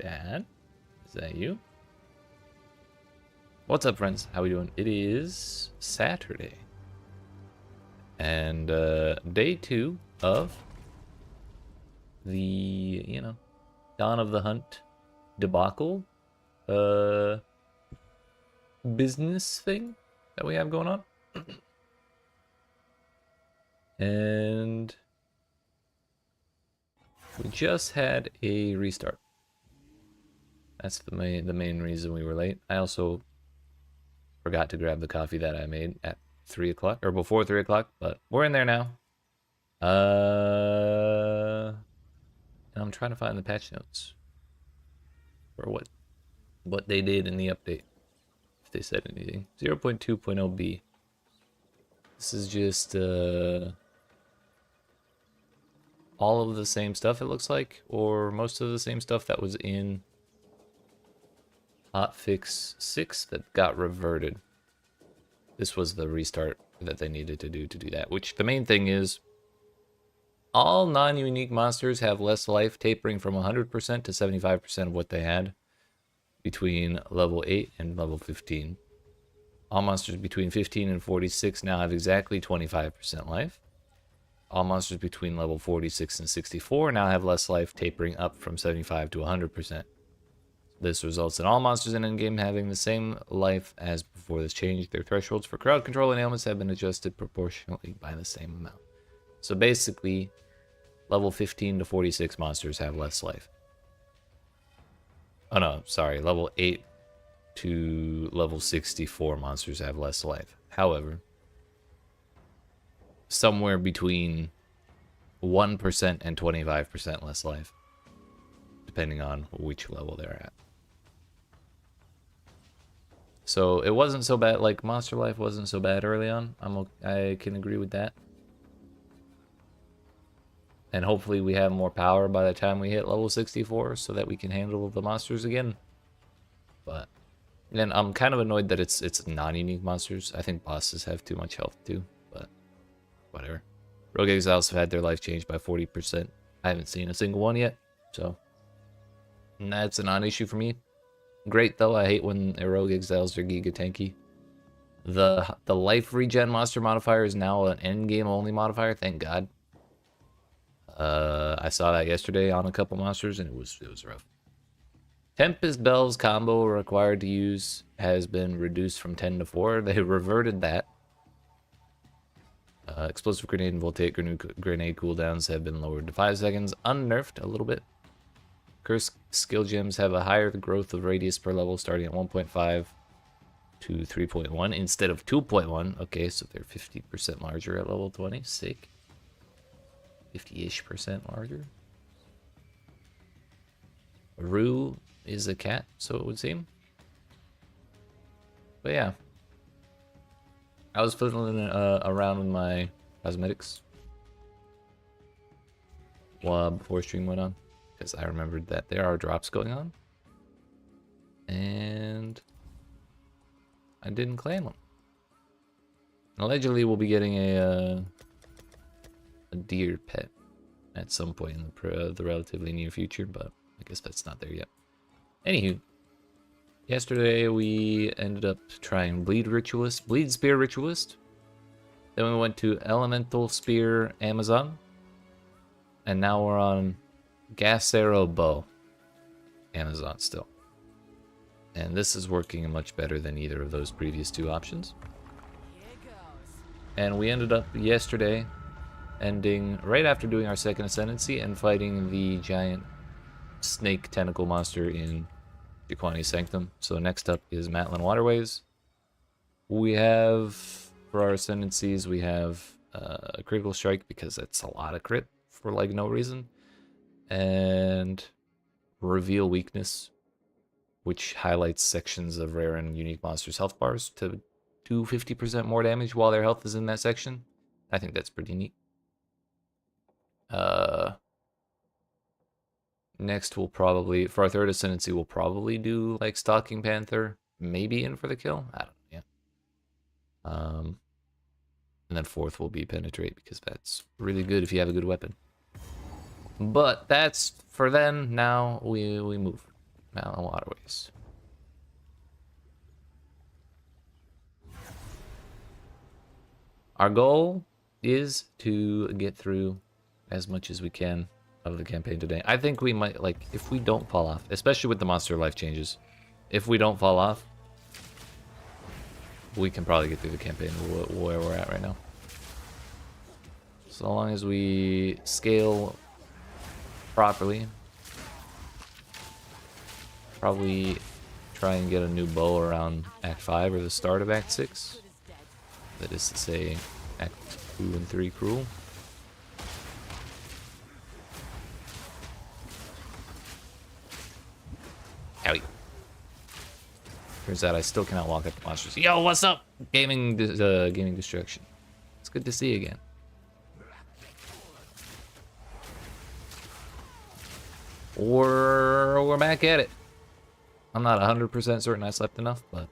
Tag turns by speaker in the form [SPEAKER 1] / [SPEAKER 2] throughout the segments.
[SPEAKER 1] Dad? Is that you? What's up, friends? How we doing? It is Saturday. And day 2 of the, Dawn of the Hunt debacle business thing that we have going on. And we just had a restart. That's the main reason we were late. I also forgot to grab the coffee that I made at 3 o'clock, or before 3 o'clock, but we're in there now. And I'm trying to find the patch notes for what they did in the update, if they said anything. 0.2.0b. This is just all of the same stuff, it looks like, or most of the same stuff that was in hotfix 6 that got reverted. This was the restart that they needed to do that, which the main thing is all non-unique monsters have less life, tapering from 100% to 75% of what they had between level 8 and level 15. All monsters between 15 and 46 now have exactly 25% life. All monsters between level 46 and 64 now have less life, tapering up from 75 to 100%. This results in all monsters in Endgame having the same life as before this change. Their thresholds for crowd control and ailments have been adjusted proportionally by the same amount. So basically, level 15 to 46 monsters have less life. Oh no, sorry, level 8 to level 64 monsters have less life. However, somewhere between 1% and 25% less life, depending on which level they're at. So it wasn't so bad, like monster life wasn't so bad early on. I can agree with that. And hopefully we have more power by the time we hit level 64 so that we can handle the monsters again. But then I'm kind of annoyed that it's non-unique monsters. I think bosses have too much health too, but whatever. Rogue Exiles have had their life changed by 40%. I haven't seen a single one yet, so that's a non-issue for me. Great though, I hate when Rogue Exiles are giga tanky. The life regen monster modifier is now an endgame only modifier, thank God. I saw that yesterday on a couple monsters and it was rough. Tempest Bells combo required to use has been reduced from 10 to 4. They reverted that. Explosive grenade and voltaic grenade cooldowns have been lowered to 5 seconds, unnerfed a little bit. Curse skill gems have a higher growth of radius per level, starting at 1.5 to 3.1 instead of 2.1. Okay, so they're 50% larger at level 20. Sick. 50-ish% larger. Rue is a cat, so it would seem. But yeah, I was fiddling around with my cosmetics before stream went on, because I remembered that there are drops going on, and I didn't claim them. Allegedly, we'll be getting a deer pet at some point in the relatively near future, but I guess that's not there yet. Anywho, yesterday we ended up trying Bleed Spear Ritualist. Then we went to Elemental Spear Amazon. And now we're on Gas Arrow Bow Amazon still. And this is working much better than either of those previous two options. And we ended up yesterday ending right after doing our second ascendancy and fighting the giant snake tentacle monster in Jaquani's Sanctum. So next up is Matlin Waterways. We have, for our ascendancies, we have a critical strike because that's a lot of crit for like no reason, and reveal weakness, which highlights sections of rare and unique monsters' health bars to do 50% more damage while their health is in that section. I think that's pretty neat. Next, we'll probably, for our third ascendancy, we'll probably do like Stalking Panther, maybe in for the kill. I don't know yet. And then fourth will be Penetrate, because that's really good if you have a good weapon. But that's for then. Now we move. Mountain waterways. Our goal is to get through as much as we can of the campaign today. I think we might, like, if we don't fall off, especially with the monster life changes, if we don't fall off, we can probably get through the campaign where we're at right now. So long as we scale properly. Probably try and get a new bow around Act 5 or the start of Act 6. That is to say, Act 2 and 3 cruel. Howie. Turns out I still cannot walk up the monsters. Yo, what's up? Gaming destruction. It's good to see you again. We're back at it. I'm not 100% certain I slept enough, but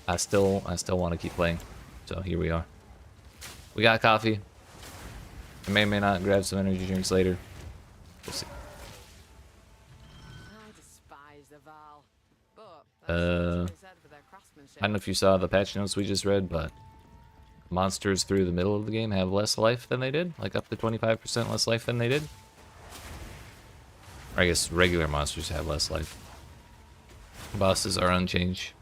[SPEAKER 1] I still want to keep playing. So here we are. We got coffee. I may or may not grab some energy drinks later. We'll see. I don't know if you saw the patch notes we just read, but monsters through the middle of the game have less life than they did, like up to 25% less life than they did. Or I guess regular monsters have less life. Bosses are unchanged.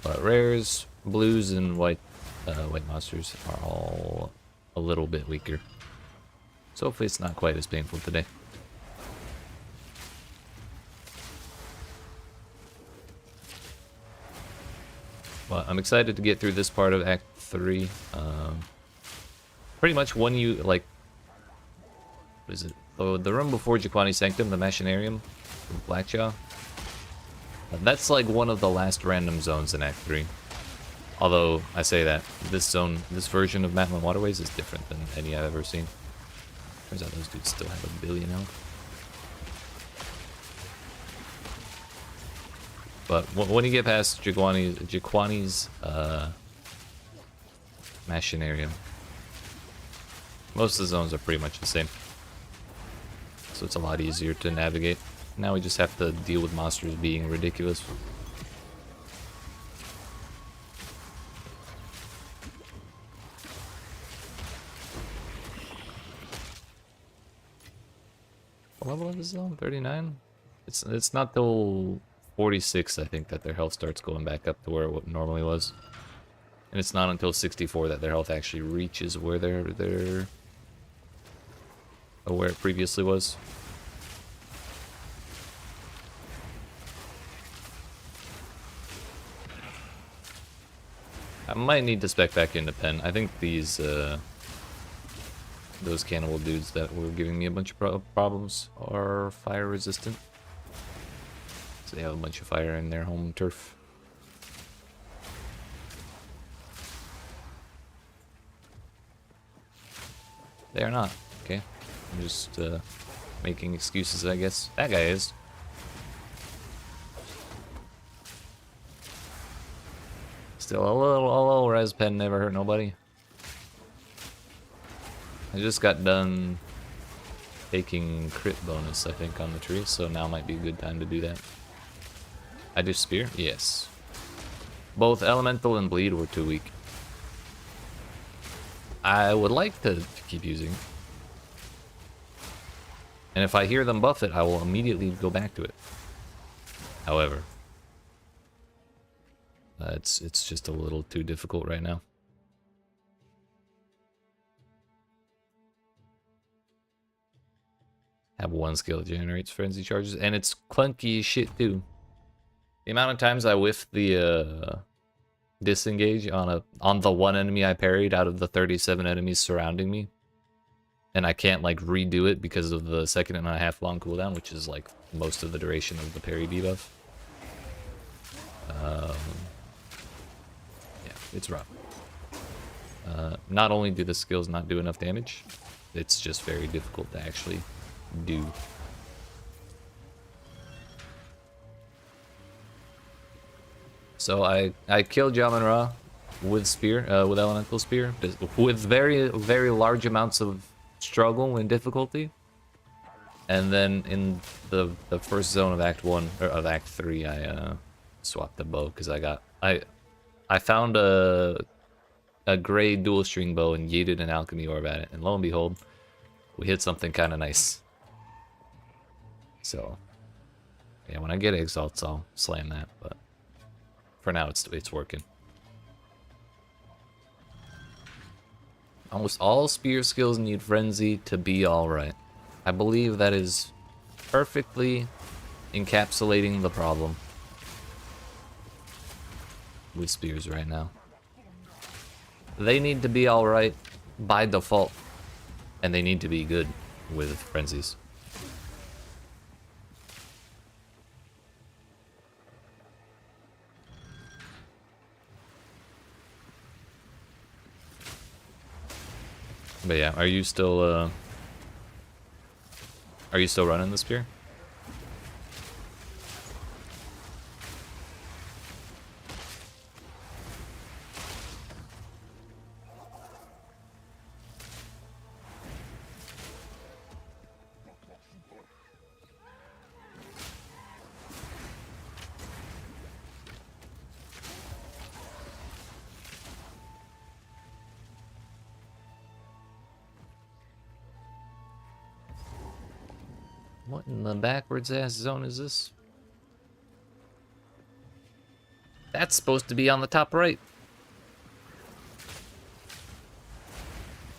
[SPEAKER 1] But rares, blues, and white monsters are all a little bit weaker. So hopefully it's not quite as painful today. But I'm excited to get through this part of Act 3. Pretty much when you, like, what is it? Oh, the room before Jaquani's Sanctum, the Machinarium, Blackjaw. That's like one of the last random zones in Act 3. Although, I say that, this version of Mountain Waterways is different than any I've ever seen. Turns out those dudes still have a billion health. But when you get past Jaquani's Machinarium, most of the zones are pretty much the same. So it's a lot easier to navigate. Now we just have to deal with monsters being ridiculous. What level is this zone? 39? It's not till 46, I think, that their health starts going back up to where it normally was. And it's not until 64 that their health actually reaches where where it previously was. I might need to spec back into pen. I think these those cannibal dudes that were giving me a bunch of problems are fire resistant. So they have a bunch of fire in their home turf. They are not. Okay. I'm just making excuses, I guess. That guy is. Still a little res pen never hurt nobody. I just got done taking crit bonus, I think, on the tree, so now might be a good time to do that. I do spear? Yes. Both elemental and bleed were too weak. I would like to keep using it. And if I hear them buff it, I will immediately go back to it. However, it's just a little too difficult right now. Have one skill that generates frenzy charges, and it's clunky as shit too. The amount of times I whiffed the disengage on the one enemy I parried out of the 37 enemies surrounding me, and I can't like redo it because of the 1.5 long cooldown, which is like most of the duration of the parry debuff. Yeah, it's rough. Not only do the skills not do enough damage, it's just very difficult to actually do. So I killed Jamin Ra with spear, with elemental spear, with very large amounts of struggle and difficulty. And then in the first zone of Act 1 or of Act 3, I swapped the bow because I found a gray dual string bow and yeeted an alchemy orb at it, and lo and behold, we hit something kind of nice. So yeah, when I get exalts, I'll slam that, but for now it's working. Almost all spear skills need frenzy to be alright. I believe that is perfectly encapsulating the problem with spears right now. They need to be alright by default, and they need to be good with frenzies. But yeah, are you still running the spear? What in the backwards ass zone is this? That's supposed to be on the top right.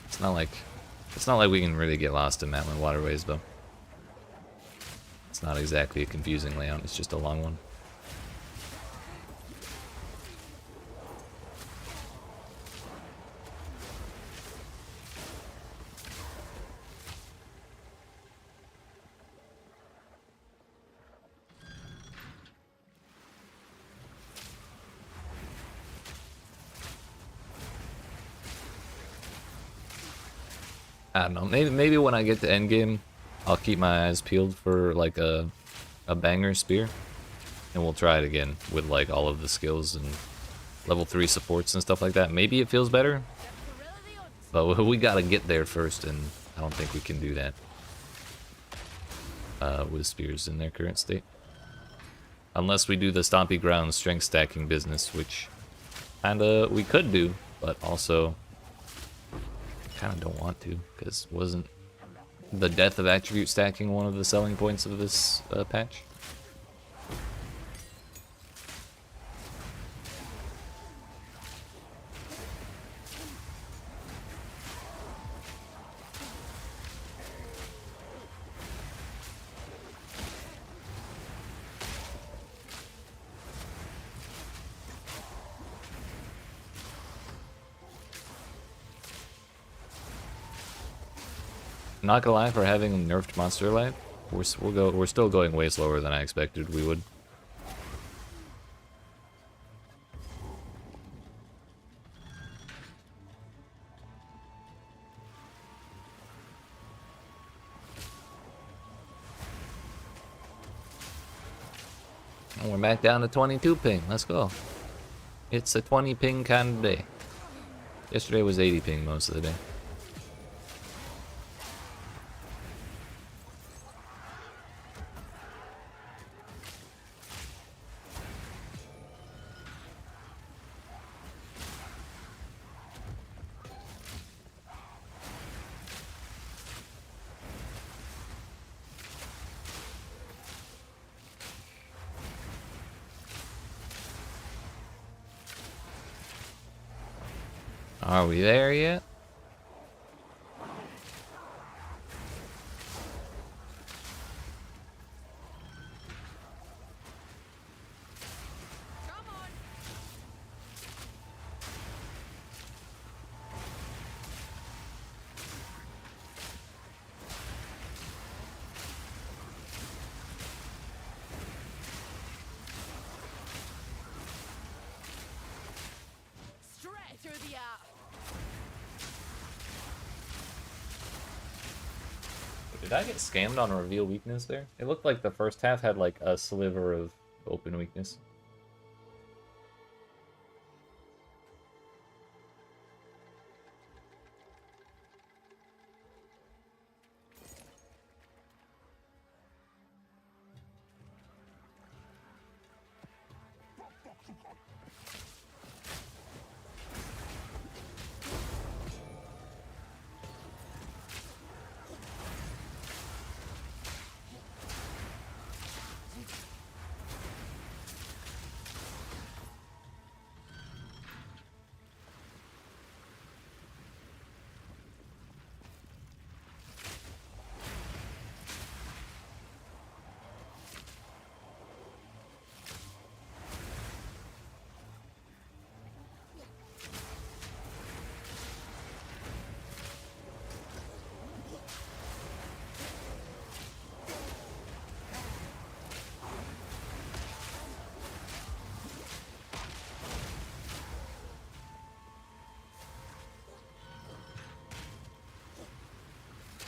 [SPEAKER 1] It's not like we can really get lost in Matland waterways though. It's not exactly a confusing layout, it's just a long one. I don't know. Maybe when I get to endgame, I'll keep my eyes peeled for like a banger spear, and we'll try it again with like all of the skills and level 3 supports and stuff like that. Maybe it feels better, but we gotta get there first, and I don't think we can do that with spears in their current state, unless we do the stompy ground strength stacking business, which kinda we could do, but also kind of don't want to, because wasn't the death of attribute stacking one of the selling points of this patch? Not gonna lie, for having nerfed monster life, we're still going way slower than I expected we would. And we're back down to 22 ping. Let's go. It's a 20 ping kind of day. Yesterday was 80 ping most of the day. Are we there yet? Did I get scammed on a reveal weakness there? It looked like the first half had like a sliver of open weakness.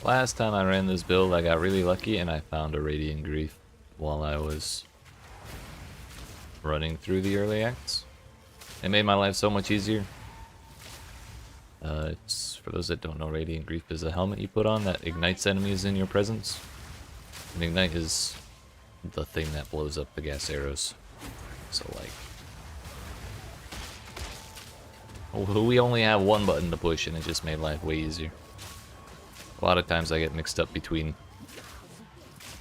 [SPEAKER 1] Last time I ran this build, I got really lucky and I found a Radiant Grief while I was running through the early acts. It made my life so much easier. It's, for those that don't know, Radiant Grief is a helmet you put on that ignites enemies in your presence. And Ignite is the thing that blows up the gas arrows. So like, we only have one button to push and it just made life way easier. A lot of times I get mixed up between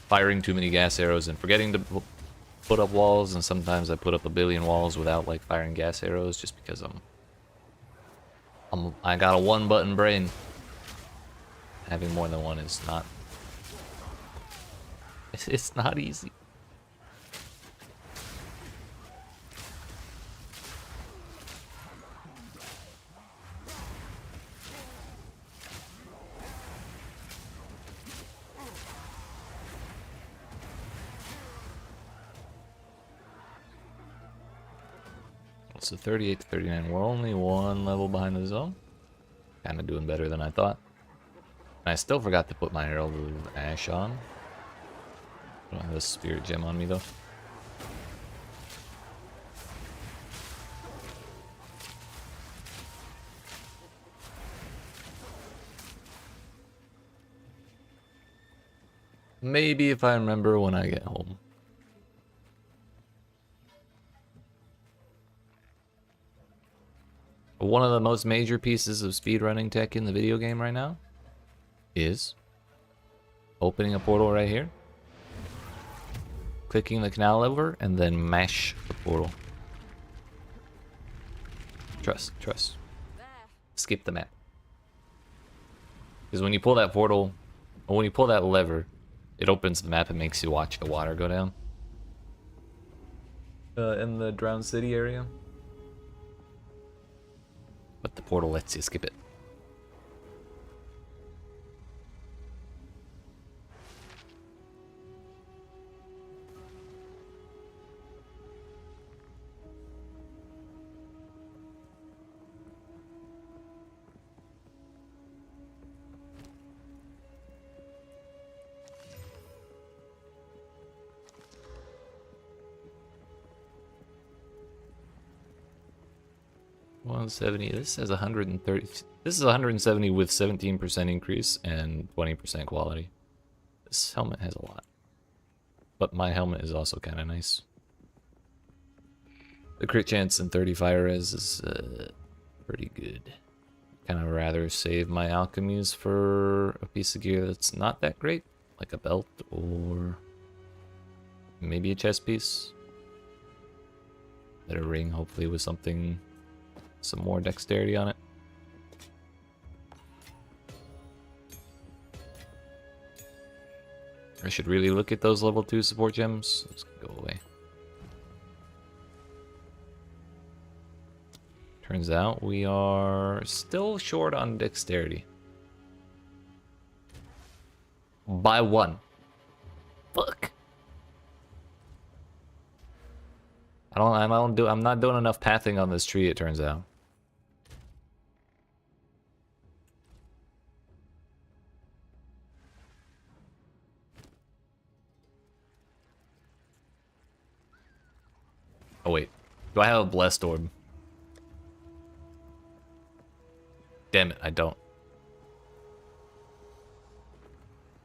[SPEAKER 1] firing too many gas arrows and forgetting to put up walls, and sometimes I put up a billion walls without like firing gas arrows just because I got a one button brain. Having more than one is not, it's not easy. So 38 to 39, we're only one level behind the zone. Kinda doing better than I thought. And I still forgot to put my Herald of Ash on. I don't have a Spirit Gem on me though. Maybe if I remember when I get home. One of the most major pieces of speedrunning tech in the video game right now is opening a portal right here, clicking the canal lever, and then mash the portal. Trust. Skip the map. Because when you pull that portal, or when you pull that lever, it opens the map and makes you watch the water go down. In the Drowned City area. But the portal lets you skip it. $170. This has 130. This is 170 with 17% increase and 20% quality. This helmet has a lot, but my helmet is also kind of nice. The crit chance and 30 fire res is pretty good. Kind of rather save my alchemies for a piece of gear that's not that great, like a belt or maybe a chest piece. Better ring, hopefully, with something. Some more dexterity on it. I should really look at those level 2 support gems. Let's go away. Turns out we are still short on dexterity. By 1. Fuck. I'm not doing enough pathing on this tree, it turns out. Oh wait, do I have a blessed orb? Damn it, I don't.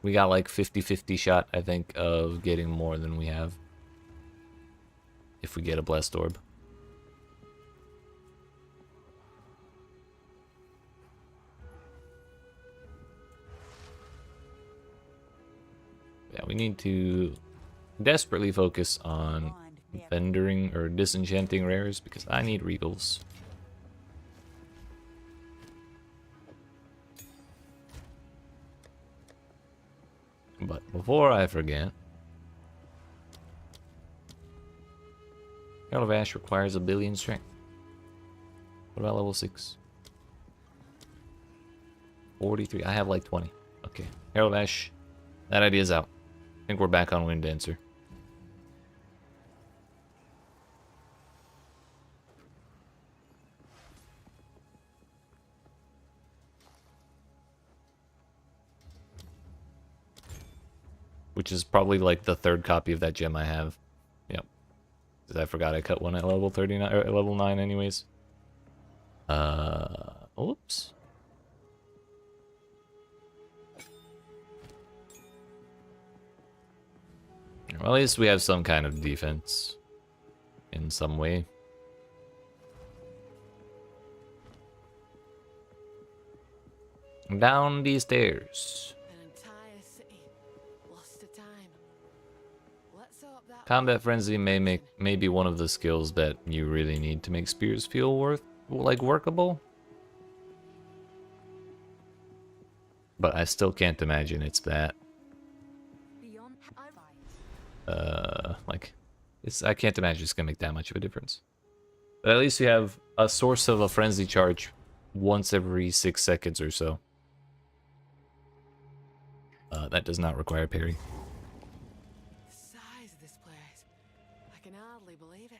[SPEAKER 1] We got like 50-50 shot, I think, of getting more than we have. If we get a blessed orb. Yeah, we need to desperately focus on vendoring or disenchanting rares because I need regals. But before I forget, Herald of Ash requires 1 billion strength. What about level 6? 43. I have like 20. Okay. Herald of Ash. That idea's out. I think we're back on Wind Dancer. which is probably like the third copy of that gem I have. Yep. Because I forgot I cut one at level 39 or at level 9 anyways. Oops. Well, at least we have some kind of defense in some way. Down these stairs.
[SPEAKER 2] An entire city lost to time. Let's hope that
[SPEAKER 1] Combat frenzy may be one of the skills that you really need to make spears feel workable. But I still can't imagine it's that. I can't imagine it's gonna make that much of a difference. But at least we have a source of a frenzy charge once every 6 seconds or so. That does not require parry.
[SPEAKER 2] the size of this place. I can hardly believe it.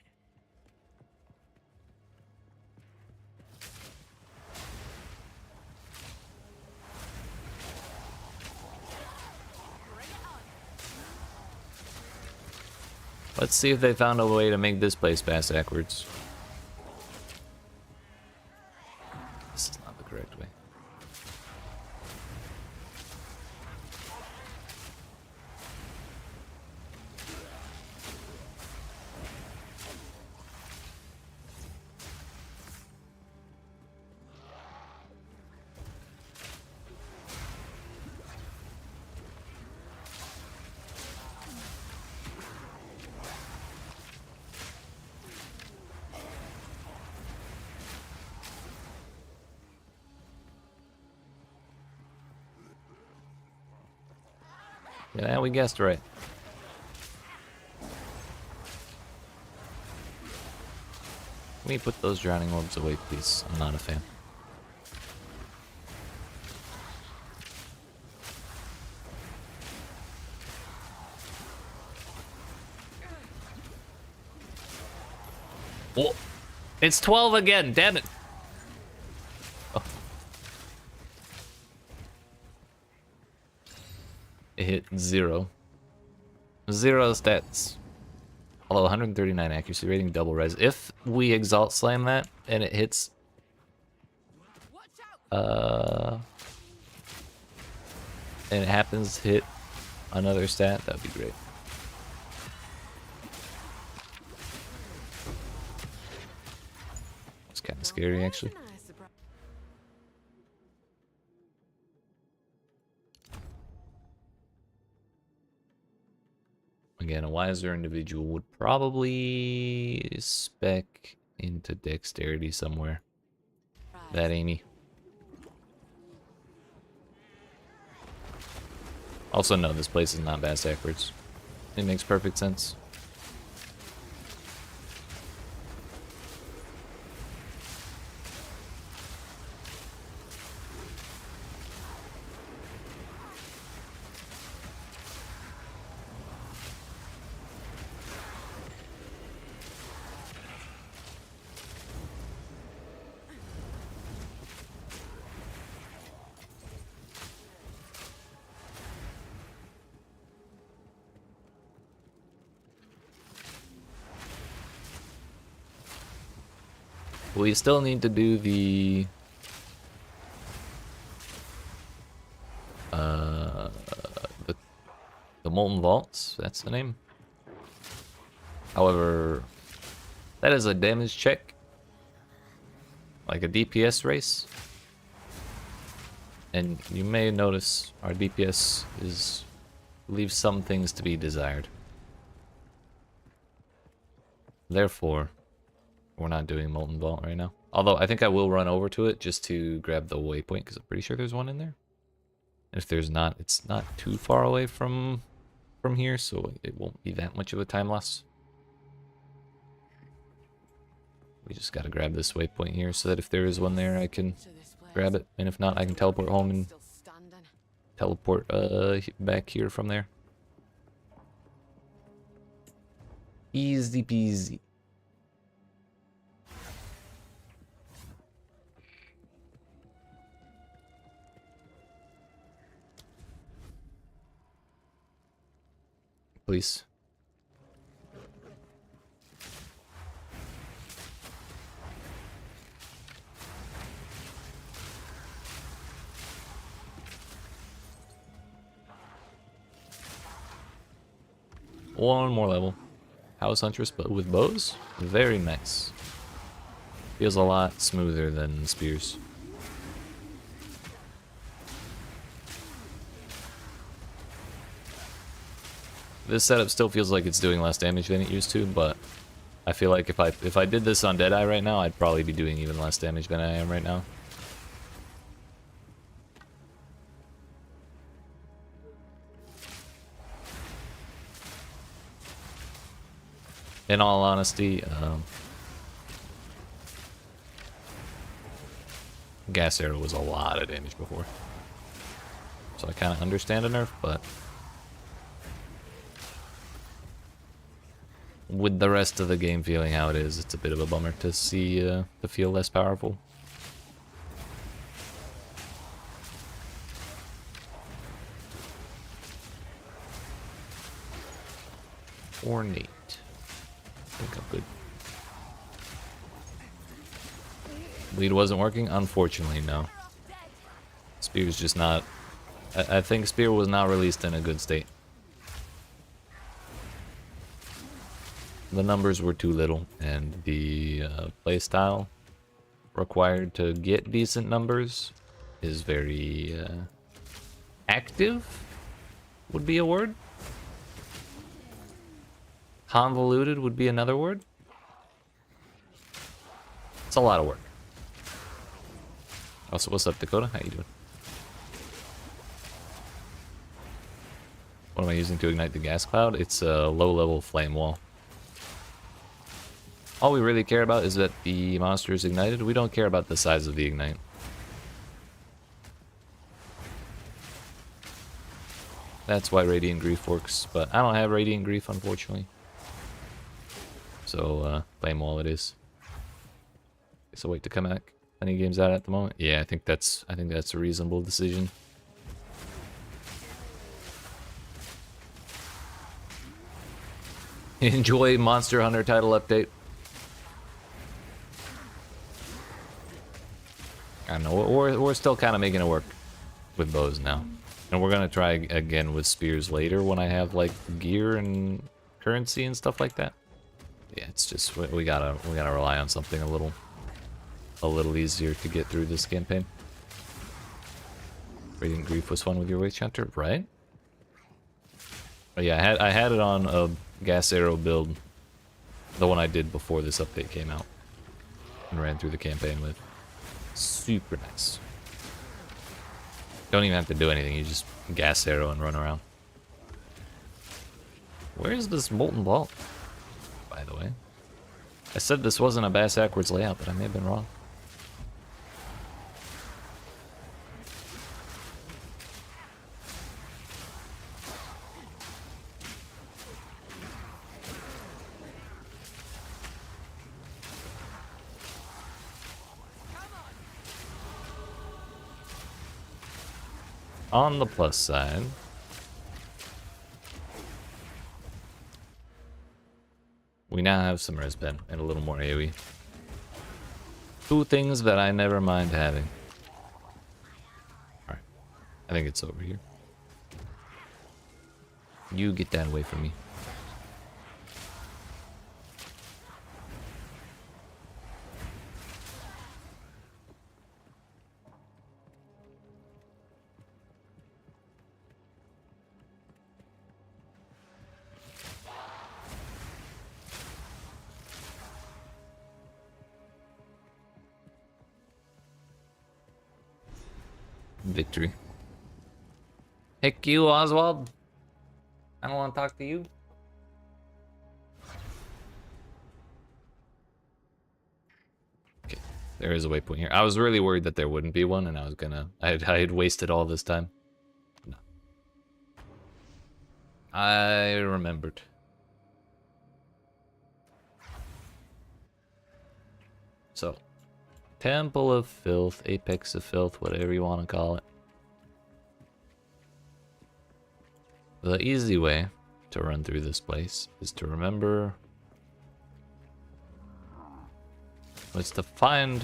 [SPEAKER 1] Let's see if they found a way to make this place pass backwards. This is not the correct way. Yeah, we guessed right. Can we put those drowning orbs away, please? I'm not a fan. Oh, it's 12 again, damn it. Oh. It hit 0. 0 stats. Although 139 accuracy rating, double res. If we exalt slam that and it hits and it happens to hit another stat, that'd be great. It's kind of scary actually. Again, a wiser individual would probably spec into dexterity somewhere. That ain't he. Also, no, this place is not bass backwards. It makes perfect sense. We still need to do the Molten Vaults, that's the name. However, that is a damage check. Like a DPS race. And you may notice our DPS leaves some things to be desired. Therefore, we're not doing Molten Vault right now. Although I think I will run over to it just to grab the waypoint because I'm pretty sure there's one in there. And if there's not, it's not too far away from here, so it won't be that much of a time loss. We just gotta grab this waypoint here so that if there is one there, I can grab it. And if not, I can teleport home and teleport back here from there. Easy peasy. please. One more level. House Huntress, but with bows? Very nice. Feels a lot smoother than spears. This setup still feels like it's doing less damage than it used to, but I feel like if I did this on Deadeye right now, I'd probably be doing even less damage than I am right now. In all honesty, Gas Arrow was a lot of damage before. So I kind of understand a nerf, but with the rest of the game feeling how it is, it's a bit of a bummer to see to feel less powerful. Ornate. I think I'm good. Bleed wasn't working? Unfortunately, no. Spear's just not... I think Spear was not released in a good state. The numbers were too little, and the playstyle required to get decent numbers is very active, would be a word. Convoluted would be another word. It's a lot of work. Also, what's up, Dakota? How you doing? What am I using to ignite the gas cloud? It's a low-level flame wall. All we really care about is that the monster is ignited. We don't care about the size of the ignite. That's why Radiant Grief works, but I don't have Radiant Grief, unfortunately. So, flame wall it is. So wait to come back. Any games out at the moment? Yeah, I think that's a reasonable decision. Enjoy Monster Hunter title update. I don't know, we're still kind of making it work with bows now. And we're gonna try again with spears later when I have like gear and currency and stuff like that. Yeah, it's just we gotta rely on something a little easier to get through this campaign. Radiant Grief was fun with your Witch Hunter, right? Oh yeah, I had it on a Gas Arrow build, the one I did before this update came out, and ran through the campaign with. Super nice. Don't even have to do anything, you just Gas Arrow and run around. Where's this Molten Vault, by the way? I said this wasn't a Bass Backwards layout, but I may have been wrong. On the plus side, we now have some res pen and a little more AoE. Two things that I never mind having. Alright, I think it's over here. You get that away from me. Victory. Heck you, Oswald. I don't want to talk to you. Okay, there is a waypoint here. I was really worried that there wouldn't be one, and I had wasted all this time. No. I remembered. So, Temple of Filth, Apex of Filth, whatever you want to call it. The easy way to run through this place is to remember was to find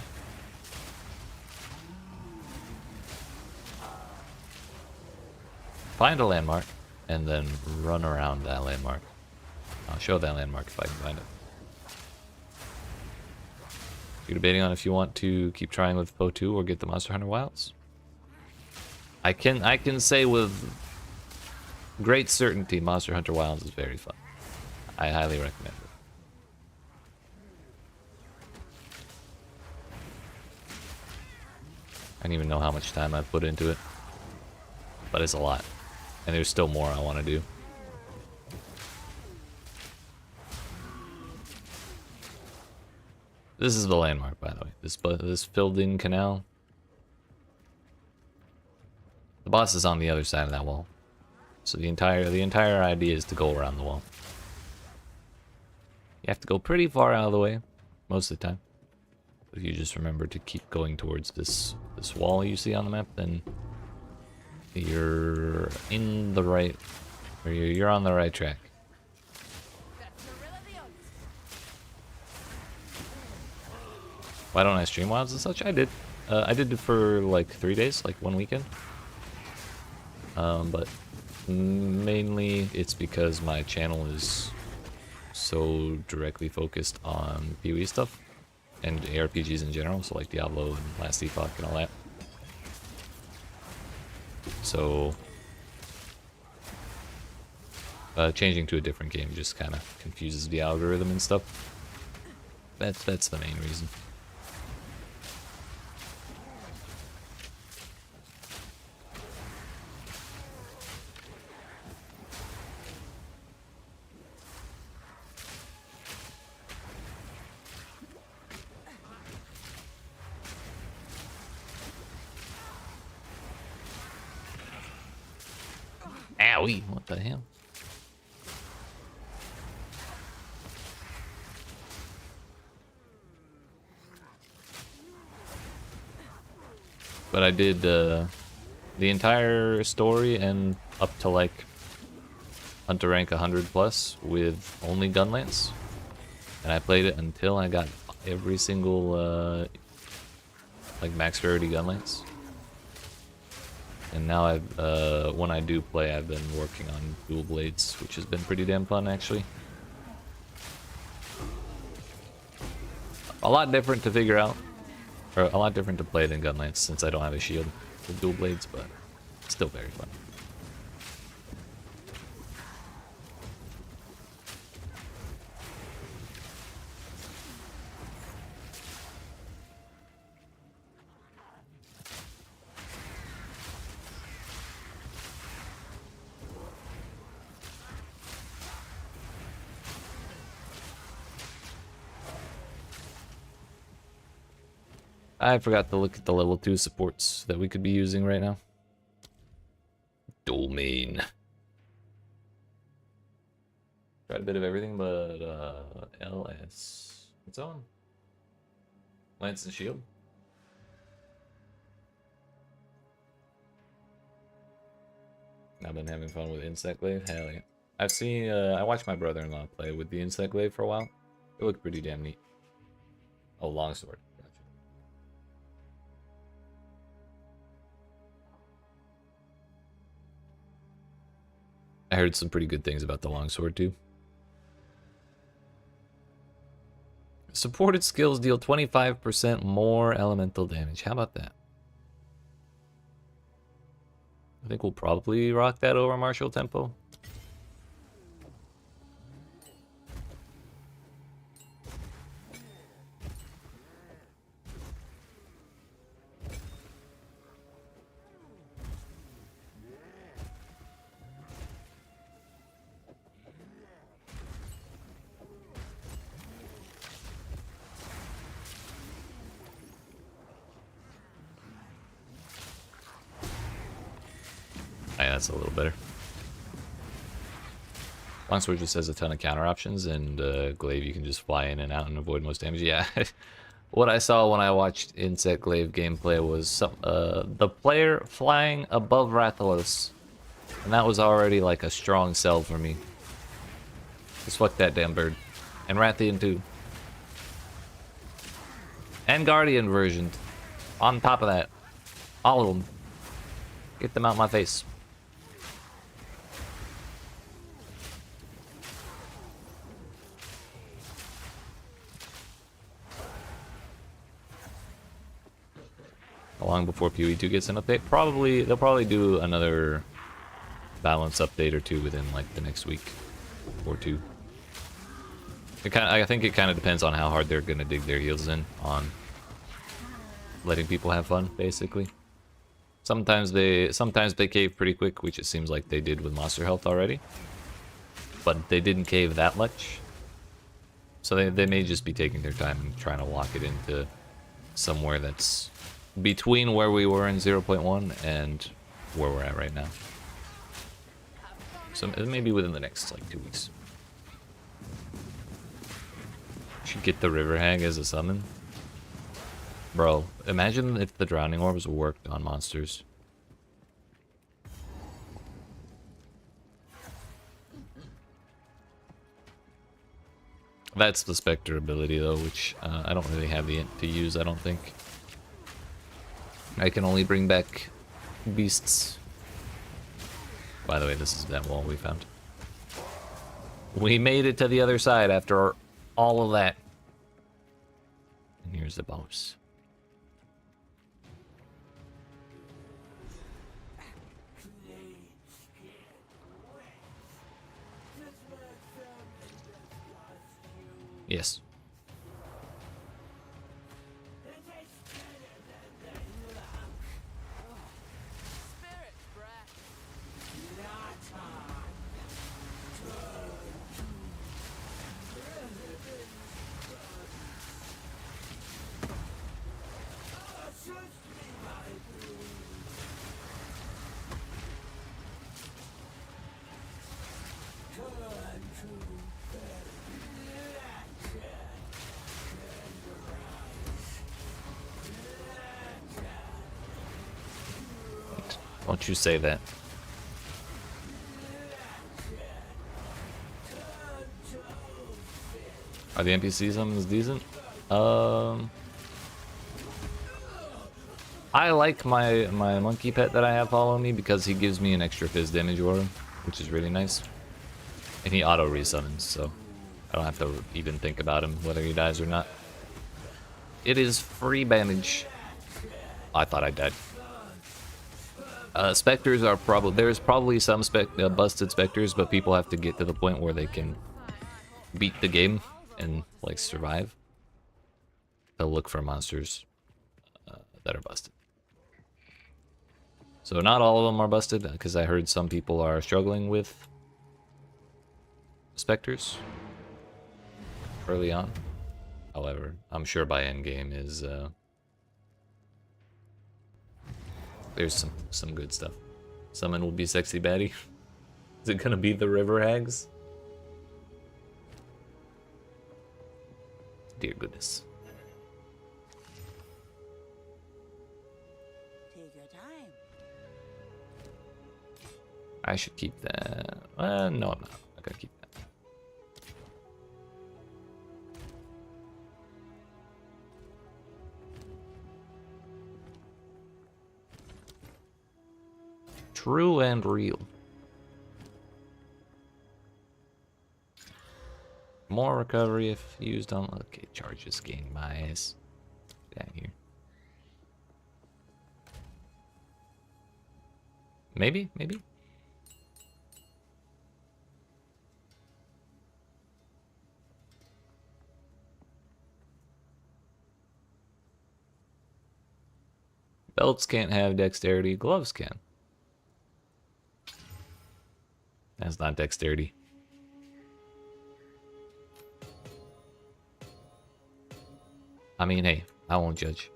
[SPEAKER 1] a landmark and then run around that landmark. I'll show that landmark if I can find it. You're debating on if you want to keep trying with Poe 2 or get the Monster Hunter Wilds. I can say with great certainty Monster Hunter Wilds is very fun. I highly recommend it. I don't even know how much time I've put into it, but it's a lot. And there's still more I want to do. This is the landmark, by the way. This filled-in canal. The boss is on the other side of that wall. So the entire idea is to go around the wall. You have to go pretty far out of the way, most of the time. But if you just remember to keep going towards this wall you see on the map, then you're in the right, or you're on the right track. Why don't I stream Wilds and such? I did. I did it for like 3 days, like one weekend. But mainly it's because my channel is so directly focused on PoE stuff and ARPGs in general, so like Diablo and Last Epoch and all that. So changing to a different game just kind of confuses the algorithm and stuff. That's the main reason. Owie, what the hell? But I did the entire story and up to like Hunter rank 100 plus with only Gunlance. And I played it until I got every single like max rarity Gunlance. And now I've, when I do play, I've been working on dual blades, which has been pretty damn fun, actually. A lot different to figure out, or a lot different to play than Gunlance, since I don't have a shield with dual blades, but still very fun. I forgot to look at the level 2 supports that we could be using right now. Domain. Tried a bit of everything, but LS. What's on? Lance and Shield. I've been having fun with Insect Glaive. Hell yeah. I've seen, I watched my brother-in-law play with the Insect Glaive for a while. It looked pretty damn neat. Oh, longsword. I heard some pretty good things about the longsword too. Supported skills deal 25% more elemental damage. How about that? I think we'll probably rock that over martial tempo. That's a little better. Longsword just has a ton of counter options, and Glaive you can just fly in and out and avoid most damage. Yeah, what I saw when I watched Insect Glaive gameplay was some, the player flying above Rathalos, and that was already like a strong sell for me. Just fuck that damn bird. And Rathian too. And Guardian version. On top of that. All of them. Get them out my face. How long before PoE2 gets an update? They'll probably do another balance update or two within like the next week or two. I think it kind of depends on how hard they're gonna dig their heels in on letting people have fun, basically. Sometimes they cave pretty quick, which it seems like they did with Monster Health already. But they didn't cave that much. So they may just be taking their time and trying to lock it into somewhere that's between where we were in 0.1 and where we're at right now. So maybe within the next like 2 weeks. Should get the River Hag as a summon. Bro, imagine if the Drowning Orbs worked on monsters. That's the Spectre ability though, which I don't really have the int to use, I don't think. I can only bring back beasts. By the way, this is that wall we found. We made it to the other side after all of that. And here's the boss. Yes. Don't you say that. Are the NPC summons decent? I like my monkey pet that I have follow me because he gives me an extra fizz damage aura, which is really nice. And he auto resummons, so I don't have to even think about him whether he dies or not. It is free damage. I thought I died. Spectres are there's probably some busted specters, but people have to get to the point where they can beat the game and like survive. They'll look for monsters that are busted. So not all of them are busted, because I heard some people are struggling with specters early on. However, I'm sure by endgame is there's some good stuff. Summon will be sexy baddie. Is it gonna be the River Hags? Dear goodness.
[SPEAKER 2] Take your time.
[SPEAKER 1] I should keep that. No, I'm not. I'm not gonna keep that. True and real. More recovery if used on. Okay, charges gained my ass. Down here. Maybe. Belts can't have dexterity. Gloves can. That's not dexterity. I mean, hey, I won't judge.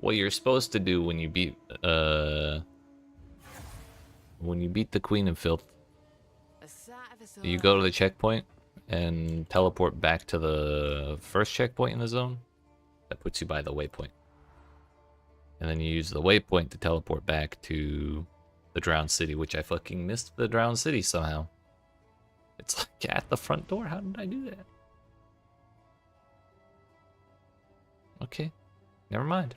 [SPEAKER 1] What you're supposed to do when you beat the Queen of Filth, you go to the checkpoint and teleport back to the first checkpoint in the zone. That puts you by the waypoint. And then you use the waypoint to teleport back to the Drowned City, which I fucking missed the Drowned City somehow. It's like at the front door. How did I do that? Okay, never mind.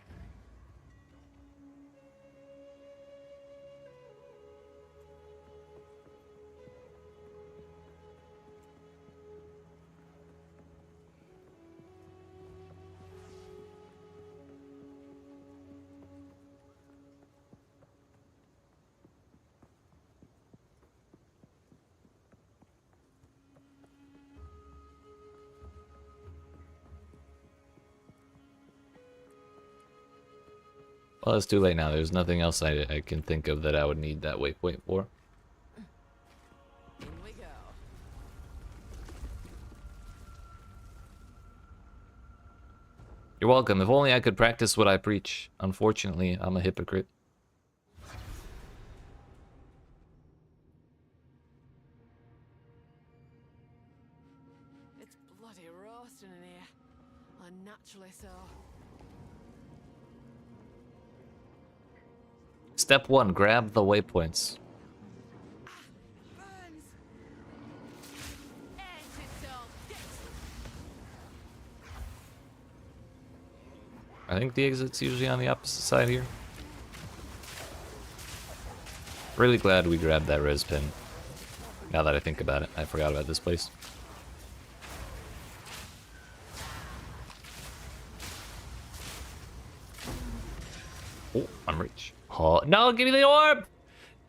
[SPEAKER 1] Well, it's too late now. There's nothing else I can think of that I would need that waypoint for.
[SPEAKER 2] In we go.
[SPEAKER 1] You're welcome. If only I could practice what I preach. Unfortunately, I'm a hypocrite.
[SPEAKER 2] It's bloody roasting in here. Unnaturally so.
[SPEAKER 1] Step 1, grab the waypoints.
[SPEAKER 2] Burns! Ain't it so?
[SPEAKER 1] I think the exit's usually on the opposite side here. Really glad we grabbed that res pin. Now that I think about it, I forgot about this place. Oh, I'm rich. Oh, no, give me the orb!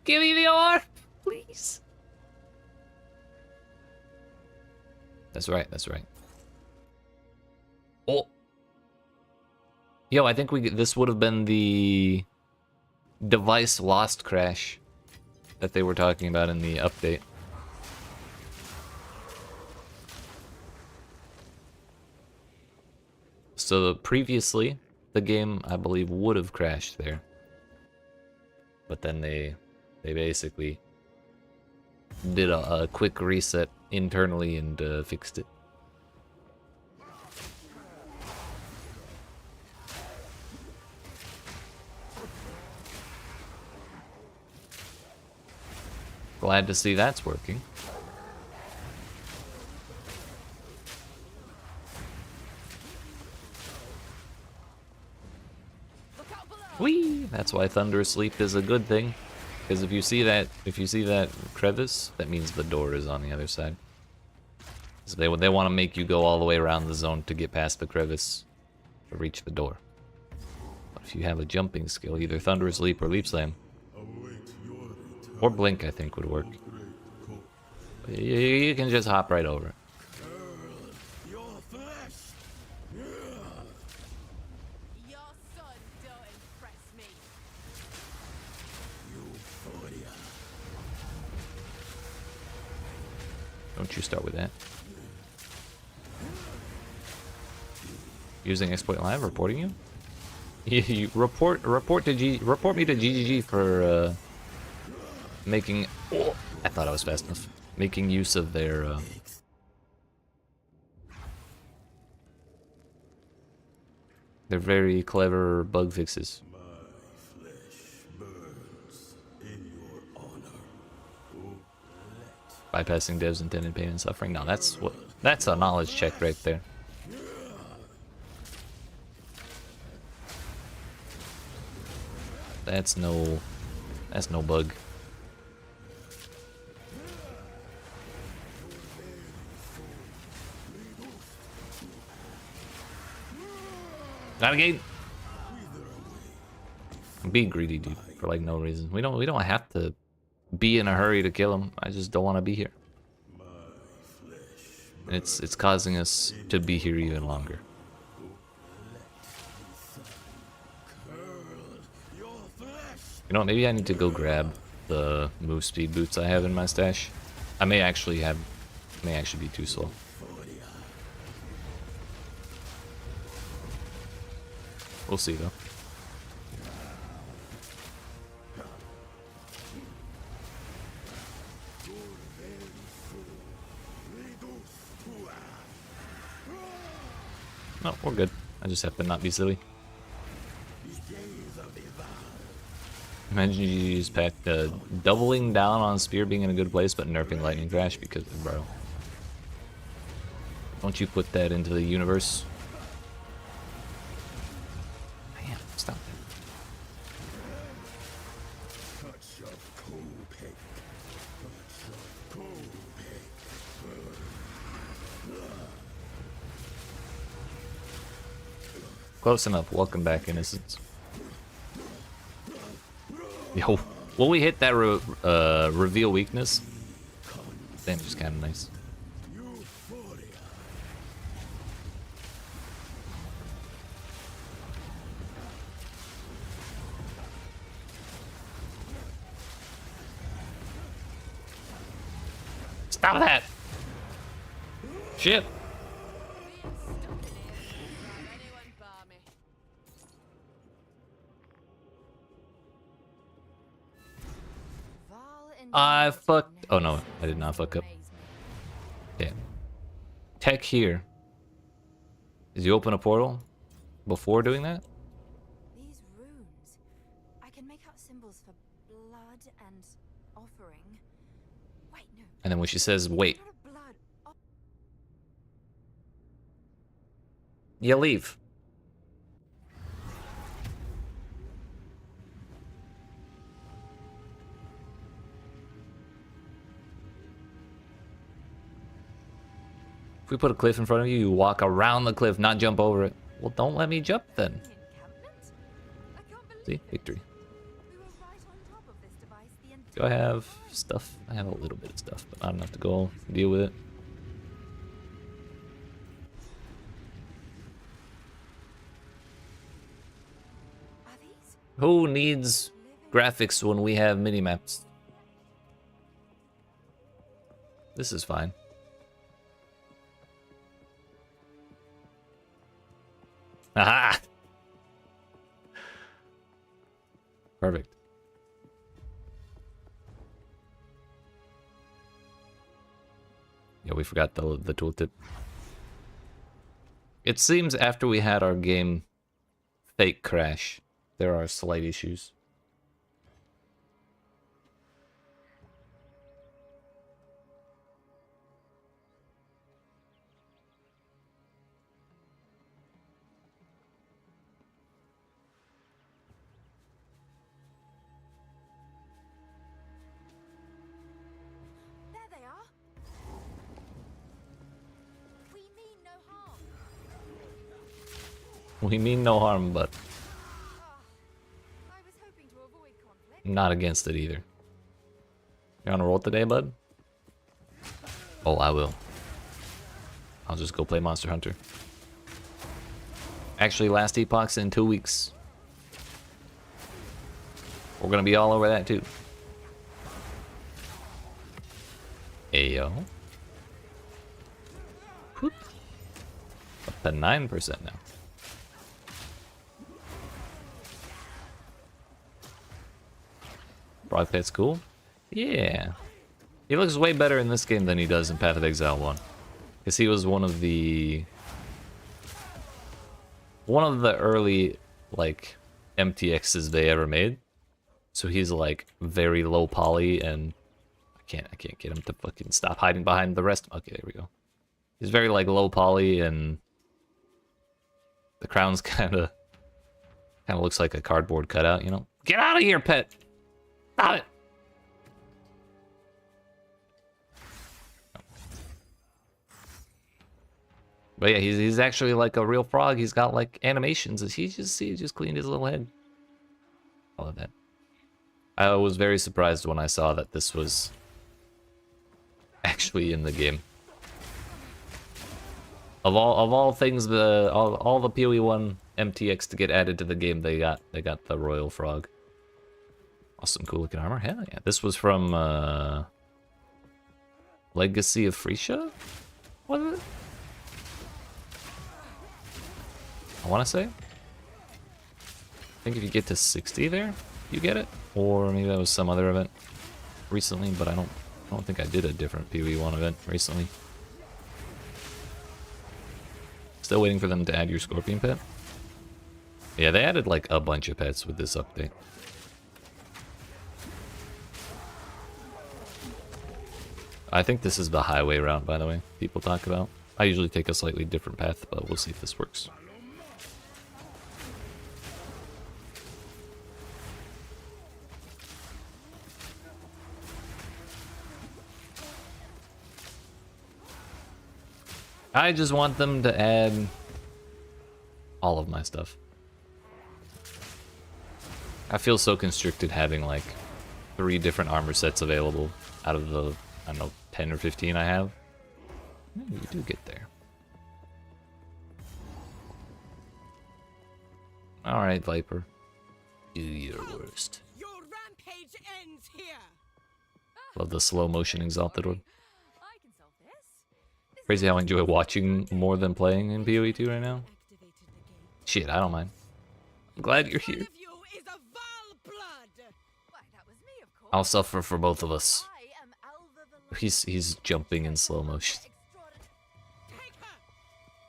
[SPEAKER 1] Give me the orb, please. That's right, that's right. Oh. Yo, I think this would have been the device lost crash that they were talking about in the update. So previously, the game, I believe, would have crashed there. But then they basically did a quick reset internally and fixed it. Glad to see that's working. Whee! That's why Thunder Sleep is a good thing. Because if you see that crevice, that means the door is on the other side. So they want to make you go all the way around the zone to get past the crevice to reach the door. But if you have a jumping skill, either Thunder Sleep or Leap Slam, or Blink, I think would work. You can just hop right over it.
[SPEAKER 2] Your son don't impress me.
[SPEAKER 1] Don't you start with that. Using Exploit Live, reporting you? You report me to GGG for making. Oh, I thought I was fast enough. Making use of their very clever bug fixes. Bypassing devs intended pain and suffering. No, that's a knowledge check right there. That's no bug. Not again. I'm being greedy, dude, for like no reason. We don't have to be in a hurry to kill him. I just don't want to be here. And it's causing us to be here even longer. You know what, maybe I need to go grab the move speed boots I have in my stash. I may actually be too slow. We'll see though. No, we're good. I just have to not be silly. Imagine you use pack doubling down on spear being in a good place, but nerfing lightning crash because of bro. Don't you put that into the universe? Damn, stop that. Close enough. Welcome back, innocents. Yo, will we hit that reveal weakness? Damage is kind of nice. Stop that! Shit! I fucked. Oh no, I did not fuck up. Yeah. Tech here. Did you open a portal before doing that?
[SPEAKER 3] These runes. I can make out symbols for blood and offering. Wait, no.
[SPEAKER 1] And then when she says, wait,
[SPEAKER 3] Not a blood.
[SPEAKER 1] you leave. If we put a cliff in front of you, you walk around the cliff, not jump over it. Well, don't let me jump then. See? Victory. Do I have stuff? I have a little bit of stuff, but not enough to go deal with it. Who needs graphics when we have mini-maps? This is fine. Aha! Perfect. Yeah, we forgot the tooltip. It seems after we had our game fake crash, there are slight issues. We mean no harm, but not against it either. You on a roll today, bud? Oh, I will. I'll just go play Monster Hunter. Actually, last epoch's in 2 weeks. We're gonna be all over that too. Ayo. Whoop. Up to 9% now. Brock Pet's cool? Yeah. He looks way better in this game than he does in Path of Exile 1. Because he was one of the early, like, MTXs they ever made. So he's, like, very low poly, and I can't get him to fucking stop hiding behind the rest. Okay, there we go. He's very, like, low poly, and the crown's kind of looks like a cardboard cutout, you know? Get out of here, Pet! Stop it! But yeah, he's actually like a real frog. He's got like animations. He just cleaned his little head. All of that. I was very surprised when I saw that this was actually in the game. Of all things, all the PoE1 MTX to get added to the game, they got the royal frog. Awesome, cool looking armor. Hell yeah. This was from Legacy of Frisia? Was it? I want to say. I think if you get to 60 there, you get it. Or maybe that was some other event recently, but I don't think I did a different PoE1 event recently. Still waiting for them to add your scorpion pet. Yeah, they added like a bunch of pets with this update. I think this is the highway route, by the way, people talk about. I usually take a slightly different path, but we'll see if this works. I just want them to add all of my stuff. I feel so constricted having like 3 different armor sets available out of the, I don't know, 10 or 15 I have. You do get there. Alright, Viper. Do your worst.
[SPEAKER 2] Your rampage ends here.
[SPEAKER 1] Love the slow motion exalted one.
[SPEAKER 3] I can solve this.
[SPEAKER 1] Crazy how I enjoy watching more than playing in PoE 2 right now. Shit, I don't mind. I'm glad you're here. I'll suffer for both of us.
[SPEAKER 3] I am Alva the
[SPEAKER 1] He's jumping in slow motion.
[SPEAKER 2] Take her!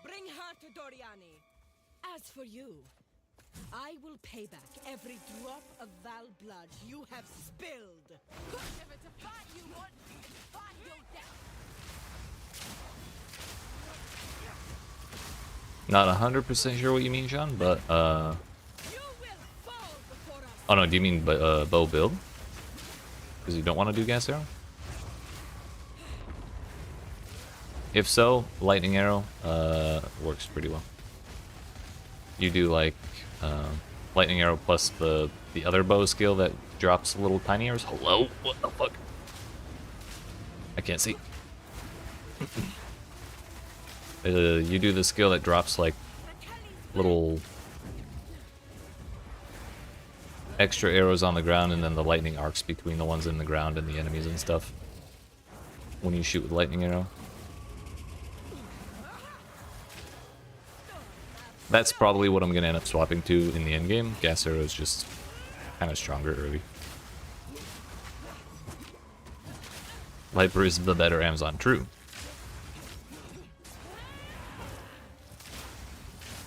[SPEAKER 2] Bring her to Doriani. As for you, I will pay back every drop of Val blood you have spilled.
[SPEAKER 3] Never to fight you want, fight your death.
[SPEAKER 1] Not 100% sure what you mean, Sean, but
[SPEAKER 2] You will fall before us.
[SPEAKER 1] oh no, do you mean bow build? Because you don't want to do gas arrow? If so, lightning arrow works pretty well. You do like lightning arrow plus the other bow skill that drops little tiny arrows. Hello? What the fuck? I can't see. You do the skill that drops like little extra arrows on the ground, and then the lightning arcs between the ones in the ground and the enemies and stuff when you shoot with lightning arrow. That's probably what I'm gonna end up swapping to in the end game. Gas arrow is just kind of stronger early. Viper is the better Amazon, true.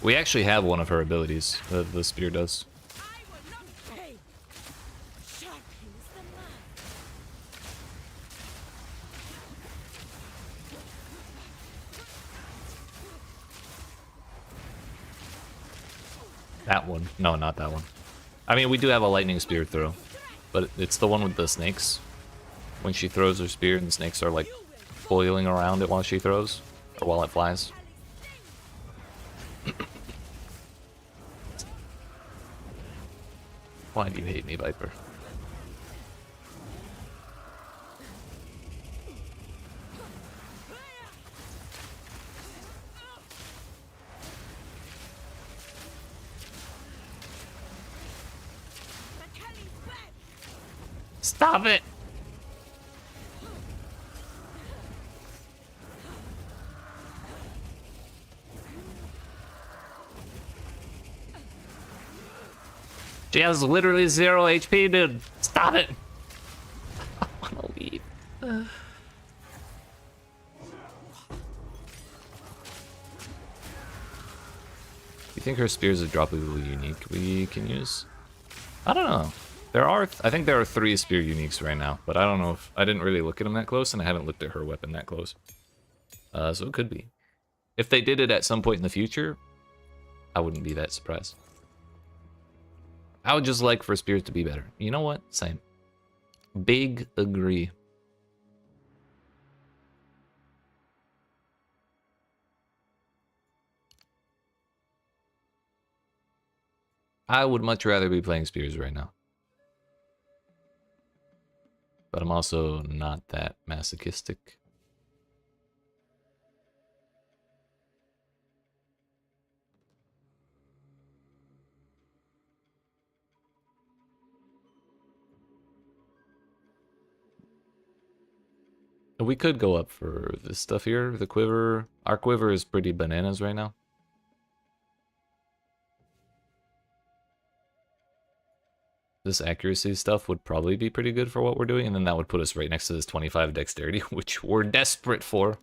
[SPEAKER 1] We actually have one of her abilities, the spear does.
[SPEAKER 2] I will not pay. Sharpens the mind.
[SPEAKER 1] That one. No, not that one. I mean, we do have a lightning spear throw, but it's the one with the snakes. When she throws her spear and the snakes are like boiling around it while she throws, or while it flies. Why do you hate me, Viper? Stop it! She has literally 0 HP, dude. Stop it! I wanna leave. You think her spear is a droppable unique we can use? I don't know. There are, I think there are 3 spear uniques right now, but I don't know if, I didn't really look at them that close, and I haven't looked at her weapon that close. So it could be. If they did it at some point in the future, I wouldn't be that surprised. I would just like for spears to be better. You know what? Same. Big agree. I would much rather be playing spears right now. But I'm also not that masochistic. We could go up for this stuff here, the quiver. Our quiver is pretty bananas right now. This accuracy stuff would probably be pretty good for what we're doing, and then that would put us right next to this 25 dexterity, which we're desperate for,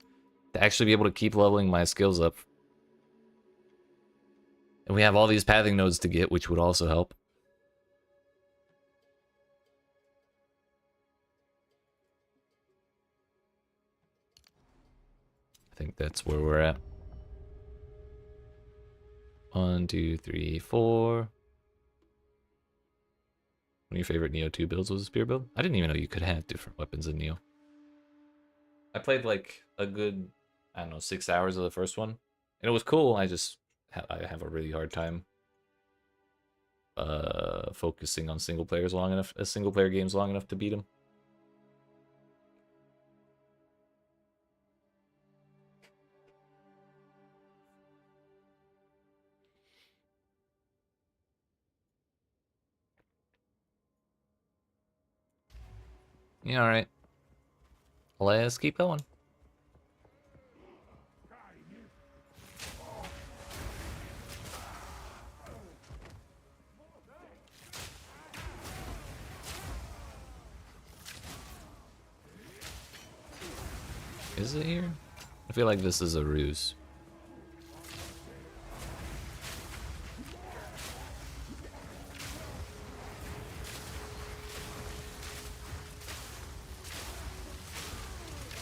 [SPEAKER 1] to actually be able to keep leveling my skills up. And we have all these pathing nodes to get, which would also help. I think that's where we're at. 1, 2, 3, 4. One of your favorite Neo 2 builds was a spear build? I didn't even know you could have different weapons in Neo. I played like a good, I don't know, 6 hours of the first one. And it was cool, I have a really hard time focusing on single players long enough, single player games long enough to beat them. Yeah, alright. Let's keep going. Is it here? I feel like this is a ruse.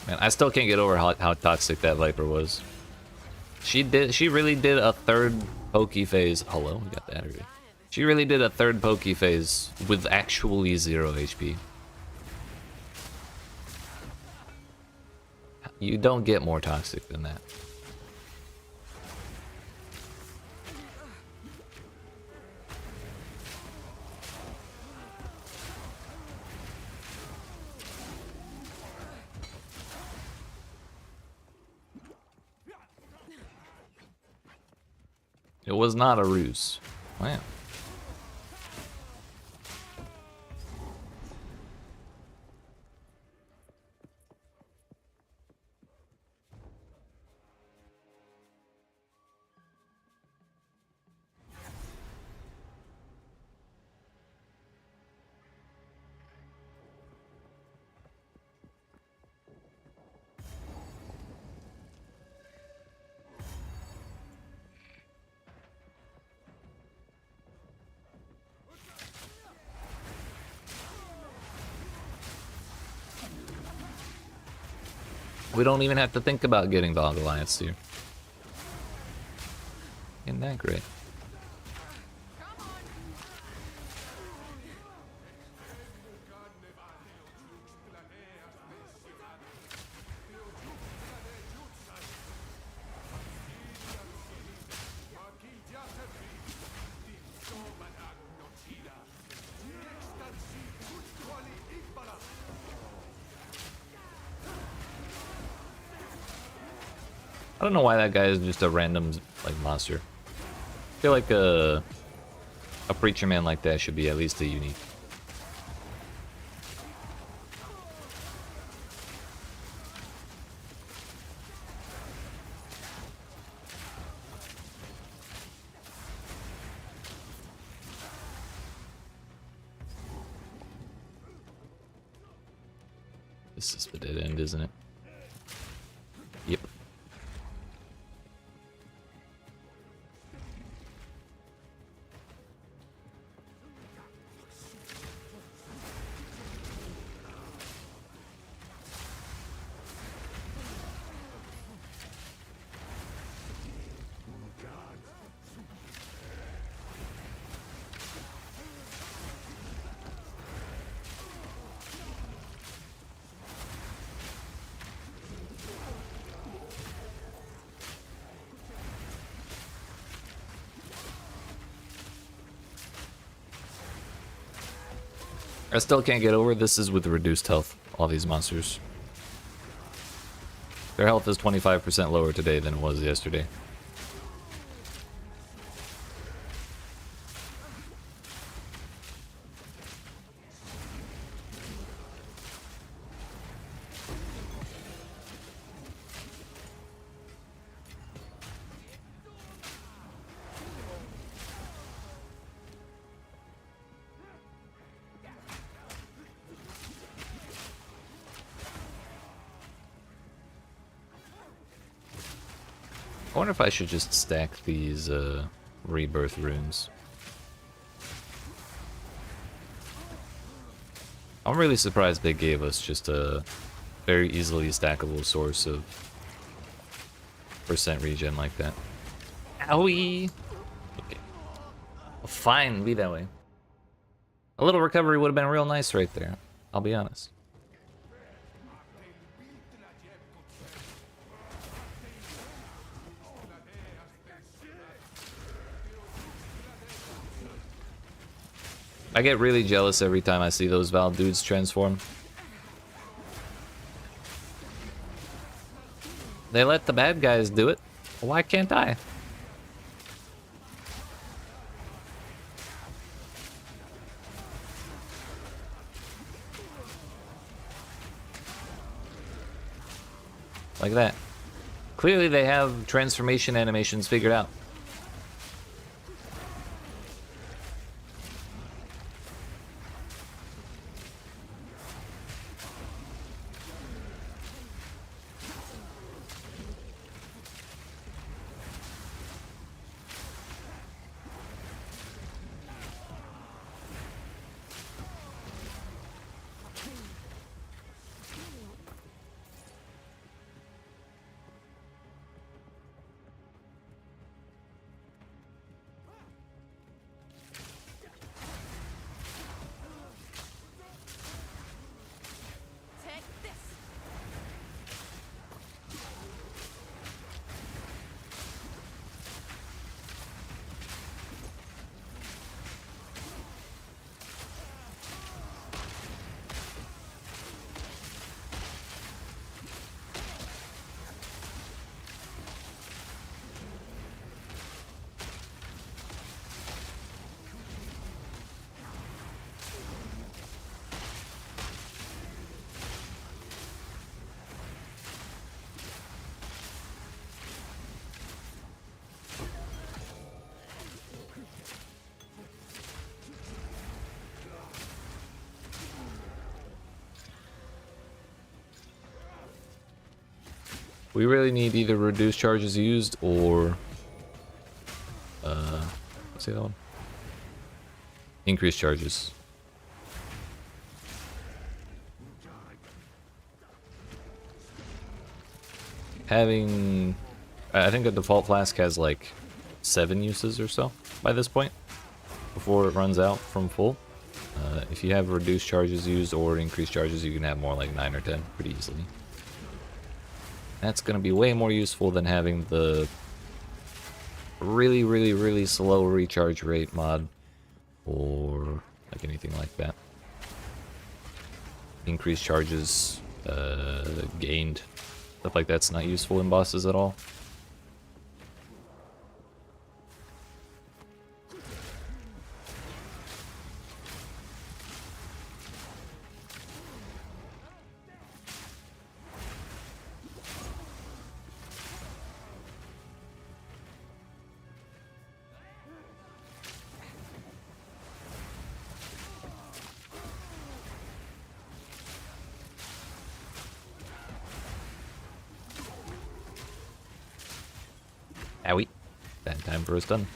[SPEAKER 1] Man, I still can't get over how toxic that Viper was. She really did a third pokey phase. Hello, we got that already. She really did a third pokey phase with actually 0 HP. You don't get more toxic than that. It was not a ruse. Wow. We don't even have to think about getting Dog Alliance here. Isn't that great? I don't know why that guy is just a random like monster. I feel like a preacher man like that should be at least a unique. This is the dead end, isn't it? Yep. I still can't get over this is with reduced health, all these monsters. Their health is 25% lower today than it was yesterday. I wonder if I should just stack these rebirth runes. I'm really surprised they gave us just a very easily stackable source of percent regen like that. Owie! Okay. Fine, be that way. A little recovery would have been real nice right there. I'll be honest. I get really jealous every time I see those Val dudes transform. They let the bad guys do it. Why can't I? Like that. Clearly they have transformation animations figured out.
[SPEAKER 3] Take this.
[SPEAKER 1] We really need either reduce charges used or what's the other one? Increase charges. Having I think a default flask has like 7 uses or so by this point before it runs out from full. If you have reduced charges used or increased charges, you can have more like 9 or 10 pretty easily. That's going to be way more useful than having the really slow recharge rate mod or like anything like that. Increased charges gained. Stuff like that's not useful in bosses at all. Owie. Bad time for a stun.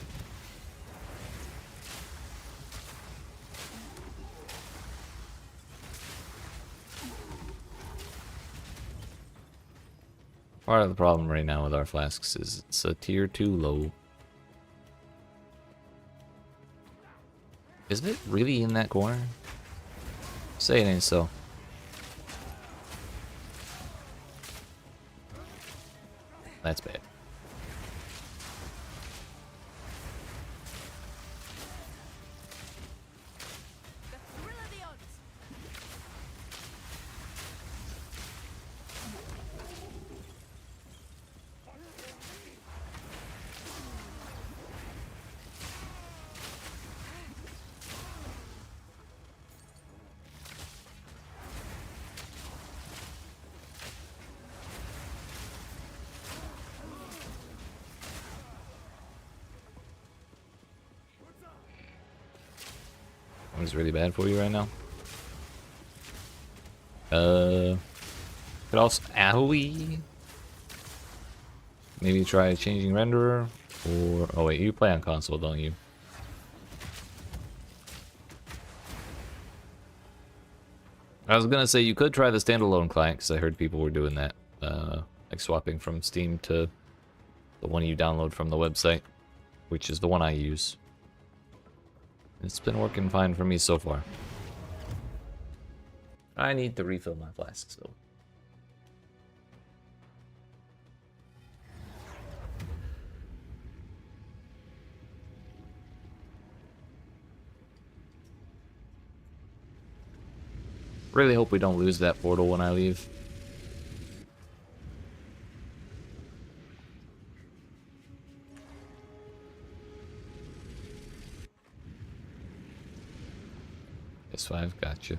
[SPEAKER 1] Part of the problem right now with our flasks is it's a tier 2 low. Isn't it really in that corner? Say it ain't so. That's bad.
[SPEAKER 3] The thrill of the odds.
[SPEAKER 1] It's really bad for you right now. Could also owie. Maybe try changing renderer, or... Oh wait, you play on console, don't you? I was gonna say you could try the standalone client, because I heard people were doing that. Like swapping from Steam to the one you download from the website, which is the one I use. It's been working fine for me so far. I need to refill my flasks, though. Really hope we don't lose that portal when I leave. S5, gotcha.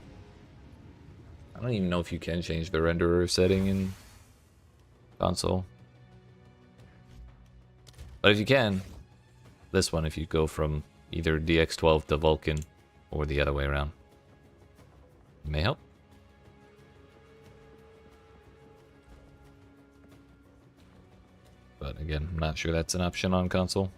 [SPEAKER 1] I don't even know if you can change the renderer setting in console. But if you can, this one, if you go from either DX12 to Vulcan or the other way around, it may help. But again, I'm not sure that's an option on console.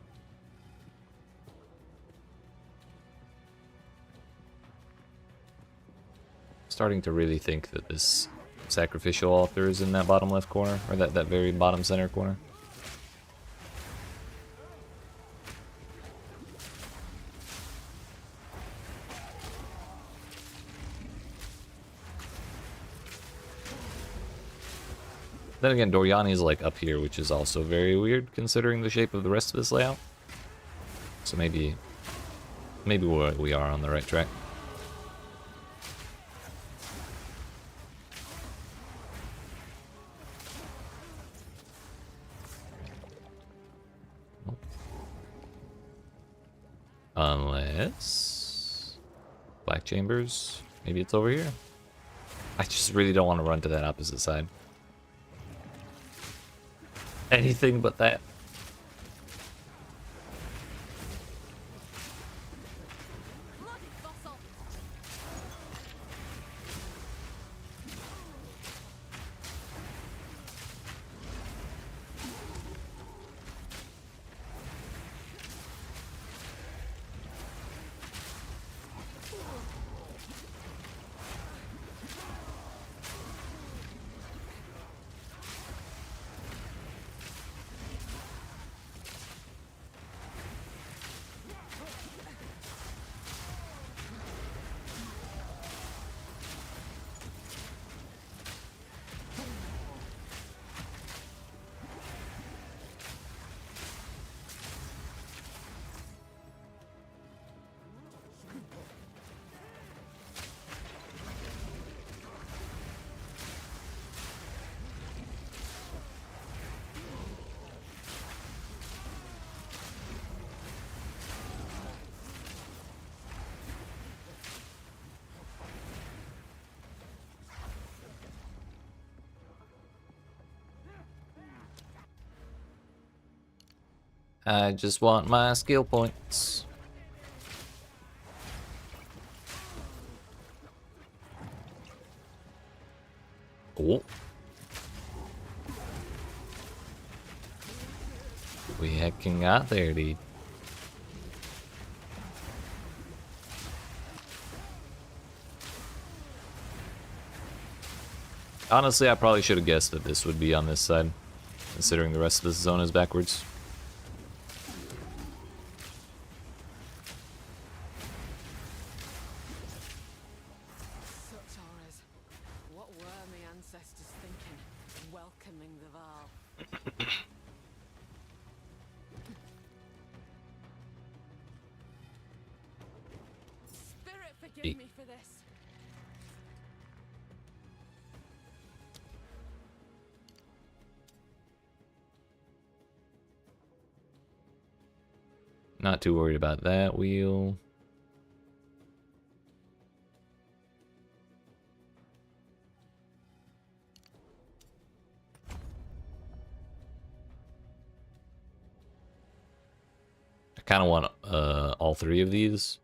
[SPEAKER 1] Starting to really think that this sacrificial altar is in that bottom left corner, or that very bottom center corner. Then again, Doriani's like up here, which is also very weird considering the shape of the rest of this layout. So maybe we are on the right track. Unless Black Chambers, maybe it's over here. I just really don't want to run to that opposite side. Anything but that. I just want my skill points. Oh. We hecking got there, dude. Honestly, I probably should have guessed that this would be on this side, considering the rest of this zone is backwards.
[SPEAKER 2] Forgive me for this.
[SPEAKER 1] Not too worried about that wheel. I kind of want all three of these.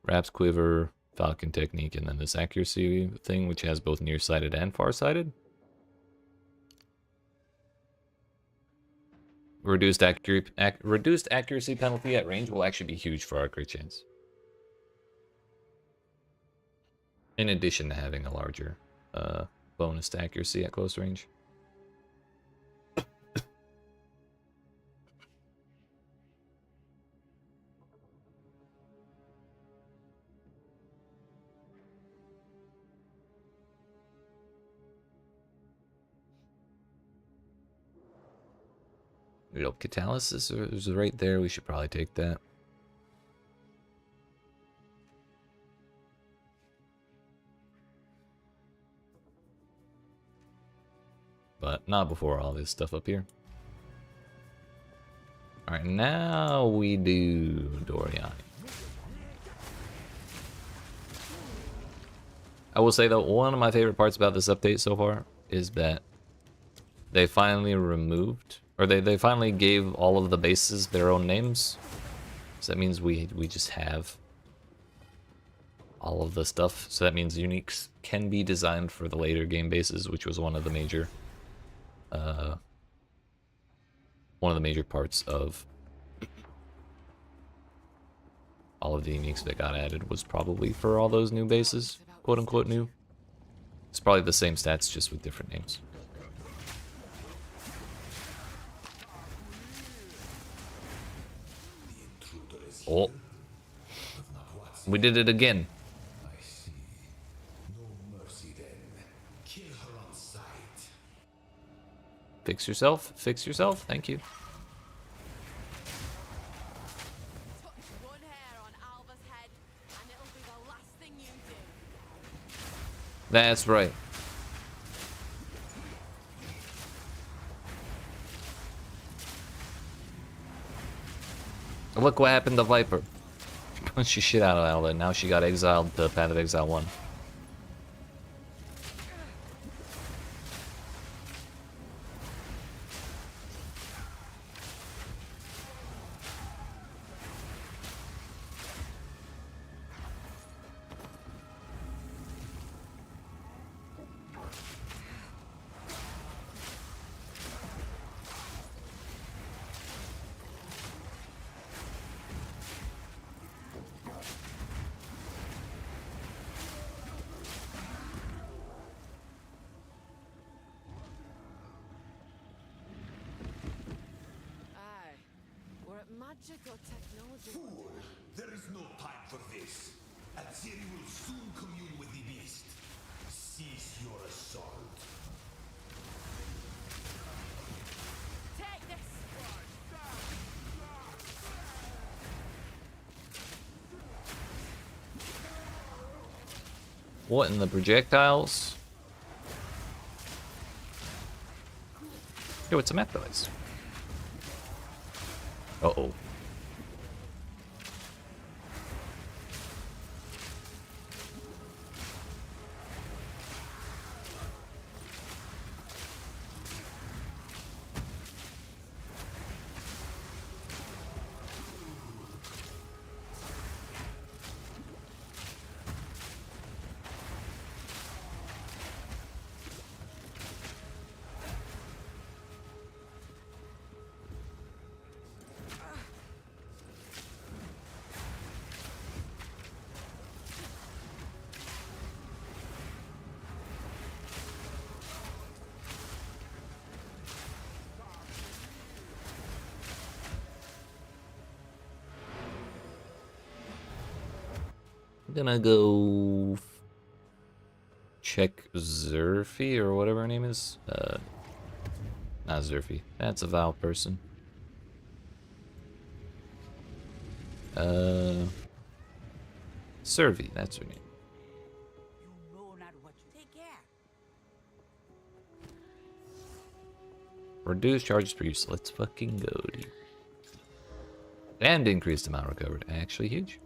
[SPEAKER 1] Raps, Quiver, Falcon Technique, and then this accuracy thing, which has both nearsighted and farsighted. reduced accuracy penalty at range will actually be huge for our crit chance. In addition to having a larger bonus to accuracy at close range. Catalysis is right there. We should probably take that. But not before all this stuff up here. Alright, now we do Doriani. I will say that one of my favorite parts about this update so far is that they finally removed, or they finally gave all of the bases their own names. So that means we just have all of the stuff. So that means uniques can be designed for the later game bases, which was one of the major parts of all of the uniques that got added was probably for all those new bases, quote unquote new. It's probably the same stats, just with different names. Oh, we did it again.
[SPEAKER 4] I see. No mercy then. Kill her on sight.
[SPEAKER 1] Fix yourself. Fix yourself. Thank you.
[SPEAKER 5] Touch one hair on Alva's head, and it'll be the last thing you do.
[SPEAKER 1] That's right. Look what happened to Viper. Punched the shit out of Alva, and now she got exiled to Path of Exile 1.
[SPEAKER 5] Aye. We're at magic or technology.
[SPEAKER 4] Fool! There is no time for this. Aziri will soon commune with the beast. Cease your assault.
[SPEAKER 5] Take this!
[SPEAKER 1] What in the projectiles? Yo, it's a map device. Uh-oh. I'm gonna go check Zerfi or whatever her name is. Not Zerfi. That's a Val person. Servi, that's her name.
[SPEAKER 5] You know not what you take care.
[SPEAKER 1] Reduce charges per use. Let's fucking go, dude. And increased amount recovered. Actually huge.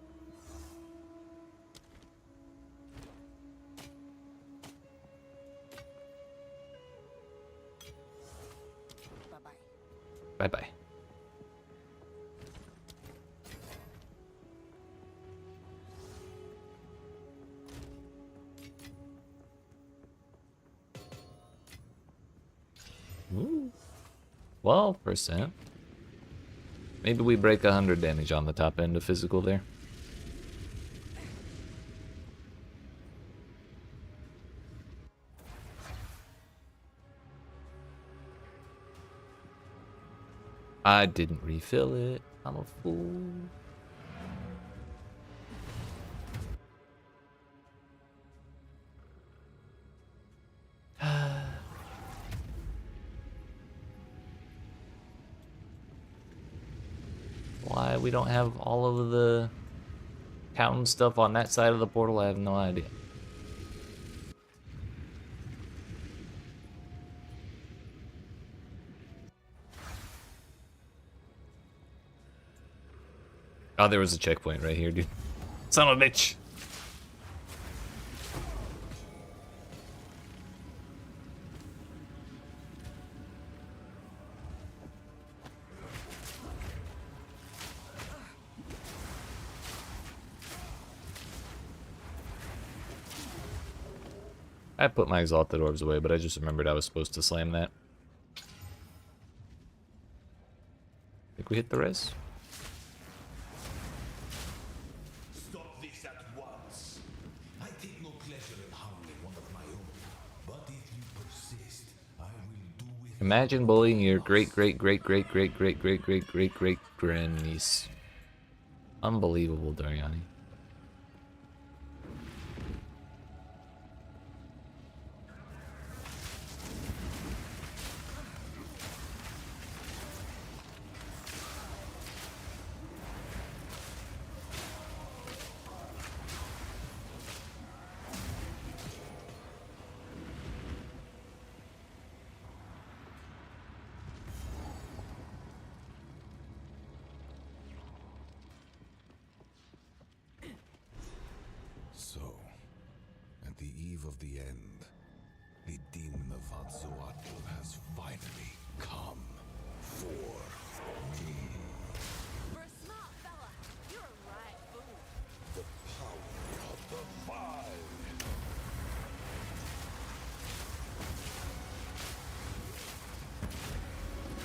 [SPEAKER 5] Bye-bye.
[SPEAKER 1] Bye-bye. Ooh. 12%. Maybe we break 100 damage on the top end of physical there. I didn't refill it. I'm a fool. Why we don't have all of the town stuff on that side of the portal, I have no idea. Oh, there was a checkpoint right here, dude. Son of a bitch. I put my exalted orbs away, but I just remembered I was supposed to slam that. Think we hit the res?
[SPEAKER 4] Stop this at once. I take no pleasure in harming one of my own. But if you persist, I will do it.
[SPEAKER 1] Imagine bullying your great-great-great-great-great-great-great-great-great-great-grandniece. Unbelievable, Dariani.
[SPEAKER 4] So, at the eve of the end, the demon of Atzoatl has finally come for me.
[SPEAKER 5] For a smart fella, you're a right fool.
[SPEAKER 4] The power of the Five.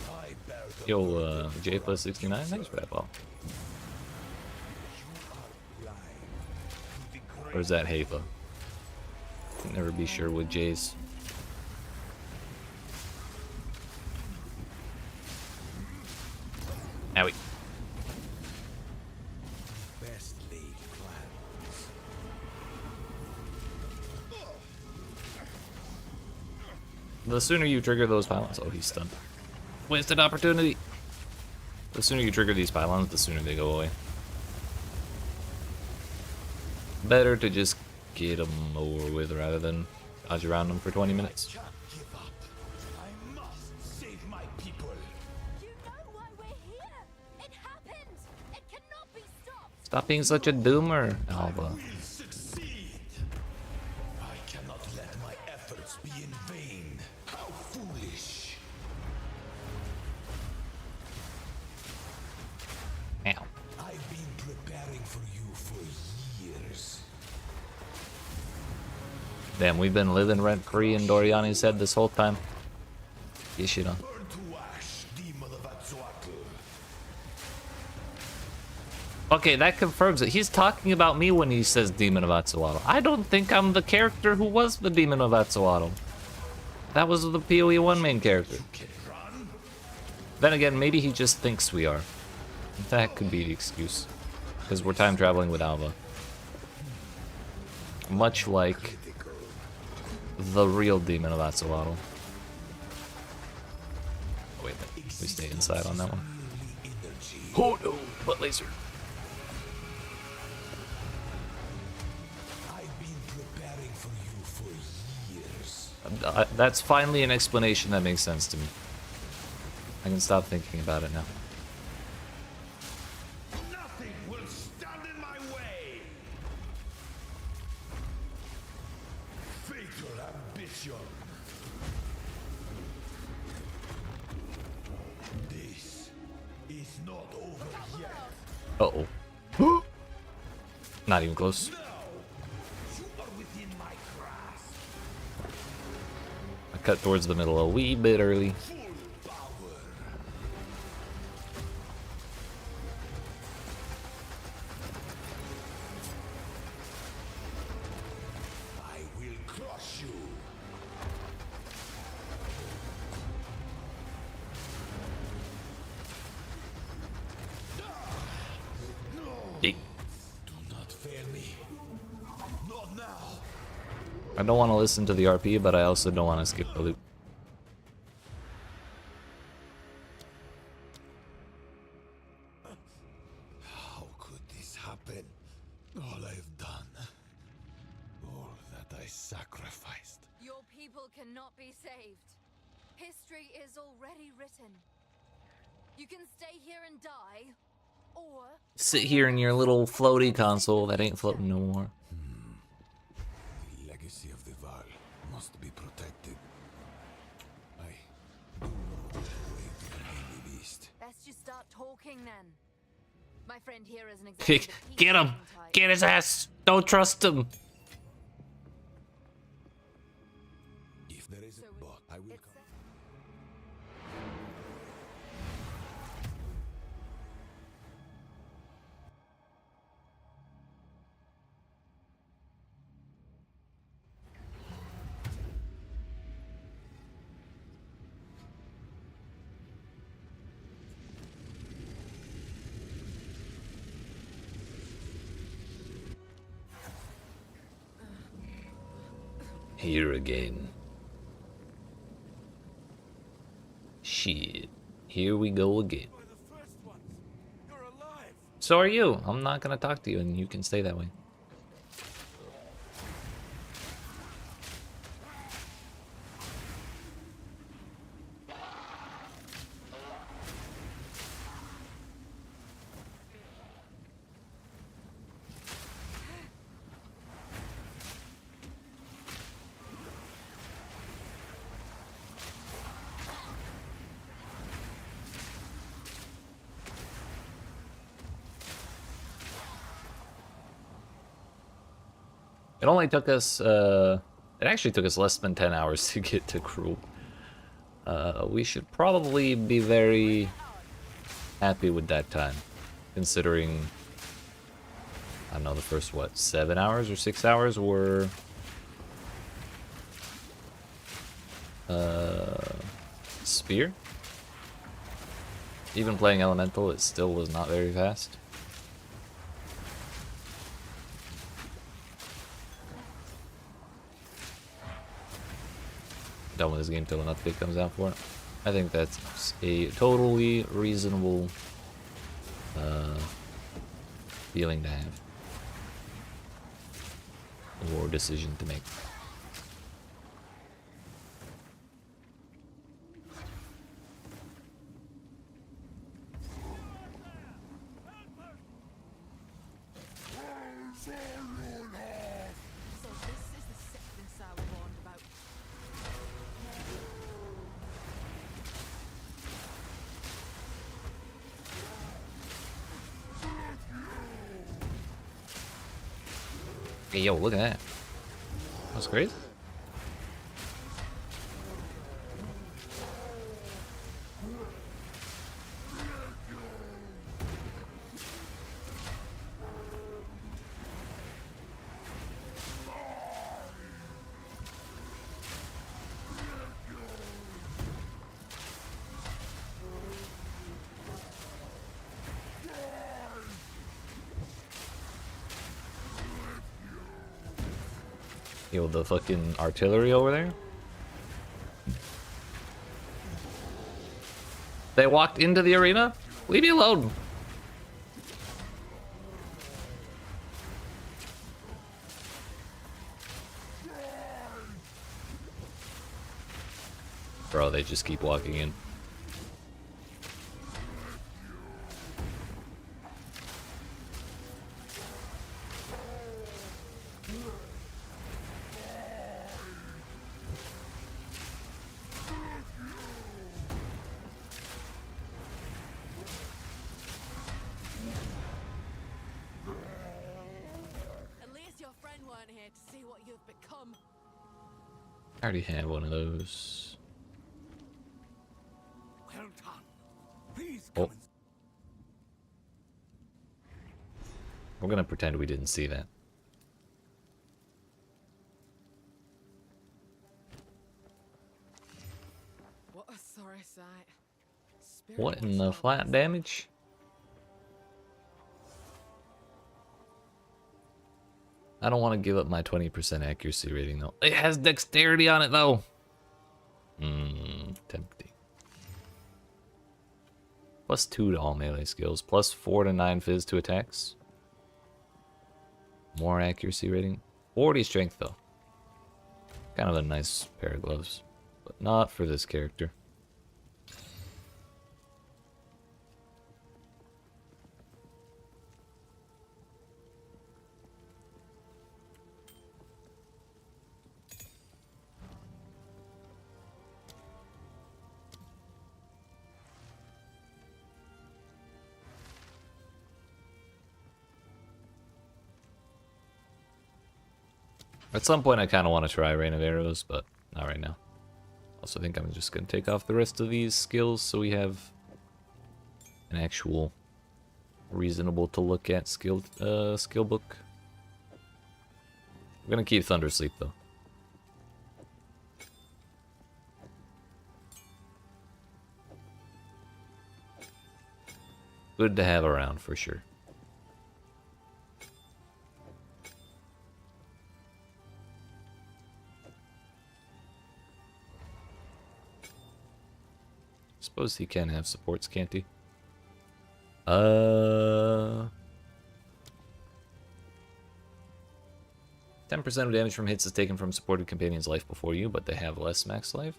[SPEAKER 4] I bear the
[SPEAKER 1] Yo, J plus 69, thanks for that ball. Or is that Hava? Can never be sure with J's. Owie.
[SPEAKER 4] best laid plans.
[SPEAKER 1] The sooner you trigger those pylons... Oh, he's stunned. Wasted opportunity! The sooner you trigger these pylons, the sooner they go away. Better to just get them over with rather than dodge around them for 20 minutes.
[SPEAKER 4] Can't give up. I must save my people.
[SPEAKER 5] You know why we're here. It happened. It cannot be stopped.
[SPEAKER 1] Stop being such a doomer, Alva.
[SPEAKER 4] Will succeed. I cannot let my efforts be in vain. How foolish.
[SPEAKER 1] Ow.
[SPEAKER 4] I've been preparing for you for years.
[SPEAKER 1] Damn, we've been living rent-free in Doriani's head this whole time. Get shit on.
[SPEAKER 4] Burn to ash, demon of Atzoatl.
[SPEAKER 1] Okay, that confirms it. He's talking about me when he says Demon of Atzoatl. I don't think I'm the character who was the Demon of Atzoatl. That was the PoE 1 main character.
[SPEAKER 4] Can run?
[SPEAKER 1] Then again, maybe he just thinks we are. That could be the excuse. Because we're time traveling with Alva. Much like the real Demon of Atzoatl. Oh, wait, we stay inside on that one.
[SPEAKER 4] Energy.
[SPEAKER 1] Oh no, butt laser.
[SPEAKER 4] I've been preparing for you for years.
[SPEAKER 1] That's finally an explanation that makes sense to me. I can stop thinking about it now.
[SPEAKER 4] Nothing will stand in my way. Fatal ambition. This is not over yet.
[SPEAKER 1] Uh-oh. Not even close.
[SPEAKER 4] No, you are within my grasp.
[SPEAKER 1] I cut towards the middle a wee bit early.
[SPEAKER 4] Full power.
[SPEAKER 1] I don't want to listen to the RP, but I also don't want to skip the loop.
[SPEAKER 4] How could this happen? All I've done, all that I sacrificed.
[SPEAKER 3] Your people cannot be saved. History is already written. You can stay here and die, or
[SPEAKER 1] Sit here in your little floaty console that ain't floating no more.
[SPEAKER 4] The legacy of the Val must be protected. I do know the way to the Middle East.
[SPEAKER 3] best you start talking then. My friend here is an example.
[SPEAKER 1] Get him! Get his ass! Don't trust him!
[SPEAKER 4] If there is a bot, I will come.
[SPEAKER 1] Here again. Shit. Here we go again. So are you. I'm not gonna talk to you and you can stay that way. It only took us, it actually took us less than 10 hours to get to Cruel. We should probably be very happy with that time, considering, I don't know, the first, what, 7 hours or 6 hours were, Spear? Even playing Elemental, it still was not very fast. Done with this game till an update comes out for it. I think that's a totally reasonable feeling to have, or decision to make.
[SPEAKER 5] So this is the sickness I warned about.
[SPEAKER 1] Hey, yo, look at that. That's great. Yo, the fucking artillery over there. They walked into the arena? Leave me alone. Bro, they just keep walking in.
[SPEAKER 5] At least your friend weren't here to see what you've become.
[SPEAKER 1] I already had one of those.
[SPEAKER 4] Well done. Please
[SPEAKER 1] Oh.
[SPEAKER 4] come and
[SPEAKER 1] We're gonna pretend we didn't see that.
[SPEAKER 5] What a sorry sight. Spirit
[SPEAKER 1] What in the
[SPEAKER 5] watch
[SPEAKER 1] flat
[SPEAKER 5] dogs.
[SPEAKER 1] damage? I don't want to give up my 20% accuracy rating though. It has dexterity on it though. Tempting. +2 to all melee skills. +4 to 9 fizz to attacks. More accuracy rating. 40 strength though. Kind of a nice pair of gloves. But not for this character. At some point I kind of want to try Rain of Arrows, but not right now. Also think I'm just going to take off the rest of these skills so we have an actual reasonable to look at skill book. I'm going to keep Thunder Sleep though. Good to have around for sure. Suppose he can have supports, can't he? 10% of damage from hits is taken from supported companions' life before you, but they have less max life.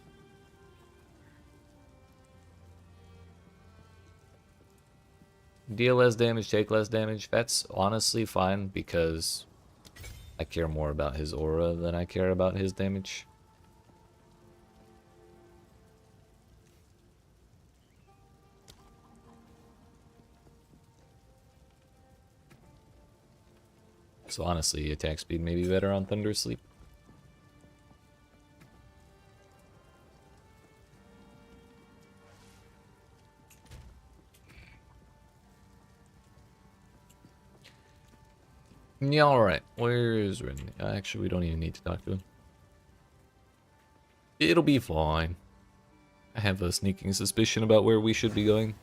[SPEAKER 1] Deal less damage, take less damage. That's honestly fine because I care more about his aura than I care about his damage. So honestly, attack speed may be better on Thunder Sleep. Yeah, alright. Where is Ren? Actually, we don't even need to talk to him. It'll be fine. I have a sneaking suspicion about where we should be going.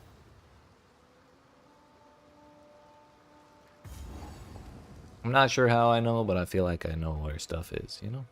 [SPEAKER 1] I'm not sure how I know, but I feel like I know where stuff is, you know?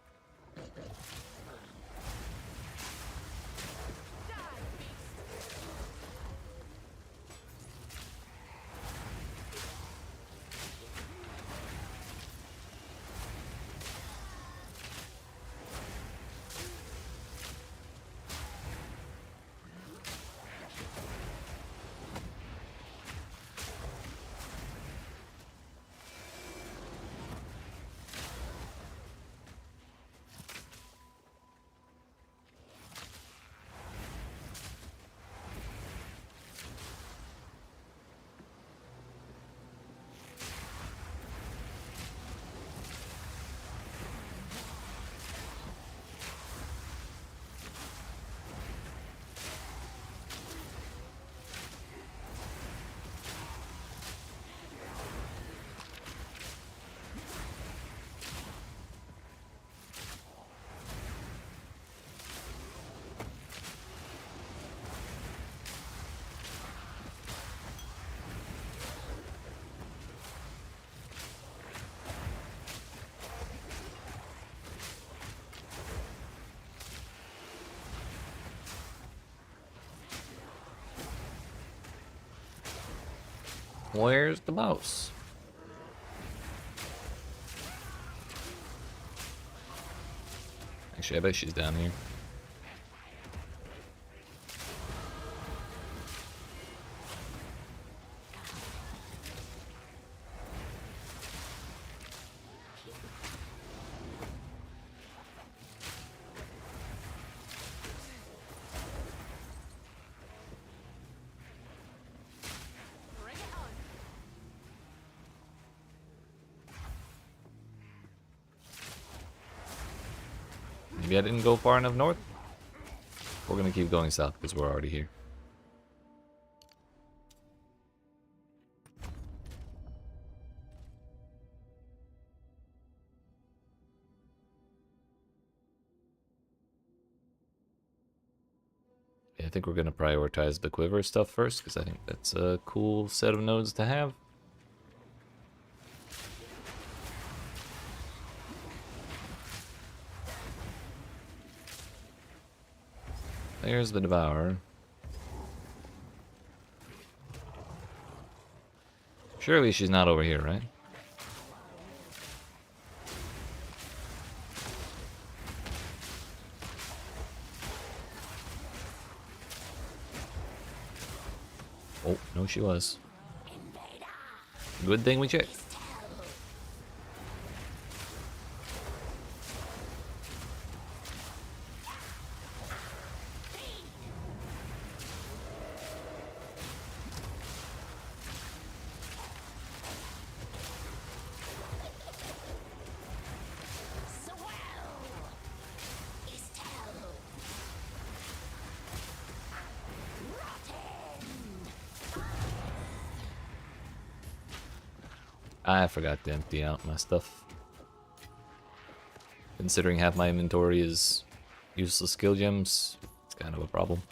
[SPEAKER 1] Where's the mouse? Actually, I bet she's down here.
[SPEAKER 5] Bring it on.
[SPEAKER 1] Maybe I didn't go far enough north? We're gonna keep going south because we're already here. Yeah, I think we're gonna prioritize the quiver stuff first because I think that's a cool set of nodes to have. There's the Devourer. Surely she's not over here, right? Oh, no she was. Good thing we checked. I forgot to empty out my stuff. Considering half my inventory is useless skill gems, it's kind of a problem.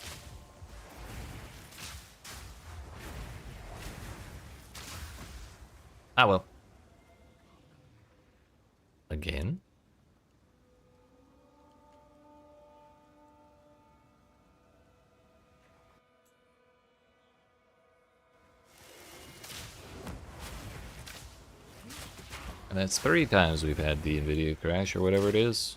[SPEAKER 1] Ah well. Again? And that's 3 times we've had the Nvidia crash or whatever it is.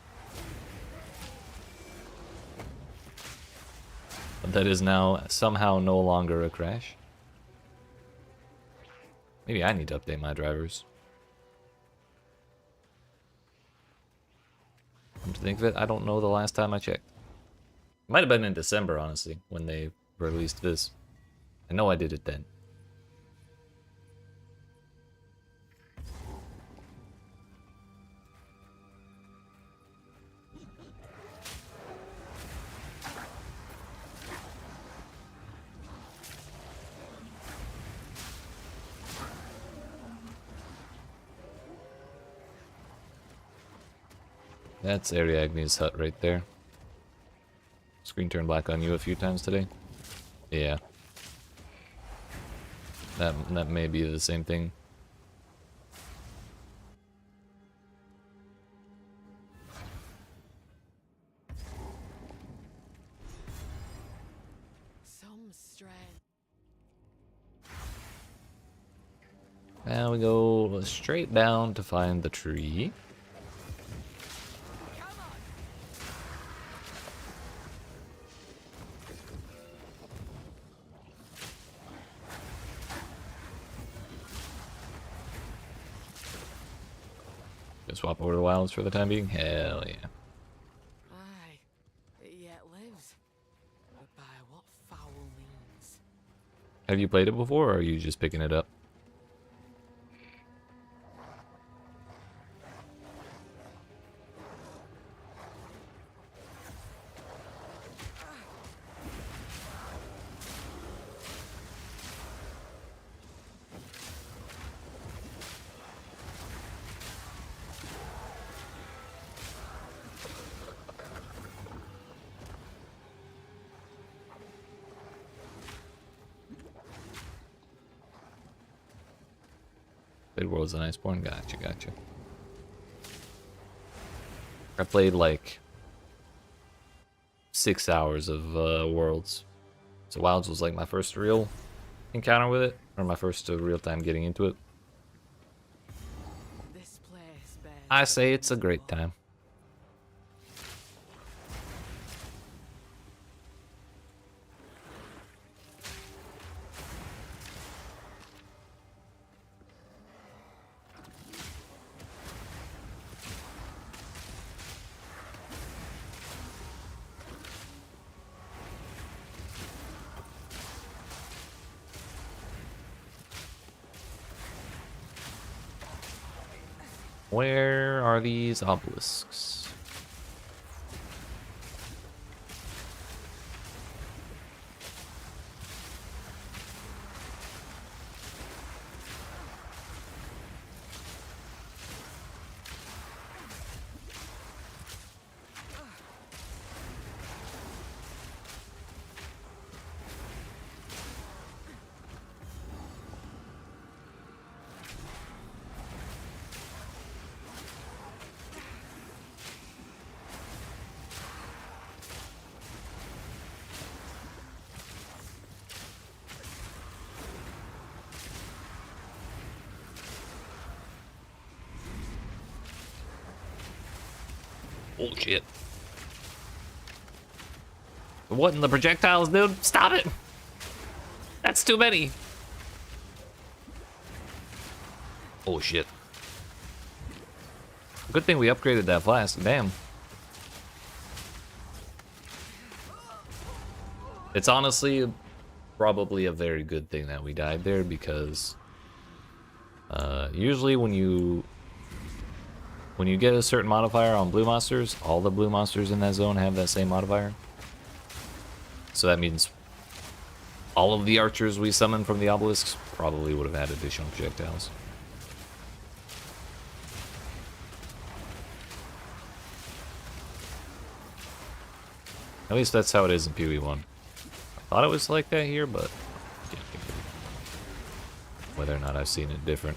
[SPEAKER 1] But that is now somehow no longer a crash. Maybe I need to update my drivers. Come to think of it, I don't know the last time I checked. Might have been in December, honestly, when they released this. I know I did it then. That's Ariadne's hut right there. Screen turned black on you a few times today. Yeah. That may be the same thing.
[SPEAKER 5] Some strength.
[SPEAKER 1] Now we go straight down to find the tree. Gonna swap over to wilds for the time being? Hell yeah.
[SPEAKER 5] Aye, it yet lives. But by what foul means?
[SPEAKER 1] Have you played it before, or are you just picking it up? Played Worlds of Iceborne? Gotcha, gotcha. I played like 6 hours of Worlds. So Wilds was like my first real encounter with it, or my first real time getting into it.
[SPEAKER 5] This place bears
[SPEAKER 1] I say it's a great time. Where are these obelisks? Oh shit. What in the projectiles, dude? Stop it! That's too many! Oh shit. Good thing we upgraded that flask, damn. It's honestly probably a very good thing that we died there, because usually when you get a certain modifier on blue monsters, all the blue monsters in that zone have that same modifier. So that means all of the archers we summoned from the obelisks probably would have had additional projectiles. At least that's how it is in PvE1. I thought it was like that here, but whether or not I've seen it different.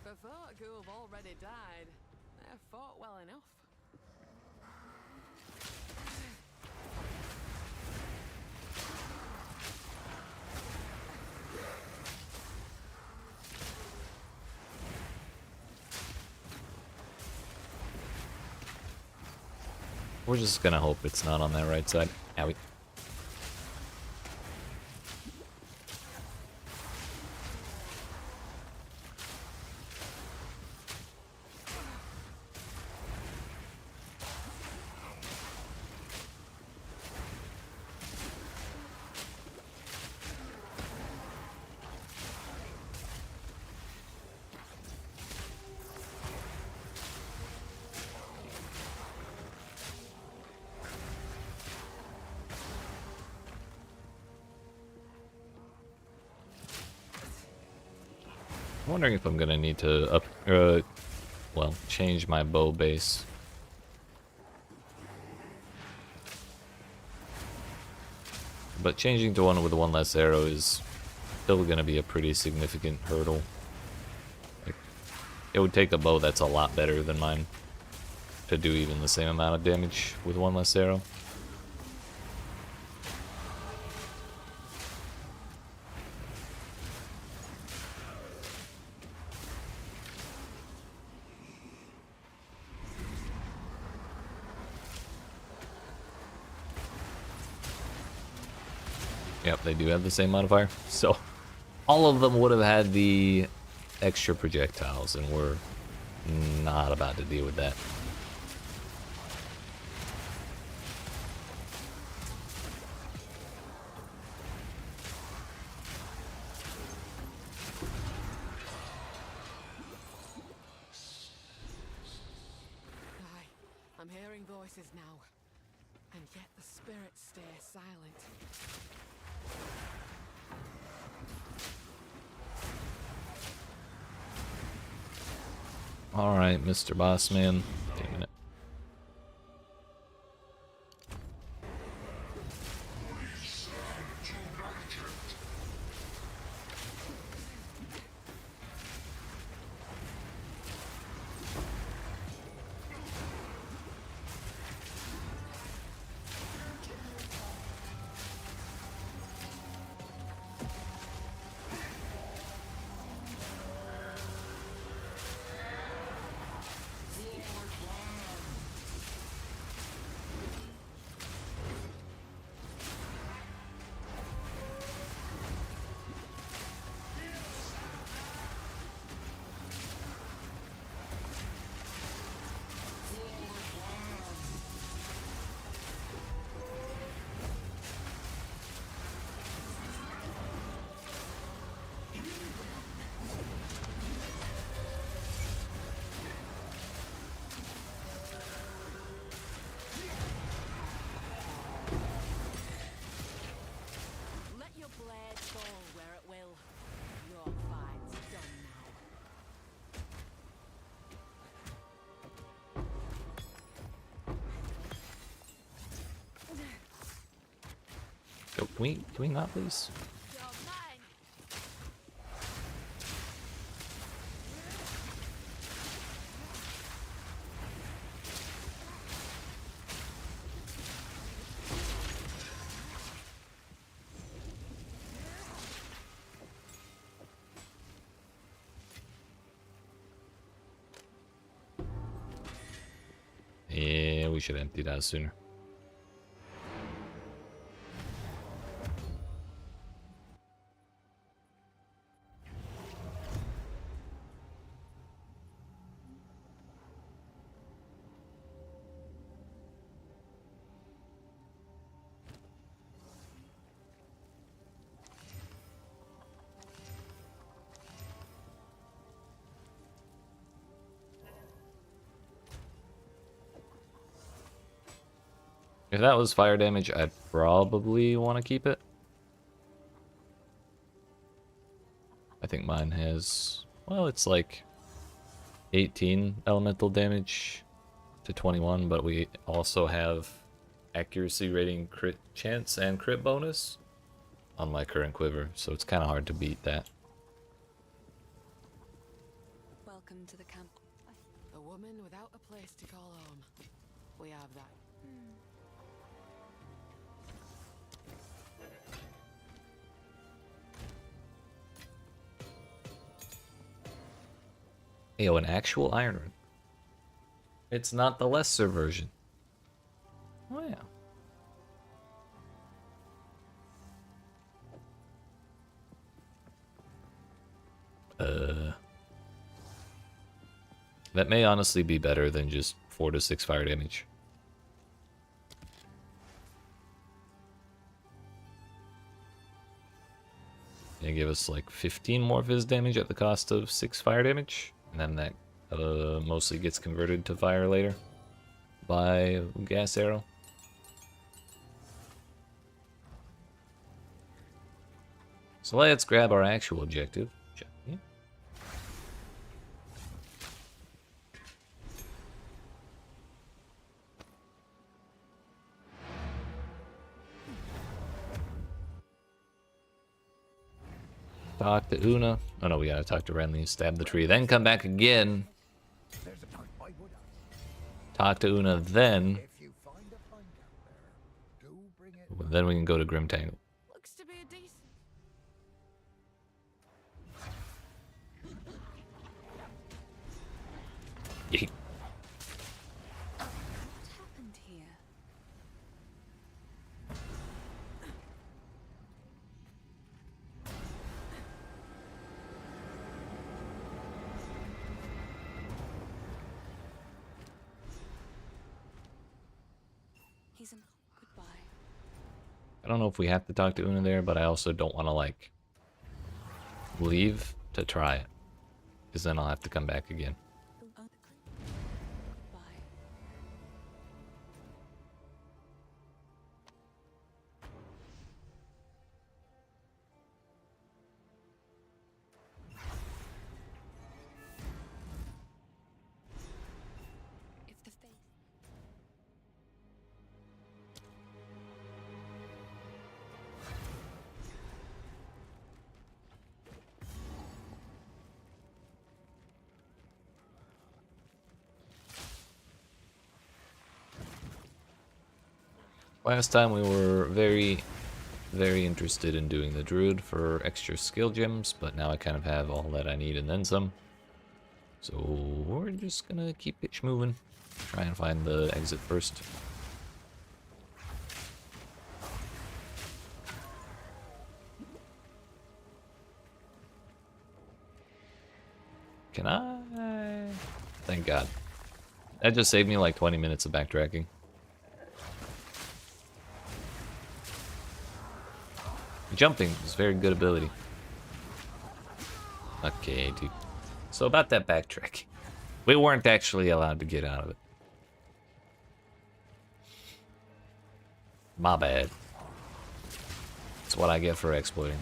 [SPEAKER 5] For folk who have already died, they've fought well enough.
[SPEAKER 1] We're just gonna hope it's not on that right side. Owie. I'm wondering if I'm gonna need to change my bow base. But changing to one with one less arrow is still gonna be a pretty significant hurdle. Like, it would take a bow that's a lot better than mine to do even the same amount of damage with one less arrow. Yep, they do have the same modifier. So all of them would have had the extra projectiles, and we're not about to deal with that.
[SPEAKER 5] Aye, I'm hearing voices now, and yet the spirits stay silent.
[SPEAKER 1] Alright, Mr. Bossman. Wait a minute.
[SPEAKER 5] Let your blade fall where it will. Your fight's done now.
[SPEAKER 1] Yo, can we not, please?
[SPEAKER 5] You're mine.
[SPEAKER 1] we should empty it out sooner. If that was fire damage, I'd probably want to keep it. I think mine has, well, it's like 18 elemental damage to 21, but we also have accuracy rating, crit chance, and crit bonus on my current quiver, so it's kind of hard to beat that.
[SPEAKER 5] Welcome to the camp.
[SPEAKER 6] A woman without a place to call home. We have that.
[SPEAKER 1] Yo, an actual iron rune. It's not the lesser version. Oh yeah. That may honestly be better than just 4 to 6 fire damage. They give us like 15 more fizz damage at the cost of 6 fire damage, and then that mostly gets converted to fire later by gas arrow. So let's grab our actual objective. Talk to Una. Oh no, we gotta talk to Renly, stab the tree, then come back again. Talk to Una, then we can go to Grim Tangle.
[SPEAKER 5] Looks to be a decent.
[SPEAKER 1] Yeet.
[SPEAKER 3] What happened here? He's in. Goodbye.
[SPEAKER 1] I don't know if we have to talk to Una there, but I also don't want to like leave to try it, because then I'll have to come back again.
[SPEAKER 3] Goodbye. If the faith.
[SPEAKER 1] Last time we were very interested in doing the druid for extra skill gems, but now I kind of have all that I need and then some. So we're just gonna keep it moving. Try and find the exit first. Can I? Thank God. That just saved me like 20 minutes of backtracking. Jumping is a very good ability. Okay, dude. So about that backtracking. We weren't actually allowed to get out of it. My bad. That's what I get for exploiting.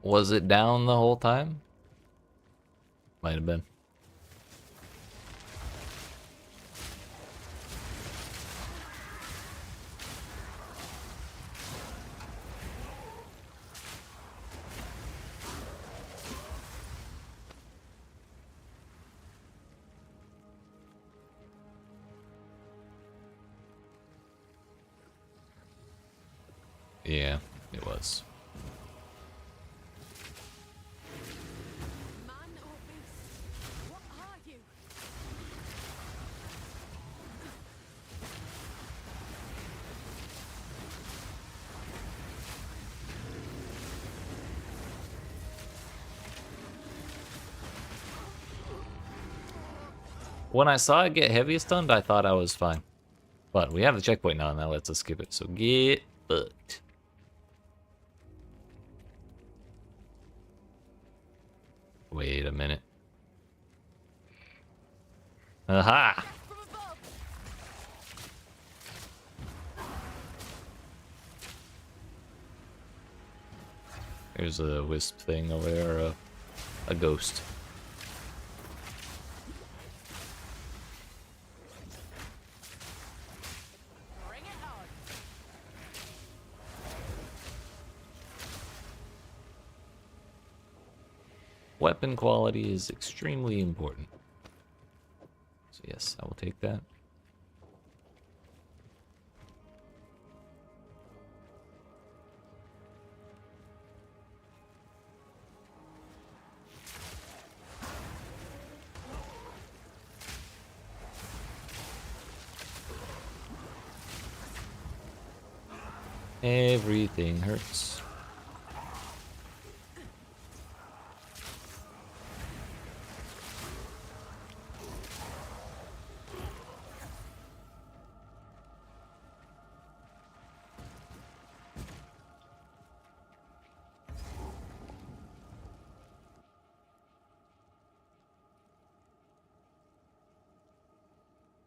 [SPEAKER 1] Was it down the whole time? Might have been. Yeah, it was.
[SPEAKER 5] Man or beast? What are you?
[SPEAKER 1] When I saw it get heavy stunned, I thought I was fine. But we have the checkpoint now, and that lets us skip it. So get fucked. Wait a minute. Aha!
[SPEAKER 5] From above!
[SPEAKER 1] There's a wisp thing over there, or a ghost.
[SPEAKER 5] Bring it on!
[SPEAKER 1] Weapon quality is extremely important. So yes, I will take that. Everything hurts.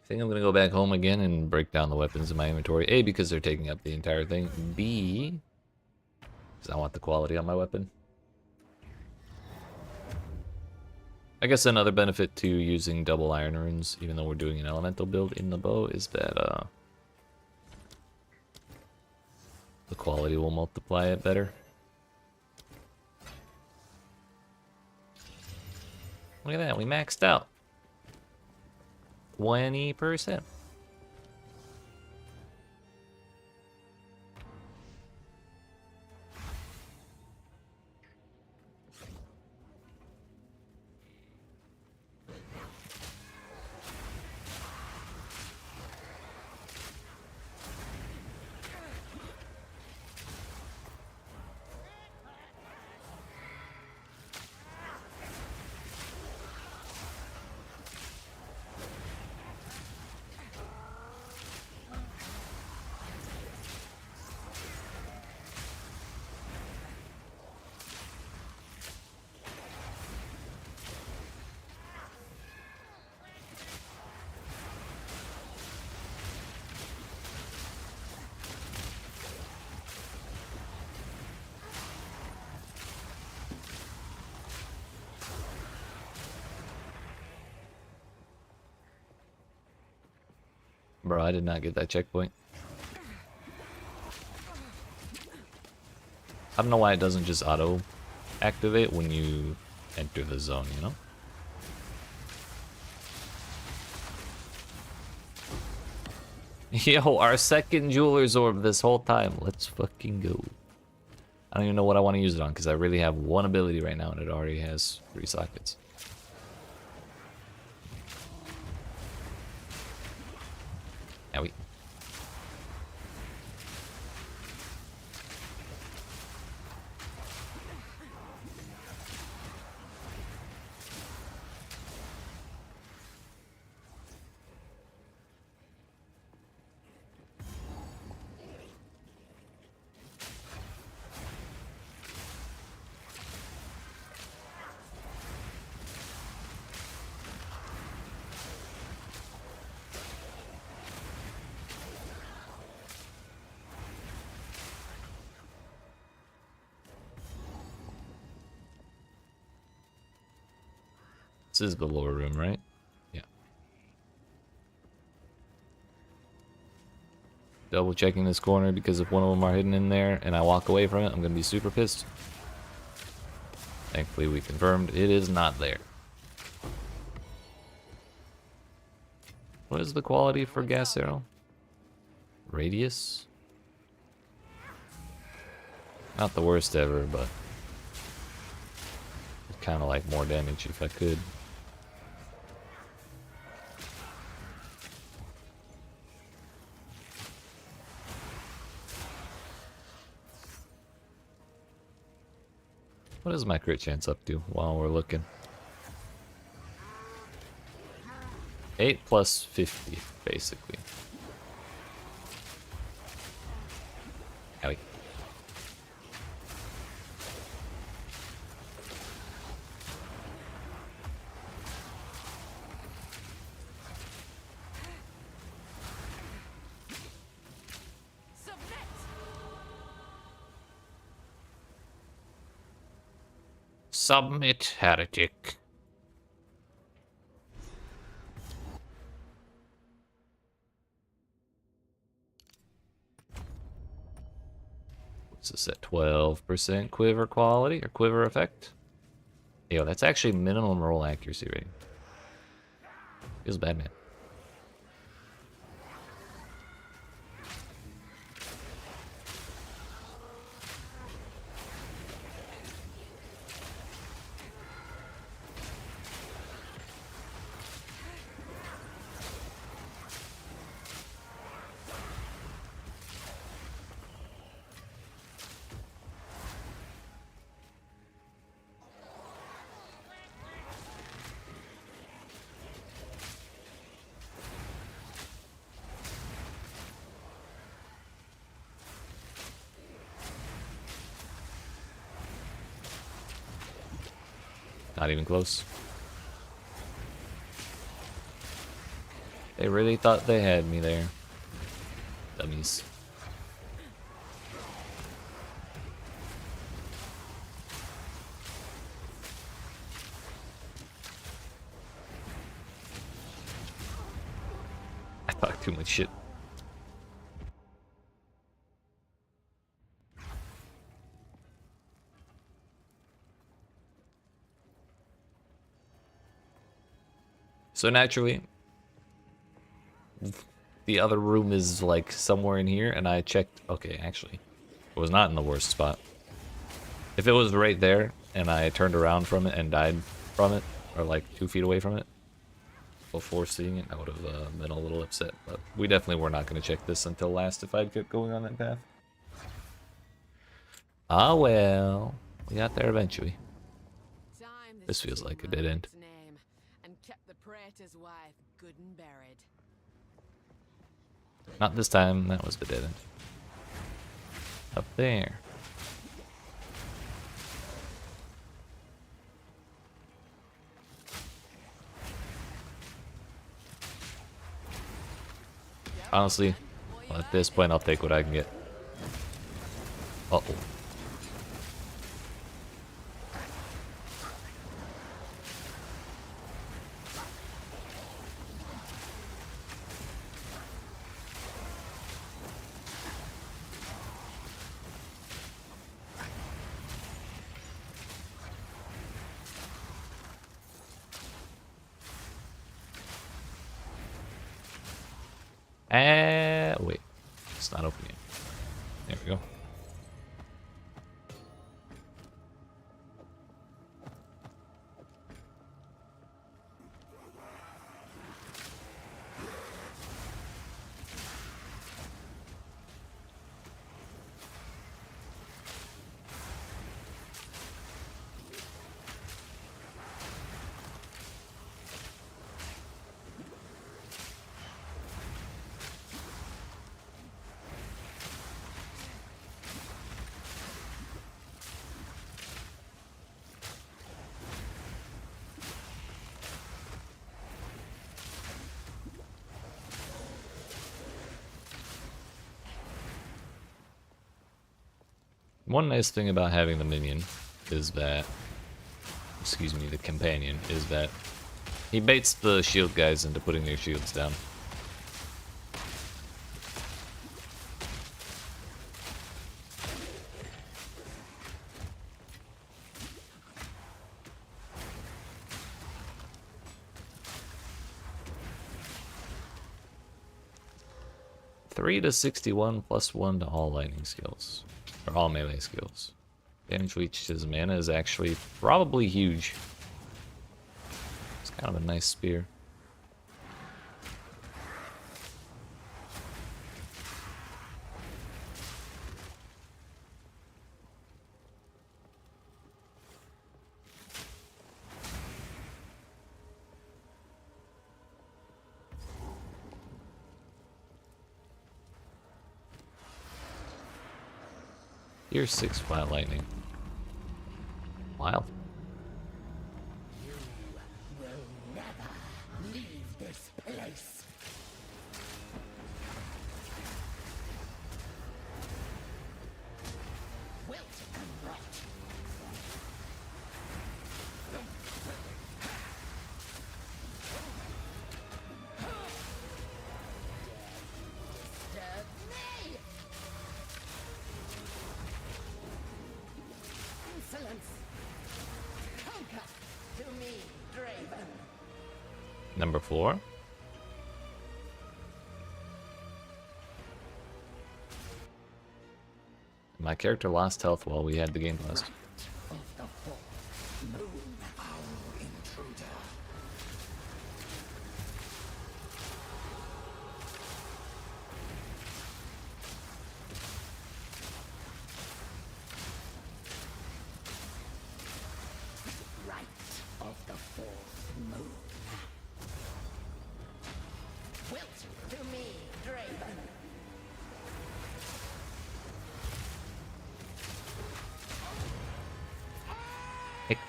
[SPEAKER 1] I think I'm gonna go back home again and break down the weapons in my inventory. A, because they're taking up the entire thing. B, because I want the quality on my weapon. I guess another benefit to using double iron runes, even though we're doing an elemental build in the bow, is that the quality will multiply it better. Look at that, we maxed out. 20%. Bro, I did not get that checkpoint. I don't know why it doesn't just auto activate when you enter the zone, you know? Yo, our second jeweler's orb this whole time. Let's fucking go. I don't even know what I want to use it on because I really have one ability right now and it already has 3 sockets. Yeah, we... This is the lower room, right? Yeah. Double checking this corner because if one of them are hidden in there and I walk away from it, I'm gonna be super pissed. Thankfully we confirmed it is not there. What is the quality for gas arrow? Radius? Not the worst ever, but I'd kind of like more damage if I could. What is my crit chance up to while we're looking? 8 plus 50, basically. Owie.
[SPEAKER 5] Submit!
[SPEAKER 1] Submit, heretic. What's this at 12% quiver quality or quiver effect? Yo, that's actually minimum roll accuracy rating. Feels bad, man. Not even close. They really thought they had me there. Dummies. I talk too much shit. So naturally, the other room is like somewhere in here, and I checked. Okay, actually, it was not in the worst spot. If it was right there, and I turned around from it and died from it, or like 2 feet away from it, before seeing it, I would have been a little upset. But we definitely were not going to check this until last if I'd kept going on that path. Ah well, we got there eventually.
[SPEAKER 5] Time
[SPEAKER 1] This feels
[SPEAKER 5] ship
[SPEAKER 1] like a dead end.
[SPEAKER 5] its name and kept the praetor's wife good and buried.
[SPEAKER 1] Not this time, that was the dead end. Up there. Honestly, well, at this point, I'll take what I can get. Uh-oh. Wait. It's not open yet. There we go. One nice thing about having the minion is that, excuse me, the companion, is that He baits the shield guys into putting their shields down. Three to 61 plus 1 to all lightning skills. Or all melee skills. Damage leeches mana is actually probably huge. It's kind of a nice spear. Here's 6 fire lightning. Wow. Number 4. My character lost health while we had the game paused.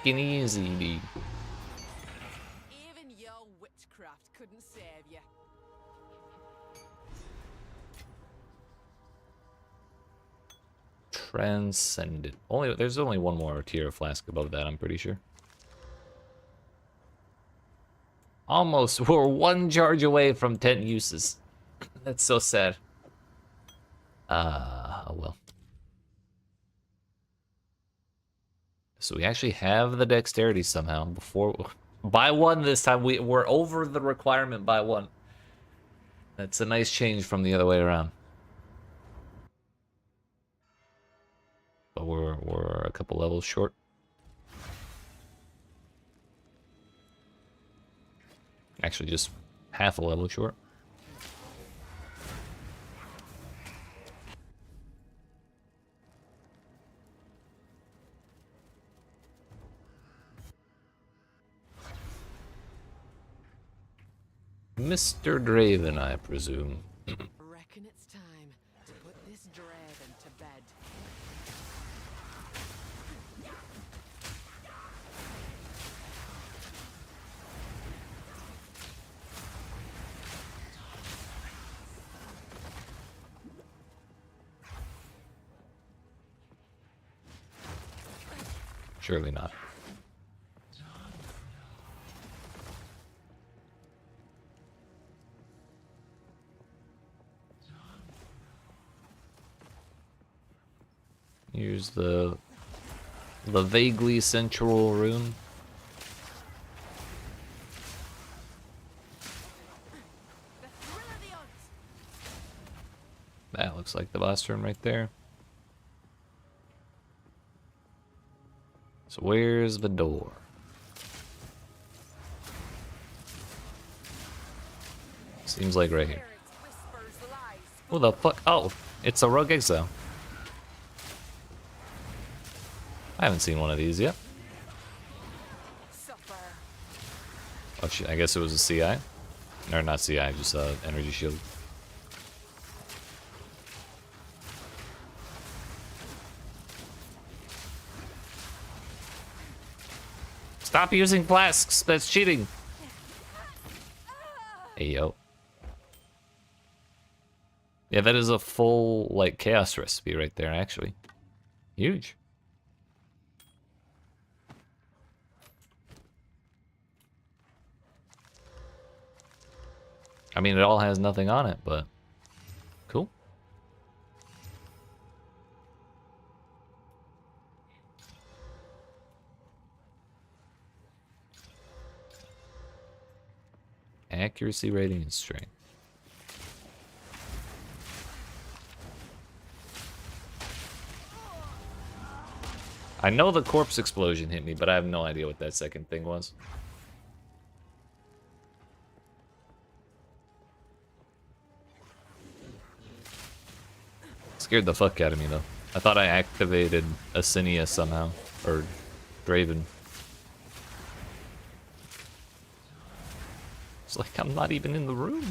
[SPEAKER 1] Taking easy, dude.
[SPEAKER 5] Even your witchcraft couldn't save you.
[SPEAKER 1] Transcendent. There's only one more tier of flask above that, I'm pretty sure. Almost. We're 1 charge away from 10 uses. That's so sad. Oh well. So we actually have the dexterity somehow by 1 this time. We're over the requirement by 1. That's a nice change from the other way around. But we're a couple levels short. Actually, just half a level short. Mr. Draven, I presume.
[SPEAKER 6] Reckon it's time to put this Draven to bed.
[SPEAKER 1] Surely not. Here's the vaguely central rune.
[SPEAKER 5] The thrill of the hunt.
[SPEAKER 1] That looks like the boss rune right there. So where's the door? Seems like right here.
[SPEAKER 5] Spirit whispers lies.
[SPEAKER 1] Who the fuck? Oh, it's a rogue exile. I haven't seen one of these yet.
[SPEAKER 5] Suffer.
[SPEAKER 1] Oh shit, I guess it was a CI. Or not CI, just energy shield. Stop using flasks, that's cheating. Hey yo. Yeah, that is a full, like, chaos recipe right there, actually. Huge. I mean, it all has nothing on it, but cool. Accuracy rating and strength. I know the corpse explosion hit me, but I have no idea what that second thing was. Scared the fuck out of me, though. I thought I activated Asinia somehow. Or Draven. It's like I'm not even in the room.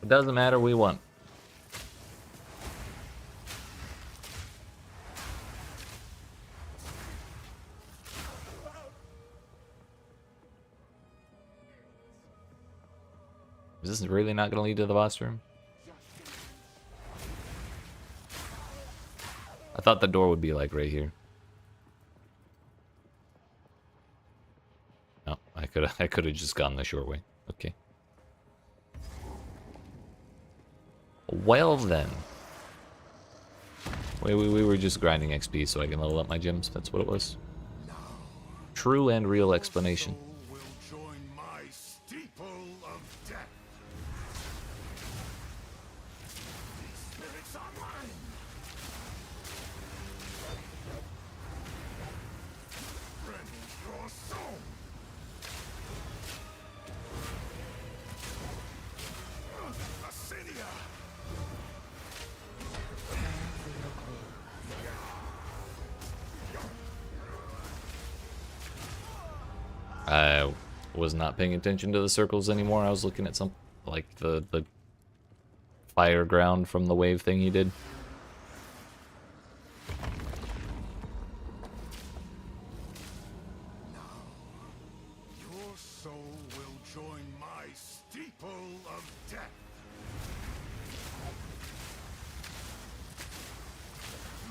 [SPEAKER 1] It doesn't matter, we won. Is this really not going to lead to the boss room? I thought the door would be like right here. No, I could have just gone the short way. Okay. Well then. We were just grinding XP so I can level up my gems. That's what it was. True and real explanation.
[SPEAKER 4] Will join my steeple of death. These spirits are mine. Rend your soul. Asinia.
[SPEAKER 1] I was not paying attention to the circles anymore. I was looking at some, like, the fire ground from the wave thing he did.
[SPEAKER 4] Your soul will join my steeple of death.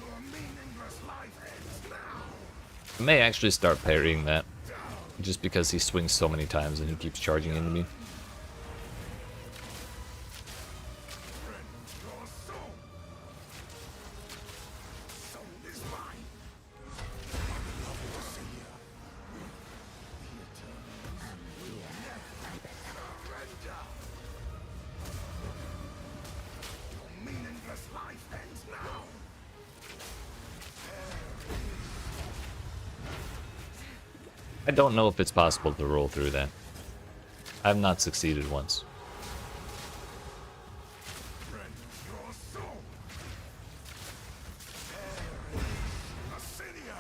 [SPEAKER 4] Your meaningless life ends now.
[SPEAKER 1] I may actually start parrying that. Just because he swings so many times and he keeps charging into me.
[SPEAKER 4] Rend your soul. Soul is mine. Asinia. The Eternals will never surrender. Your meaningless life ends now.
[SPEAKER 1] I don't know if it's possible to roll through that. I've not succeeded once.
[SPEAKER 4] Rend your soul. Asinia.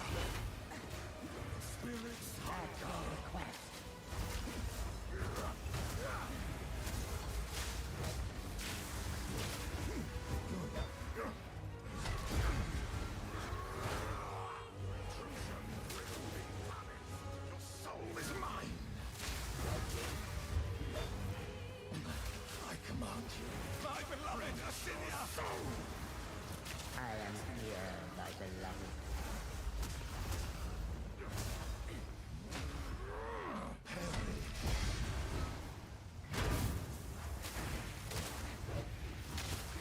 [SPEAKER 4] Spirits are gone. Your soul is mine. I command you, my beloved Asinia. Soul.
[SPEAKER 7] I am here, my beloved.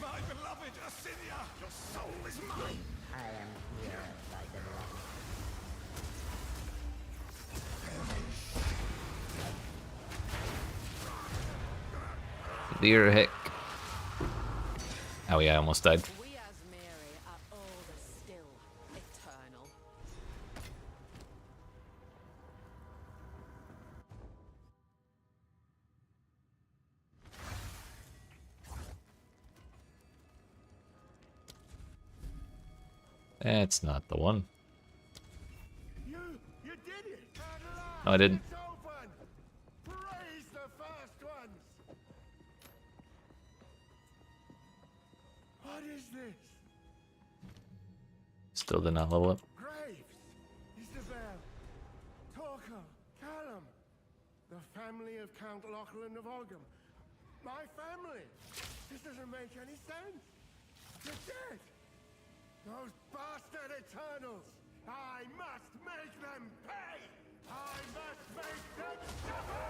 [SPEAKER 4] My beloved Asinia, your soul is mine.
[SPEAKER 7] I am here, my beloved.
[SPEAKER 1] Dear heck. Oh yeah, I almost died.
[SPEAKER 5] We as Mary are all the still eternal.
[SPEAKER 1] That's not the one.
[SPEAKER 4] You did it.
[SPEAKER 1] No, I didn't.
[SPEAKER 4] It's open. Praise the first ones. What is this?
[SPEAKER 1] Still did not level up.
[SPEAKER 4] Graves. Is the
[SPEAKER 8] family of Count Lachlan of Ogham. My family! This doesn't make any sense! They're dead! Those bastard Eternals! I must make them pay! I must make them suffer!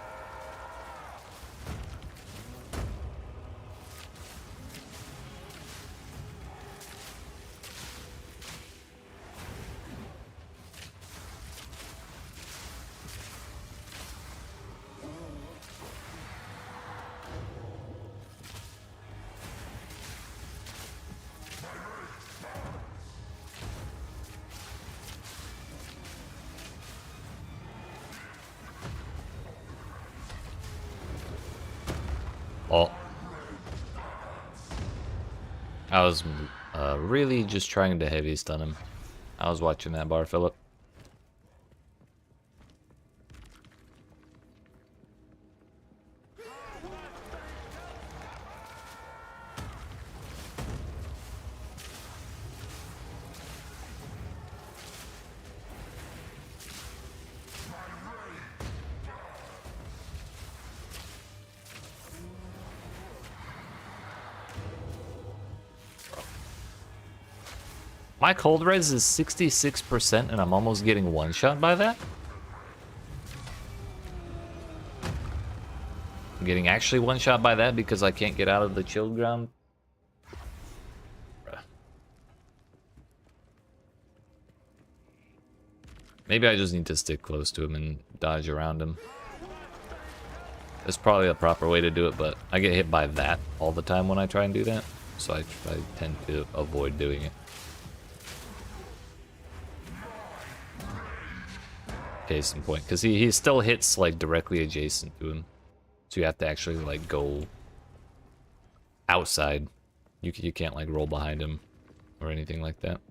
[SPEAKER 1] Oh. I was really just trying to heavy stun him. I was watching that bar, Philip. My cold res is 66% and I'm almost getting one shot by that? I'm getting actually one shot by that because I can't get out of the chilled ground? Bruh. Maybe I just need to stick close to him and dodge around him. That's probably the proper way to do it, but I get hit by that all the time when I try and do that. So I tend to avoid doing it. Case in point, because he still hits like directly adjacent to him, so you have to actually like go outside. You can't like roll behind him or anything like that.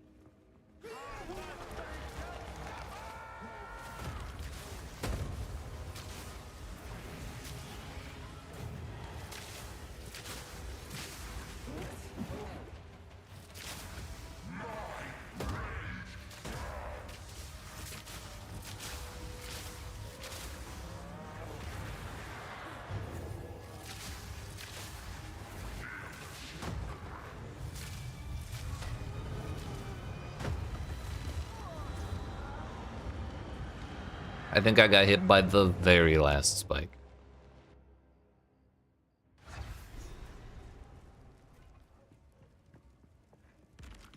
[SPEAKER 1] I think I got hit by the very last spike.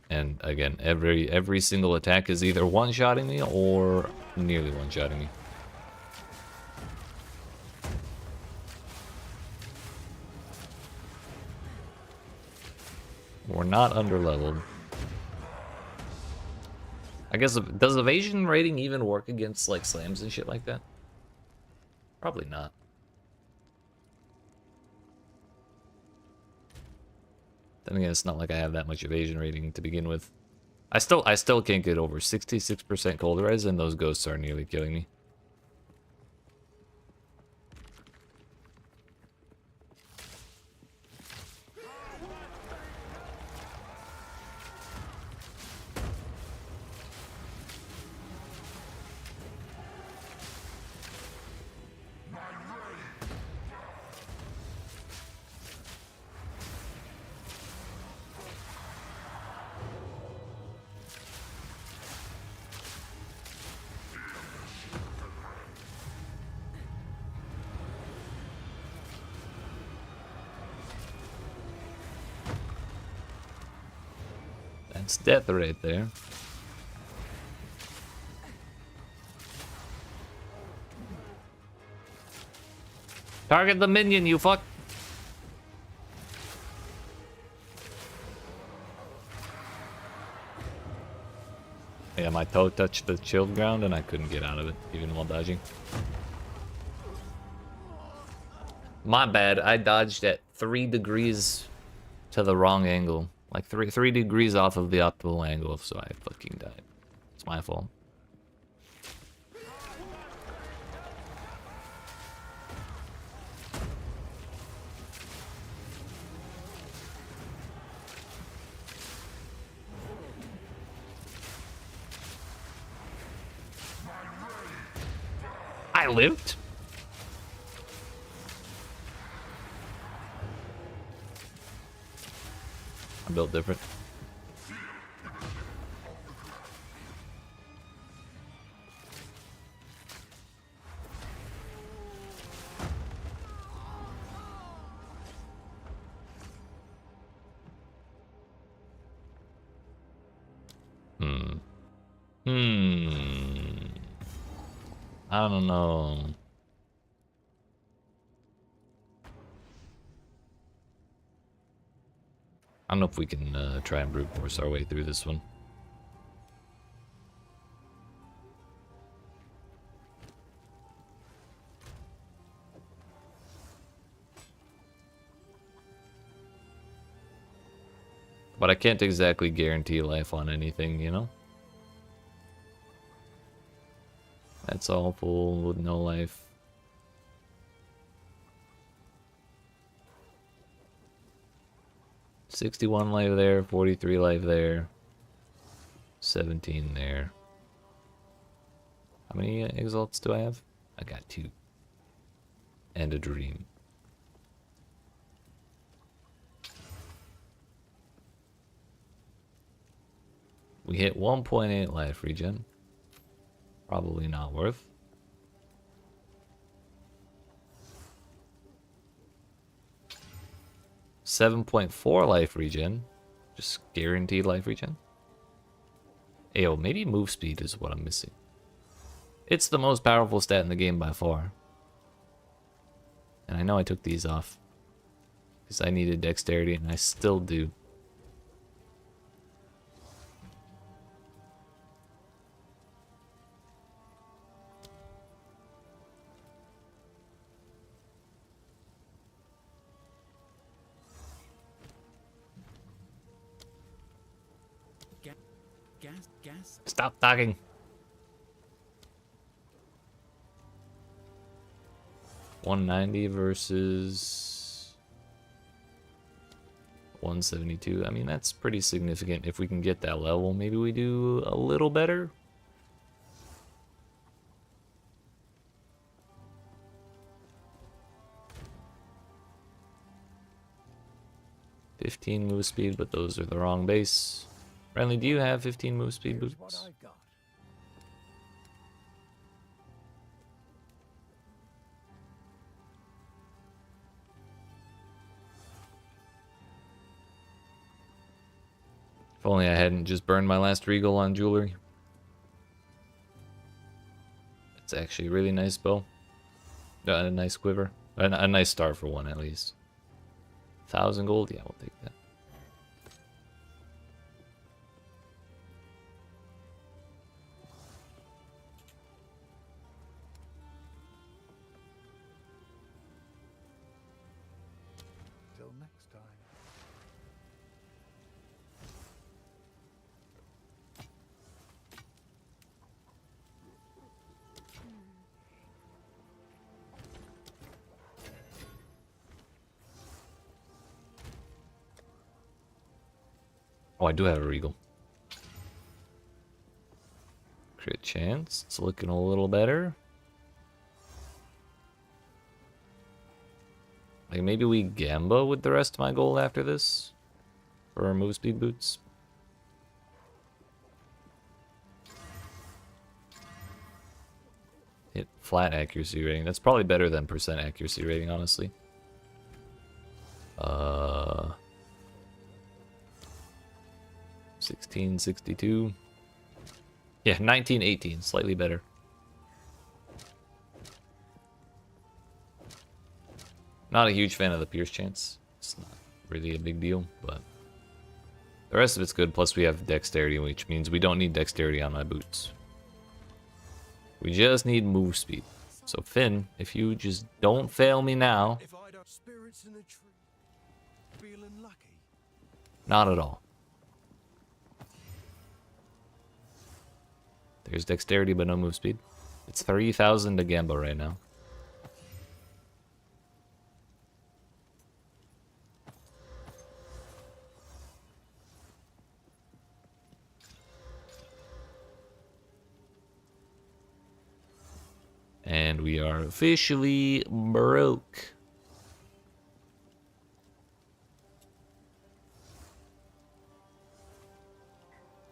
[SPEAKER 1] And again, every single attack is either one-shotting me or nearly one-shotting me. We're not under-leveled. I guess, does evasion rating even work against, like, slams and shit like that? Probably not. Then again, it's not like I have that much evasion rating to begin with. I still can't get over 66% cold res, and those ghosts are nearly killing me. That's death right there. Target the minion, you fuck! Yeah, my toe touched the chilled ground and I couldn't get out of it, even while dodging. My bad, I dodged at 3 degrees to the wrong angle. Like 3 degrees off of the optimal angle, so I fucking died. It's my fault. I lived? I'm built different. I don't know. I don't know if we can try and brute force our way through this one. But I can't exactly guarantee life on anything, you know? That's awful with no life. $61 life there, 43 life there, 17 there. How many exalts do I have? I got 2. And a dream. We hit 1.8 life regen. Probably not worth. $7.4 life regen. Just guaranteed life regen. Ayo, maybe move speed is what I'm missing. It's the most powerful stat in the game by far. And I know I took these off. Because I needed dexterity, and I still do.
[SPEAKER 9] Gas.
[SPEAKER 1] Stop talking. $190 versus $172. I mean, that's pretty significant. If we can get that level, maybe we do a little better. $15 move speed, but those are the wrong base. Renly, do you have 15 move speed
[SPEAKER 8] Here's
[SPEAKER 1] boots?
[SPEAKER 8] what I've got.
[SPEAKER 1] If only I hadn't just burned my last regal on jewelry. It's actually a really nice bow. A nice quiver. A nice star for one, at least. 1,000 gold? Yeah, we'll take that.
[SPEAKER 8] Till next time.
[SPEAKER 1] Oh, I do have a regal. Crit chance. It's looking a little better. Like, maybe we gamba with the rest of my gold after this? For our move speed boots? Hit flat accuracy rating. That's probably better than percent accuracy rating, honestly. 1662. Yeah, 1918. Slightly better. Not a huge fan of the pierce chance. It's not really a big deal, but the rest of it's good. Plus we have dexterity, which means we don't need dexterity on my boots. We just need move speed. So Finn, if you just don't fail me now.
[SPEAKER 8] If I don't spirits in the tree, feeling lucky.
[SPEAKER 1] Not at all. There's dexterity but no move speed. It's 3,000 to gamba right now. And we are officially broke.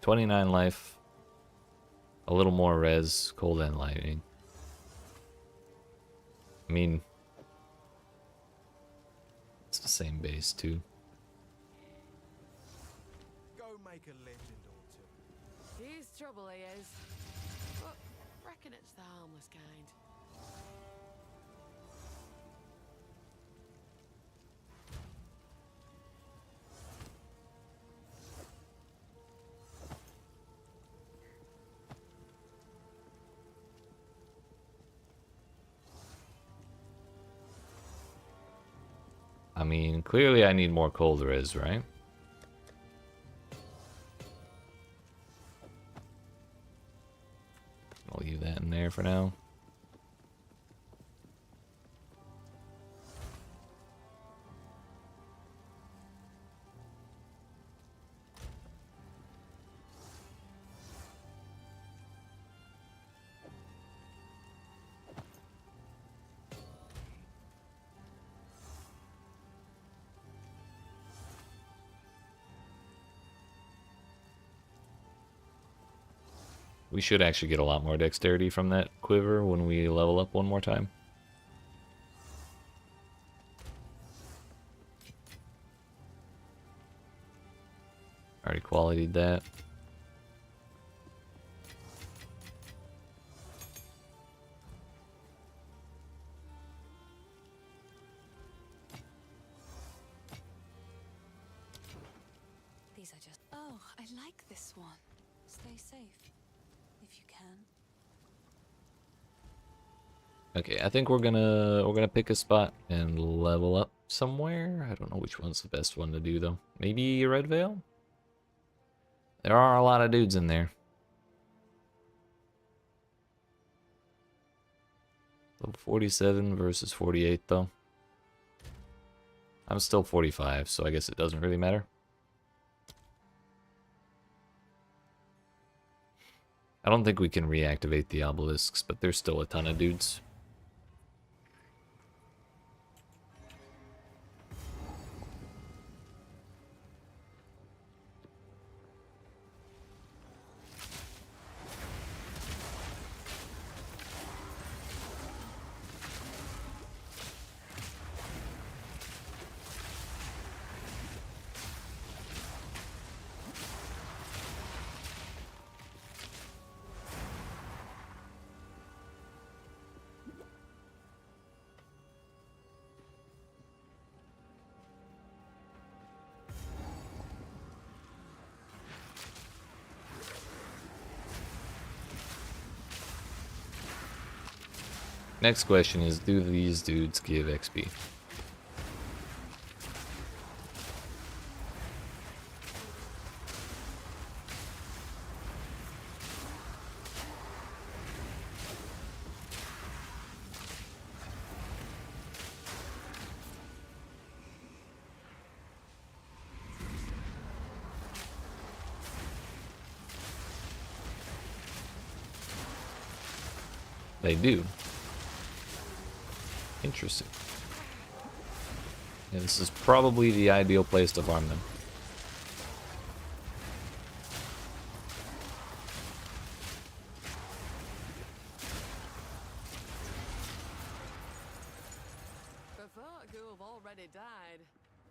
[SPEAKER 1] 29 life. A little more res, cold and lightning. I mean, it's the same base too.
[SPEAKER 8] Go make a legend or two.
[SPEAKER 6] He's trouble, he is. But reckon it's the harmless kind.
[SPEAKER 1] I mean, clearly I need more cold res, right? I'll leave that in there for now. We should actually get a lot more dexterity from that quiver when we level up one more time. Already qualityed that.
[SPEAKER 3] These are just. Oh, I like this one. Stay safe. If you can.
[SPEAKER 1] Okay, I think we're gonna pick a spot and level up somewhere. I don't know which one's the best one to do though. Maybe Red Veil? There are a lot of dudes in there. Level 47 versus 48 though. I'm still 45, so I guess it doesn't really matter. I don't think we can reactivate the obelisks, but there's still a ton of dudes. Next question is, do these dudes give XP? They do. Interesting. Yeah, this is probably the ideal place to farm them.
[SPEAKER 6] For folk who have already died,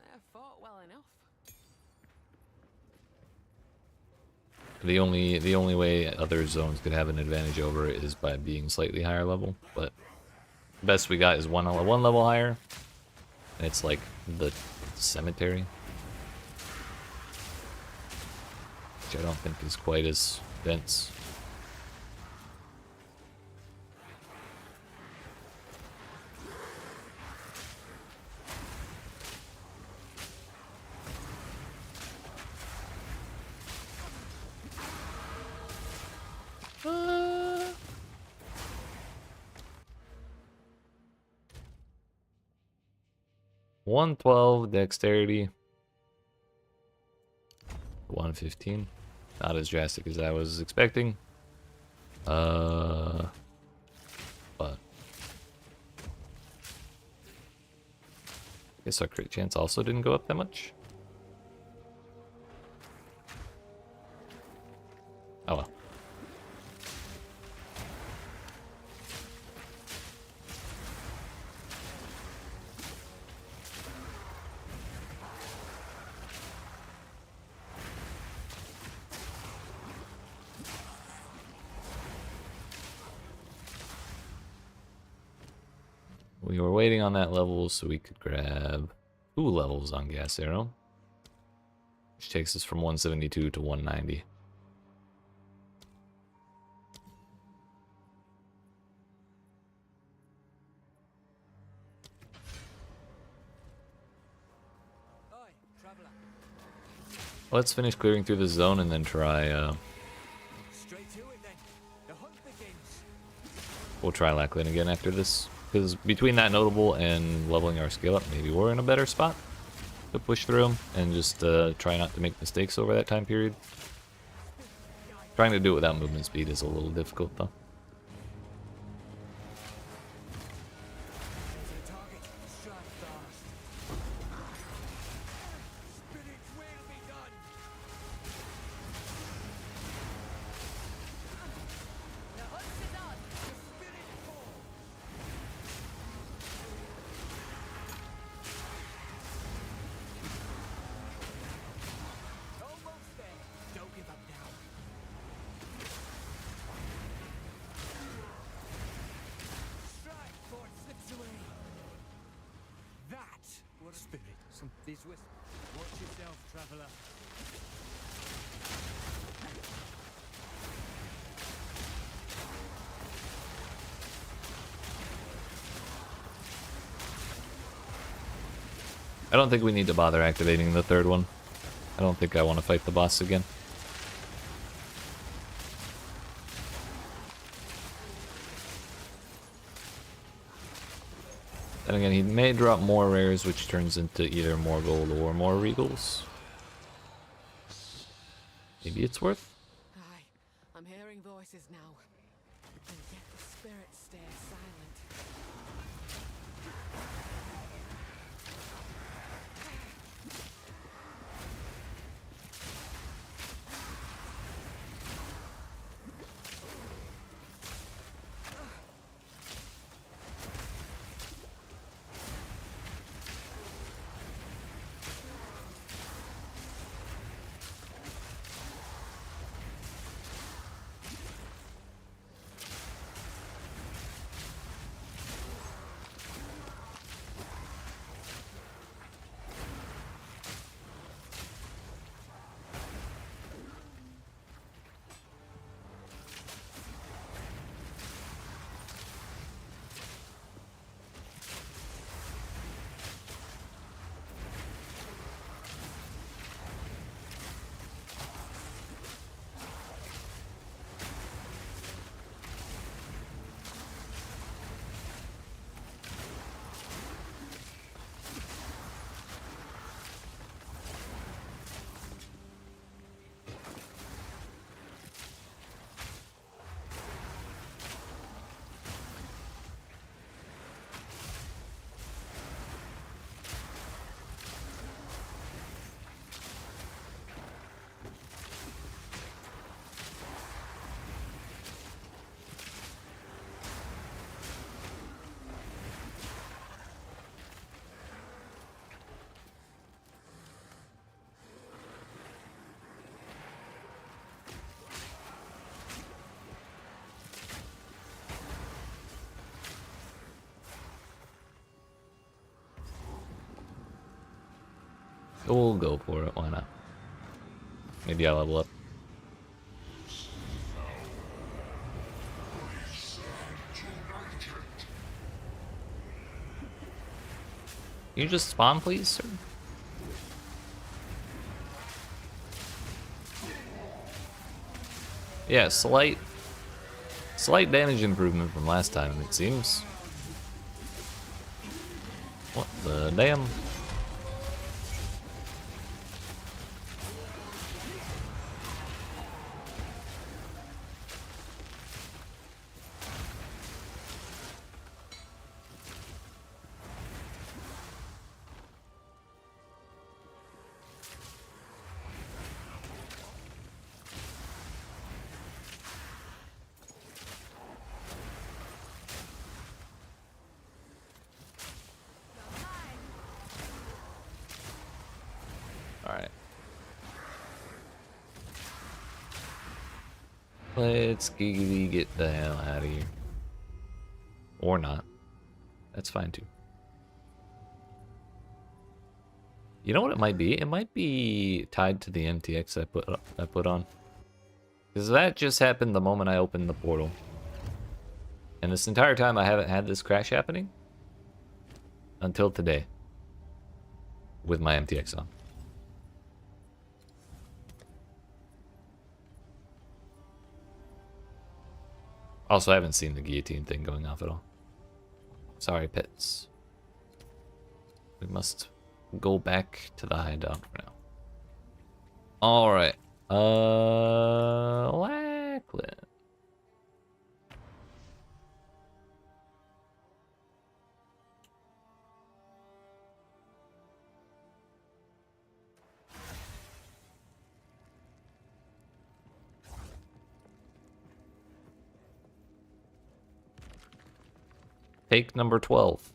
[SPEAKER 6] they've fought well enough.
[SPEAKER 1] The only way other zones could have an advantage over it is by being slightly higher level, but the best we got is one level higher, and it's like the cemetery, which I don't think is quite as dense. Uh... 112 dexterity. 115. Not as drastic as I was expecting. But I guess our crit chance also didn't go up that much. We were waiting on that level so we could grab 2 levels on Gas Arrow, which takes us from 172 to 190. Let's finish clearing through the zone and then try, we'll try Lackland again after this. Because between that notable and leveling our skill up, maybe we're in a better spot to push through them and just try not to make mistakes over that time period. Trying to do it without movement speed is a little difficult though. I don't think we need to bother activating the third one. I don't think I want to fight the boss again. Then again, he may drop more rares, which turns into either more gold or more regals. Maybe it's worth.
[SPEAKER 6] Aye, I'm hearing voices now. And yet the spirits stay silent.
[SPEAKER 1] We'll go for it, why not? Maybe I'll level up. Can you just spawn, please, sir? Yeah, slight damage improvement from last time, it seems. What the damn? Alright. Let's giggity get the hell out of here. Or not. That's fine too. You know what it might be? It might be tied to the MTX I put on. Because that just happened the moment I opened the portal. And this entire time I haven't had this crash happening. Until today. With my MTX on. Also, I haven't seen the guillotine thing going off at all. Sorry, pets. We must go back to the hideout for now. Alright. Lackland. Take number 12.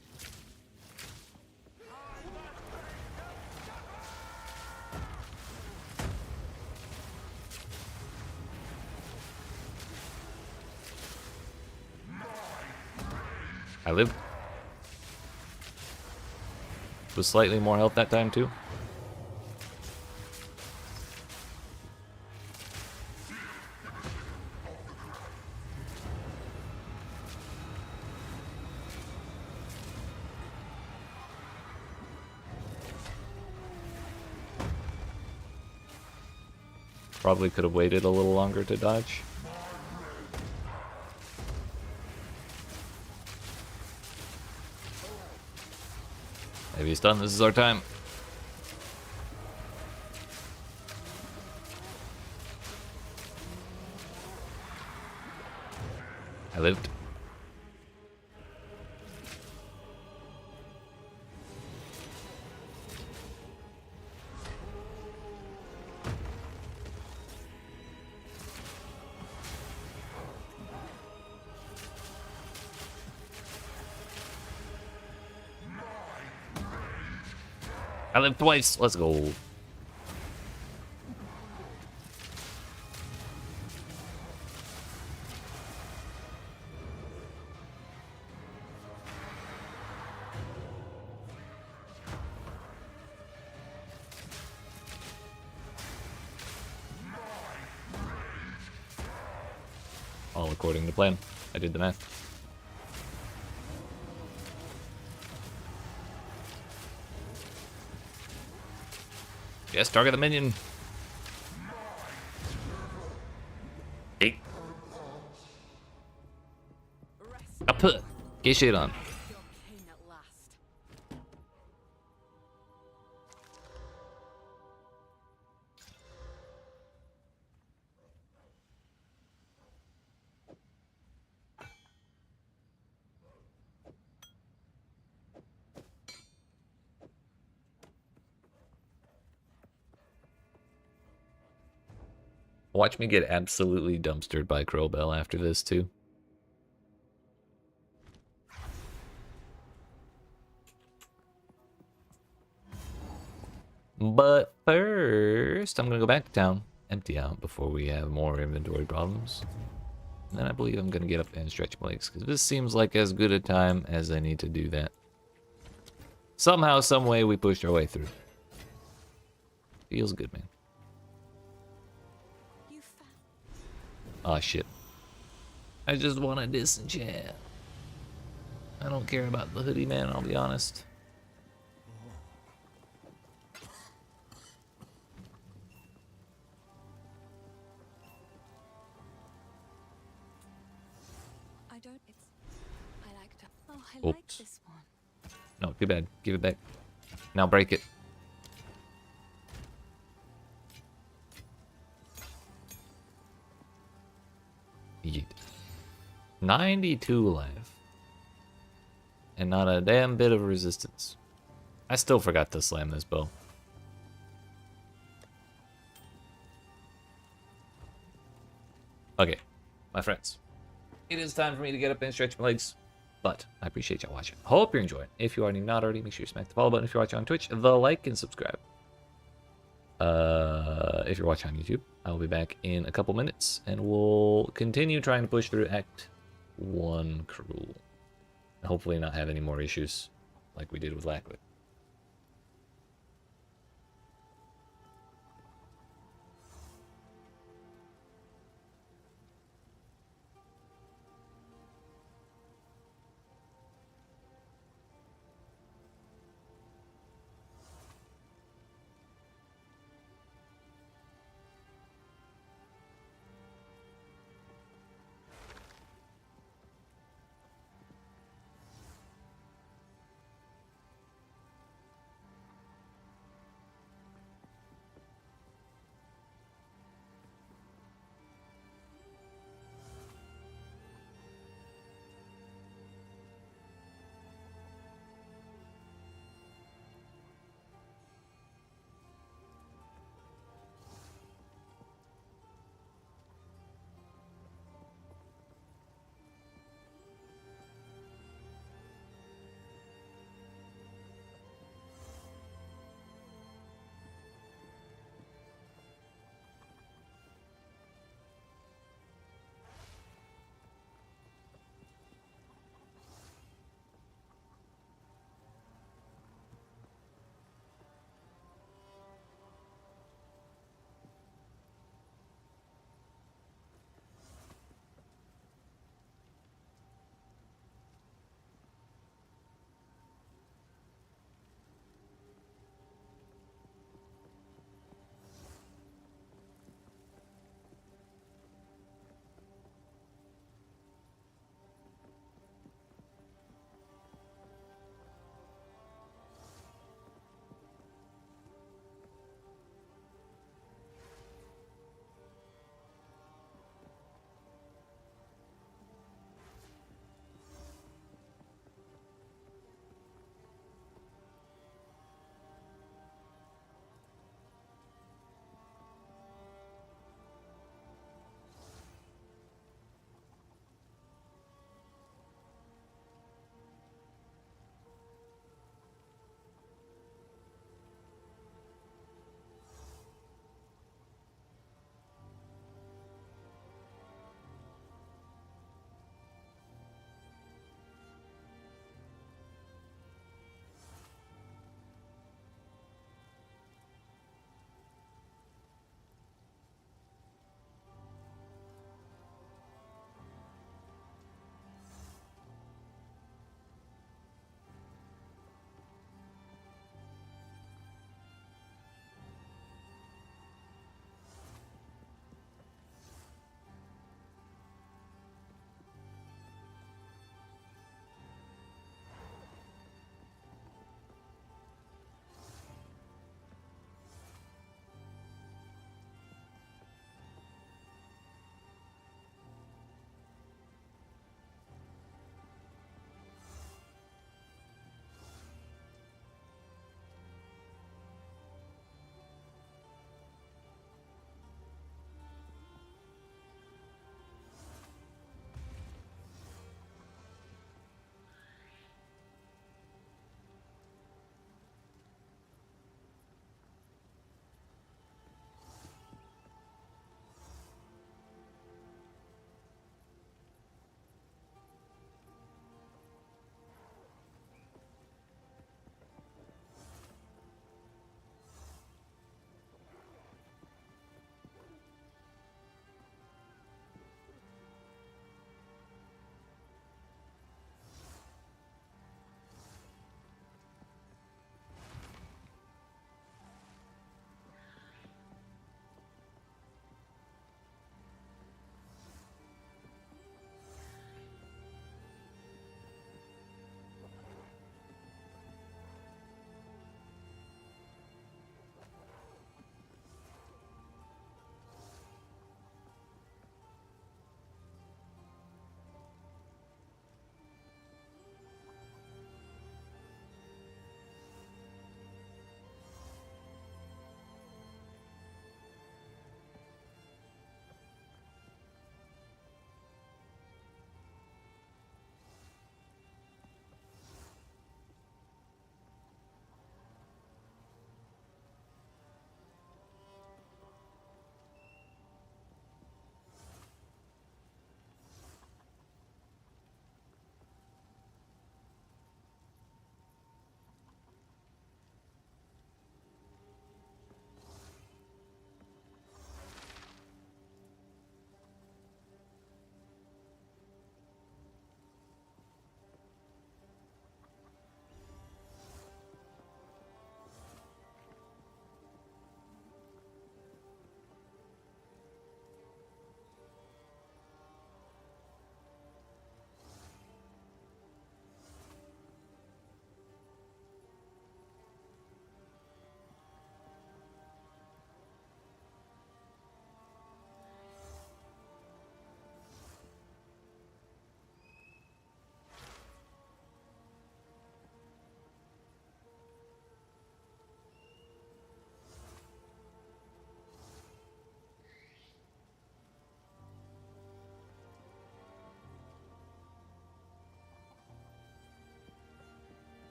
[SPEAKER 1] I lived. With slightly more health that time too. Probably could have waited a little longer to dodge. Maybe he's done. This is our time. I lived. I lived twice. Let's go. All according to plan. I did the math. Yes, target the minion. Hey. Up. Get shit on.
[SPEAKER 5] You're king at last.
[SPEAKER 1] Watch me get absolutely dumpstered by Crowbell after this too. But first, I'm gonna go back to town, empty out before we have more inventory problems. And then I believe I'm gonna get up and stretch my legs, because this seems like as good a time as I need to do that. Somehow, some way, we pushed our way through. Feels good, man. Oh shit. I just want to disenchant. I don't care about the hoodie, man, I'll be honest.
[SPEAKER 3] I don't. It's. I like to. Oh, I
[SPEAKER 1] Oops.
[SPEAKER 3] like this one.
[SPEAKER 1] No, too bad. Give it back. Now break it. Yeet. 92 life. And not a damn bit of resistance. I still forgot to slam this bow. Okay, my friends. It is time for me to get up and stretch my legs. But I appreciate y'all watching. Hope you're enjoying. If you are not already, make sure you smack the follow button if you're watching on Twitch, the like and subscribe. If you're watching on YouTube, I'll be back in a couple minutes and we'll continue trying to push through Act 1 Cruel. Hopefully not have any more issues like we did with Lackwood.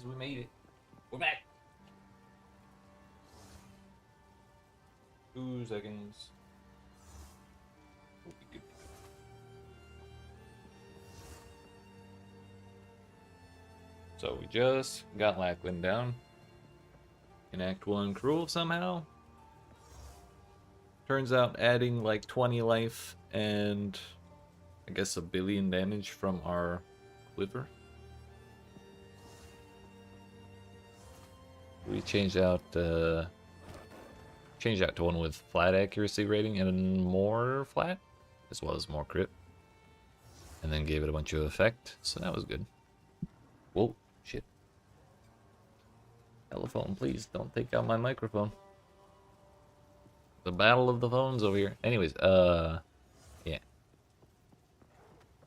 [SPEAKER 1] guys, we made it. We're back. 2 seconds. We'll be good. So we just got Lackland down. In Act 1, Cruel somehow. Turns out adding like 20 life and I guess 1 billion damage from our quiver. We changed out to one with flat accuracy rating and more flat, as well as more crit. And then gave it a bunch of effect, so that was good. Whoa, shit. Telephone, please don't take out my microphone. The battle of the phones over here. Anyways, yeah.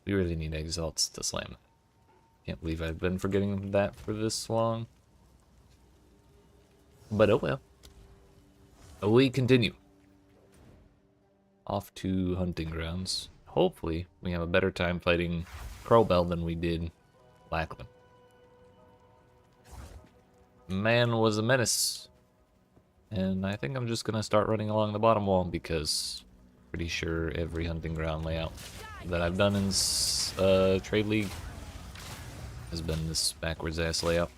[SPEAKER 1] We really need exalts to slam that. Can't believe I've been forgetting that for this long. But oh well. We continue. Off to hunting grounds. Hopefully, we have a better time fighting Crowbell than we did Lackland. Man was a menace. And I think I'm just gonna start running along the bottom wall because pretty sure every hunting ground layout that I've done in Trade League has been this backwards ass layout.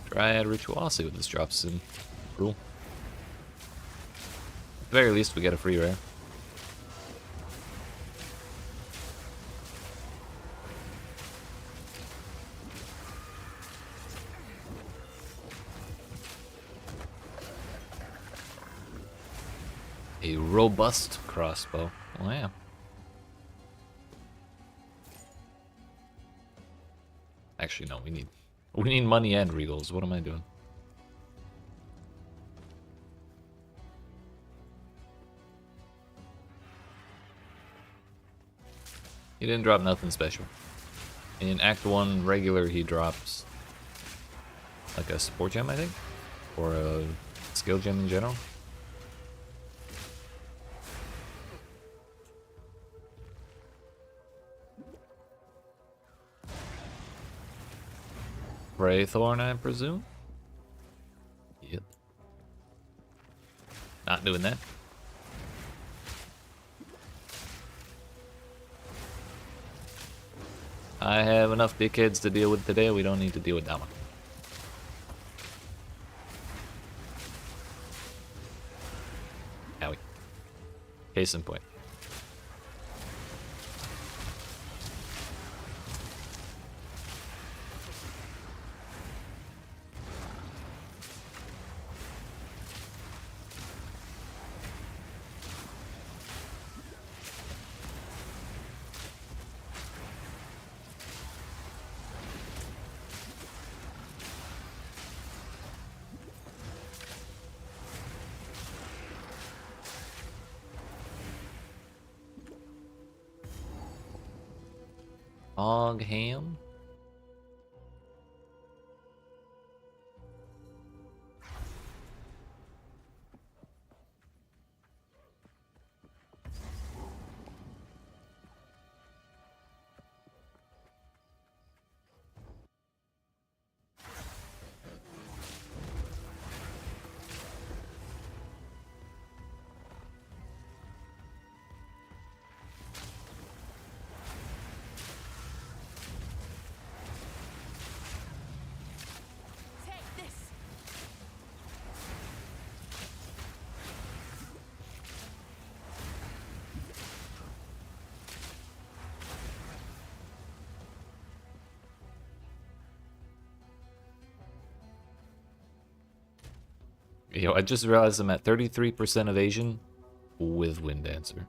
[SPEAKER 1] Dryad Ritual, I'll see what this drops in. Cool. At the very least, we get a free rare. A robust crossbow. Wow. Actually, no, we need money and regals. What am I doing? He didn't drop nothing special. In Act 1 regular, he drops like a sport gem, I think, or a skill gem in general. Greythorn, I presume? Yep. Not doing that. I have enough dickheads to deal with today. We don't need to deal with that one. Owie. Case in point. Ogham.
[SPEAKER 5] Take this.
[SPEAKER 1] Yo, I just realized I'm at 33% evasion with Wind Dancer.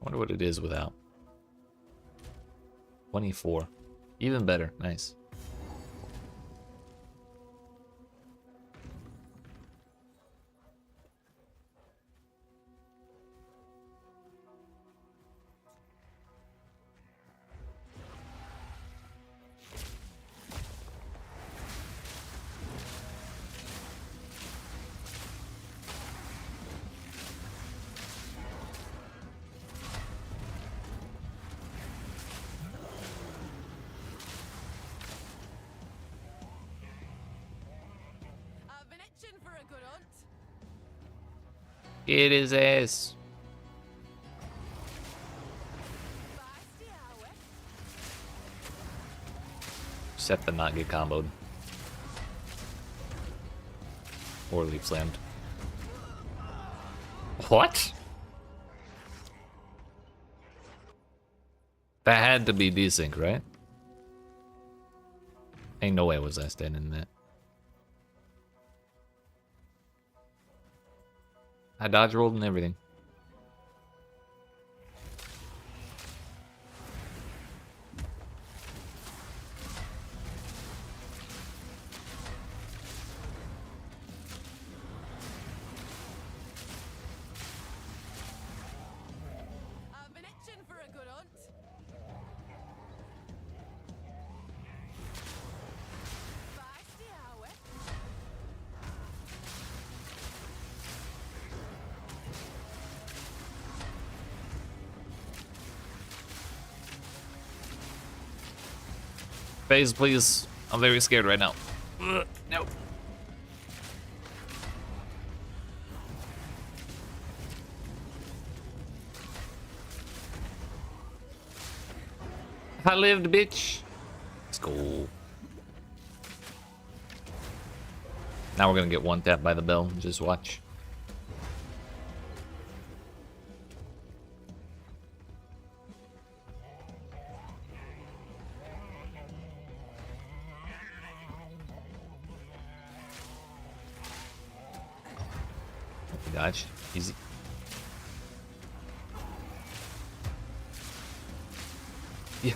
[SPEAKER 1] Wonder what it is without. 24. Even better. Nice. Get his ass. Just have to not get comboed. Or leaf slammed. What? That had to be desync, right? Ain't no way was I standing in that. I dodge rolled and everything.
[SPEAKER 5] I've been itching for a good hunt. Feisty, are we?
[SPEAKER 1] Phase, please. I'm very scared right now. No. I lived, bitch. Let's go. Now we're gonna get one tap by the bell. Just watch. Dodge. Easy. Yeah.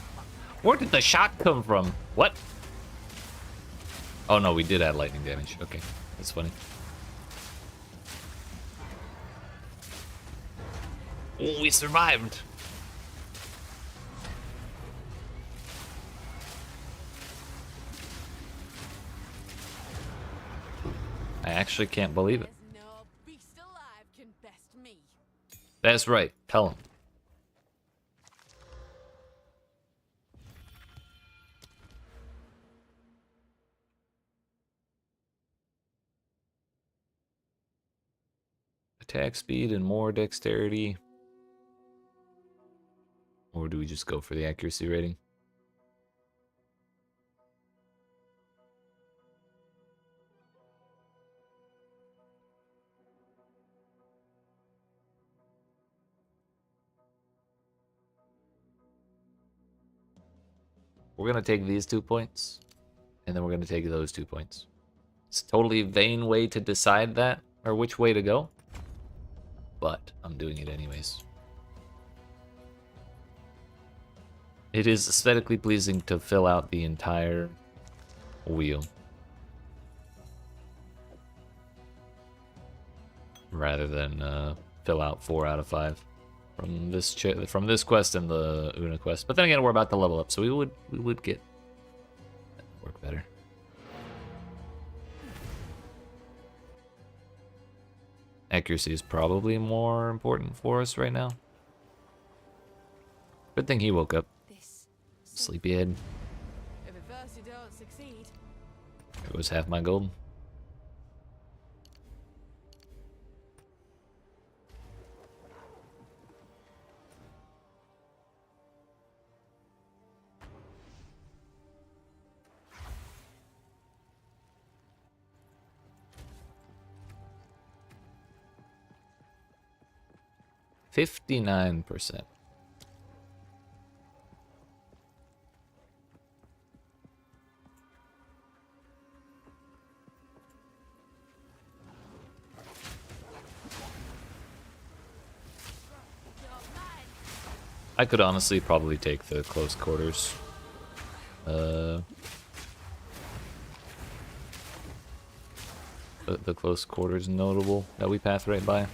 [SPEAKER 1] Where did the shot come from? What? Oh no, we did add lightning damage. Okay, that's funny. Oh, we survived. I actually can't believe it.
[SPEAKER 5] There's no beast alive can best me.
[SPEAKER 1] That's right. Tell him. Attack speed and more dexterity. Or do we just go for the accuracy rating? We're going to take these 2 points, and then we're going to take those 2 points. It's a totally vain way to decide that, or which way to go, but I'm doing it anyways. It is aesthetically pleasing to fill out the entire wheel, rather than fill out 4 out of 5 from this quest and the Una quest. But then again, we're about to level up, so we would get that work better. Accuracy is probably more important for us right now. Good thing he woke up.
[SPEAKER 5] This.
[SPEAKER 1] Sleepyhead.
[SPEAKER 5] If at first you don't succeed,
[SPEAKER 1] It was half my gold. $59%. I could honestly probably take the close quarters. The close quarters notable that we path right by.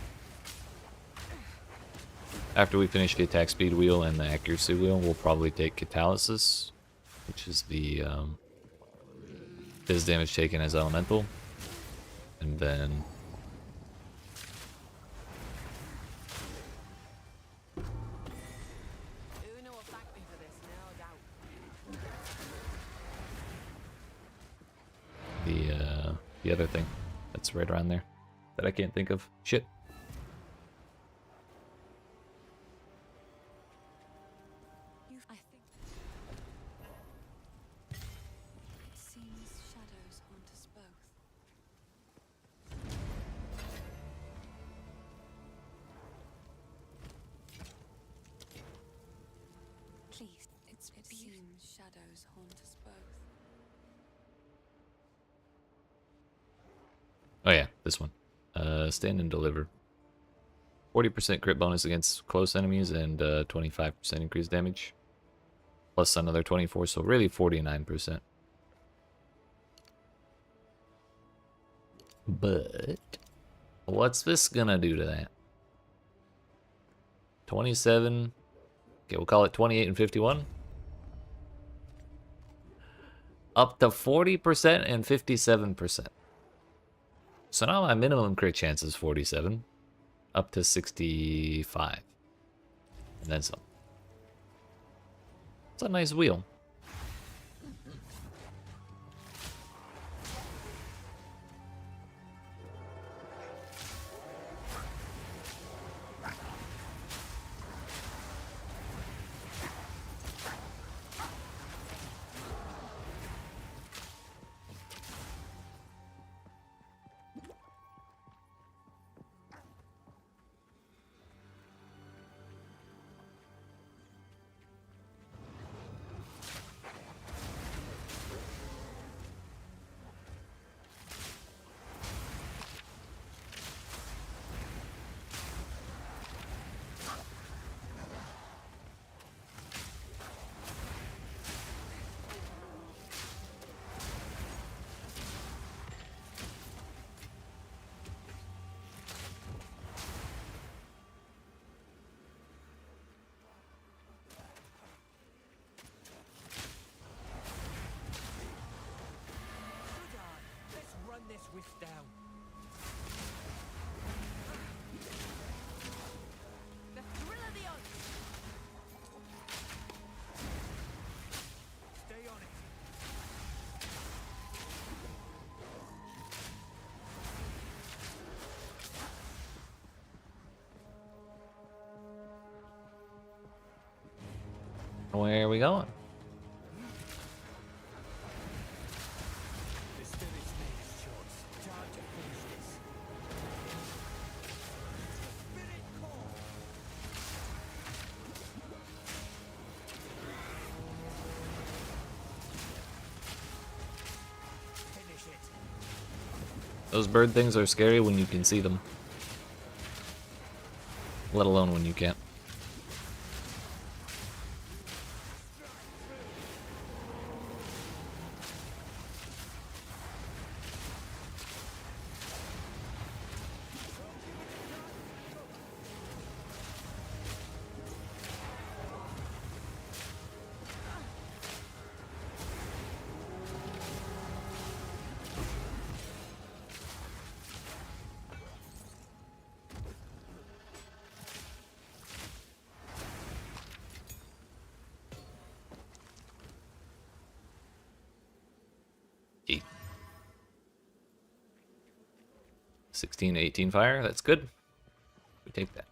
[SPEAKER 1] After we finish the attack speed wheel and the accuracy wheel, we'll probably take Catalysis, which is the his damage taken as elemental, and then
[SPEAKER 5] Una will thank me for this, no doubt.
[SPEAKER 1] the other thing that's right around there that I can't think of. Shit.
[SPEAKER 3] Please, it seems shadows haunt us both.
[SPEAKER 1] Oh yeah, this one. Stand and deliver. 40% crit bonus against close enemies and 25% increased damage. Plus another 24, so really 49%. But what's this gonna do to that? 27. Okay, we'll call it 28 and 51. Up to 40% and 57%. So now my minimum crit chance is 47. Up to 65. And then some. It's a nice wheel.
[SPEAKER 9] Let's run this rift down.
[SPEAKER 5] The thrill of the hunt.
[SPEAKER 9] Stay on it.
[SPEAKER 1] Where are we going?
[SPEAKER 9] The spirits made his choice. Time to finish this. Spirit call. Finish it.
[SPEAKER 1] Those bird things are scary when you can see them. Let alone when you can't. Eight. 16, 18 fire. That's good. We take that.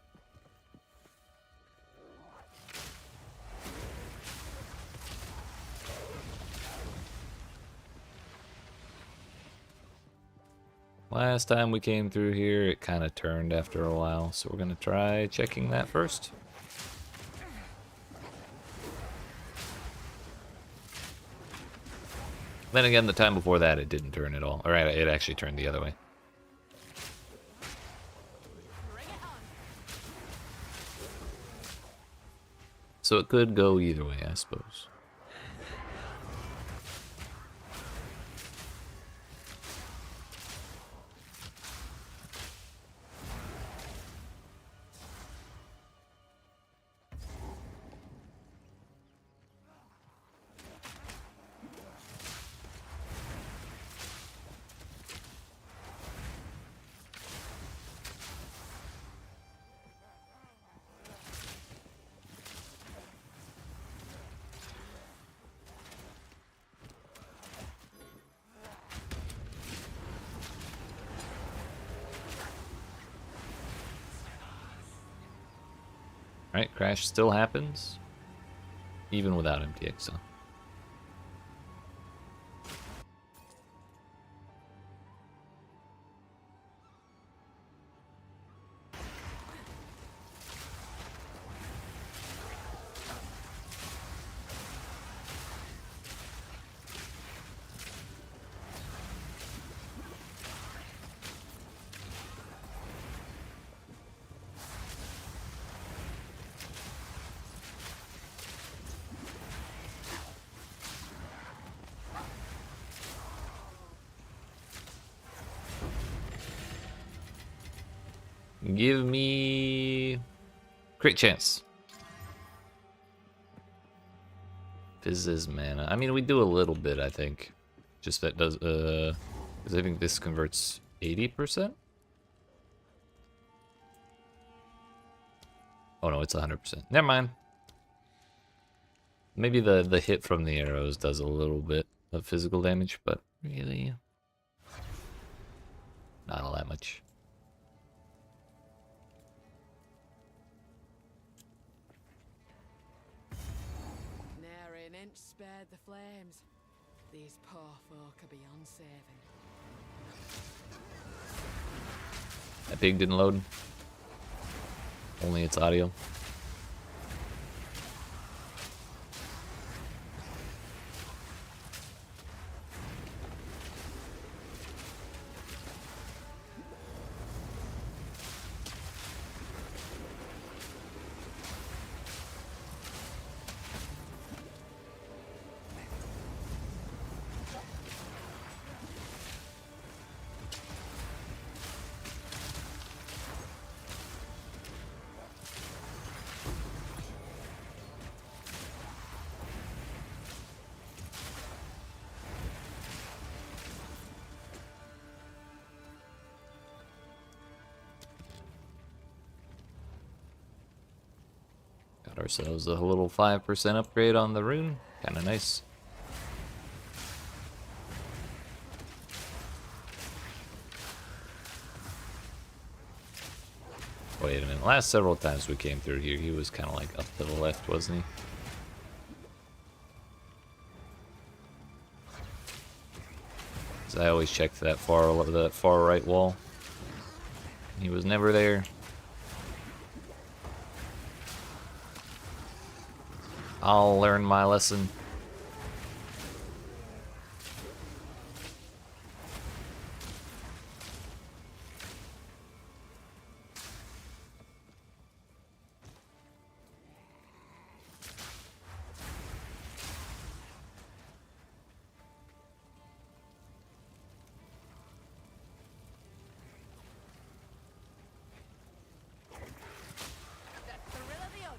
[SPEAKER 1] Last time we came through here, it kind of turned after a while, so we're going to try checking that first. Then again, the time before that, it didn't turn at all. Alright, it actually turned the other way.
[SPEAKER 5] Bring it on.
[SPEAKER 1] So it could go either way, I suppose. Alright, crash still happens, even without empty exile. Give me crit chance. Fizzes mana. I mean, we do a little bit, I think. Just that does, because I think this converts 80%? Oh no, it's 100%. Never mind. Maybe the hit from the arrows does a little bit of physical damage, but really not all that much.
[SPEAKER 6] Nary an inch spared the flames. These poor folk are beyond saving.
[SPEAKER 1] That pig didn't load. Only its audio. Got ourselves a little 5% upgrade on the rune. Kinda nice. Wait a minute. Last several times we came through here, he was kind of like up to the left, wasn't he? 'Cause I always checked that far right wall. He was never there. I'll learn my lesson.
[SPEAKER 5] The thrill of the hunt.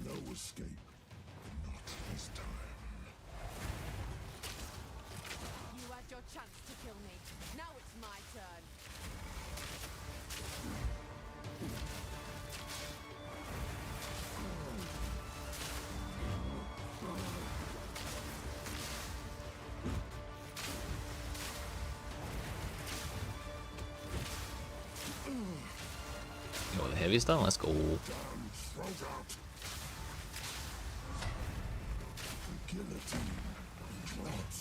[SPEAKER 4] No escape. Not this time.
[SPEAKER 5] You had your chance to kill me. Now it's my turn.
[SPEAKER 1] Oh, the heavy's done. Let's go.
[SPEAKER 4] Throat out. The guillotine. Clots.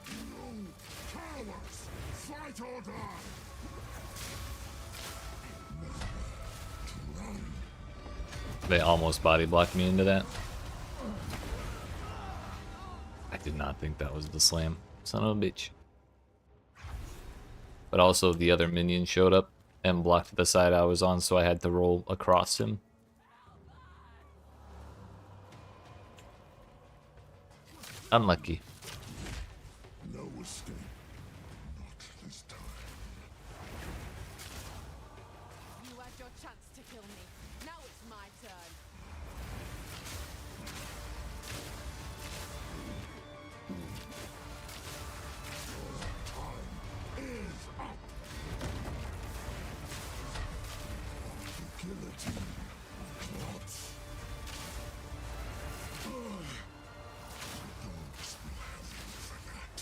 [SPEAKER 4] You cowards! Fight or die! Never to run.
[SPEAKER 1] They almost body blocked me into that. I did not think that was the slam. Son of a bitch. But also the other minion showed up and blocked the side I was on, so I had to roll across him. Unlucky.
[SPEAKER 4] No escape. Not this time.
[SPEAKER 5] You had your chance to kill me. Now it's my turn.
[SPEAKER 4] Is up. The guillotine. Clots. The dogs will have you for that.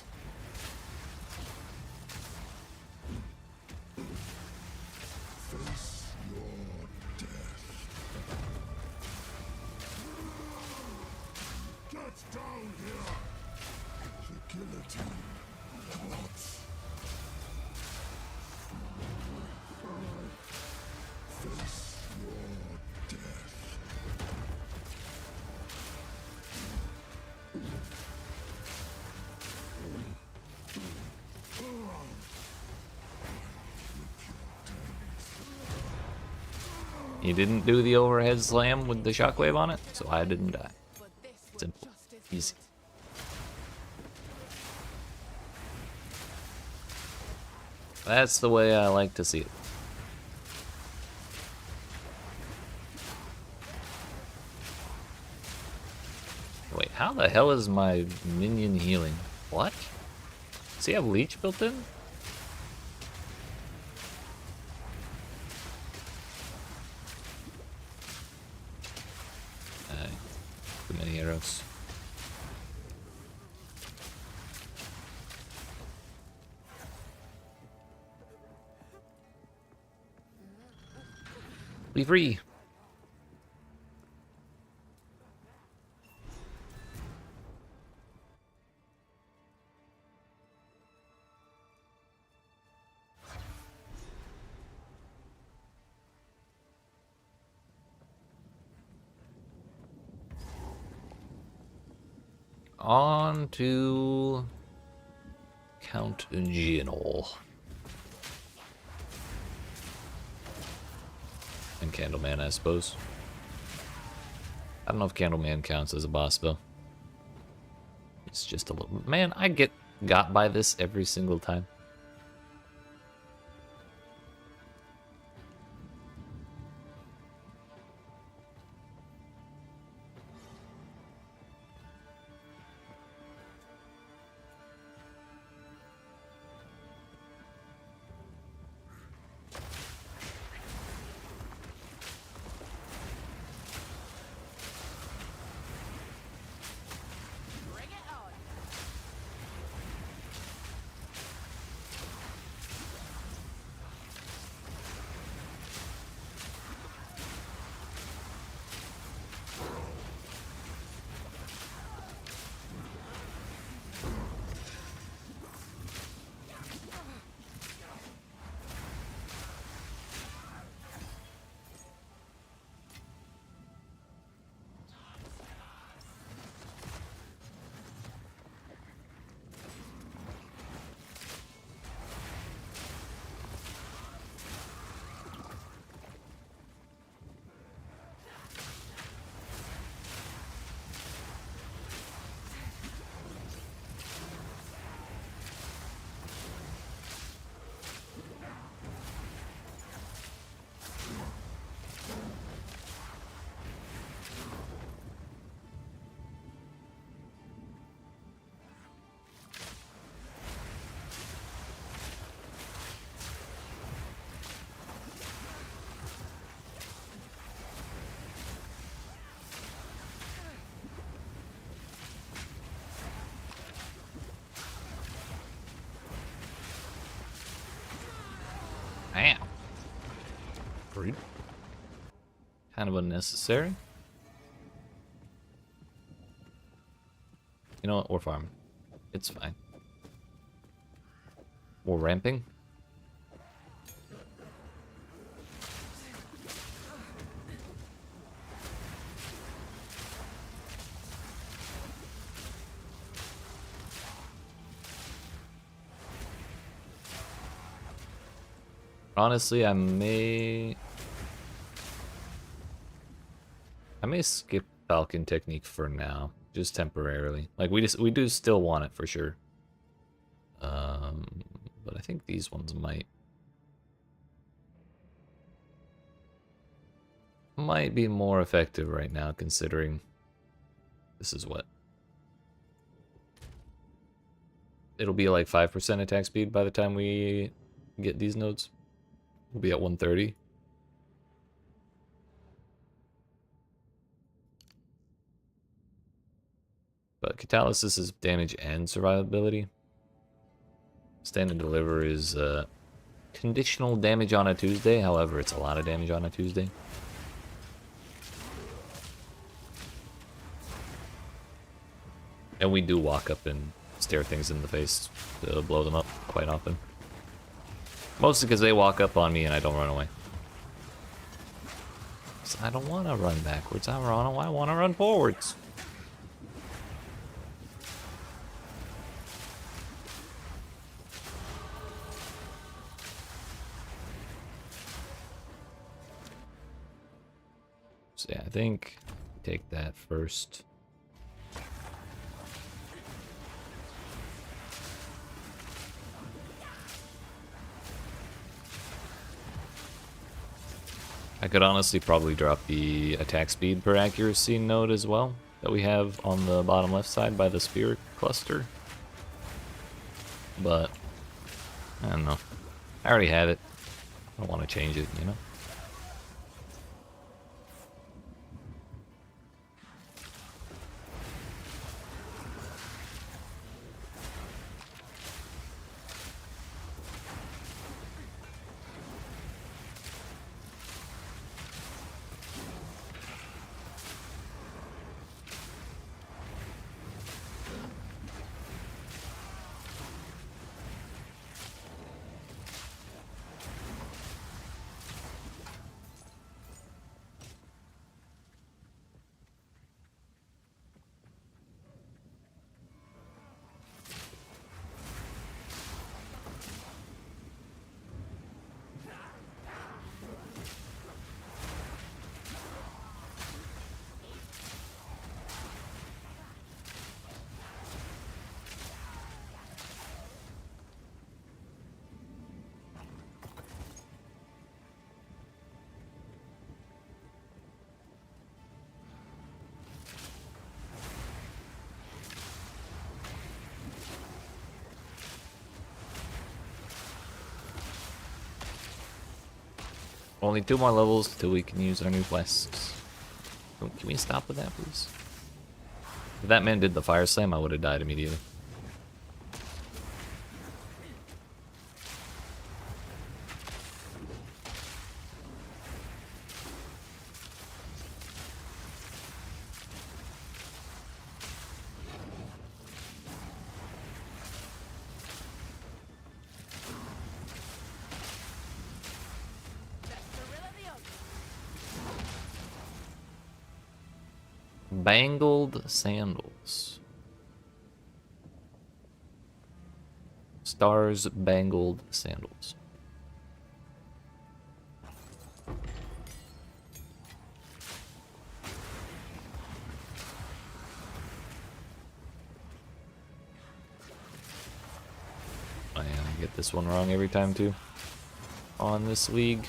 [SPEAKER 4] Face your death. Get down here! The guillotine. Clots.
[SPEAKER 1] He didn't do the overhead slam with the shockwave on it, so I didn't die.
[SPEAKER 6] But this was
[SPEAKER 1] Simple.
[SPEAKER 6] just as
[SPEAKER 1] Easy. That's the way I like to see it. Wait, how the hell is my minion healing? What? Does he have leech built in? Too many arrows. Be free. On to Count Genel. And Candleman, I suppose. I don't know if Candleman counts as a boss, though. It's just a little... Man, I get got by this every single time.
[SPEAKER 5] Bring it on.
[SPEAKER 1] Damn. Rude. Kind of unnecessary. You know what? We're farming. It's fine. We're ramping. Honestly, I may skip Falcon technique for now, just temporarily. Like we do still want it for sure. But I think these ones might be more effective right now, considering this is what it'll be like 5% attack speed by the time we get these nodes. We'll be at 130. But Catalysis is damage and survivability. Stand and Deliver is conditional damage on a Tuesday, however, it's a lot of damage on a Tuesday. And we do walk up and stare things in the face to blow them up quite often. Mostly because they walk up on me and I don't run away. So I don't want to run backwards, I want to run forwards. So yeah, I think take that first. I could honestly probably drop the attack speed per accuracy node as well that we have on the bottom left side by the spear cluster. But I don't know. I already have it. I don't want to change it, you know? Only 2 more levels till we can use our new flasks. Oh, can we stop with that, please? If that man did the fire slam, I would have died immediately. Bangled sandals. Stars bangled sandals. I get this one wrong every time too. On this league.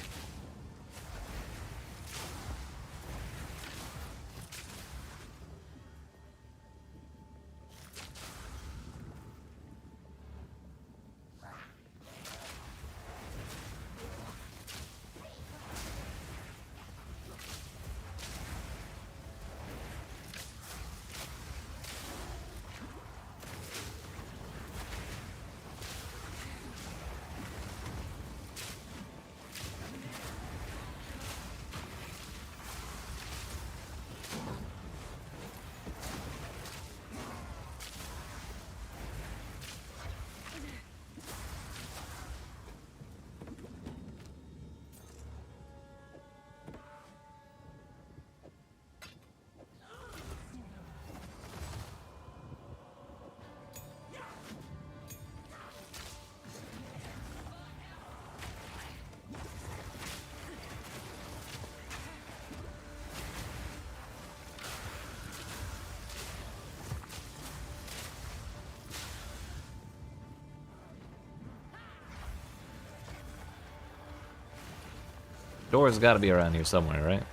[SPEAKER 1] Door's gotta be around here somewhere, right?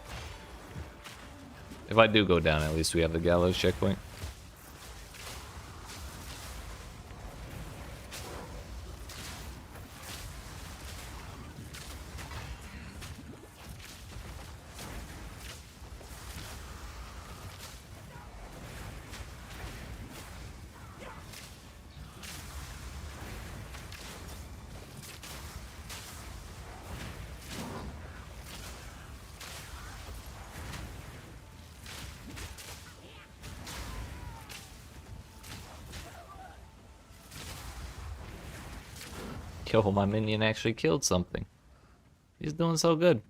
[SPEAKER 1] If I do go down, at least we have the gallows checkpoint. Yo, my minion actually killed something. He's doing so good.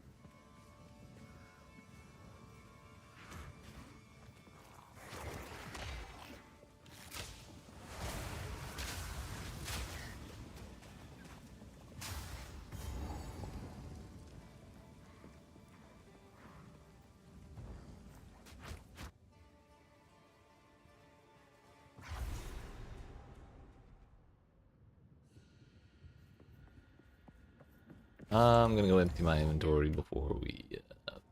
[SPEAKER 1] I'm gonna go empty my inventory before we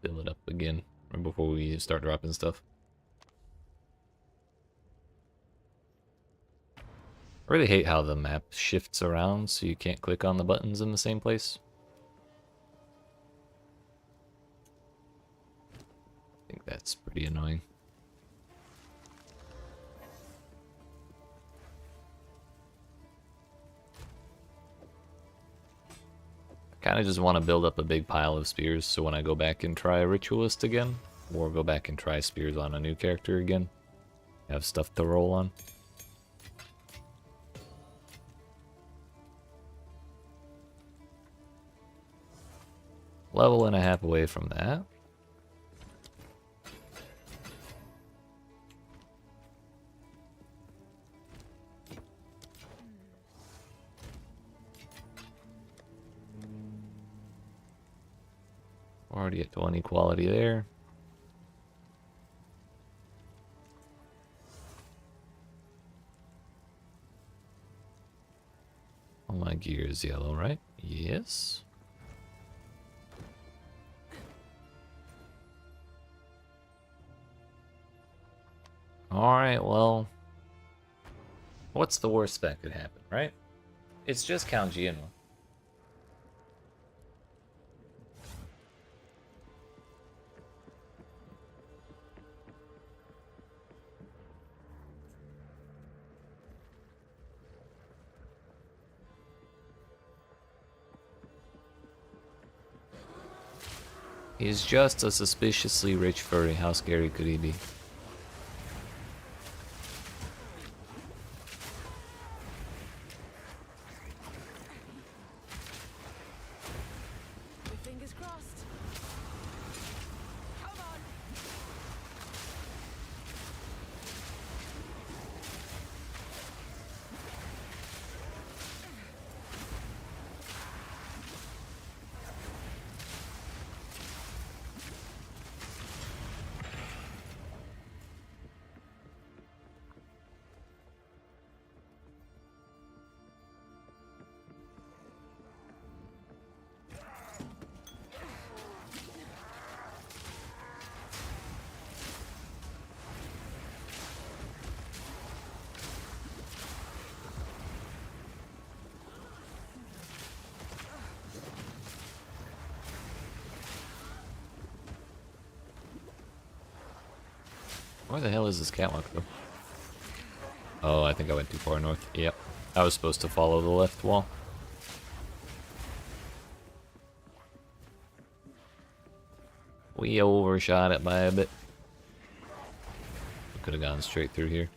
[SPEAKER 1] fill it up again, or before we start dropping stuff. I really hate how the map shifts around so you can't click on the buttons in the same place. I think that's pretty annoying. I kind of just want to build up a big pile of spears so when I go back and try a ritualist again, or go back and try spears on a new character again, I have stuff to roll on. Level and a half away from that. Already at 20 quality there. All my gear is yellow, right? Yes. Alright, well, what's the worst that could happen, right? It's just Count Gienma. He's just a suspiciously rich furry. How scary could he be?
[SPEAKER 6] Fingers crossed. Come on.
[SPEAKER 1] Where the hell is this catwalk though? Oh, I think I went too far north. Yep. I was supposed to follow the left wall. We overshot it by a bit. We could have gone straight through here.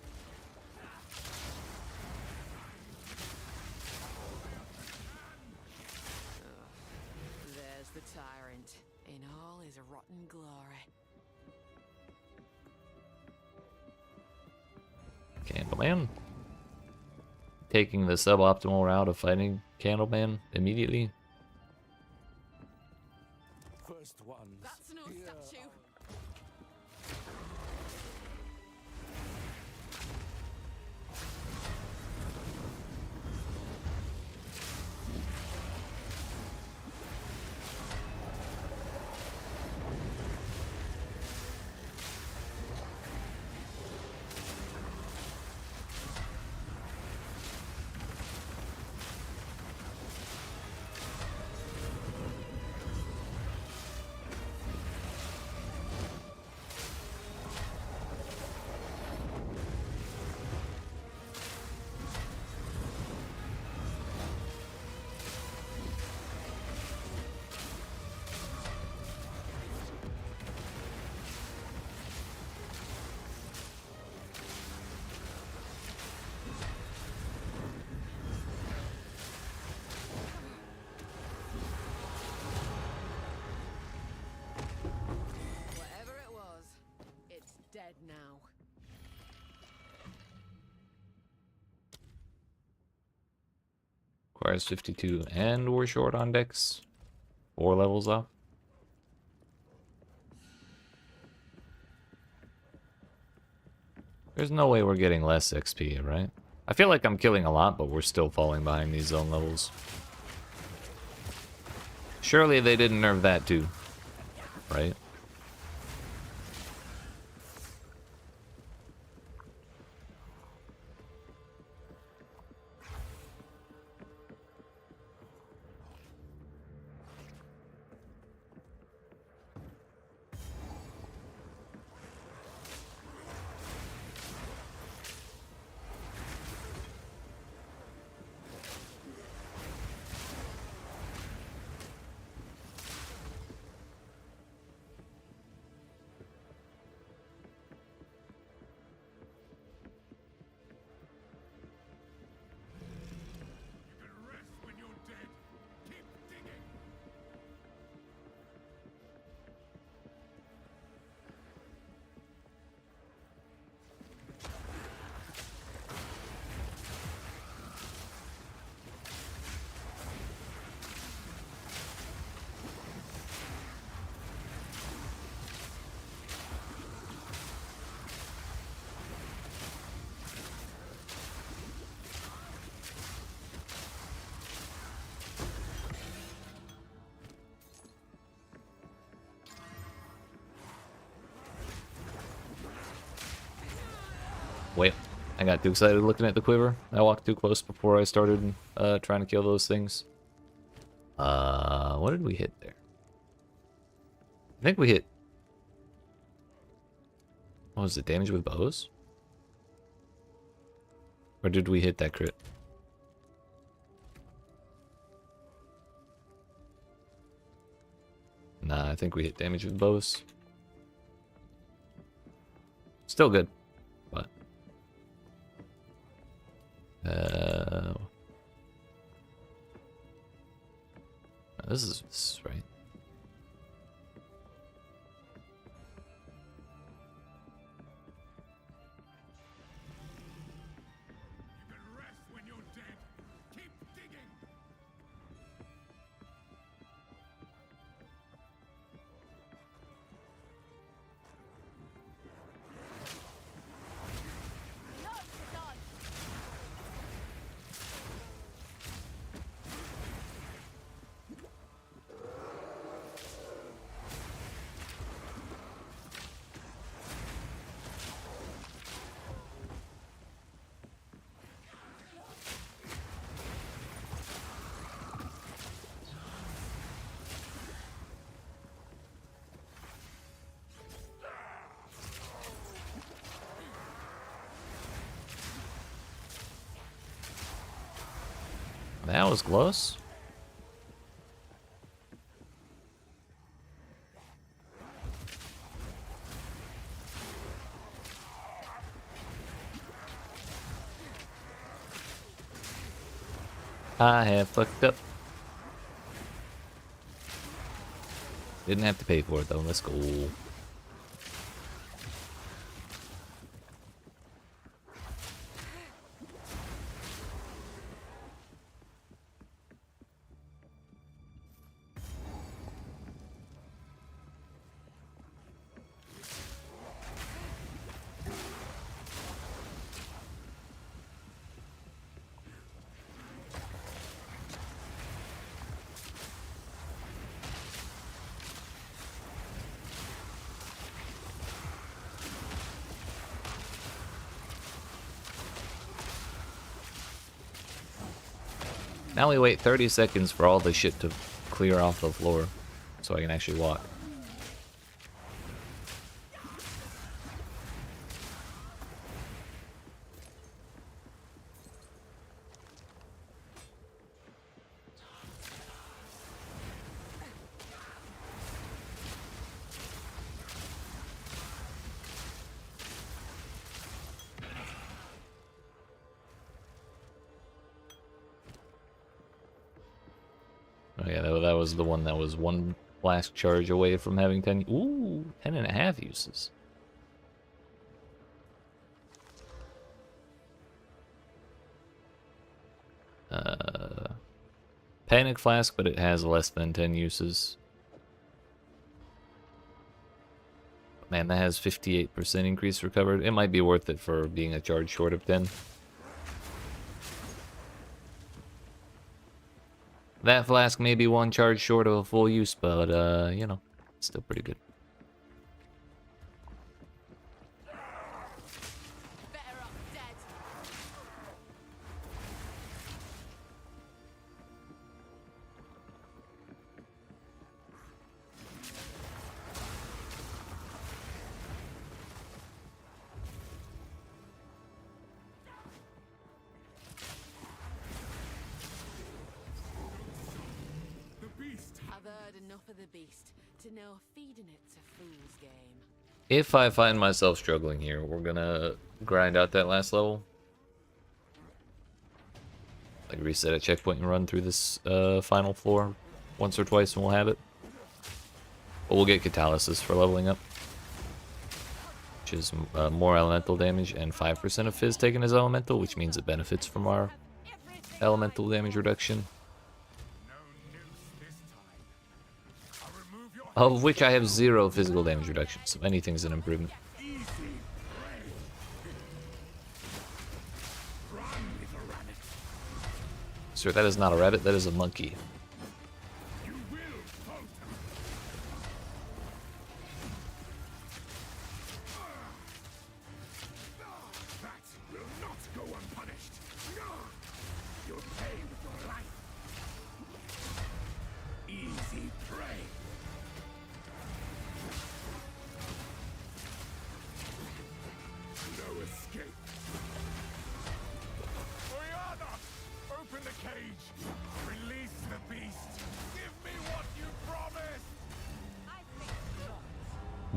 [SPEAKER 6] There's the tyrant in all his rotten glory.
[SPEAKER 1] Candleman. Taking the suboptimal route of fighting Candleman immediately.
[SPEAKER 9] First ones.
[SPEAKER 6] That's no
[SPEAKER 9] here
[SPEAKER 6] statue. Whatever it was, it's dead now.
[SPEAKER 1] Requires 52 and we're short on decks. 4 levels off. There's no way we're getting less XP, right? I feel like I'm killing a lot, but we're still falling behind these zone levels. Surely they didn't nerf that too, right?
[SPEAKER 4] You can rest when you're dead. Keep digging.
[SPEAKER 1] Wait, I got too excited looking at the quiver. I walked too close before I started trying to kill those things. What did we hit there? I think we hit... What was it, damage with bows? Or did we hit that crit? Nah, I think we hit damage with bows. Still good, but... This is right.
[SPEAKER 4] You can rest when you're dead. Keep digging.
[SPEAKER 1] That was close. I have fucked up. Didn't have to pay for it though. Let's go. Now we wait 30 seconds for all the shit to clear off the floor so I can actually walk. Oh yeah, that was the one that was one blast charge away from having 10... Ooh, 10.5 uses. Panic Flask, but it has less than 10 uses. Man, that has 58% increase recovered. It might be worth it for being a charge short of 10. That flask may be one charge short of a full use, but, you know, still pretty good.
[SPEAKER 5] Better off dead. I've heard enough of the beast to know feeding it's a fool's game.
[SPEAKER 1] If I find myself struggling here, we're gonna grind out that last level. Like reset a checkpoint and run through this final floor once or twice and we'll have it. But we'll get Catalysis for leveling up. Which is more elemental damage and 5% of Fizz taken as elemental, which means it benefits from our elemental damage reduction. Of which I have 0 physical damage reduction, so anything's an improvement. Sir, that is not a rabbit, that is a monkey.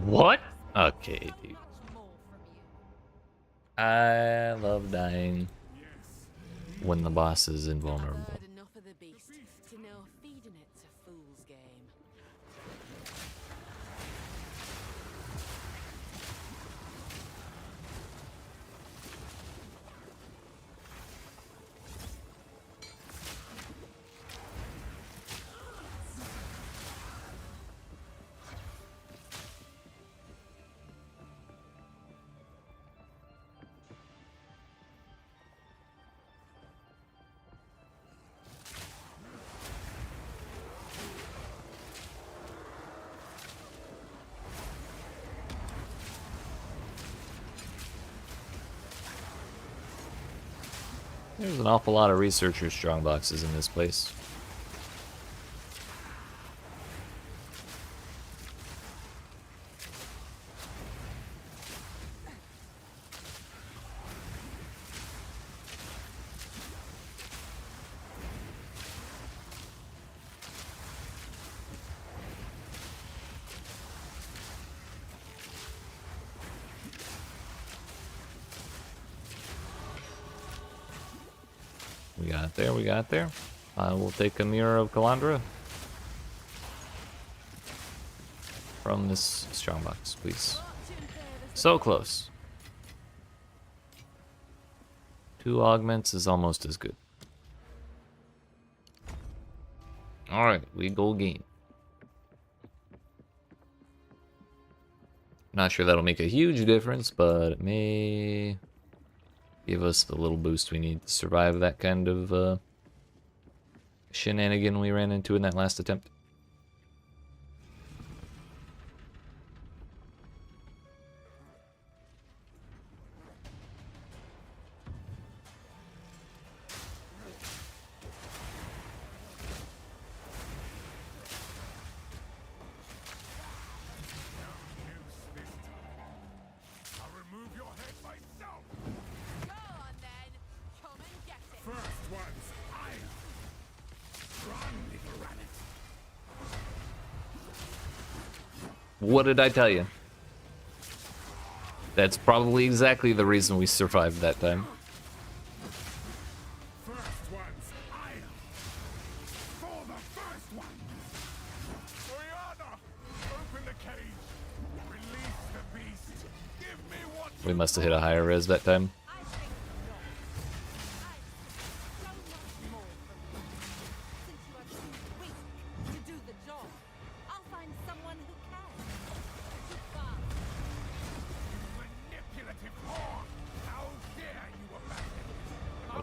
[SPEAKER 1] What? Okay, dude. I love dying when the boss is invulnerable.
[SPEAKER 5] I've heard enough of the beast to know feeding it's a fool's game.
[SPEAKER 1] There's an awful lot of researcher strongboxes in this place. We got it there. We'll take a Mirror of Kalandra from this strongbox, please. So close. 2 augments is almost as good. Alright, we go gain. Not sure that'll make a huge difference, but it may give us the little boost we need to survive that kind of shenanigan we ran into in that last attempt. What did I tell you? That's probably exactly the reason we survived that time. We must have hit a higher res that time.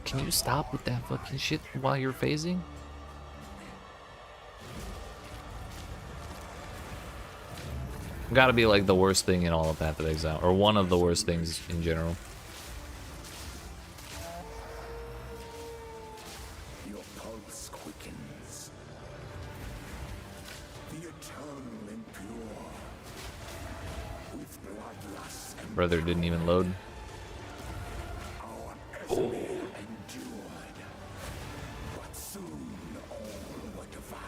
[SPEAKER 1] Can you stop with that fucking shit while you're phasing? Gotta be like the worst thing in all of Path of Exile, or one of the worst things in general.
[SPEAKER 8] Your pulse quickens. The eternal impure. With bloodlust and
[SPEAKER 1] Brother didn't even load.
[SPEAKER 8] our Exile endured. But soon all were devoured.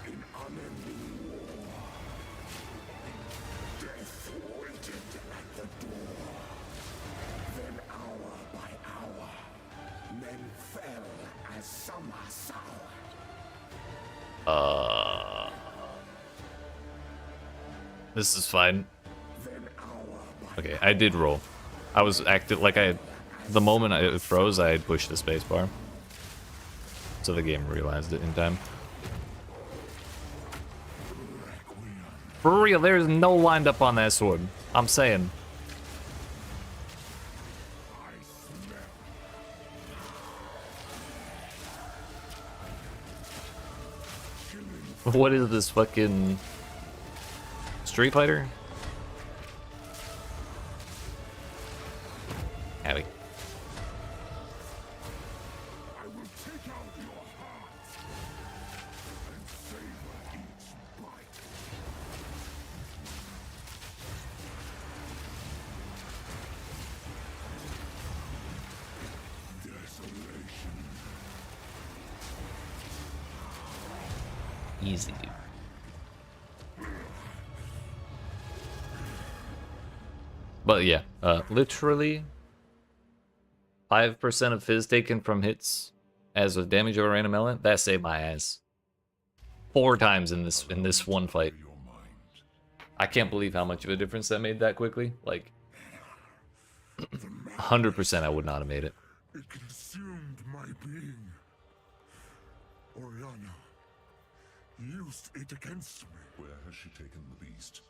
[SPEAKER 8] In unending war. Death waited at the door. Then hour by hour, men fell as summer soured.
[SPEAKER 1] This is fine.
[SPEAKER 8] Then hour by
[SPEAKER 1] Okay, I did roll. I was active like the moment it froze, I had pushed the spacebar. So the game realized it in time. For real, there's no wind up on that sword. I'm saying. What is this fucking Street Fighter? Howdy.
[SPEAKER 8] I will take out your heart and savor each bite. Desolation.
[SPEAKER 1] Easy, dude. But yeah, literally 5% of fizz taken from hits as with damage over random element, that saved my ass. 4 times in this one fight. I can't believe how much of a difference that made that quickly. Like 100% I would not have made it.
[SPEAKER 8] It consumed my being. Oriana used it against me.
[SPEAKER 4] Where has she taken the beast?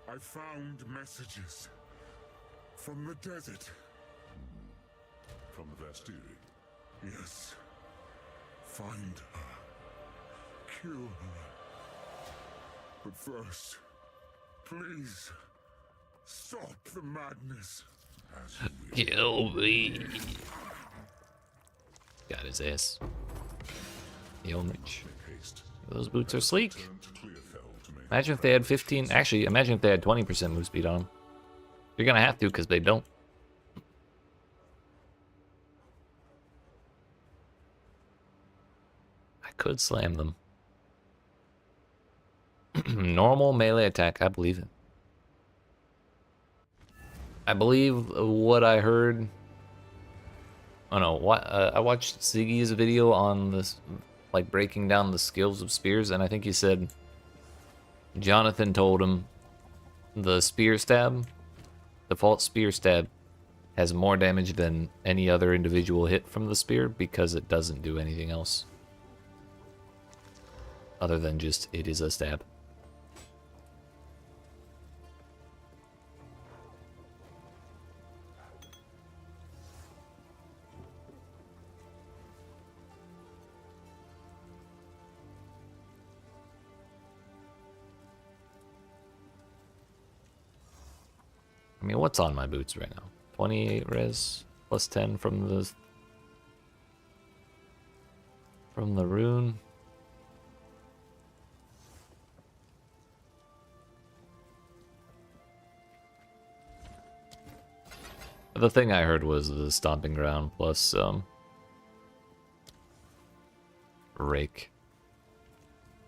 [SPEAKER 8] I found messages from the desert.
[SPEAKER 4] From the Vastiri.
[SPEAKER 8] Yes. Find her. Cure her. But first, please, stop the madness.
[SPEAKER 4] As you wish.
[SPEAKER 1] Kill me. Got his ass. Yo, Mitch.
[SPEAKER 4] Make haste.
[SPEAKER 1] Those boots are sleek.
[SPEAKER 4] Turn to Clearfell to make
[SPEAKER 1] Imagine if they had 15. Actually, imagine if they had 20% move speed on them. You're gonna have to, because they don't. I could slam them. Normal melee attack, I believe it. I believe what I heard. Oh no, what I watched Ziggy's video on this, like breaking down the skills of spears, and I think he said Jonathan told him the spear stab, default spear stab, has more damage than any other individual hit from the spear because it doesn't do anything else other than just it is a stab. I mean, what's on my boots right now? 28 res plus 10 from the rune. The thing I heard was the stomping ground plus rake.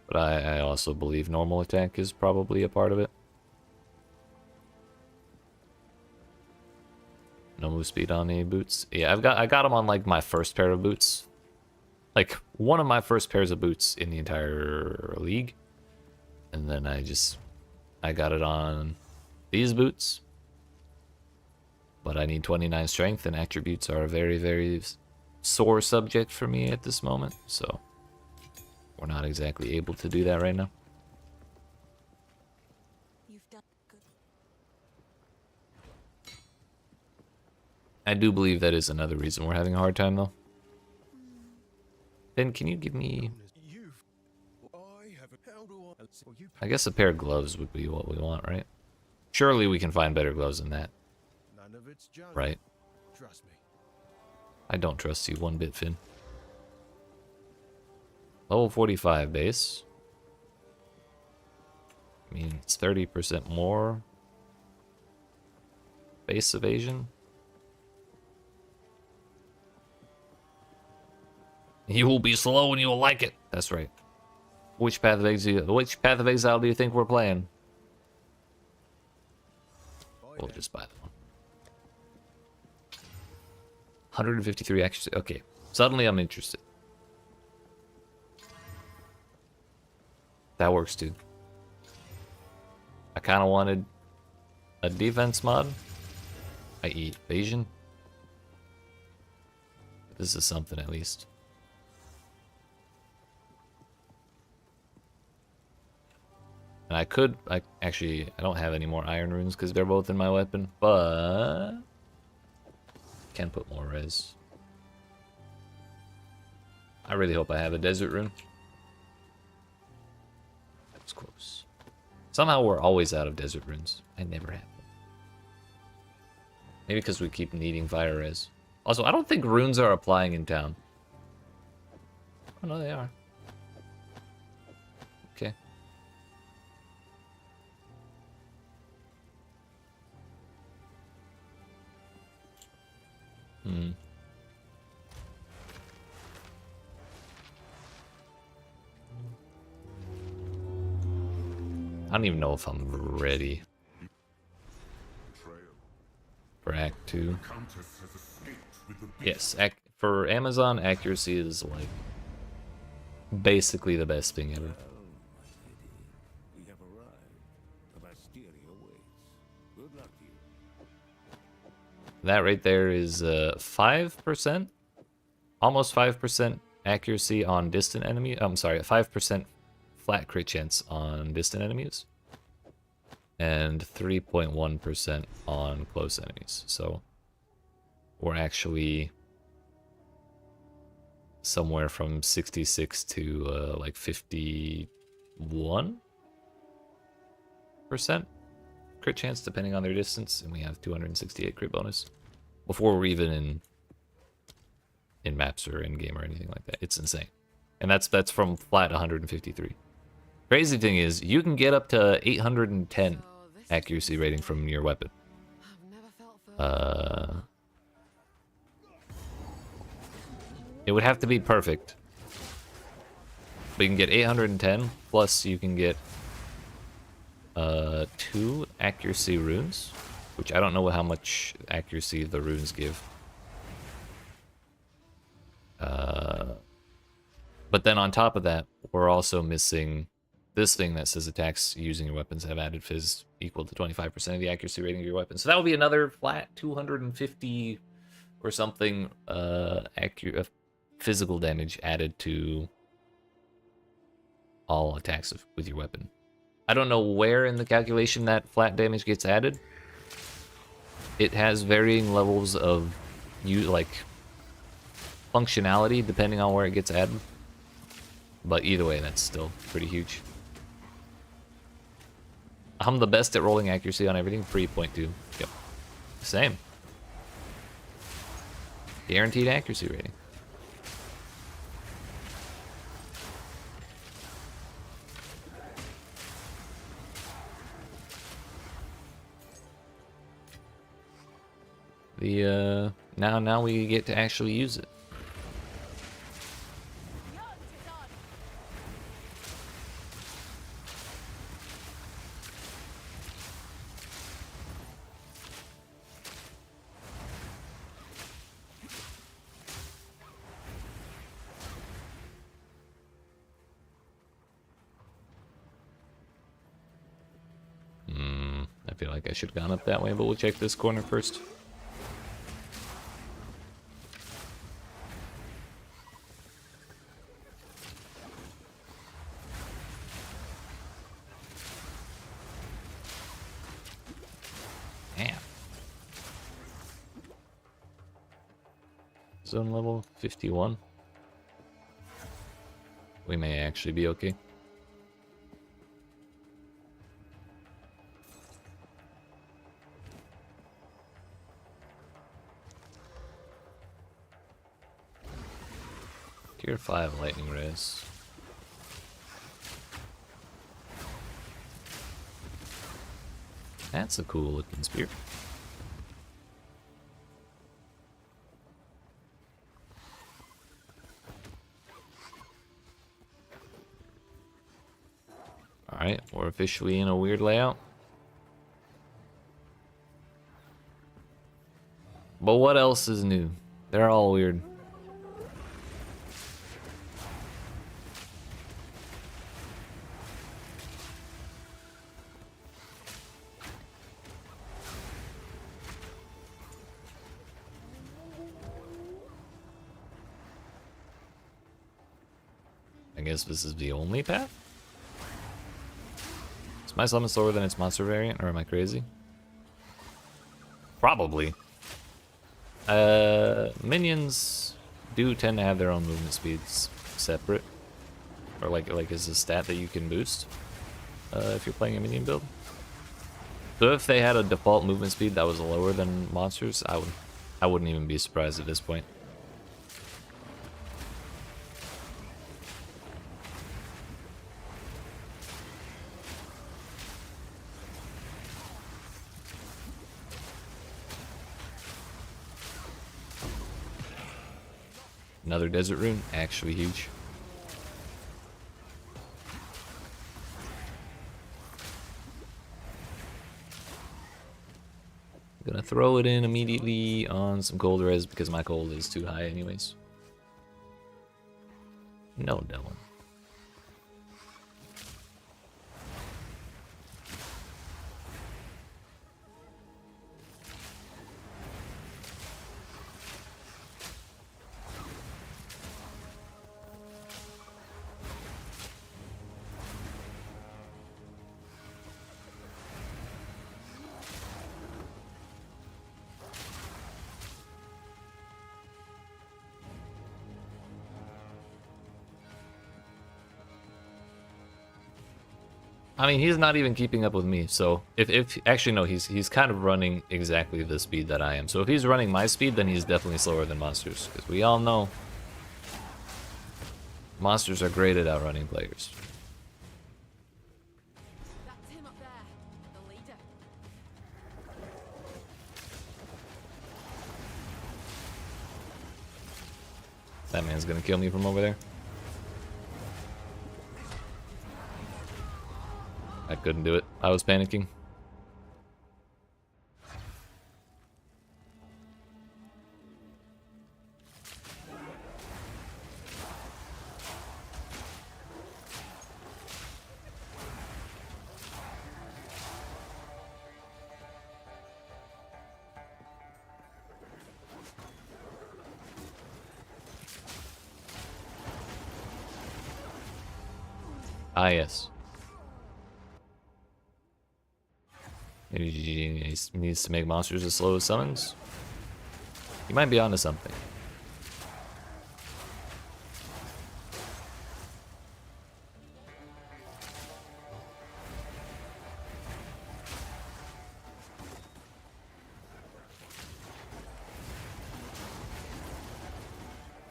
[SPEAKER 1] But I also believe normal attack is probably a part of it. No move speed on any boots. Yeah, I got them on like my first pair of boots. Like one of my first pairs of boots in the entire league. And then I got it on these boots. But I need 29 strength, and attributes are a very, very sore subject for me at this moment. So we're not exactly able to do that right now.
[SPEAKER 2] You've done good.
[SPEAKER 1] I do believe that is another reason we're having a hard time, though. Ben, can you give me...
[SPEAKER 9] You've...
[SPEAKER 1] I guess a pair of gloves would be what we want, right? Surely we can find better gloves than that,
[SPEAKER 8] None of it's junk.
[SPEAKER 1] right?
[SPEAKER 8] Trust me.
[SPEAKER 1] I don't trust you one bit, Finn. Level 45 base. Means 30% more base evasion. You will be slow and you will like it. That's right. Which path of exile do you think we're playing? We'll just buy the one. 153 extra. Okay. Suddenly I'm interested. That works, dude. I kind of wanted a defense mod, i.e. evasion. This is something at least. And I don't have any more iron runes because they're both in my weapon, but can put more res. I really hope I have a desert rune. That was close. Somehow we're always out of desert runes. I never have them. Maybe because we keep needing fire res. Also, I don't think runes are applying in town. Oh no, they are. Okay. I don't even know if I'm ready for Act 2. Yes, for Amazon, accuracy is like basically the best thing ever.
[SPEAKER 4] We have arrived. The Basteria waits. Good luck to you.
[SPEAKER 1] That right there is 5%, almost 5% accuracy on distant enemy. I'm sorry, 5% flat crit chance on distant enemies, and 3.1% on close enemies. So we're actually somewhere from 66 to like 51% crit chance depending on their distance, and we have 268 crit bonus before we're even in maps or in game or anything like that. It's insane. And that's from flat 153. Crazy thing is, you can get up to 810 accuracy rating from your weapon. It would have to be perfect. But you can get 810, plus you can get 2 accuracy runes, which I don't know how much accuracy the runes give. But then on top of that, we're also missing this thing that says attacks using your weapons have added fizz equal to 25% of the accuracy rating of your weapon. So that would be another flat 250 or something physical damage added to all attacks with your weapon. I don't know where in the calculation that flat damage gets added. It has varying levels of functionality depending on where it gets added. But either way, that's still pretty huge. I'm the best at rolling accuracy on everything, 3.2. Yep. Same. Guaranteed accuracy rating. Now we get to actually use it. I feel like I should have gone up that way, but we'll check this corner first. Damn. Zone level 51. We may actually be okay. Tier 5 lightning res. That's a cool looking spear. Alright, we're officially in a weird layout. But what else is new? They're all weird. I guess this is the only path? Is my summon slower than its monster variant, or am I crazy? Probably. Minions do tend to have their own movement speeds separate. Or like as a stat that you can boost if you're playing a minion build. So if they had a default movement speed that was lower than monsters, I wouldn't even be surprised at this point. Another desert rune, actually huge. Gonna throw it in immediately on some cold res because my cold is too high anyways. No, Dylan. I mean, he's not even keeping up with me, so if actually no, he's kind of running exactly the speed that I am. So if he's running my speed, then he's definitely slower than monsters, because we all know monsters are great at outrunning players.
[SPEAKER 5] That's him up there, the leader.
[SPEAKER 1] That man's gonna kill me from over there. I couldn't do it. I was panicking. Ah, yes. Maybe he needs to make monsters as slow as summons. He might be onto something.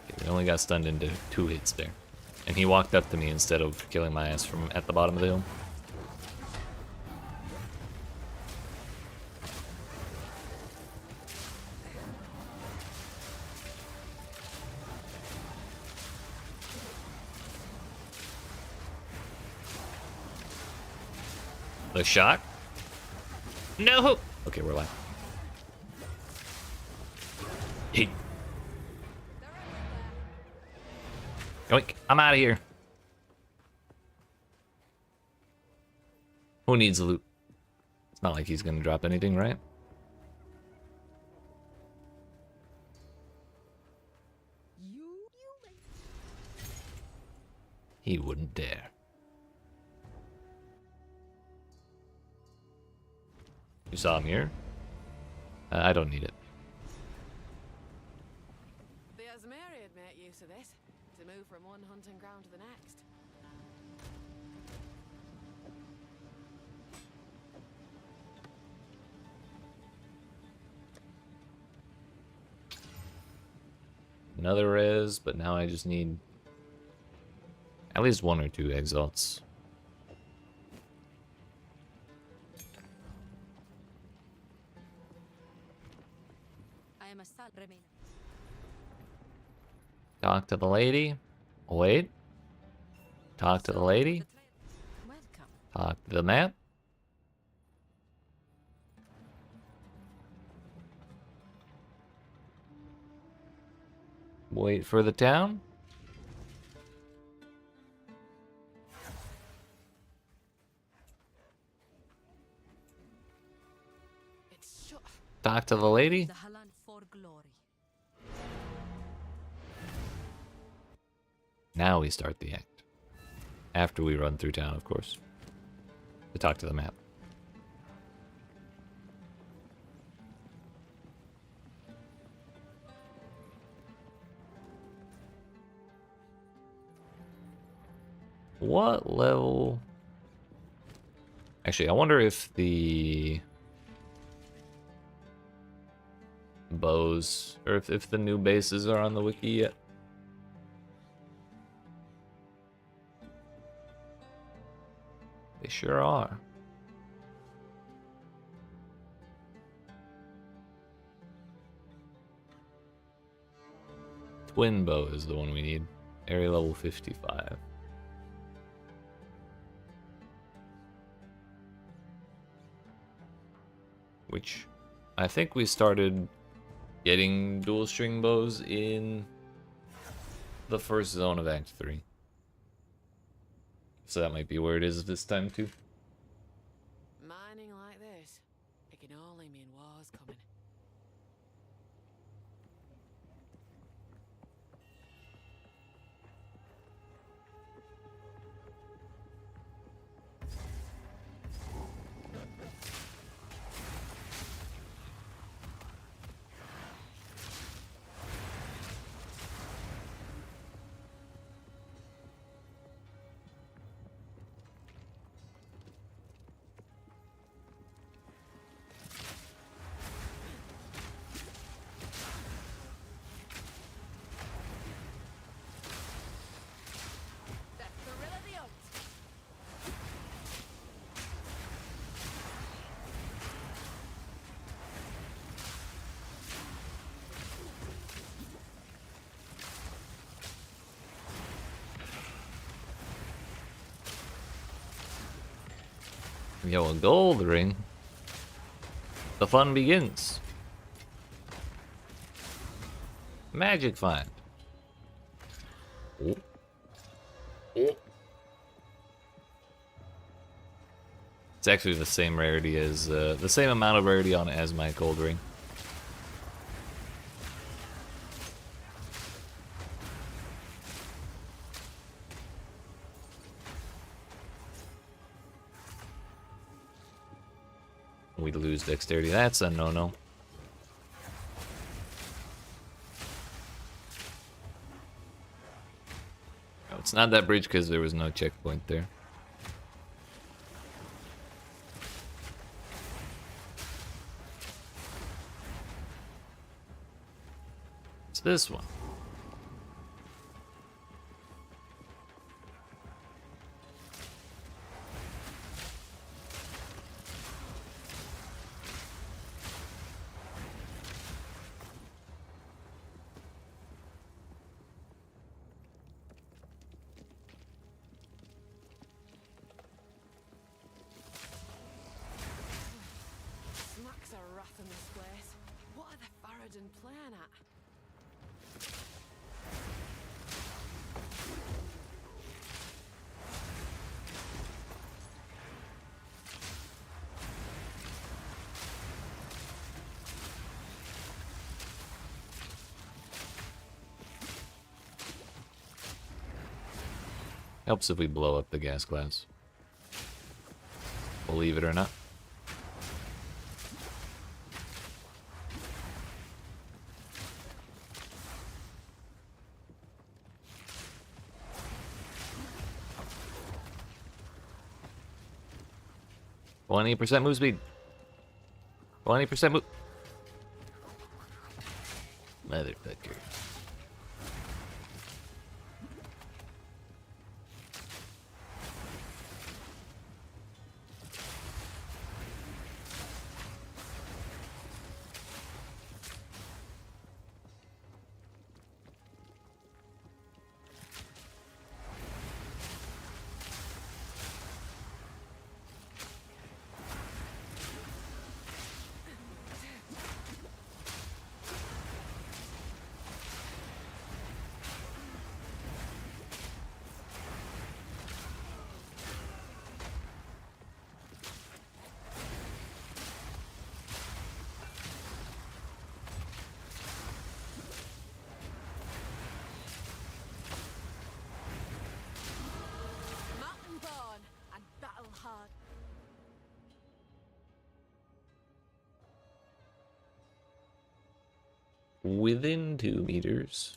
[SPEAKER 1] Okay, we only got stunned into 2 hits there. And he walked up to me instead of killing my ass from at the bottom of the hill. The shock? No! Okay, we're live. Hey. Yoink, I'm out of here. Who needs loot? It's not like he's gonna drop anything, right? He wouldn't dare. You saw him here? I don't need it.
[SPEAKER 5] The Asmeri had made use of this to move from one hunting ground to the next.
[SPEAKER 1] Another res, but now I just need At least one or two exalts.
[SPEAKER 3] I am a sal remain.
[SPEAKER 1] Talk to the lady. Wait. Talk to the lady.
[SPEAKER 3] Welcome.
[SPEAKER 1] Talk to the map. Wait for the town.
[SPEAKER 6] It's shut.
[SPEAKER 1] Talk to the lady.
[SPEAKER 3] The Halan for glory.
[SPEAKER 1] Now we start the act. After we run through town, of course. To talk to the map. What level? Actually, I wonder if the bows, or if the new bases are on the wiki yet. They sure are. Twin bow is the one we need. Area level 55. Which I think we started getting dual string bows in the first zone of Act 3. So that might be where it is this time too.
[SPEAKER 6] Mining like this, it can only mean war's coming. The thrill of the hunt.
[SPEAKER 1] Yo, a gold ring. The fun begins. Magic find. Oh. Oh. It's actually the same rarity as the same amount of rarity on it as my gold ring. We lose dexterity. That's a no-no. Oh, it's not that bridge because there was no checkpoint there. It's this one.
[SPEAKER 6] Snacks are rough in this place. What are the Faradin playing at?
[SPEAKER 1] Helps if we blow up the gas clouds. Believe it or not. %, move speed. 20% move. Motherfucker. within 2 meters.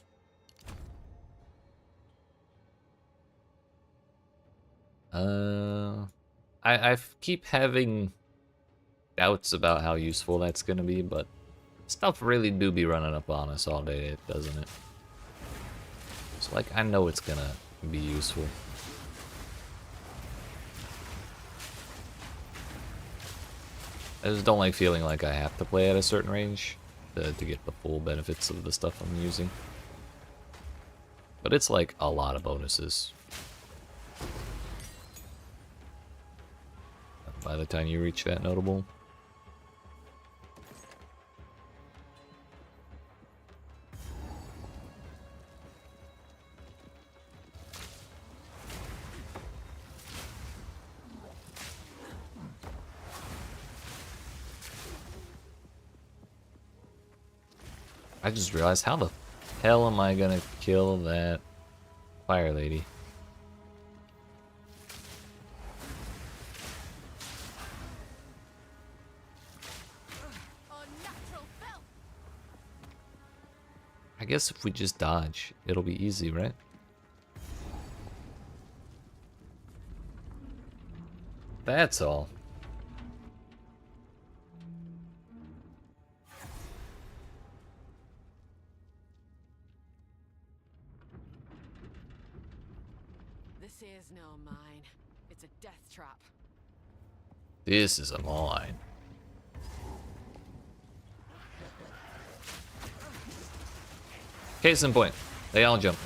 [SPEAKER 1] I keep having doubts about how useful that's gonna be, but stuff really do be running up on us all day, doesn't it? So like, I know it's gonna be useful. I just don't like feeling like I have to play at a certain range to get the full benefits of the stuff I'm using. But it's like a lot of bonuses. By the time you reach that notable. I just realized, how the hell am I gonna kill that fire lady?
[SPEAKER 5] Unnatural filth!
[SPEAKER 1] I guess if we just dodge, it'll be easy, right? That's all.
[SPEAKER 6] This is no mine. It's a death trap.
[SPEAKER 1] This is a mine. Case in point, they all jump.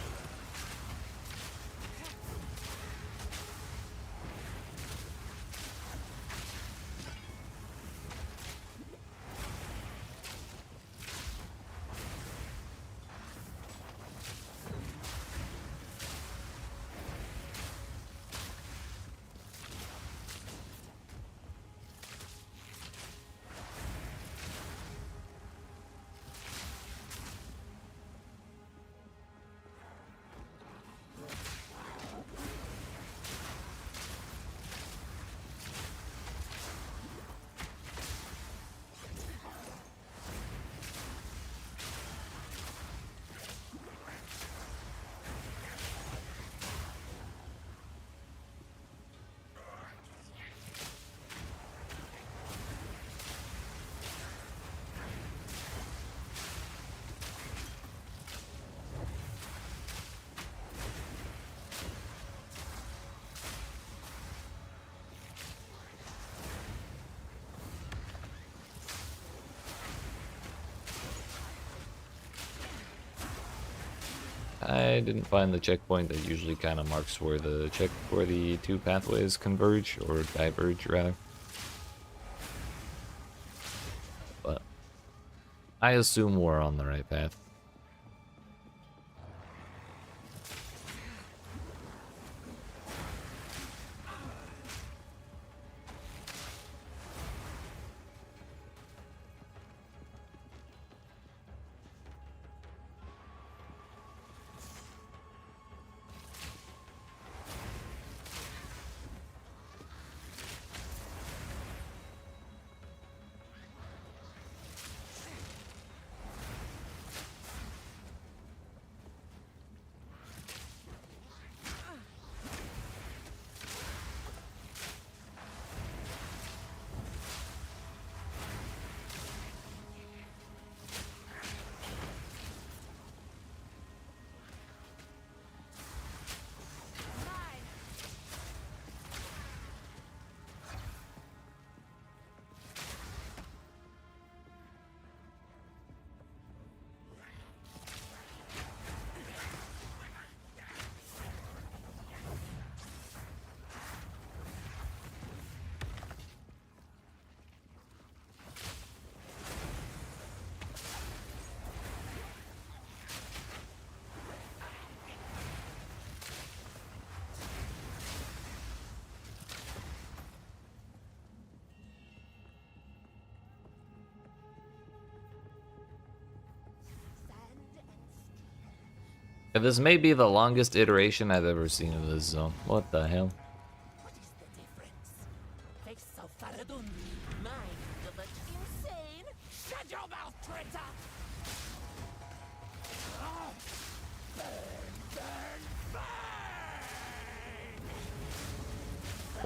[SPEAKER 1] I didn't find the checkpoint that usually kind of marks where the 2 pathways converge, or diverge rather. But I assume we're on the right path. And this may be the longest iteration I've ever seen of this zone. What the hell?
[SPEAKER 9] What is the difference? Face of Faradun, mind of an insane. Shut your mouth, traitor!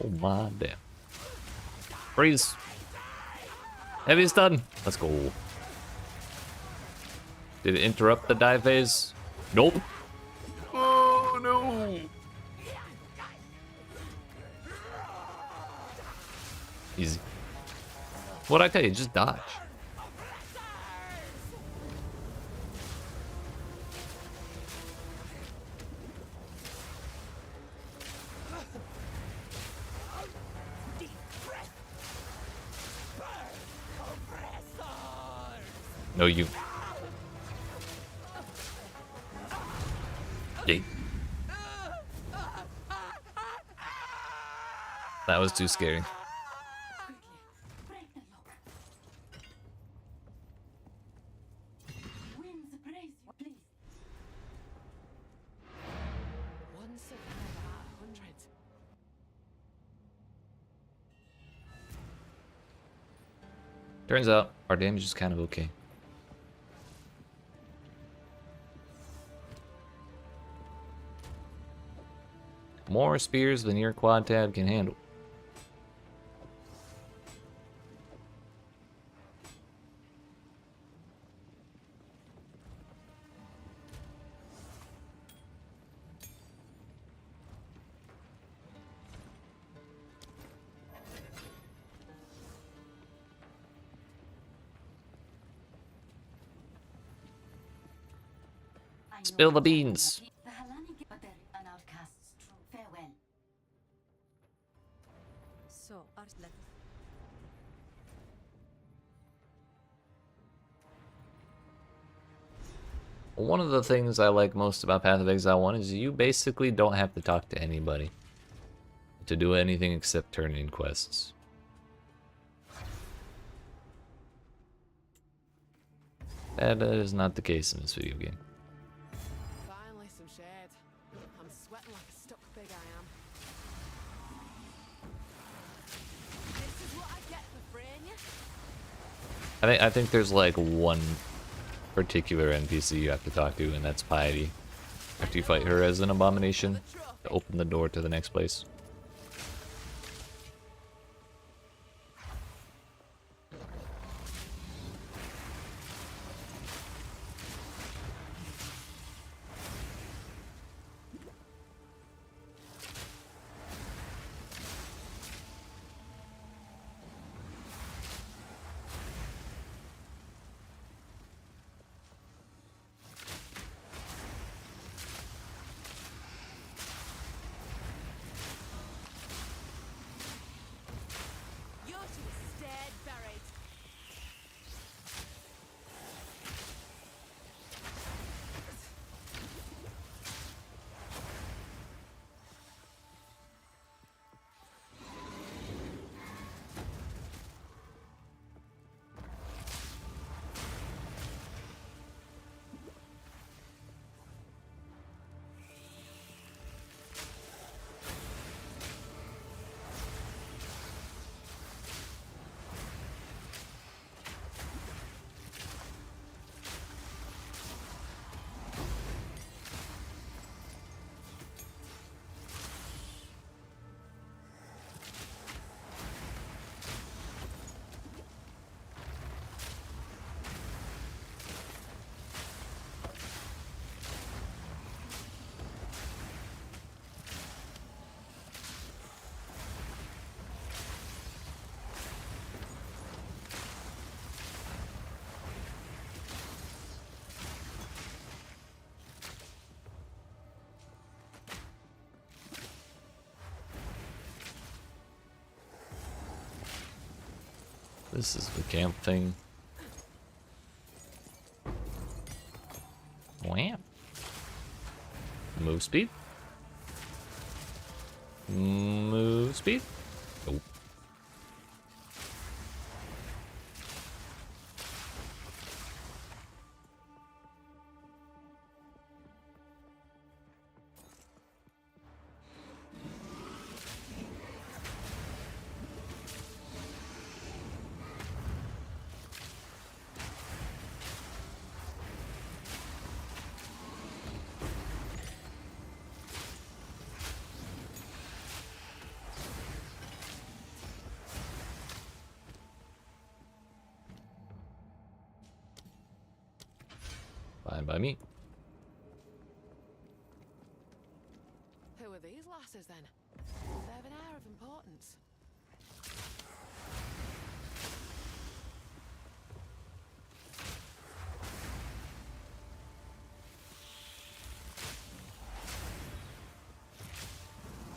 [SPEAKER 1] Oh my damn. Freeze. Heavy stun. Let's go. Did it interrupt the dive phase? Nope. Oh no. Easy. What'd I tell you? Just dodge. No, you. Yeet. That was too scary.
[SPEAKER 9] Break the lock. Win the praise, please.
[SPEAKER 6] One survivor out of 100.
[SPEAKER 1] Turns out our damage is kind of okay. More spears than your quad tab can handle. Spill the beans.
[SPEAKER 9] The Halani, but they're an outcast's true farewell.
[SPEAKER 2] So, Arslan.
[SPEAKER 1] One of the things I like most about Path of Exile 1 is you basically don't have to talk to anybody to do anything except turn in quests. That is not the case in this video game.
[SPEAKER 6] Finally some shade. I'm sweating like a stuck pig, I am. This is what I get for freeing you.
[SPEAKER 1] I think there's like one particular NPC you have to talk to, and that's Piety. After you fight her as an abomination to open the door to the next place.
[SPEAKER 6] You're just dead buried.
[SPEAKER 1] This is the camp thing. Wham. Move speed. Move speed. Nope. Fine by me.
[SPEAKER 6] Who are these lasses then? They have an air of importance.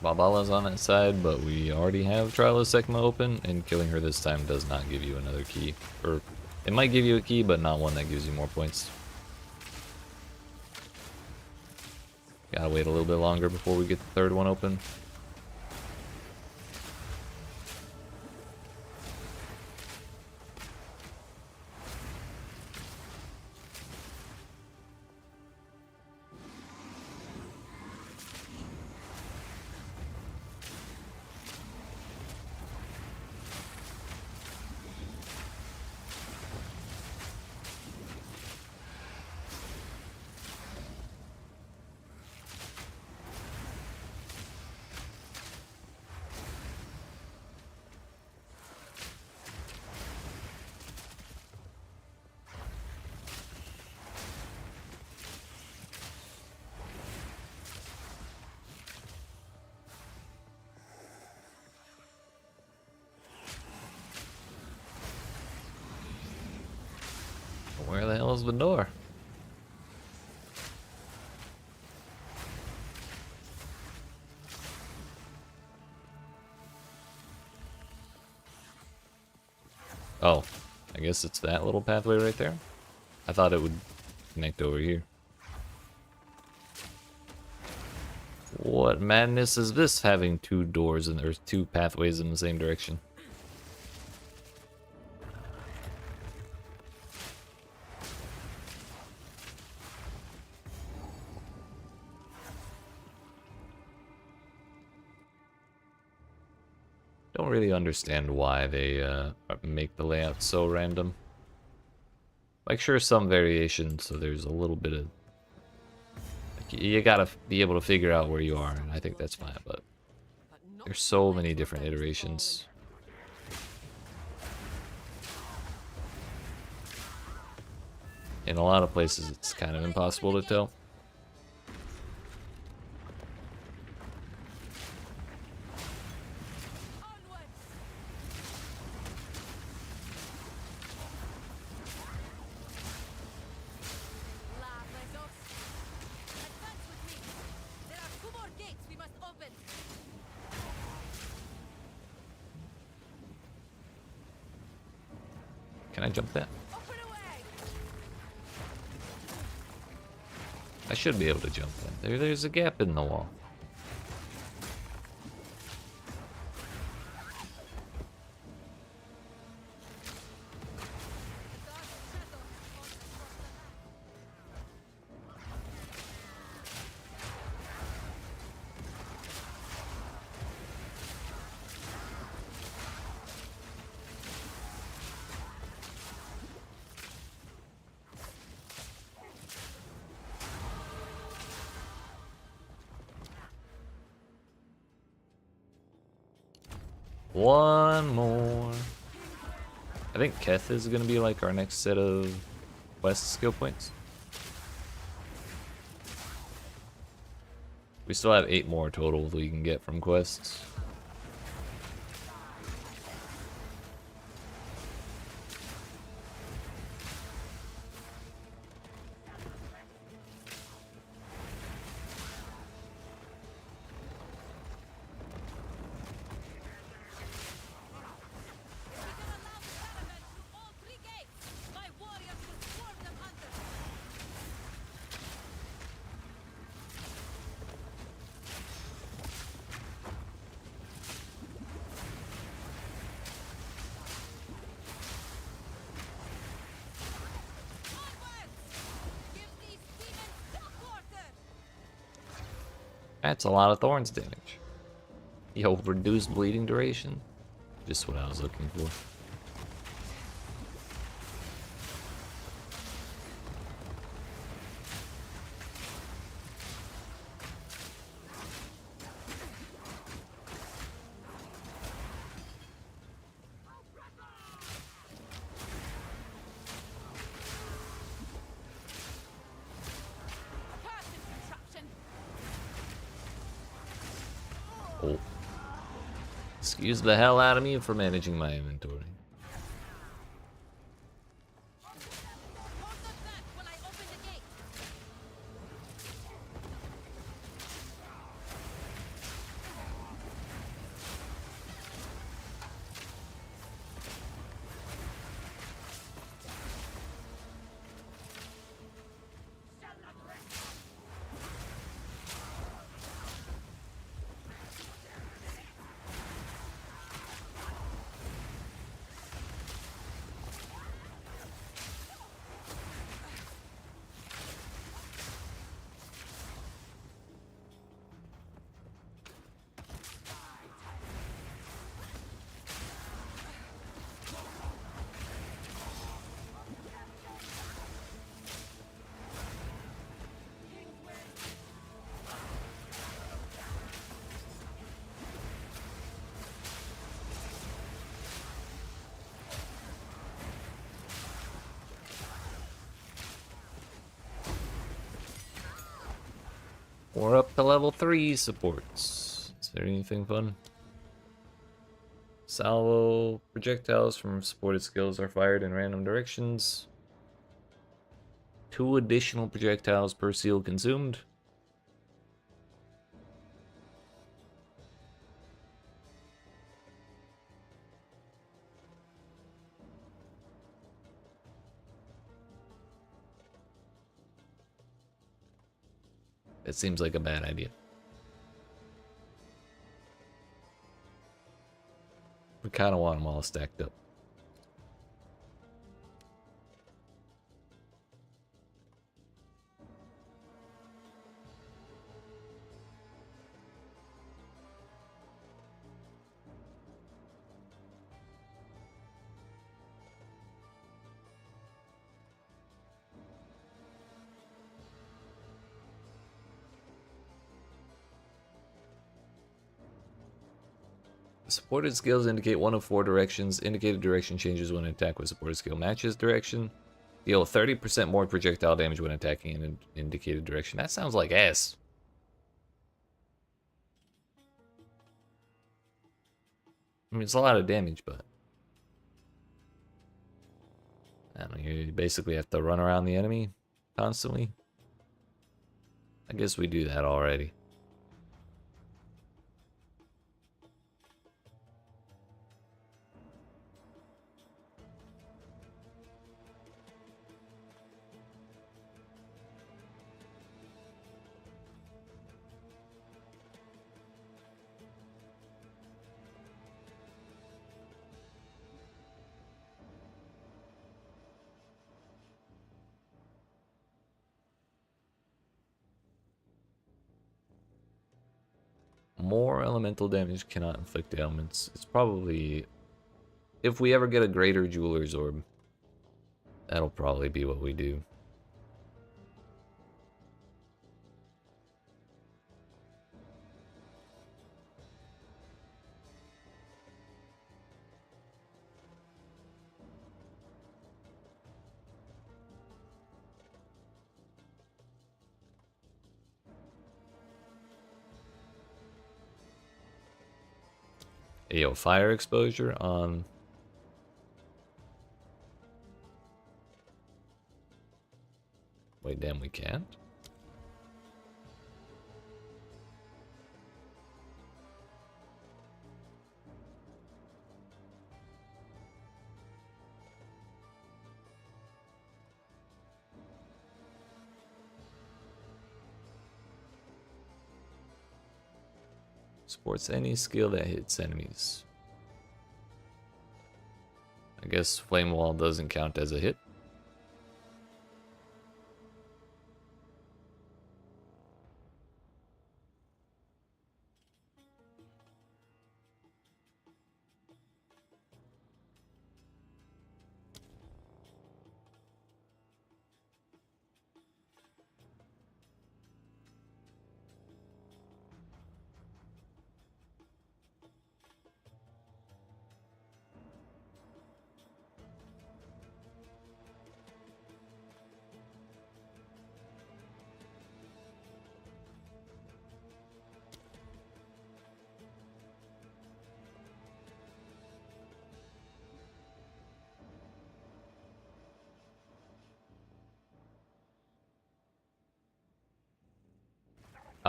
[SPEAKER 1] Balbala's on that side, but we already have Trial of Sekma open, and killing her this time does not give you another key. Or, it might give you a key, but not one that gives you more points. Gotta wait a little bit longer before we get the third one open. Where the hell is the door? Oh, I guess it's that little pathway right there. I thought it would connect over here. What madness is this, having two doors and there's two pathways in the same direction? Don't really understand why they make the layout so random. Like, sure, some variation, so there's a little bit of... Like, you gotta be able to figure out where you are, and I think that's fine, but... There's so many different iterations. In a lot of places, it's kind of impossible to tell. Can I jump that? I should be able to jump that. There's a gap in the wall. One more. I think Keth is going to be like our next set of quest skill points. We still have 8 more total we can get from quests. That's a lot of thorns damage. Yo, reduced bleeding duration. Just what I was looking for. Excuse the hell out of me for managing my inventory. We're up to level 3 supports. Is there anything fun? Salvo projectiles from supported skills are fired in random directions. 2 additional projectiles per seal consumed. That seems like a bad idea. We kind of want them all stacked up. Supported skills indicate one of 4 directions. Indicated direction changes when an attack with supported skill matches direction. Deal 30% more projectile damage when attacking in an indicated direction. That sounds like ass. I mean, it's a lot of damage, but I don't know, you basically have to run around the enemy constantly. I guess we do that already. More elemental damage cannot inflict ailments. It's probably... if we ever get a greater jeweler's orb, that'll probably be what we do. Yo, fire exposure on... wait, damn, we can't? Supports any skill that hits enemies. I guess Flame Wall doesn't count as a hit.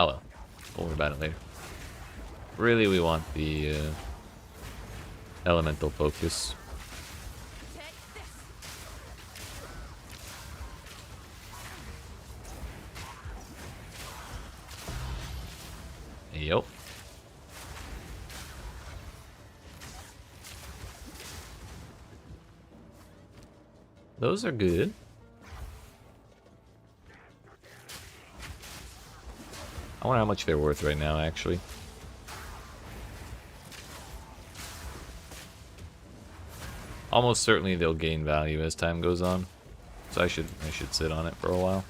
[SPEAKER 1] Oh well, we'll worry about it later. Really, we want the elemental focus.
[SPEAKER 5] Take this.
[SPEAKER 1] Yup. Those are good. I wonder how much they're worth right now, actually. Almost certainly they'll gain value as time goes on. So I should sit on it for a while.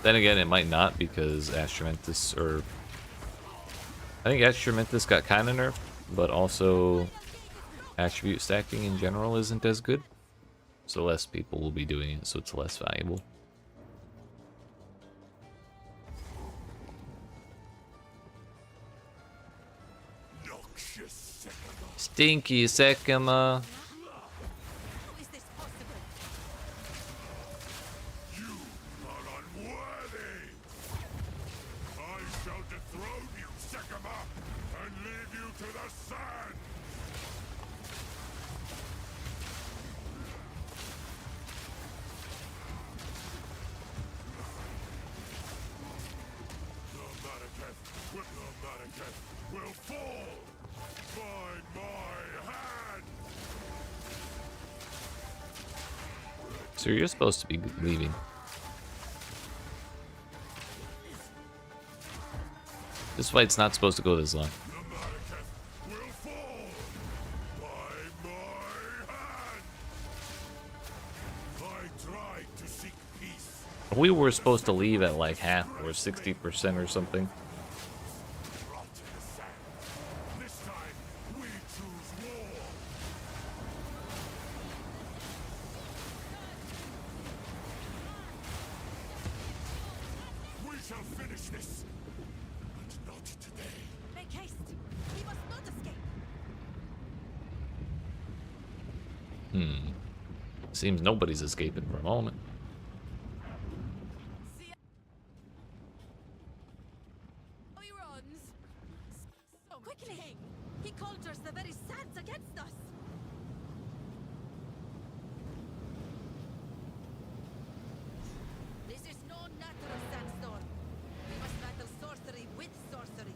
[SPEAKER 1] Then again, it might not because Astromentus, or I think Astromentus got kind of nerfed, but also attribute stacking in general isn't as good. So less people will be doing it, so it's less valuable. Stinky Sekima.
[SPEAKER 5] How is this possible?
[SPEAKER 4] You are unworthy! I shall dethrone you, Sekima, and leave you to the sand! The Mariketh will fall by my hand!
[SPEAKER 1] So you're supposed to be leaving. This fight's not supposed to go this long.
[SPEAKER 4] The Mariketh will fall by my hand! I tried to seek peace.
[SPEAKER 1] We were supposed to leave at like half or 60% or something.
[SPEAKER 4] Rot in the sand. This time, we choose war. We shall finish this, but not today.
[SPEAKER 5] Make haste. We must not escape.
[SPEAKER 1] Seems nobody's escaping for a moment.
[SPEAKER 5] See how he runs. So quickly. He conjures the very sands against us. This is no natural sandstorm. We must battle sorcery with sorcery.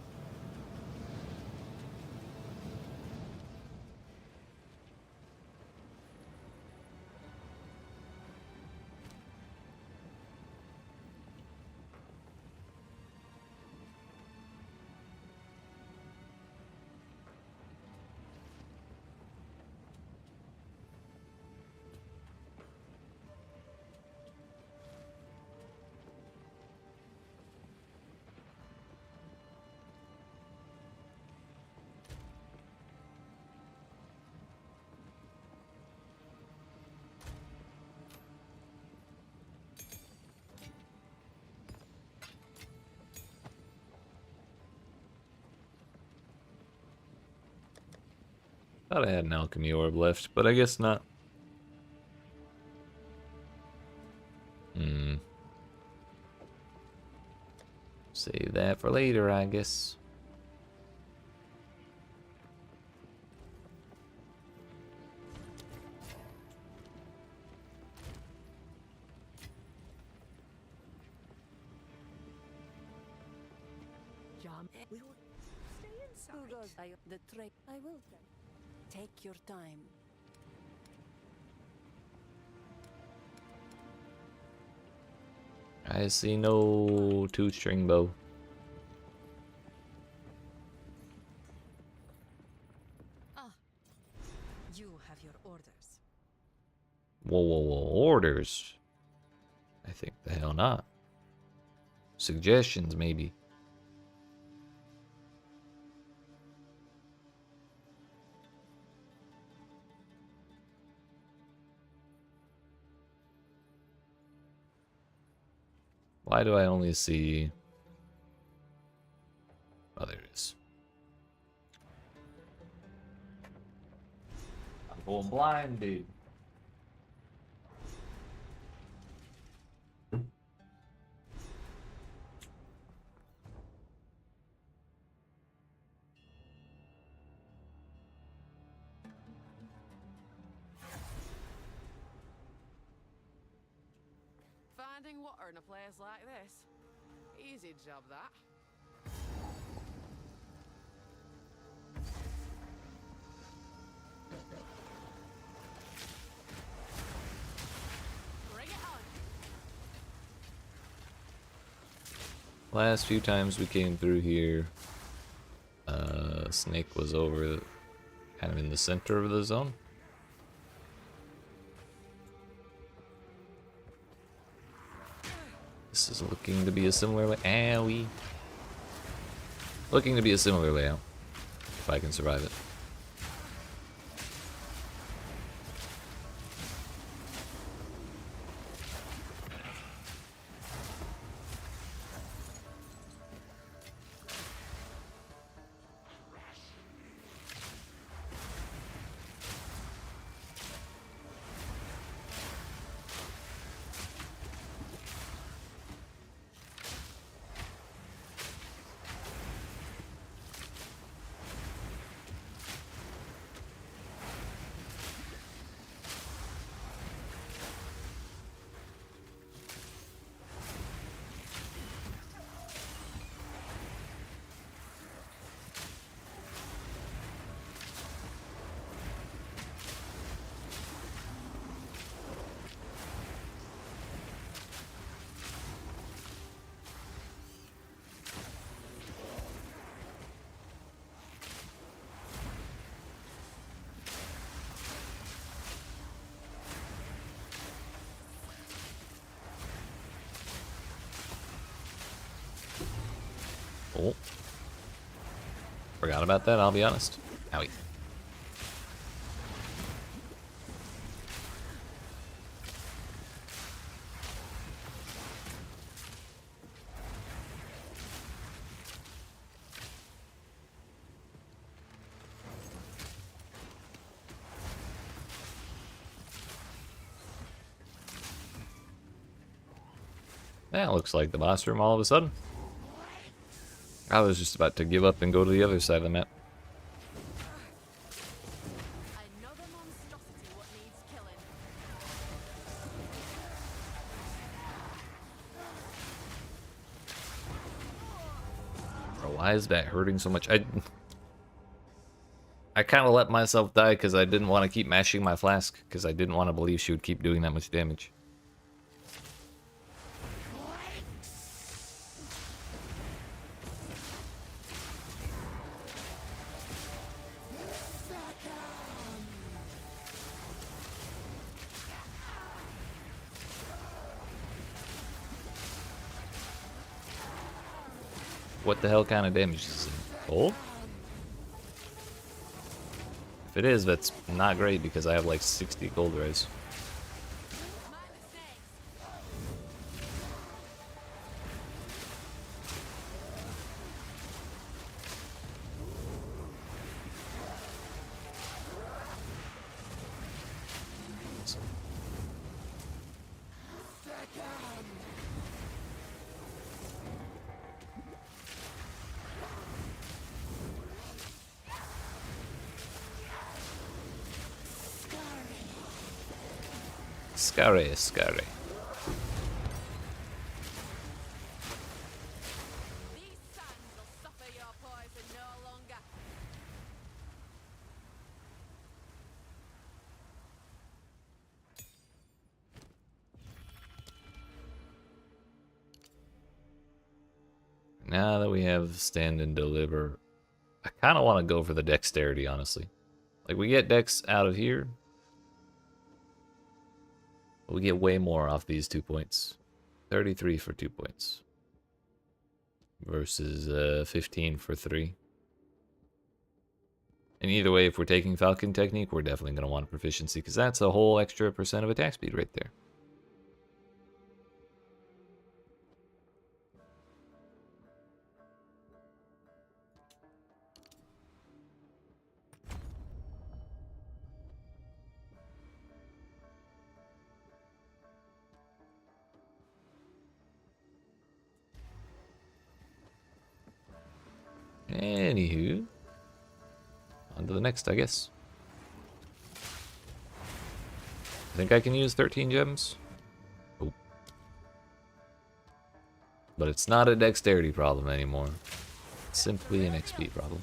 [SPEAKER 1] Thought I had an alchemy orb left, but I guess not. Save that for later, I guess.
[SPEAKER 2] We will stay inside.
[SPEAKER 9] Who goes by the trick? I will then. Take your time.
[SPEAKER 1] I see no two-string bow.
[SPEAKER 3] Ah, you have your orders.
[SPEAKER 1] Whoa, whoa, whoa. Orders? I think the hell not. Suggestions, maybe. Why do I only see... Oh, there it is. I'm going blind, dude.
[SPEAKER 6] finding water in a place like this. Easy job, that. Bring it on.
[SPEAKER 1] Last few times we came through here, Snake was over kind of in the center of the zone. This is looking to be a similar owie. Looking to be a similar layout, if I can survive it. Oh. Forgot about that, I'll be honest. Owie. That looks like the boss room all of a sudden. I was just about to give up and go to the other side of the map.
[SPEAKER 6] Another monstrosity what needs killing.
[SPEAKER 1] Bro, why is that hurting so much? I kind of let myself die because I didn't want to keep mashing my flask because I didn't want to believe she would keep doing that much damage. What the hell kind of damage is it? Gold? If it is, that's not great because I have like 60 gold rays.
[SPEAKER 6] My mistakes.
[SPEAKER 1] Scary, scary.
[SPEAKER 6] These sands will suffer your poison no longer.
[SPEAKER 1] Now that we have stand and deliver, I kind of want to go for the dexterity, honestly. Like, we get dex out of here, but we get way more off these 2 points. 33 for 2 points. Versus 15 for 3. And either way, if we're taking Falcon Technique, we're definitely going to want proficiency, because that's a whole extra % of attack speed right there. Anywho, on to the next, I guess. I think I can use 13 gems. Oh. But it's not a dexterity problem anymore. It's simply an XP problem.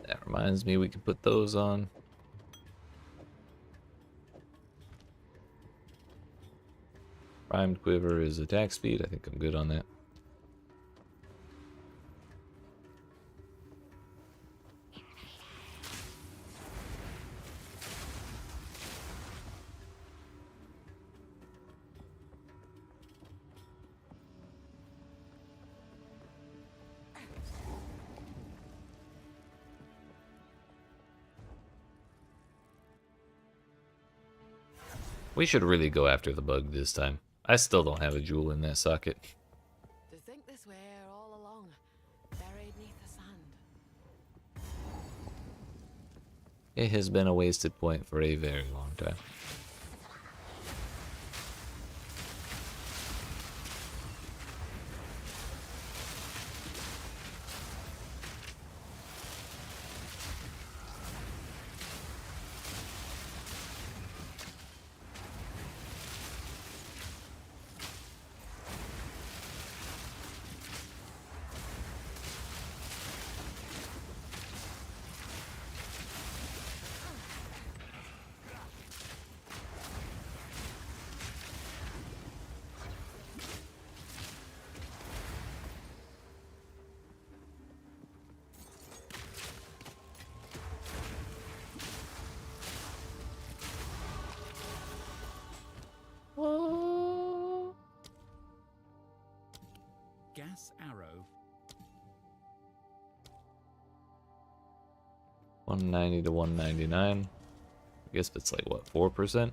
[SPEAKER 1] That reminds me, we can put those on. Primed quiver is attack speed. I think I'm good on that. We should really go after the bug this time. I still don't have a jewel in that socket.
[SPEAKER 6] To think this way all along, buried neath the sand.
[SPEAKER 1] It has been a wasted point for a very long time.
[SPEAKER 10] Gas arrow.
[SPEAKER 1] 190 to 199. I guess it's like, what, 4%?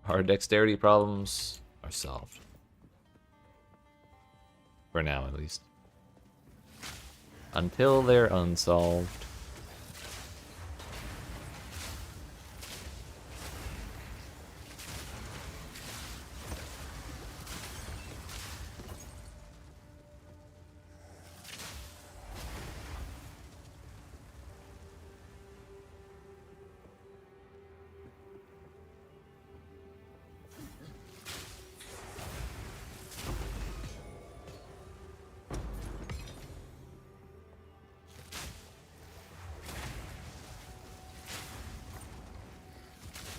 [SPEAKER 1] Our dexterity problems are solved. For now, at least. Until they're unsolved.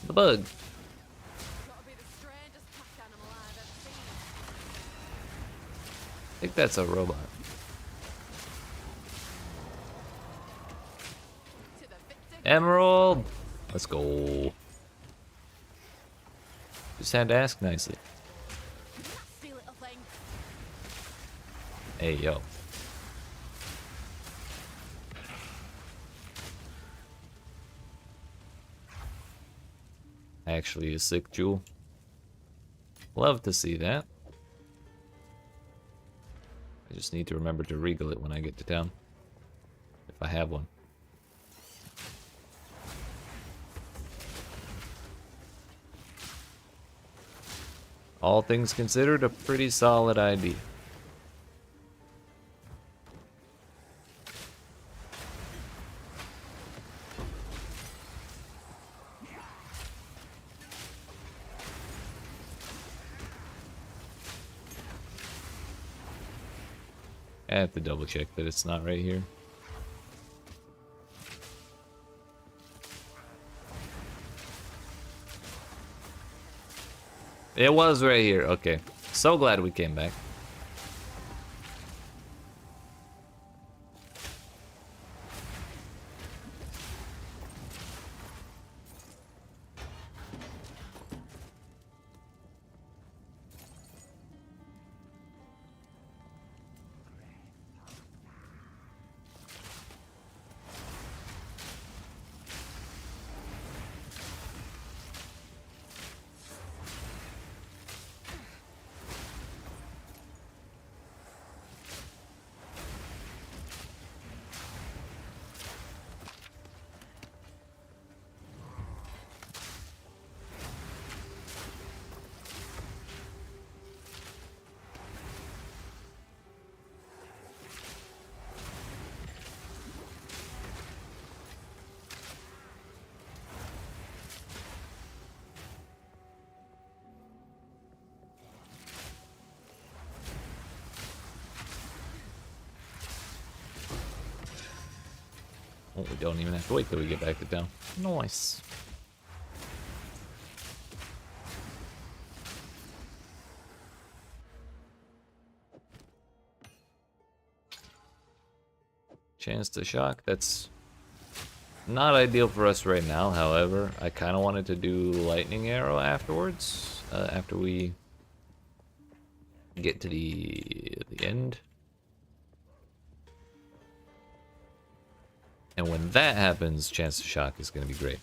[SPEAKER 1] The bug.
[SPEAKER 6] Gotta be the strangest pack animal I've ever seen.
[SPEAKER 1] I think that's a robot.
[SPEAKER 6] To the victim.
[SPEAKER 1] Emerald! Let's go. Just had to ask nicely.
[SPEAKER 6] Nasty little thing.
[SPEAKER 1] Hey, yo. Actually a sick jewel. Love to see that. I just need to remember to regal it when I get to town. If I have one. All things considered, a pretty solid idea. I have to double check that it's not right here. It was right here. Okay. So glad we came back. Oh, we don't even have to wait till we get back to town. Nice. Chance to shock. That's not ideal for us right now. However, I kind of wanted to do lightning arrow afterwards. After we get to the end. And when that happens, chance to shock is going to be great.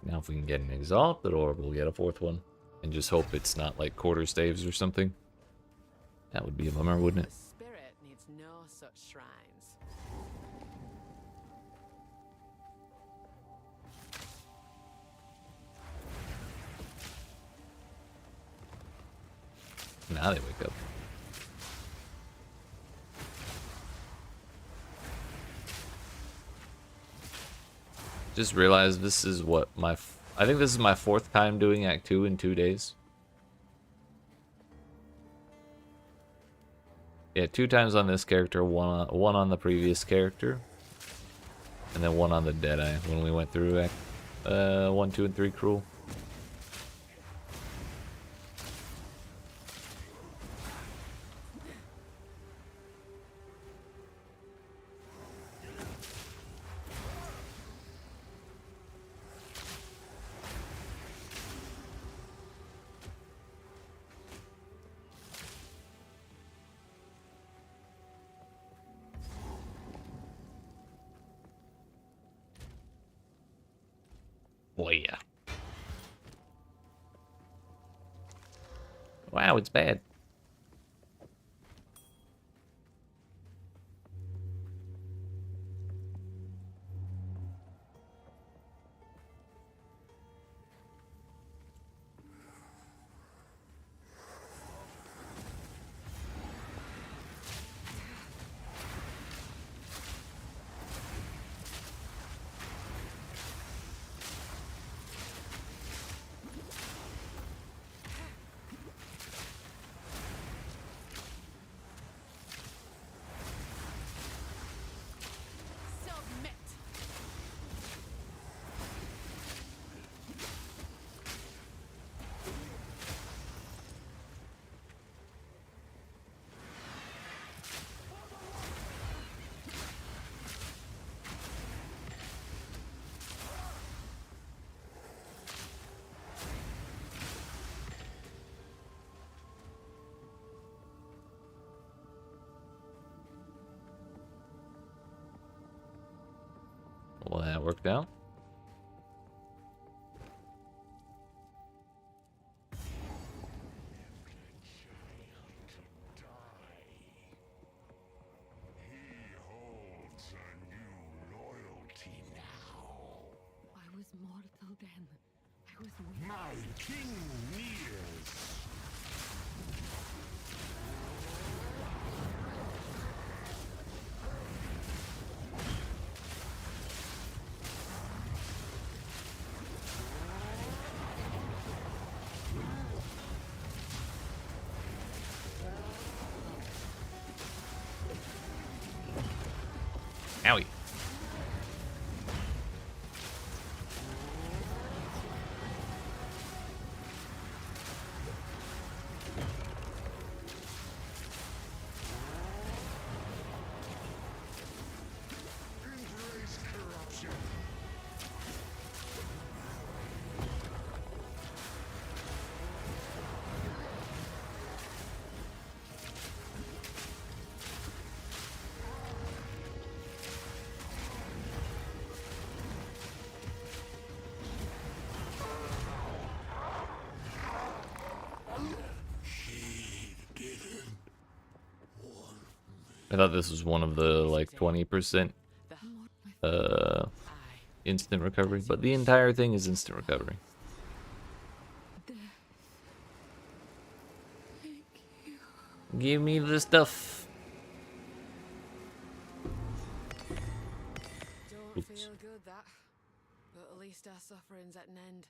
[SPEAKER 1] Now if we can get an exalted orb, we'll get a fourth one. And just hope it's not like quarter staves or something. That would be a bummer, wouldn't it?
[SPEAKER 6] The spirit needs no such shrines.
[SPEAKER 1] Now they wake up. Just realized this is what I think this is my fourth time doing Act 2 in 2 days. Yeah, 2 times on this character, one on the previous character, and then one on the Deadeye when we went through Act 1, 2, and 3 Cruel. Boy, yeah. Wow, it's bad.
[SPEAKER 6] Submit.
[SPEAKER 1] Well, that worked out.
[SPEAKER 8] He holds My king nears.
[SPEAKER 1] Owie.
[SPEAKER 8] Embrace corruption.
[SPEAKER 1] I thought this was one of the like 20% instant recovery, but the entire thing is instant recovery. Give me the stuff.
[SPEAKER 6] Don't feel good, that. But at least our suffering's at an end.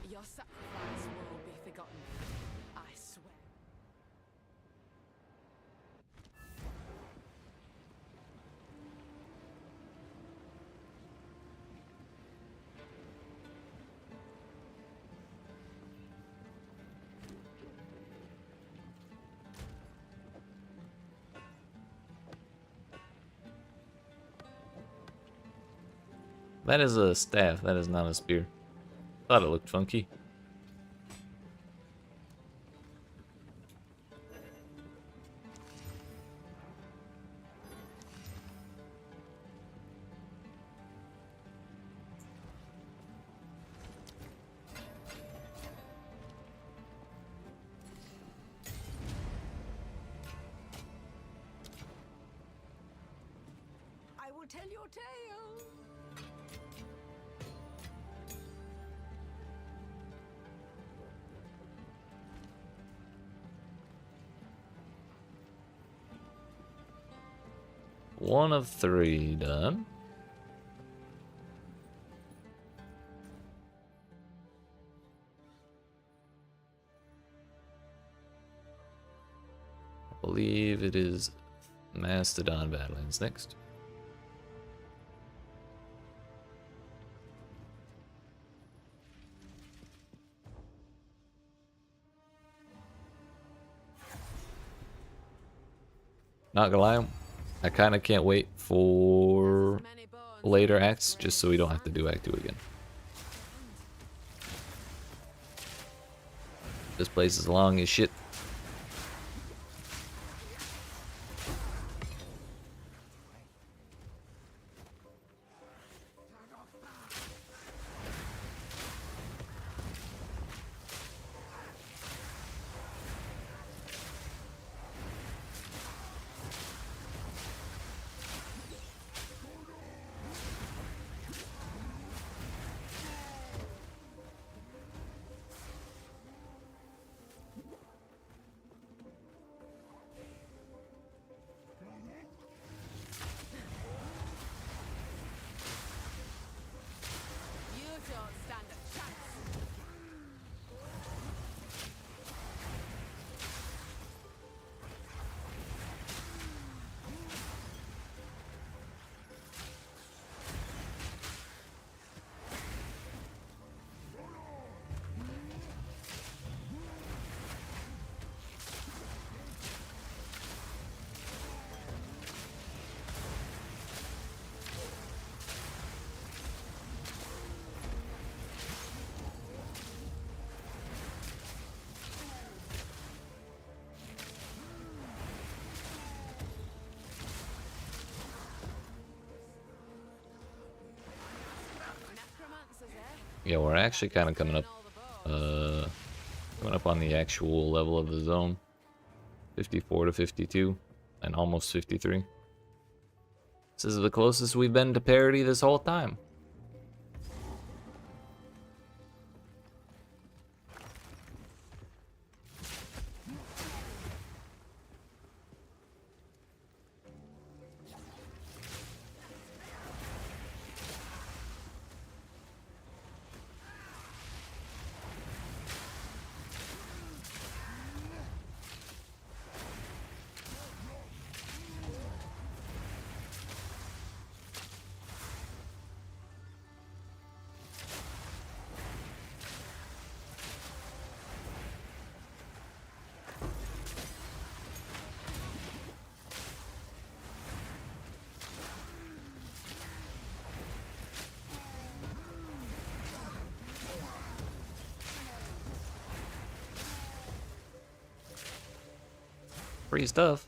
[SPEAKER 6] Your sacrifice won't be forgotten. I swear.
[SPEAKER 1] That is a staff, that is not a spear. Thought it looked funky.
[SPEAKER 2] I will tell your tale.
[SPEAKER 1] One of 3 done. I believe it is Mastodon Badlands next. Not gonna lie, I kind of can't wait for later acts just so we don't have to do Act 2 again. This place is long as shit.
[SPEAKER 5] You don't stand a chance.
[SPEAKER 6] Necromancers, eh?
[SPEAKER 1] Yeah, we're actually kind of coming up on the actual level of the zone. 54 to 52 and almost 53. This is the closest we've been to parity this whole time. Free stuff.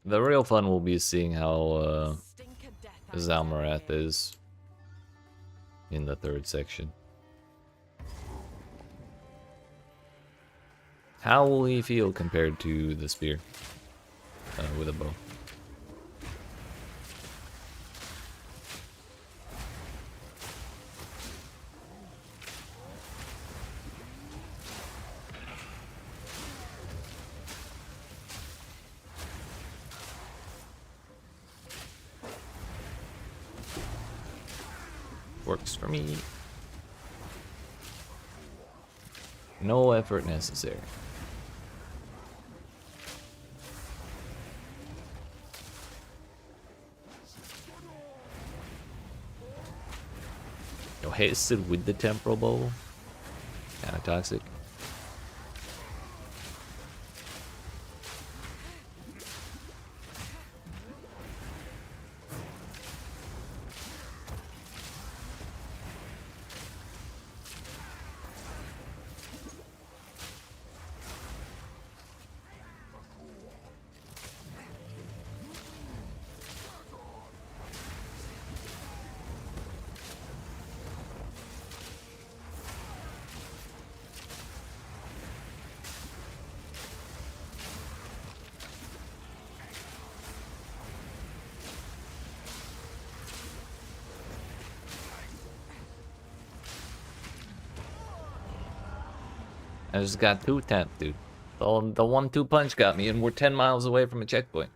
[SPEAKER 1] The real fun will be seeing how Zalmarath is in the third section. How will he feel compared to the spear with a bow? Works for me. No effort necessary. No hasted with the temporal bow. Kinda toxic. I just got 2 10, dude. The 1-2 punch got me, and we're 10 miles away from a checkpoint.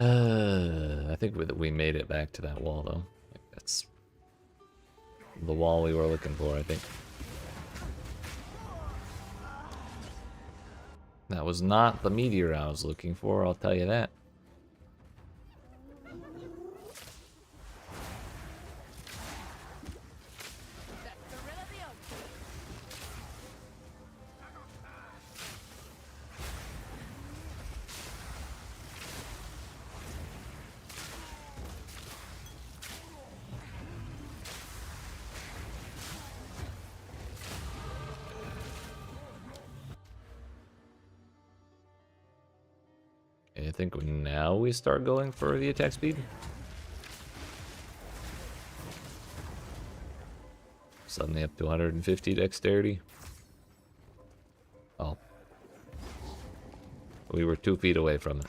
[SPEAKER 1] I think we made it back to that wall, though. That's the wall we were looking for, I think. That was not the meteor I was looking for, I'll tell you that. I think now we start going for the attack speed. Suddenly up to 150 dexterity. Oh. We were 2 feet away from it.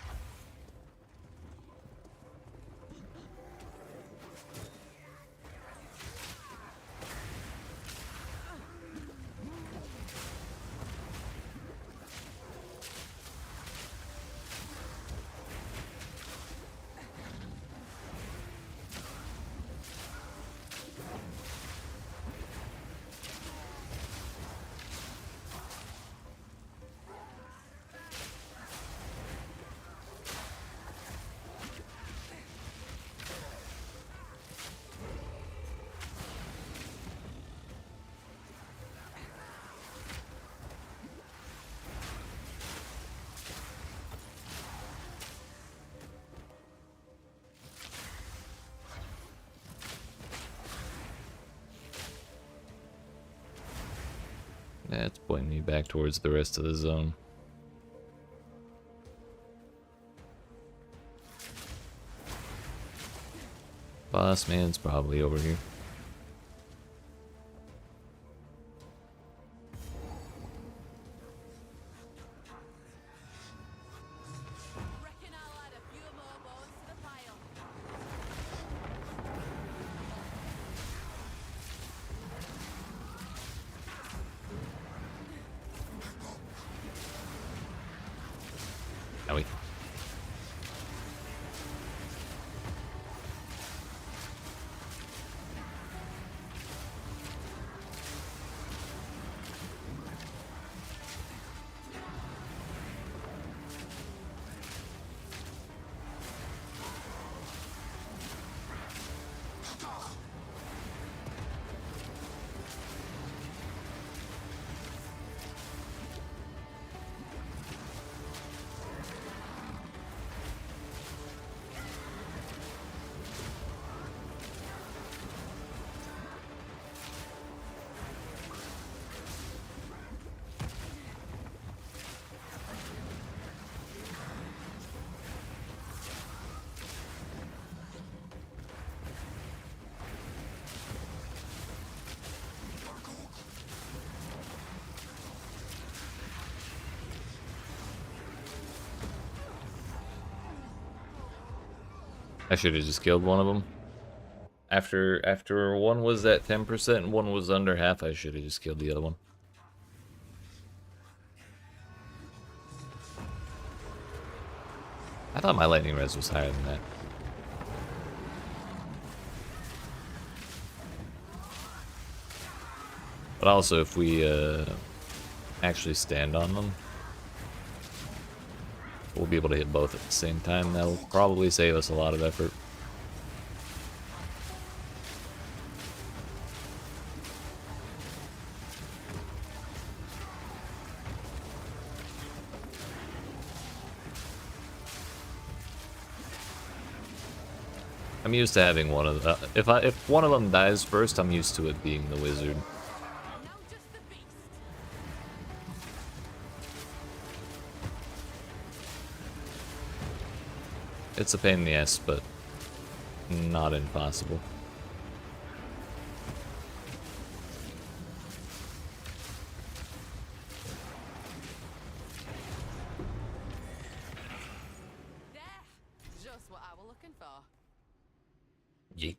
[SPEAKER 1] That's pointing me back towards the rest of the zone. Boss man's probably over here.
[SPEAKER 5] Reckon I'll add a few more bones to the pile.
[SPEAKER 1] Owie. I should have just killed one of them. After one was at 10% and one was under half, I should have just killed the other one. I thought my lightning res was higher than that. But also, if we actually stand on them, we'll be able to hit both at the same time. That'll probably save us a lot of effort. I'm used to having one of the, if one of them dies first, I'm used to it being the wizard.
[SPEAKER 5] Now just the beast.
[SPEAKER 1] It's a pain in the ass, but not impossible.
[SPEAKER 5] There. Just what I was looking for.
[SPEAKER 1] Yeet.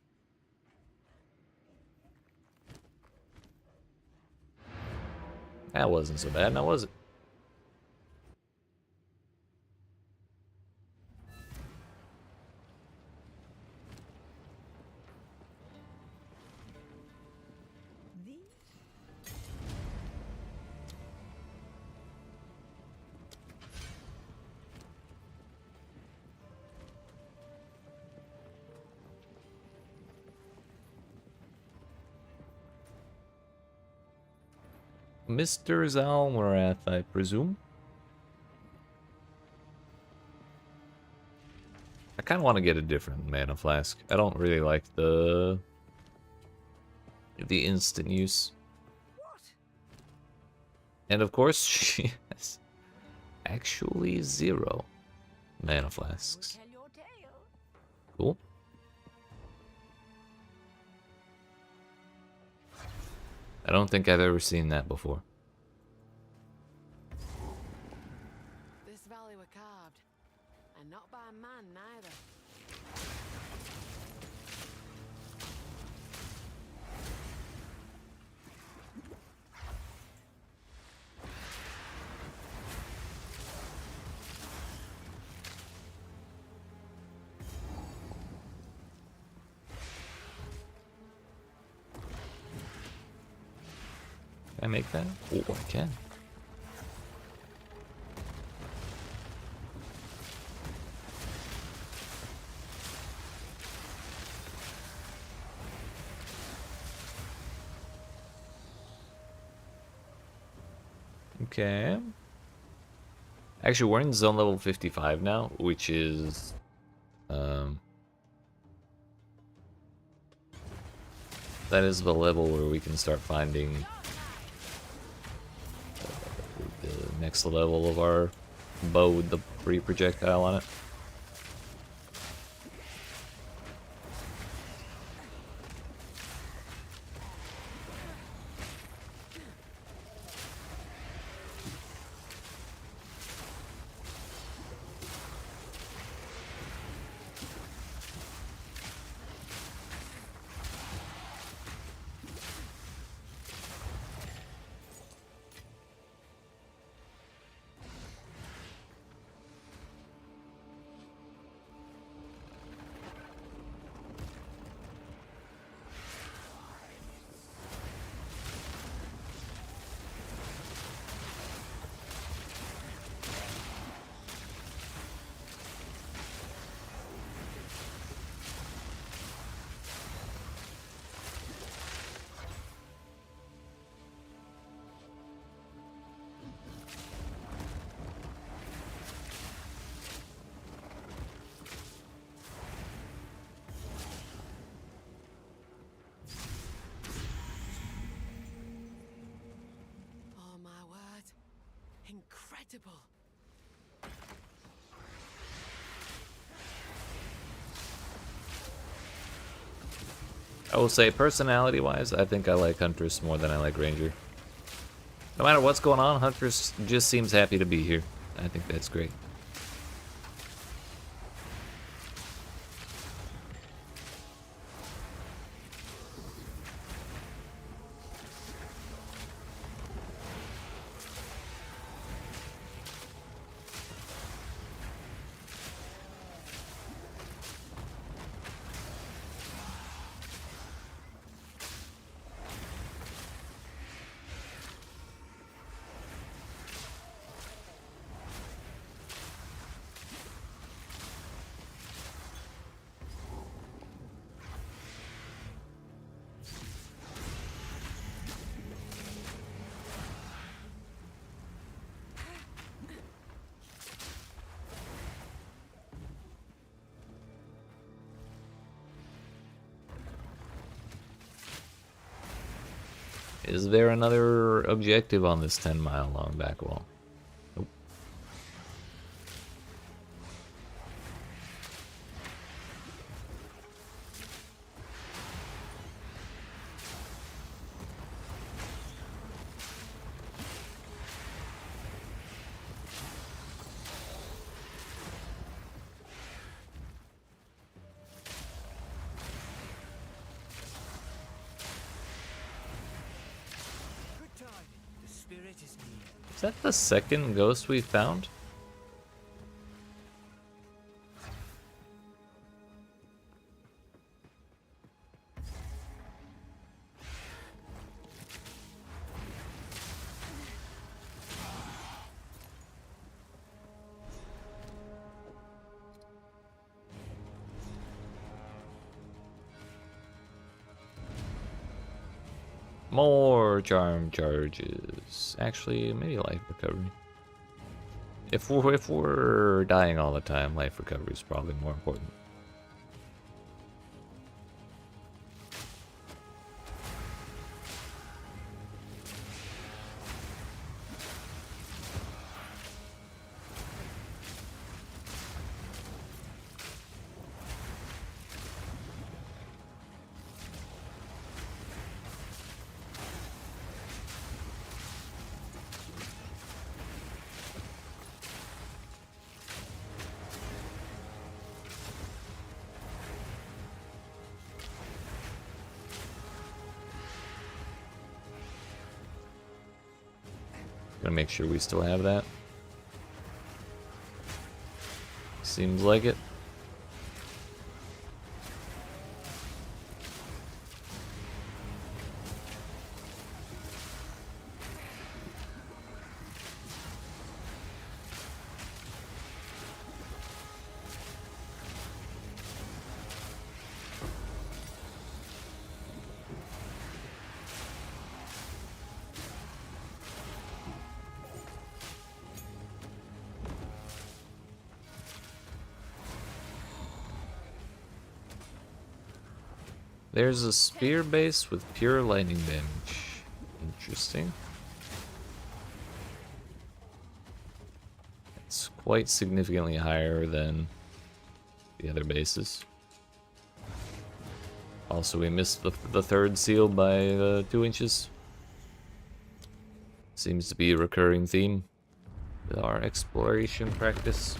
[SPEAKER 1] That wasn't so bad, now was it? Mr. Zalmarath, I presume? I kind of want to get a different mana flask. I don't really like the instant use. And of course, she has actually 0 mana flasks. Cool. I don't think I've ever seen that before.
[SPEAKER 5] This valley were carved, and not by man neither.
[SPEAKER 1] Can I make that? Oh, I can. Okay. Actually, we're in zone level 55 now, which is that is the level where we can start finding next level of our bow with the free projectile on it.
[SPEAKER 6] Oh my word. Incredible.
[SPEAKER 1] I will say, personality-wise, I think I like Huntress more than I like Ranger. No matter what's going on, Huntress just seems happy to be here. I think that's great. Is there another objective on this 10-mile long back wall? Nope. Is that the second ghost we found? More charm charges. Actually, maybe life recovery. If we're dying all the time, life recovery is probably more important. Gonna make sure we still have that. Seems like it. There's a spear base with pure lightning damage. Interesting. quite significantly higher than the other bases. Also, we missed the third seal by 2 inches. Seems to be a recurring theme with our exploration practice.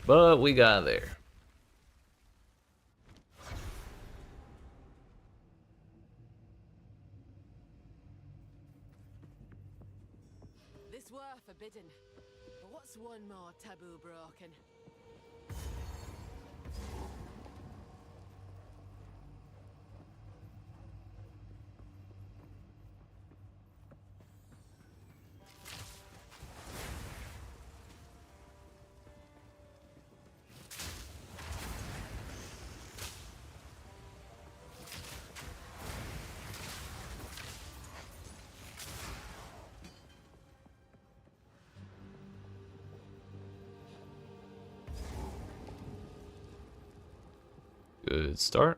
[SPEAKER 1] But we got there.
[SPEAKER 6] This were forbidden. But what's one more taboo broken?
[SPEAKER 1] Good start.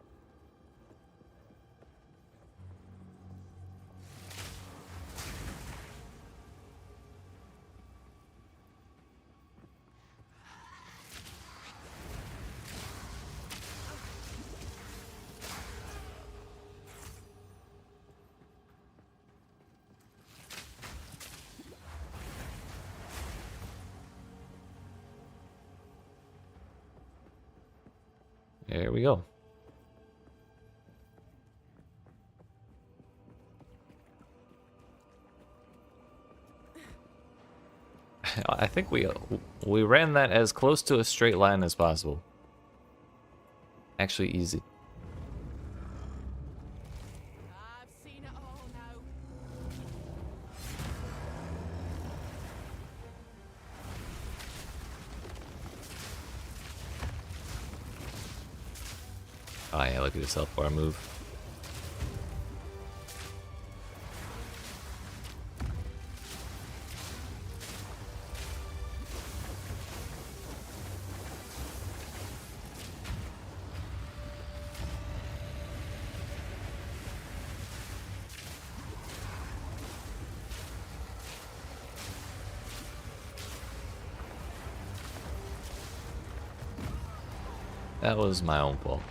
[SPEAKER 1] There we go. I think we ran that as close to a straight line as possible. Actually easy.
[SPEAKER 6] I've seen it all now.
[SPEAKER 1] Oh yeah, look at this health bar move. That was my own fault.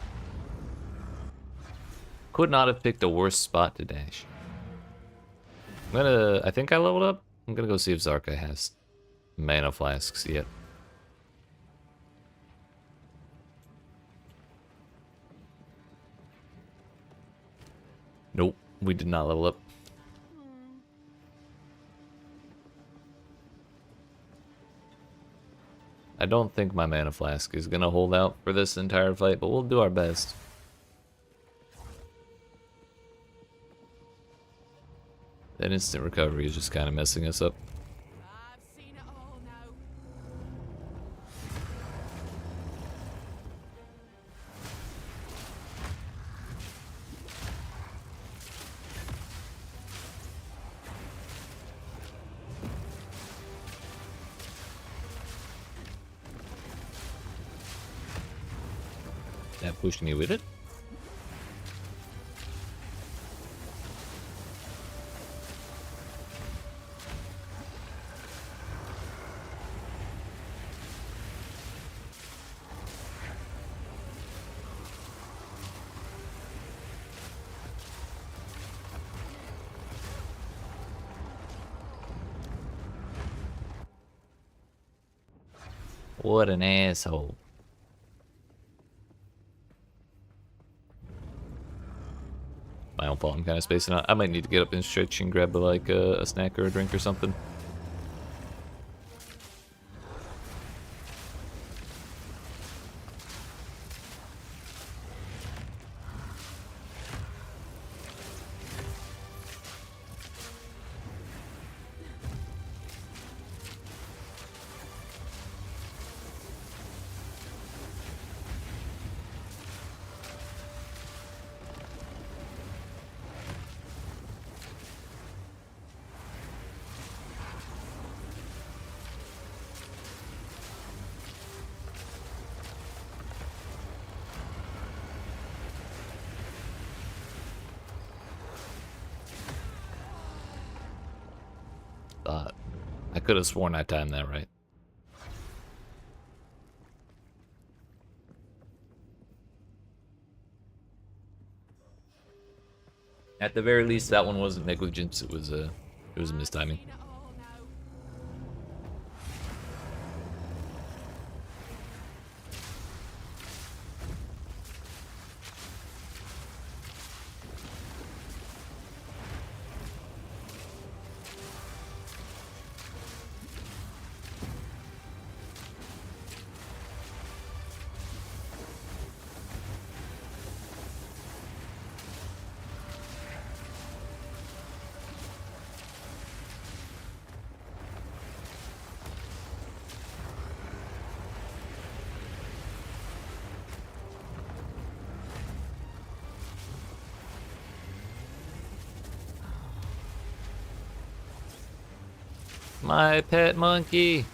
[SPEAKER 1] Could not have picked a worse spot to dash. I think I leveled up. I'm gonna go see if Zarka has mana flasks yet. Nope, we did not level up. I don't think my mana flask is gonna hold out for this entire fight, but we'll do our best. That instant recovery is just kind of messing us up.
[SPEAKER 6] I've seen it all now.
[SPEAKER 1] That pushed me with it. What an asshole. My own fault, I'm kind of spacing out. I might need to get up and stretch and grab like a snack or a drink or something. could have sworn I timed that right. At the very least, that one wasn't negligence. It was a mistiming.
[SPEAKER 5] Seen it all now.
[SPEAKER 1] My pet monkey.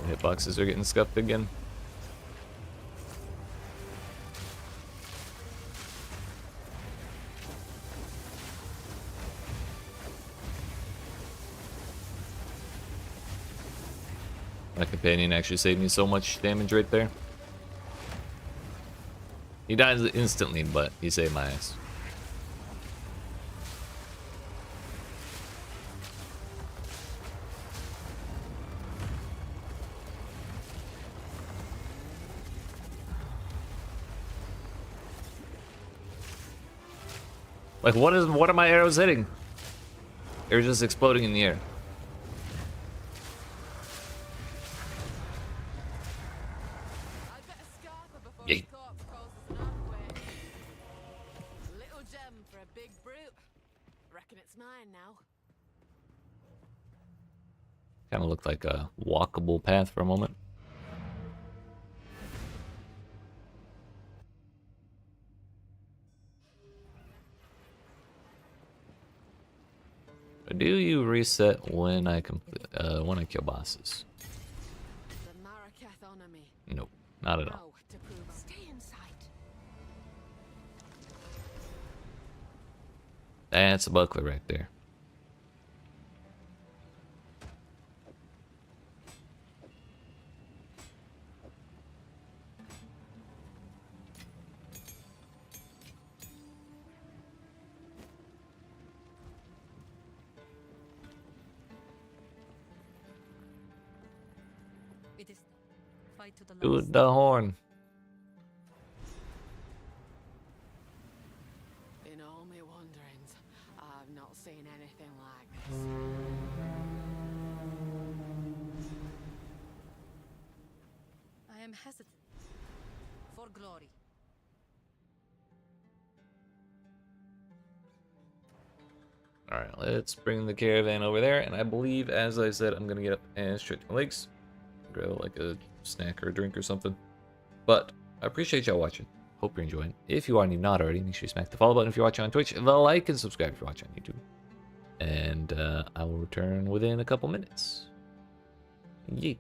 [SPEAKER 1] Hitboxes are getting scuffed again. My companion actually saved me so much damage right there. He dies instantly, but he saved my ass. Like, what are my arrows hitting? They're just exploding in the air.
[SPEAKER 5] I'd better scarp her before
[SPEAKER 1] Yeet.
[SPEAKER 5] his corpse causes an earthquake. Little gem for a big brute. Reckon it's mine now.
[SPEAKER 1] Kind of looked like a walkable path for a moment. Do you reset when I kill bosses?
[SPEAKER 5] The Marraketh honor me.
[SPEAKER 1] Nope, not at all.
[SPEAKER 5] Now to prove stay in sight.
[SPEAKER 1] That's a buckler right there.
[SPEAKER 2] It is fight to the
[SPEAKER 1] Do
[SPEAKER 2] last.
[SPEAKER 1] the horn.
[SPEAKER 6] In all my wanderings, I've not seen anything like this.
[SPEAKER 2] I am hesitant. For glory.
[SPEAKER 1] Alright, let's bring the caravan over there, and I believe, as I said, I'm gonna get up and stretch my legs. Grab like a snack or a drink or something. But I appreciate y'all watching. Hope you're enjoying. If you are and you've not already, make sure you smack the follow button if you're watching on Twitch, the like and subscribe if you're watching on YouTube. And I will return within a couple minutes. Yeet.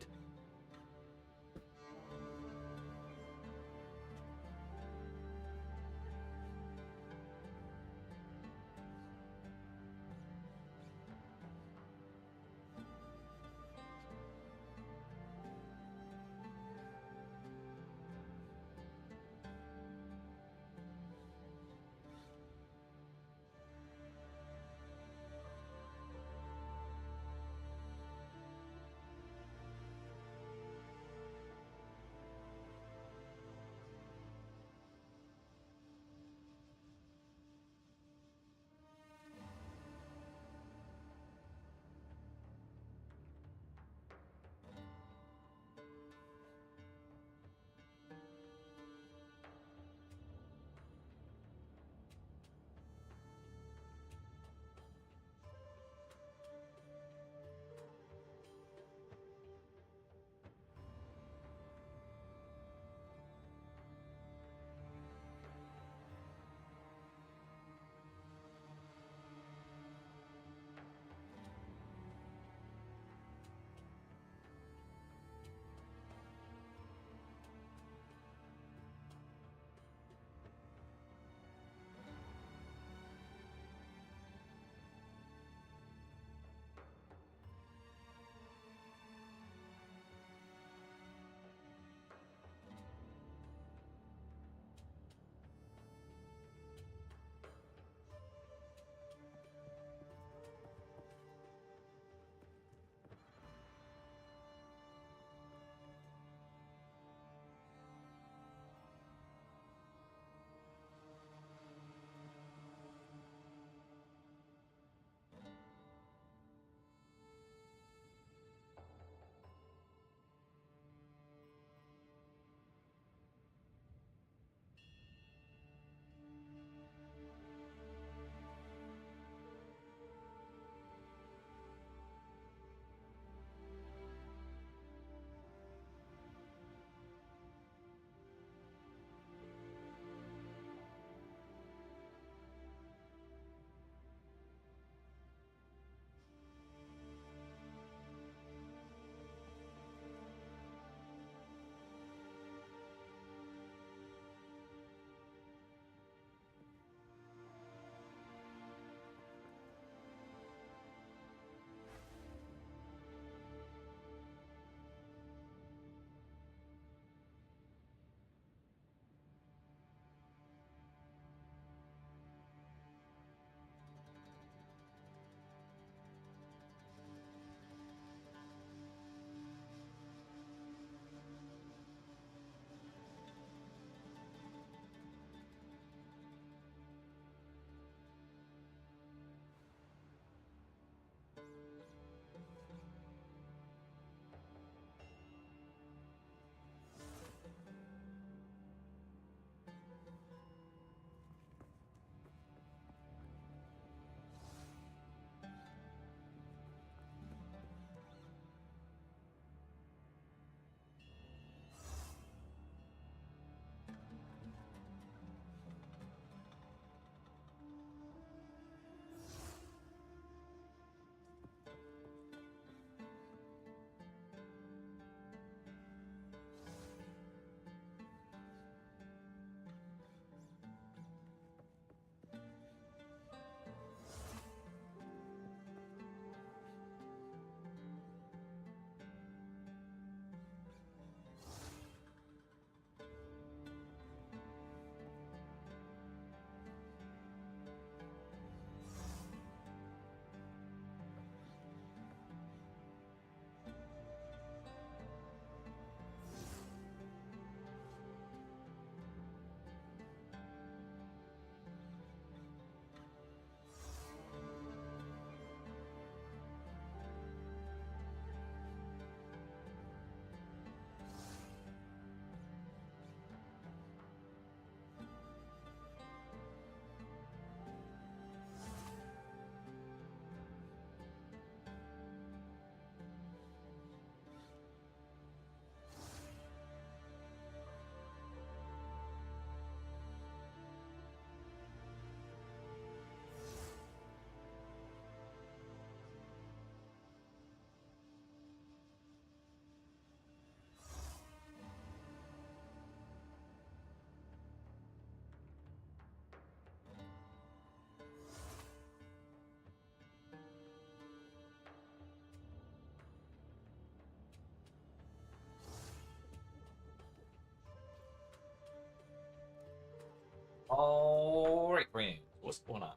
[SPEAKER 1] Alright, friends. What's going on?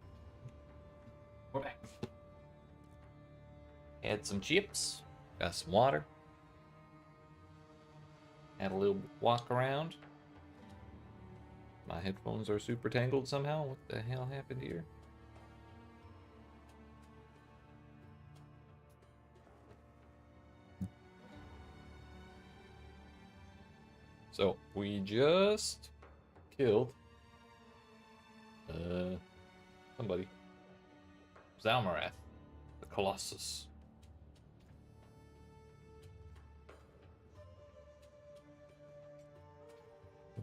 [SPEAKER 1] We're back. Had some chips. Got some water. Had a little walk around. My headphones are super tangled somehow. What the hell happened here? So, we just killed somebody. Zalmarath, the Colossus.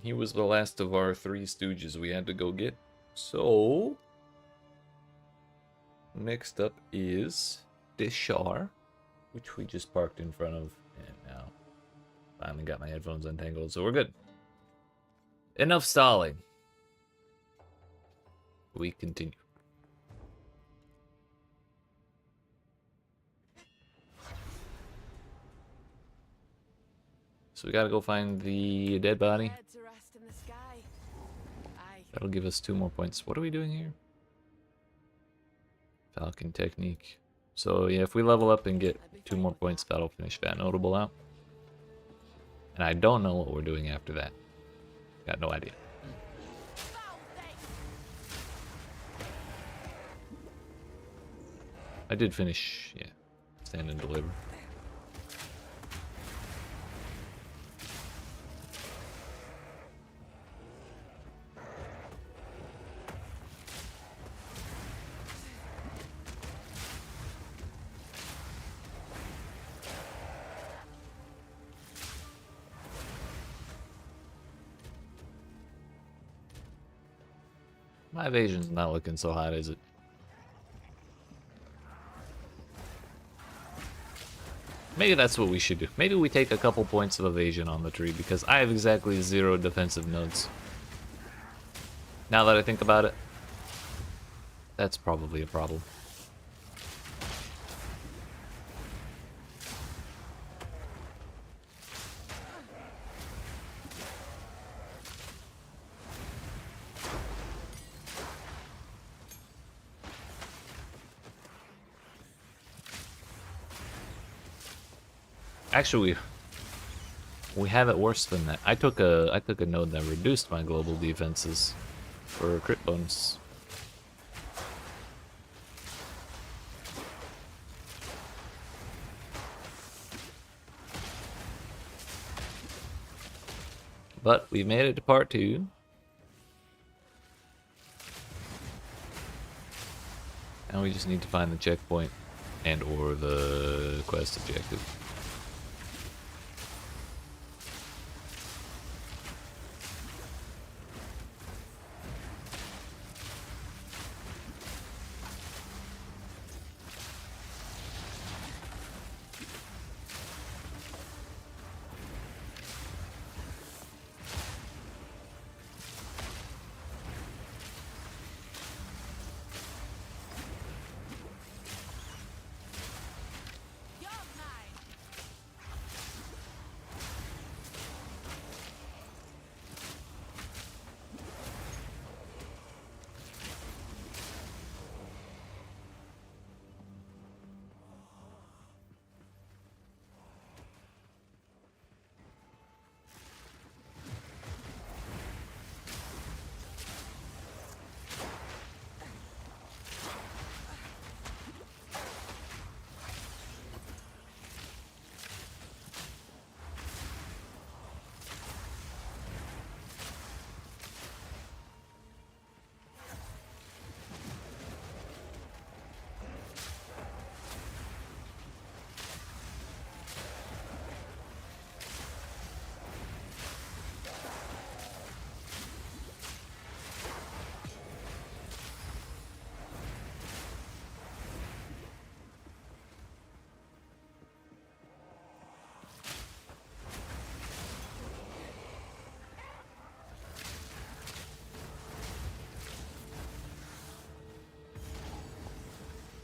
[SPEAKER 1] He was the last of our three stooges we had to go get. So, next up is Dishar, which we just parked in front of, and now finally got my headphones untangled, so we're good. Enough stalling. We continue. So we gotta go find the dead body.
[SPEAKER 6] Prepared to rest in the sky. Aye.
[SPEAKER 1] That'll give us 2 more points. What are we doing here? Falcon technique. So yeah, if we level up and get 2 more points, that'll finish that notable out. And I don't know what we're doing after that. Got no idea. I did finish, yeah, stand and deliver. My evasion's not looking so hot, is it? Maybe that's what we should do. Maybe we take a couple points of evasion on the tree, because I have exactly 0 defensive nodes. Now that I think about it, that's probably a problem. Actually, we have it worse than that. I took a node that reduced my global defenses for a crit bonus. But we made it to part 2. Now we just need to find the checkpoint and or the quest objective.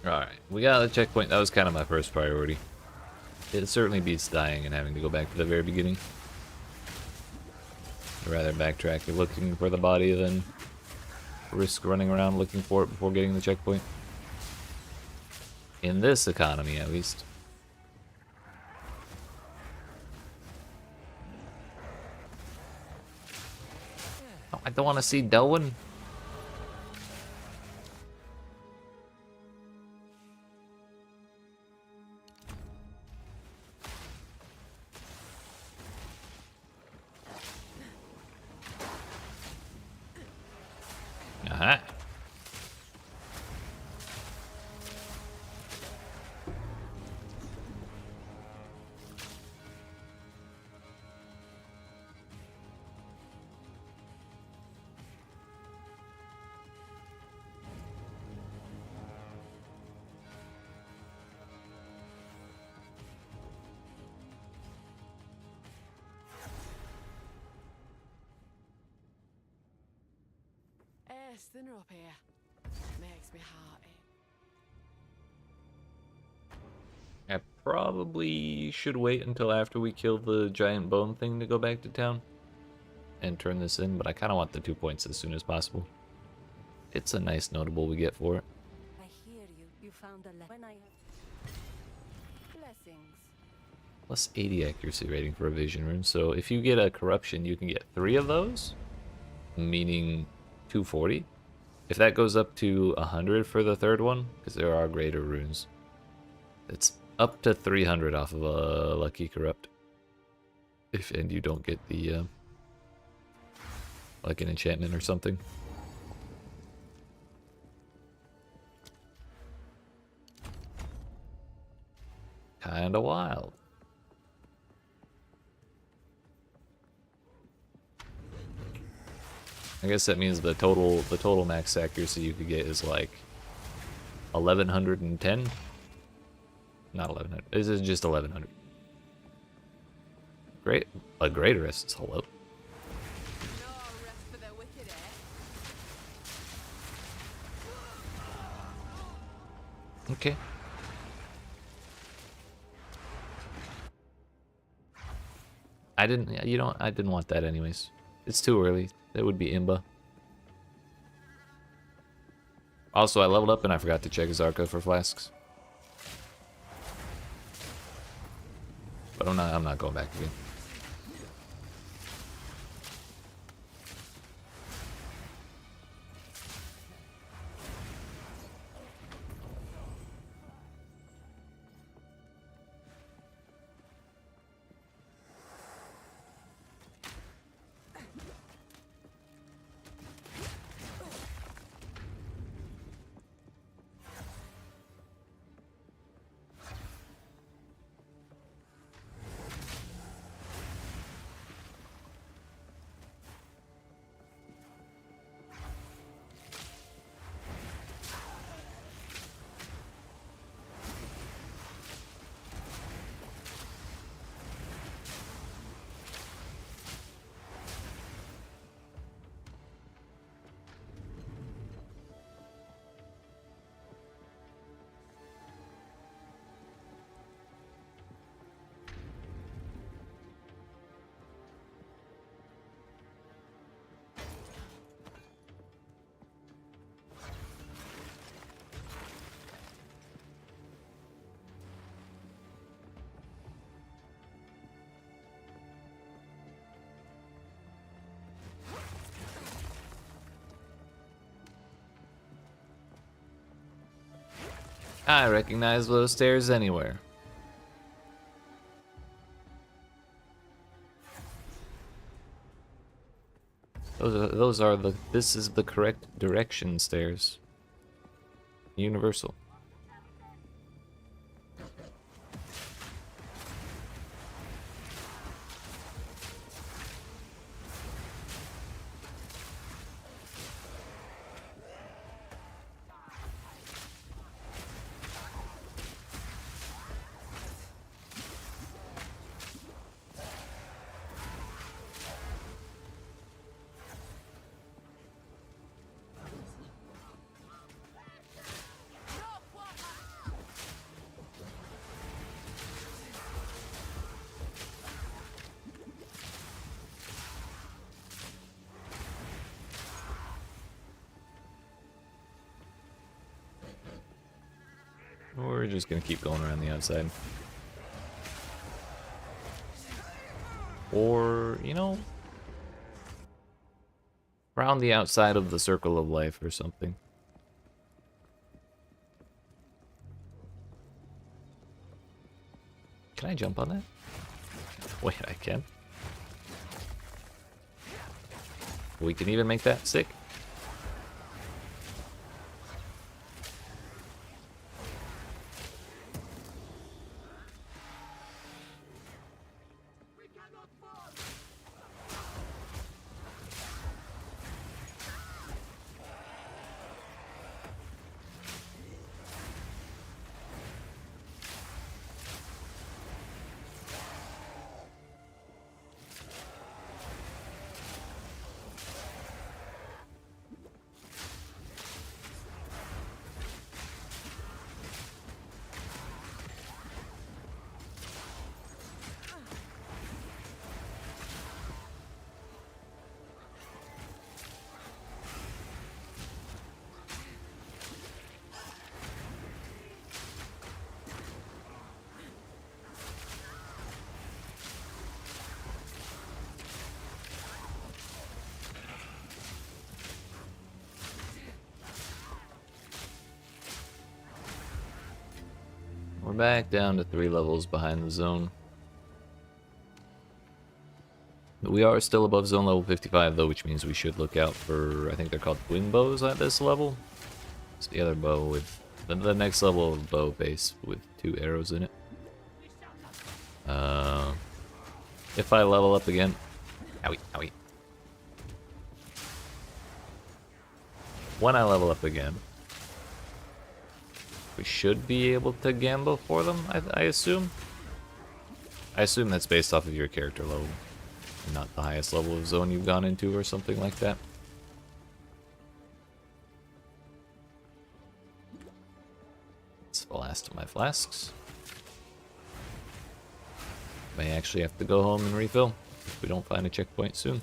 [SPEAKER 1] Alright, we got the checkpoint. That was kind of my first priority. It certainly beats dying and having to go back to the very beginning. I'd rather backtrack looking for the body than risk running around looking for it before getting the checkpoint. In this economy, at least. Oh, I don't want to see Delwyn. Aha.
[SPEAKER 6] It's thinner up here. Makes me hearty.
[SPEAKER 1] I probably should wait until after we kill the giant bone thing to go back to town and turn this in, but I kind of want the 2 points as soon as possible. It's a nice notable we get for it.
[SPEAKER 2] I hear you. You found a when I blessings.
[SPEAKER 1] Plus 80 accuracy rating for a vision rune, so if you get a corruption, you can get 3 of those, meaning 240. If that goes up to 100 for the third one, because there are greater runes, it's up to 300 off of a lucky corrupt. And you don't get the like an enchantment or something. Kinda wild. I guess that means the total max accuracy you could get is like 1110. Not 1100. This is just 1100. Great. A greater essence. Hello.
[SPEAKER 5] No rest for the wicked, eh?
[SPEAKER 1] Okay. I didn't want that anyways. It's too early. That would be Imba. Also, I leveled up and I forgot to check Zarka for flasks. But I'm not going back again. I recognize those stairs anywhere. This is the correct direction stairs. Universal. we're just gonna keep going around the outside. Or, you know, around the outside of the circle of life or something. Can I jump on that? Wait, I can. We can even make that sick. We're back down to 3 levels behind the zone. But we are still above zone level 55 though, which means we should look out for, I think they're called twin bows at this level. It's the other bow with, the next level of bow base with 2 arrows in it. If I level up again, owie, owie. When I level up again, we should be able to gamble for them, I assume. I assume that's based off of your character level, not the highest level of zone you've gone into or something like that. It's the last of my flasks. May actually have to go home and refill if we don't find a checkpoint soon.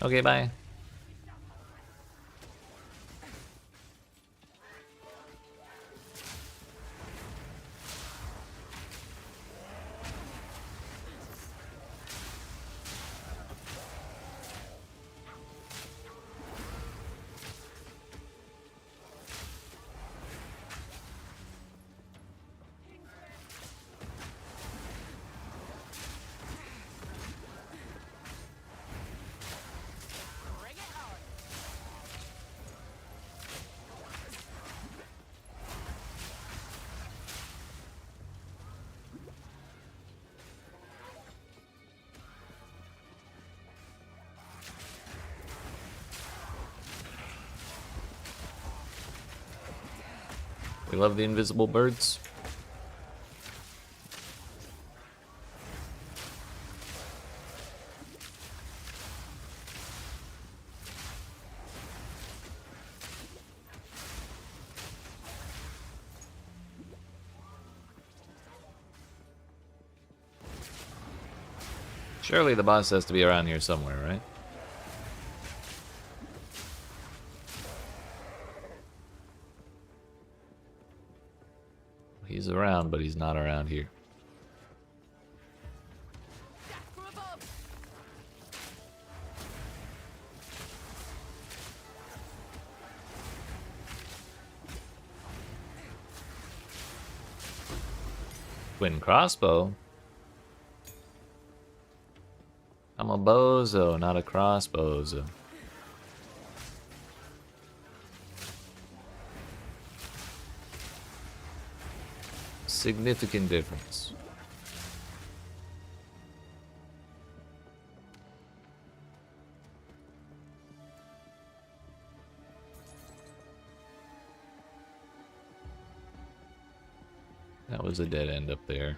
[SPEAKER 1] Okay, bye. We love the invisible birds. Surely the boss has to be around here somewhere, right? He's around, but he's not around here. Twin crossbow? I'm a bozo, not a crossbozo. significant difference. That was a dead end up there.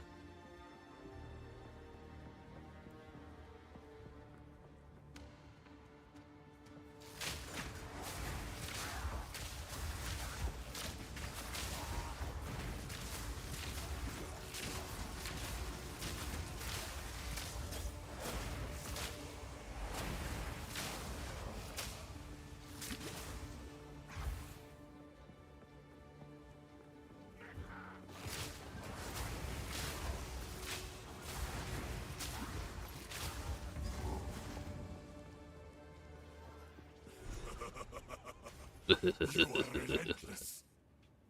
[SPEAKER 4] You are relentless,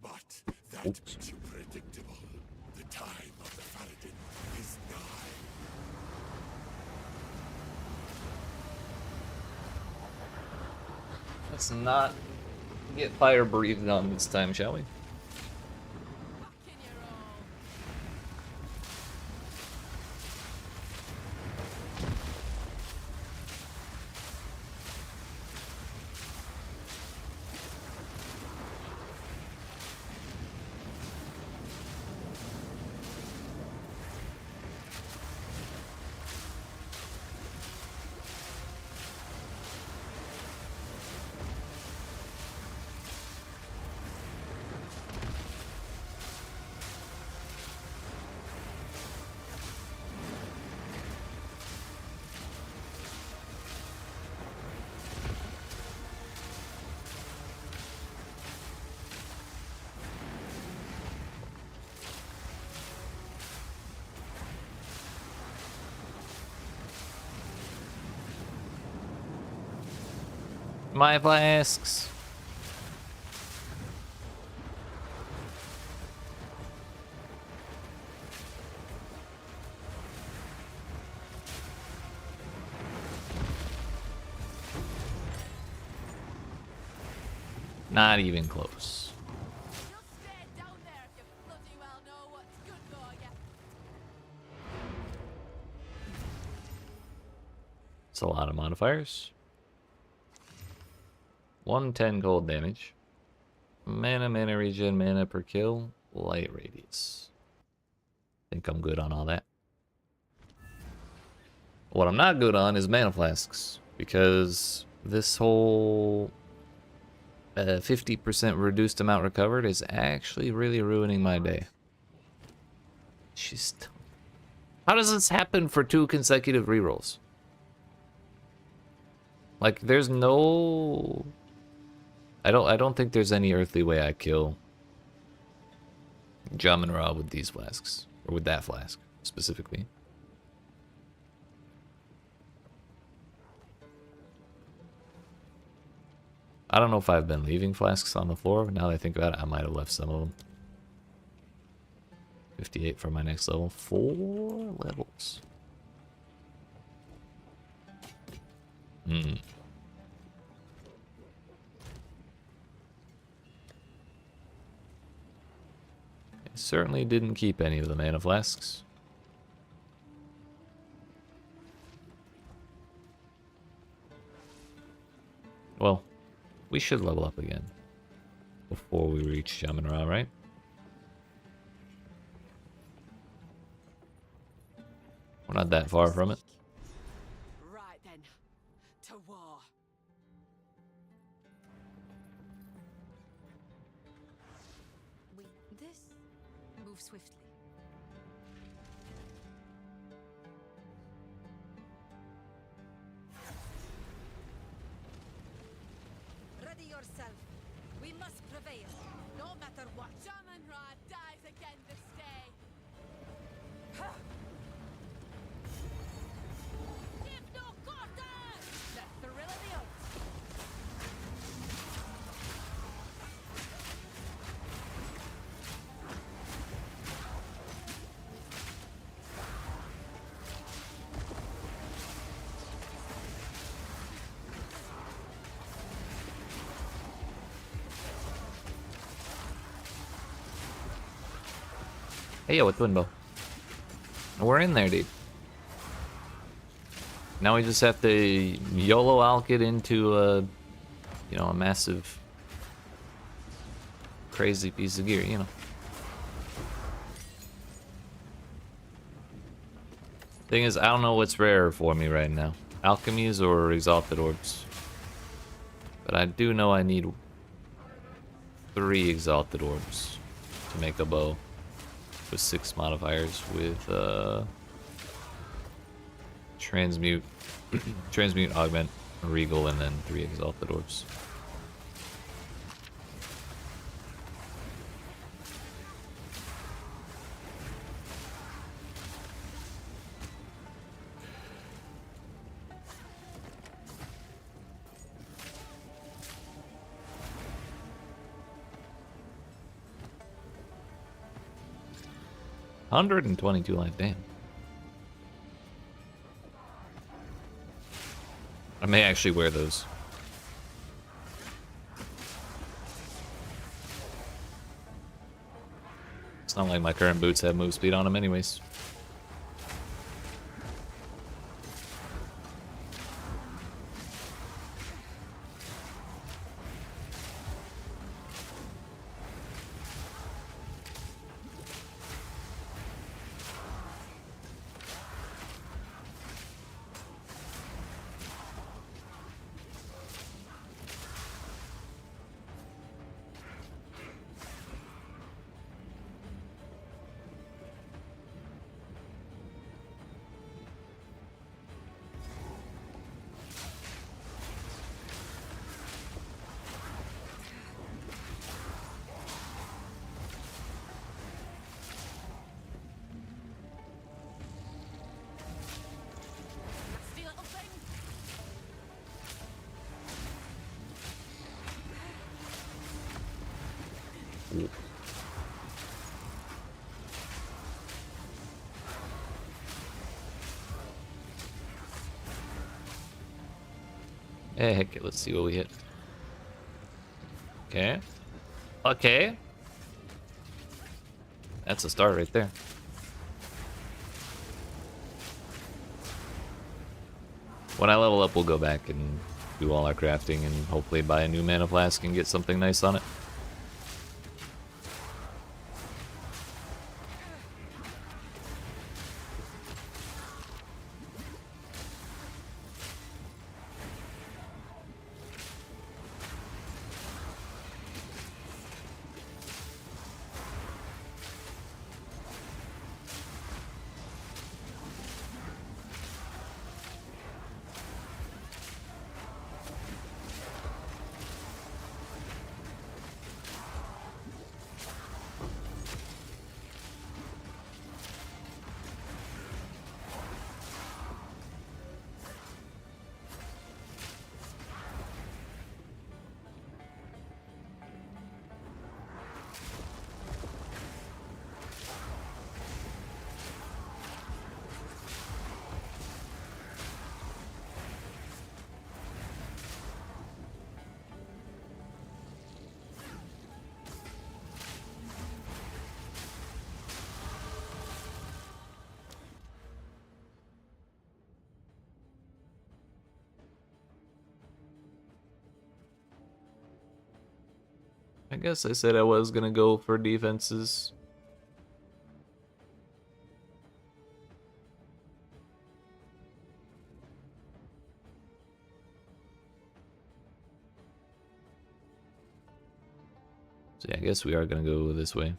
[SPEAKER 4] but that makes you predictable. The time of the Paladin is nigh.
[SPEAKER 1] Let's not get fire breathed on this time, shall we?
[SPEAKER 5] Back in your all.
[SPEAKER 1] My flasks. Not even close.
[SPEAKER 5] Just stay down there if you bloody well know what's good for you.
[SPEAKER 1] It's a lot of modifiers. 110 cold damage. Mana regen, mana per kill, light radius. Think I'm good on all that. What I'm not good on is mana flasks, because this whole 50% reduced amount recovered is actually really ruining my day. Just... How does this happen for 2 consecutive rerolls? Like, there's no... I don't think there's any earthly way I kill Jamin Ra with these flasks. Or with that flask, specifically. I don't know if I've been leaving flasks on the floor. Now that I think about it, I might have left some of them. 58 for my next level. 4 levels. Hmm. I certainly didn't keep any of the mana flasks. Well, we should level up again before we reach Jamin Ra, right? We're not that far from it.
[SPEAKER 6] Right then, to war.
[SPEAKER 3] This move swiftly.
[SPEAKER 2] Ready yourself. We must prevail, no matter what.
[SPEAKER 5] Jamin Ra dies again this day.
[SPEAKER 2] Give no quarter!
[SPEAKER 5] The thrill of the ult.
[SPEAKER 1] Hey, yo, a twin bow. We're in there, dude. Now we just have to YOLO alk it into a, you know, a massive, crazy piece of gear, you know. Thing is, I don't know what's rarer for me right now. Alchemies or exalted orbs. But I do know I need 3 exalted orbs to make a bow with 6 modifiers with transmute, transmute, augment, regal, and then 3 exalted orbs. $122 life, damn. I may actually wear those. It's not like my current boots have move speed on them anyways.
[SPEAKER 5] Nasty little thing.
[SPEAKER 1] Hey, heck, let's see what we hit. Okay. Okay. That's a start right there. When I level up, we'll go back and do all our crafting and hopefully buy a new mana flask and get something nice on it. I guess I said I was gonna go for defenses. So yeah, I guess we are gonna go this way.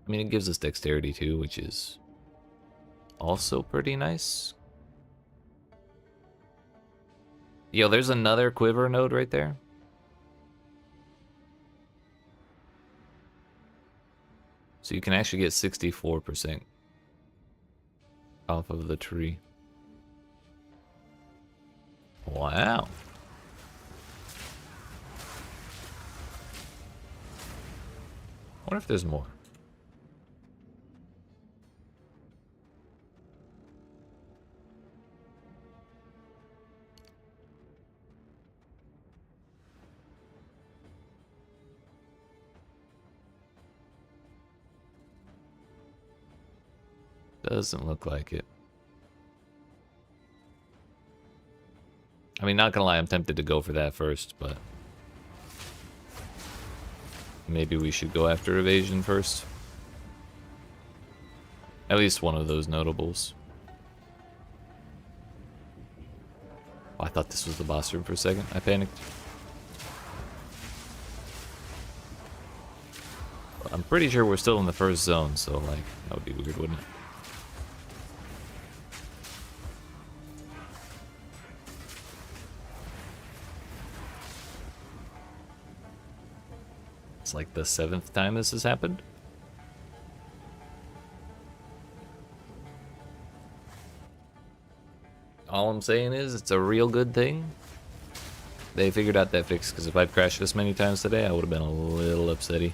[SPEAKER 1] I mean, it gives us dexterity too, which is also pretty nice. Yo, there's another quiver node right there. So you can actually get 64% off of the tree. Wow. I wonder if there's more. Doesn't look like it. I mean, not gonna lie, I'm tempted to go for that first, but maybe we should go after evasion first. At least one of those notables. Oh, I thought this was the boss room for a second. I panicked. I'm pretty sure we're still in the first zone, so like, that would be weird, wouldn't it? It's like the 7th time this has happened. All I'm saying is, it's a real good thing they figured out that fix, because if I'd crashed this many times today, I would have been a little upsetty.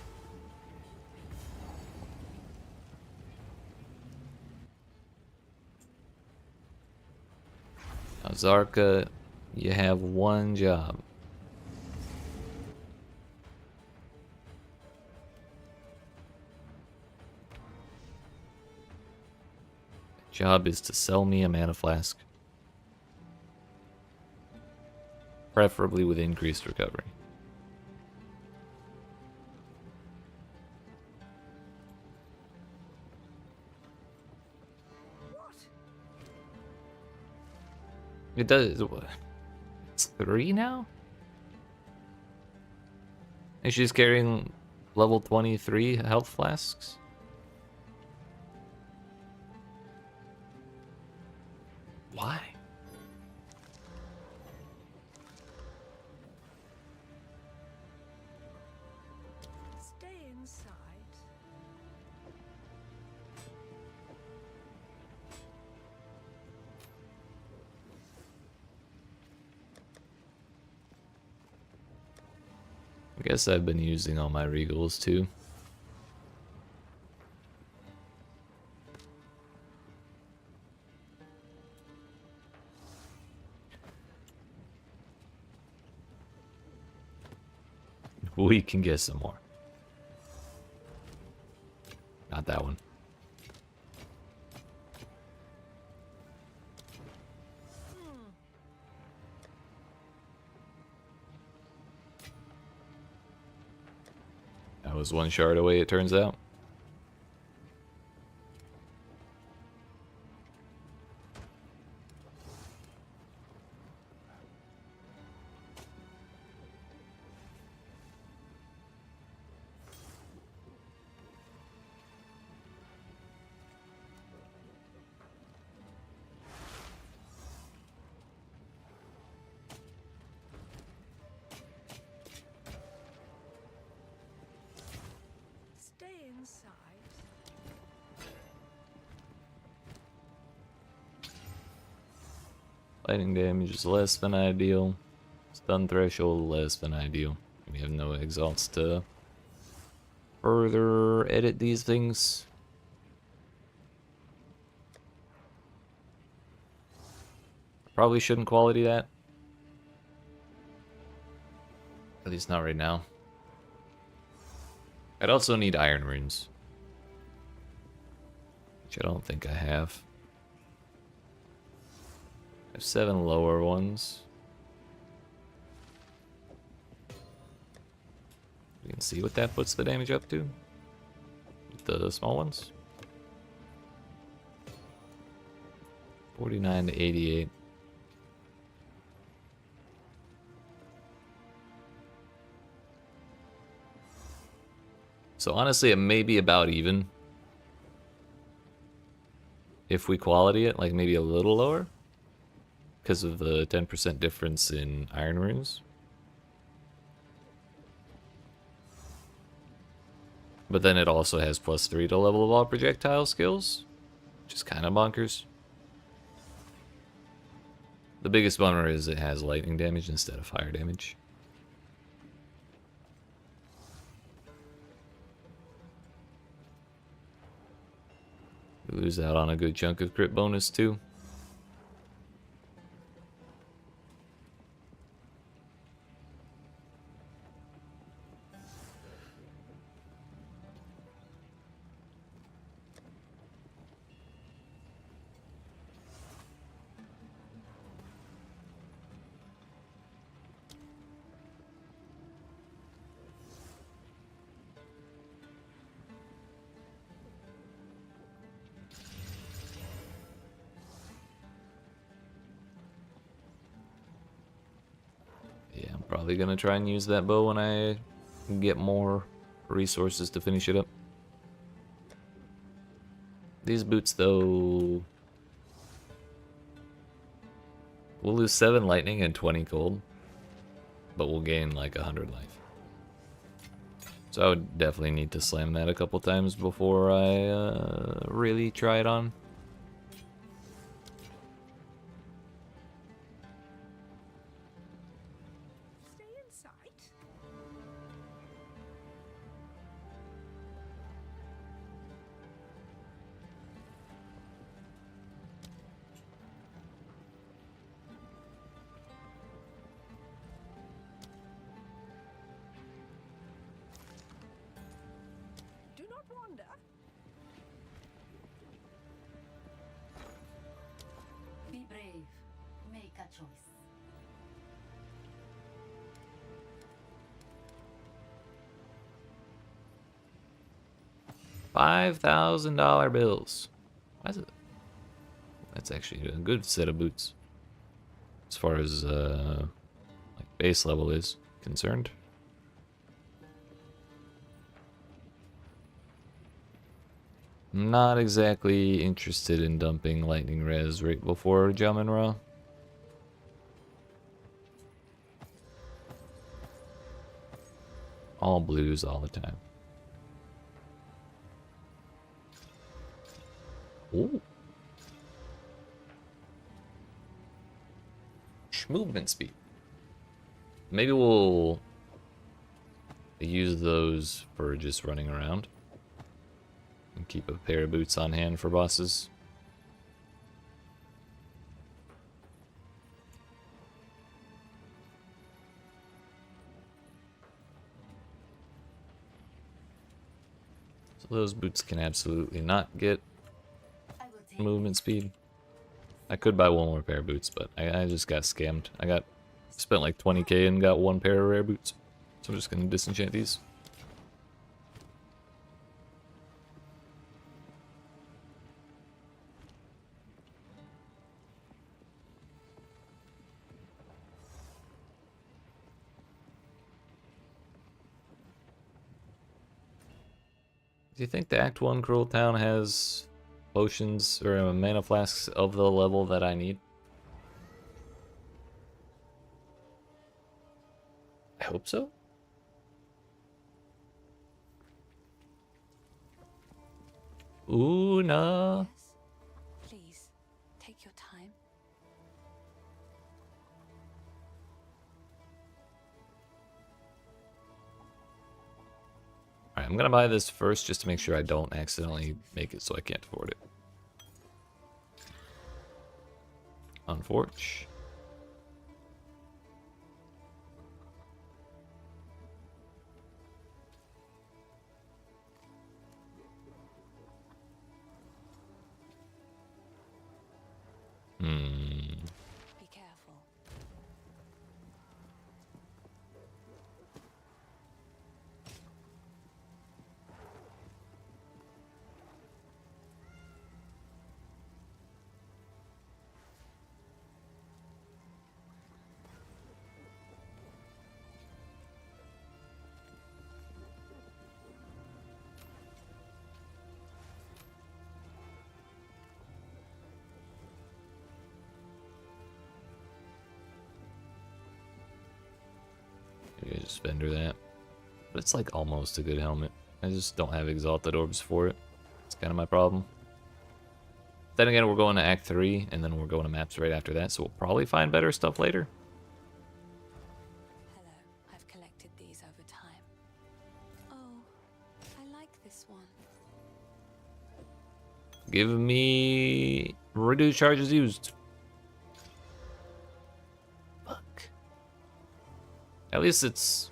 [SPEAKER 1] Now, Zarka, you have one job. Job is to sell me a mana flask. Preferably with increased recovery. It does. It's 3 now? And she's carrying level 23 health flasks? Why?
[SPEAKER 2] Stay inside.
[SPEAKER 1] I guess I've been using all my regals too. We can get some more. Not that one. That was one shard away, it turns out.
[SPEAKER 2] Stay inside.
[SPEAKER 1] Lightning damage is less than ideal. Stun threshold less than ideal. We have no exalts to further edit these things. Probably shouldn't quality that. At least not right now. I'd also need iron runes, which I don't think I have. I have 7 lower ones. You can see what that puts the damage up to. The small ones. 49 to 88. So honestly, it may be about even. If we quality it, like maybe a little lower. Because of the 10% difference in iron runes. But then it also has +3 to level of all projectile skills. Which is kind of bonkers. The biggest bummer is it has lightning damage instead of fire damage. We lose out on a good chunk of crit bonus too. Probably gonna try and use that bow when I get more resources to finish it up. These boots, though, we'll lose 7 lightning and 20 cold, but we'll gain like 100 life. So I would definitely need to slam that a couple times before I really try it on.
[SPEAKER 2] Stay in sight. Do not wander.
[SPEAKER 9] Be brave. Make a choice.
[SPEAKER 1] $5,000 bills. Why is it? That's actually a good set of boots, as far as like base level is concerned. Not exactly interested in dumping lightning res right before Jamin Ra. All blues all the time. Ooh. Movement speed. Maybe we'll use those for just running around. And keep a pair of boots on hand for bosses. So those boots can absolutely not get movement speed. I could buy one more pair of boots, but I just got scammed. I spent like 20k and got one pair of rare boots. So I'm just gonna disenchant these. Do you think the Act 1 Cruel Town has potions or mana flasks of the level that I need? I hope so. Ooh, no.
[SPEAKER 3] Yes. Please, take your time.
[SPEAKER 1] Alright, I'm gonna buy this first just to make sure I don't accidentally make it so I can't afford it. Unforge.
[SPEAKER 3] Be careful.
[SPEAKER 1] Maybe I just vendor that. But it's like almost a good helmet. I just don't have exalted orbs for it. It's kind of my problem. Then again, we're going to Act 3, and then we're going to maps right after that, so we'll probably find better stuff later.
[SPEAKER 3] Hello, I've collected these over time. Oh, I like this one.
[SPEAKER 1] Give me reduce charges used. Fuck. At least it's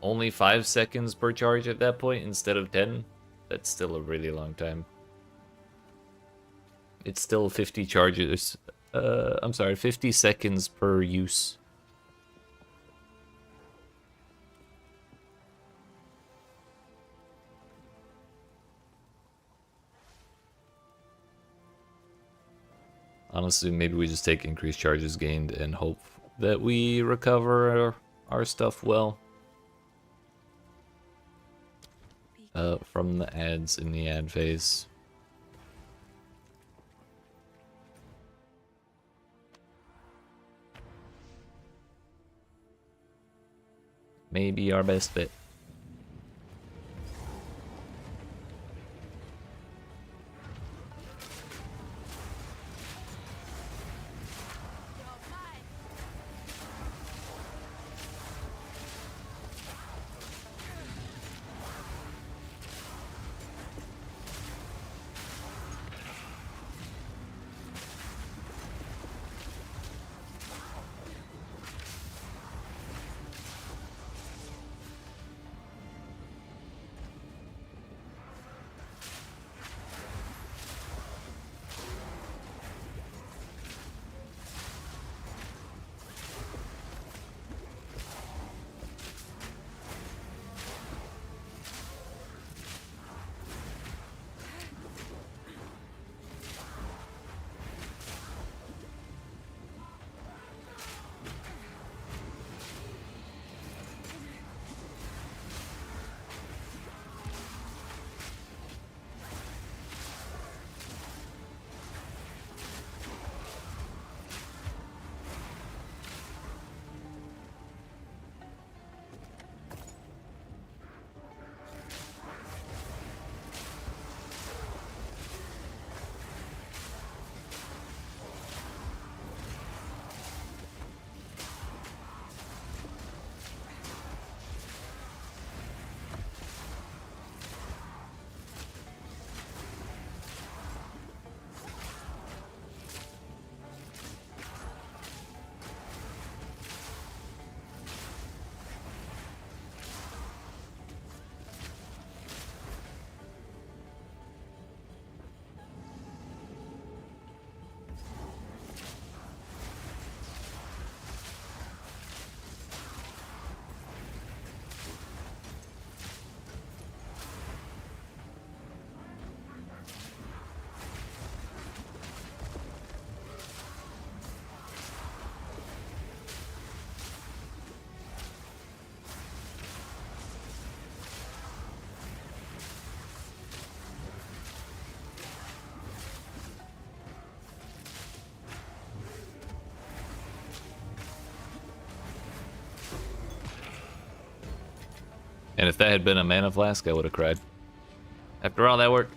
[SPEAKER 1] only 5 seconds per charge at that point instead of 10. That's still a really long time. It's still 50 charges. I'm sorry, 50 seconds per use. Honestly, maybe we just take increased charges gained and hope that we recover our stuff well. From the ads in the ad phase. Maybe our best bet. And if that had been a mana flask, I would have cried. After all that work.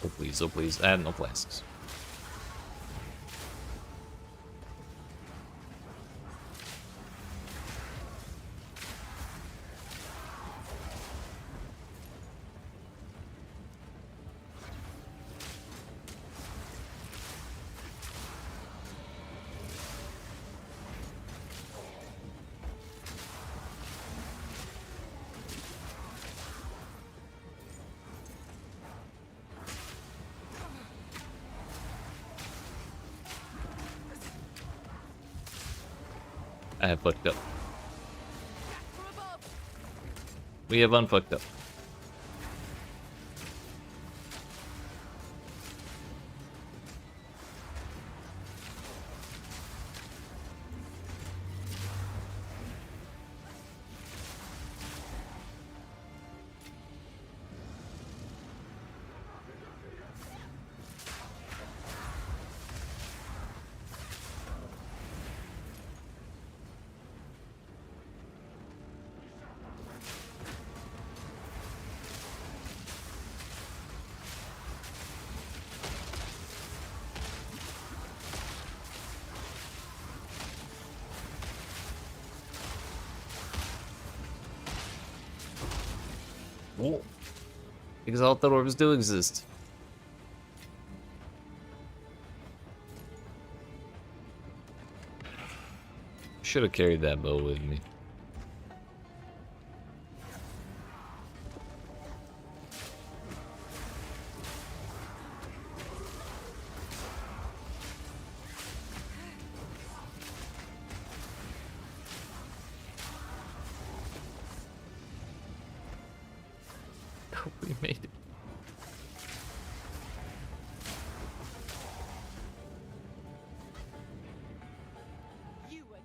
[SPEAKER 1] Oh please, I have no flasks. I have fucked up.
[SPEAKER 5] From above.
[SPEAKER 1] We have unfucked up. Oh. Exalted orbs do exist. Should have carried that bow with me. We made it.
[SPEAKER 2] You again.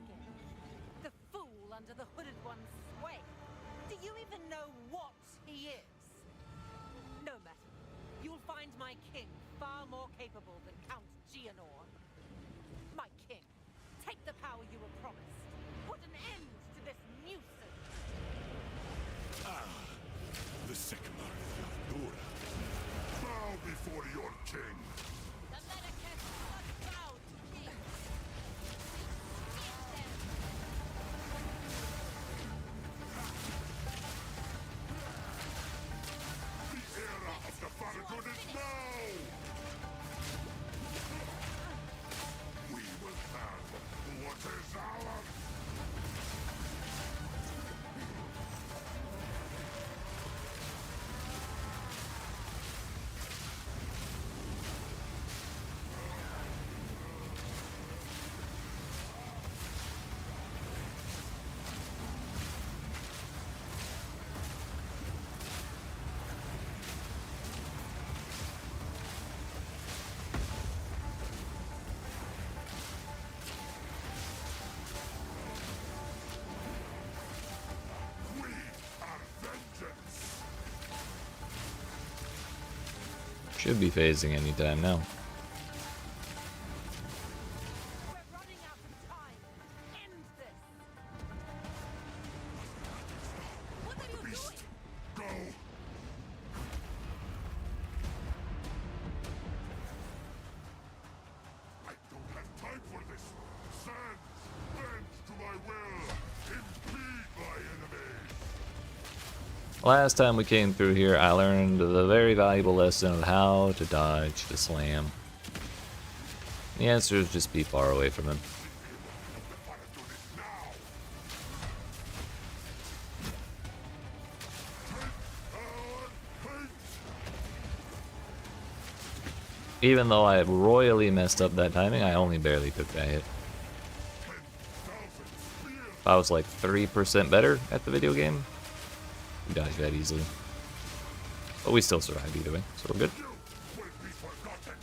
[SPEAKER 2] The fool under the hooded one's sway. Do you even know what he is? No matter. You'll find my king far more capable than Count Gianor. My king, take the power you were promised. Put an end to this nuisance.
[SPEAKER 8] The Sycamore of Dura. Bow before your king.
[SPEAKER 5] The Medicus must bow to king. Meet them.
[SPEAKER 8] The era of the Farragut is now! We will have what is ours! We are vengeance!
[SPEAKER 1] Should be phasing anytime now.
[SPEAKER 2] We're running out of time. End this.
[SPEAKER 5] What are you doing?
[SPEAKER 8] Go! I don't have time for this! Sand! Bend to my will! Impede my enemies!
[SPEAKER 1] Last time we came through here, I learned the very valuable lesson of how to dodge the slam. The answer is just be far away from him. Even though I royally messed up that timing, I only barely took that hit. If I was like 3% better at the video game, we dodged that easily. But we still survived either way, so we're good.
[SPEAKER 8] Will be forgotten!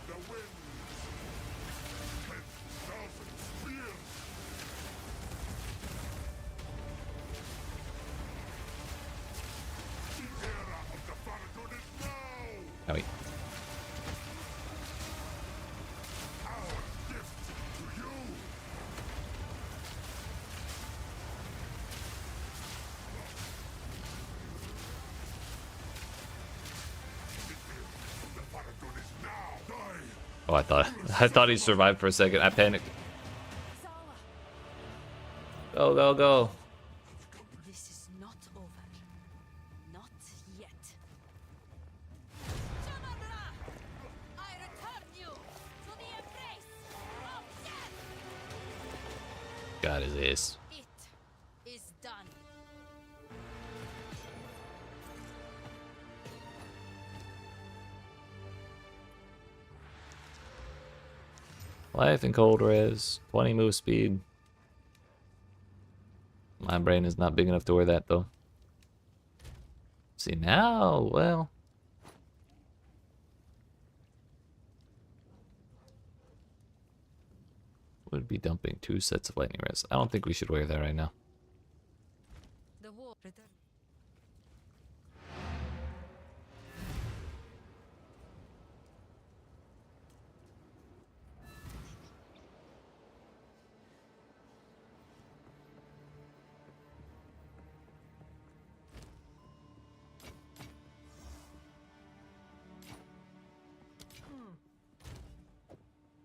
[SPEAKER 8] The winds! 10,000 spears! The era of the Farragut is now!
[SPEAKER 1] Oh, wait.
[SPEAKER 8] Our gift to you! The Farragut is now! Die!
[SPEAKER 1] Oh, I thought he survived for a second. I panicked. Go, go, go.
[SPEAKER 2] This is not over. Not yet.
[SPEAKER 5] Shamabra! I return you to the embrace of death!
[SPEAKER 1] Got his ass.
[SPEAKER 5] It is done.
[SPEAKER 1] Life and cold res, 20 move speed. My brain is not big enough to wear that though. See now, well. Would be dumping 2 sets of lightning res. I don't think we should wear that right now.
[SPEAKER 3] The war return.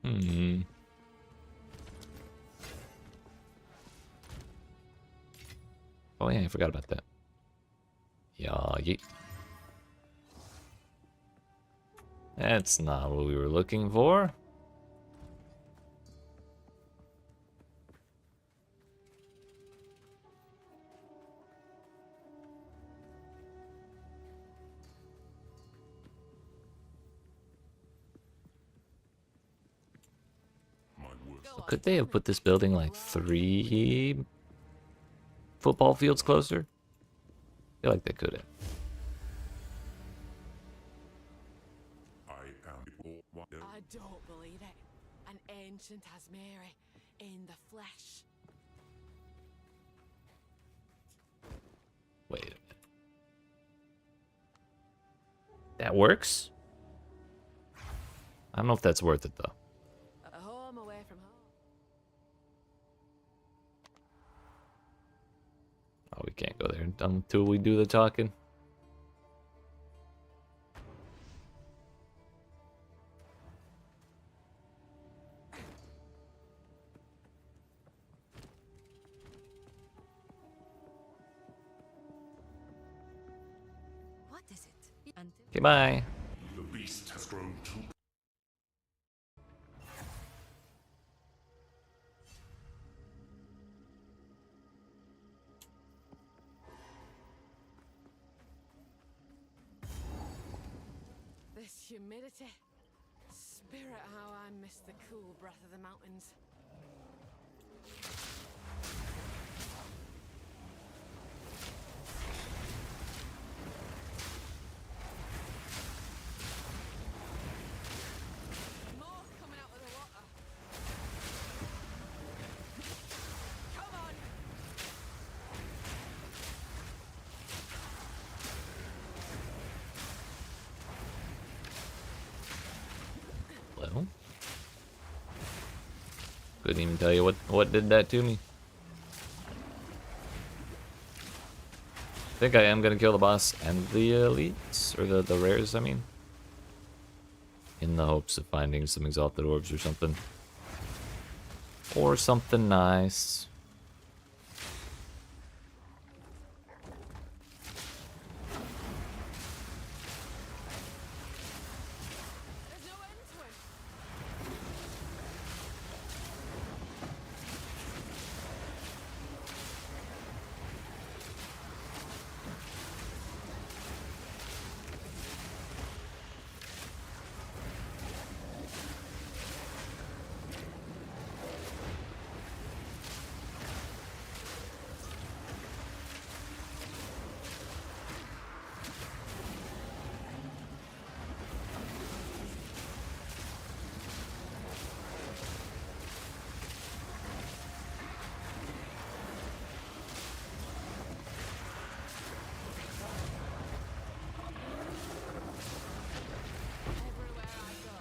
[SPEAKER 1] Hmm. Oh yeah, I forgot about that. Yeah, yeet. That's not what we were looking for. So could they have put this building like 3 football fields closer? I feel like they could have.
[SPEAKER 6] I don't believe it. An ancient Asmeri in the flesh.
[SPEAKER 1] Wait a minute. That works? I don't know if that's worth it though.
[SPEAKER 6] A home away from home.
[SPEAKER 1] Oh, we can't go there until we do the talking.
[SPEAKER 2] What is it?
[SPEAKER 1] Okay, bye.
[SPEAKER 4] The beast has grown too.
[SPEAKER 6] This humidity. Spirit how I miss the cool breath of the mountains. More coming out of the water. Come on!
[SPEAKER 1] Well, couldn't even tell you what did that to me. I think I am gonna kill the boss and the elites, or the rares, I mean. In the hopes of finding some exalted orbs or something. Or something nice.
[SPEAKER 6] There's no end to him. Everywhere I go,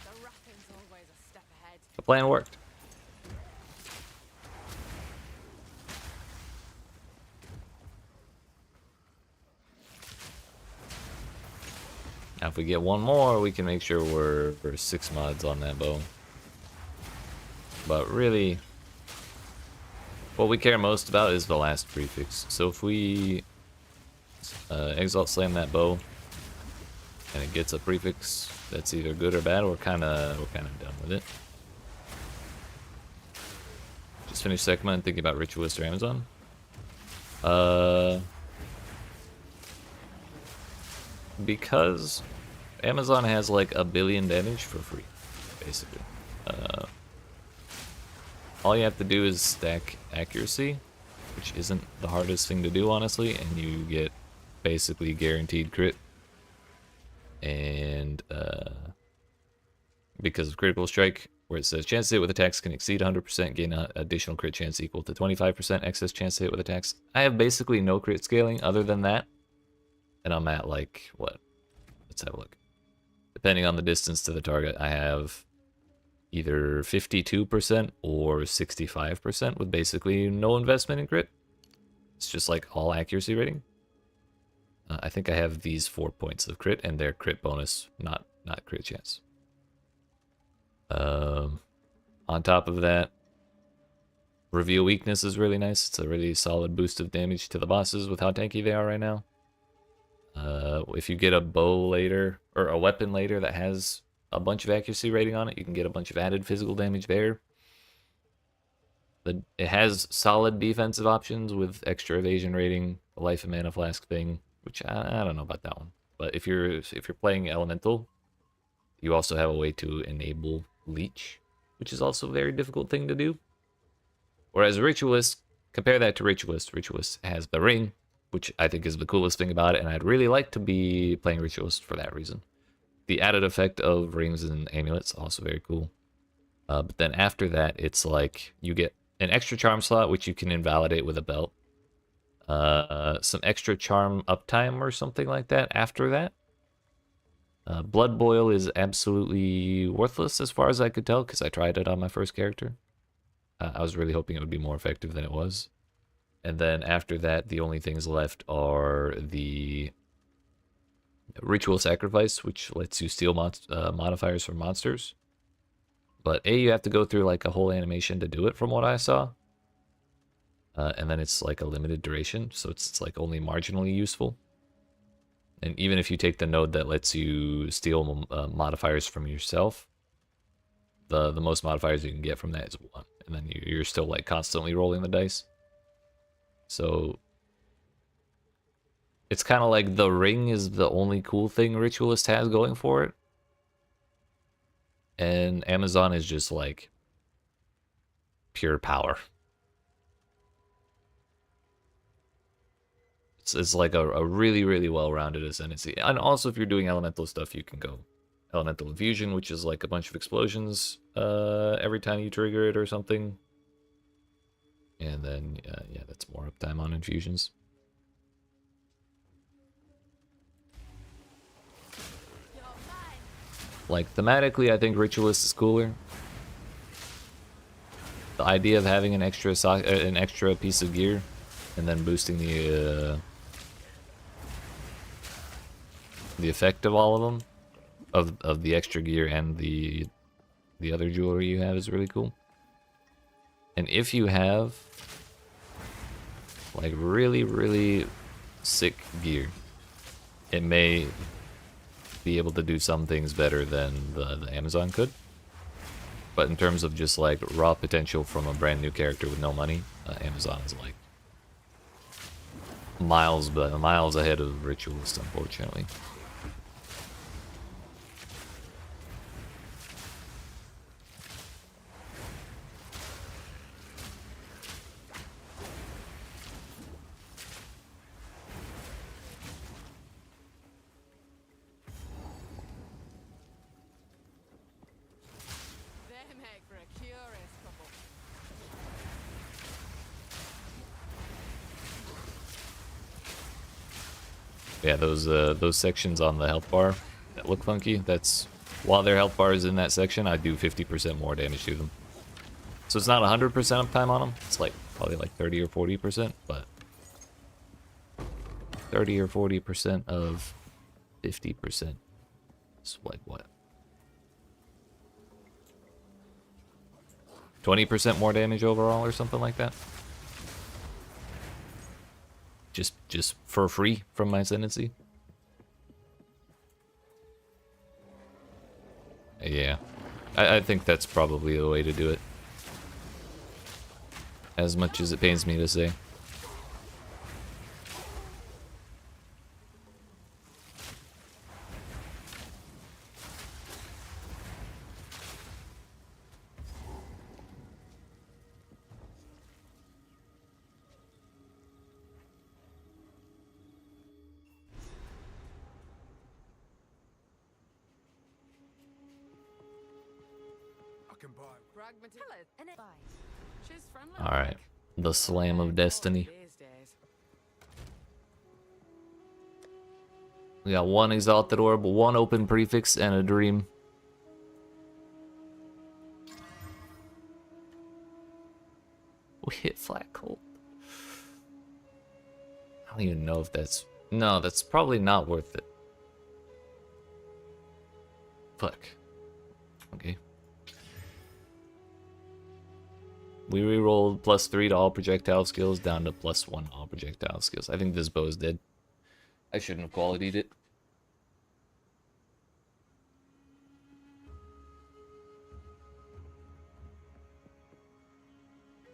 [SPEAKER 6] the Rathan's always a step ahead.
[SPEAKER 1] The plan worked. Now if we get one more, we can make sure we're 6 mods on that bow. But really, what we care most about is the last prefix. So if we Exalt Slam that bow, and it gets a prefix that's either good or bad, we're kind of done with it. Just finished Sekma and thinking about Ritualist or Amazon. Because Amazon has like 1 billion damage for free, basically. all you have to do is stack accuracy, which isn't the hardest thing to do, honestly, and you get basically guaranteed crit. And because of critical strike, where it says chance to hit with attacks can exceed 100%, gain an additional crit chance equal to 25% excess chance to hit with attacks. I have basically no crit scaling other than that, and I'm at like what? Let's have a look. Depending on the distance to the target, I have either 52% or 65% with basically no investment in crit. It's just like all accuracy rating. I think I have these 4 points of crit and their crit bonus, not crit chance. On top of that, reveal weakness is really nice. It's a really solid boost of damage to the bosses with how tanky they are right now. If you get a bow later, or a weapon later that has a bunch of accuracy rating on it, you can get a bunch of added physical damage there. It has solid defensive options with extra evasion rating, the life and mana flask thing, which I don't know about that one. But if you're playing elemental, you also have a way to enable leech, which is also a very difficult thing to do. Whereas Ritualist, compare that to Ritualist. Ritualist has the ring, which I think is the coolest thing about it, and I'd really like to be playing Ritualist for that reason. The added effect of rings and amulets, also very cool. But then after that, it's like you get an extra charm slot, which you can invalidate with a belt. Some extra charm uptime or something like that after that. Blood Boil is absolutely worthless as far as I could tell, because I tried it on my first character. I was really hoping it would be more effective than it was. And then after that, the only things left are the Ritual Sacrifice, which lets you steal modifiers from monsters. But you have to go through like a whole animation to do it from what I saw. And then it's like a limited duration, so it's like only marginally useful. And even if you take the node that lets you steal modifiers from yourself, the most modifiers you can get from that is 1. And then you're still like constantly rolling the dice. So it's kind of like the ring is the only cool thing Ritualist has going for it. And Amazon is just like pure power. It's like a really, really well-rounded ascendancy. And also, if you're doing elemental stuff, you can go Elemental Infusion, which is like a bunch of explosions every time you trigger it or something. And then, yeah, that's more uptime on infusions. Like, thematically, I think Ritualist is cooler. The idea of having an extra piece of gear and then boosting the effect of all of them, of the extra gear and the other jewelry you have is really cool. And if you have like really, really sick gear, it may be able to do some things better than the Amazon could. But in terms of just like raw potential from a brand new character with no money, Amazon is like miles ahead of Ritualist, unfortunately.
[SPEAKER 5] They make for a curious couple.
[SPEAKER 1] Yeah, those sections on the health bar that look funky, that's while their health bar is in that section, I do 50% more damage to them. So it's not 100% uptime on them. It's like probably like 30 or 40%, but 30 or 40% of 50%. It's like what? 20% more damage overall or something like that. Just for free from my ascendancy. Yeah. I think that's probably the way to do it. As much as it pains me to say.
[SPEAKER 8] can buy.
[SPEAKER 6] Pragmatic.
[SPEAKER 5] Hello, and it bye.
[SPEAKER 6] She's friendly.
[SPEAKER 1] All right, the slam of destiny.
[SPEAKER 6] These days.
[SPEAKER 1] We got one exalted orb, one open prefix, and a dream. We hit flat cold. I don't even know if that's... No, that's probably not worth it. Fuck. Okay. We rerolled +3 to all projectile skills down to +1 all projectile skills. I think this bow is dead. I shouldn't have quality'd it.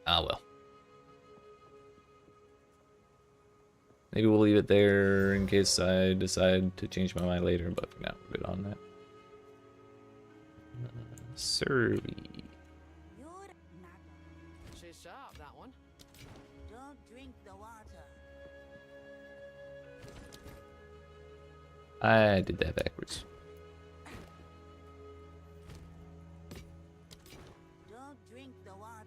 [SPEAKER 1] Ah well. Maybe we'll leave it there in case I decide to change my mind later, but for now, we're good on that. Survey.
[SPEAKER 9] You're not.
[SPEAKER 6] She's sharp, that one.
[SPEAKER 9] Don't drink the water.
[SPEAKER 1] I did that backwards.
[SPEAKER 9] Don't drink the water.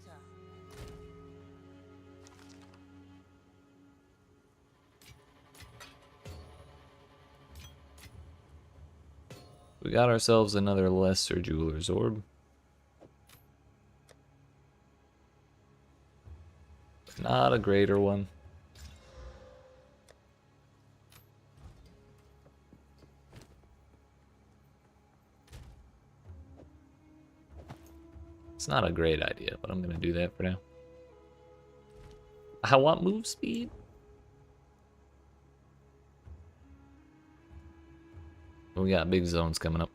[SPEAKER 1] We got ourselves another lesser jeweler's orb. Not a greater one. It's not a great idea, but I'm gonna do that for now. I want move speed. We got big zones coming up.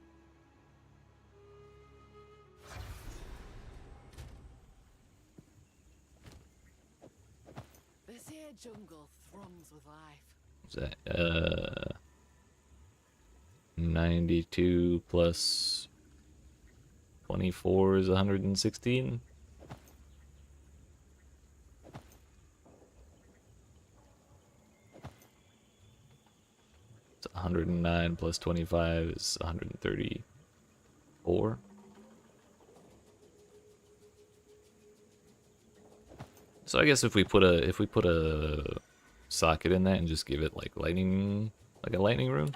[SPEAKER 6] This here jungle thrums with life.
[SPEAKER 1] What's that? 92 plus 24 is 116. It's 109 plus 25 is 134. So I guess if we put a socket in that and just give it like lightning, like a lightning rune,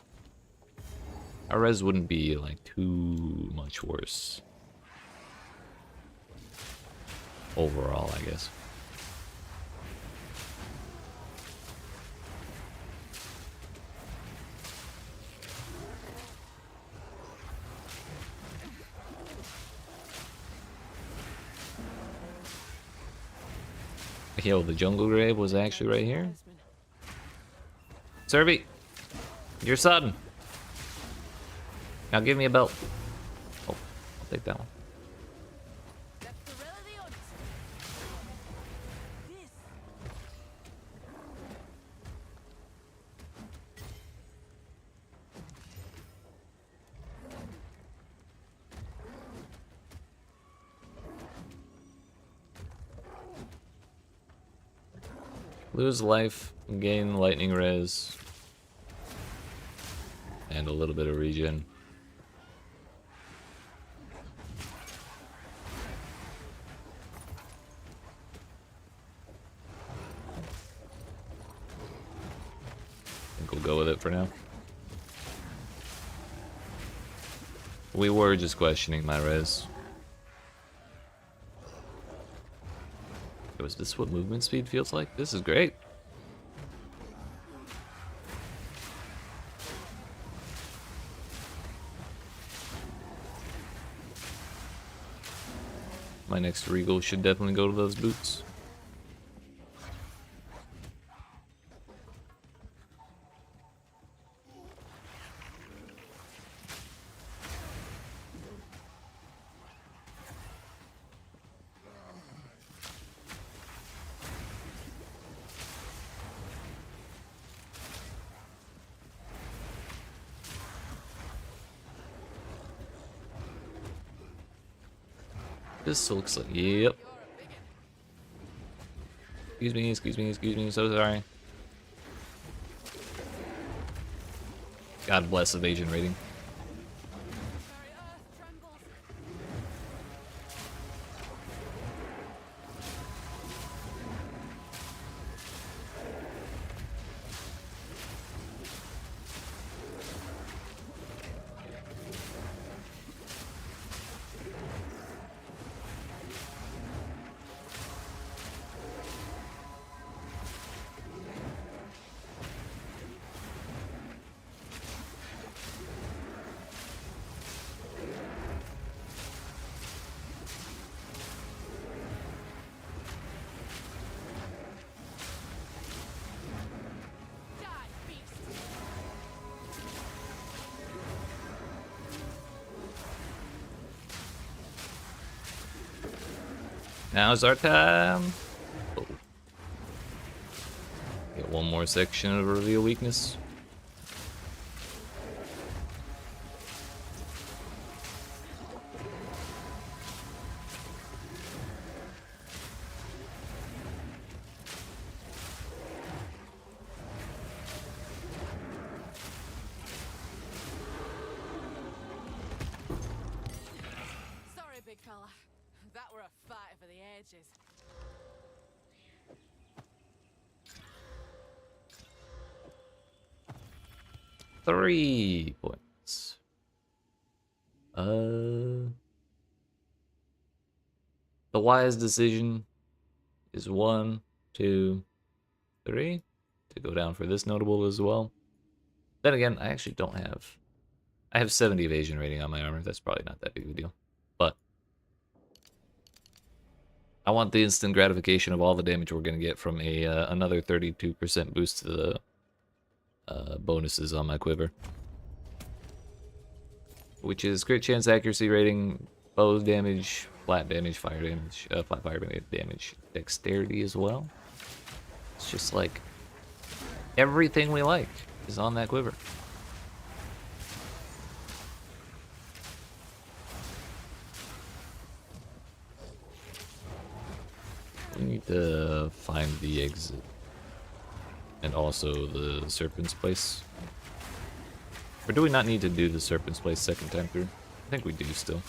[SPEAKER 1] our res wouldn't be like too much worse overall, I guess. Yo, the jungle grave was actually right here. Servy, you're sudden. Now give me a belt. Oh, I'll take that one.
[SPEAKER 5] That's the real of the odds.
[SPEAKER 9] This.
[SPEAKER 1] Lose life, gain lightning res, and a little bit of regen. I think we'll go with it for now. We were just questioning my res. Is this what movement speed feels like? This is great. My next regal should definitely go to those boots. This looks like, yep. Excuse me, so sorry. God bless evasion rating. Now's our time. Oh. Get one more section of reveal weakness.
[SPEAKER 6] Sorry, big fella. That were a fight for the ages.
[SPEAKER 1] 3 points. The wise decision is 1, 2, 3 to go down for this notable as well. Then again, I actually don't have. I have 70 evasion rating on my armor. That's probably not that big of a deal. But I want the instant gratification of all the damage we're going to get from a another 32% boost to the bonuses on my quiver. Which is crit chance, accuracy rating, bow damage, flat damage, fire damage, flat fire damage, dexterity as well. It's just like everything we like is on that quiver. We need to find the exit. And also the Serpent's Place. Or do we not need to do the Serpent's Place second time through? I think we do still.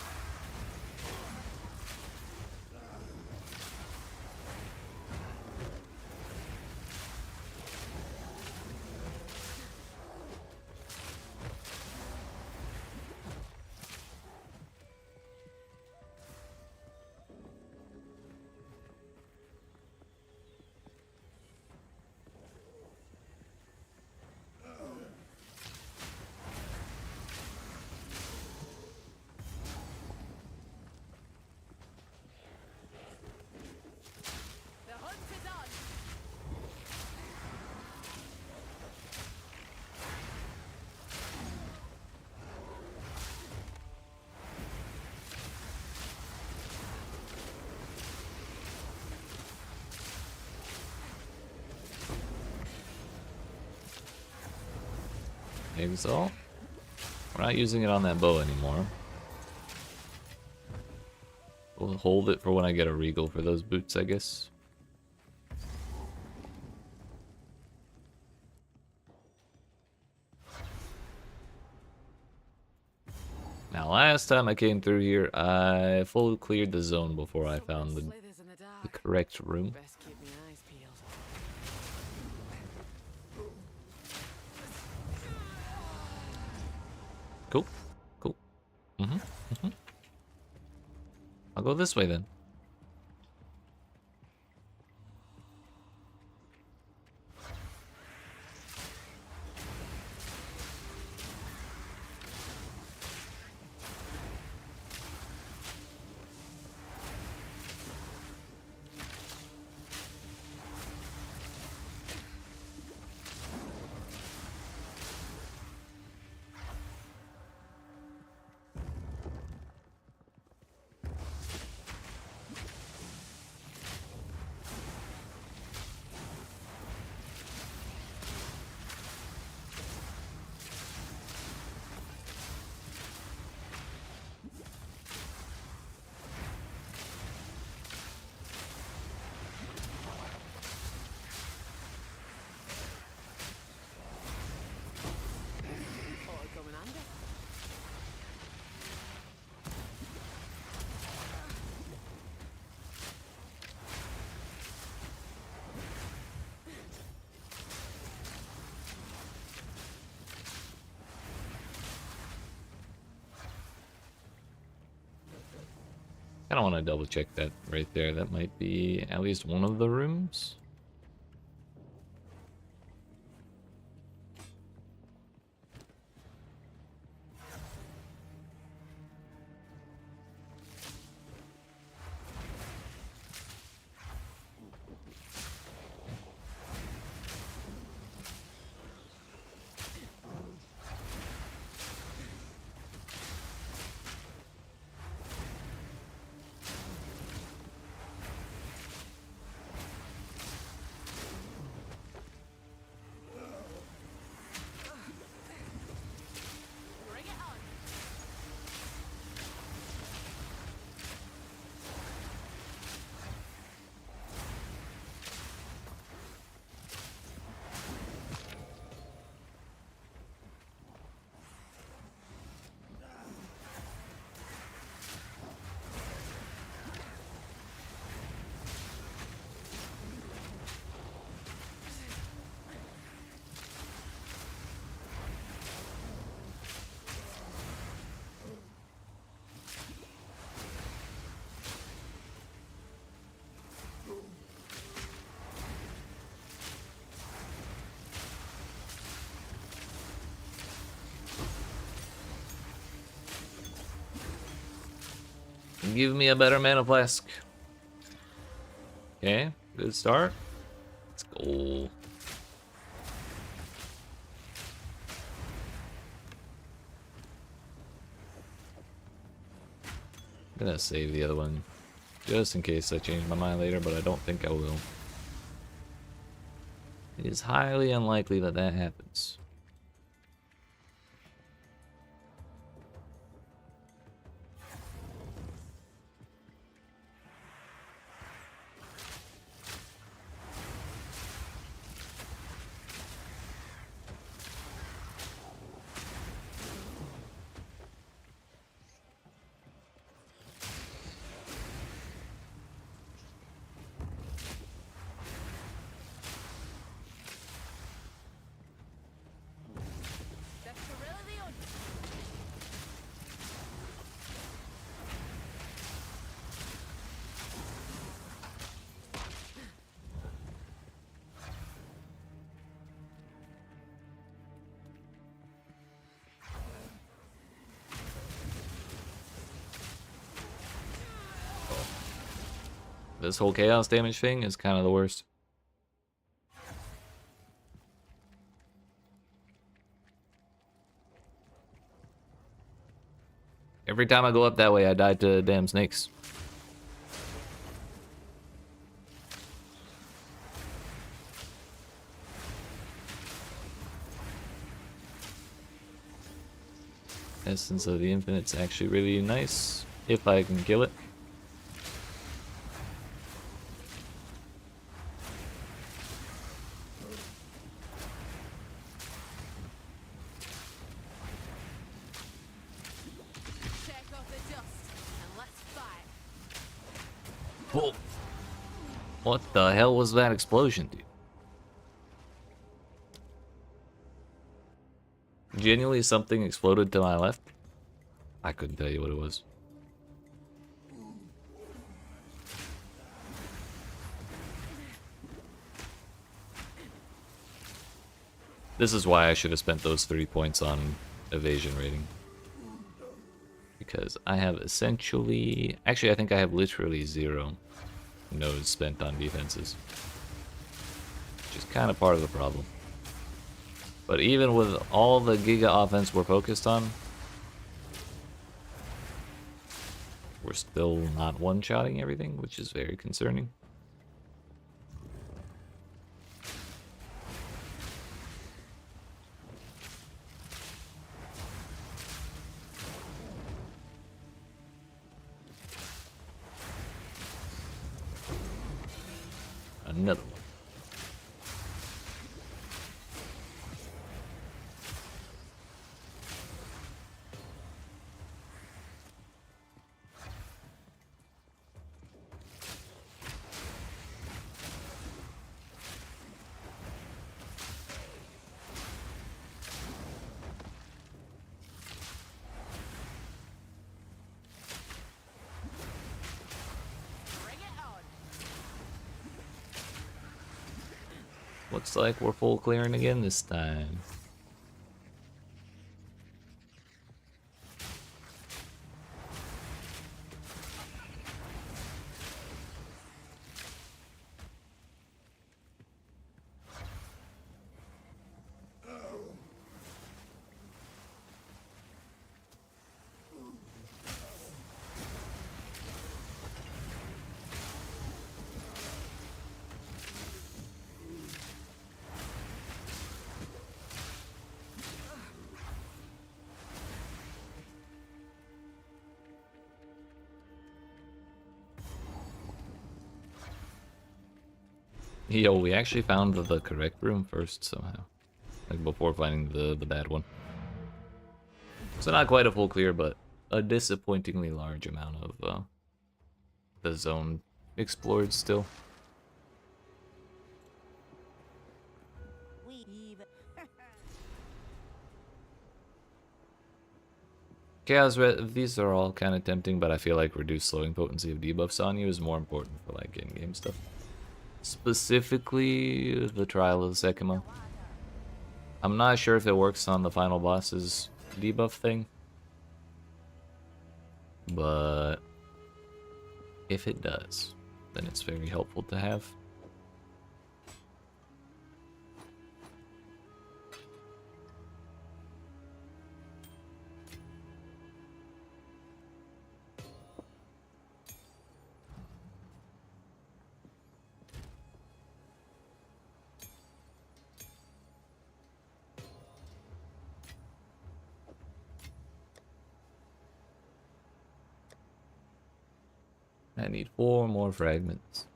[SPEAKER 6] The hunt is on.
[SPEAKER 1] Exile. We're not using it on that bow anymore. We'll hold it for when I get a regal for those boots, I guess. Now, last time I came through here, I fully cleared the zone before I found the
[SPEAKER 6] Slithers in the dark.
[SPEAKER 1] correct room.
[SPEAKER 6] Best keep my eyes peeled.
[SPEAKER 1] Cool. Cool. I'll go this way then.
[SPEAKER 6] Thought it'd come in handy.
[SPEAKER 1] I don't want to double check that right there. That might be at least one of the rooms. Give me a better mana flask. Okay, good start. Let's go. I'm gonna save the other one just in case I change my mind later, but I don't think I will. It is highly unlikely that that happens.
[SPEAKER 5] That's really the only.
[SPEAKER 1] This whole chaos damage thing is kind of the worst. Every time I go up that way, I die to damn snakes. Essence of the Infinite's actually really nice, if I can kill it.
[SPEAKER 5] Shake off the dust and let's fight.
[SPEAKER 1] Whoa. What the hell was that explosion, dude? Genuinely, something exploded to my left. I couldn't tell you what it was. This is why I should have spent those 3 points on evasion rating. Because I have essentially... Actually, I think I have literally 0 nodes spent on defenses. Which is kind of part of the problem. But even with all the Giga offense we're focused on, we're still not one-shotting everything, which is very concerning. Another one.
[SPEAKER 5] Bring it on.
[SPEAKER 1] Looks like we're full clearing again this time. Yo, we actually found the correct room first somehow. Like before finding the bad one. So not quite a full clear, but a disappointingly large amount of the zone explored still.
[SPEAKER 9] We even.
[SPEAKER 1] Chaos these are all kind of tempting, but I feel like reduced slowing potency of debuffs on you is more important for like in-game stuff. Specifically, the Trial of the Sekimo. I'm not sure if it works on the final boss's debuff thing, but If it does, then it's very helpful to have. I need 4 more fragments.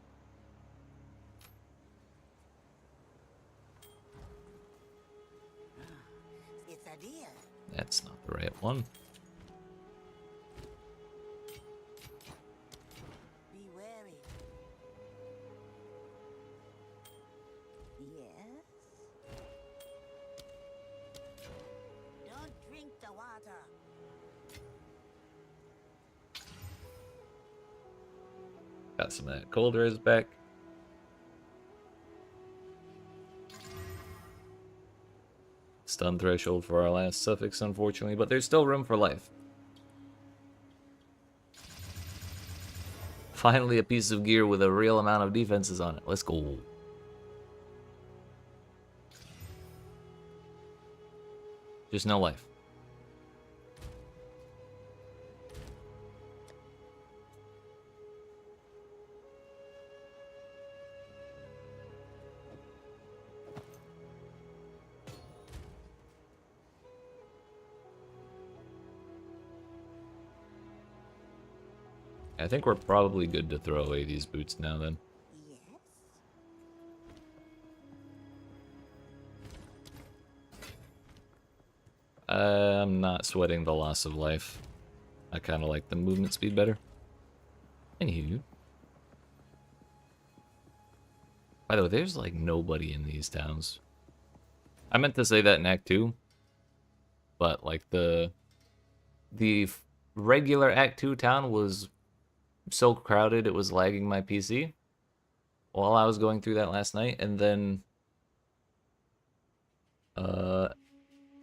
[SPEAKER 9] It's a deal.
[SPEAKER 1] That's not the right one.
[SPEAKER 9] Be wary. Yes? Don't drink the water.
[SPEAKER 1] Got some of that cold res back. Stun threshold for our last suffix, unfortunately, but there's still room for life. Finally, a piece of gear with a real amount of defenses on it. Let's go. Just no life. I think we're probably good to throw away these boots now then.
[SPEAKER 9] Yes?
[SPEAKER 1] I'm not sweating the loss of life. I kind of like the movement speed better. Anywho. By the way, there's like nobody in these towns. I meant to say that in Act 2. But like the regular Act 2 town was so crowded it was lagging my PC while I was going through that last night, and then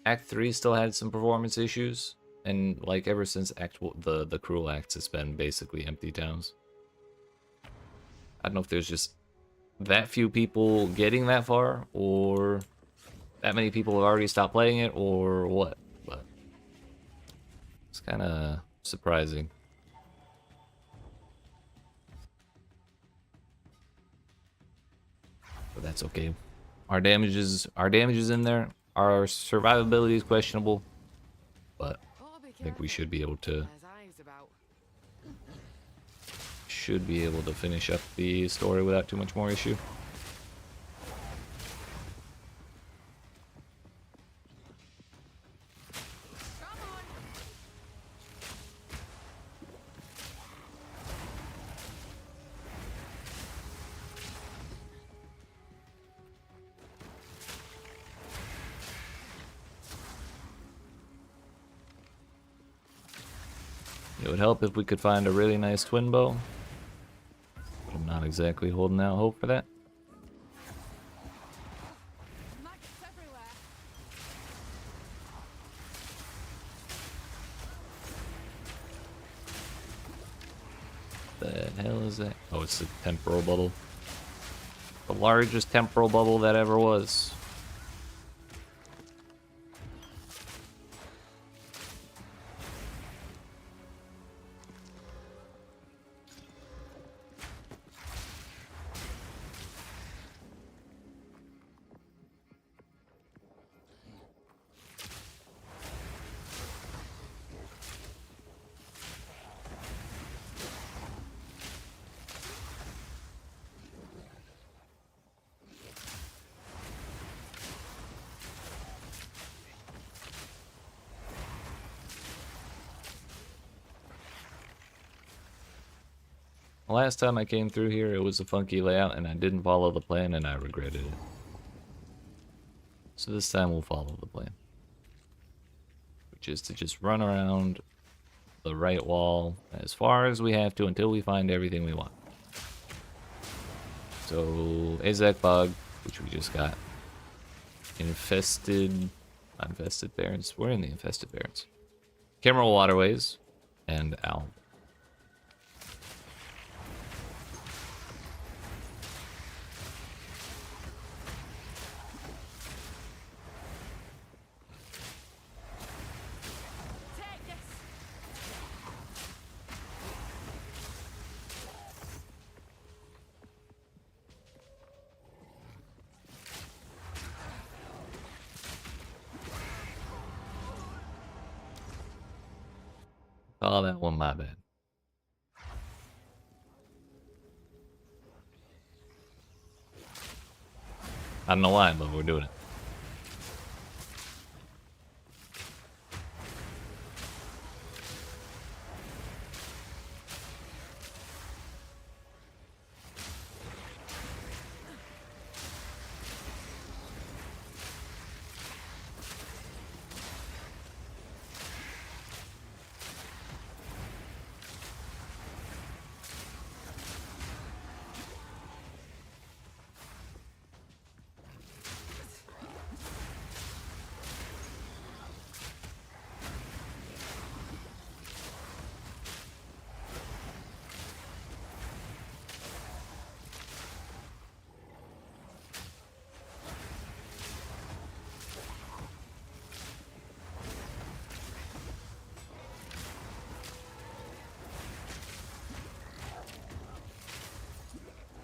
[SPEAKER 1] Act 3 still had some performance issues, and like ever since the Cruel Acts, it's been basically empty towns. I don't know if there's just that few people getting that far, or that many people have already stopped playing it, or what, but it's kind of surprising. But that's okay. Our damage is in there. Our survivability is questionable, but I think we should be able to finish up the story without too much more issue. It would help if we could find a really nice twin bow, but I'm not exactly holding out hope for that. The hell is that? Oh, it's a temporal bubble. The largest temporal bubble that ever was. Last time I came through here, it was a funky layout, and I didn't follow the plan, and I regretted it. So this time we'll follow the plan, which is to just run around the right wall as far as we have to until we find everything we want. So, Azak Bog, which we just got. Infested Barrens. We're in the Infested Barrens. Cameral Waterways, and Owl. call that one my bad. I don't know why, but we're doing it.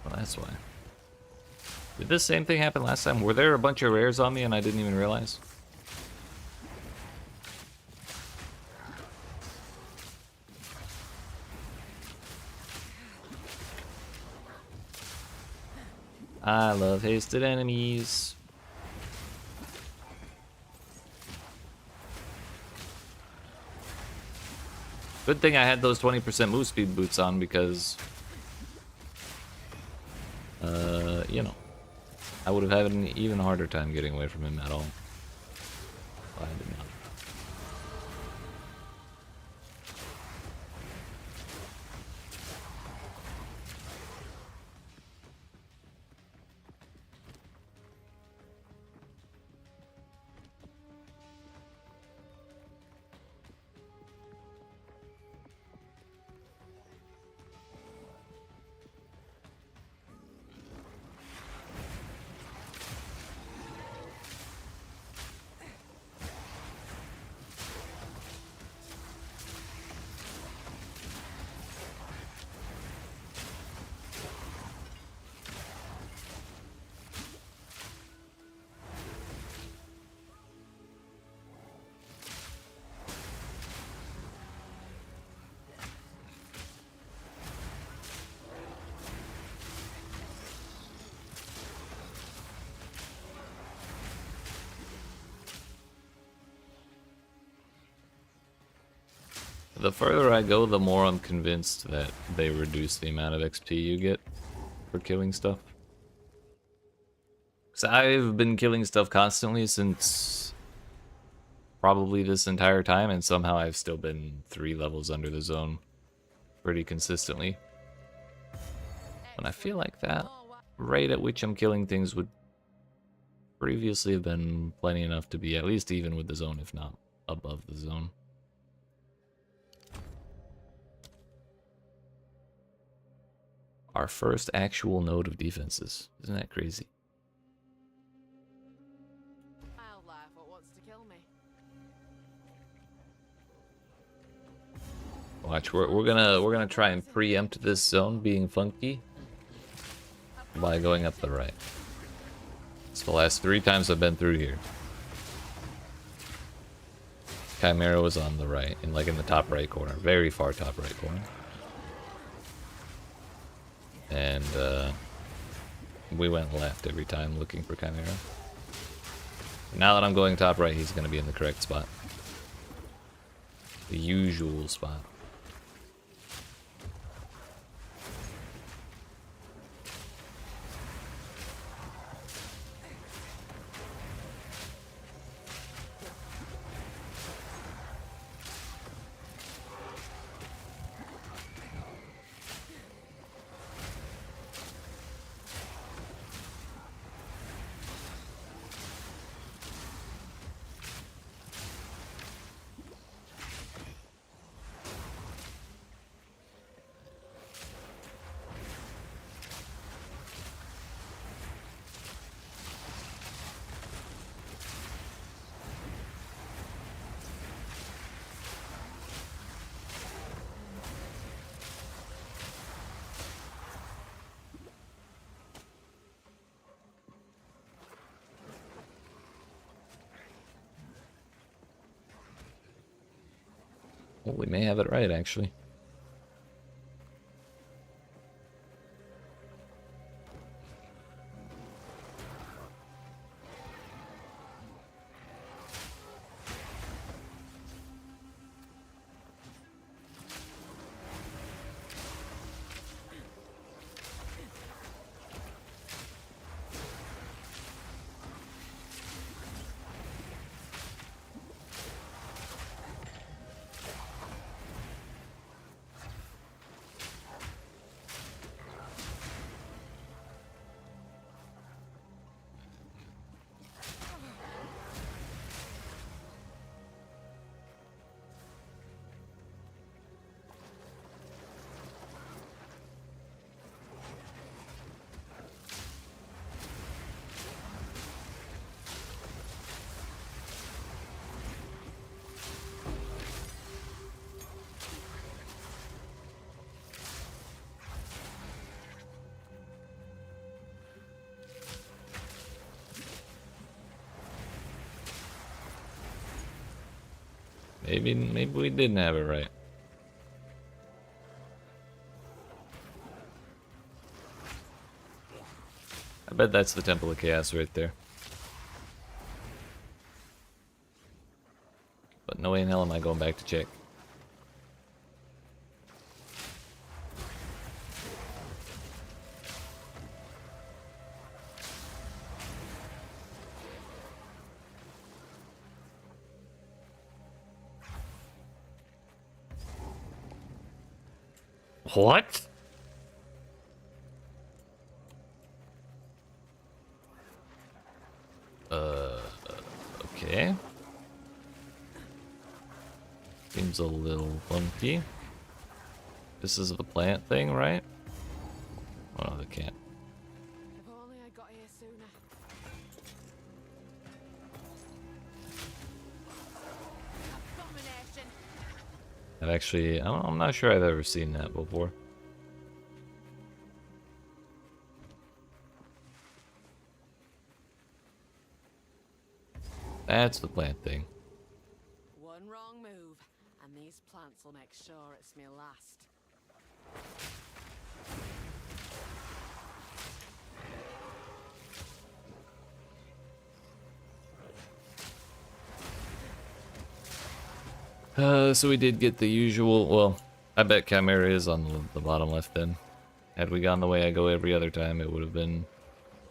[SPEAKER 1] Well, that's why. Did this same thing happen last time? Were there a bunch of rares on me and I didn't even realize? I love hasted enemies. Good thing I had those 20% move speed boots on because, you know, I would have had an even harder time getting away from him at all. But I did not. The further I go, the more I'm convinced that they reduce the amount of XP you get for killing stuff. So I've been killing stuff constantly since probably this entire time, and somehow I've still been 3 levels under the zone pretty consistently. And I feel like that rate at which I'm killing things would previously have been plenty enough to be at least even with the zone, if not above the zone. Our first actual node of defenses. Isn't that crazy?
[SPEAKER 5] Wildlife what wants to kill me.
[SPEAKER 1] Watch, we're gonna try and preempt this zone being funky by going up the right. It's the last 3 times I've been through here. Chimera was on the right, and like in the top right corner, very far top right corner. And we went left every time looking for Chimera. Now that I'm going top right, he's going to be in the correct spot. The usual spot. Well, we may have it right, actually. Maybe we didn't have it right. I bet that's the Temple of Chaos right there. But no way in hell am I going back to check. What? Okay. Seems a little funky. This is the plant thing, right? Oh no, they can't.
[SPEAKER 6] If only I got here sooner. Abomination.
[SPEAKER 1] I've actually, I'm not sure I've ever seen that before. That's the plant thing.
[SPEAKER 6] One wrong move, and these plants will make sure it's me last.
[SPEAKER 1] So we did get the usual, well, I bet Chimera is on the bottom left then. Had we gone the way I go every other time, it would have been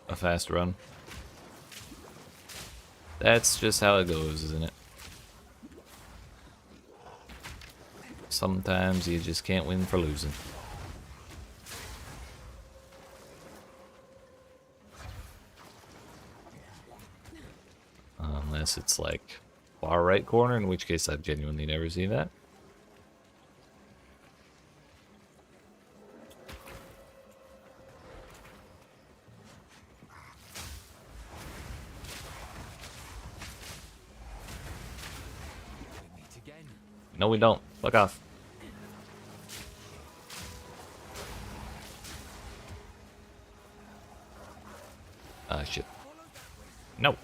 [SPEAKER 1] a fast run. That's just how it goes, isn't it? Sometimes you just can't win for losing. Unless it's like far right corner, in which case I've genuinely never seen that.
[SPEAKER 10] We meet again.
[SPEAKER 1] No, we don't. Fuck off. Ah, shit. No.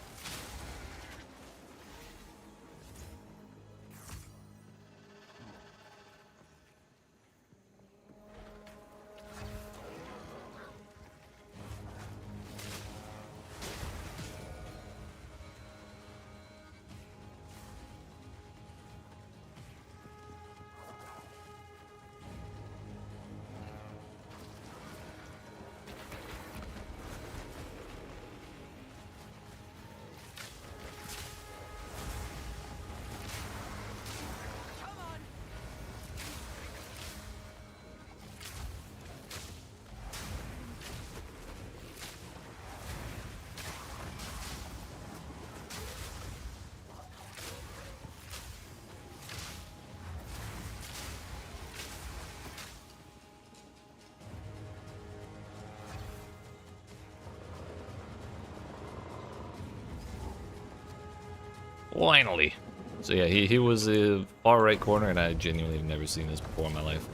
[SPEAKER 1] Finally. So yeah, he was a far right corner, and I genuinely have never seen this before in my life.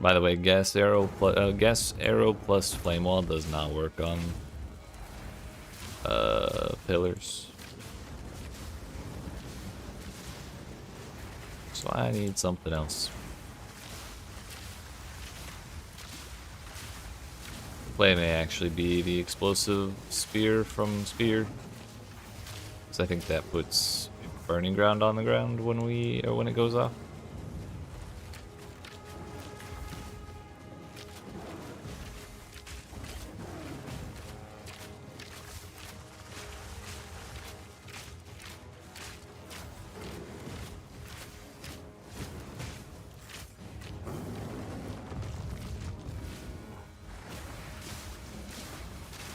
[SPEAKER 1] By the way, gas arrow plus flame wall does not work on pillars. So I need something else. Play may actually be the explosive spear from Spear, because I think that puts burning ground on the ground when when it goes off.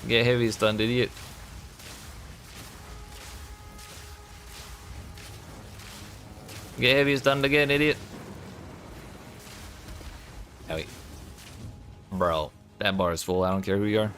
[SPEAKER 1] Get heavy stunned, idiot. Get heavy stunned again, idiot. Oh, wait. Bro, that bar is full. I don't care who you are.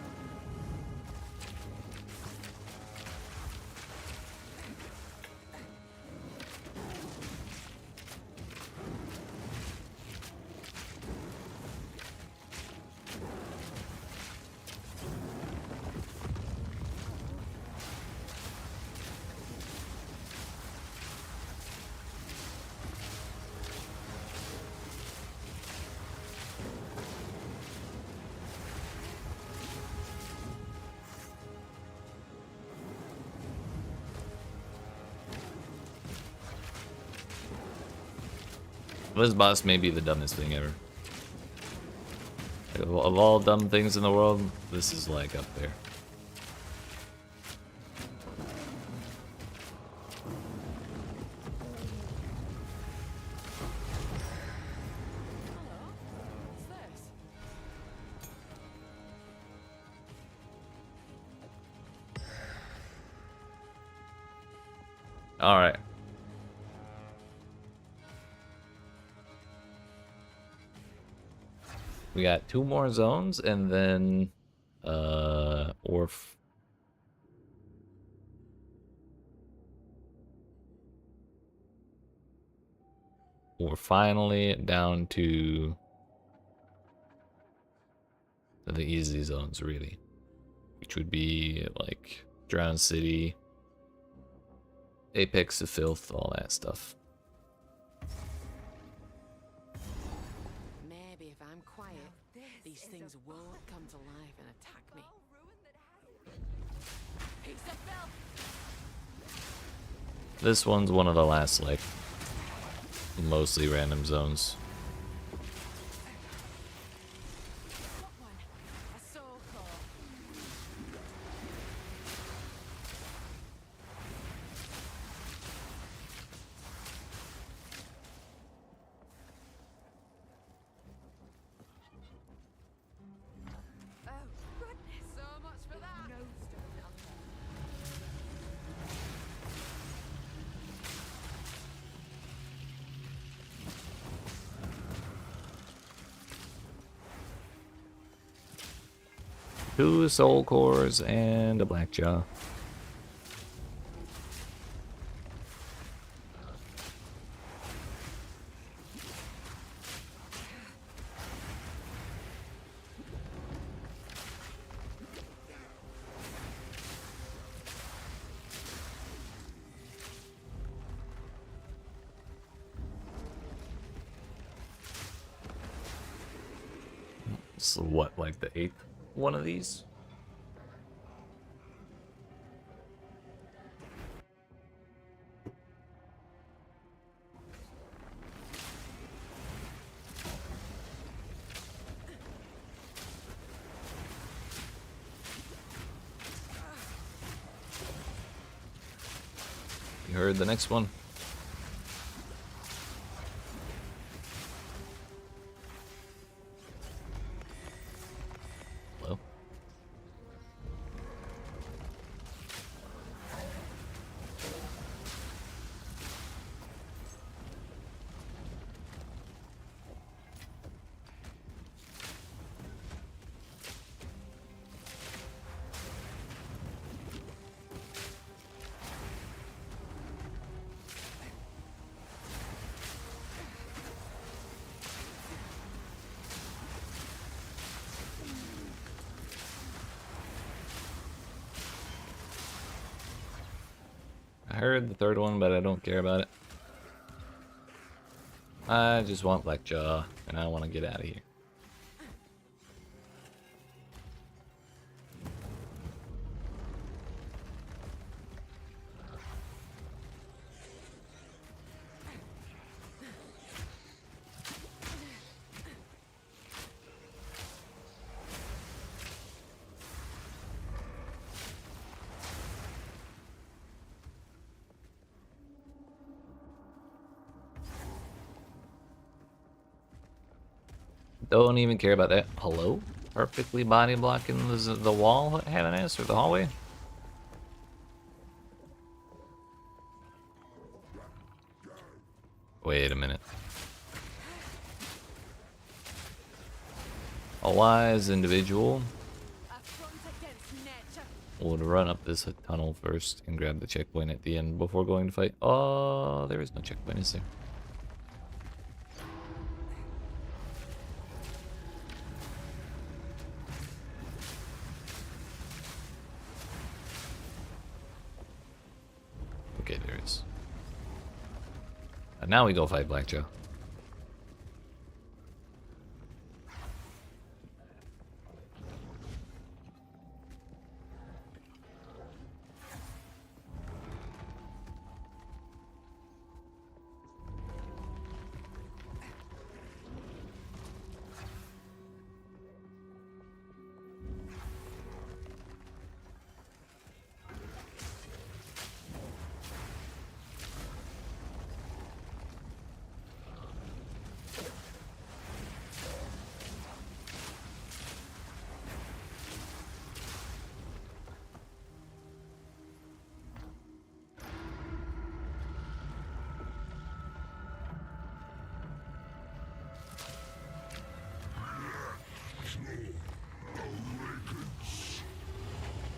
[SPEAKER 1] This boss may be the dumbest thing ever. Like, of all dumb things in the world, this is like up there. All right. We got 2 more zones, and then we're finally down to the easy zones, really, which would be like Drowned City, Apex of Filth, all that stuff.
[SPEAKER 6] Maybe if I'm quiet, these things won't come to life and attack me. Piece of filth!
[SPEAKER 1] This one's one of the last, like, mostly random zones.
[SPEAKER 6] What one? A soul core. Oh, goodness. So much for that. No stone altar.
[SPEAKER 1] Two soul cores and a black jaw. So what, like the 8th one of these? You heard the next one? Hello? heard the third one, but I don't care about it. I just want Blackjaw, and I want to get out of here. Don't even care about that. Hello? Perfectly body blocking the wall, having ass, or the hallway? Wait a minute. A wise individual
[SPEAKER 5] A front against nature.
[SPEAKER 1] would run up this tunnel first and grab the checkpoint at the end before going to fight. Oh, there is no checkpoint, is there? Okay, there is. And now we go fight Blackjaw.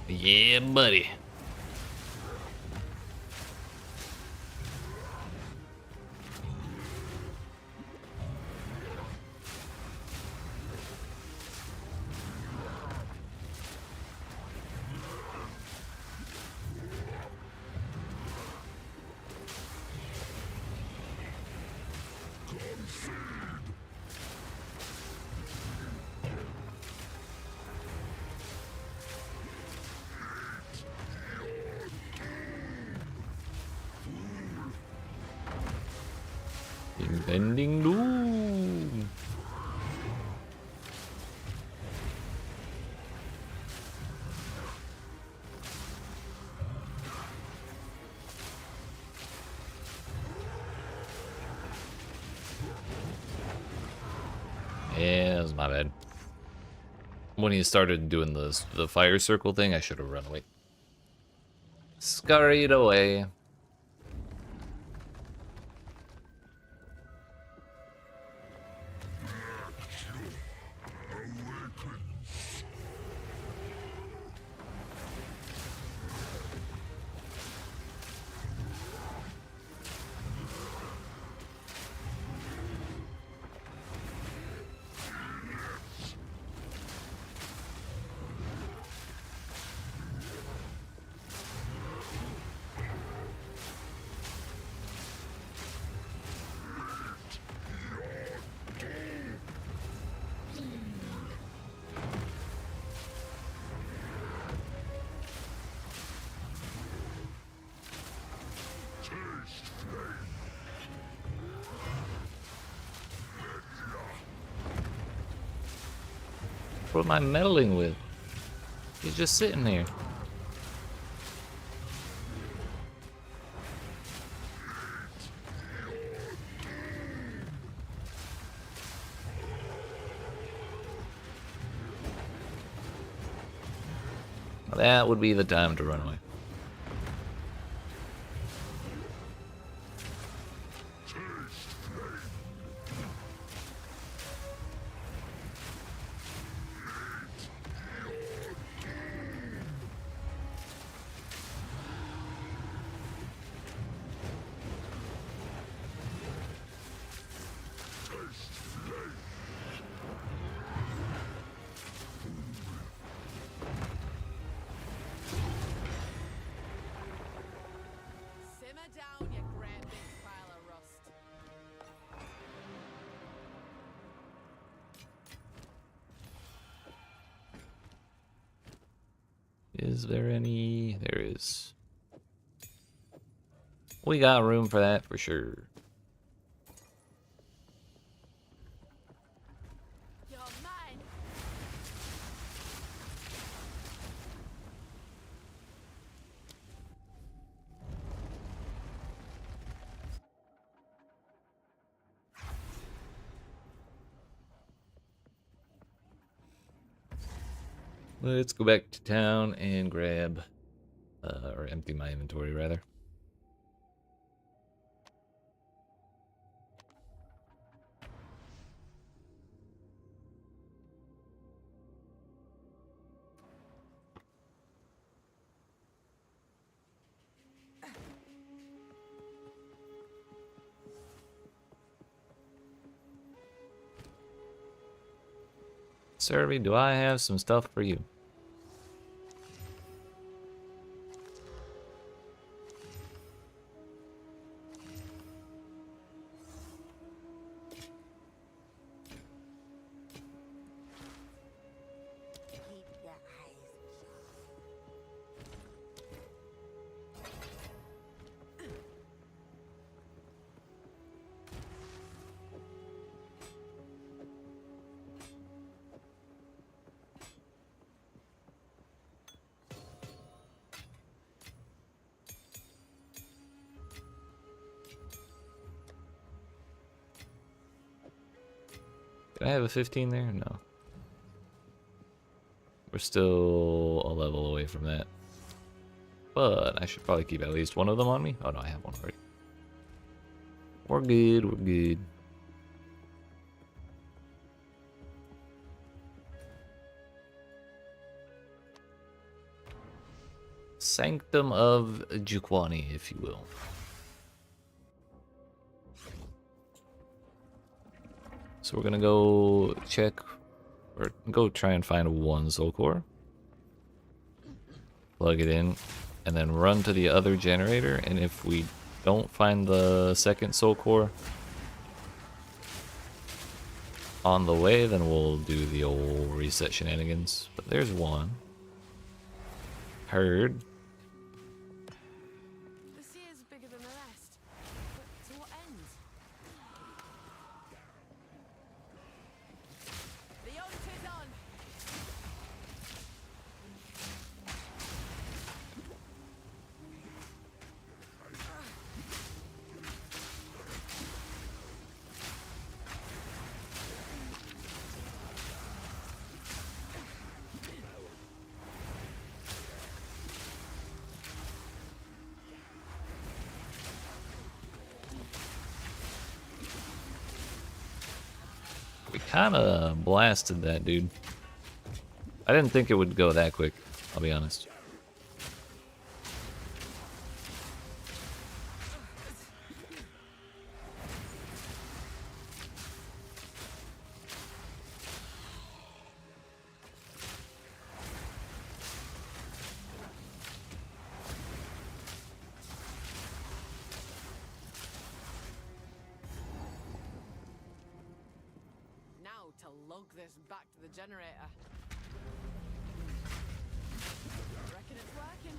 [SPEAKER 1] Yeah, buddy. Impending doom. Yeah, that was my bad. When he started doing the fire circle thing, I should have run away. Scurried away. What am I meddling with? He's just sitting there. That would be the time to run away. Is there any? There is. We got room for that for sure.
[SPEAKER 5] You're mine.
[SPEAKER 1] Let's go back to town and grab, or empty my inventory rather. Survey, do I have some stuff for you?
[SPEAKER 9] Keep your eyes
[SPEAKER 1] Did I have a 15 there? No. We're still a level away from that. But I should probably keep at least one of them on me. Oh no, I have one already. We're good, we're good. Sanctum of Jukwani, if you will. So we're gonna go check, or go try and find one soul core. Plug it in, and then run to the other generator, and if we don't find the second soul core on the way, then we'll do the old reset shenanigans. But there's one. Heard.
[SPEAKER 5] The sea is bigger than the rest. But to what end? The hunt is on.
[SPEAKER 1] We kinda blasted that dude. I didn't think it would go that quick, I'll be honest.
[SPEAKER 5] Now to lug this back to the generator. Reckon it's working.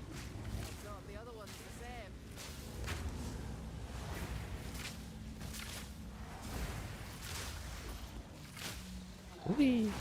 [SPEAKER 5] So the other one's the same.
[SPEAKER 1] Whee!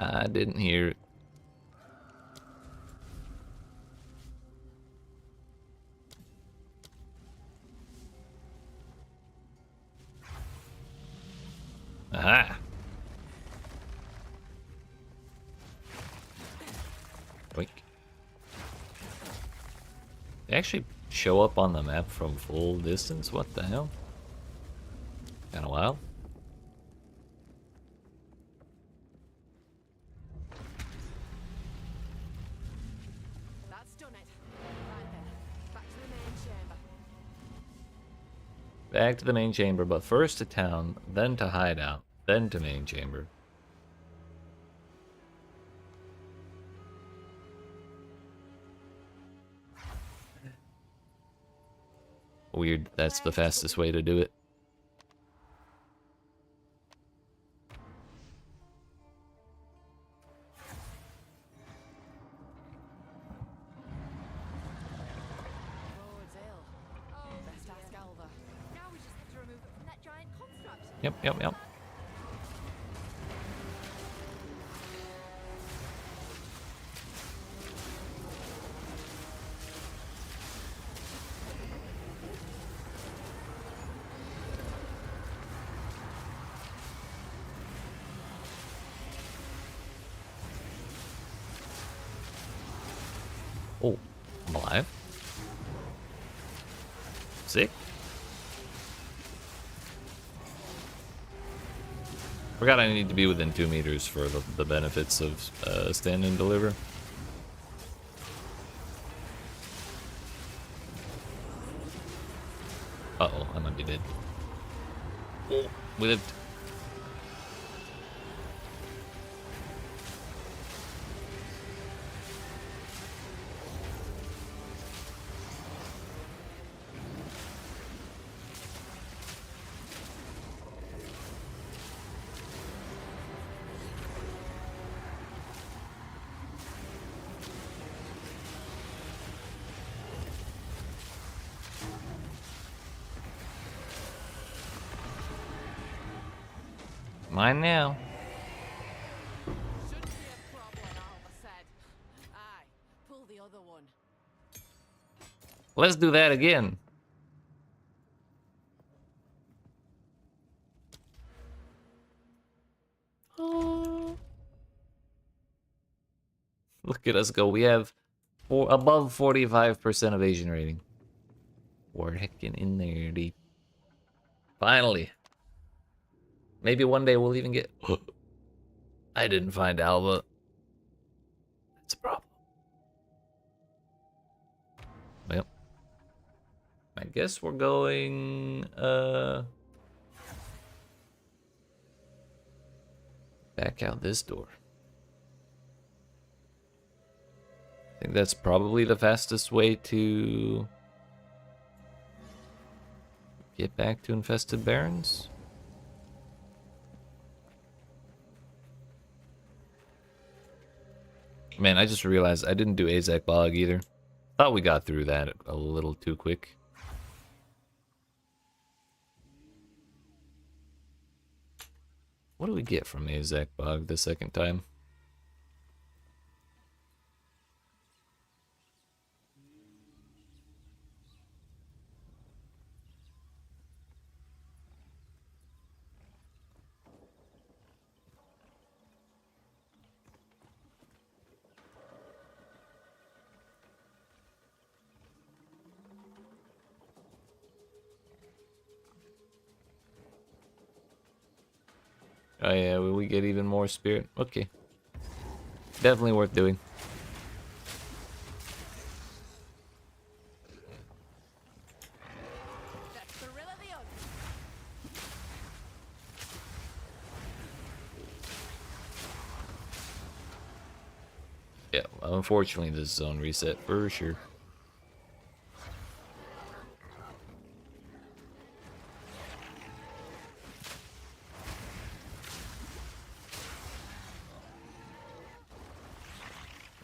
[SPEAKER 1] I didn't hear it. Aha! They actually show up on the map from full distance? What the hell? Kinda wild.
[SPEAKER 6] That's done it. Right then, back to the main chamber.
[SPEAKER 1] Back to the main chamber, but first to town, then to hideout, then to main chamber. Weird, that's the fastest way to do it.
[SPEAKER 6] Exile.
[SPEAKER 3] Oh,
[SPEAKER 6] Best
[SPEAKER 3] dear.
[SPEAKER 6] ask Alva.
[SPEAKER 3] Now we just have to remove it from that giant construct.
[SPEAKER 1] Yep. Oh, I'm alive. Sick. Forgot I need to be within 2 meters for the benefits of stand and deliver. Uh-oh, I might be dead. Oh, we lived. Mine now.
[SPEAKER 6] Shouldn't be a problem, Alva said. Aye, pull the other one.
[SPEAKER 1] Let's do that again. Oh. Look at us go. We have above 45% evasion rating. We're heckin' in there, deep. Finally. Maybe one day we'll even get... I didn't find Alva. That's a problem. Well. I guess we're going... back out this door. I think that's probably the fastest way to... get back to infested barrens. Man, I just realized I didn't do Azak Bog either. Thought we got through that a little too quick. What do we get from Azak Bog the second time? Oh yeah, will we get even more spirit? Okay. Definitely worth doing.
[SPEAKER 6] That's the rill of the oak.
[SPEAKER 1] Yeah, well, unfortunately this is on reset for sure.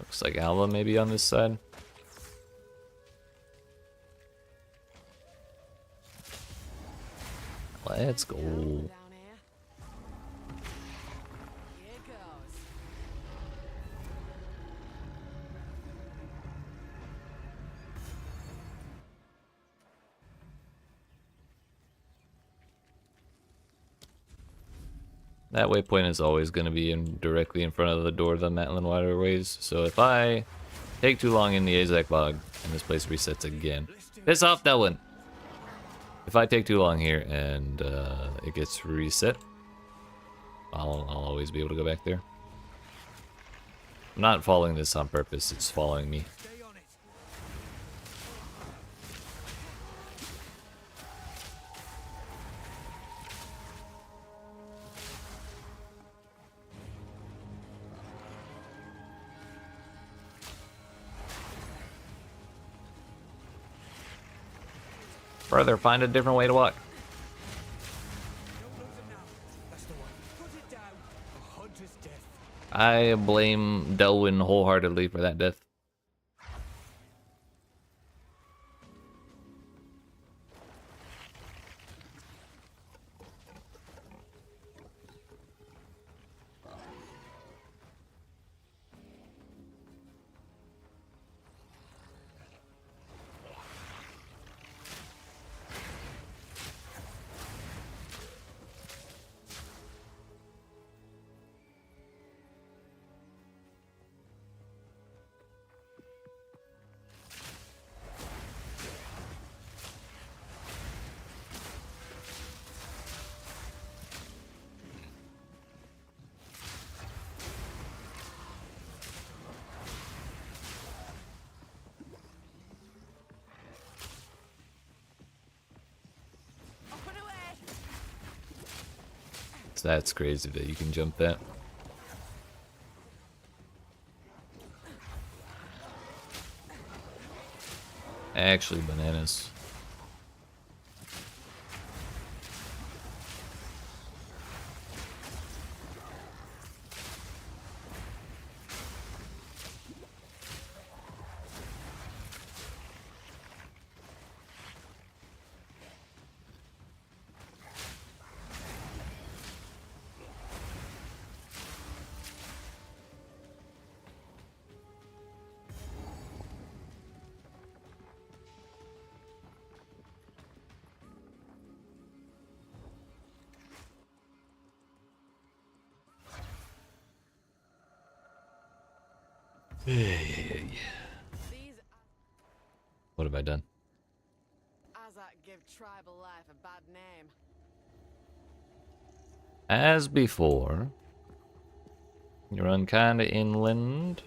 [SPEAKER 1] Looks like Alva maybe on this side. Let's go.
[SPEAKER 6] Down here. Here goes.
[SPEAKER 1] That waypoint is always going to be directly in front of the door of the Matlin Waterways. So if I take too long in the Azak bog, and this place resets again. Piss off, Delwyn! If I take too long here and it gets reset, I'll always be able to go back there. I'm not following this on purpose, it's following me.
[SPEAKER 10] Stay on it.
[SPEAKER 1] Further, find a different way to walk.
[SPEAKER 10] Don't lose him now. That's the one. Put it down. A hunter's death.
[SPEAKER 1] I blame Delwyn wholeheartedly for that death.
[SPEAKER 5] Up and away!
[SPEAKER 1] So that's crazy that you can jump that. Actually, bananas.
[SPEAKER 5] These
[SPEAKER 1] What have I done?
[SPEAKER 5] Azak give tribal life a bad name.
[SPEAKER 1] As before, you run kinda inland,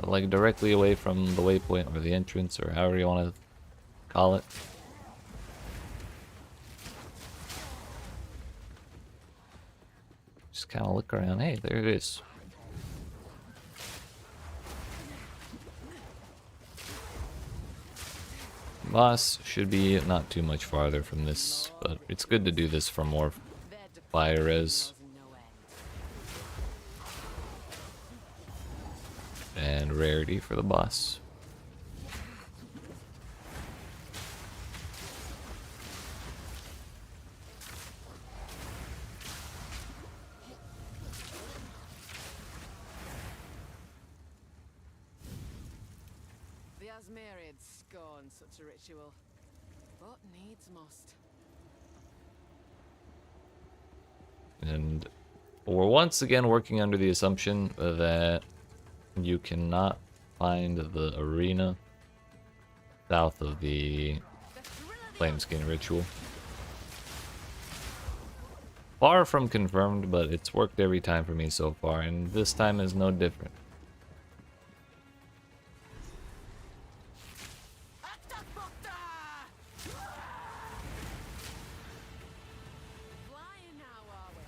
[SPEAKER 1] like directly away from the waypoint or the entrance or however you want to call it. Just kind of look around. Hey, there it is. Boss should be not too much farther from this, but it's good to do this for more fire res and rarity for the boss.
[SPEAKER 5] The Asmerids scorn such a ritual, but needs must.
[SPEAKER 1] And we're once again working under the assumption that you cannot find the arena south of the Flameskin ritual. Far from confirmed, but it's worked every time for me so far, and this time is no different.
[SPEAKER 5] Flying now, are we?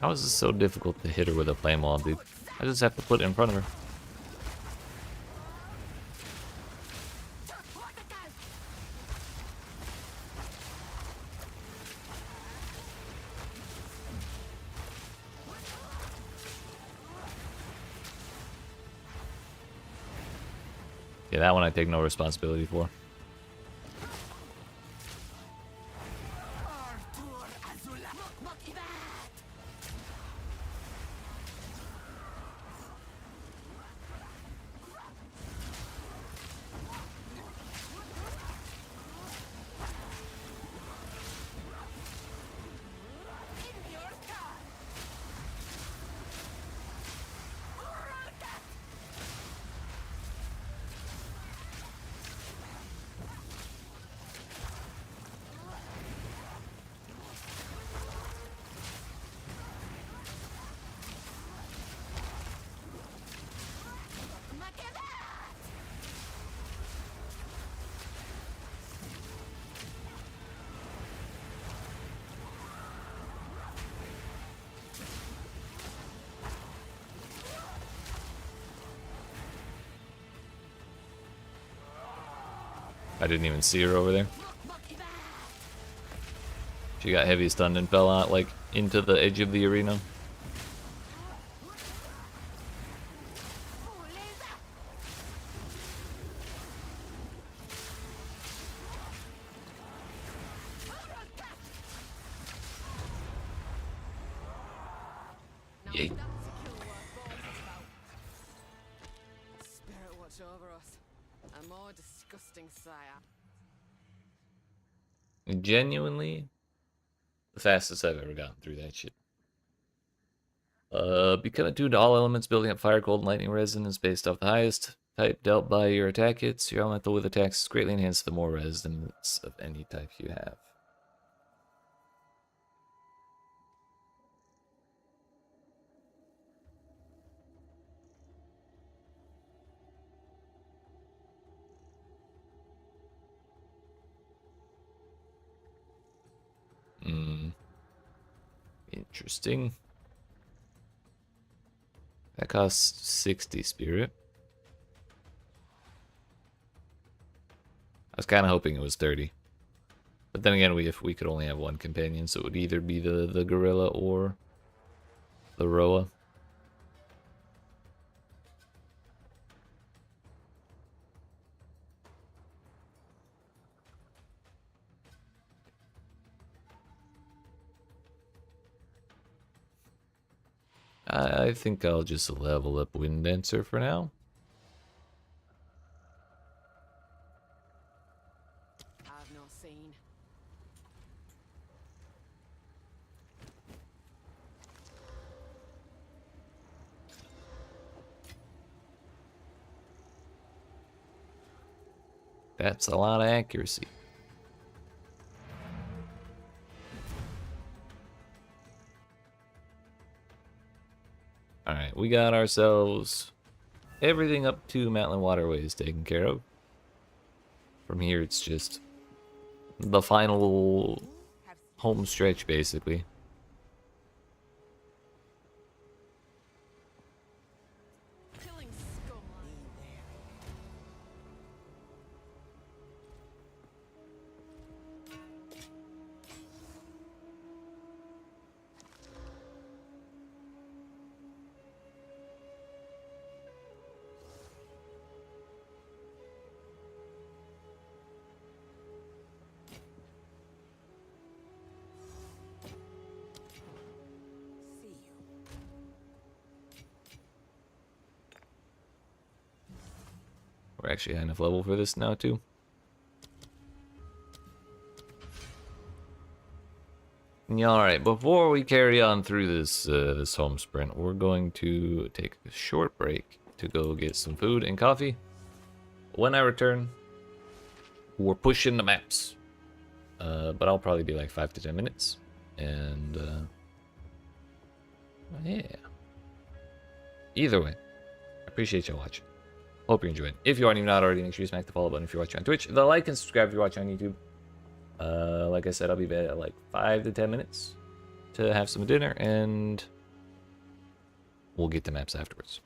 [SPEAKER 1] How is this so difficult to hit her with a flame wall, dude? I just have to put it in front of her. Yeah, that one I take no responsibility for. I didn't even see her over there. She got heavy stunned and fell out like into the edge of the arena.
[SPEAKER 5] Now
[SPEAKER 1] Yay.
[SPEAKER 5] that's a kill worth boasting about. Spirit watch over us. A more disgusting sire.
[SPEAKER 1] Genuinely, the fastest I've ever gotten through that shit. Become attuned to all elements, building up fire, cold, and lightning resistance based off the highest type dealt by your attack hits. Your elemental with attacks is greatly enhanced the more resistance of any type you have. Interesting. That costs 60 spirit. I was kind of hoping it was 30. But then again, if we could only have one companion, so it would either be the gorilla or the Roa. I think I'll just level up Wind Dancer for now.
[SPEAKER 5] I've not seen.
[SPEAKER 1] That's a lot of accuracy. Alright, we got ourselves everything up to Matland Waterways taken care of. From here, it's just the final home stretch, basically.
[SPEAKER 5] Killing scum.
[SPEAKER 9] See you.
[SPEAKER 1] We're actually high enough level for this now, too. Yeah, alright, before we carry on through this home sprint, we're going to take a short break to go get some food and coffee. When I return, we're pushing the maps. But I'll probably be like 5 to 10 minutes. And, yeah. Either way, I appreciate y'all watching. Hope you enjoyed. If you aren't even not already, make sure you smack the follow button if you're watching on Twitch. The like and subscribe if you're watching on YouTube. Like I said, I'll be back at like 5 to 10 minutes to have some dinner, and we'll get to maps afterwards.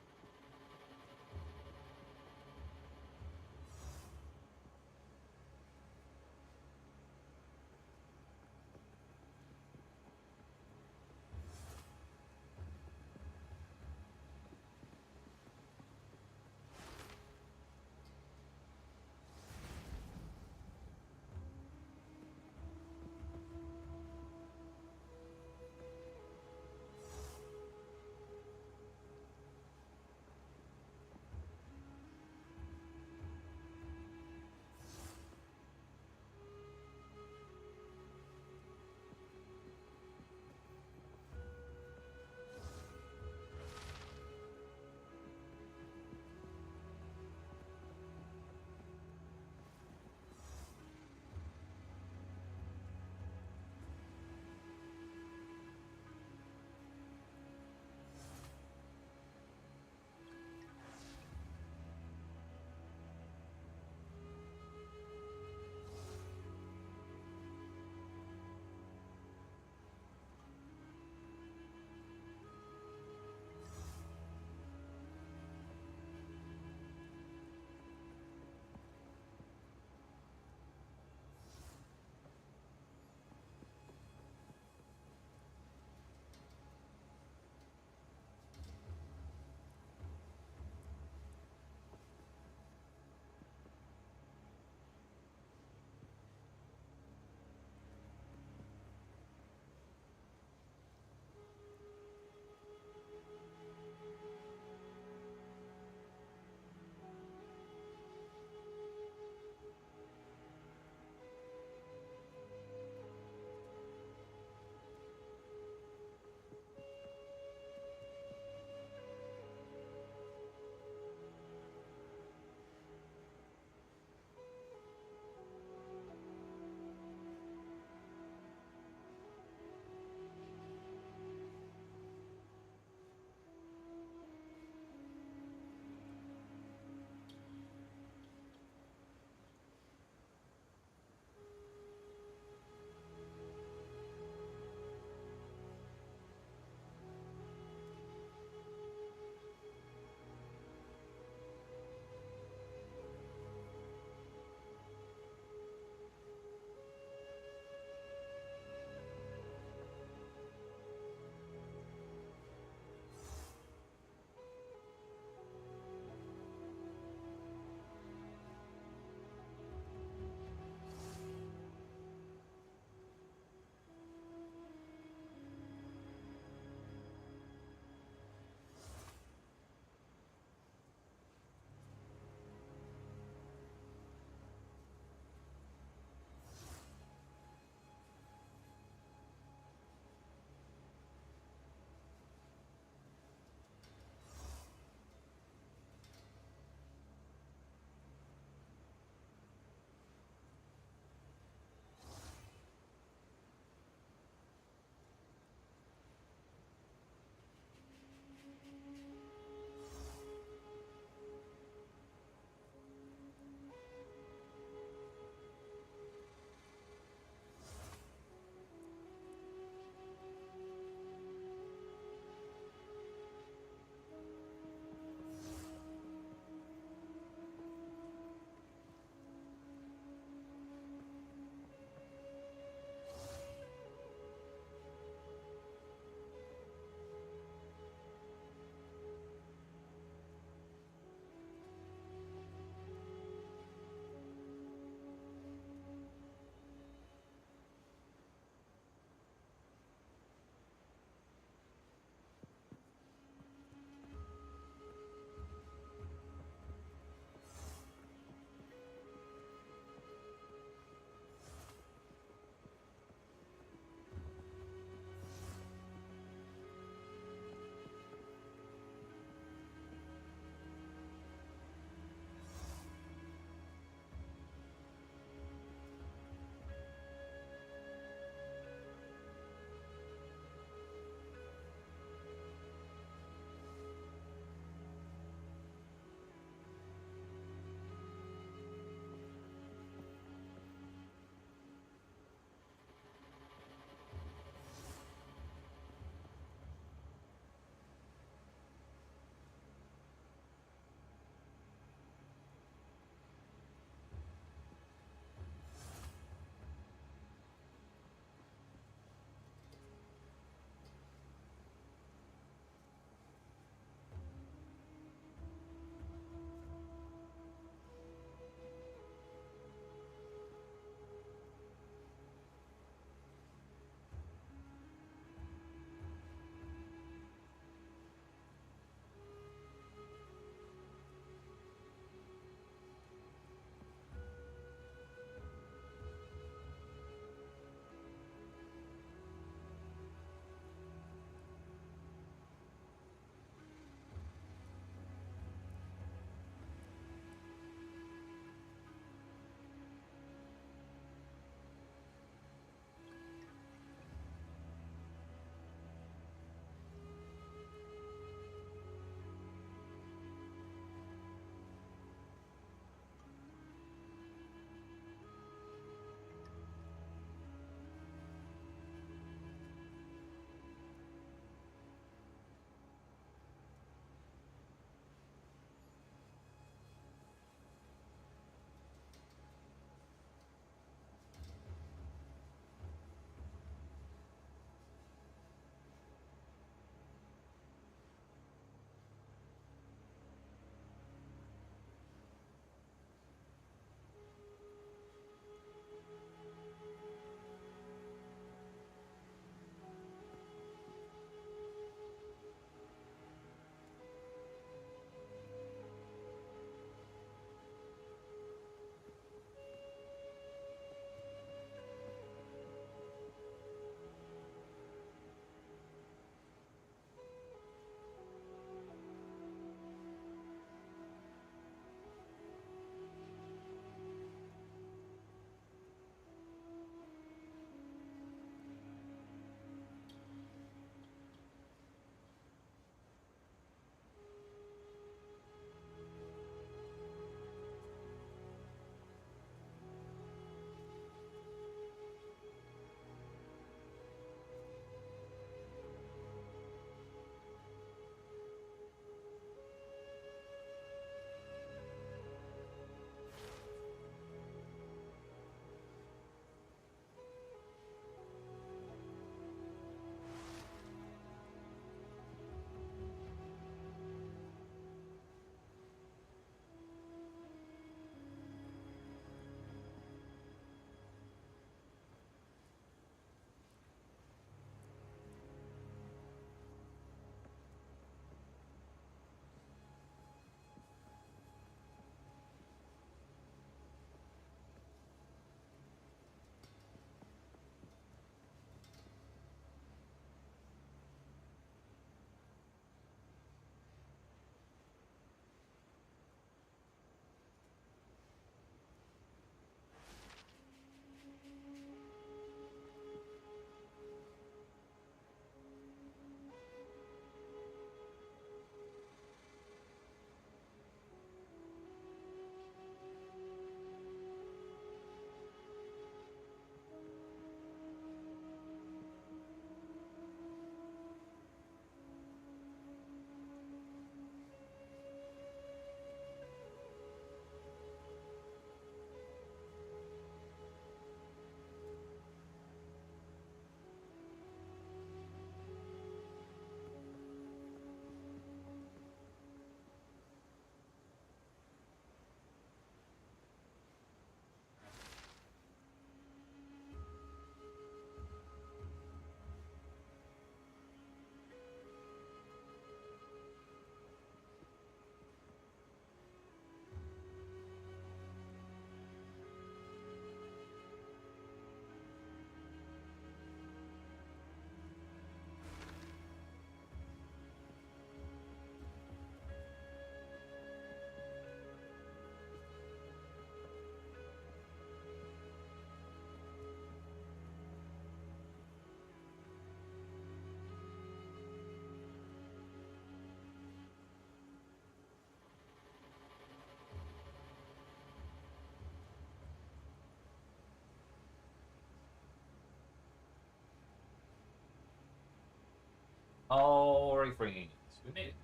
[SPEAKER 1] Alright, friends. We made it.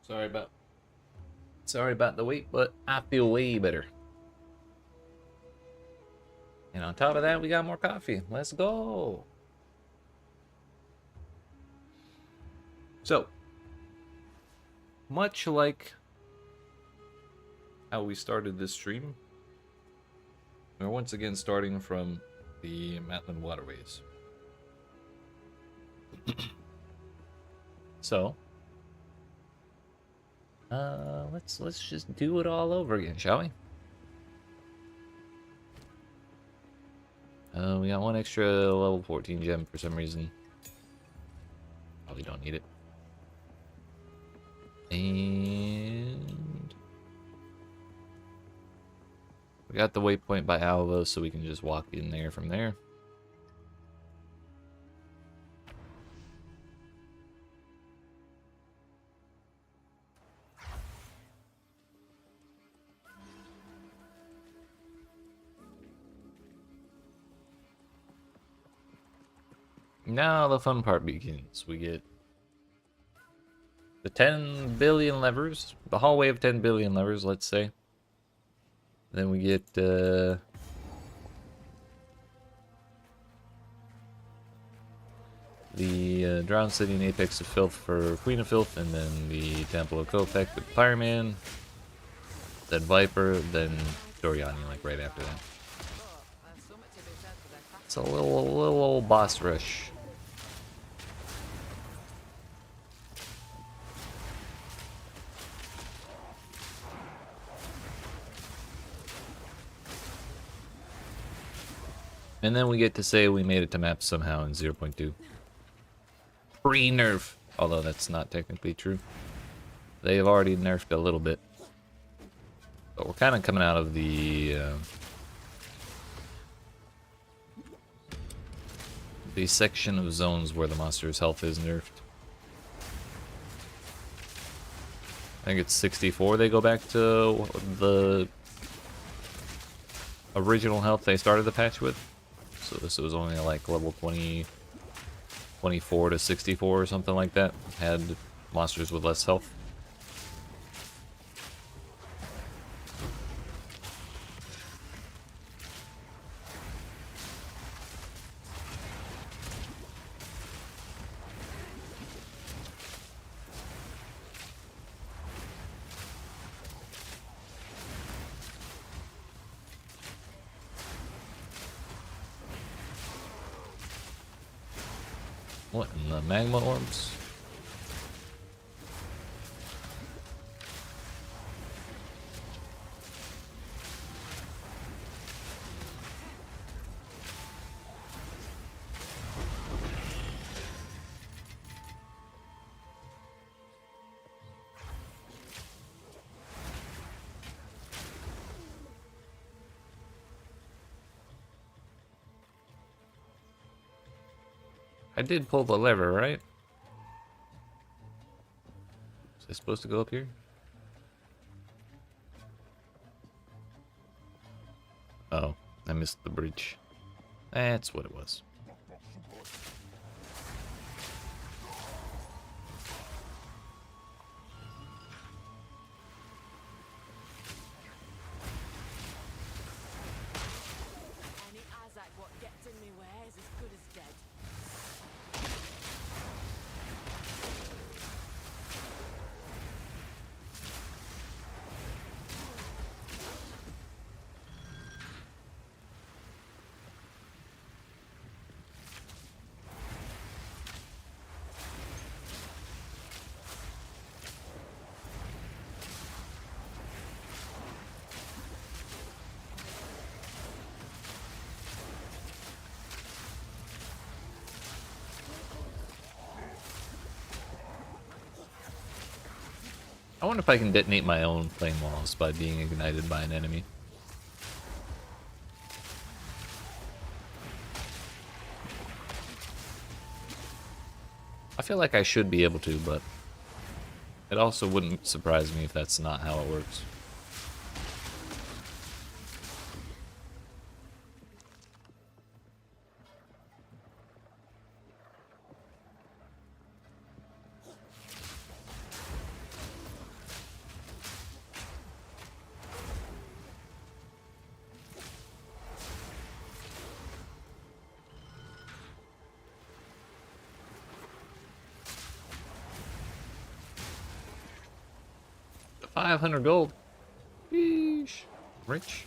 [SPEAKER 1] Sorry about the wait, but I feel way better. And on top of that, we got more coffee. Let's go. So, much like how we started this stream, we're once again starting from the Matland waterways. So, let's just do it all over again, shall we? We got one extra level 14 gem for some reason. Probably don't need it. And we got the waypoint by Alva, so we can just walk in there from there. Now the fun part begins. We get the 10 billion levers, the hallway of 10 billion levers, let's say. Then we get the Drowned City and Apex of Filth for Queen of Filth, and then the Temple of Kopek with Fireman, then Viper, then Doriani, like right after that. It's a little old boss rush. And then we get to say we made it to map somehow in 0.2. Pre-nerf. Although that's not technically true. They've already nerfed a little bit. But we're kind of coming out of the section of zones where the monster's health is nerfed. I think it's 64 they go back to the original health they started the patch with. So this was only like level 24 to 64 or something like that. Had monsters with less health. What in the magma orbs? I did pull the lever, right? Was I supposed to go up here? Oh, I missed the bridge. That's what it was.
[SPEAKER 5] Any Azak what gets in me way is as good as dead.
[SPEAKER 1] I wonder if I can detonate my own flame walls by being ignited by an enemy. I feel like I should be able to, but it also wouldn't surprise me if that's not how it works. 500 gold. Yeesh. Rich.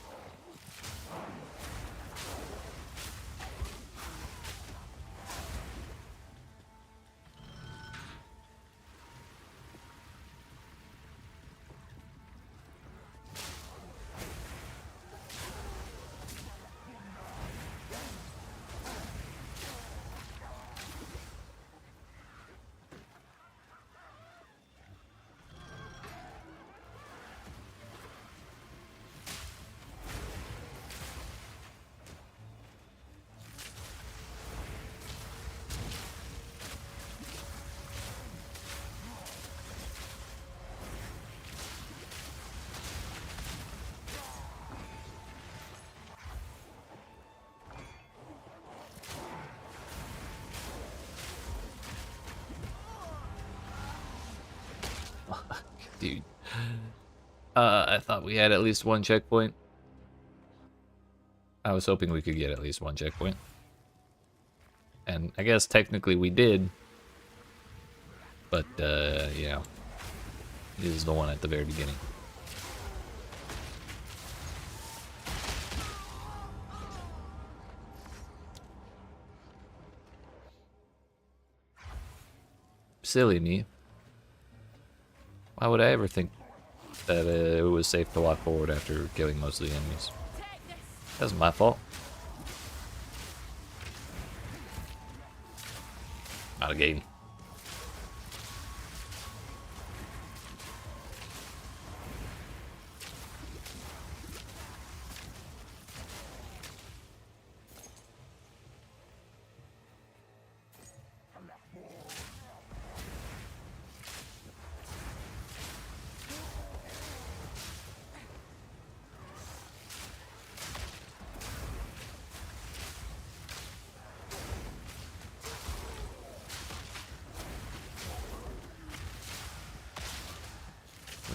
[SPEAKER 1] Dude. I thought we had at least one checkpoint. I was hoping we could get at least one checkpoint. And I guess technically we did. But, yeah. This is the one at the very beginning. Silly me. Why would I ever think that it was safe to walk forward after killing most of the enemies? That's my fault. Not a game.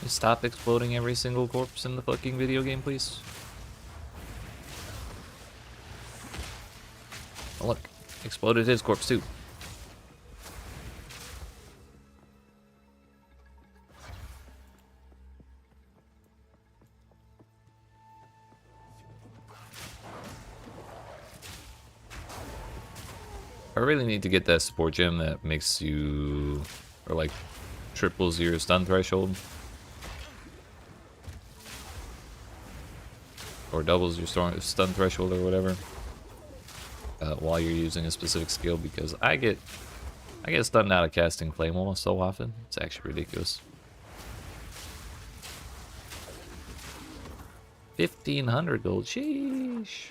[SPEAKER 1] Stop exploding every single corpse in the fucking video game, please. Oh, look. Exploded his corpse, too. I really need to get that support gem that makes you... or, like, triples your stun threshold. Or doubles your stun threshold or whatever. While you're using a specific skill, because I get stunned out of casting Flame Wall so often. It's actually ridiculous. 1,500 gold. Sheesh.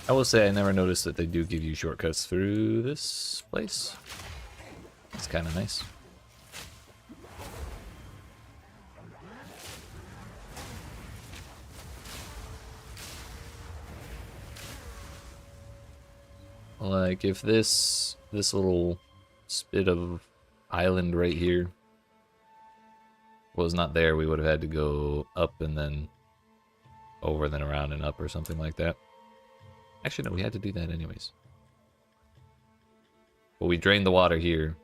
[SPEAKER 1] I will say I never noticed that they do give you shortcuts through this place. It's kind of nice. Like if this little spit of island right here was not there, we would have had to go up and then over, then around and up or something like that. Actually, no, we had to do that anyways. But we drained the water here.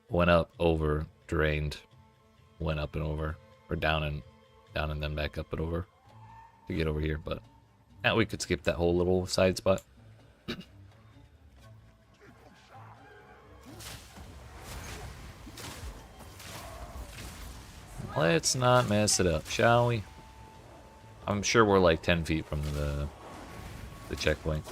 [SPEAKER 1] Went up, over, drained, went up and over. Or down and then back up and over to get over here. But now we could skip that whole little side spot. Let's not mess it up, shall we? I'm sure we're like 10 feet from the checkpoint.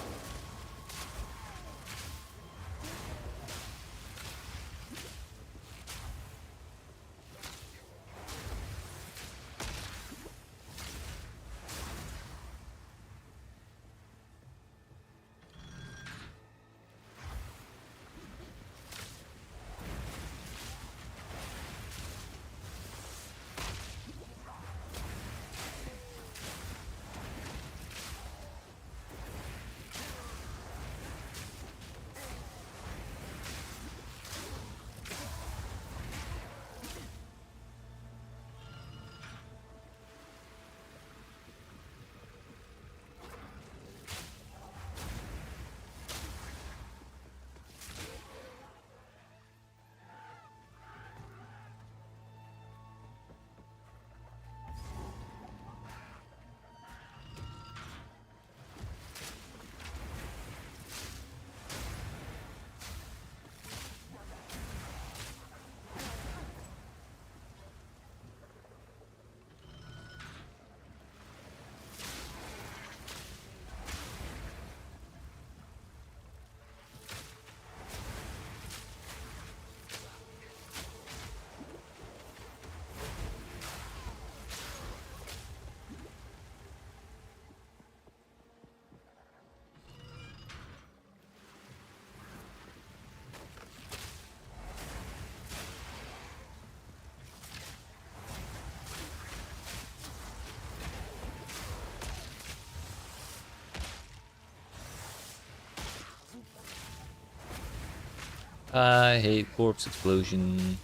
[SPEAKER 1] I hate corpse explosion.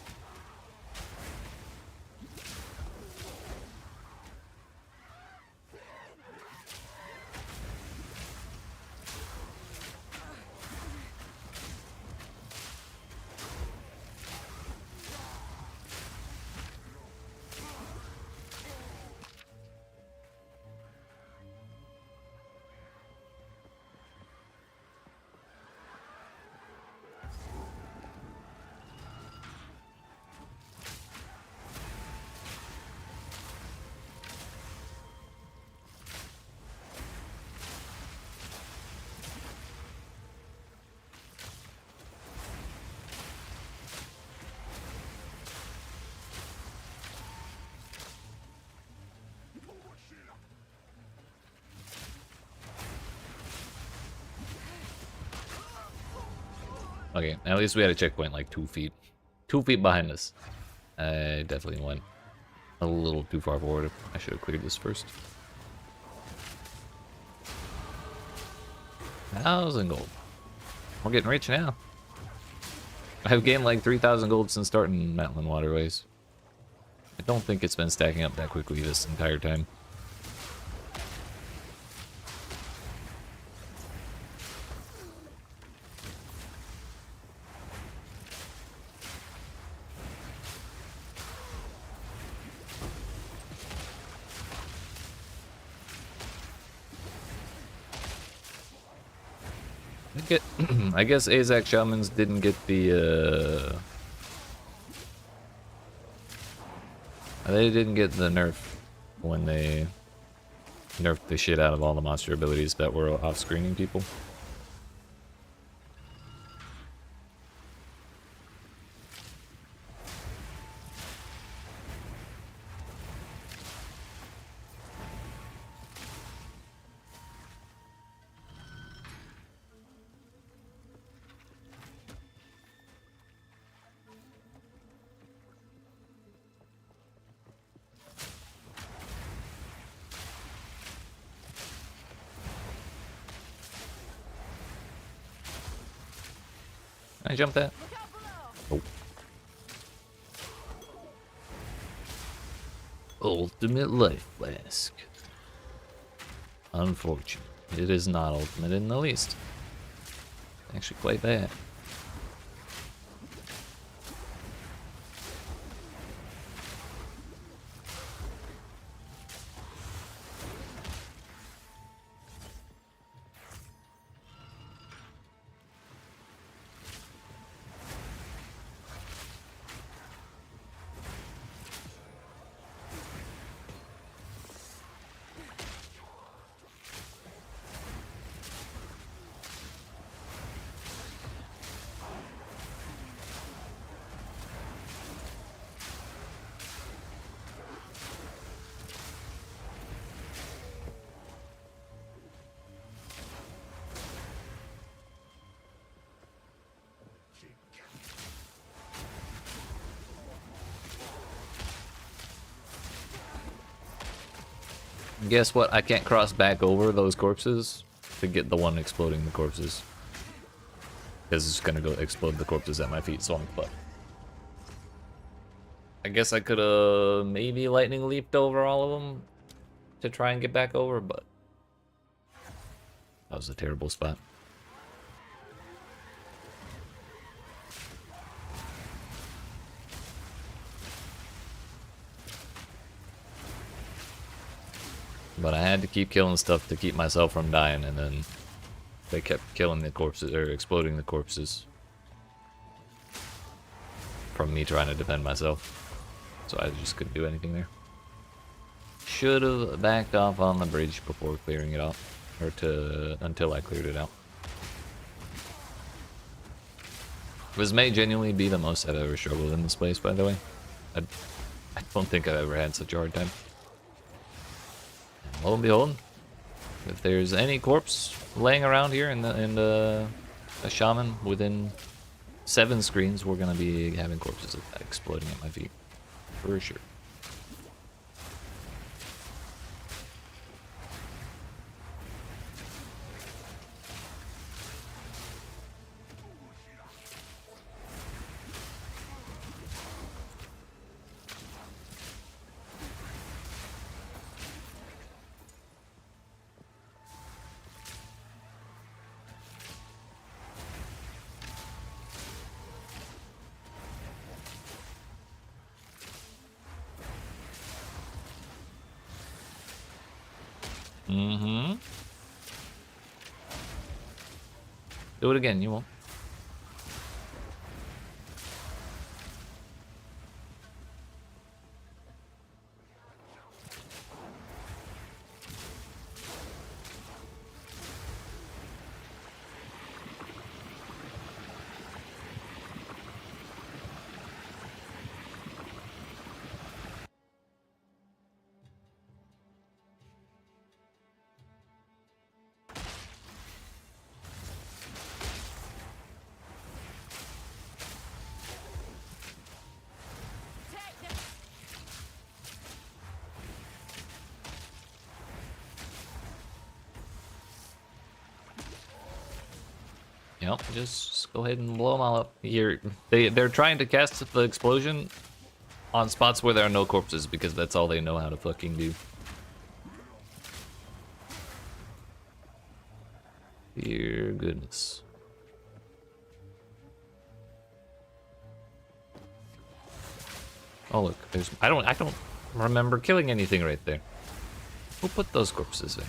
[SPEAKER 1] Okay, at least we had a checkpoint like 2 feet. 2 feet behind us. I definitely went a little too far forward. I should have cleared this first. 1,000 gold. We're getting rich now. I've gained like 3,000 gold since starting Matland Waterways. I don't think it's been stacking up that quickly this entire time. I guess Azak Shamans didn't get the they didn't get the nerf when they nerfed the shit out of all the monster abilities that were off-screening people. Can I jump that? Oh. Ultimate life flask. Unfortunate. It is not ultimate in the least. Actually quite bad. Guess what? I can't cross back over those corpses to get the one exploding the corpses. Because it's gonna go explode the corpses at my feet, so I'm fucked. I guess I could have maybe lightning leaped over all of them to try and get back over, but that was a terrible spot. But I had to keep killing stuff to keep myself from dying, and then they kept killing the corpses, or exploding the corpses from me trying to defend myself. So I just couldn't do anything there. Should have backed off on the bridge before clearing it out, or until I cleared it out. This may genuinely be the most I've ever struggled in this place, by the way. I don't think I've ever had such a hard time. Lo and behold, if there's any corpse laying around here and a shaman within 7 screens, we're gonna be having corpses exploding at my feet, for sure. Mm-hmm. Do it again, you won't.
[SPEAKER 5] Take this.
[SPEAKER 1] Yep, just go ahead and blow them all up. They're trying to cast the explosion on spots where there are no corpses because that's all they know how to fucking do. Dear goodness. Oh look, there's I don't remember killing anything right there. Who put those corpses there?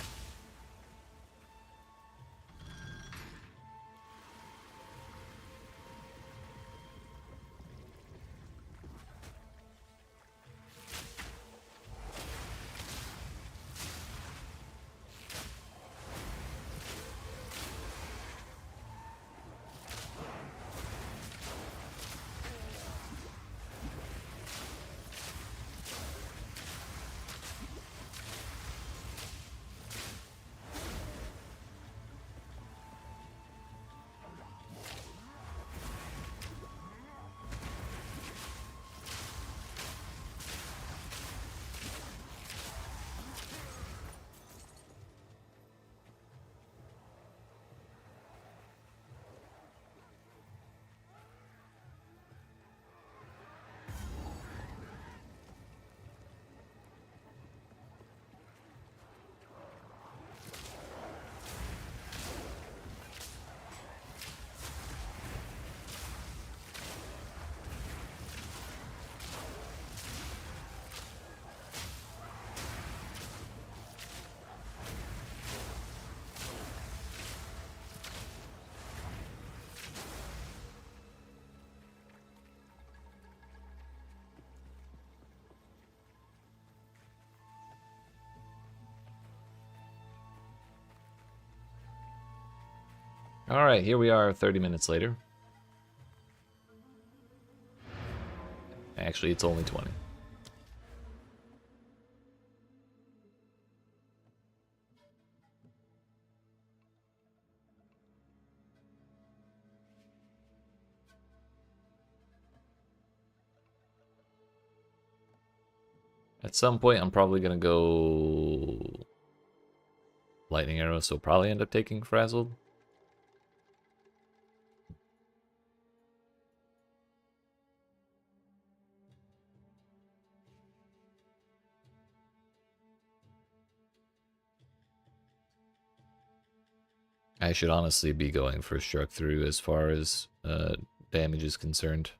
[SPEAKER 1] Alright, here we are 30 minutes later. Actually, it's only 20. At some point, I'm probably gonna go lightning arrow, so probably end up taking frazzled. I should honestly be going for struck through as far as damage is concerned.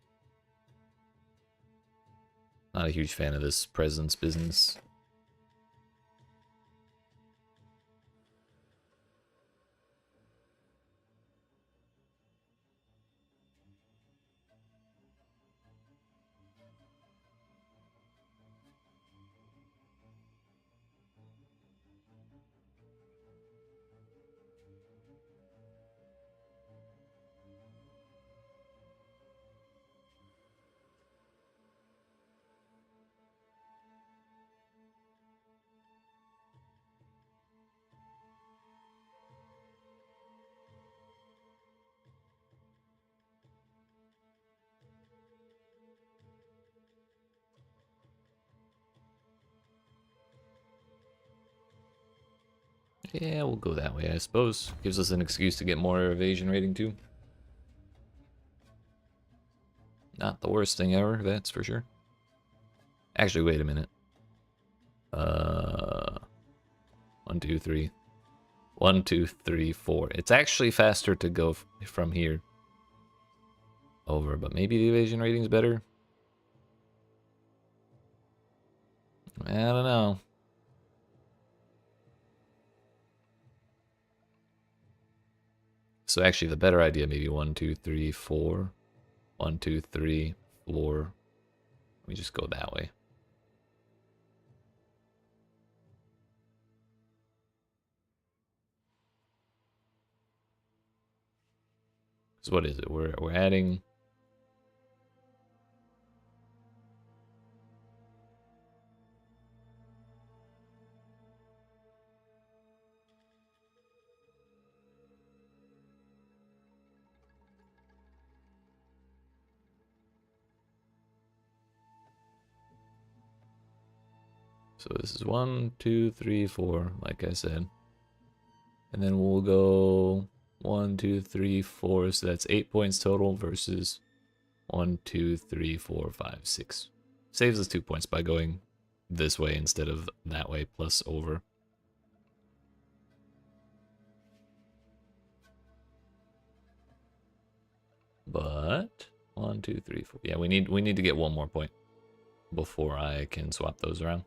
[SPEAKER 1] Not a huge fan of this presence business. Yeah, we'll go that way, I suppose. Gives us an excuse to get more evasion rating too. Not the worst thing ever, that's for sure. Actually, wait a minute. 1, 2, 3. 1, 2, 3, 4. It's actually faster to go from here over, but maybe the evasion rating's better. I don't know. So actually, the better idea, maybe 1, 2, 3, 4. 1, 2, 3, 4. Let me just go that way. So what is it? We're adding. So this is 1, 2, 3, 4, like I said. And then we'll go 1, 2, 3, 4. So that's 8 points total versus 1, 2, 3, 4, 5, 6. Saves us 2 points by going this way instead of that way plus over. But 1, 2, 3, 4. Yeah, we need to get 1 more point before I can swap those around.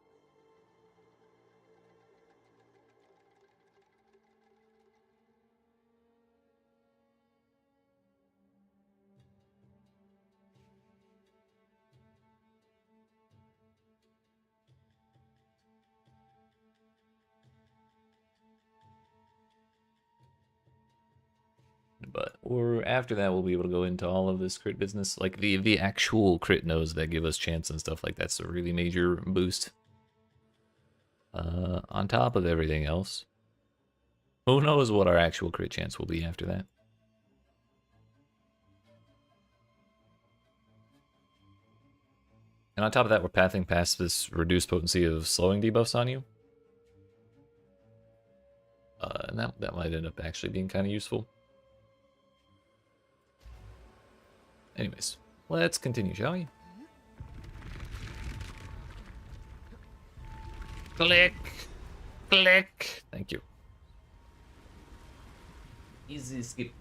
[SPEAKER 1] But after that, we'll be able to go into all of this crit business, like the actual crit nodes that give us chance and stuff like that's a really major boost. On top of everything else, who knows what our actual crit chance will be after that. And on top of that, we're pathing past this reduced potency of slowing debuffs on you. And that might end up actually being kind of useful. Anyways, let's continue, shall we? Click! Click! Thank you. Easy skip.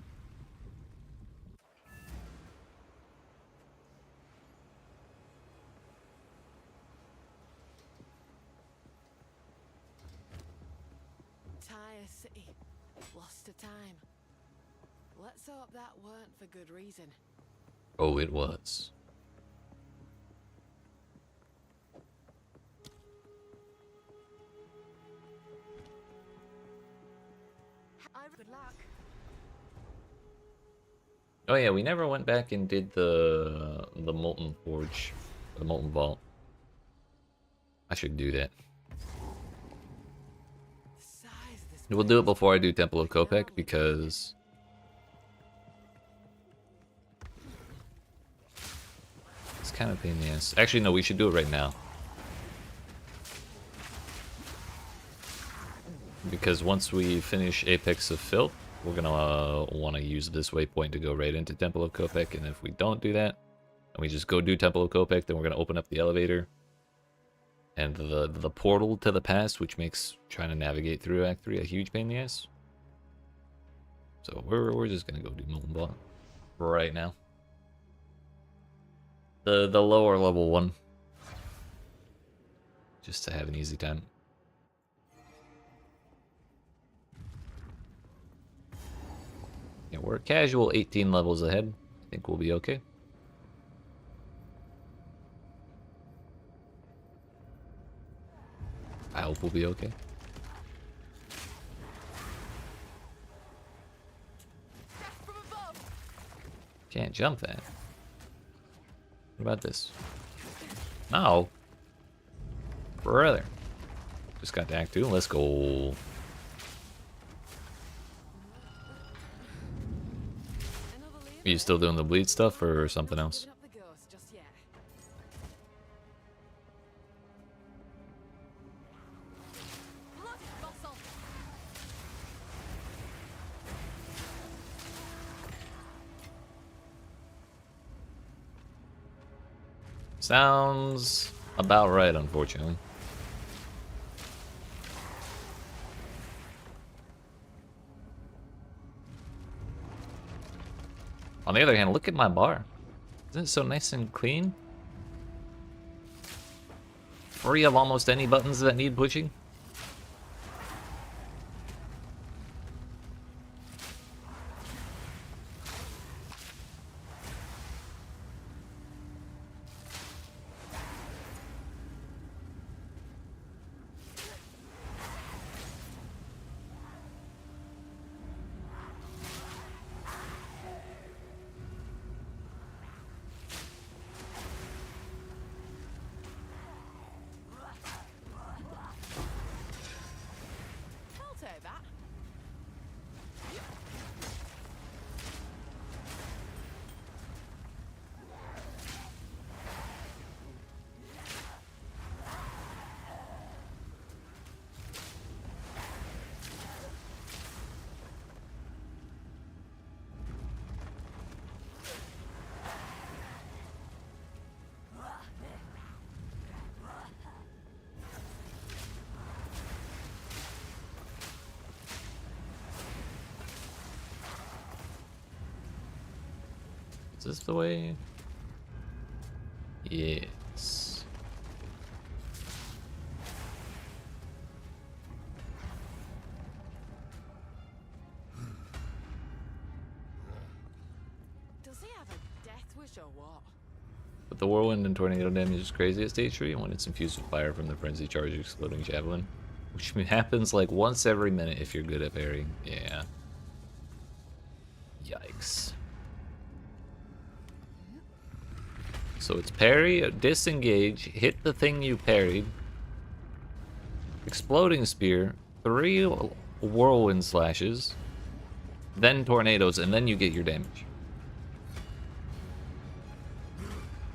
[SPEAKER 6] Tyre City. Lost to time. Let's hope that weren't for good reason.
[SPEAKER 1] Oh, it was.
[SPEAKER 3] Good luck.
[SPEAKER 1] Oh yeah, we never went back and did the Molten Forge, the Molten Vault. I should do that. We'll do it before I do Temple of Kopek because it's kind of a pain in the ass. Actually, no, we should do it right now. Because once we finish Apex of Filth, we're gonna want to use this waypoint to go right into Temple of Kopek, and if we don't do that, and we just go do Temple of Kopek, then we're gonna open up the elevator and the portal to the past, which makes trying to navigate through Act 3 a huge pain in the ass. So we're just gonna go do Molten Vault right now. The lower level one, just to have an easy time. Yeah, we're casual 18 levels ahead. I think we'll be okay. I hope we'll be okay. Can't jump that. What about this? No. Brother. Just got to Act 2. Let's go. Are you still doing the bleed stuff or something else? Sounds about right, unfortunately. On the other hand, look at my bar. Isn't it so nice and clean? Free of almost any buttons that need pushing.
[SPEAKER 6] say that.
[SPEAKER 1] Is this the way? Yes.
[SPEAKER 6] Does he have a death wish or what?
[SPEAKER 1] But the whirlwind and tornado damage is crazy at stage 3 when it's infused with fire from the frenzy charge exploding javelin. Which happens like once every minute if you're good at parrying. Yeah. Yikes. So it's parry, disengage, hit the thing you parried, exploding spear, 3 whirlwind slashes, then tornadoes, and then you get your damage.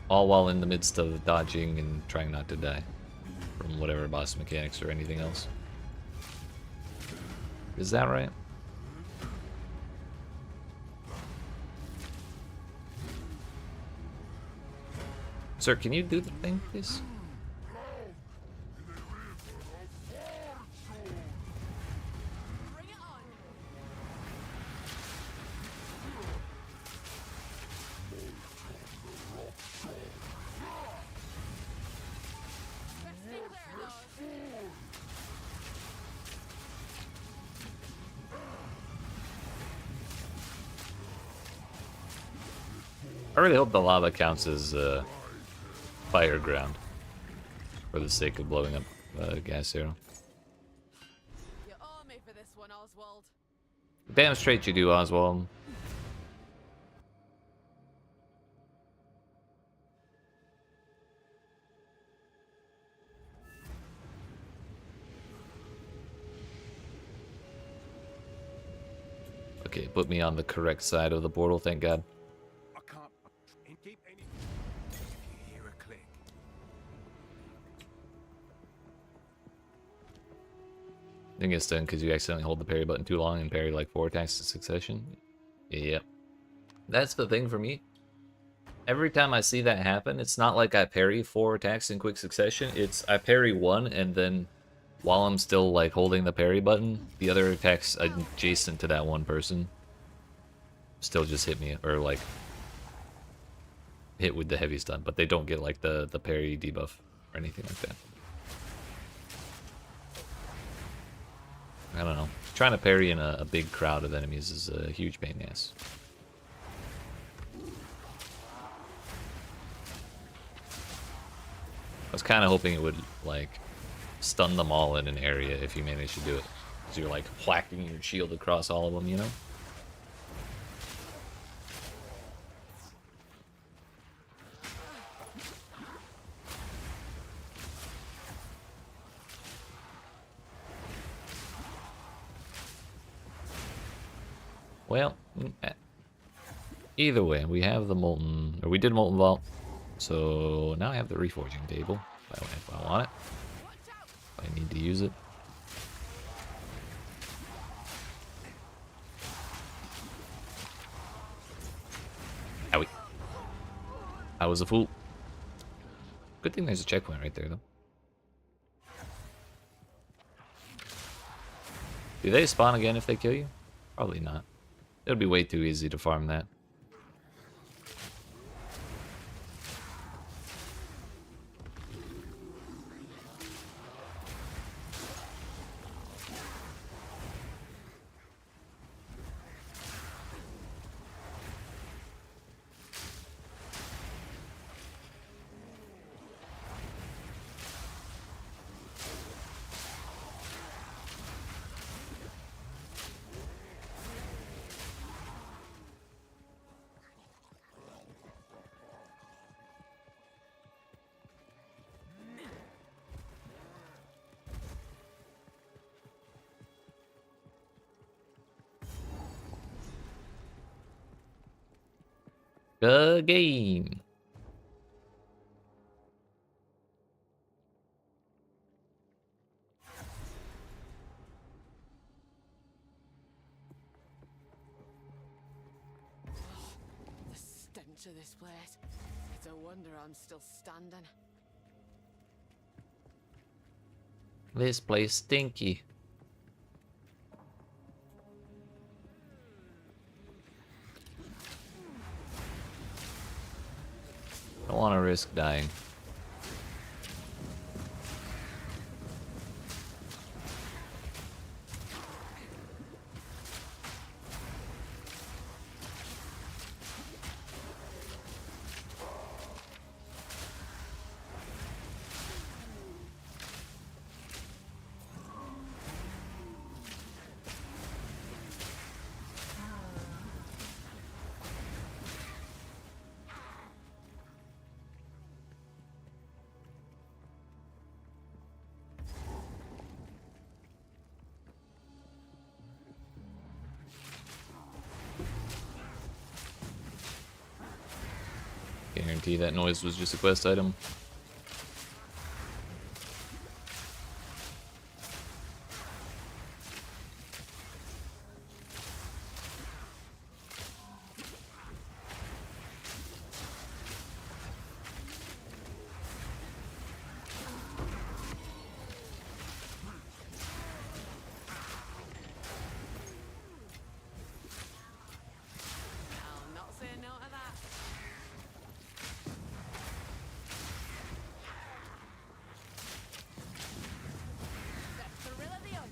[SPEAKER 1] All while in the midst of dodging and trying not to die from whatever boss mechanics or anything else. Is that right? Sir, can you do the thing, please?
[SPEAKER 6] Bring it on. Let's stay clear of those.
[SPEAKER 1] I really hope the lava counts as fire ground for the sake of blowing up gas arrow.
[SPEAKER 6] You owe me for this one, Oswald.
[SPEAKER 1] Damn straight you do, Oswald. Okay, put me on the correct side of the portal, thank God.
[SPEAKER 10] I can't keep any. You hear a click.
[SPEAKER 1] I think it's done because you accidentally hold the parry button too long and parry like 4 attacks in succession. Yep. That's the thing for me. Every time I see that happen, it's not like I parry 4 attacks in quick succession. It's I parry 1 and then while I'm still like holding the parry button, the other attacks adjacent to that one person still just hit me or like hit with the heavy stun, but they don't get like the parry debuff or anything like that. I don't know. Trying to parry in a big crowd of enemies is a huge pain in the ass. I was kind of hoping it would like stun them all in an area if you manage to do it. Because you're like whacking your shield across all of them, you know? Well, either way, we have the molten, or we did molten vault, so now I have the reforging table if I want it. If I need to use it. Owie. I was a fool. Good thing there's a checkpoint right there, though. Do they spawn again if they kill you? Probably not. It'll be way too easy to farm that. The game.
[SPEAKER 6] The stench of this place. It's a wonder I'm still standing.
[SPEAKER 1] This place stinky. Don't want to risk dying. Guarantee that noise was just a quest item.
[SPEAKER 6] I'll not say no to that. The thrill of the hunt.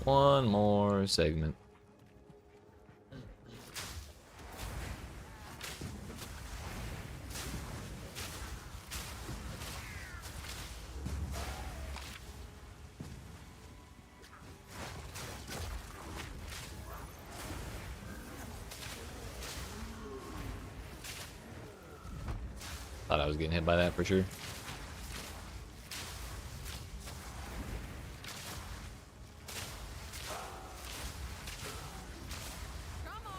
[SPEAKER 1] One more segment. Thought I was getting hit by that for sure.
[SPEAKER 6] Come on.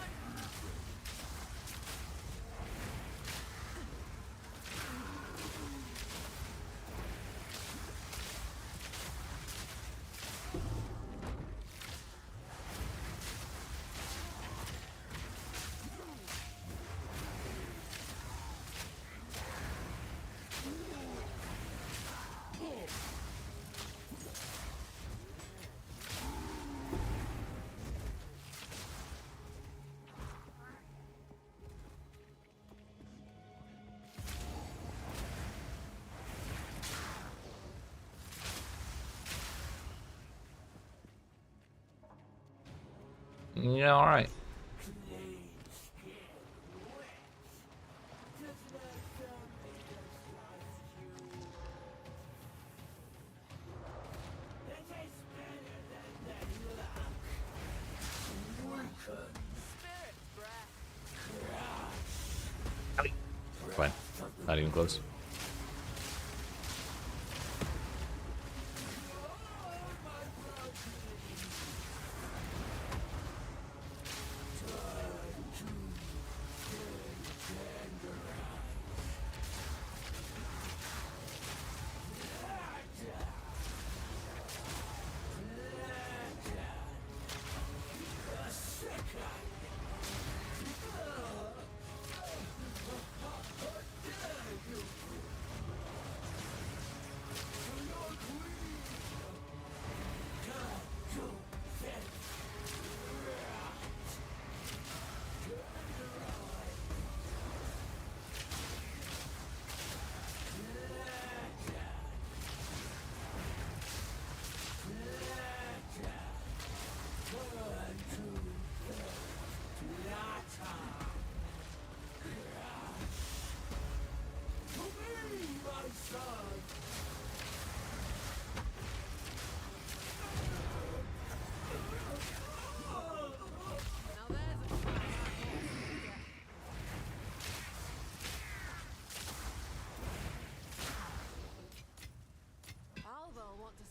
[SPEAKER 1] Yeah, all right.
[SPEAKER 6] Spirit's breath.
[SPEAKER 1] Fine. Not even close.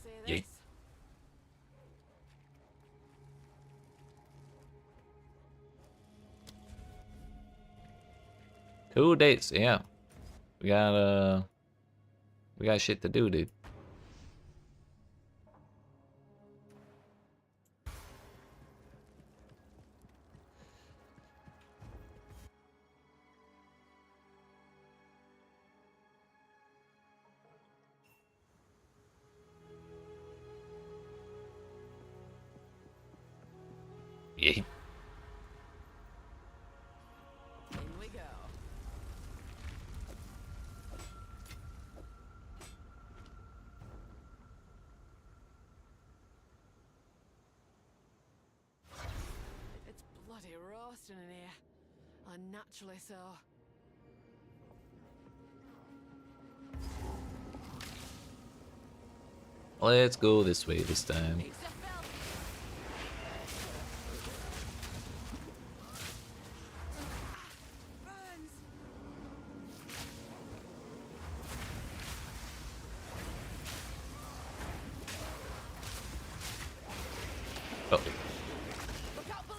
[SPEAKER 6] say
[SPEAKER 1] Yeet.
[SPEAKER 6] this.
[SPEAKER 1] Two dates, yeah. We got shit to do, dude. Yeet.
[SPEAKER 6] In we go. It's bloody roasting in here. Unnaturally so.
[SPEAKER 1] Let's go this way this time.
[SPEAKER 6] It's a film. Burns.
[SPEAKER 1] Oh.
[SPEAKER 6] Look out below.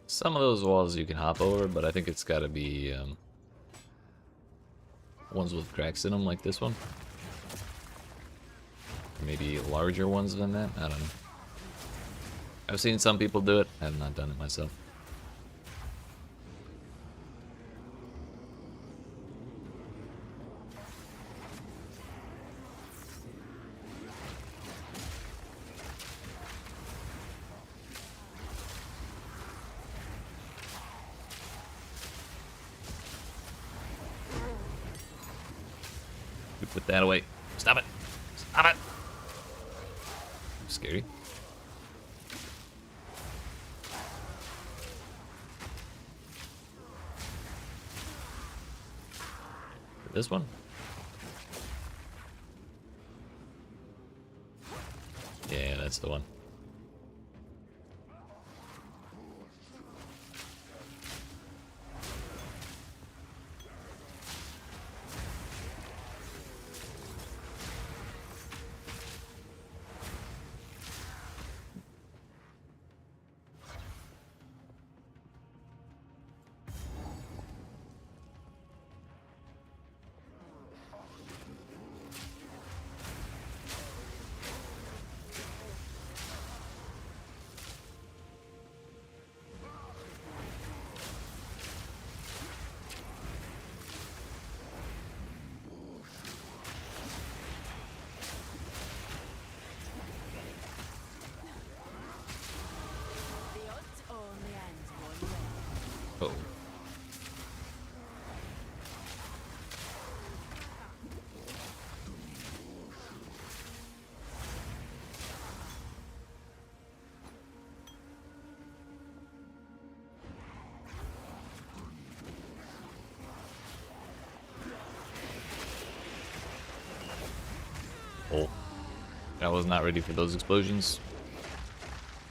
[SPEAKER 1] Some of those walls you can hop over, but I think it's gotta be ones with cracks in them, like this one. Maybe larger ones than that. I don't know. I've seen some people do it. I have not done it myself. You put that away. Stop it. Stop it. Scary. This one? Yeah, that's the one.
[SPEAKER 6] The odds only ends one way.
[SPEAKER 1] Oh. Oh. I was not ready for those explosions.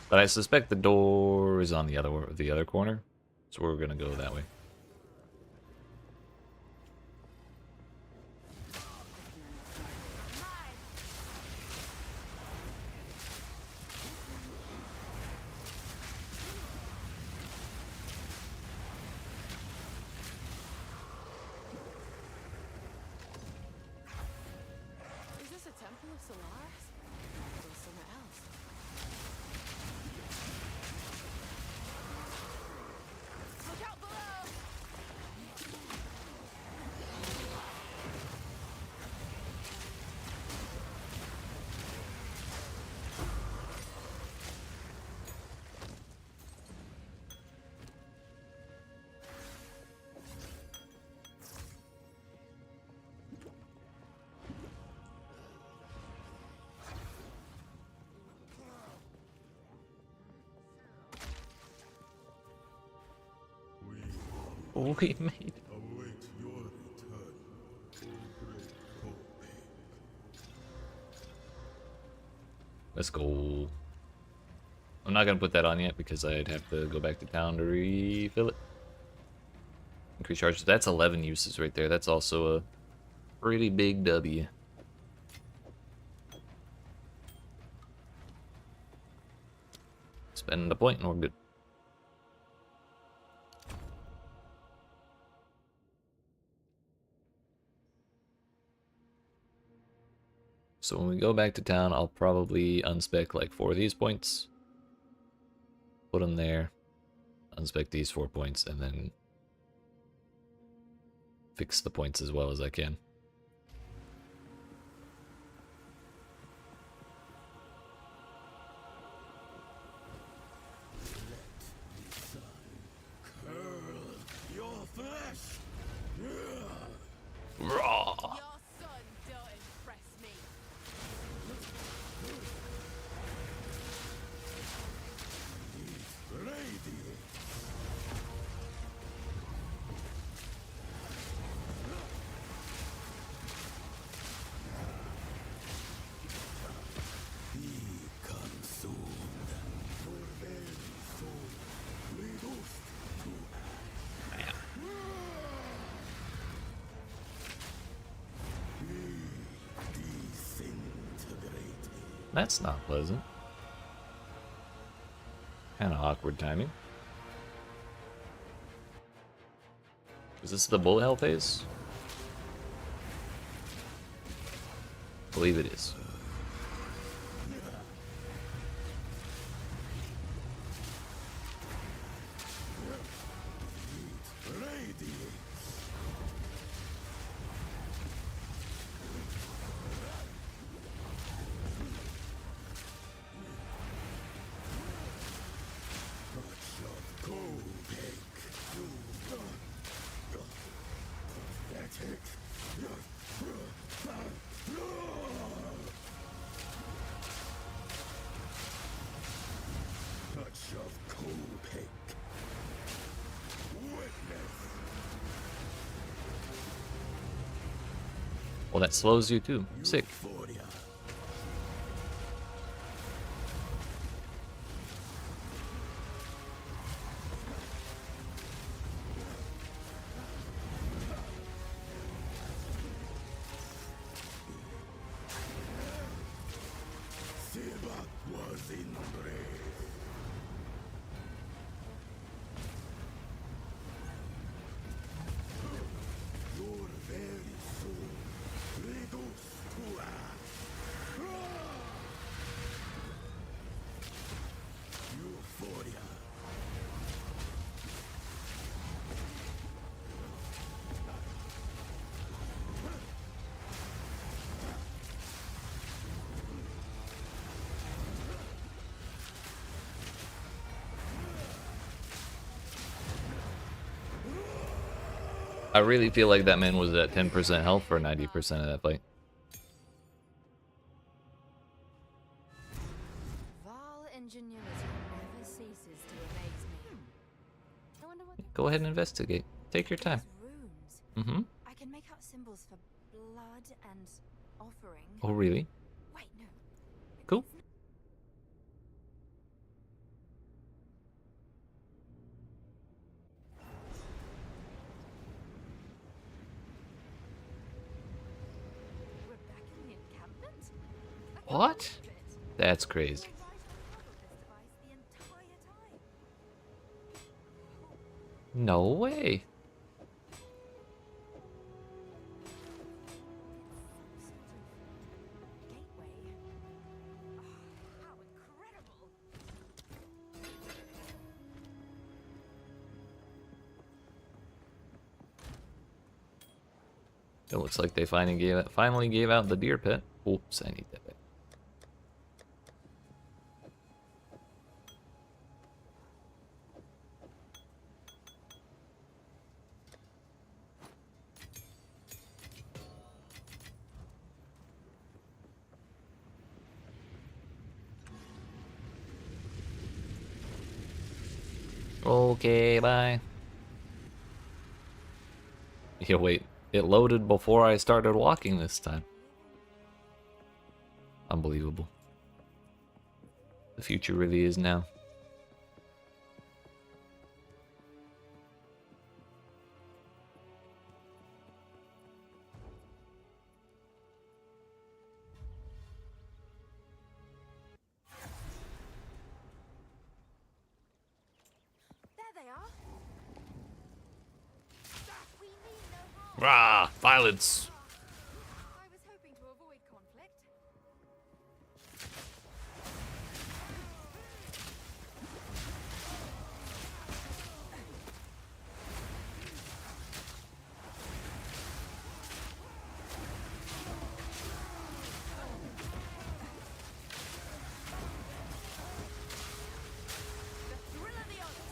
[SPEAKER 1] But I suspect the door is on the other corner. So we're gonna go that way.
[SPEAKER 6] Is this a temple of Solaris? Or something else?
[SPEAKER 1] We made it.
[SPEAKER 4] Await your return, O great Pope.
[SPEAKER 1] Let's go. I'm not gonna put that on yet because I'd have to go back to town to refill it. Increase charges. That's 11 uses right there. That's also a pretty big W. Spend a point and we're good. So when we go back to town, I'll probably unspec like 4 of these points. Put them there. Unspec these 4 points and then fix the points as well as I can.
[SPEAKER 4] Your flesh!
[SPEAKER 1] Raw.
[SPEAKER 5] Your son don't impress me.
[SPEAKER 4] Radiant! Be consumed. Your very soul reduced to disintegrated.
[SPEAKER 1] That's not pleasant. Kind of awkward timing. Is this the bullet hell phase? I believe it is.
[SPEAKER 4] Radiant! Touch of Copic. Pathetic. Touch of Copic. Witness.
[SPEAKER 1] Well, that slows you too. Sick.
[SPEAKER 4] Euphoria. Sibak was in brave. Your very soul reduced to ash. Euphoria.
[SPEAKER 1] I really feel like that man was at 10% health for 90% of that fight.
[SPEAKER 3] Vile ingenuity never ceases to amaze me. I wonder what
[SPEAKER 1] Go ahead and investigate. Take your time.
[SPEAKER 3] these runes.
[SPEAKER 1] Mm-hmm.
[SPEAKER 3] I can make out symbols for blood and offering.
[SPEAKER 1] Oh, really?
[SPEAKER 3] Wait, no.
[SPEAKER 1] Cool.
[SPEAKER 3] We're back in the encampment?
[SPEAKER 1] What? That's crazy.
[SPEAKER 3] We right on top of this device the entire time.
[SPEAKER 1] No way.
[SPEAKER 3] Gateway. How incredible!
[SPEAKER 1] It looks like they finally gave out the deer pit. Oops, I need that back. Okay, bye. Yeah, wait. It loaded before I started walking this time. Unbelievable. The future really is now.
[SPEAKER 3] There they are. We mean no harm.
[SPEAKER 1] Rah! Violence!
[SPEAKER 3] I was hoping to avoid conflict. The thrill of the hunt.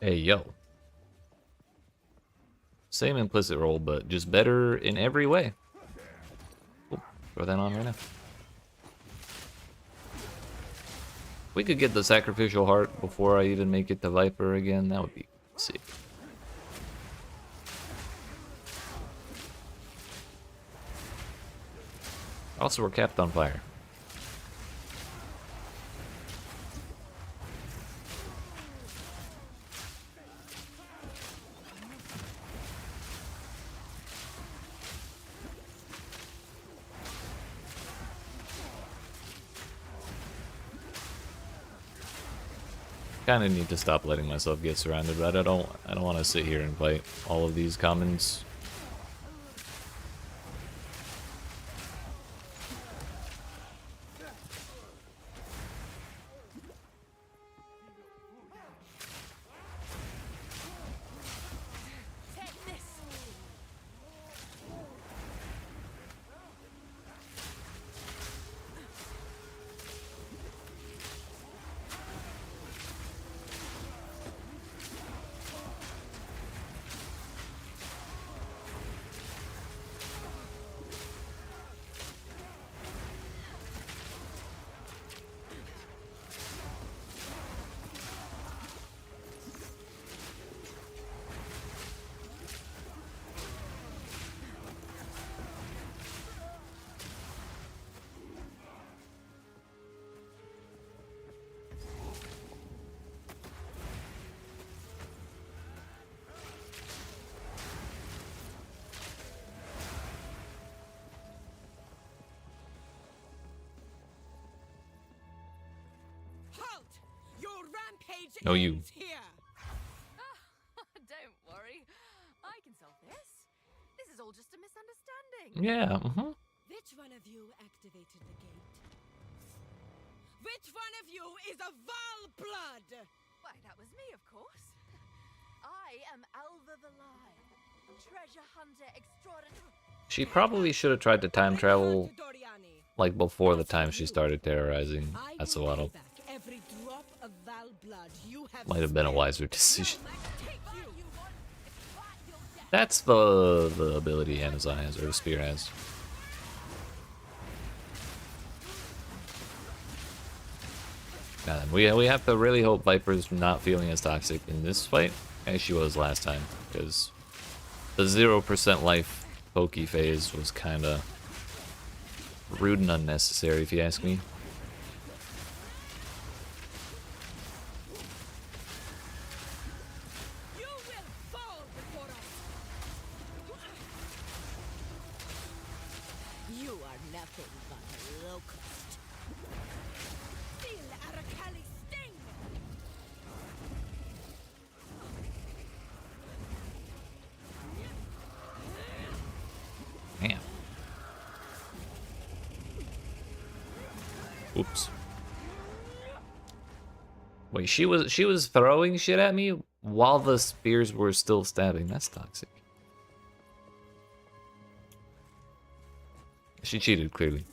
[SPEAKER 1] Hey, yo. Same implicit role, but just better in every way. Cool. Throw that on right now. We could get the sacrificial heart before I even make it to Viper again. That would be sick. Also, we're capped on fire. Kind of need to stop letting myself get surrounded, but I don't want to sit here and fight all of these commons.
[SPEAKER 5] Take this. Halt! Your rampage
[SPEAKER 1] No, you.
[SPEAKER 5] ends here.
[SPEAKER 3] Don't worry. I can solve this. This is all just a misunderstanding.
[SPEAKER 1] Yeah,
[SPEAKER 5] Which one of you activated the gate? Which one of you is a Val blood?
[SPEAKER 3] Why, that was me, of course. I am Alva the Lion, treasure hunter extraordinary.
[SPEAKER 1] She probably should have tried to time travel
[SPEAKER 5] Doriani.
[SPEAKER 1] like before the time she started terrorizing
[SPEAKER 5] I will
[SPEAKER 1] Atsuwado.
[SPEAKER 5] pay back every drop of Val blood you have
[SPEAKER 1] Might have been a
[SPEAKER 5] spilled.
[SPEAKER 1] wiser decision.
[SPEAKER 5] Take you.
[SPEAKER 1] That's the ability Amazon has, or the spear has. Now then, we have to really hope Viper's not feeling as toxic in this fight as she was last time, because the 0% life pokey phase was kind of rude and unnecessary, if you ask me.
[SPEAKER 5] You will fall before us. You are nothing but a locust. Feel Arakali sting.
[SPEAKER 1] Wait, she was throwing shit at me while the spears were still stabbing. That's toxic. She cheated, clearly.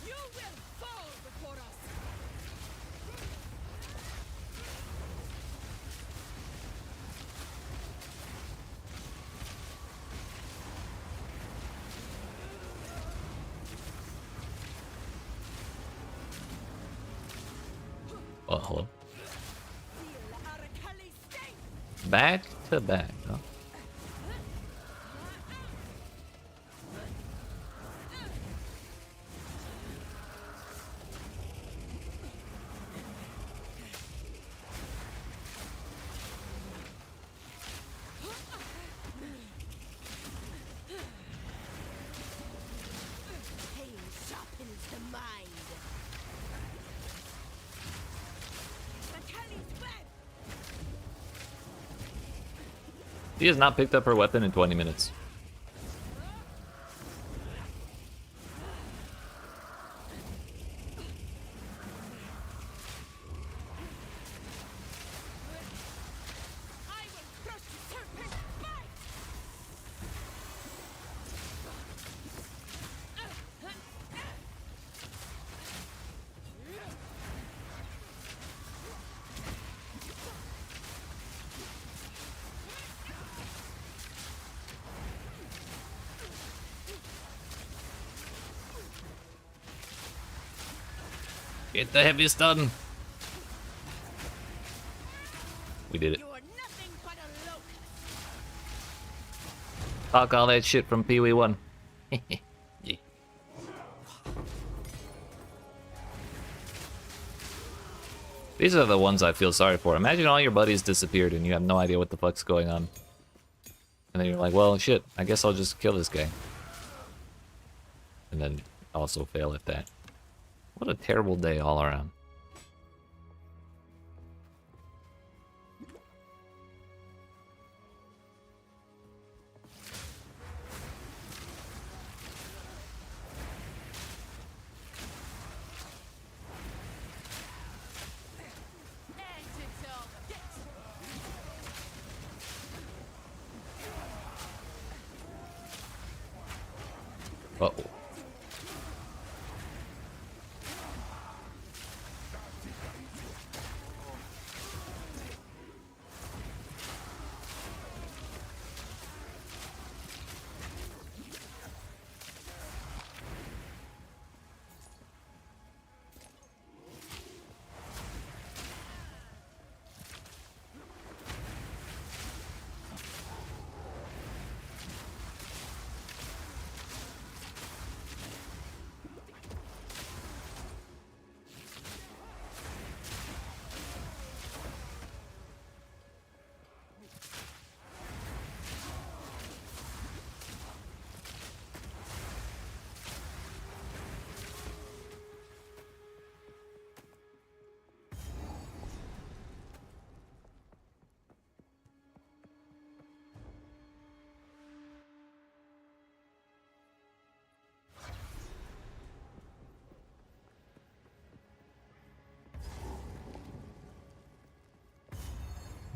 [SPEAKER 6] You will fall before us.
[SPEAKER 1] Oh, hello.
[SPEAKER 6] Feel Arakelli's sting.
[SPEAKER 1] Back to back, huh?
[SPEAKER 9] Pain sharpens the mind. Achilles' web!
[SPEAKER 1] She has not picked up her weapon in 20 minutes.
[SPEAKER 6] I will crush the serpent's bite.
[SPEAKER 1] Get the heavy stun. We did it.
[SPEAKER 9] You are nothing but a locust.
[SPEAKER 1] Talk all that shit from Pee Wee 1. Yeah. These are the ones I feel sorry for. Imagine all your buddies disappeared and you have no idea what the fuck's going on. And then you're like, well, shit, I guess I'll just kill this guy. And then also fail at that. What a terrible day all around.
[SPEAKER 6] And it's all this.
[SPEAKER 1] Uh-oh.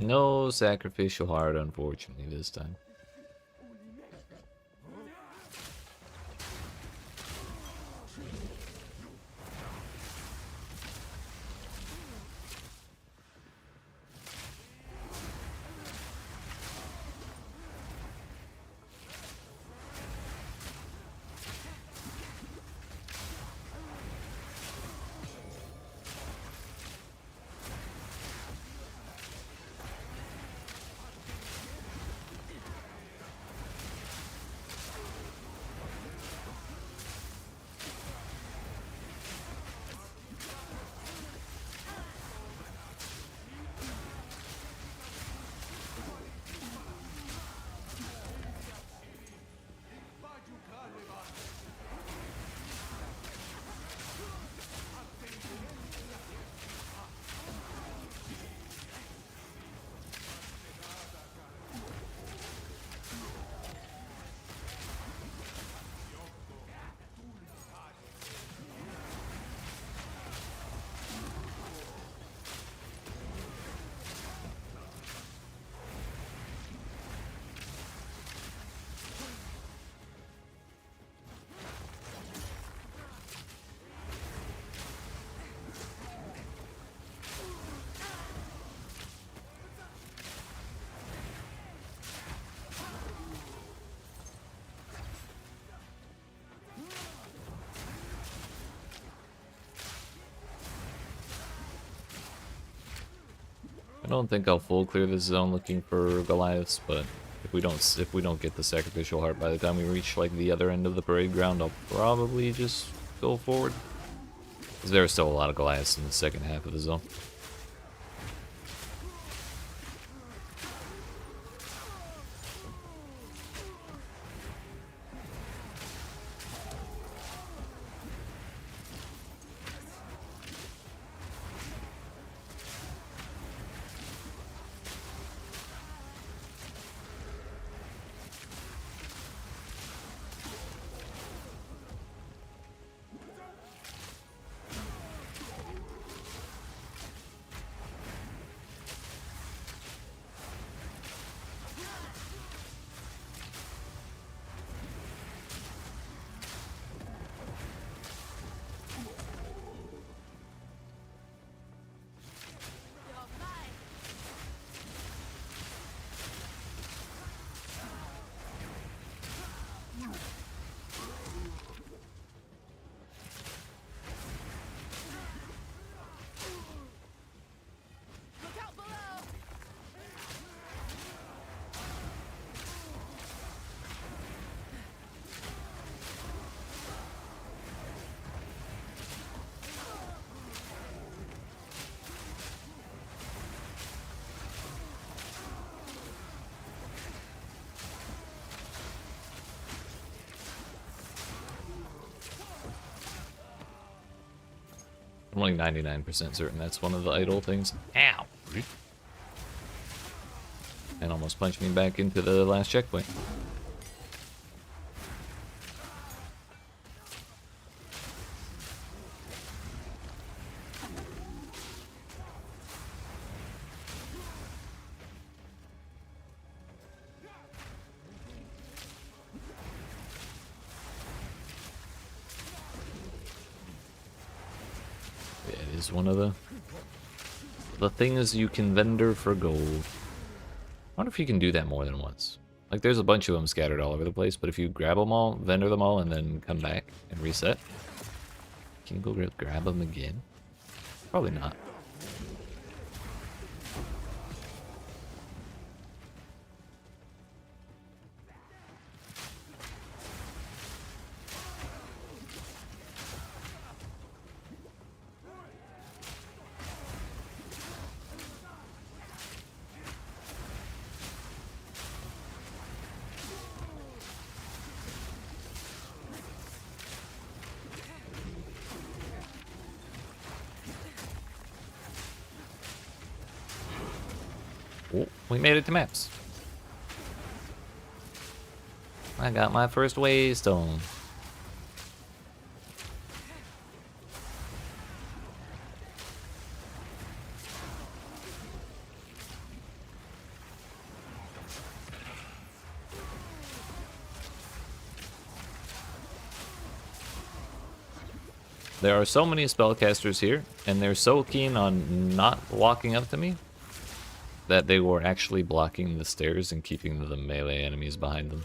[SPEAKER 1] No sacrificial heart, unfortunately, this time. don't think I'll full clear this zone looking for Goliaths, but if we don't get the sacrificial heart by the time we reach like the other end of the parade ground, I'll probably just go forward. Because there are still a lot of Goliaths in the second half of the zone.
[SPEAKER 5] Look out below!
[SPEAKER 1] I'm like 99% certain that's one of the idle things. Ow! And almost punched me back into the last checkpoint. Yeah, it is one of the things you can vendor for gold. I wonder if you can do that more than once. Like, there's a bunch of them scattered all over the place, but if you grab them all, vendor them all, and then come back and reset, can you go grab them again? Probably not. Oh, we made it to maps. I got my first waystone. There are so many spellcasters here, and they're so keen on not walking up to me that they were actually blocking the stairs and keeping the melee enemies behind them.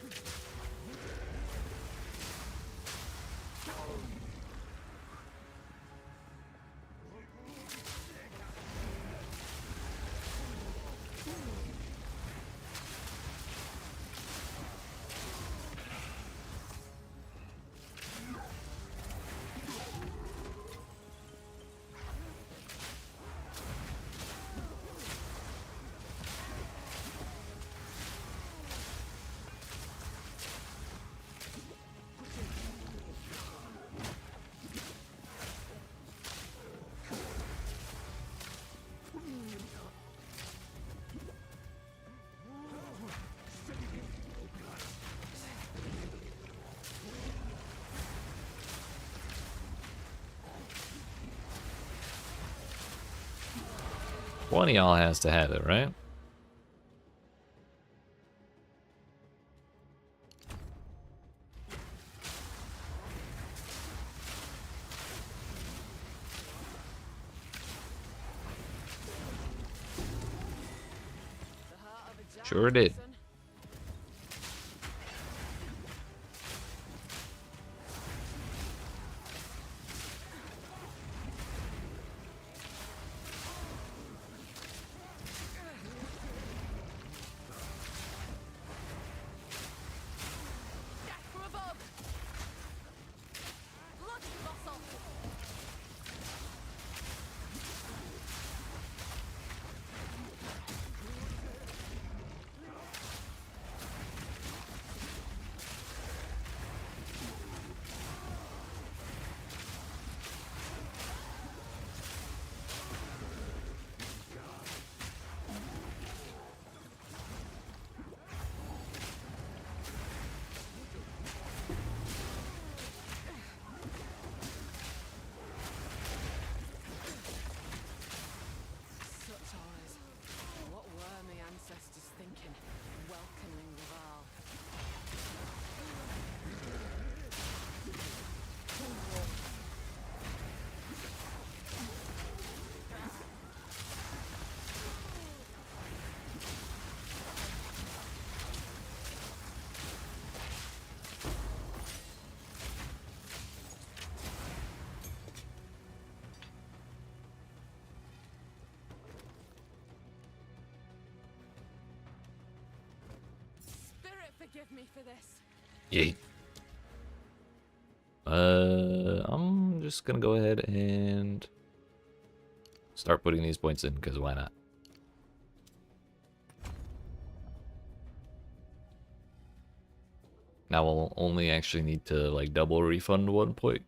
[SPEAKER 1] One of y'all has to have it, right? Sure did.
[SPEAKER 6] forgive me for this.
[SPEAKER 1] Yeet. I'm just gonna go ahead and start putting these points in, because why not? Now we'll only actually need to like double refund 1 point.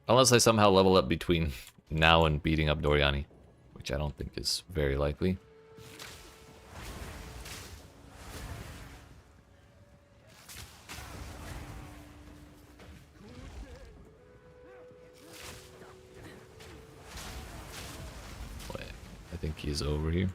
[SPEAKER 1] Unless I somehow level up between now and beating up Doriani, which I don't think is very likely. Wait, I think he's over here.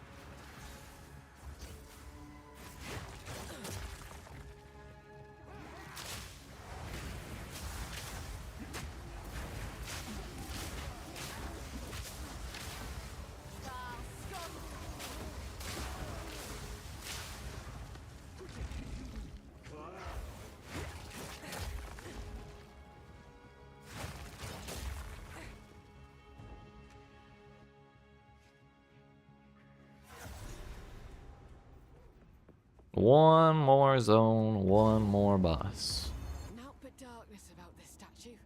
[SPEAKER 1] One more zone, one more boss.
[SPEAKER 6] Naught but darkness about this statue.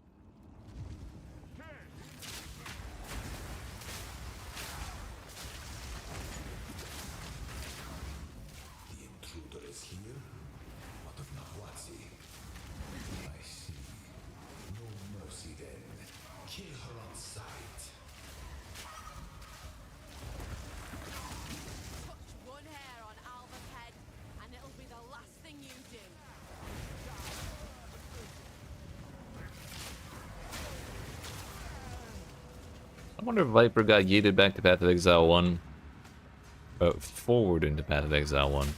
[SPEAKER 4] The intruder is here? What of Nahuatzi? I see. No mercy then. Kill her on sight.
[SPEAKER 5] Touch one hair on Alva's head, and it'll be the last thing you do.
[SPEAKER 1] I wonder if Viper got yeeted back to Path of Exile 1. Forward into Path of Exile 1.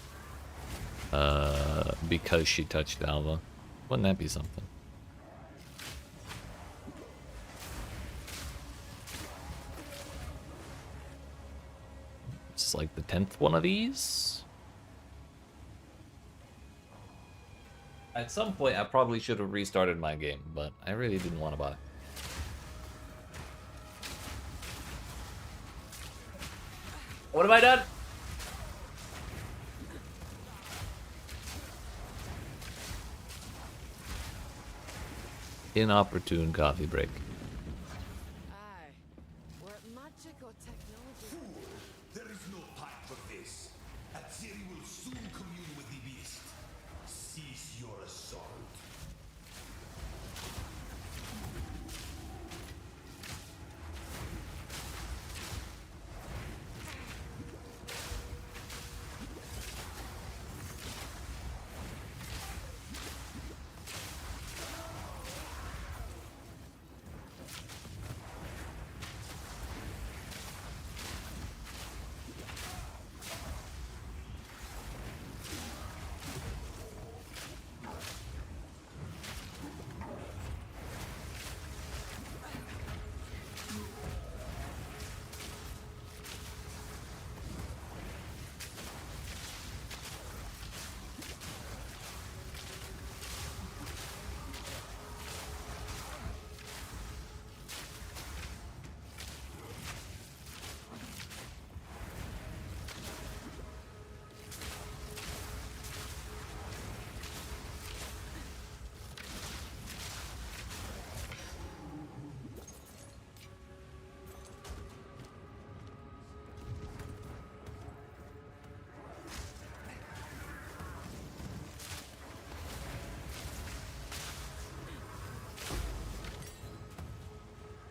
[SPEAKER 1] Because she touched Alva. Wouldn't that be something? It's like the 10th one of these? At some point, I probably should have restarted my game, but I really didn't want to buy. What have I done? Inopportune coffee break.
[SPEAKER 6] Aye. Were it magic or technology?
[SPEAKER 4] There is no time for this. Atziri will soon commune with the beast. Cease your assault.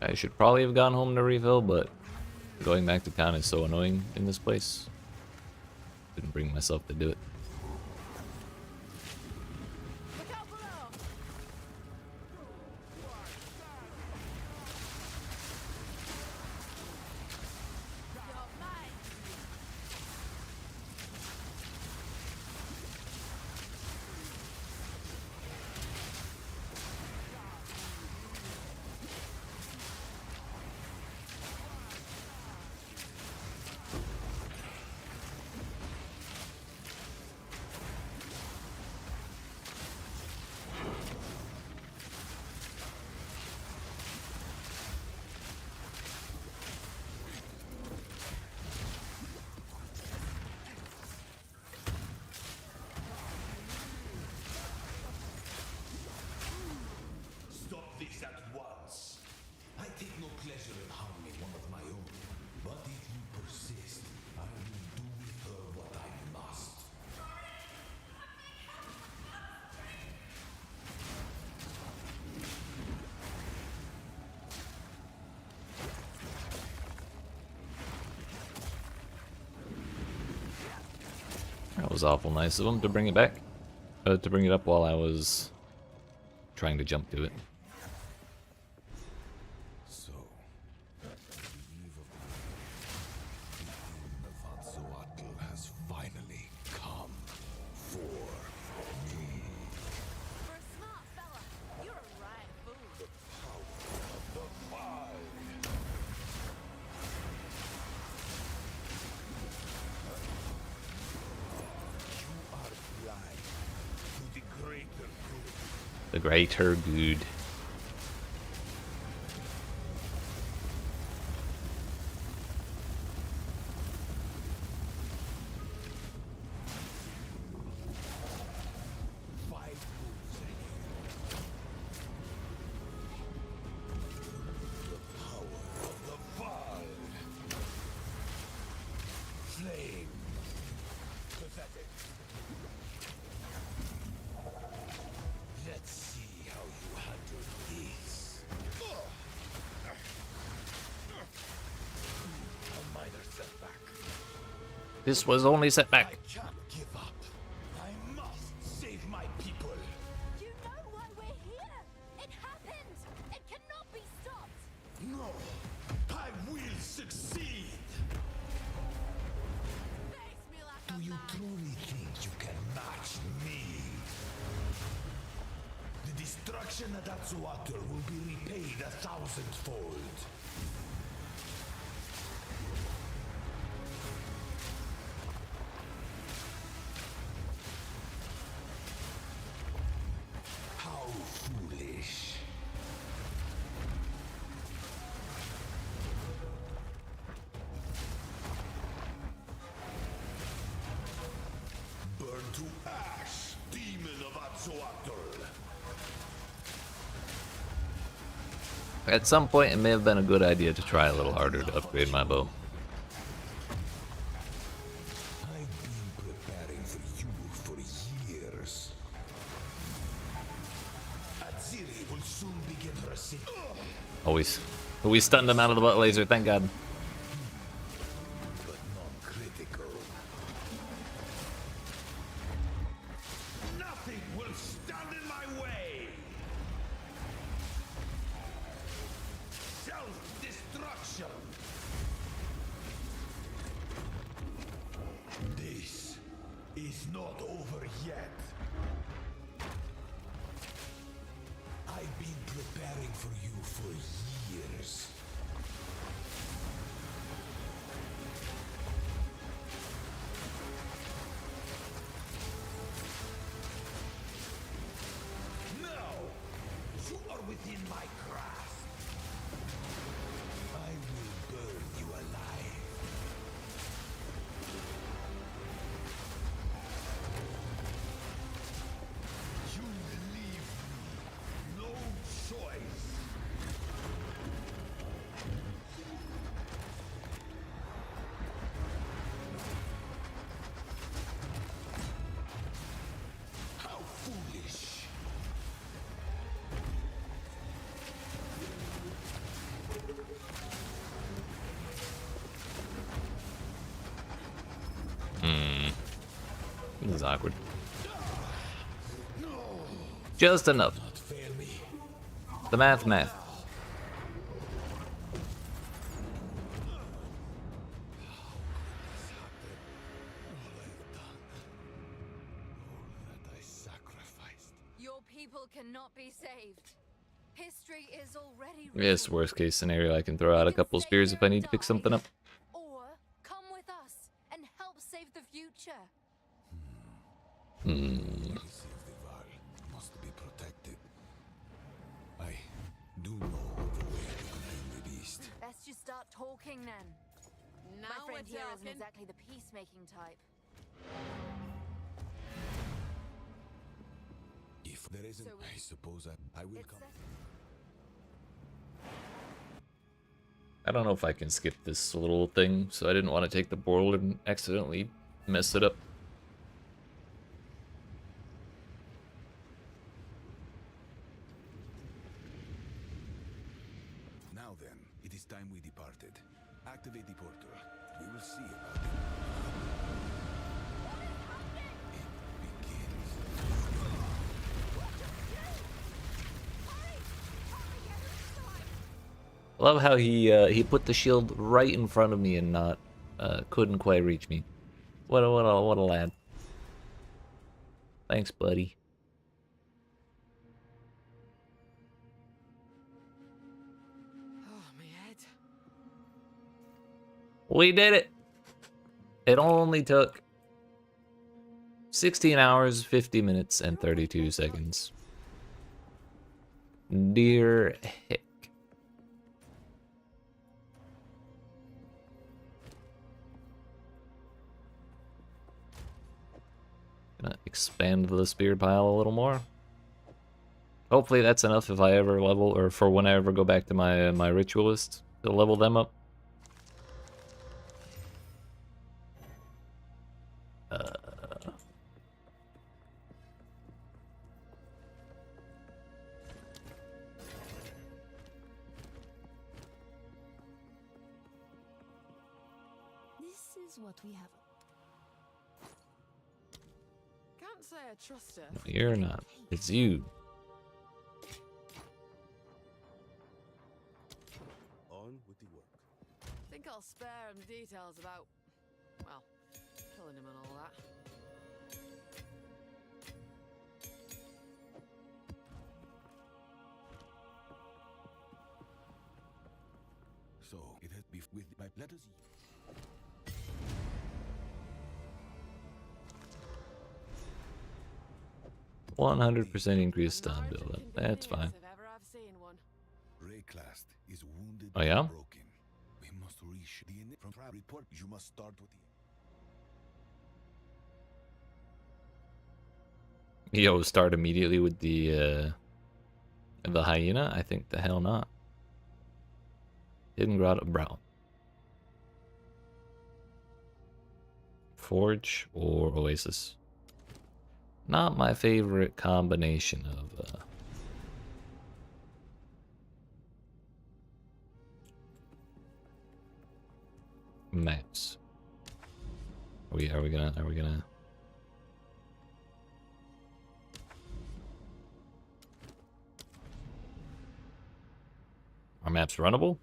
[SPEAKER 1] I should probably have gone home to refill, but going back to town is so annoying in this place. Didn't bring myself to do it.
[SPEAKER 5] Look out below! You're mine!
[SPEAKER 1] was awful nice of them to bring it back. To bring it up while I was trying to jump to it.
[SPEAKER 4] So, the eve of the Vatsuatl has finally come for me.
[SPEAKER 5] For a smart fella, you're a right fool.
[SPEAKER 4] The power of the Five. You are blind to the greater good.
[SPEAKER 1] The greater good.
[SPEAKER 4] Five moves ahead. The power of the Five. Flame. Pathetic. Let's see how you handle this. A minor setback.
[SPEAKER 1] This was only set
[SPEAKER 4] I
[SPEAKER 1] back.
[SPEAKER 4] can't give up. I must save my people.
[SPEAKER 3] You know why we're here! It happened! It cannot be stopped!
[SPEAKER 4] No, I will succeed.
[SPEAKER 5] Face me like
[SPEAKER 4] Do
[SPEAKER 5] a
[SPEAKER 4] you
[SPEAKER 5] man.
[SPEAKER 4] truly think you can match me? The destruction at Atsuatl will be repaid 1,000-fold. How foolish. Burn to ash, demon of Atsuatl.
[SPEAKER 1] At some point, it may have been a good idea to try a little harder to upgrade my bow.
[SPEAKER 4] I've been preparing for you for years. Atziri will soon begin her ascent.
[SPEAKER 1] Always. We stunned him out of the butt laser, thank God.
[SPEAKER 4] But non-critical. Nothing will stand in my way. Self-destruction. This is not over yet. I've been preparing for you for years. Now, you are within my grasp. I will burn you alive. You leave me no choice. How foolish.
[SPEAKER 1] This is awkward. Just enough.
[SPEAKER 4] Not fail me.
[SPEAKER 1] The math.
[SPEAKER 4] All I've done. All that I sacrificed.
[SPEAKER 3] Your people cannot be saved. History is already
[SPEAKER 1] Yes,
[SPEAKER 3] written.
[SPEAKER 1] worst case scenario, I can throw out a couple spears if I need to pick something up.
[SPEAKER 3] Or come with us and help save the future.
[SPEAKER 4] The legacy of the Val must be protected. I do know of a way to contain the beast.
[SPEAKER 3] Best just start talking then.
[SPEAKER 5] Now
[SPEAKER 3] My friend
[SPEAKER 5] we're
[SPEAKER 3] here isn't
[SPEAKER 5] talking.
[SPEAKER 3] exactly the peacemaking type.
[SPEAKER 4] If there isn't,
[SPEAKER 5] So
[SPEAKER 4] I suppose I will
[SPEAKER 3] It's
[SPEAKER 4] come.
[SPEAKER 1] I don't know if I can skip this little thing, so I didn't want to take the board and accidentally mess it up.
[SPEAKER 4] Now then, it is time we departed. Activate the portal. We will see about it.
[SPEAKER 3] What is happening?
[SPEAKER 1] Love how he put the shield right in front of me and not couldn't quite reach me. What a lad. Thanks, buddy.
[SPEAKER 6] Oh, my head.
[SPEAKER 1] We did it. It only took 16 hours, 50 minutes, and 32 seconds. Dear heck. Gonna expand the spear pile a little more. Hopefully that's enough if I ever level, or for when I ever go back to my ritualist to level them up.
[SPEAKER 9] This is what we have.
[SPEAKER 6] Can't say I trust her.
[SPEAKER 1] You're not. It's you.
[SPEAKER 8] On with the work.
[SPEAKER 6] Think I'll spare him details about, well, killing him and all that.
[SPEAKER 4] So it has beef with my letters.
[SPEAKER 1] 100% increased stun
[SPEAKER 6] Enlarging
[SPEAKER 1] buildup.
[SPEAKER 6] can be
[SPEAKER 1] That's
[SPEAKER 6] hideous
[SPEAKER 1] fine.
[SPEAKER 6] if ever I've seen one.
[SPEAKER 4] Rayclast is wounded
[SPEAKER 1] Oh, yeah?
[SPEAKER 4] and broken. We must reach the end from trial report. You must start with the
[SPEAKER 1] Yo, start immediately with the hyena? I think the hell not. Hidden Grotto Brown. Forge or Oasis. Not my favorite combination of maps. Are we gonna Are maps runnable?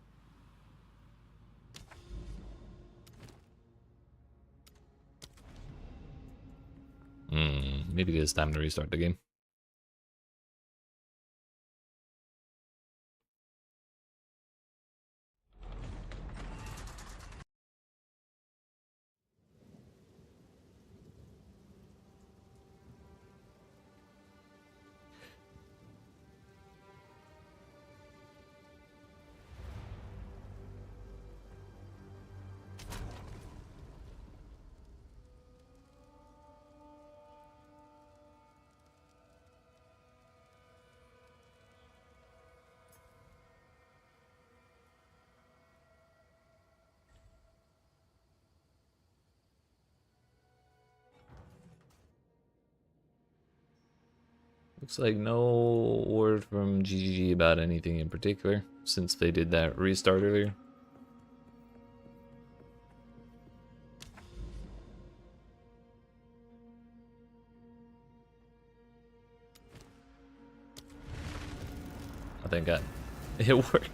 [SPEAKER 1] Maybe it is time to restart the game. Looks like no word from GGG about anything in particular since they did that restart earlier. Oh, thank God. It worked.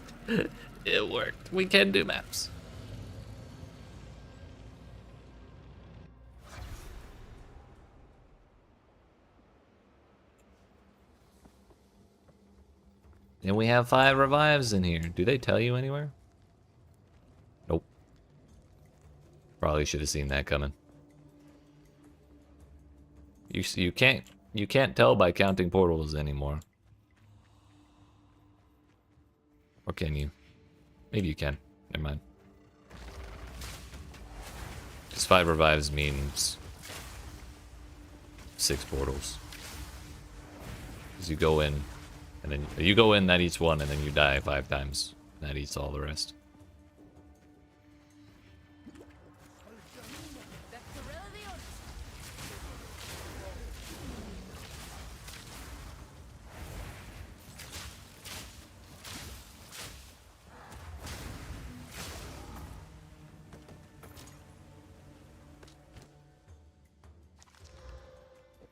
[SPEAKER 1] It worked. We can do maps. And we have 5 revives in here. Do they tell you anywhere? Nope. Probably should have seen that coming. You can't tell by counting portals anymore. Or can you? Maybe you can. Never mind. Because 5 revives means 6 portals. Because you go in, and then you go in, that eats 1, and then you die 5 times. That eats all the rest.
[SPEAKER 5] The thrill of the hunt.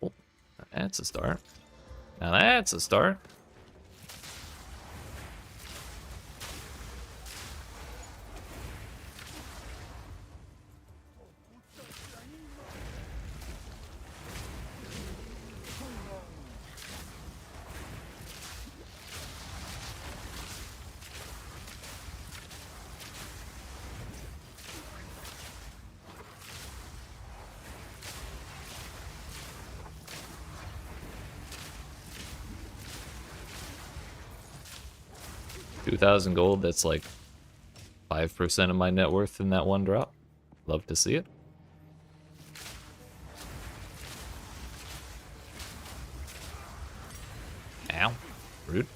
[SPEAKER 1] Oh, that's a start. Now that's a start. 2,000 gold, that's like 5% of my net worth in that one drop. Love to see it. Ow. Rude.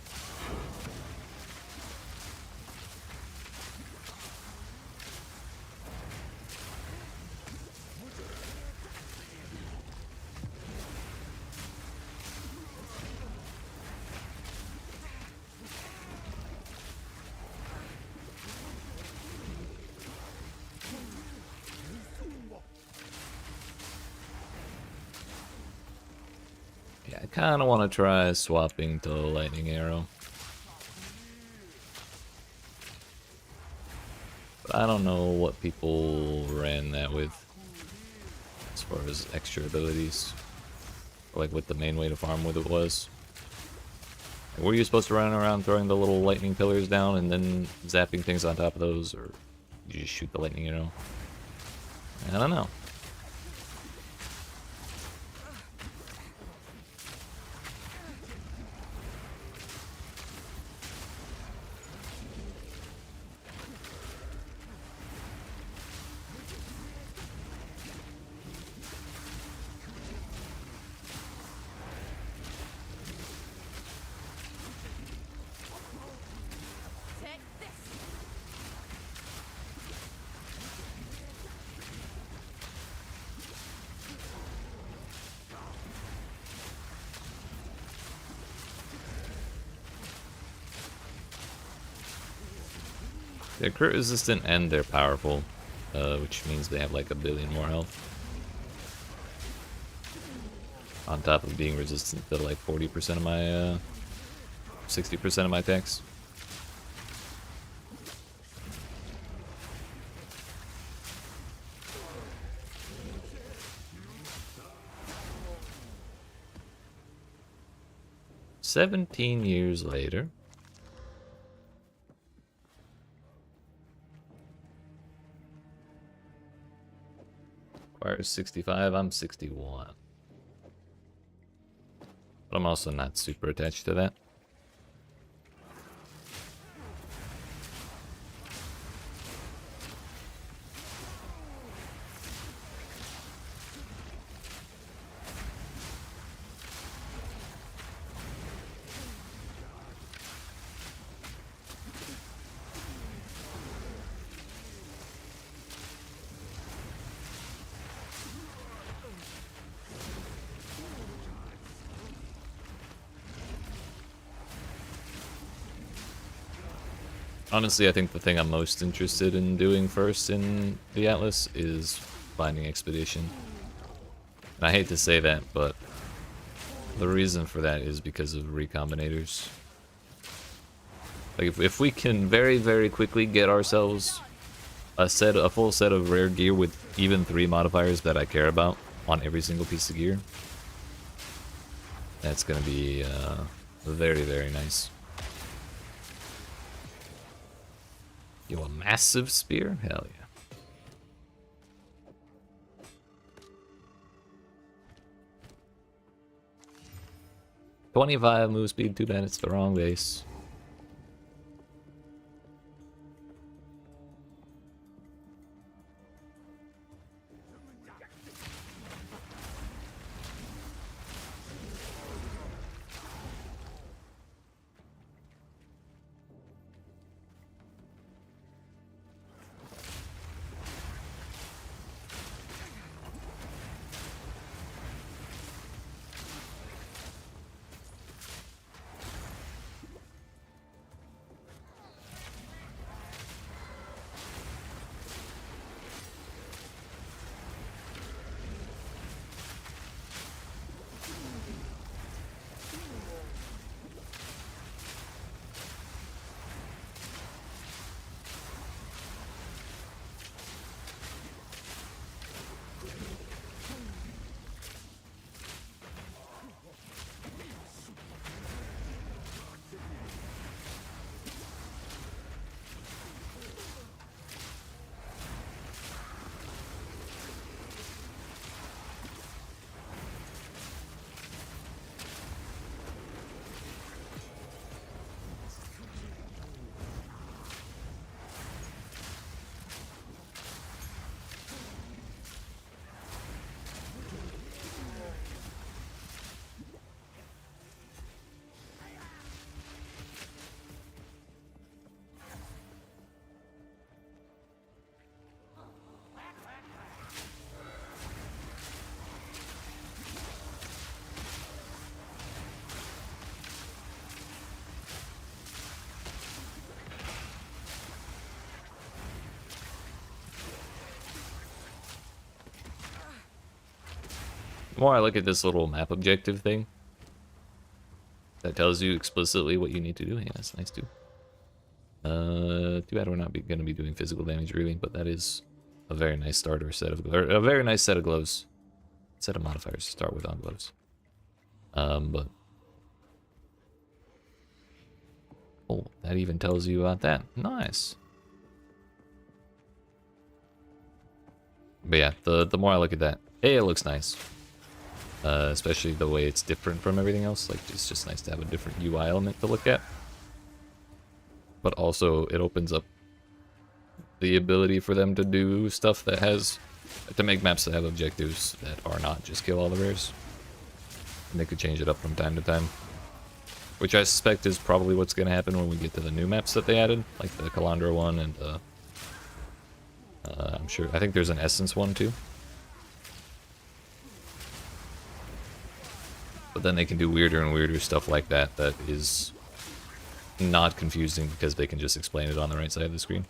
[SPEAKER 1] Yeah, I kind of want to try swapping to lightning arrow. But I don't know what people ran that with as far as extra abilities. Like what the main way to farm with it was. Like, were you supposed to run around throwing the little lightning pillars down and then zapping things on top of those, or you just shoot the lightning arrow? I don't know.
[SPEAKER 5] Take this.
[SPEAKER 1] 'They're crit resistant and they're powerful, which means they have like a billion more health. On top of being resistant to like 40% of my, 60% of my attacks. "17 years later." Requires 65, I'm 61. But I'm also not super attached to that. Honestly, I think the thing I'm most interested in doing first in the Atlas is finding Expedition. And I hate to say that, but the reason for that is because of recombinators. Like if we can very, very quickly get ourselves a full set of rare gear with even 3 modifiers that I care about on every single piece of gear, that's gonna be very, very nice. Yo, a massive spear? Hell yeah. "25 move speed, too bad it's the wrong base." The more I look at this little map objective thing, that tells you explicitly what you need to do. Yeah, that's nice too. Too bad we're not going to be doing physical damage really, but that is a very nice starter set of, or a very nice set of gloves. Set of modifiers to start with on gloves. But oh, that even tells you about that. Nice. But yeah, the more I look at that, hey, it looks nice. Especially the way it's different from everything else. Like, it's just nice to have a different UI element to look at. But also, it opens up the ability for them to do stuff that has, to make maps that have objectives that are not just kill all the rares. And they could change it up from time to time. Which I suspect is probably what's going to happen when we get to the new maps that they added. Like the Calandra one and I'm sure, I think there's an Essence one too. But then they can do weirder and weirder stuff like that that is not confusing because they can just explain it on the right side of the screen.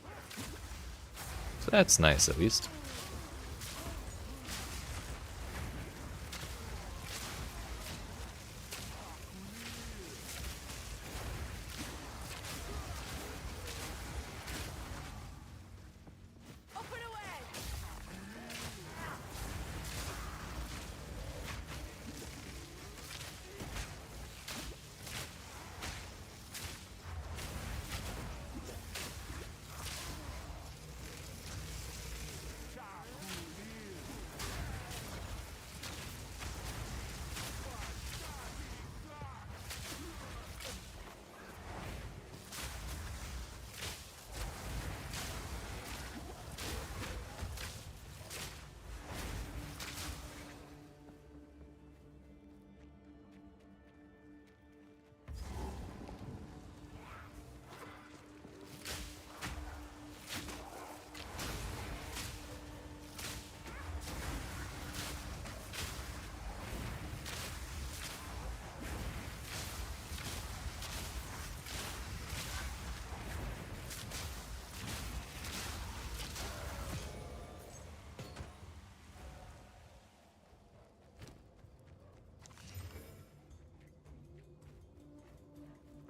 [SPEAKER 1] So that's nice at least.
[SPEAKER 5] Up and away!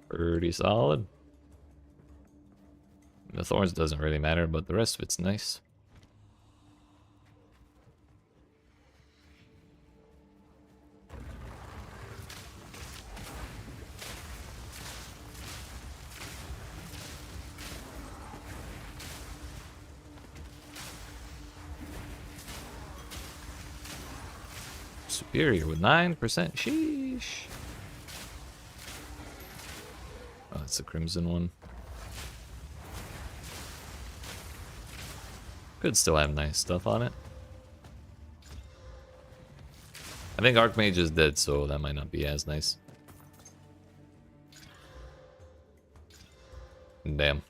[SPEAKER 1] Pretty solid. The thorns doesn't really matter, but the rest of it's nice. Superior with 9%. Sheesh. Oh, it's the crimson one. Could still have nice stuff on it. I think Archmage is dead, so that might not be as nice. Damn.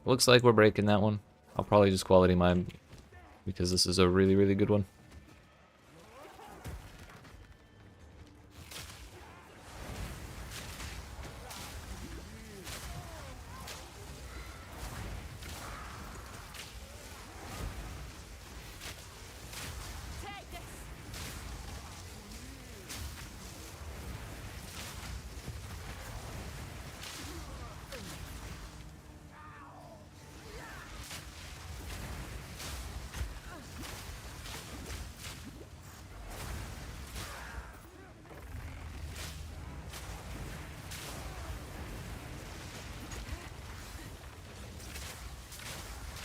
[SPEAKER 1] Looks like we're breaking that one. I'll probably just quality mine because this is a really, really good one.
[SPEAKER 5] Take this!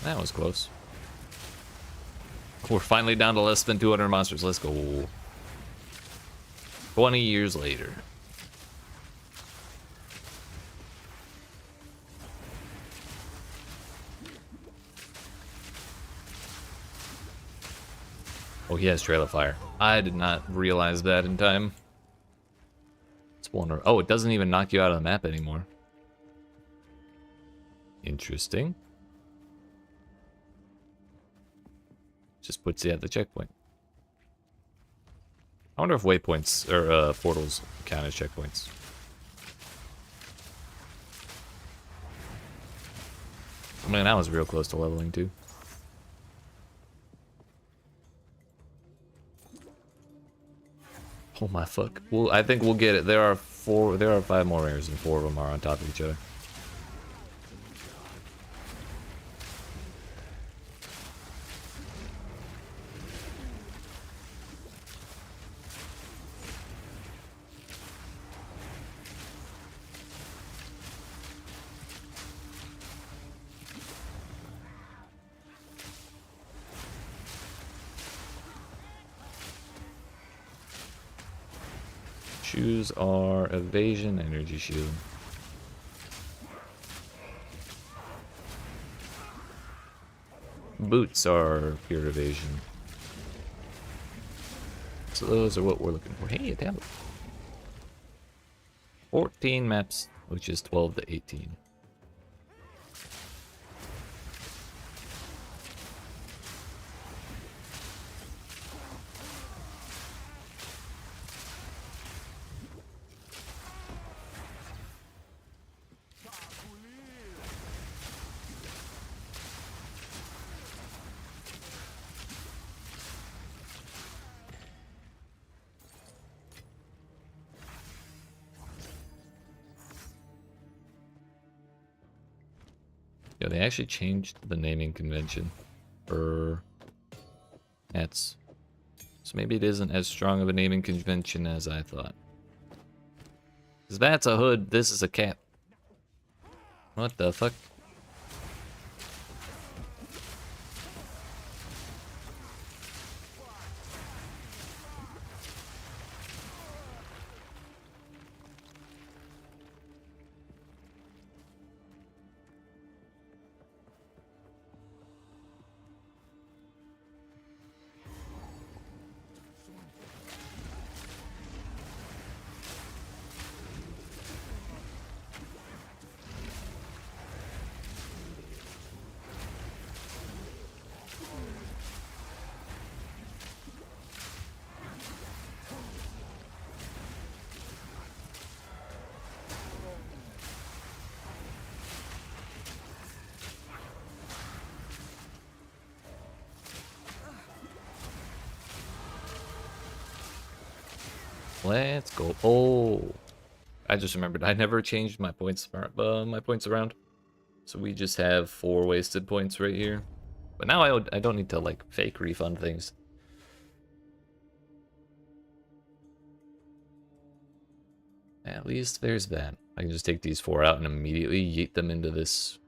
[SPEAKER 1] That was close. We're finally down to less than 200 monsters. Let's go. 20 years later. Oh, he has Trail of Fire. I did not realize that in time. It's wonder. Oh, it doesn't even knock you out of the map anymore. Interesting. Just puts you at the checkpoint. I wonder if waypoints or portals count as checkpoints. Man, that was real close to leveling too. Oh my fuck. Well, I think we'll get it. There are 5 more rares and 4 of them are on top of each other. Shoes are evasion, energy shield. Boots are pure evasion. So those are what we're looking for. Hey, a tablet. 14 maps, which is 12 to 18. Yeah, they actually changed the naming convention for hats. So maybe it isn't as strong of a naming convention as I thought. Because that's a hood, this is a cap. What the fuck? Let's go. Oh, I just remembered. I never changed my points around. So we just have 4 wasted points right here. But now I don't need to like fake refund things. At least there's that. I can just take these 4 out and immediately yeet them into this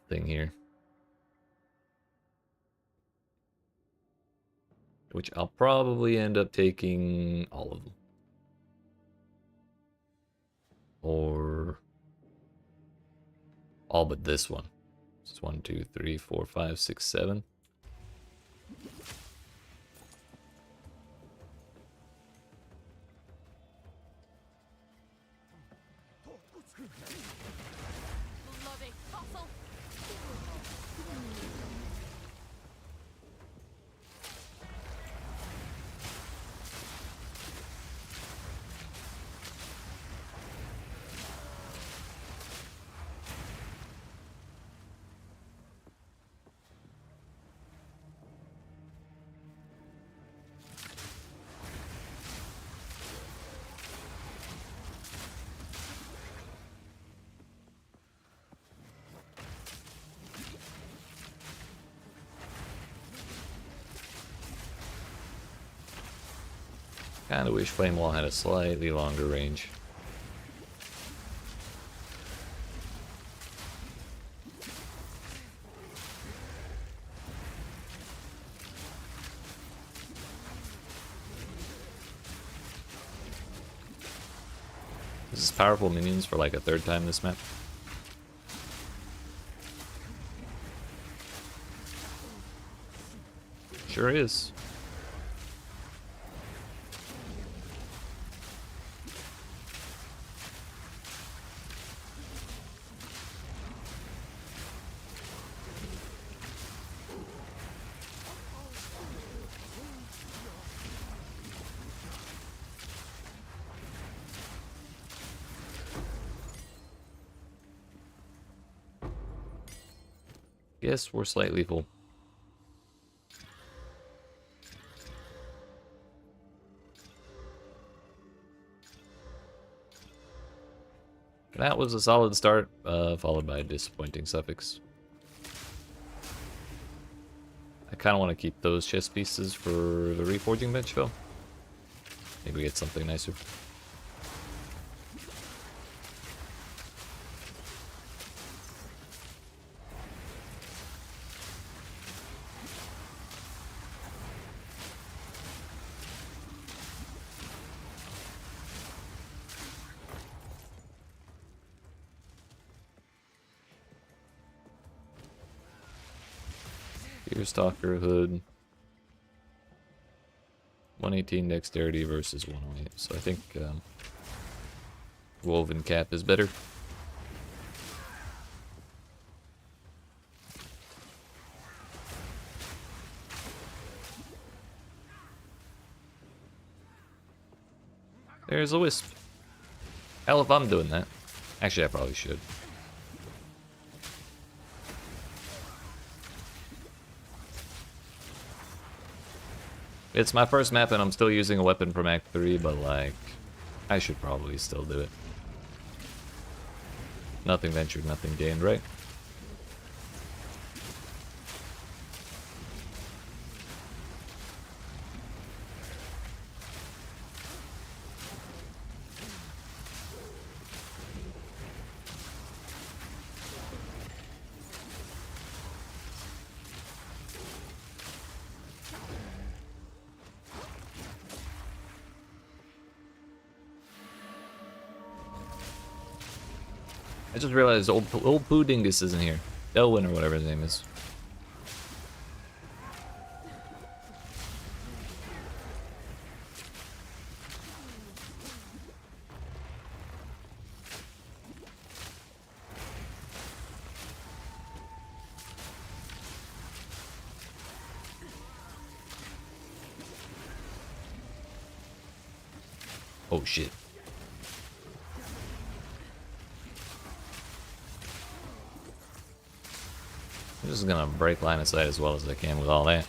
[SPEAKER 1] thing here. Which I'll probably end up taking all of them. Or all but this one. It's 1, 2, 3, 4, 5, 6, 7.
[SPEAKER 5] Bloody fossil!
[SPEAKER 1] Kinda wish Flame Wall had a slightly longer range. This is powerful minions for like a 3rd time this map. Sure is. Guess we're slightly full. that was a solid start, followed by a disappointing suffix. I kind of want to keep those chess pieces for the reforging bench, though. Maybe get something nicer. Stalker Hood. 118 dexterity versus 108. So I think Woven Cap is better. There's a Wisp. Hell if I'm doing that. Actually, I probably should. It's my first map and I'm still using a weapon from Act 3, but like, I should probably still do it. Nothing ventured, nothing gained, right? I just realized old Poo Dingus isn't here. Elwin or whatever his name is. Oh shit. I'm just gonna break line of sight as well as I can with all that.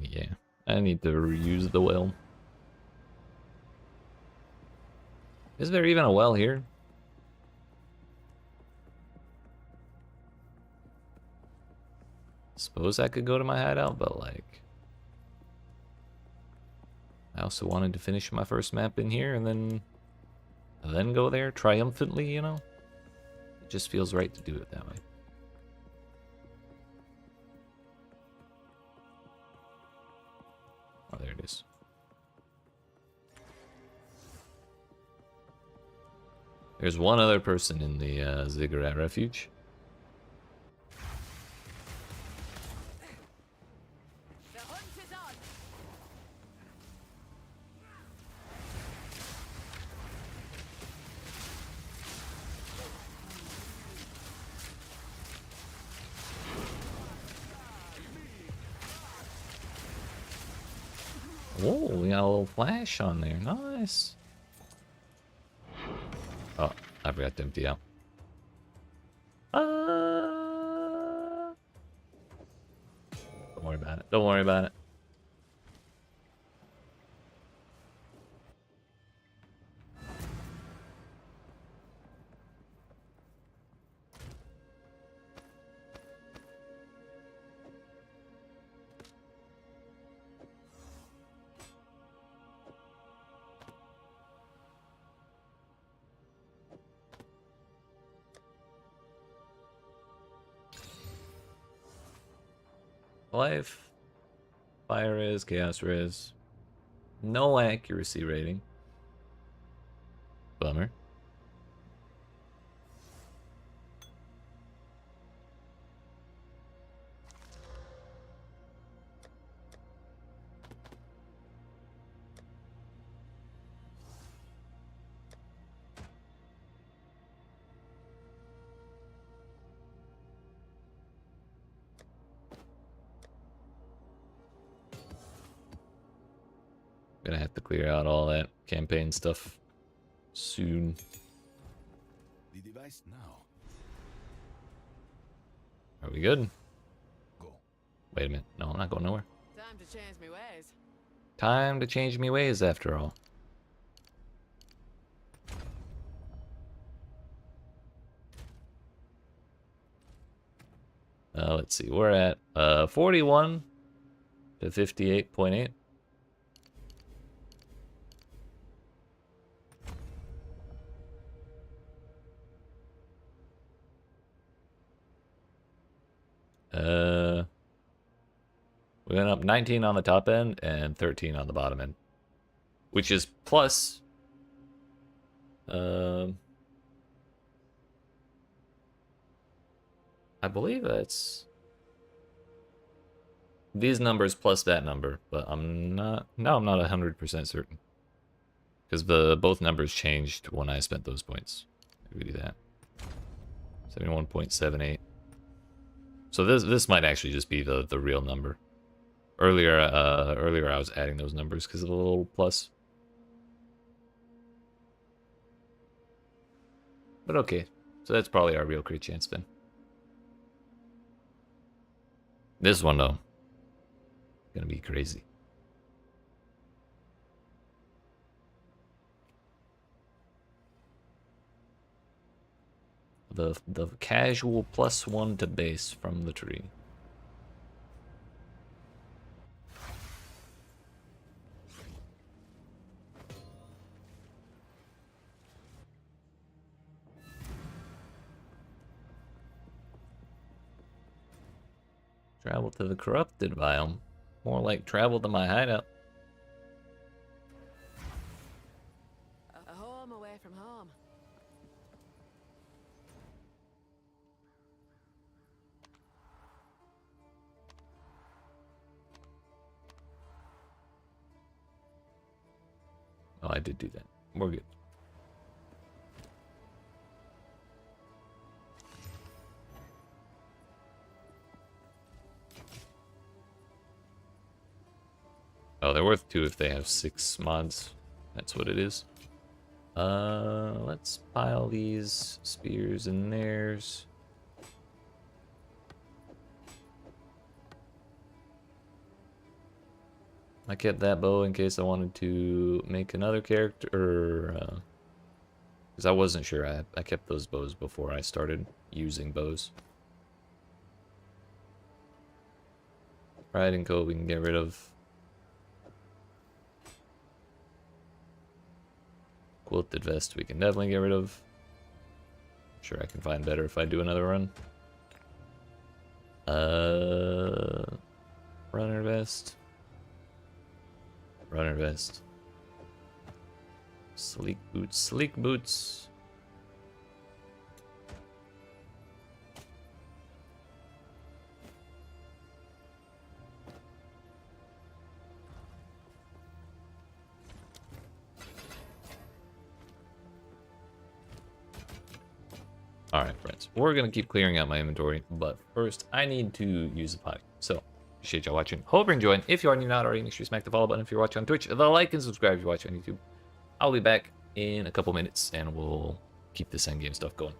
[SPEAKER 1] Yeah. I need to reuse the well. Is there even a well here? Suppose I could go to my hideout, but like, I also wanted to finish my first map in here and then go there triumphantly, you know? It just feels right to do it that way. Oh, there it is. There's one other person in the Ziggurat Refuge.
[SPEAKER 5] The hunt is on.
[SPEAKER 1] Whoa, we got a little flash on there. Nice. Oh, I forgot to empty out. Don't worry about it. Don't worry about it. Life, fire res, chaos res, no accuracy rating. Bummer. Gonna have to clear out all that campaign stuff soon.
[SPEAKER 4] The device now.
[SPEAKER 1] Are we good?
[SPEAKER 4] Go.
[SPEAKER 1] Wait a minute. No, I'm not going nowhere.
[SPEAKER 6] Time to change me ways.
[SPEAKER 1] Time to change me ways after all. Let's see. We're at 41 to 58.8. We went up 19 on the top end and 13 on the bottom end, which is plus. I believe that's these numbers plus that number, but I'm not. No, I'm not 100% certain because the both numbers changed when I spent those points. Maybe we do that. 71.78. So this might actually just be the real number. Earlier I was adding those numbers because of the little plus. But okay, so that's probably our real crit chance then. This one though, gonna be crazy. The casual +1 to base from the tree. Travel to the corrupted biome. More like travel to my hideout.
[SPEAKER 6] A home away from home.
[SPEAKER 1] Oh, I did do that. We're good. Oh, they're worth 2 if they have 6 mods. That's what it is. Let's pile these spears in theirs. I kept that bow in case I wanted to make another character, or because I wasn't sure. I kept those bows before I started using bows. Riding coat we can get rid of. Quilted vest we can definitely get rid of. Sure, I can find better if I do another run. Runner vest. Runner vest. Sleek boots. Sleek boots. Alright, friends. We're going to keep clearing out my inventory, but first, I need to use the potty. So, appreciate y'all watching. Hope you're enjoying. If you are not already, make sure you smack the follow button if you're watching on Twitch. The like and subscribe if you're watching on YouTube. I'll be back in a couple minutes, and we'll keep this endgame stuff going.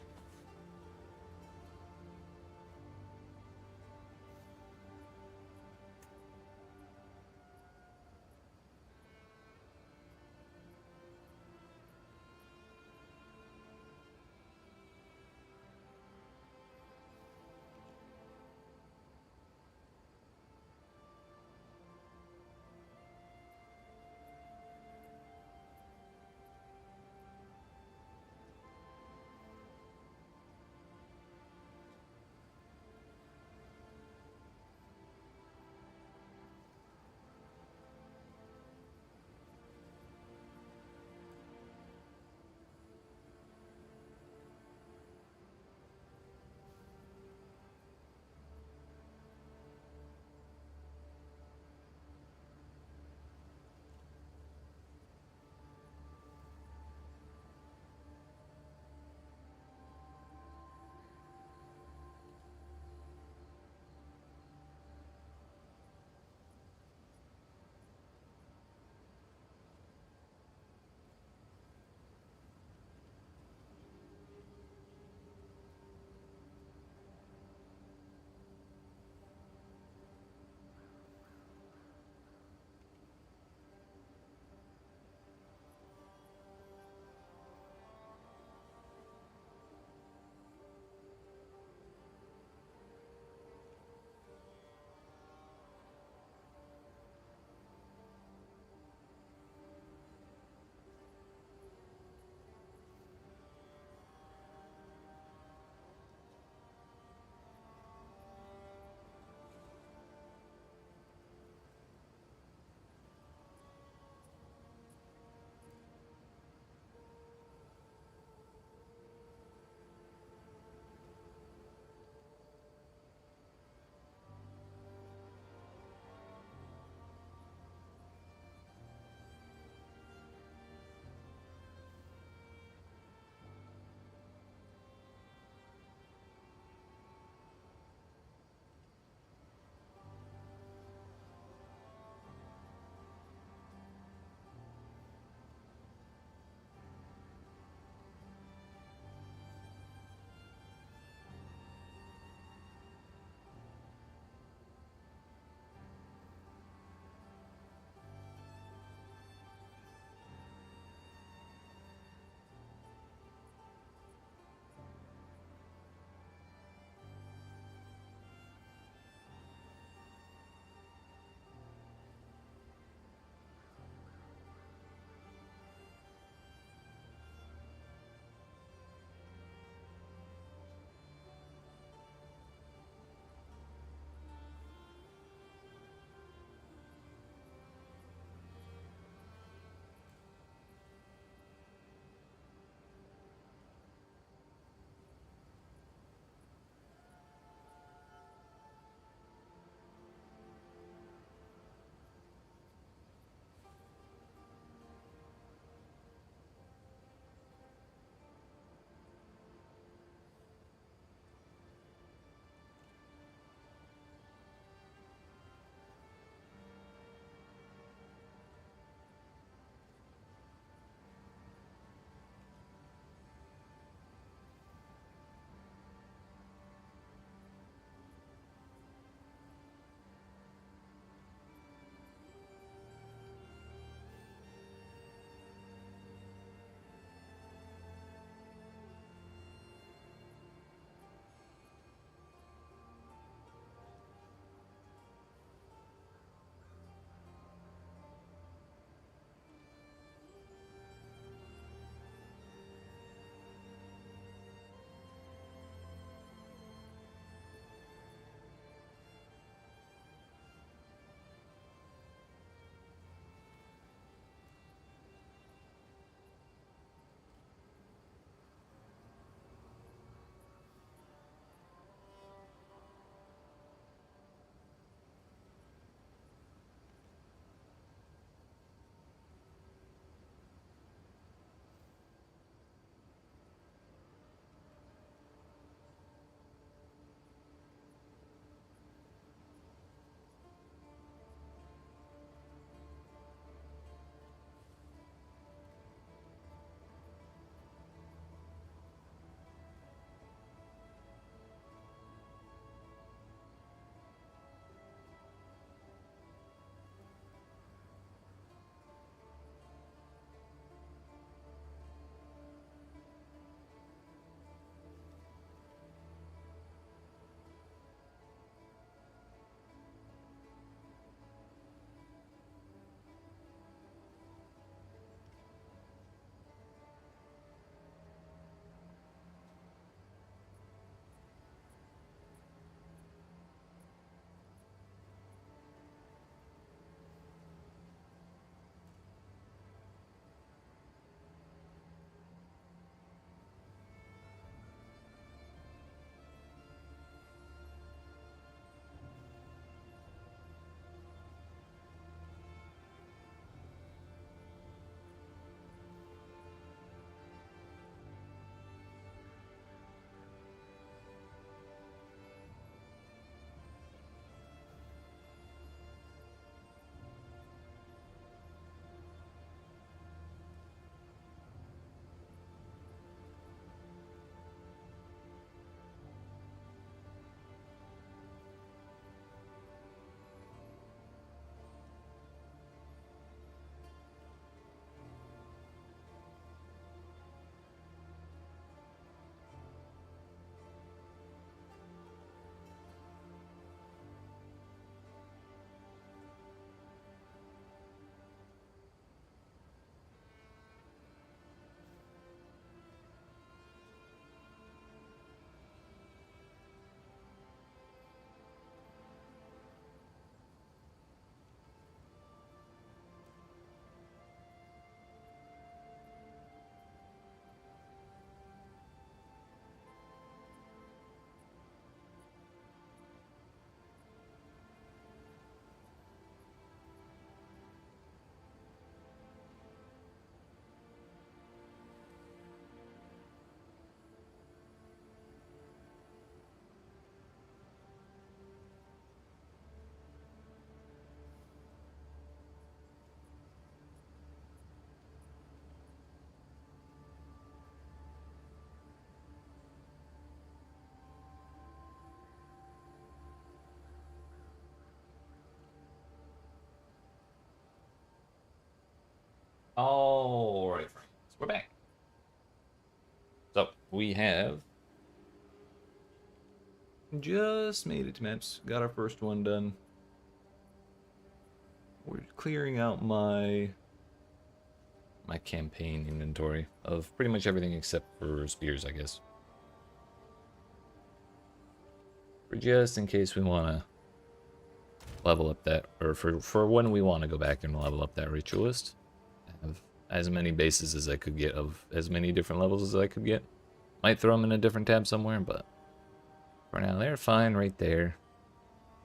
[SPEAKER 1] Alright, friends. We're back. So, we have just made it to maps. Got our first one done. We're clearing out my campaign inventory of pretty much everything except for spears, I guess. For just in case we want to level up that, or for when we want to go back and level up that ritualist. I have as many bases as I could get of as many different levels as I could get. Might throw them in a different tab somewhere, but for now they're fine right there.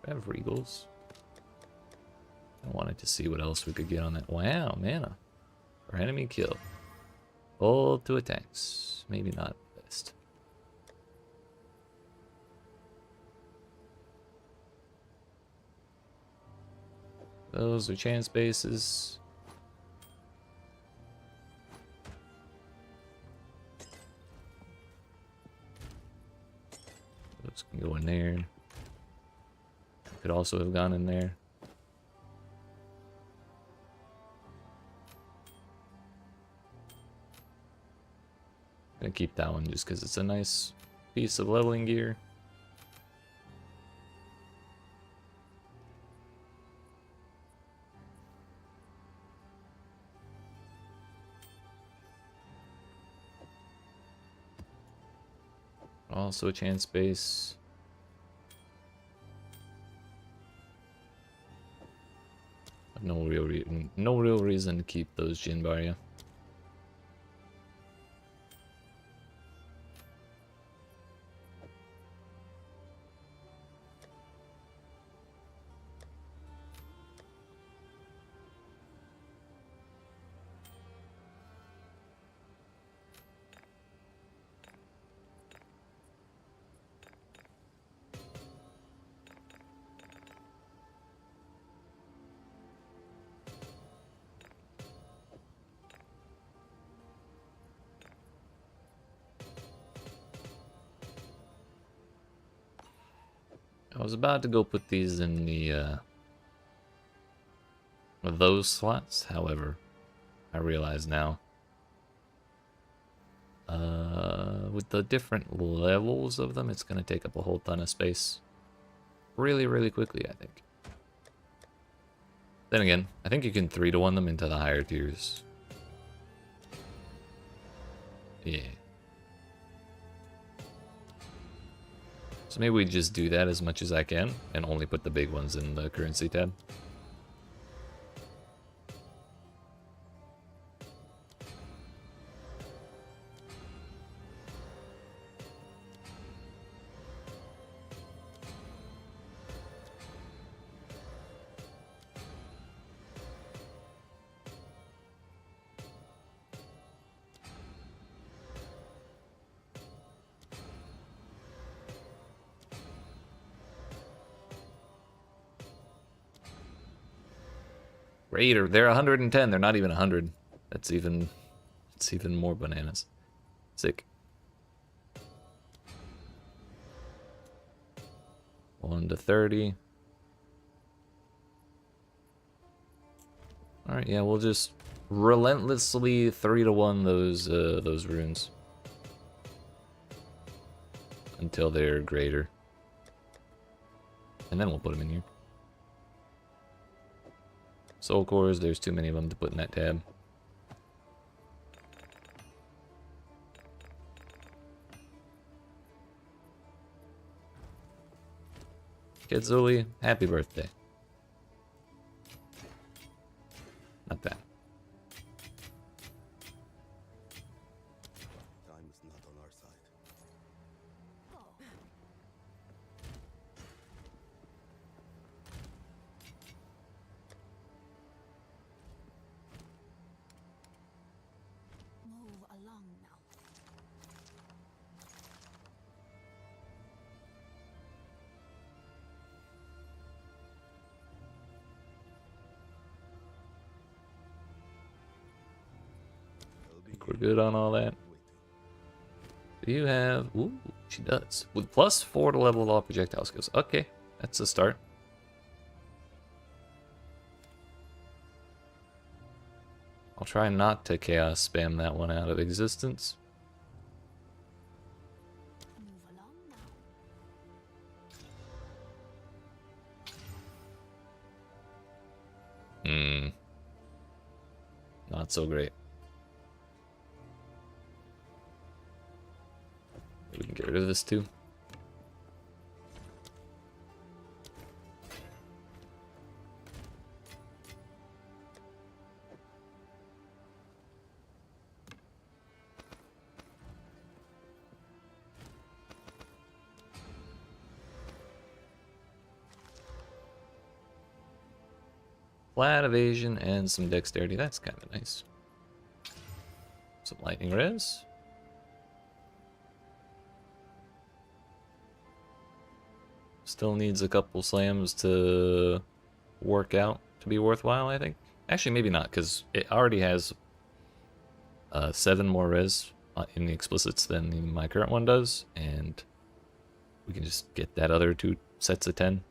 [SPEAKER 1] I have regals. I wanted to see what else we could get on that. Wow, mana. For enemy kill. Hold to attacks. Maybe not the best. Those are chance bases. Those can go in there. Could also have gone in there. Gonna keep that one just because it's a nice piece of leveling gear. Also a chance base. No real reason to keep those Jinbaria. I was about to go put these in the those slots, however, I realize now with the different levels of them, it's gonna take up a whole ton of space really quickly, I think. Then again, I think you can 3-to-1 them into the higher tiers. Yeah. So maybe we just do that as much as I can and only put the big ones in the currency tab. Raider, they're 110. They're not even 100. It's even more bananas. Sick. 1 to 30. All right, yeah, we'll just relentlessly 3-to-1 those runes until they're greater, and then we'll put them in here. Soul cores, there's too many of them to put in that tab. Kedzuli, happy birthday. Not that.
[SPEAKER 8] Time is not on our side.
[SPEAKER 9] Move along now.
[SPEAKER 1] I think we're good on all that. Do you have... Ooh, she does. With +4 to level all projectile skills. Okay, that's a start. I'll try not to chaos spam that one out of existence.
[SPEAKER 3] Move along now.
[SPEAKER 1] Not so great. We can get rid of this too. Flat evasion and some dexterity. That's kind of nice. Some lightning res. Still needs a couple slams to work out to be worthwhile, I think. Actually, maybe not, because it already has 7 more res in the explicits than my current one does, and we can just get that other 2 sets of 10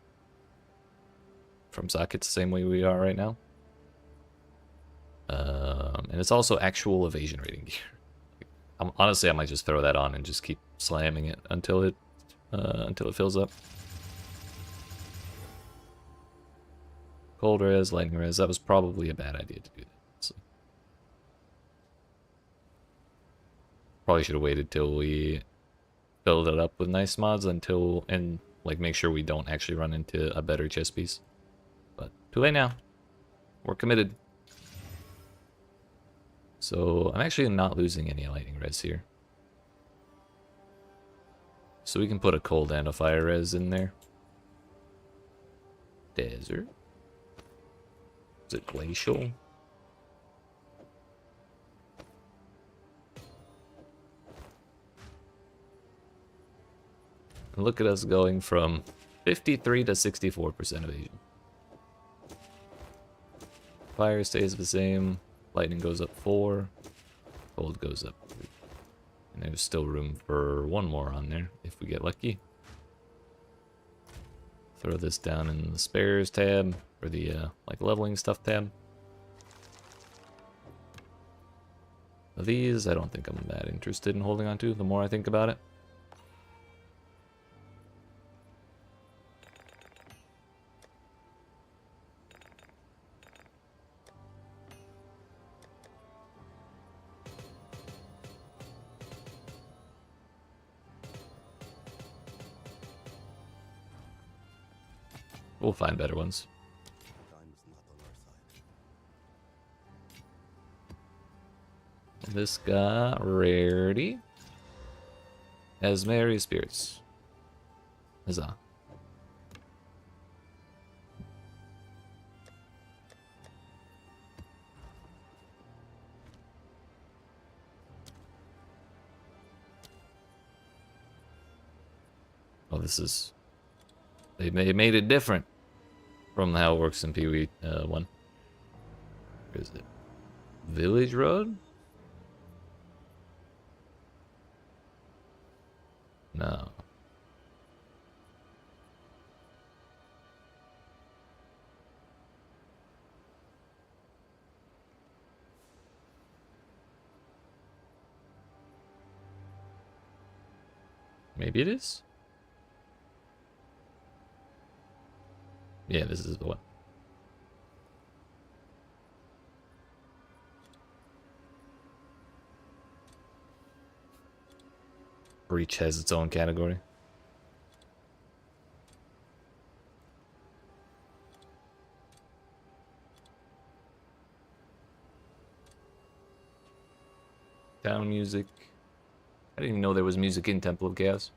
[SPEAKER 1] from sockets the same way we are right now. And it's also actual evasion rating gear. Honestly, I might just throw that on and just keep slamming it until it fills up. Cold res, lightning res. That was probably a bad idea to do that. So probably should have waited till we filled it up with nice mods and like make sure we don't actually run into a better chest piece. But too late now. We're committed. So I'm actually not losing any lightning res here. So we can put a cold and a fire res in there. Desert. Is it glacial? And look at us going from 53 to 64% evasion. Fire stays the same. Lightning goes up 4. Cold goes up 3. And there's still room for 1 more on there if we get lucky. Throw this down in the spares tab, or the like leveling stuff tab. These, I don't think I'm that interested in holding on to the more I think about it. We'll find better ones. This got rarity. As Mary Spirits. Huzzah. Oh, this is... They made it different from how it works in PoE 1. Where is it? Village Road? No. Maybe it is? Yeah, this is the one. Breach has its own category. Town music. I didn't even know there was music in Temple of Chaos.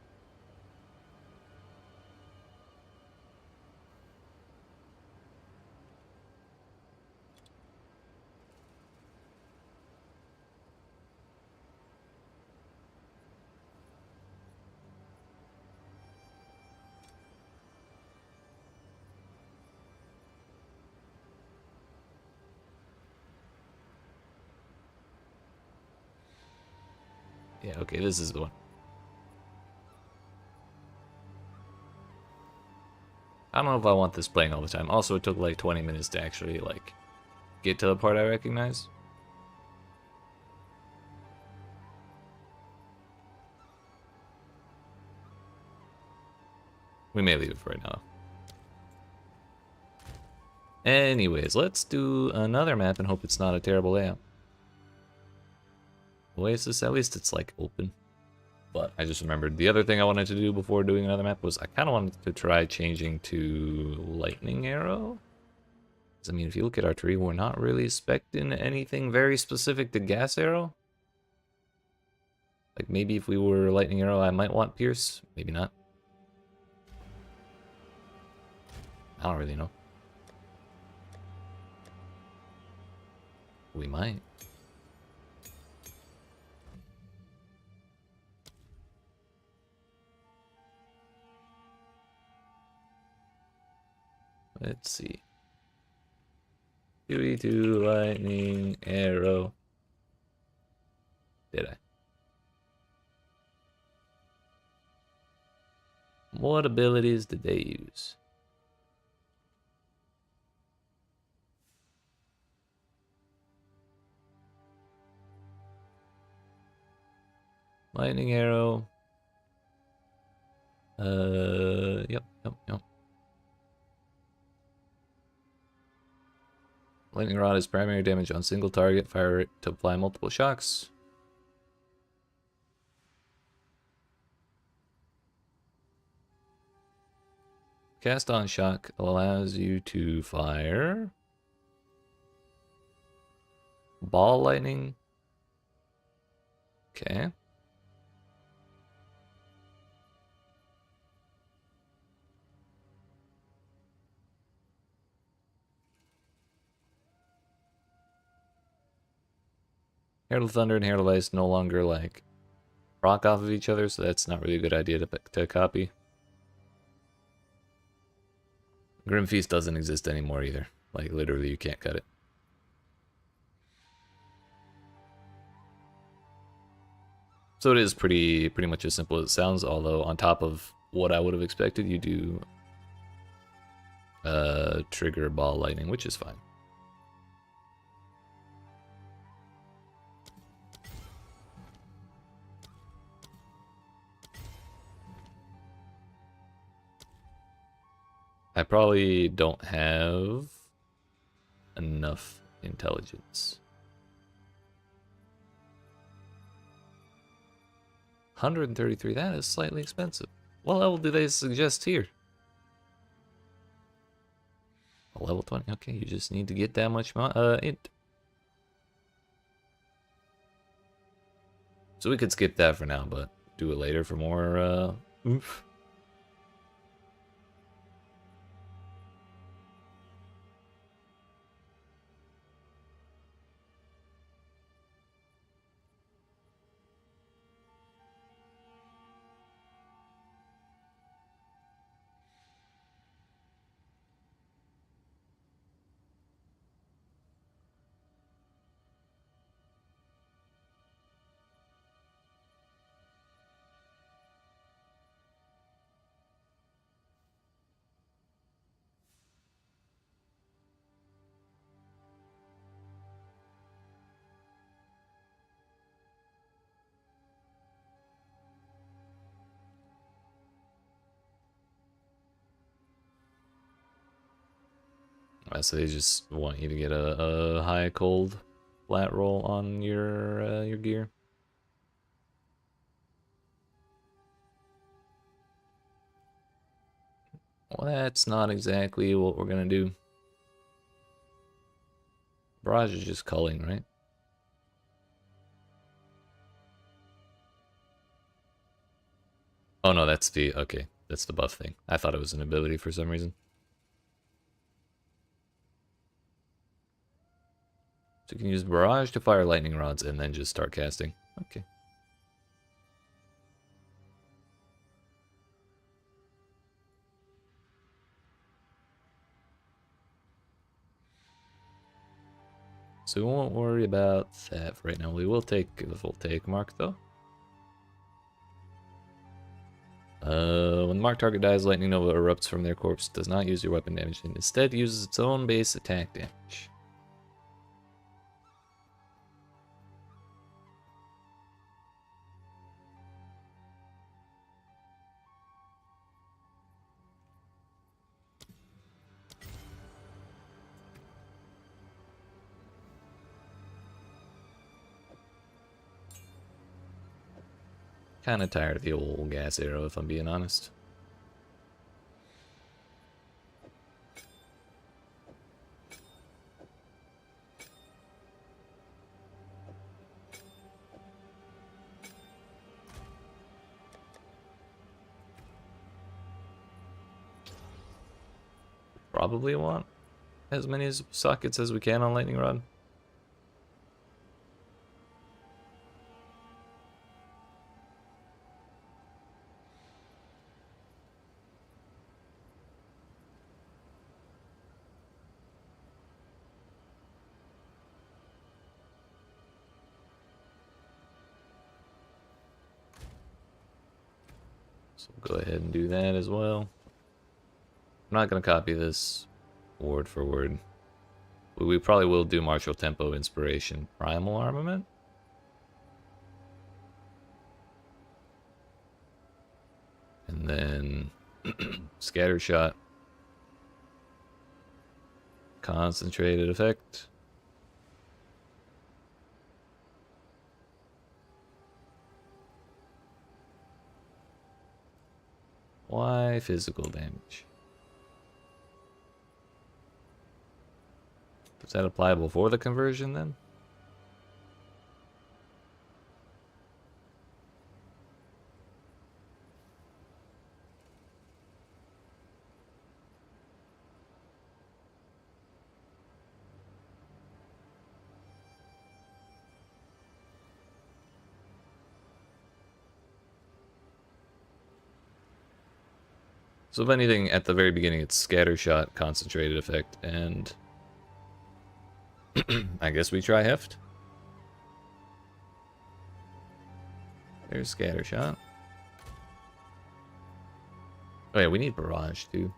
[SPEAKER 1] Yeah, okay, this is the one. I don't know if I want this playing all the time. Also, it took like 20 minutes to actually like get to the part I recognize. We may leave it for right now. Anyways, let's do another map and hope it's not a terrible layout. Oasis, at least it's like open. But I just remembered the other thing I wanted to do before doing another map was I kind of wanted to try changing to lightning arrow. I mean, if you look at our tree, we're not really expecting anything very specific to gas arrow. Like maybe if we were lightning arrow, I might want pierce. Maybe not. I don't really know. We might. Let's see. 2v2 lightning arrow. Did I? What abilities did they use? Lightning arrow. Yep. Lightning rod is primary damage on single target. Fire it to apply multiple shocks. Cast on shock allows you to fire ball lightning. Okay. Herald Thunder and Herald Ice no longer like rock off of each other, so that's not really a good idea to copy. Grim Feast doesn't exist anymore either. Like literally you can't cut it. So it is pretty much as simple as it sounds, although on top of what I would have expected, you do trigger ball lightning, which is fine. I probably don't have enough intelligence. 133, that is slightly expensive. What level do they suggest here? A level 20, okay, you just need to get that much int. So we could skip that for now, but do it later for more oomph. So they just want you to get a high cold flat roll on your gear. Well, that's not exactly what we're gonna do. Barrage is just culling, right? Oh no, that's the okay. That's the buff thing. I thought it was an ability for some reason. So you can use Barrage to fire lightning rods and then just start casting. Okay. So we won't worry about that for right now. We will take the full take mark though. When the marked target dies, Lightning Nova erupts from their corpse. Does not use your weapon damage and instead uses its own base attack damage. Kind of tired of the old gas arrow, if I'm being honest. Probably want as many sockets as we can on lightning rod. So we'll go ahead and do that as well. I'm not going to copy this word for word. We probably will do martial tempo, inspiration, primal armament. And then scatter shot, concentrated effect. Why physical damage? Is that apply before the conversion then? So if anything, at the very beginning it's scatter shot, concentrated effect, and I guess we try heft. There's scatter shot. Oh yeah, we need barrage too.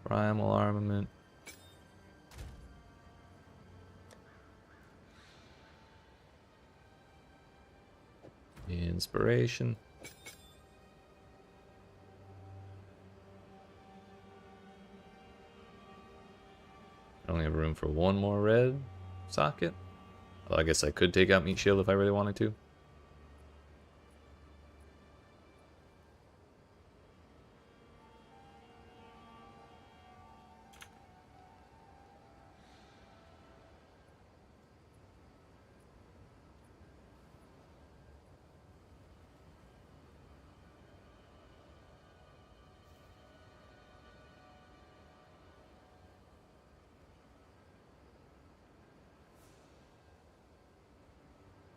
[SPEAKER 1] Primal armament. Inspiration. I only have room for one more red socket. Well, I guess I could take out meat shield if I really wanted to.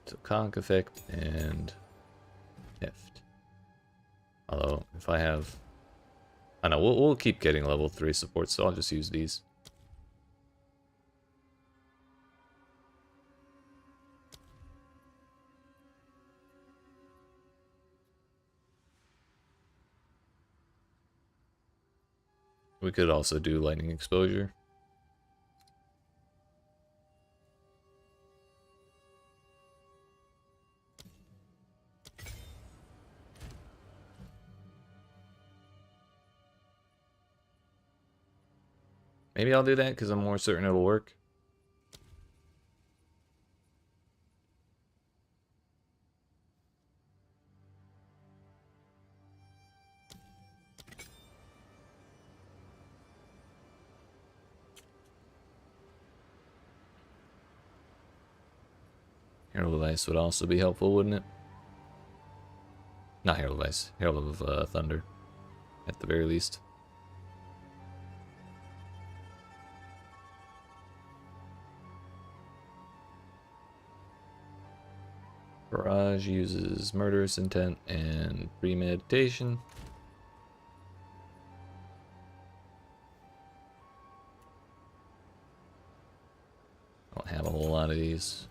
[SPEAKER 1] So conk effect and heft. Although if I have, I know we'll keep getting level 3 support, so I'll just use these. We could also do lightning exposure. Maybe I'll do that because I'm more certain it'll work. Herald of Ice would also be helpful, wouldn't it? Not Herald of Ice, Herald of Thunder, at the very least. Barrage uses murderous intent and premeditation. I don't have a whole lot of these.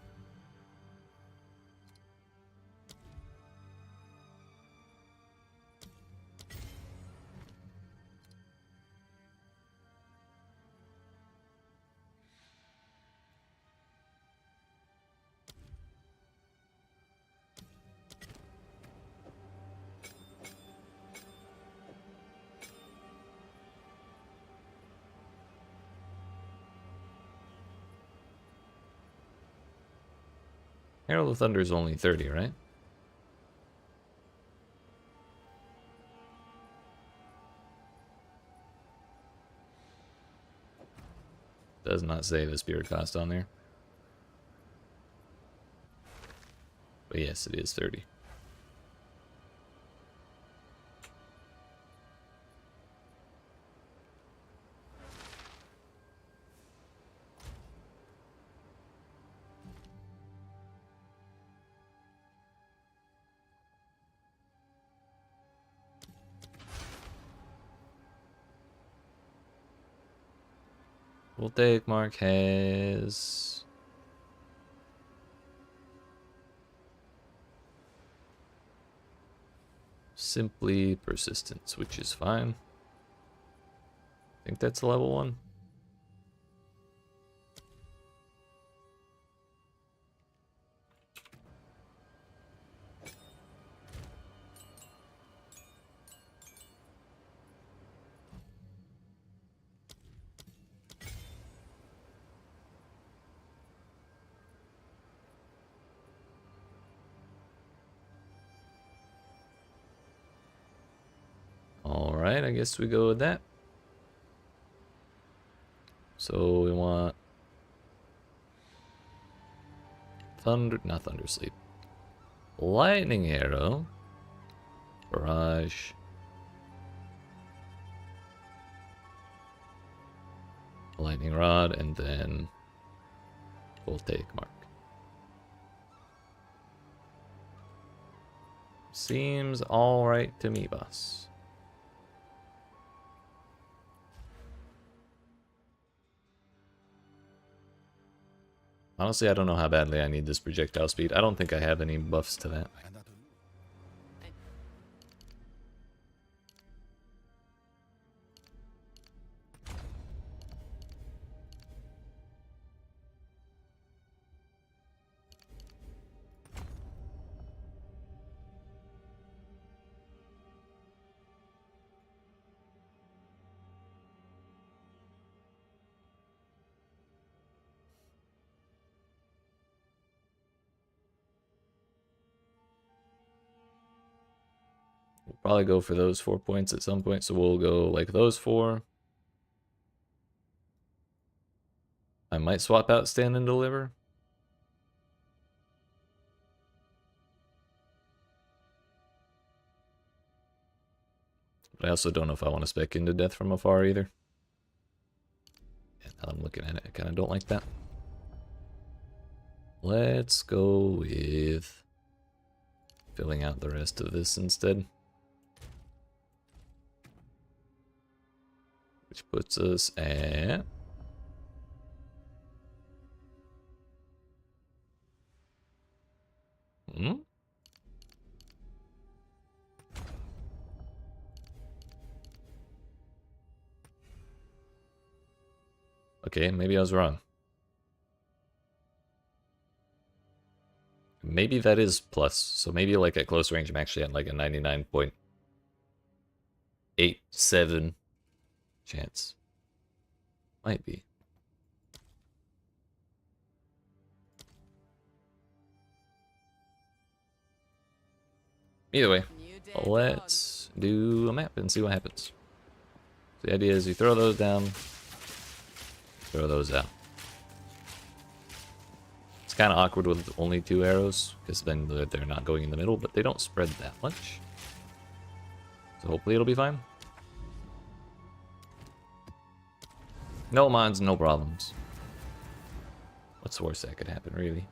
[SPEAKER 1] Herald of Thunder is only 30, right? Does not say the spirit cost on there. But yes, it is 30. We'll take Marquez. Simply persistence, which is fine. I think that's level 1. Alright, I guess we go with that. So we want not Thunder Sleep. Lightning Arrow. Barrage. Lightning Rod, and then we'll take Mark. Seems alright to me, boss. Honestly, I don't know how badly I need this projectile speed. I don't think I have any buffs to that. We'll probably go for those 4 points at some point, so we'll go like those 4. I might swap out Stand and Deliver. But I also don't know if I want to spec into Death from Afar either. And now I'm looking at it, I kind of don't like that. Let's go with filling out the rest of this instead. Which puts us at... Okay, maybe I was wrong. Maybe that is plus, so maybe like at close range I'm actually at like a 99.87 chance. Might be. Either way, let's do a map and see what happens. The idea is you throw those down, throw those out. It's kind of awkward with only 2 arrows, because then they're not going in the middle, but they don't spread that much. So hopefully it'll be fine. No mods, no problems. What's the worst that could happen, really?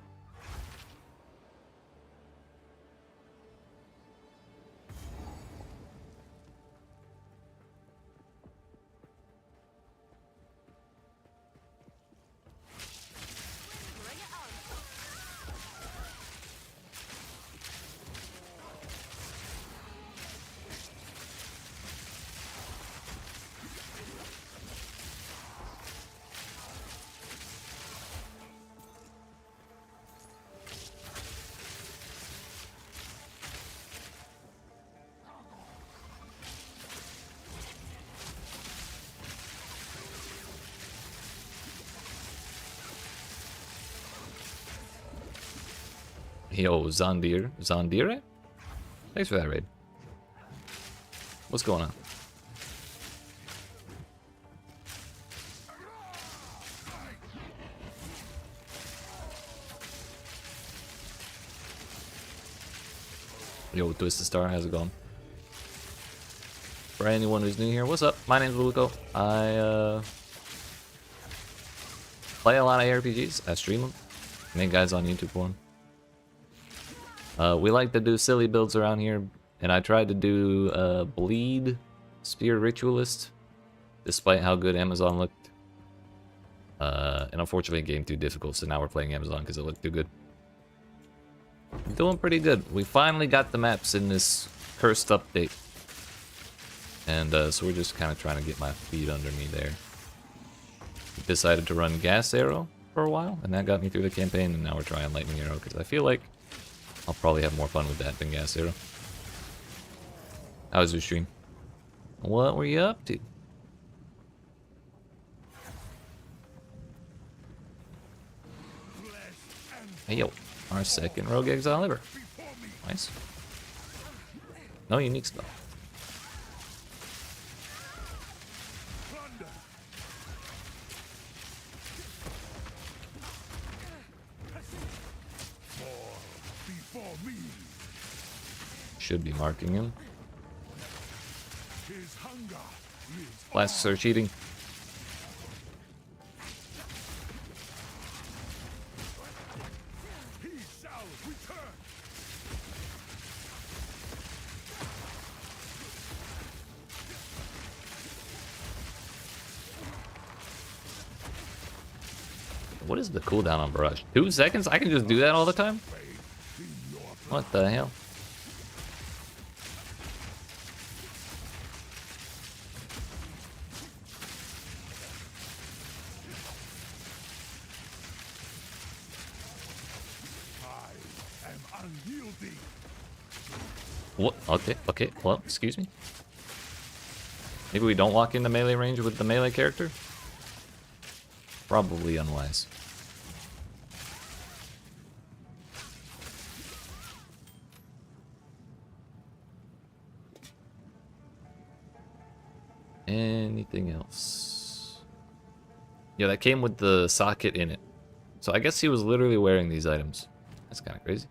[SPEAKER 1] Yo, Zondire? Thanks for that raid. What's going on? Yo, Twisted Star, how's it going? For anyone who's new here, what's up? My name's Luco. I play a lot of ARPGs. I stream them. Make guys on YouTube for them. We like to do silly builds around here, and I tried to do Bleed Spear Ritualist, despite how good Amazon looked. And unfortunately, it became too difficult, so now we're playing Amazon because it looked too good. Doing pretty good. We finally got the maps in this cursed update. And so we're just kind of trying to get my feet under me there. Decided to run Gas Arrow for a while, and that got me through the campaign, and now we're trying Lightning Arrow, because I feel like I'll probably have more fun with that than Gas Arrow. How was your stream? What were you up to? Hey yo, our second Rogue Exile ever. Nice. No unique spell. Should be marking him. Blasts are cheating. What is the cooldown on Barrage? 2 seconds? I can just do that all the time? What the hell? What? Okay, well, excuse me. Maybe we don't walk into melee range with the melee character? Probably unwise. Anything else? Yeah, that came with the socket in it. So I guess he was literally wearing these items. That's kind of crazy.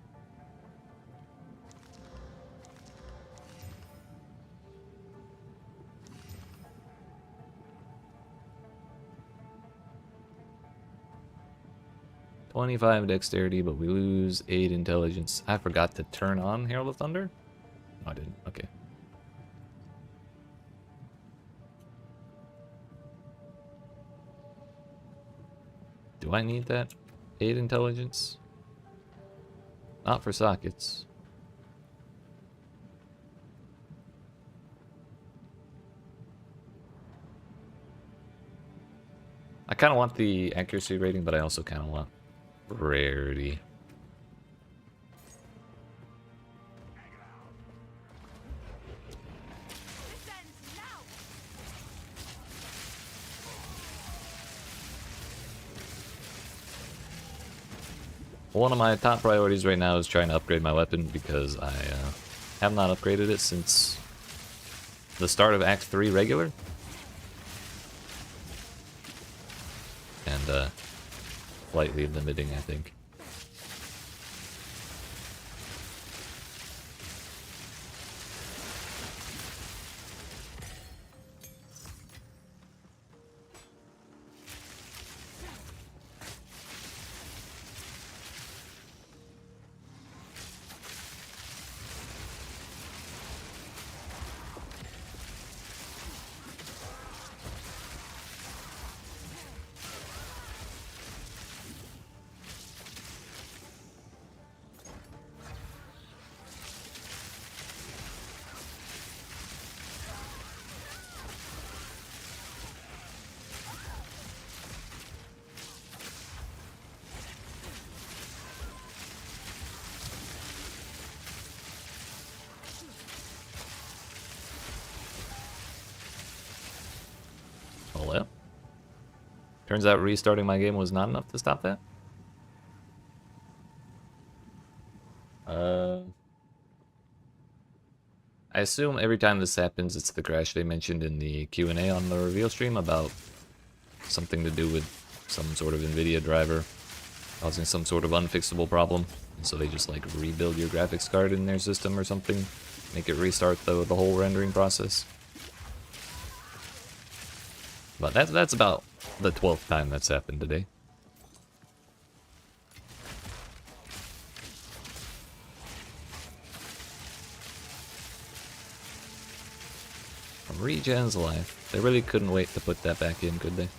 [SPEAKER 1] $25 dexterity, but we lose 8 intelligence. I forgot to turn on Herald of Thunder? No, I didn't. Okay. Do I need that? 8 intelligence? Not for sockets. I kind of want the accuracy rating, but I also kind of want rarity. One of my top priorities right now is trying to upgrade my weapon, because I have not upgraded it since the start of Act 3 regular. And slightly limiting, I think. Oh well. Turns out restarting my game was not enough to stop that. I assume every time this happens, it's the crash they mentioned in the Q&A on the reveal stream about something to do with some sort of NVIDIA driver causing some sort of unfixable problem. And so they just like rebuild your graphics card in their system or something, make it restart the whole rendering process. But that's about the 12th time that's happened today. From Regen's life. They really couldn't wait to put that back in, could they?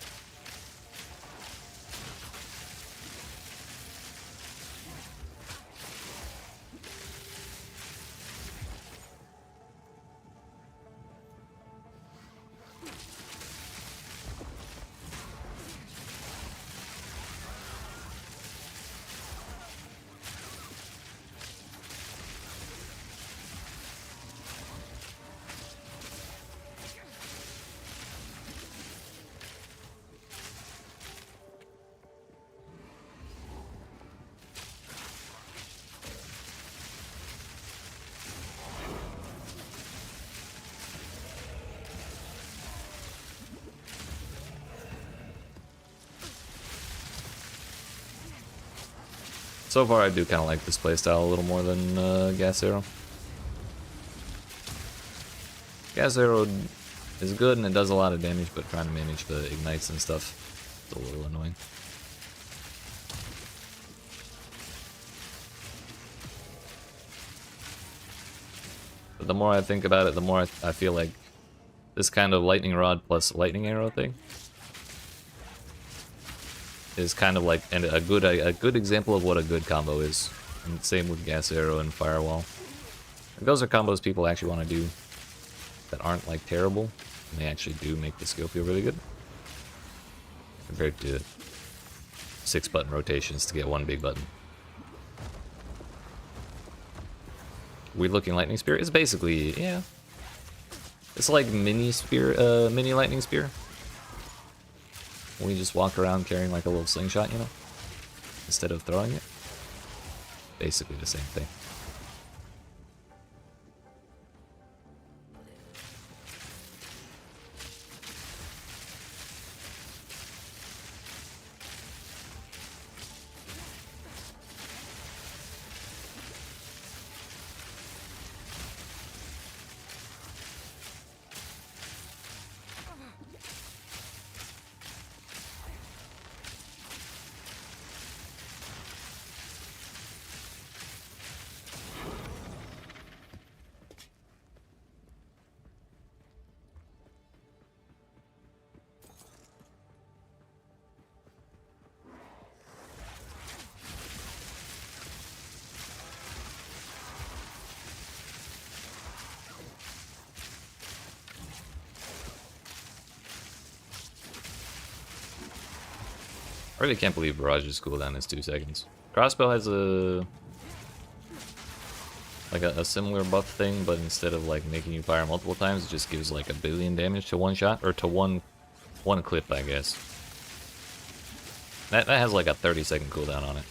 [SPEAKER 1] So far, I do kind of like this playstyle a little more than Gas Arrow. Gas Arrow is good and it does a lot of damage, but trying to manage the ignites and stuff is a little annoying. But the more I think about it, the more I feel like this kind of lightning rod plus lightning arrow thing is kind of like a good example of what a good combo is. And same with Gas Arrow and Firewall. Like, those are combos people actually want to do that aren't like terrible, and they actually do make the skill feel really good. Compared to 6-button rotations to get one big button. Weird looking lightning spear is basically, yeah. It's like mini spear, mini lightning spear. When you just walk around carrying like a little slingshot, you know, instead of throwing it. Basically the same thing. I really can't believe Barrage's cooldown is 2 seconds. Crossbow has a similar buff thing, but instead of like making you fire multiple times, it just gives like 1 billion damage to one shot, or to one clip, I guess. That has like a 30-second cooldown on it.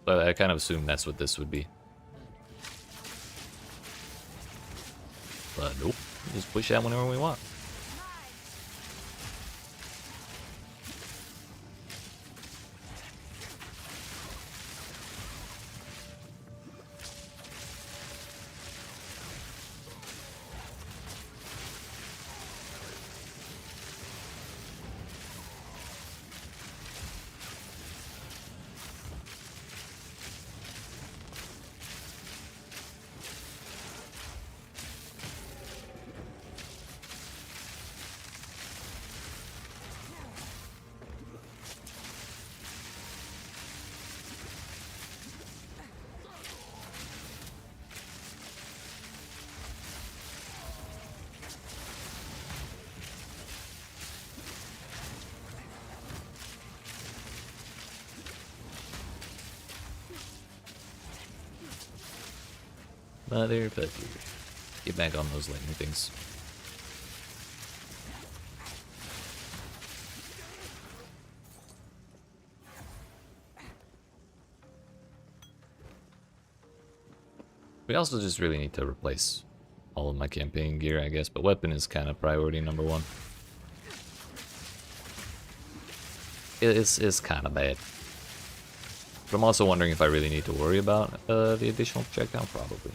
[SPEAKER 1] But I kind of assumed that's what this would be. But nope, just push out whenever we want. Motherfucker. Get back on those lightning things. We also just really need to replace all of my campaign gear, I guess, but weapon is kind of priority number one. It's kind of bad. But I'm also wondering if I really need to worry about the additional projectile, probably.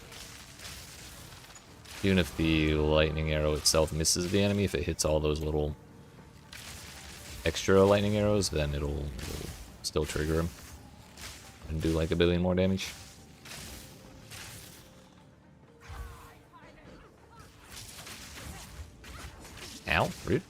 [SPEAKER 1] Even if the lightning arrow itself misses the enemy, if it hits all those little extra lightning arrows, then it'll still trigger him and do like 1 billion more damage. Ow, rude.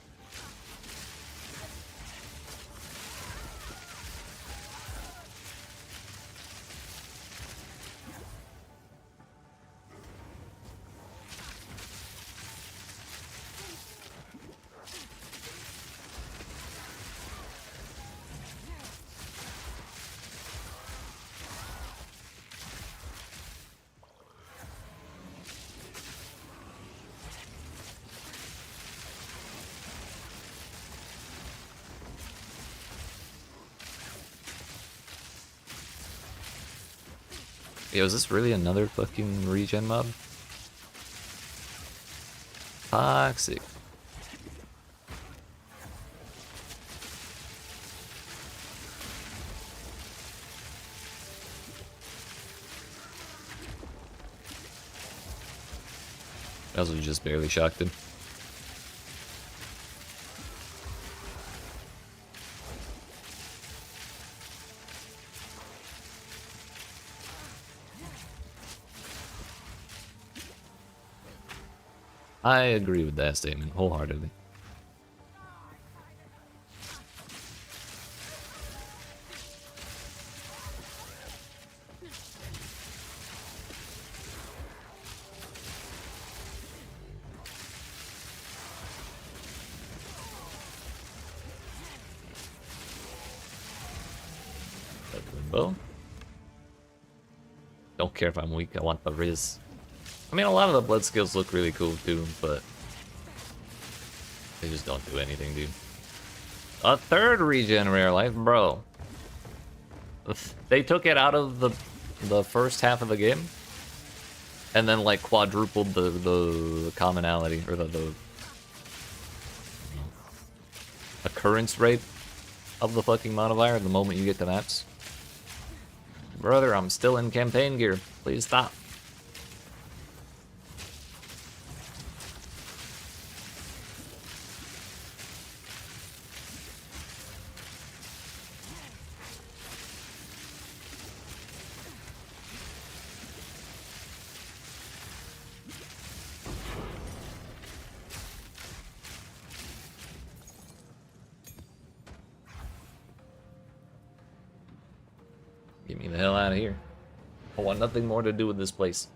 [SPEAKER 1] Yo, is this really another fucking regen mob? Toxic. I also just barely shocked him. I agree with that statement wholeheartedly. Well, don't care if I'm weak, I want the Riz. I mean, a lot of the blood skills look really cool too, but they just don't do anything, dude. A third regen rare life, bro. They took it out of the first half of the game, and then like quadrupled the commonality or the occurrence rate of the fucking modifier the moment you get to maps. Brother, I'm still in campaign gear. Please stop. Get me the hell out of here. I want nothing more to do with this place.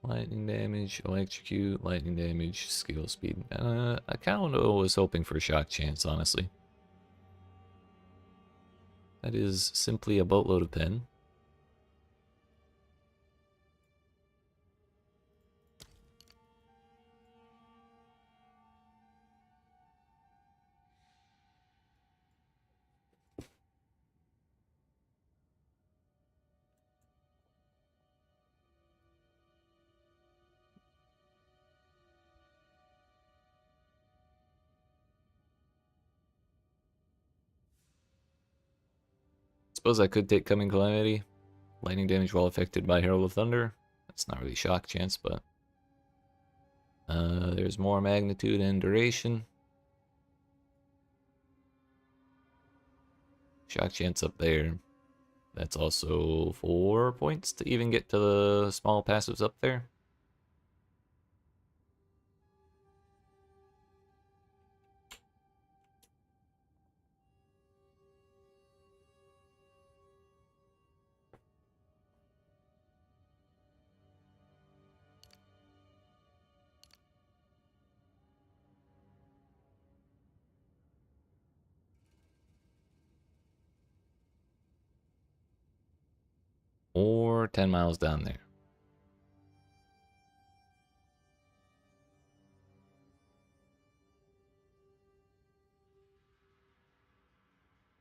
[SPEAKER 1] Lightning damage, electrocute, lightning damage, skill speed. I kind of was hoping for a shock chance, honestly. That is simply a boatload of pen. Suppose I could take Coming Calamity. Lightning damage while affected by Herald of Thunder. That's not really shock chance, but... there's more magnitude and duration. Shock chance up there. That's also 4 points to even get to the small passives up there. 10 miles down there.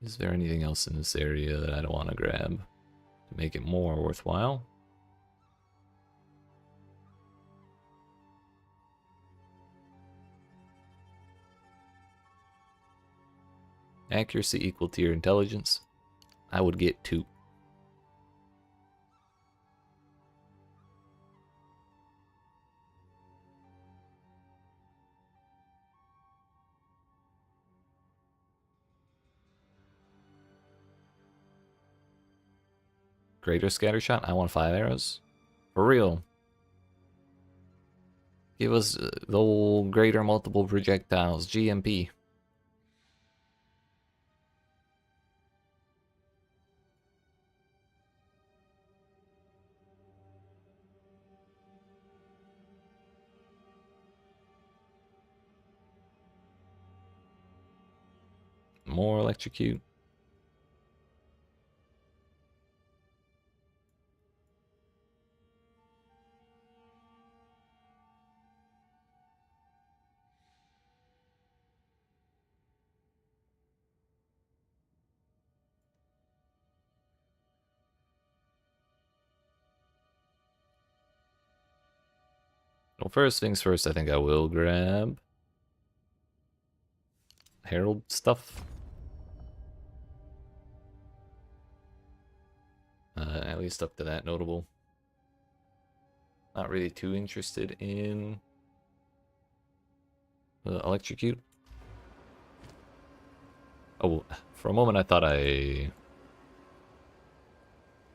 [SPEAKER 1] Is there anything else in this area that I don't want to grab to make it more worthwhile? Accuracy equal to your intelligence. I would get 2. Greater scatter shot. I want 5 arrows. For real. Give us the old greater multiple projectiles. GMP. More electrocute. Well, first things first, I think I will grab Herald stuff. At least up to that notable. Not really too interested in electrocute. Oh, for a moment I thought I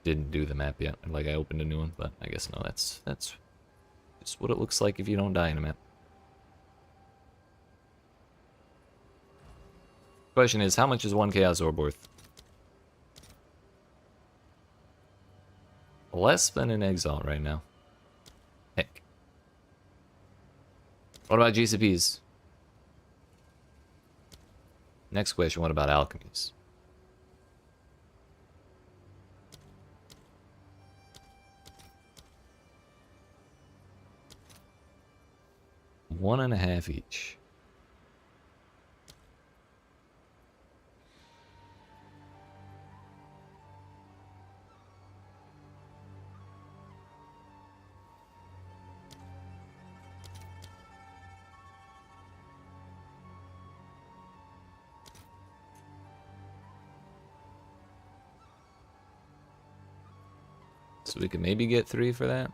[SPEAKER 1] didn't do the map yet. Like I opened a new one, but I guess no, that's just what it looks like if you don't die in a map. Question is, how much is 1 Chaos Orb worth? Less than an Exile right now. Heck. What about GCPs? Next question, what about alchemies? $1.5 each. So we can maybe get 3 for that.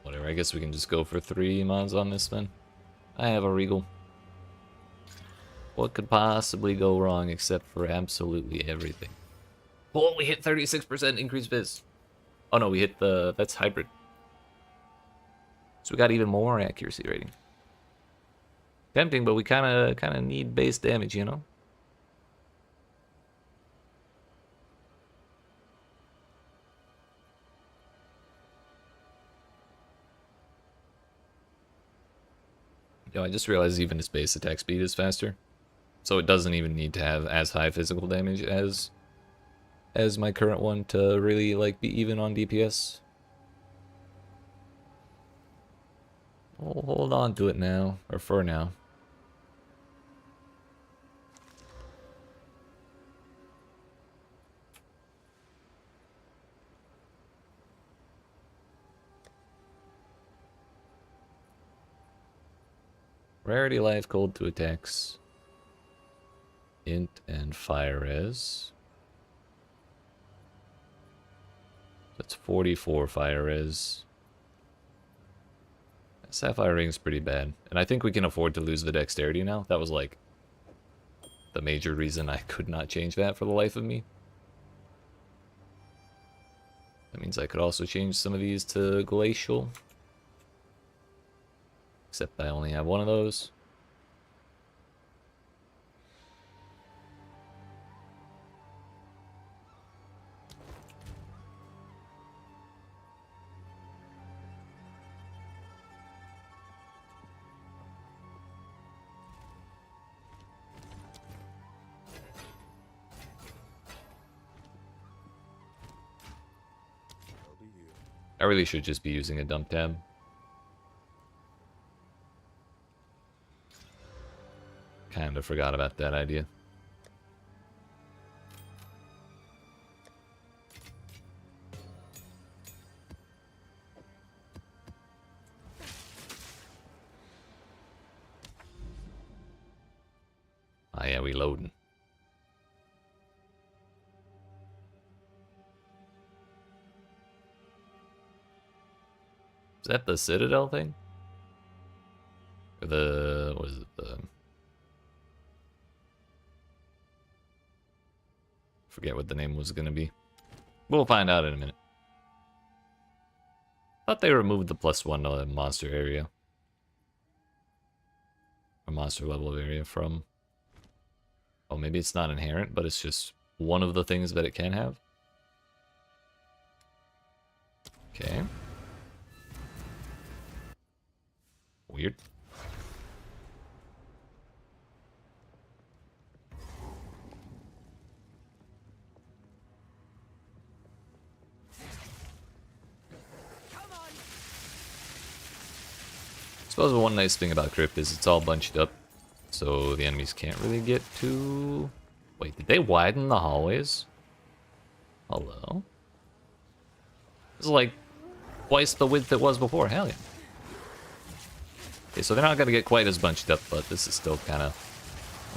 [SPEAKER 1] Whatever, I guess we can just go for 3 mods on this then. I have a Regal. What could possibly go wrong except for absolutely everything? Oh, we hit 36% increased biz. Oh no, we hit the... that's hybrid. So we got even more accuracy rating. Tempting, but we kind of need base damage, you know? Yo, I just realized even its base attack speed is faster. So it doesn't even need to have as high physical damage as my current one to really like be even on DPS. We'll hold on to it now, or for now. Rarity, life, cold to attacks. Int and fire res. That's 44 fire res. Sapphire Ring's pretty bad. And I think we can afford to lose the dexterity now. That was like the major reason I could not change that for the life of me. That means I could also change some of these to glacial. Except I only have one of those. I really should just be using a dump tab. Kind of forgot about that idea. Oh yeah, we loading. Is that the Citadel thing? Or the... what is it? The... forget what the name was gonna be. We'll find out in a minute. Thought they removed the +1 to the monster area. Or monster level area from... oh, maybe it's not inherent, but it's just one of the things that it can have. Okay. Weird. I suppose one nice thing about Crypt is it's all bunched up, so the enemies can't really get to... wait, did they widen the hallways? Hello? This is like twice the width it was before, hell yeah. Okay, so they're not gonna get quite as bunched up, but this is still kind of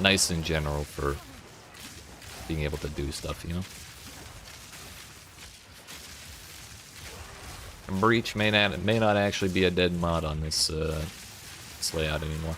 [SPEAKER 1] nice in general for being able to do stuff, you know? And Breach may not actually be a dead mod on this, this layout anymore.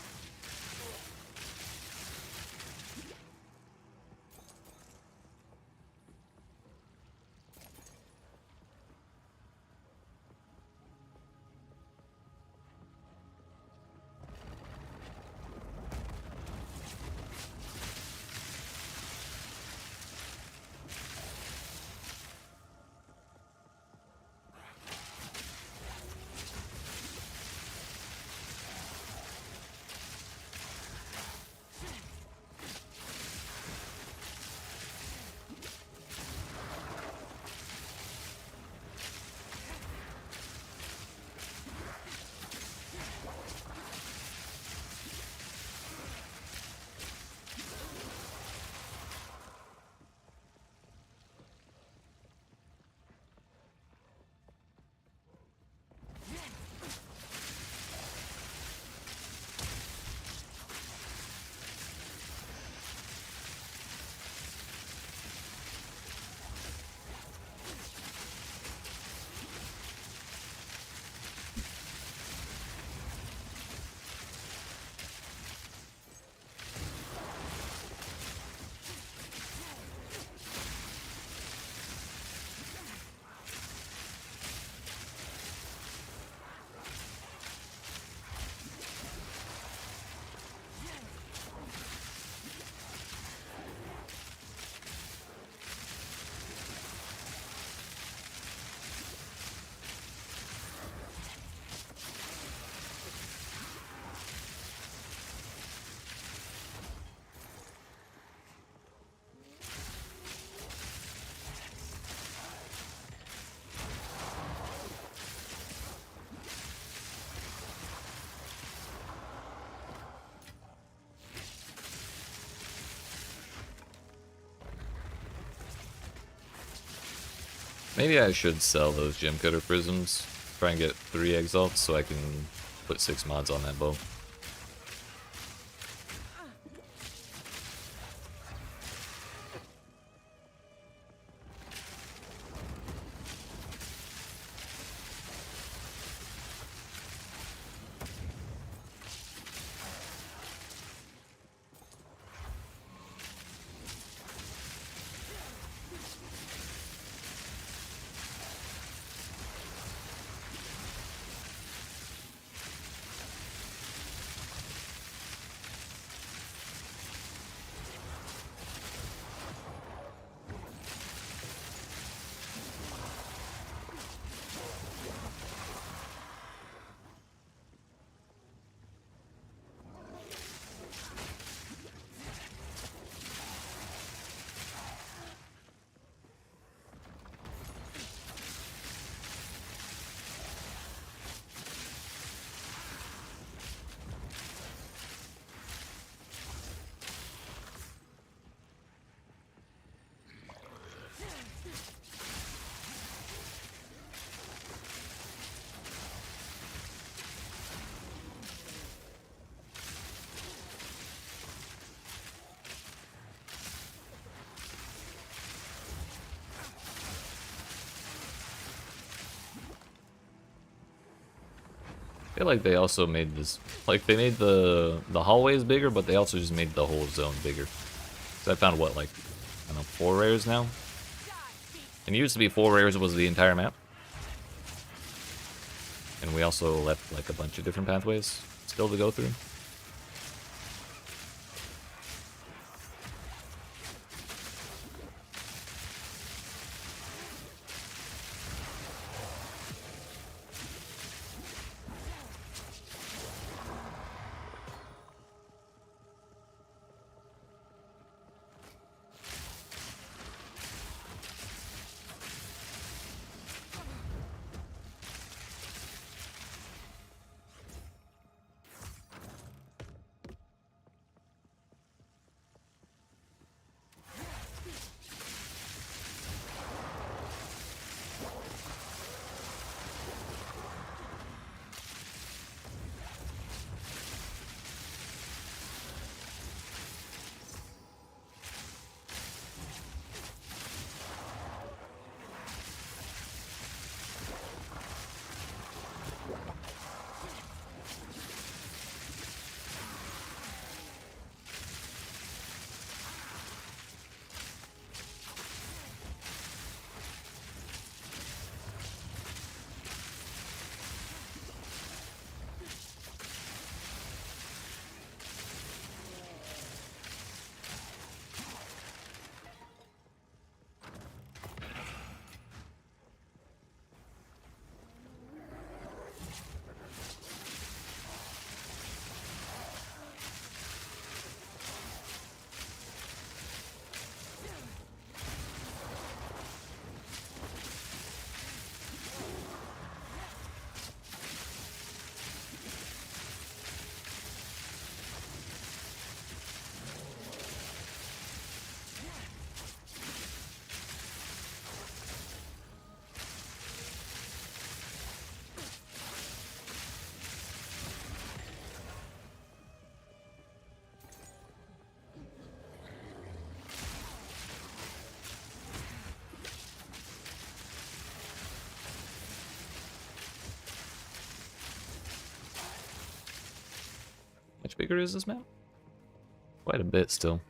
[SPEAKER 1] Maybe I should sell those gem cutter prisms, try and get 3 exalts so I can put 6 mods on that bow. I feel like they also made this, like they made the hallways bigger, but they also just made the whole zone bigger. So I found what, like, I don't know, 4 rares now? And it used to be 4 rares was the entire map. And we also left like a bunch of different pathways still to go through. Much bigger is this map? Quite a bit still.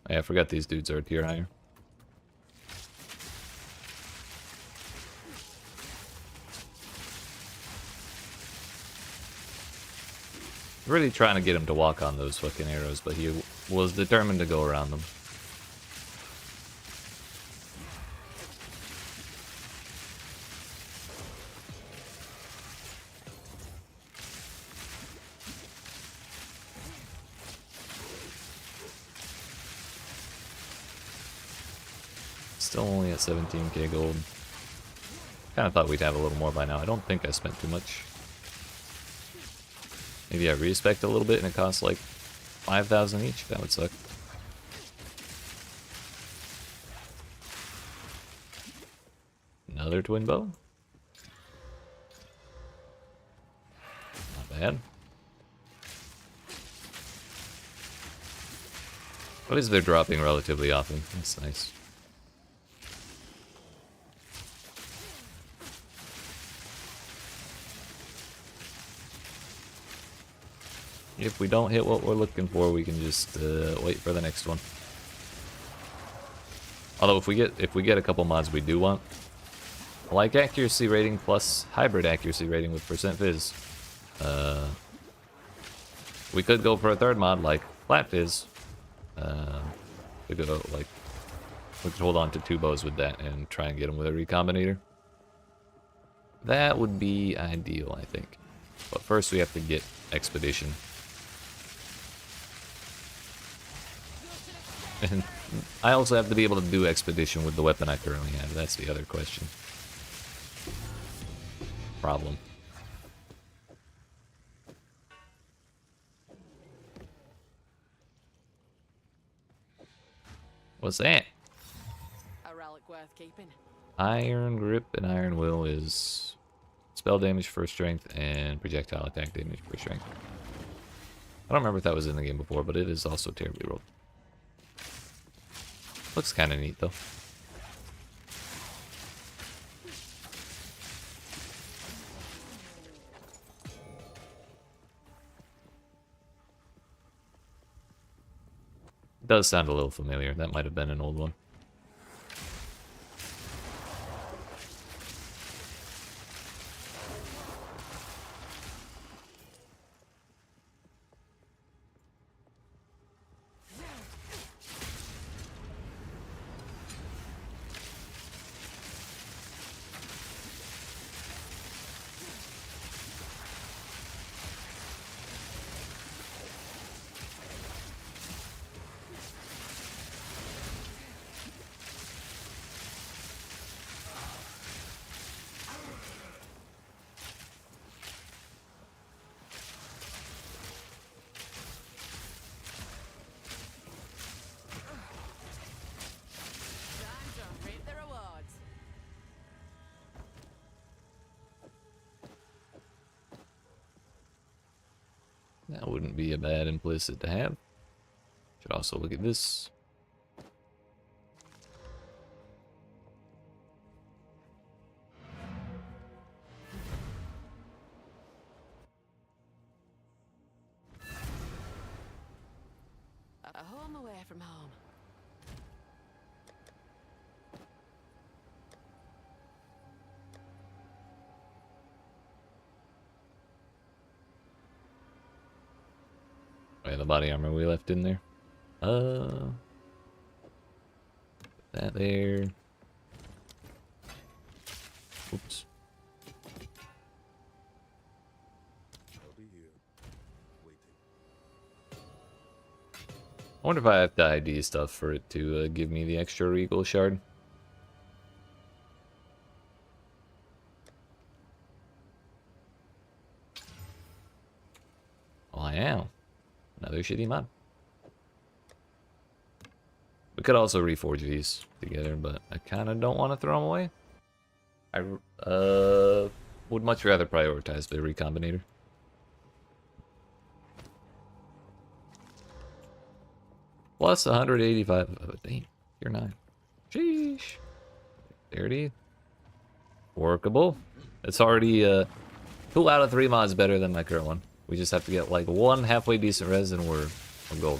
[SPEAKER 1] Oh, yeah, I forgot these dudes are a tier higher. Really trying to get him to walk on those fucking arrows, but he was determined to go around them. Still only at 17k gold. Kinda thought we'd have a little more by now. I don't think I spent too much. Maybe I respect a little bit and it costs like 5,000 each. That would suck. Another twin bow. Not bad. At least they're dropping relatively often. That's nice. If we don't hit what we're looking for, we can just wait for the next one. Although if we get a couple mods we do want, like accuracy rating plus hybrid accuracy rating with percent fizz, we could go for a third mod like flat fizz. We could hold on to 2 bows with that and try and get them with a recombinator. That would be ideal, I think. But first we have to get expedition. And I also have to be able to do expedition with the weapon I currently have. That's the other question. Problem. What's that?
[SPEAKER 6] A relic worth keeping.
[SPEAKER 1] Iron Grip and Iron Will is spell damage for strength and projectile attack damage for strength. I don't remember if that was in the game before, but it is also terribly rolled. Looks kind of neat though. It does sound a little familiar. That might have been an old one.
[SPEAKER 5] Time to reap the rewards.
[SPEAKER 1] That wouldn't be a bad implicit to have. Should also look at this.
[SPEAKER 6] A home away from home.
[SPEAKER 1] Oh, yeah, the body armor we left in there. Put that there. Oops.
[SPEAKER 8] I'll be here, waiting.
[SPEAKER 1] I wonder if I have to ID stuff for it to give me the extra Regal shard. Well, I am. Another shitty mod. We could also reforge these together, but I kind of don't want to throw them away. I would much rather prioritize the Recombinator. Plus 185 of it. Damn, you're 9. Sheesh. 30. Workable. It's already 2 out of 3 mods better than my current one. We just have to get like one halfway decent res and we're gold.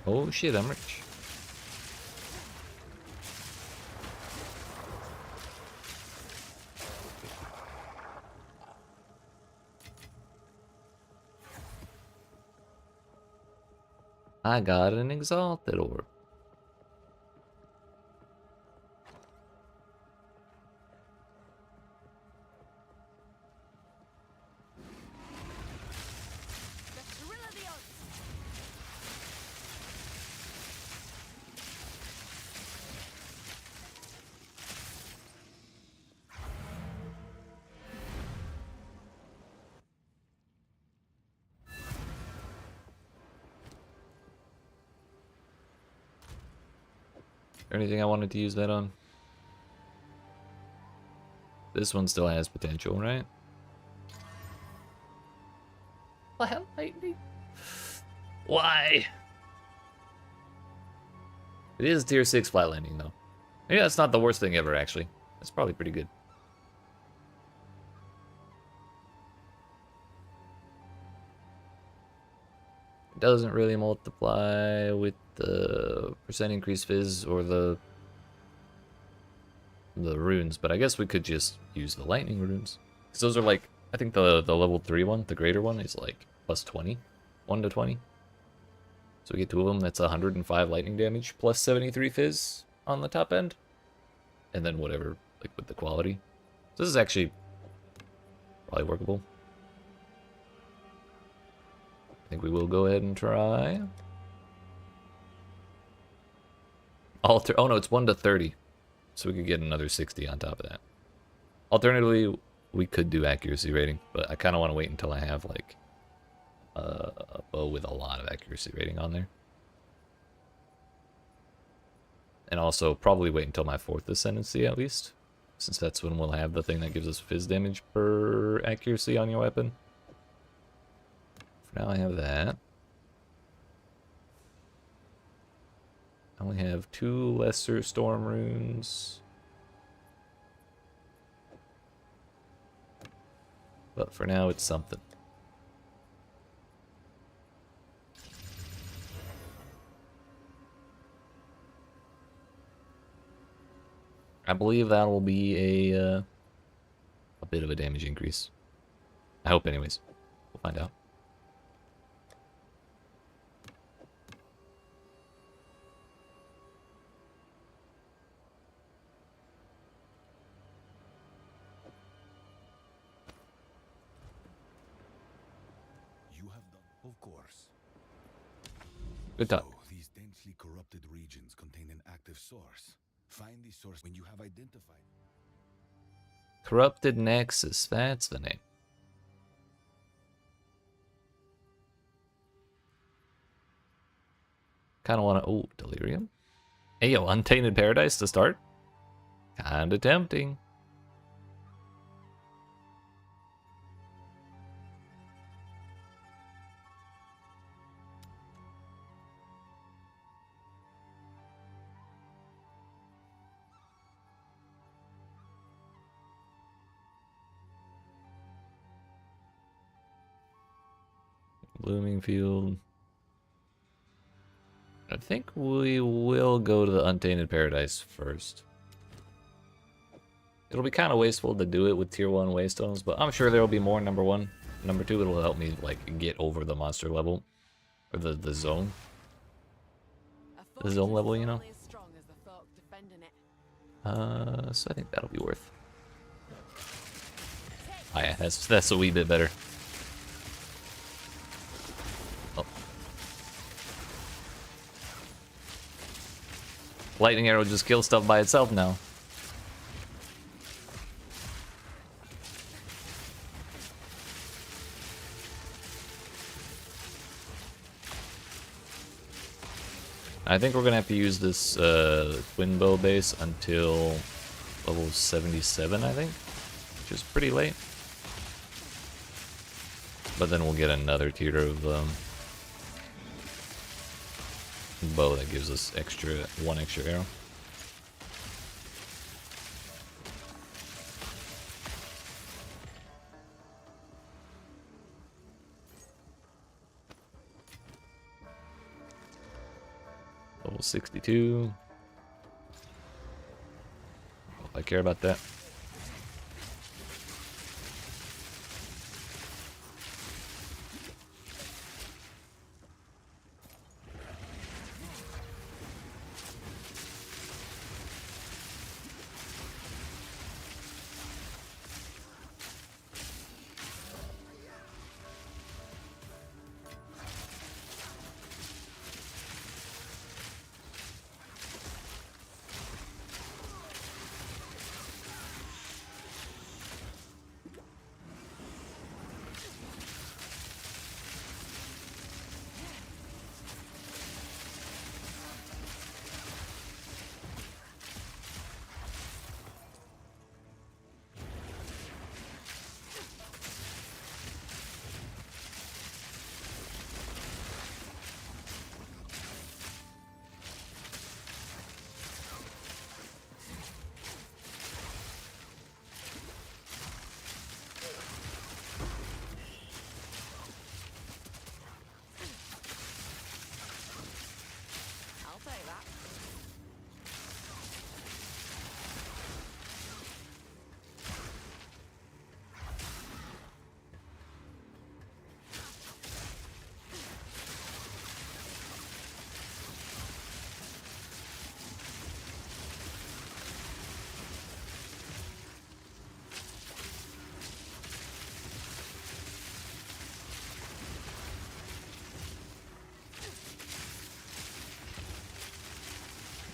[SPEAKER 1] Oh shit, I'm rich. I got an exalted orb.
[SPEAKER 5] The thrill of the odds.
[SPEAKER 1] Is there anything I wanted to use that on? This one still has potential, right? Flat lightning? Why? It is tier 6 flat lightning though. Maybe that's not the worst thing ever actually. That's probably pretty good. It doesn't really multiply with the percent increase fizz or the runes, but I guess we could just use the lightning runes. Because those are like, I think the level 3 one, the greater one, is like plus 20. 1 to 20. So we get 2 of them, that's 105 lightning damage, plus 73 fizz on the top end. And then whatever, like with the quality. So this is actually Probably workable. I think we will go ahead and try. Alter. Oh no, it's 1 to 30. So we could get another 60 on top of that. Alternatively, we could do accuracy rating, but I kind of want to wait until I have like a bow with a lot of accuracy rating on there. And also probably wait until my 4th ascendancy at least, since that's when we'll have the thing that gives us fizz damage per accuracy on your weapon. For now I have that. I only have 2 lesser storm runes. But for now it's something. I believe that will be a bit of a damage increase. I hope anyways. We'll find out.
[SPEAKER 4] You have done, of course.
[SPEAKER 1] Good talk.
[SPEAKER 4] So, these densely corrupted regions contain an active source. Find the source when you have identified.
[SPEAKER 1] Corrupted Nexus, that's the name. Kind of want to... Oh, Delirium. Hey, yo, Untainted Paradise to start? Kinda tempting. Blooming Field. I think we will go to the Untainted Paradise first. It'll be kind of wasteful to do it with tier 1 waystones, but I'm sure there will be more, number 1. Number 2, it'll help me like get over the monster level. Or the zone.
[SPEAKER 6] A
[SPEAKER 1] The zone
[SPEAKER 6] fortress
[SPEAKER 1] level,
[SPEAKER 6] is
[SPEAKER 1] you know?
[SPEAKER 6] only as strong as the folk defending it.
[SPEAKER 1] So I think that'll be worth. Oh yeah, that's a wee bit better. Oh. Lightning arrow just kills stuff by itself now. I think we're gonna have to use this twin bow base until level 77, I think, which is pretty late. But then we'll get another tier of bow that gives us one extra arrow. Level 62. If I care about that.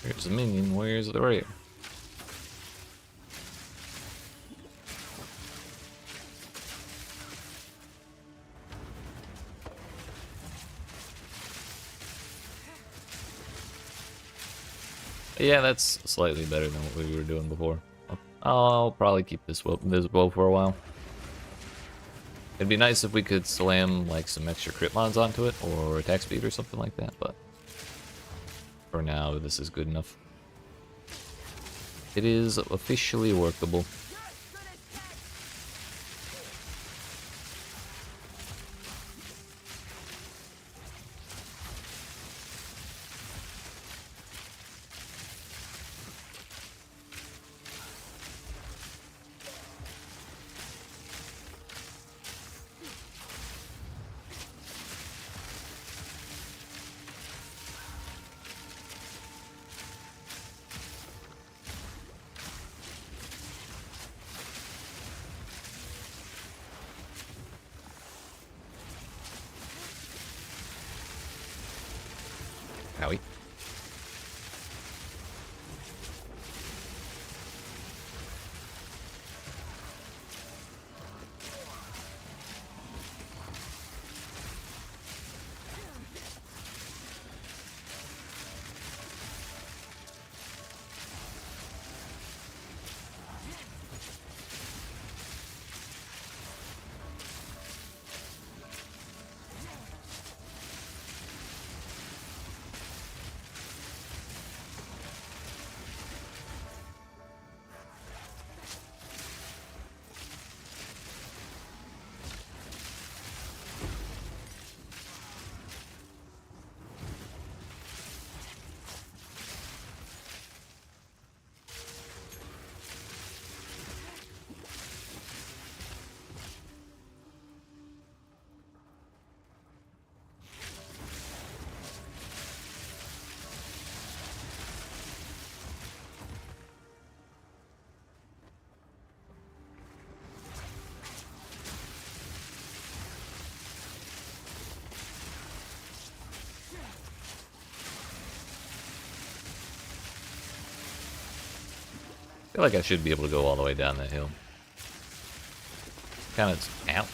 [SPEAKER 1] Here's a minion, where's the rare? Yeah, that's slightly better than what we were doing before. I'll probably keep this bow for a while. It'd be nice if we could slam like some extra crit mods onto it, or attack speed or something like that, but for now this is good enough. It is officially workable. Howie. I feel like I should be able to go all the way down that hill. Kind of. Ow.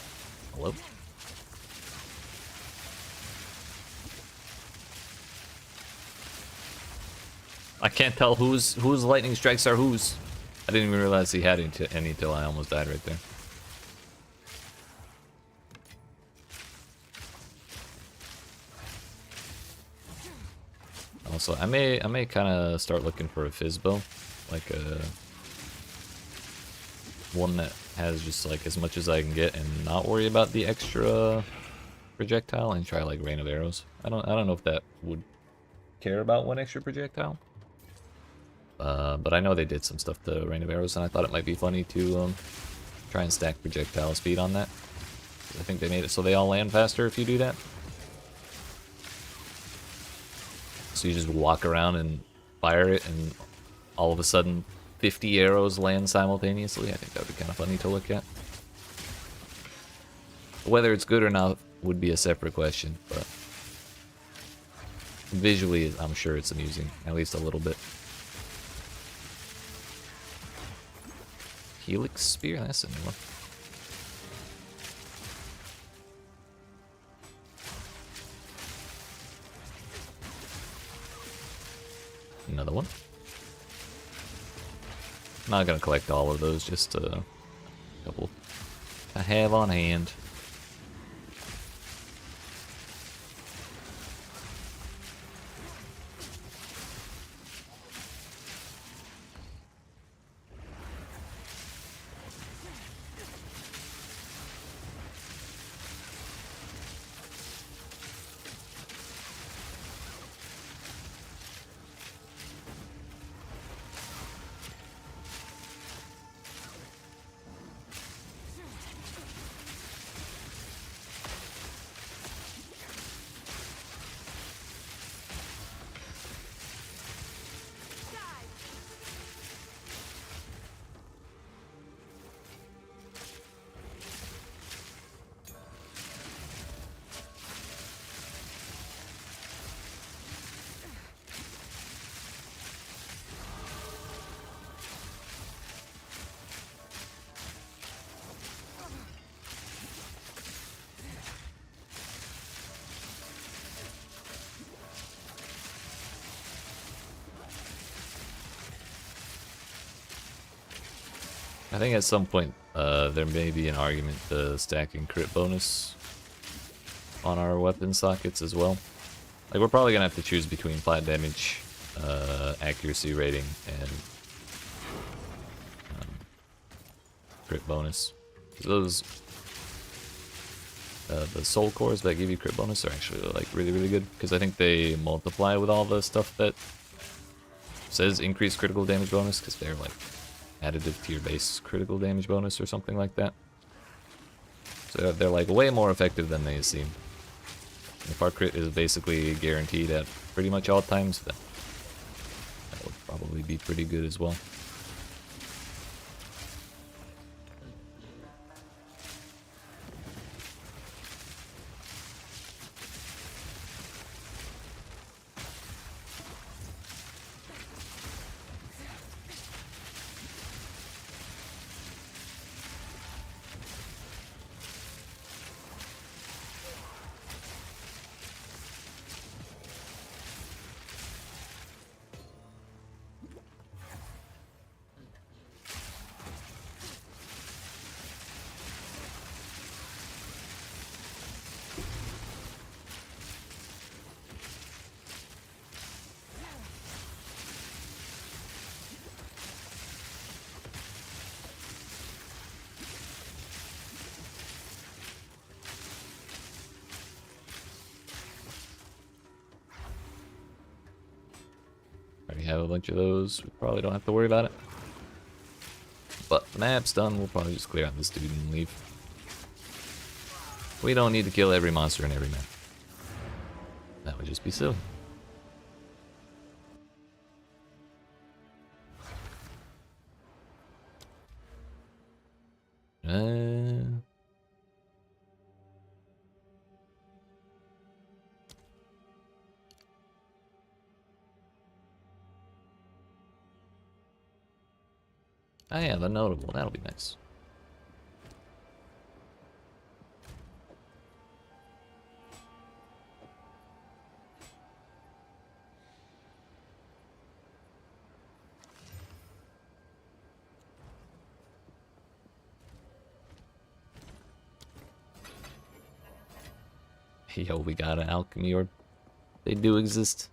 [SPEAKER 1] Hello? I can't tell whose lightning strikes are whose. I didn't even realize he had any till I almost died right there. Also, I may kind of start looking for a Fizzbow, like a one that has just like as much as I can get and not worry about the extra projectile, and try like Rain of Arrows. I don't know if that would care about one extra projectile. But I know they did some stuff to Rain of Arrows, and I thought it might be funny to try and stack projectile speed on that. I think they made it so they all land faster if you do that. So you just walk around and fire it, and all of a sudden 50 arrows land simultaneously. I think that would be kind of funny to look at. Whether it's good or not would be a separate question, but visually I'm sure it's amusing, at least a little bit. Helix Spear? That's a new one. Another one. I'm not gonna collect all of those, just a couple I have on hand. I think at some point there may be an argument to stacking crit bonus on our weapon sockets as well. Like, we're probably gonna have to choose between flat damage, accuracy rating, and crit bonus. Those the soul cores that give you crit bonus are actually like really good, because I think they multiply with all the stuff that says increased critical damage bonus, because they're like additive tier base critical damage bonus or something like that. So they're like way more effective than they seem. If our crit is basically guaranteed at pretty much all times, then that would probably be pretty good as well. Already have a bunch of those. We probably don't have to worry about it. But the map's done. We'll probably just clear out this dude and leave. We don't need to kill every monster in every map. That would just be silly. Oh yeah, the notable. That'll be nice. Yo, we got an alchemy orb. They do exist.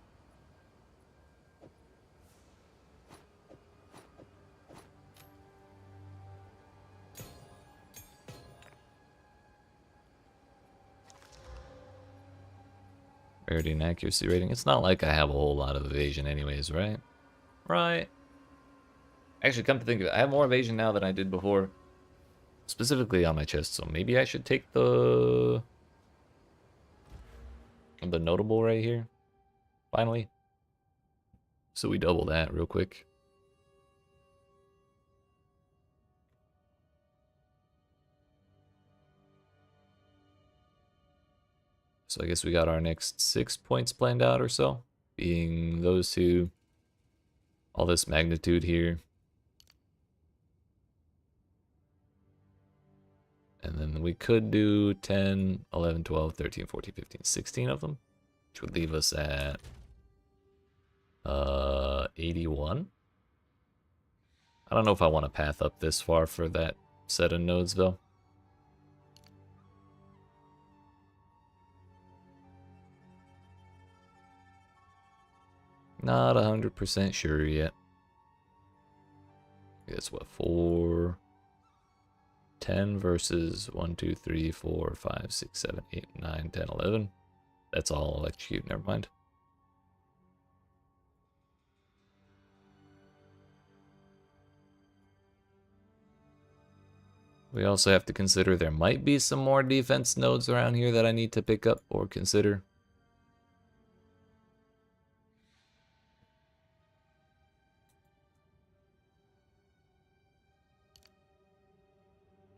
[SPEAKER 1] Rarity and accuracy rating. It's not like I have a whole lot of evasion anyways, right? Right. Actually, come to think of it, I have more evasion now than I did before. Specifically on my chest, so maybe I should take the notable right here. Finally. So we double that real quick. So I guess we got our next 6 points planned out or so, being those two, all this magnitude here. And then we could do 10, 11, 12, 13, 14, 15, 16 of them, which would leave us at 81. I don't know if I want to path up this far for that set of nodes though. Not 100% sure yet. Guess what, 4, 10 versus 1, 2, 3, 4, 5, 6, 7, 8, 9, 10, 11. That's all electrocute, never mind. We also have to consider there might be some more defense nodes around here that I need to pick up or consider.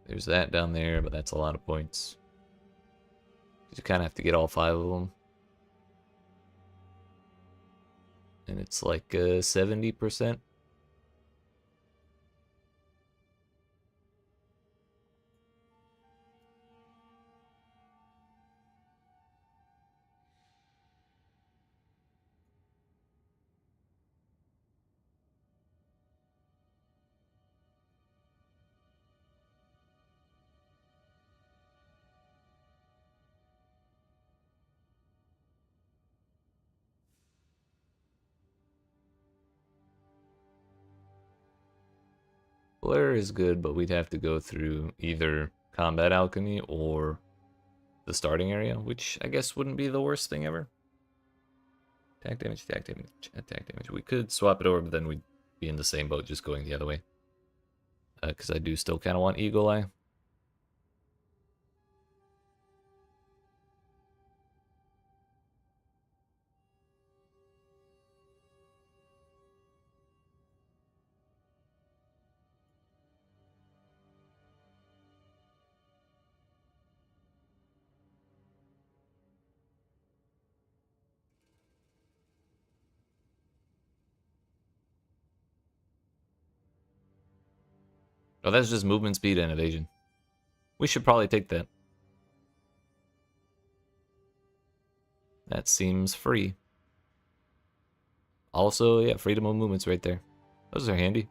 [SPEAKER 1] There's that down there, but that's a lot of points. You kind of have to get all 5 of them. And it's like 70%. Blur is good, but we'd have to go through either combat alchemy or the starting area, which I guess wouldn't be the worst thing ever. Attack damage, attack damage, attack damage. We could swap it over, but then we'd be in the same boat just going the other way. Because I do still kind of want Eagle Eye. Oh, that's just movement speed and evasion. We should probably take that. That seems free. Also, yeah, freedom of movement's right there. Those are handy.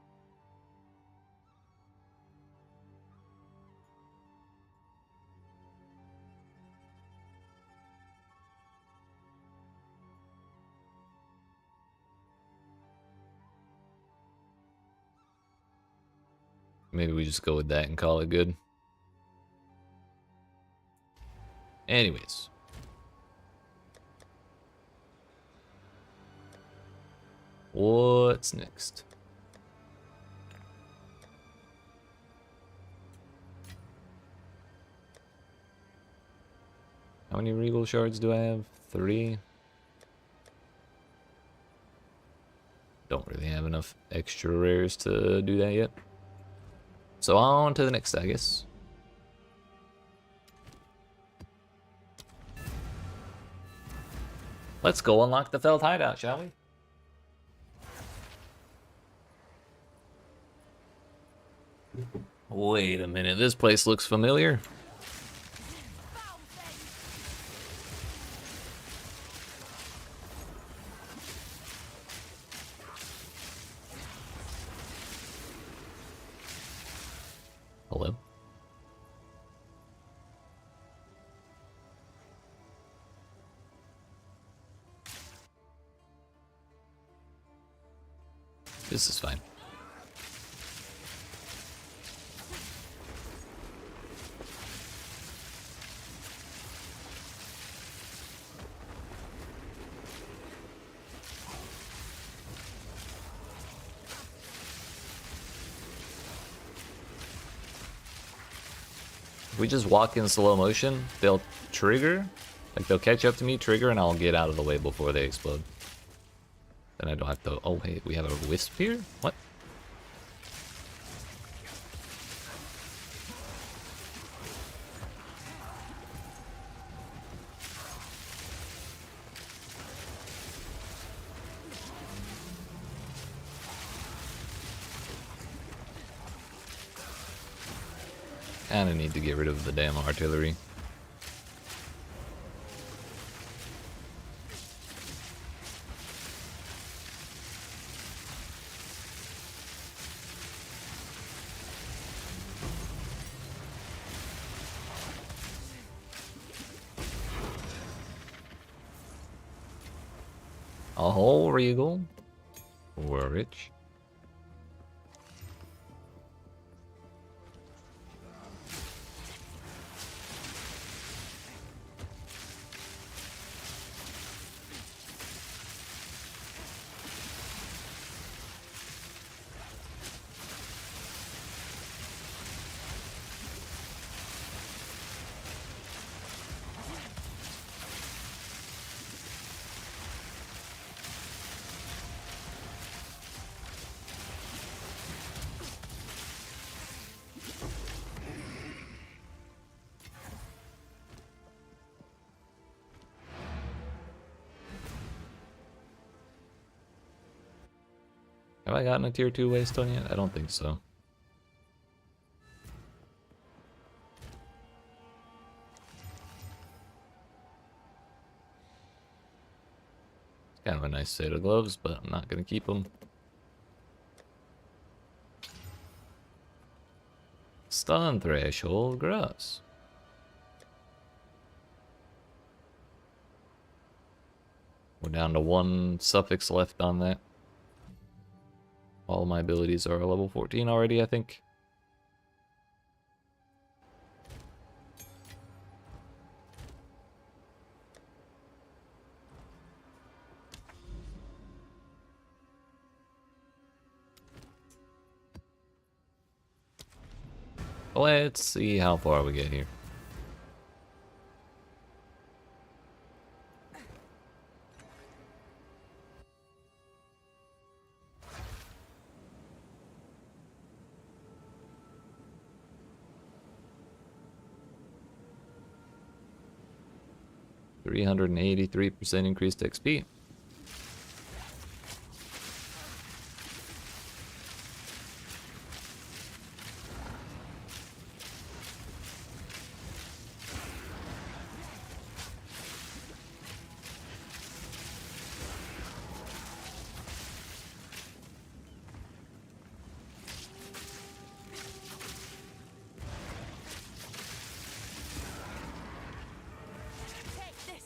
[SPEAKER 1] Maybe we just go with that and call it good. Anyways. What's next? How many regal shards do I have? 3. Don't really have enough extra rares to do that yet. So on to the next, I guess. Let's go unlock the Feld hideout, shall we? Wait a minute, this place looks familiar. Hello? This is fine. If we just walk in slow motion, they'll trigger. Like, they'll catch up to me, trigger, and I'll get out of the way before they explode. Then I don't have to... Oh, hey, we have a wisp here? What? Kinda need to get rid of the damn artillery. A whole regal. We're rich. Have I gotten a tier 2 waystone yet? I don't think so. It's kind of a nice set of gloves, but I'm not going to keep them. Stun threshold grass. We're down to 1 suffix left on that. All my abilities are level 14 already, I think. Let's see how far we get here. $383% increased XP.
[SPEAKER 5] Take this.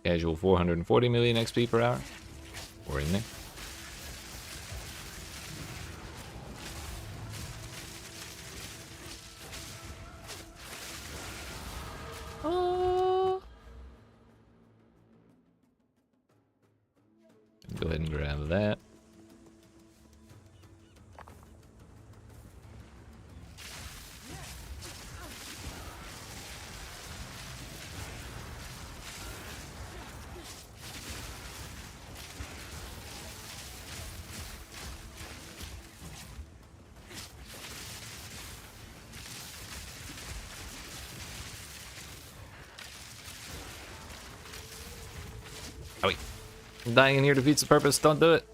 [SPEAKER 1] Casual 440 million XP per hour. We're in there. Go ahead and grab that. Oh wait. Dying in here defeats the purpose. Don't do it.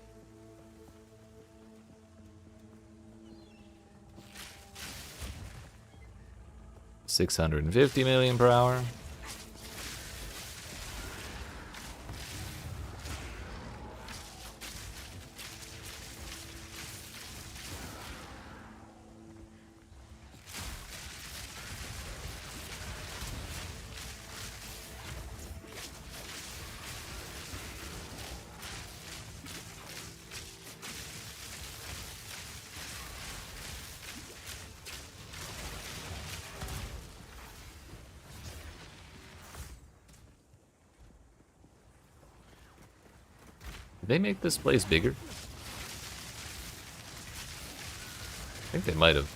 [SPEAKER 1] $650 million per hour. Did they make this place bigger? I think they might have.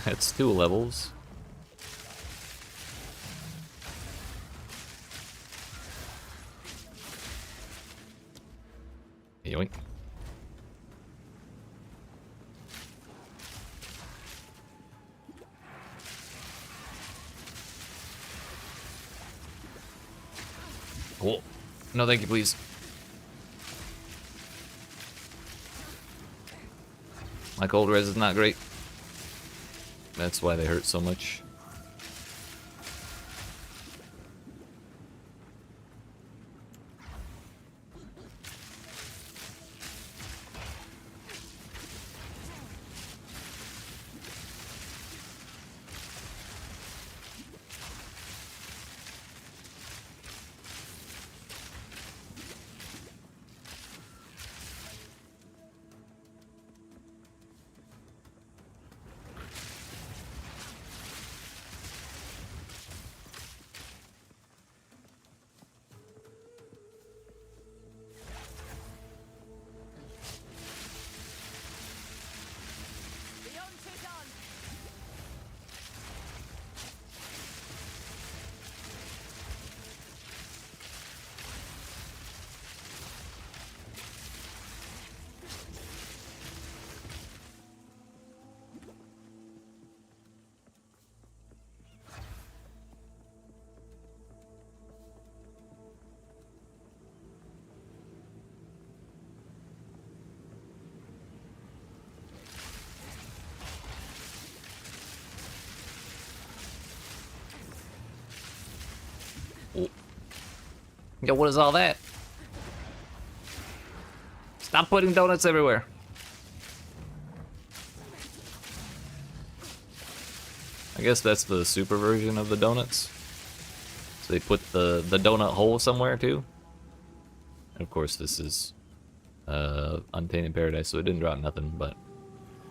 [SPEAKER 1] That's 2 levels. Yoink. Cool. No, thank you, please. My cold res is not great. That's why they hurt so much. Yo, what is all that? Stop putting donuts everywhere. I guess that's the super version of the donuts. So they put the donut hole somewhere too. And of course this is Untainted Paradise, so it didn't drop nothing, but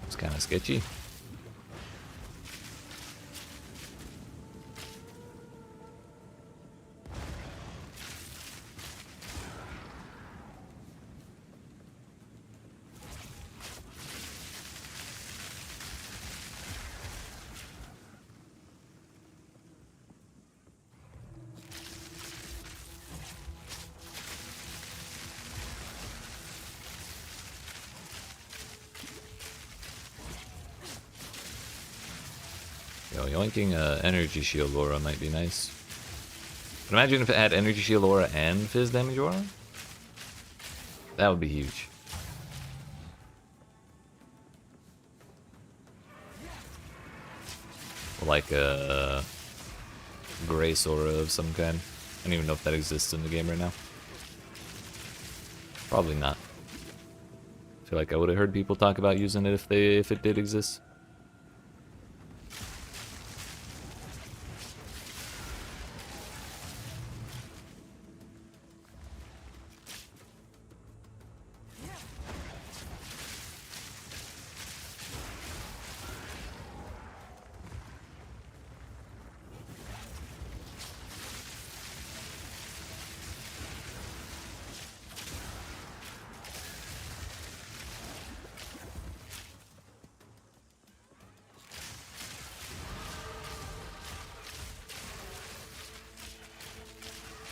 [SPEAKER 1] it's kind of sketchy. Yo, yoinking energy shield aura might be nice. But imagine if it had energy shield aura and fizz damage aura. That would be huge. Like a grace aura of some kind. I don't even know if that exists in the game right now. Probably not. I feel like I would have heard people talk about using it if it did exist.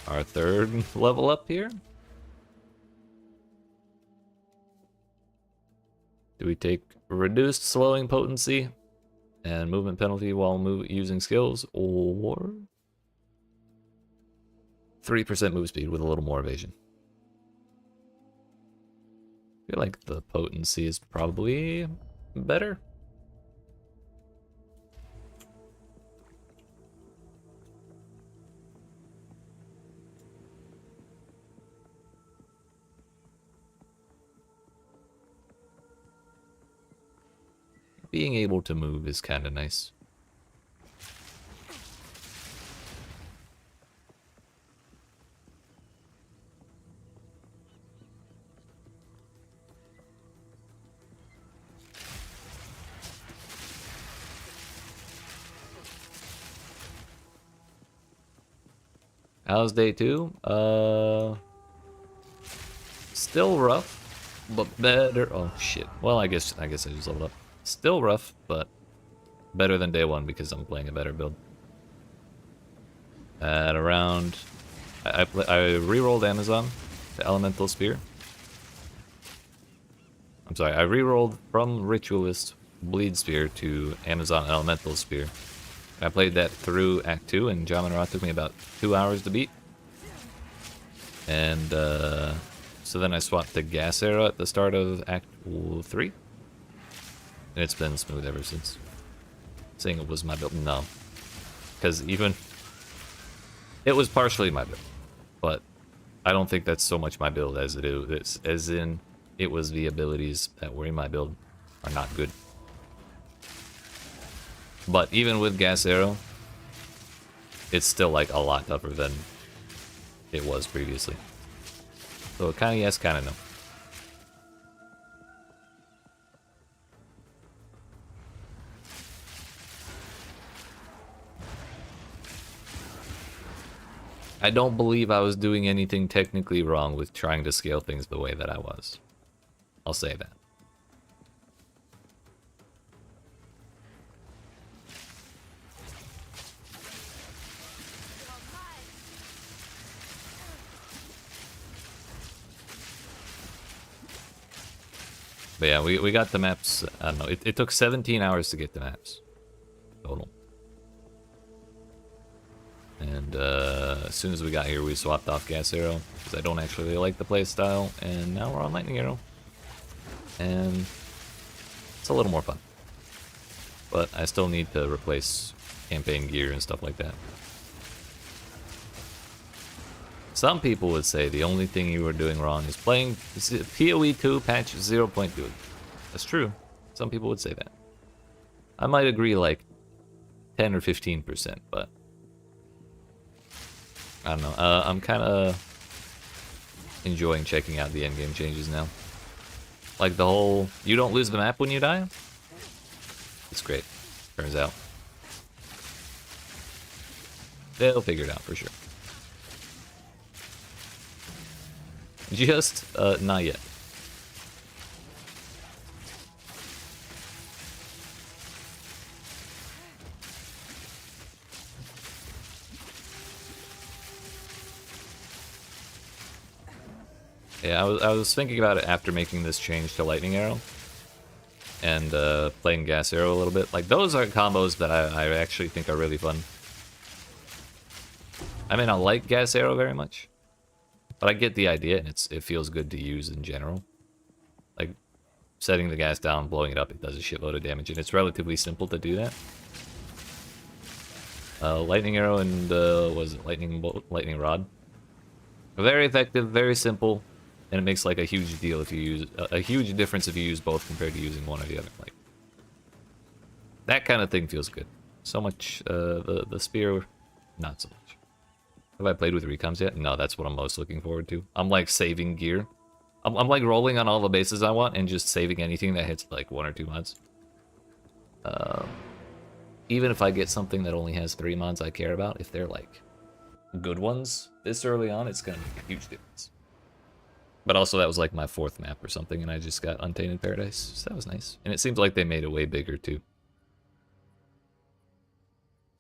[SPEAKER 1] Our third level up here. Do we take reduced slowing potency and movement penalty while using skills, or 3% move speed with a little more evasion? I feel like the potency is probably better. Being able to move is kind of nice. How's day 2? Still rough, but better. Oh shit. Well, I guess I just leveled up. Still rough, but better than day 1 because I'm playing a better build. At around, I re-rolled Amazon, the Elemental Spear. I'm sorry, I re-rolled from Ritualist Bleed Spear to Amazon Elemental Spear. I played that through Act 2, and Jamanra took me about 2 hours to beat. And so then I swapped to Gas Arrow at the start of Act 3. And it's been smooth ever since. Saying it was my build, no. Because even, it was partially my build. But I don't think that's so much my build as it is, as in, it was the abilities that were in my build are not good. But even with Gas Arrow, it's still like a lot tougher than it was previously. So kind of yes, kind of no. I don't believe I was doing anything technically wrong with trying to scale things the way that I was. I'll say that. But yeah, we got the maps. I don't know. It took 17 hours to get the maps total. And as soon as we got here, we swapped off Gas Arrow because I don't actually like the playstyle. And now we're on Lightning Arrow, and it's a little more fun. But I still need to replace campaign gear and stuff like that. Some people would say the only thing you were doing wrong is playing PoE 2 patch 0.2. That's true. Some people would say that. I might agree like 10 or 15%, but I don't know. I'm kind of enjoying checking out the endgame changes now. Like the whole, you don't lose the map when you die? It's great, turns out. They'll figure it out for sure. Just, not yet. Yeah, I was thinking about it after making this change to Lightning Arrow. And, playing Gas Arrow a little bit. Like, those are combos that I actually think are really fun. I may not like Gas Arrow very much, but I get the idea, and it feels good to use in general. Like, setting the gas down, blowing it up, it does a shitload of damage, and it's relatively simple to do that. Lightning Arrow and, was it Lightning Rod? Very effective, very simple, and it makes, like, a huge deal if you use, a huge difference if you use both compared to using one or the other. Like, that kind of thing feels good. So much, the spear, not so much. Have I played with recoms yet? No, that's what I'm most looking forward to. I'm like saving gear. I'm like rolling on all the bases I want and just saving anything that hits like 1 or 2 mods. Even if I get something that only has 3 mods I care about, if they're like good ones this early on, it's gonna make a huge difference. But also that was like my 4th map or something, and I just got Untainted Paradise, so that was nice. And it seems like they made it way bigger too.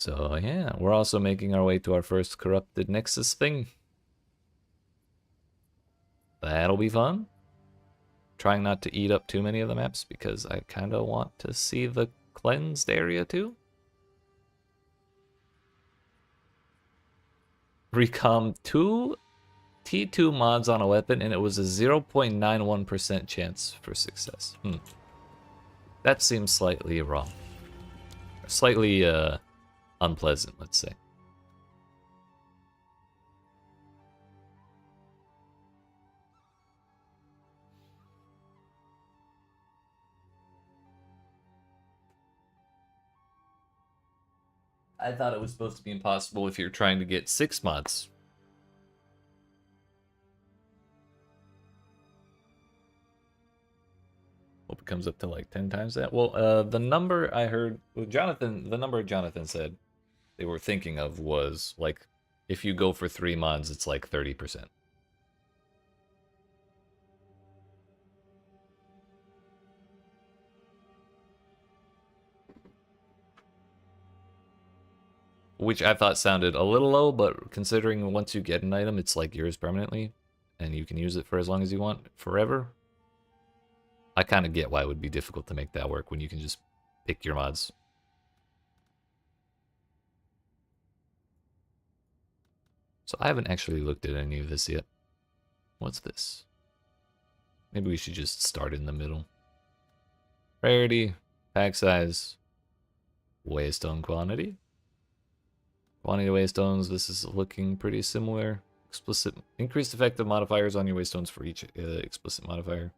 [SPEAKER 1] So yeah, we're also making our way to our first corrupted Nexus thing. That'll be fun. Trying not to eat up too many of the maps because I kind of want to see the cleansed area too. Recom 2 T2 mods on a weapon, and it was a 0.91% chance for success. That seems slightly wrong. Slightly, unpleasant, let's say. I thought it was supposed to be impossible if you're trying to get 6 mods. Hope it comes up to like 10 times that. Well, the number I heard, the number Jonathan said they were thinking of was like, if you go for 3 mods, it's like 30%. Which I thought sounded a little low, but considering once you get an item, it's like yours permanently, and you can use it for as long as you want, forever. I kind of get why it would be difficult to make that work when you can just pick your mods. So I haven't actually looked at any of this yet. What's this? Maybe we should just start in the middle. Rarity, pack size, waystone quantity. Quantity of waystones, this is looking pretty similar. Explicit, increased effective modifiers on your waystones for each explicit modifier.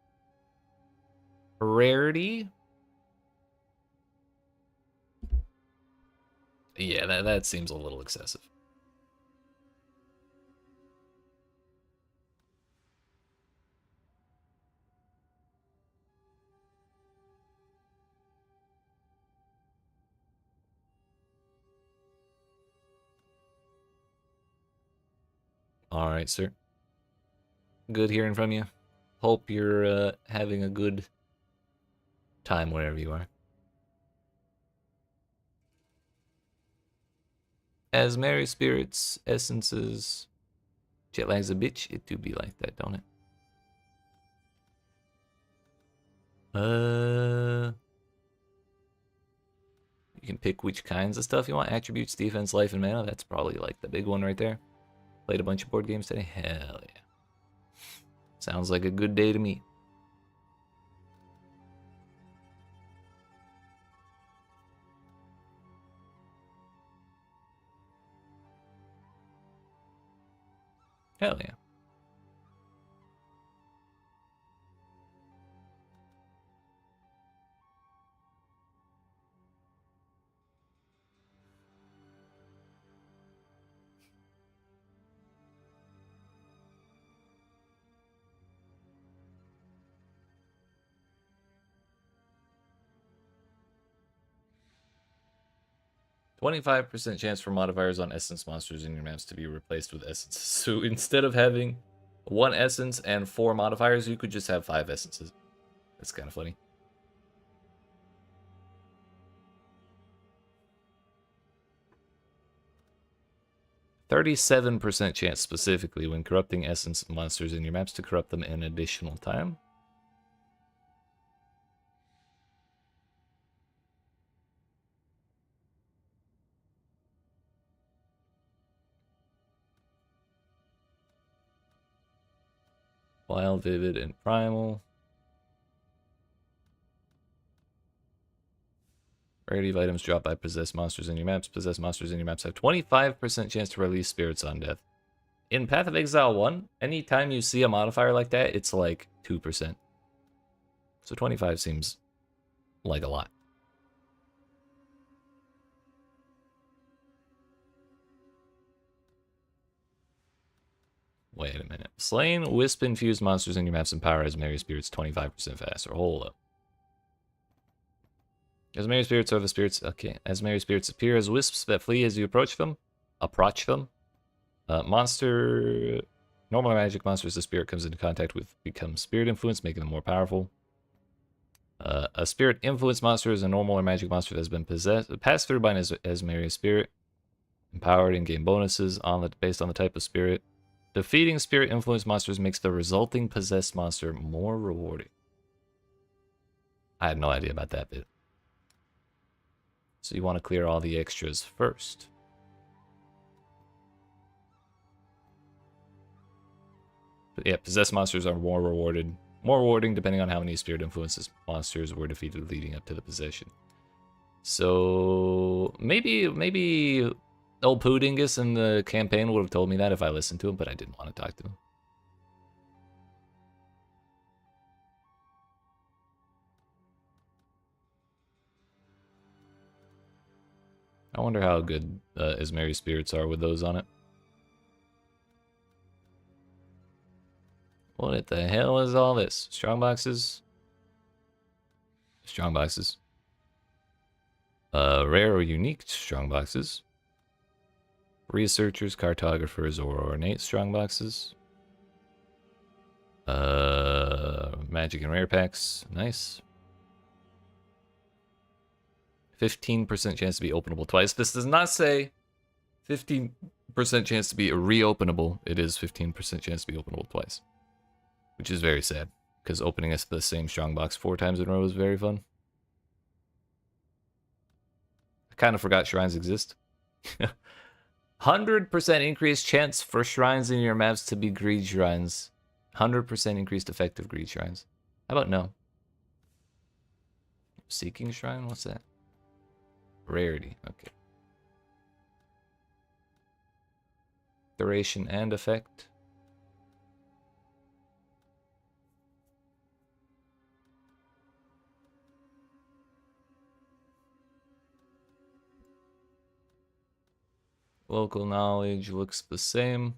[SPEAKER 1] Rarity? Yeah, that seems a little excessive. Alright, sir. Good hearing from you. Hope you're having a good time wherever you are. As merry spirits, essences, jet lag's a bitch, it do be like that, don't it? You can pick which kinds of stuff you want. Attributes, defense, life, and mana. That's probably like the big one right there. Played a bunch of board games today. Hell yeah. Sounds like a good day to me. Hell yeah. "25% chance for modifiers on essence monsters in your maps to be replaced with essences." So instead of having 1 essence and 4 modifiers, you could just have 5 essences. That's kind of funny. "37% chance specifically when corrupting essence monsters in your maps to corrupt them an additional time." Wild, Vivid, and Primal. Rarity of items dropped by possessed monsters in your maps. Possessed monsters in your maps have 25% chance to release spirits on death. In Path of Exile 1, anytime you see a modifier like that, it's like 2%. So 25 seems like a lot. Wait a minute. Slaying wisp-infused monsters in your maps empower Asmeri spirits 25% faster. Hold up. Asmeri spirits are the spirits. Okay. Asmeri spirits appear as wisps that flee as you approach them. Monster. Normal or magic monsters the spirit comes into contact with become spirit influence, making them more powerful. A spirit influence monster is a normal or magic monster that has been passed through by an Asmeri spirit. Empowered and gain bonuses based on the type of spirit. Defeating spirit influence monsters makes the resulting possessed monster more rewarding. I had no idea about that bit. So you want to clear all the extras first. But yeah, possessed monsters are more rewarding depending on how many spirit influences monsters were defeated leading up to the possession. So maybe old Poodingus in the campaign would have told me that if I listened to him, but I didn't want to talk to him. I wonder how good Asmeri spirits are with those on it. What the hell is all this? Strongboxes? Strongboxes. Rare or unique strongboxes. Researchers, cartographers, or ornate strongboxes. Magic and rare packs. Nice. 15% chance to be openable twice. This does not say 15% chance to be reopenable. It is 15% chance to be openable twice. Which is very sad, because opening us the same strongbox 4 times in a row is very fun. I kind of forgot shrines exist. 100% increased chance for shrines in your maps to be greed shrines. 100% increased effective greed shrines. How about no? Seeking shrine? What's that? Rarity. Okay. Duration and effect. Local knowledge looks the same.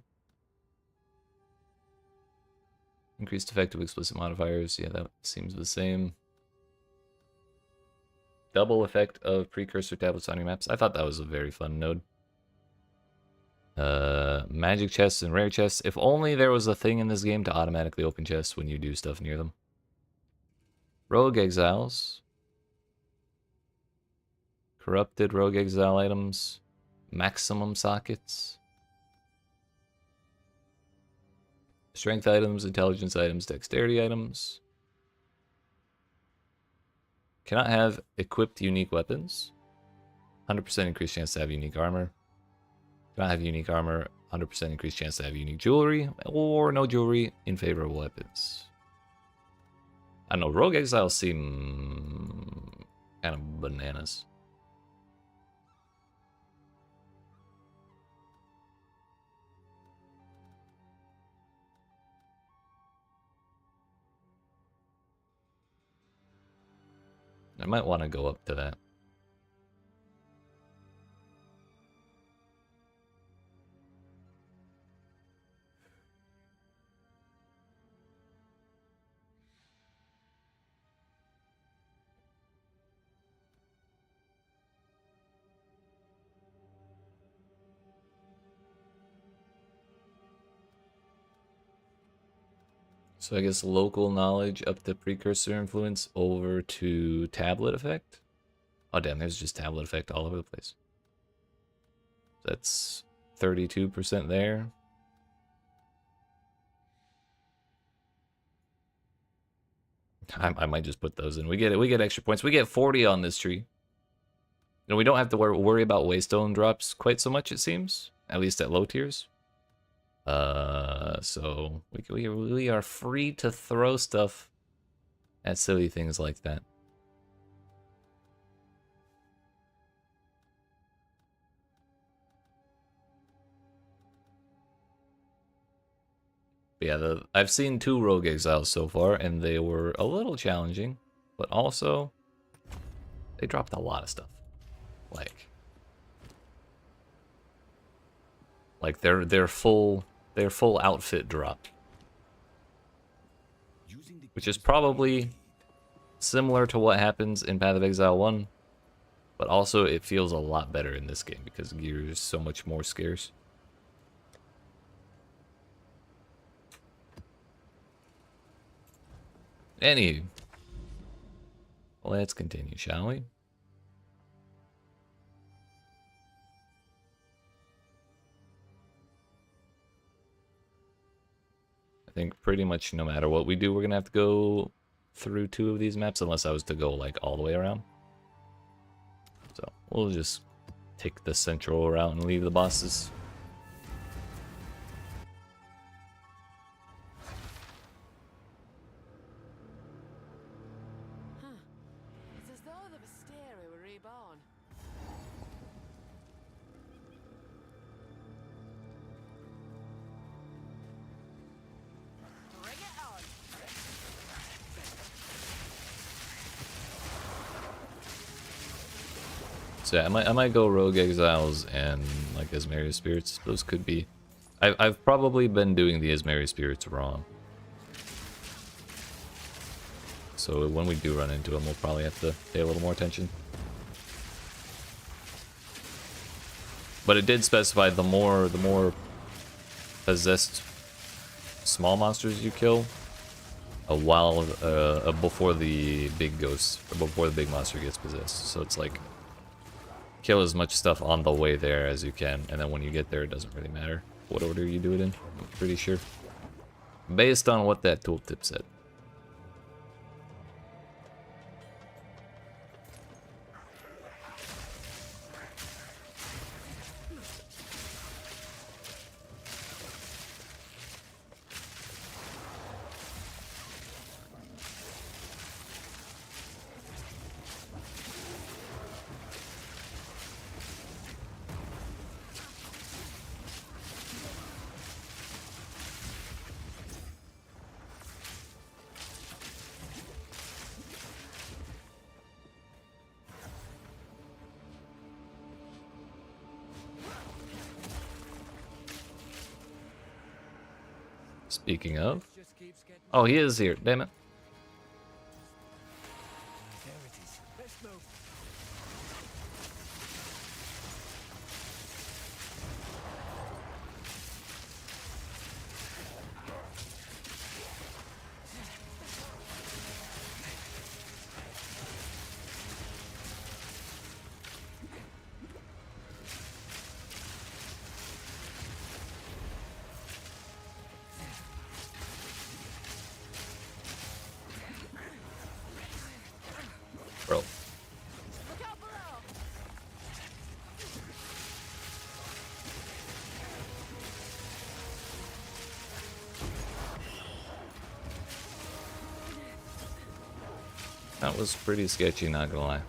[SPEAKER 1] Increased effective explicit modifiers. Yeah, that seems the same. Double effect of precursor tablets on your maps. I thought that was a very fun node. Magic chests and rare chests. If only there was a thing in this game to automatically open chests when you do stuff near them. Rogue exiles. Corrupted rogue exile items. Maximum sockets. Strength items, intelligence items, dexterity items. Cannot have equipped unique weapons. 100% increased chance to have unique armor. Cannot have unique armor. 100% increased chance to have unique jewelry. Or no jewelry in favor of weapons. I don't know, rogue exiles seem kind of bananas. I might want to go up to that. So I guess local knowledge up to precursor influence over to tablet effect. Oh damn, there's just tablet effect all over the place. That's 32% there. I might just put those in. We get extra points. We get 40 on this tree. And we don't have to worry about waystone drops quite so much, it seems. At least at low tiers. So we are free to throw stuff at silly things like that. But yeah, I've seen 2 Rogue Exiles so far, and they were a little challenging, but also they dropped a lot of stuff. Like their full outfit drop, which is probably similar to what happens in Path of Exile 1, but also it feels a lot better in this game because gear is so much more scarce. Anywho, let's continue, shall we? I think pretty much no matter what we do, we're gonna have to go through 2 of these maps, unless I was to go like all the way around. So we'll just take the central route and leave the bosses.
[SPEAKER 6] It's as though the Visteri were reborn. Bring it on!
[SPEAKER 1] So yeah, I might go Rogue Exiles and like Asmeri Spirits. Those could be. I've probably been doing the Asmeri Spirits wrong. So when we do run into them, we'll probably have to pay a little more attention. But it did specify the more possessed small monsters you kill, before the big ghost, or before the big monster gets possessed. So it's like kill as much stuff on the way there as you can, and then when you get there, it doesn't really matter what order you do it in. I'm pretty sure, based on what that tooltip said. Speaking of, oh, he is here. Damn it.
[SPEAKER 10] There it is. Let's move.
[SPEAKER 1] Bro.
[SPEAKER 6] Look out below!
[SPEAKER 1] That was pretty sketchy, not gonna lie.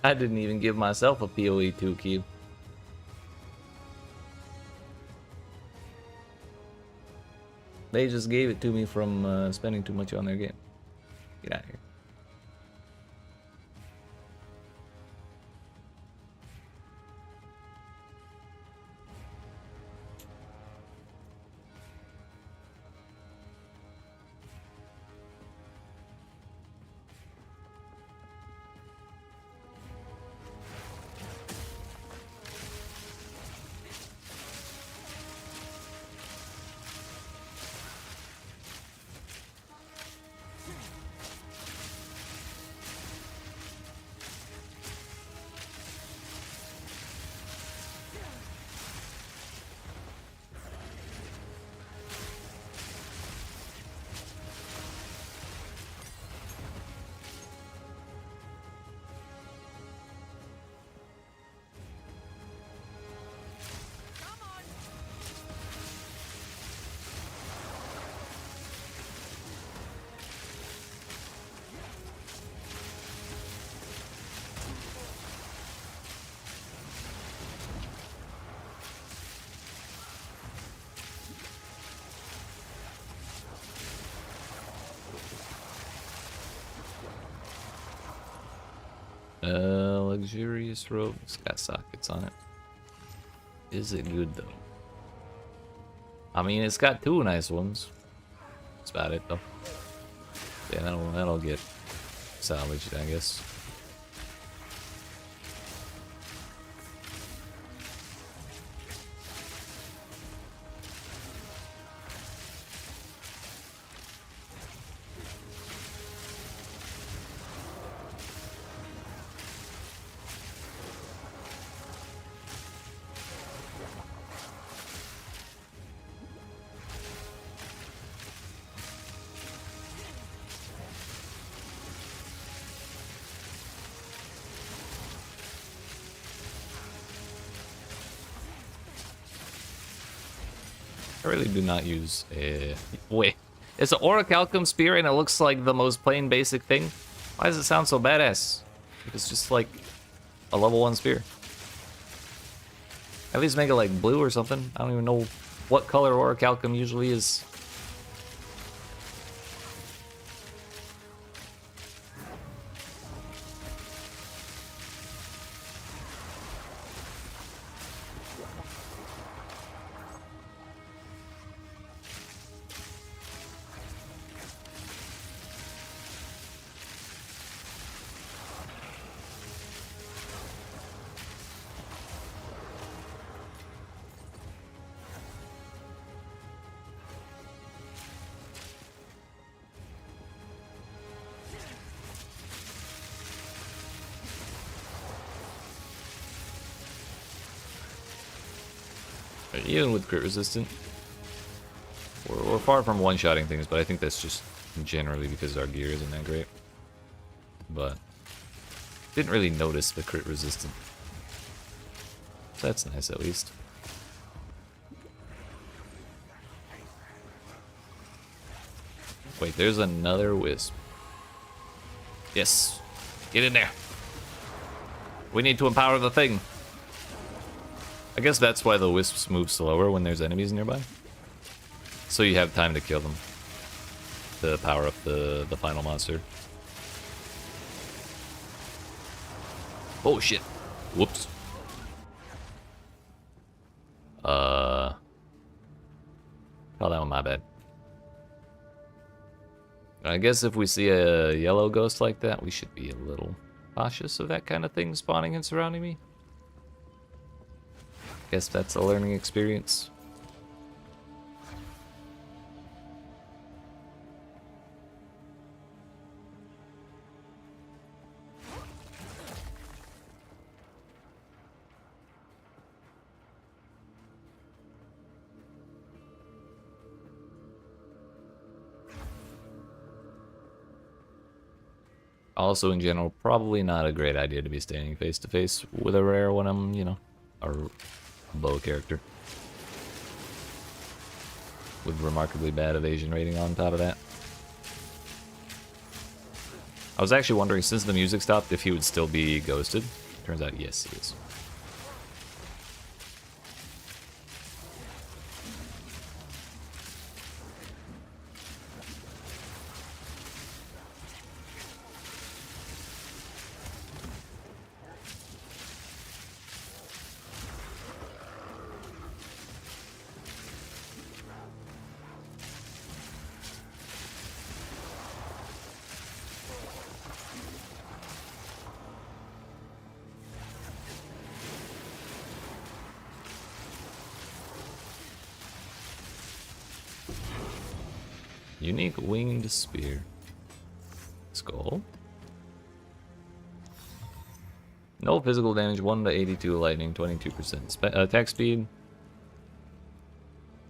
[SPEAKER 1] I didn't even give myself a PoE 2 cue. They just gave it to me from spending too much on their game. Get out of here. Luxurious robe. It's got sockets on it. Is it good though? I mean, it's got two nice ones. That's about it though. Yeah, that'll get salvaged, I guess. I really do not use a... Wait. It's an Orichalcum Spear and it looks like the most plain basic thing? Why does it sound so badass? It's just like a level 1 spear. At least make it like blue or something. I don't even know what color Orichalcum usually is. Even with crit resistant, we're far from one-shotting things, but I think that's just generally because our gear isn't that great. But didn't really notice the crit resistant. That's nice at least. Wait, there's another wisp. Yes, get in there. We need to empower the thing. I guess that's why the wisps move slower when there's enemies nearby. So you have time to kill them. To power up the final monster. Oh shit. Whoops. Oh, that one my bad. I guess if we see a yellow ghost like that, we should be a little cautious of that kind of thing spawning and surrounding me. Guess that's a learning experience. Also, in general, probably not a great idea to be standing face to face with a rare when I'm, you know, a bow character. With remarkably bad evasion rating on top of that. I was actually wondering, since the music stopped, if he would still be ghosted. Turns out, yes, he is. Unique winged spear. Skull. No physical damage, 1 to 82 lightning, 22%. Attack speed.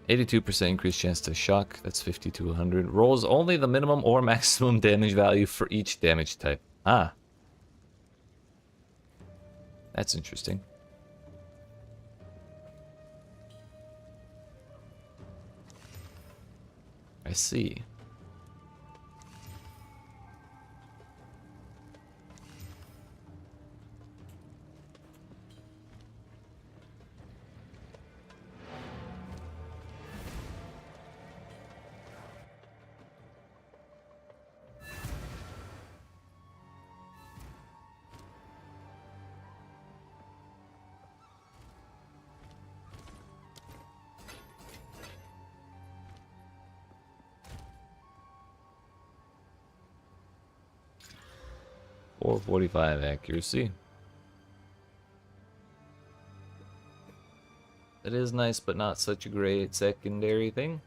[SPEAKER 1] 82% increased chance to shock. That's 50 to 100. Rolls only the minimum or maximum damage value for each damage type. Ah. That's interesting. I see. Or 45 accuracy. That is nice, but not such a great secondary thing.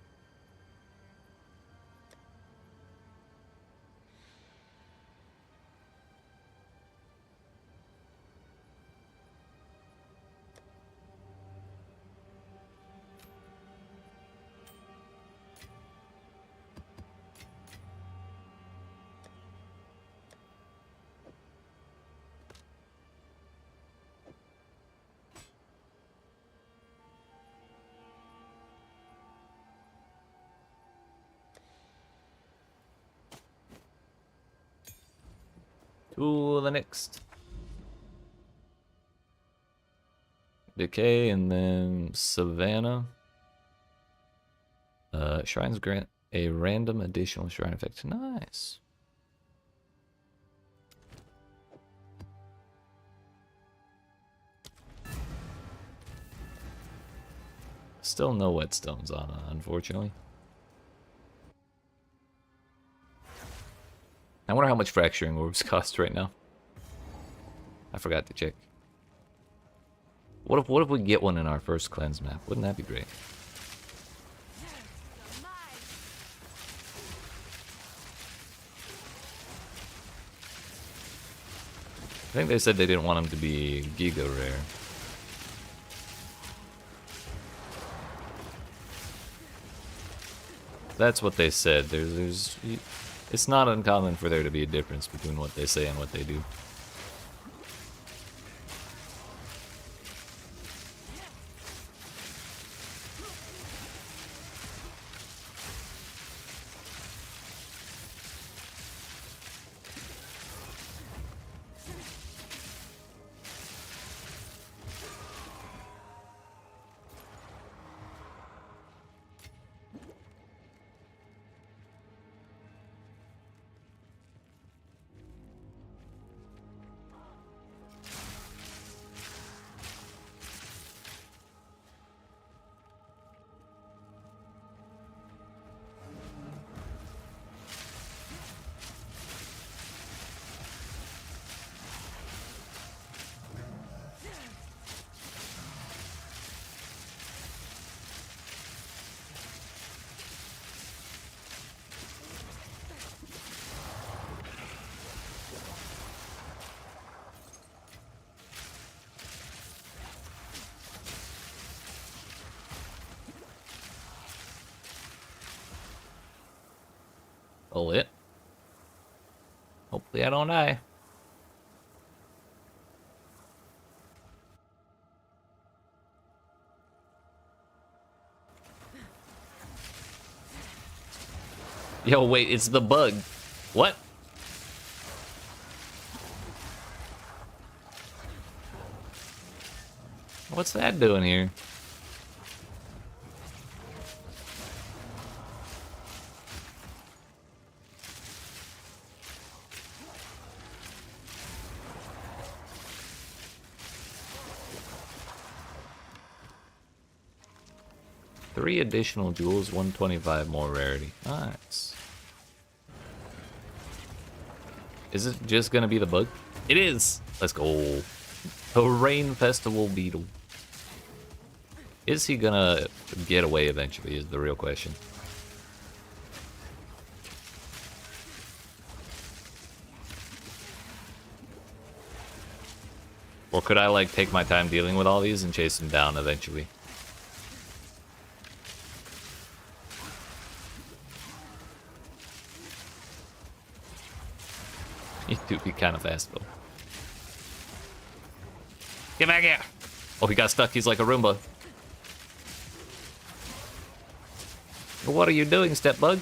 [SPEAKER 1] To the next. Decay and then Savannah. Shrines grant a random additional shrine effect. Nice. Still no whetstones on it, unfortunately. I wonder how much fracturing orbs cost right now. I forgot to check. What if we get one in our first cleanse map? Wouldn't that be great? I think they said they didn't want them to be giga rare. That's what they said. It's not uncommon for there to be a difference between what they say and what they do. Pull it. Hopefully I don't die. Yo, wait, it's the bug. What? What's that doing here? Three additional jewels, 125 more rarity. Nice. Is it just gonna be the bug? It is! Let's go. The Rain Festival Beetle. Is he gonna get away eventually is the real question. Or could I like take my time dealing with all these and chase him down eventually? He do be kind of fast though. Get back here! Oh, he got stuck. He's like a Roomba. What are you doing, step bug?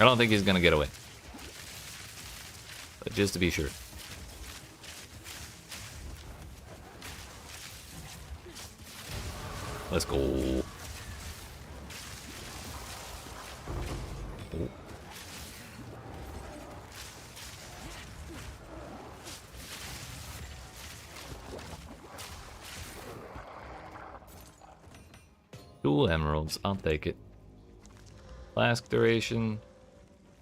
[SPEAKER 1] I don't think he's gonna get away. But just to be sure. Let's go. Oh. 2 emeralds, I'll take it. Flask duration.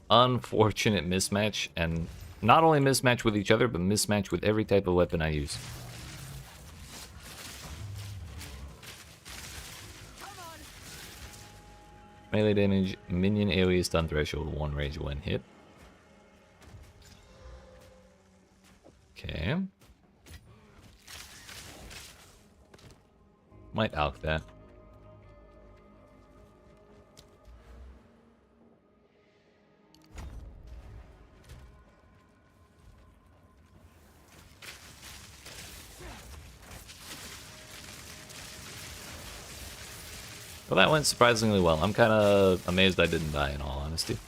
[SPEAKER 1] Unfortunate mismatch, and not only mismatch with each other, but mismatch with every type of weapon I use. Melee damage, minion AoE stun threshold, 1 rage, 1 hit. Okay. Might alch that. Well, that went surprisingly well. I'm kind of amazed I didn't die, in all honesty.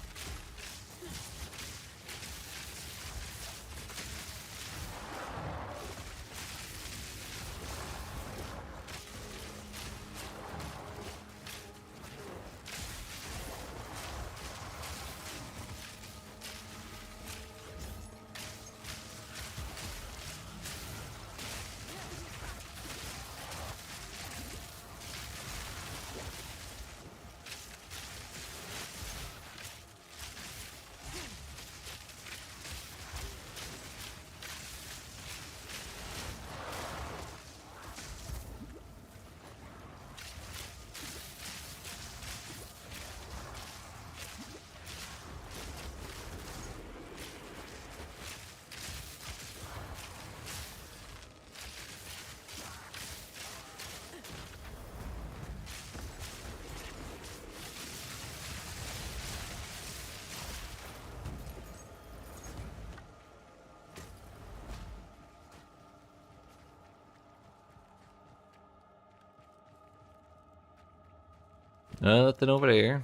[SPEAKER 1] Nothing over there.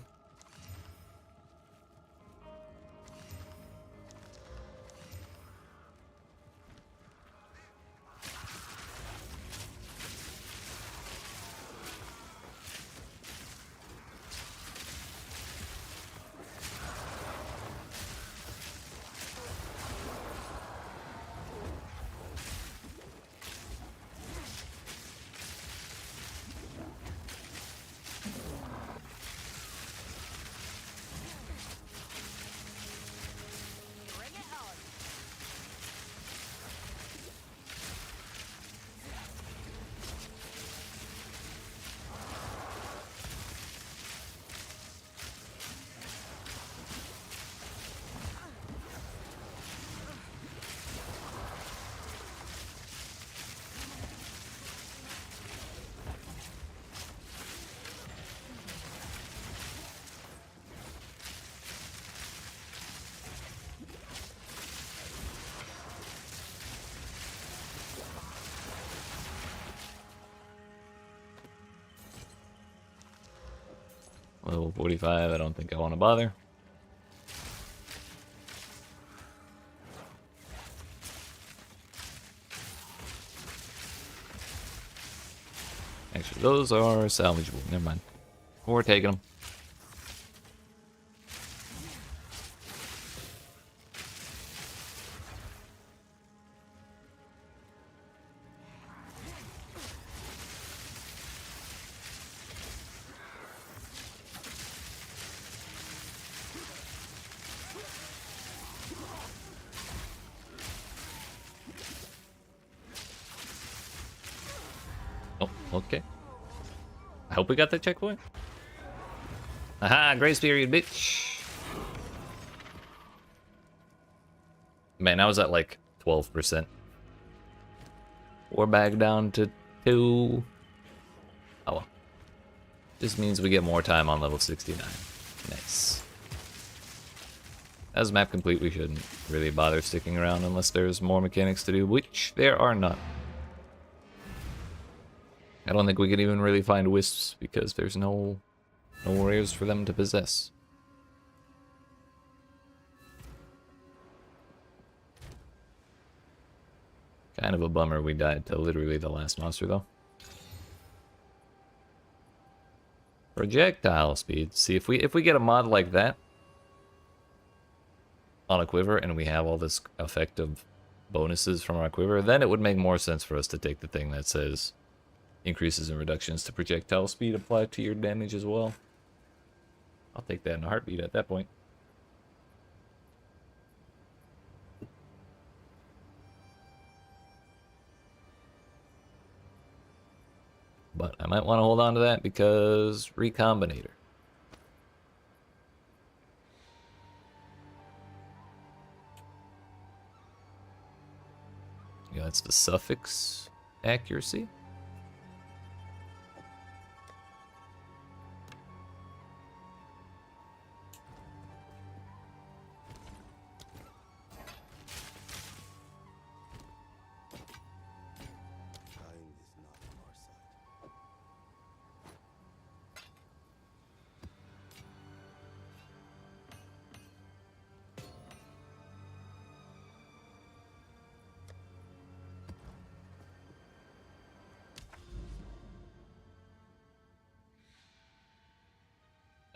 [SPEAKER 1] Level 45, I don't think I want to bother. Actually, those are salvageable. Never mind. We're taking them. Oh, okay. I hope we got that checkpoint. Aha, grace period, bitch. Man, I was at like 12%. We're back down to 2. Oh well. Just means we get more time on level 69. Nice. As map complete, we shouldn't really bother sticking around unless there's more mechanics to do, which there are not. I don't think we could even really find wisps because there's no rares for them to possess. Kind of a bummer we died to literally the last monster though. Projectile speed. See, if we get a mod like that on a quiver and we have all this effective bonuses from our quiver, then it would make more sense for us to take the thing that says increases and reductions to projectile speed apply to your damage as well. I'll take that in a heartbeat at that point. But I might want to hold on to that because Recombinator. Yeah, that's the suffix accuracy.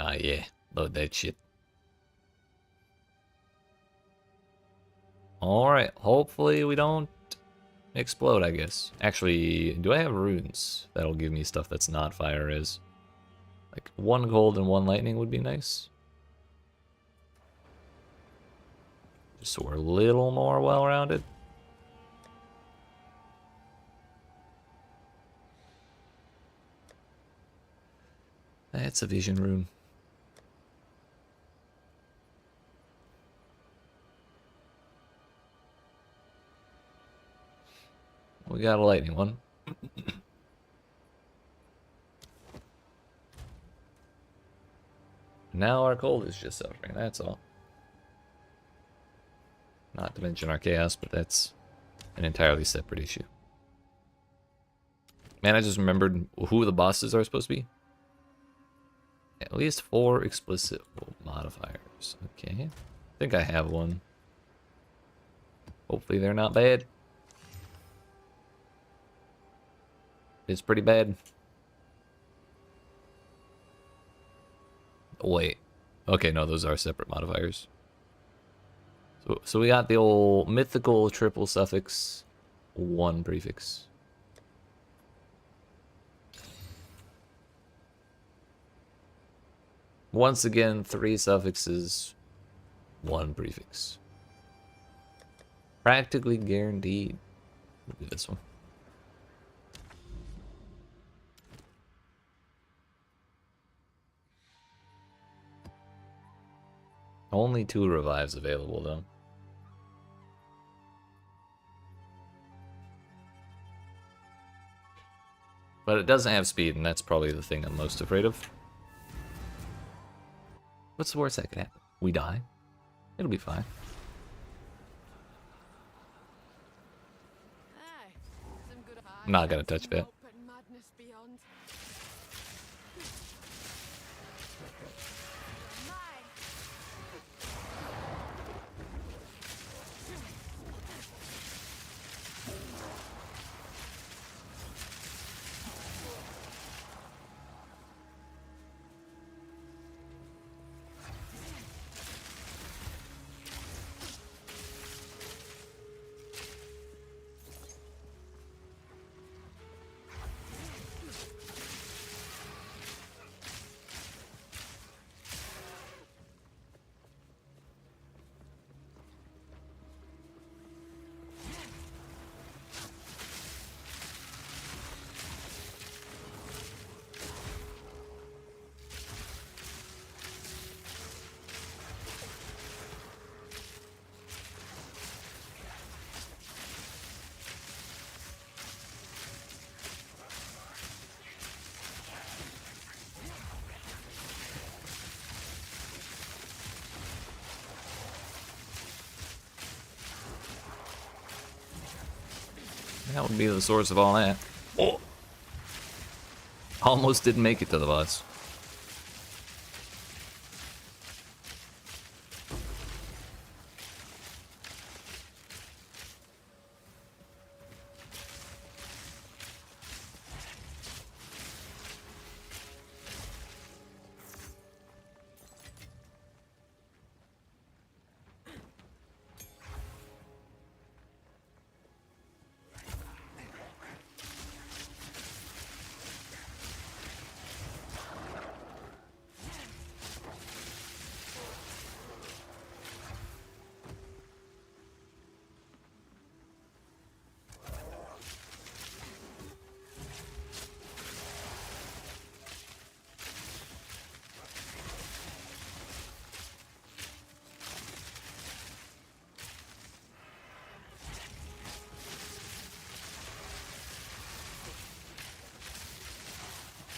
[SPEAKER 1] Ah, yeah. Load that shit. Alright. Hopefully we don't explode, I guess. Actually, do I have runes? That'll give me stuff that's not fire is. Like, 1 gold and 1 lightning would be nice. Just so we're a little more well-rounded. That's a vision rune. We got a lightning one. Now our cold is just suffering, that's all. Not to mention our chaos, but that's an entirely separate issue. Man, I just remembered who the bosses are supposed to be. At least 4 explicit modifiers. Okay. I think I have one. Hopefully they're not bad. It's pretty bad. Wait. Okay, no, those are separate modifiers. So we got the old mythical triple suffix, 1 prefix. Once again, 3 suffixes, 1 prefix. Practically guaranteed. We'll do this one. Only 2 revives available, though. But it doesn't have speed, and that's probably the thing I'm most afraid of. What's the worst that could happen? We die. It'll be fine. I'm not gonna touch that. That would be the source of all that. Oh! Almost didn't make it to the boss.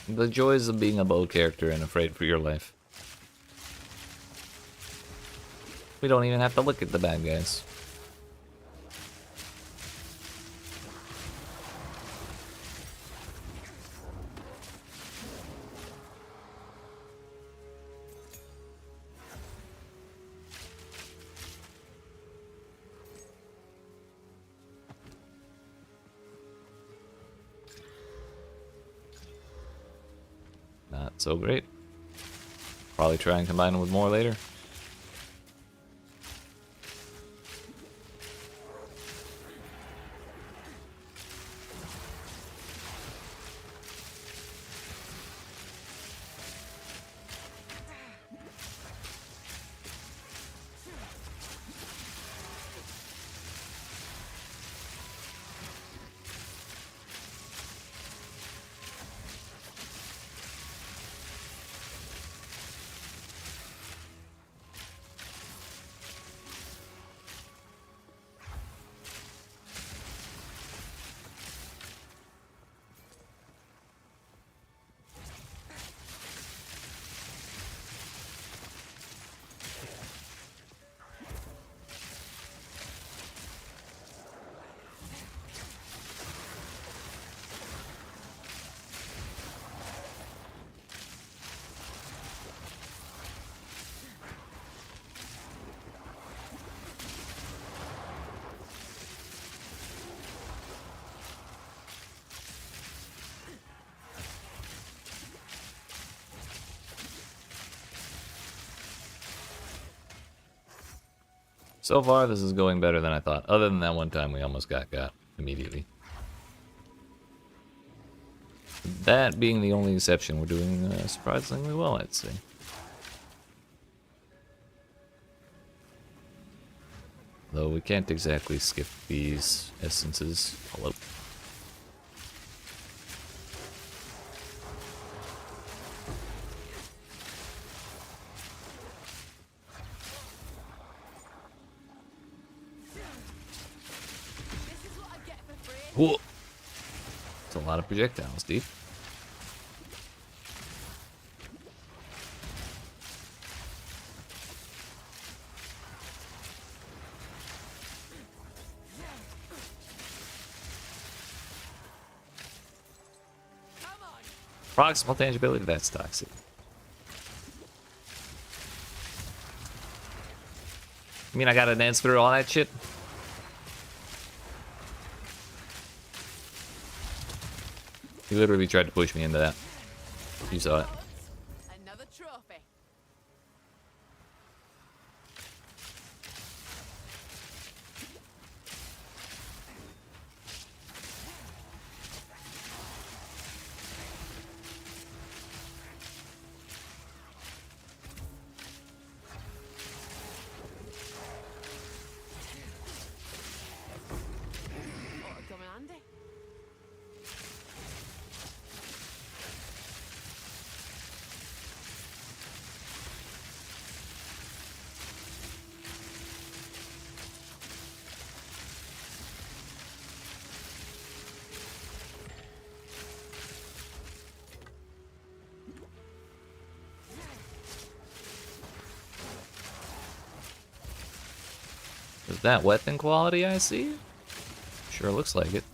[SPEAKER 1] The joys of being a bow character and afraid for your life. We don't even have to look at the bad guys. Not so great. Probably try and combine them with more later. So far, this is going better than I thought. Other than that one time we almost got immediately. That being the only exception, we're doing surprisingly well, I'd say. Though we can't exactly skip these essences. Hello.
[SPEAKER 5] This is what I get for free.
[SPEAKER 1] Whoa. It's a lot of projectiles, dude.
[SPEAKER 5] Come on.
[SPEAKER 1] Proximal tangibility, that's toxic. You mean I gotta dance through all that shit? He literally tried to push me into that. You saw it.
[SPEAKER 5] Another trophy. Ought to come in handy.
[SPEAKER 1] Is that weapon quality I see? Sure looks like it.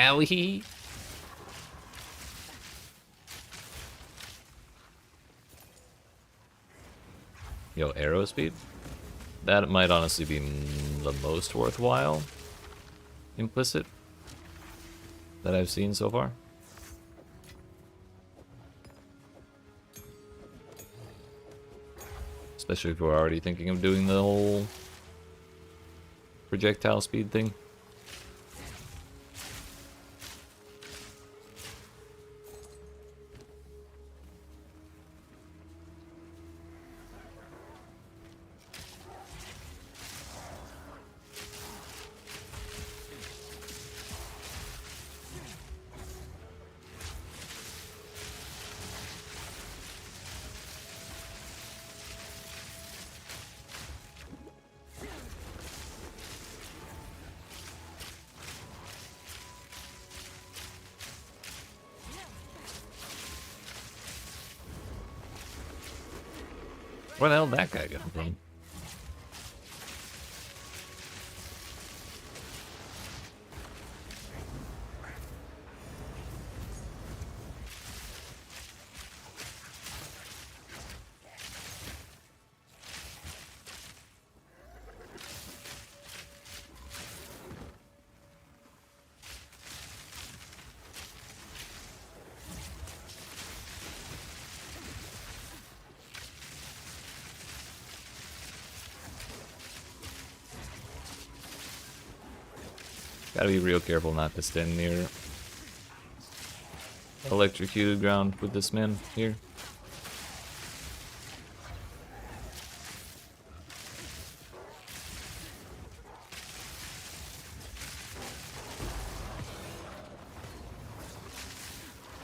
[SPEAKER 1] Owie. Yo, arrow speed? That might honestly be the most worthwhile implicit that I've seen so far. Especially if we're already thinking of doing the whole projectile speed thing. Where the hell did that guy come from? Gotta be real careful not to stand near electrocuted ground with this man here.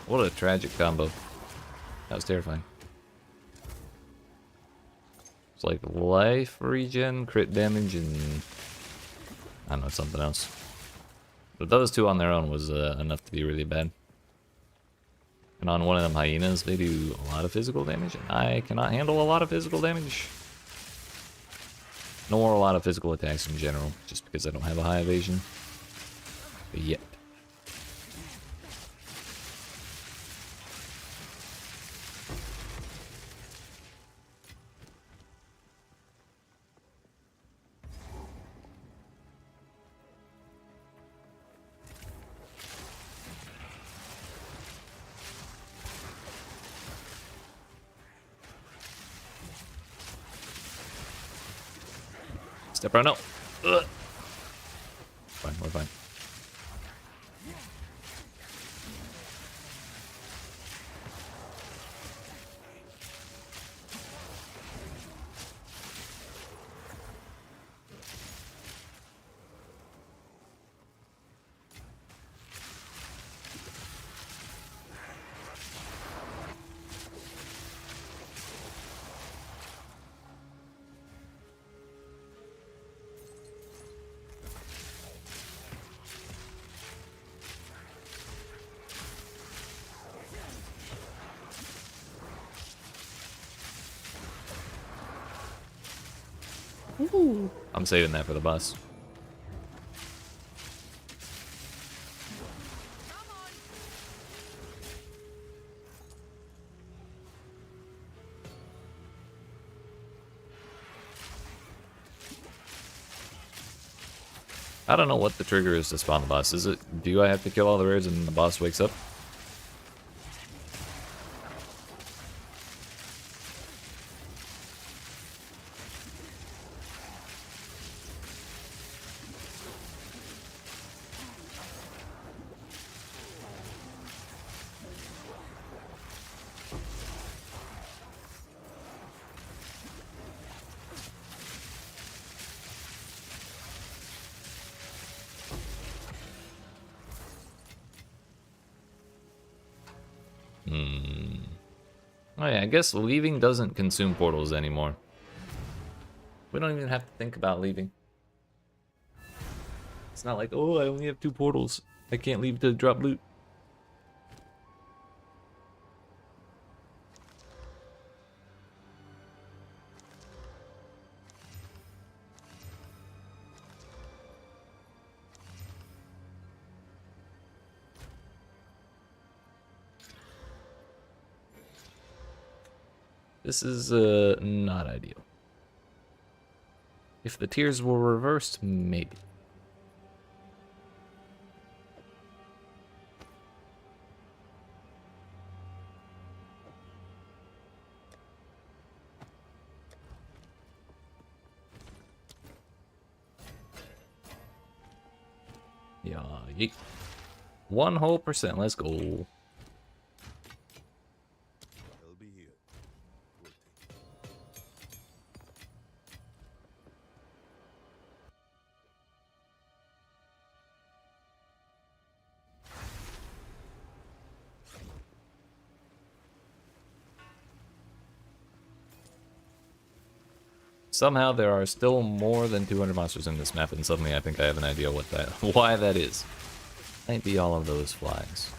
[SPEAKER 1] What a tragic combo. That was terrifying. It's like life regen, crit damage, and I don't know, something else. But those two on their own was enough to be really bad. And on one of them hyenas, they do a lot of physical damage, and I cannot handle a lot of physical damage. Nor a lot of physical attacks in general, just because I don't have a high evasion. But yet. Step right now. Ugh. Fine, we're fine. I'm saving that for the boss. I don't know what the trigger is to spawn the boss. Is it, do I have to kill all the rares and the boss wakes up? Oh yeah, I guess leaving doesn't consume portals anymore. We don't even have to think about leaving. It's not like, oh, I only have 2 portals. I can't leave to drop loot. This is not ideal. If the tiers were reversed, maybe. Yeah, yeet. 1%. Let's go.
[SPEAKER 4] I'll be here. We'll take it.
[SPEAKER 1] Somehow there are still more than 200 monsters in this map, and suddenly I think I have an idea what that, why that is. Might be all of those flags.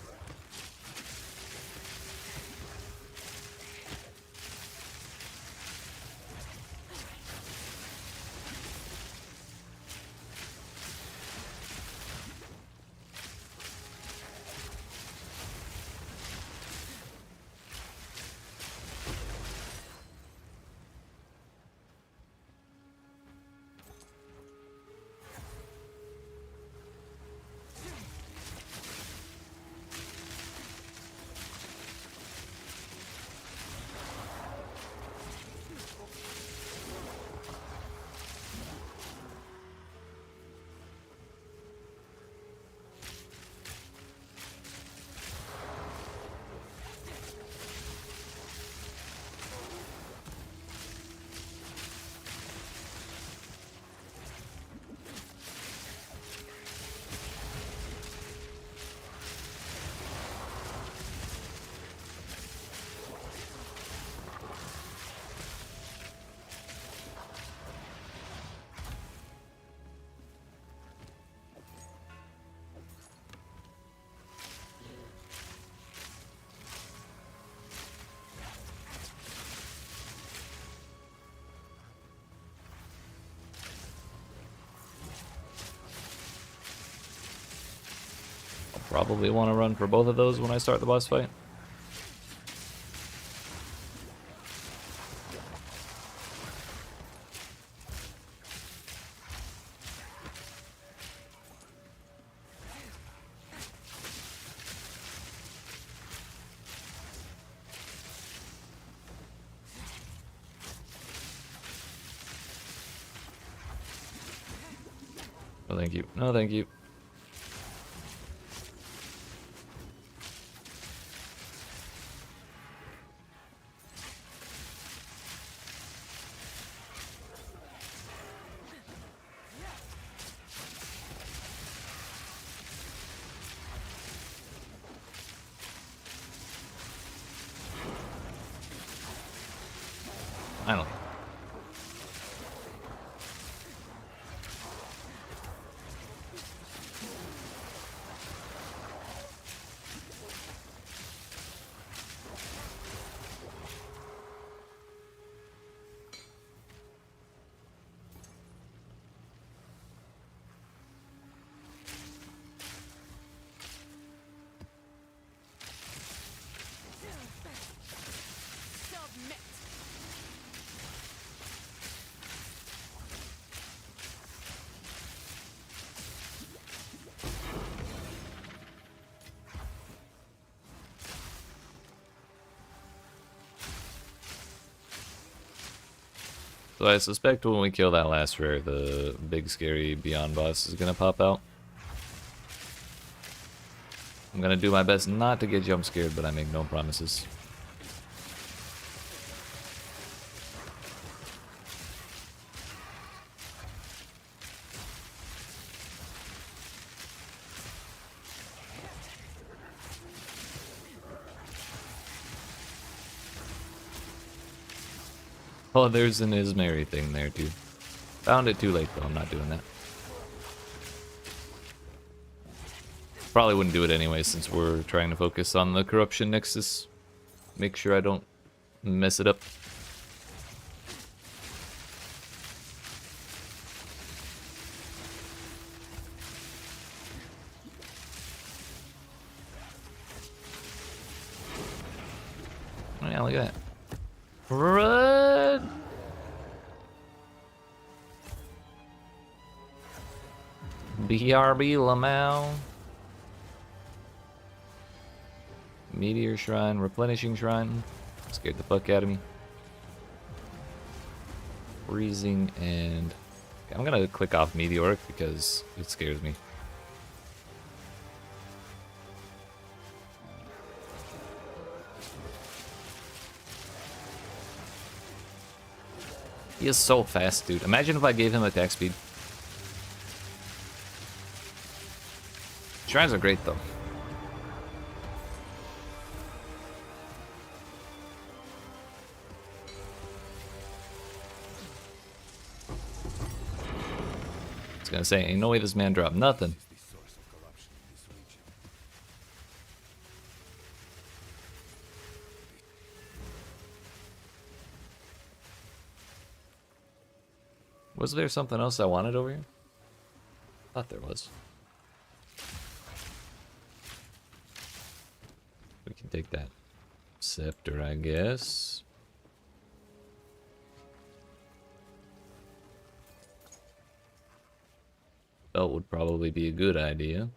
[SPEAKER 1] Probably want to run for both of those when I start the boss fight. No, thank you. No, thank you. Finally.
[SPEAKER 5] Submit.
[SPEAKER 1] So I suspect when we kill that last rare, the big scary Beyond boss is gonna pop out. I'm gonna do my best not to get jump scared, but I make no promises. Oh, there's an Ismary thing there too. Found it too late though, I'm not doing that. Probably wouldn't do it anyway since we're trying to focus on the corruption nexus. Make sure I don't mess it up. Oh yeah, look at that. Run! BRB Lamau. Meteor Shrine, Replenishing Shrine. Scared the fuck out of me. Freezing and... Okay, I'm gonna click off Meteoric because it scares me. He is so fast, dude. Imagine if I gave him attack speed. Shrines are great, though. I was gonna say, ain't no way this man dropped nothing. Was there something else I wanted over here? Thought there was. We can take that scepter, I guess. Belt would probably be a good idea.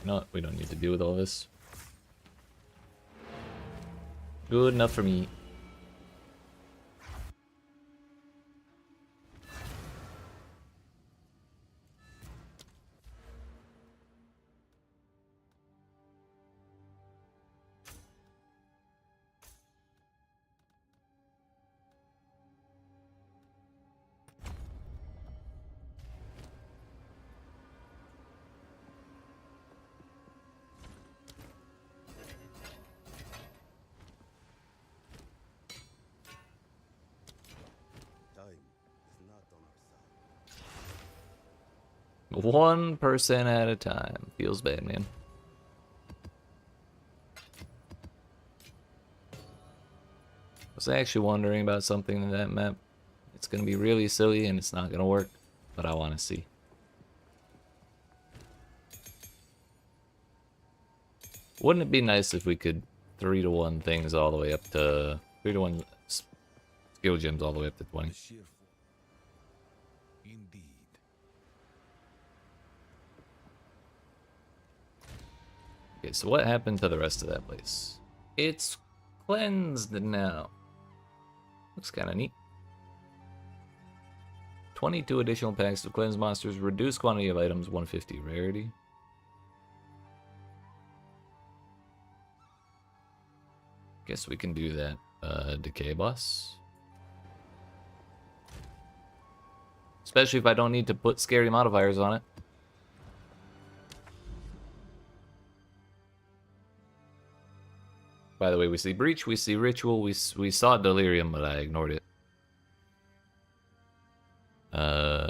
[SPEAKER 1] No, we don't need to deal with all this. Good enough for me.
[SPEAKER 8] Time is not on our side.
[SPEAKER 1] 1% at a time. Feels bad, man. I was actually wondering about something in that map. It's gonna be really silly and it's not gonna work, but I want to see. Wouldn't it be nice if we could 3-to-1 things all the way up to 3-to-1 skill gems all the way up to 20?
[SPEAKER 4] Indeed.
[SPEAKER 1] Okay, so what happened to the rest of that place? It's cleansed now. Looks kind of neat. 22 additional packs of cleansed monsters, reduced quantity of items, 150 rarity. Guess we can do that. Decay boss. Especially if I don't need to put scary modifiers on it. By the way, we see Breach, we see Ritual, we saw Delirium, but I ignored it.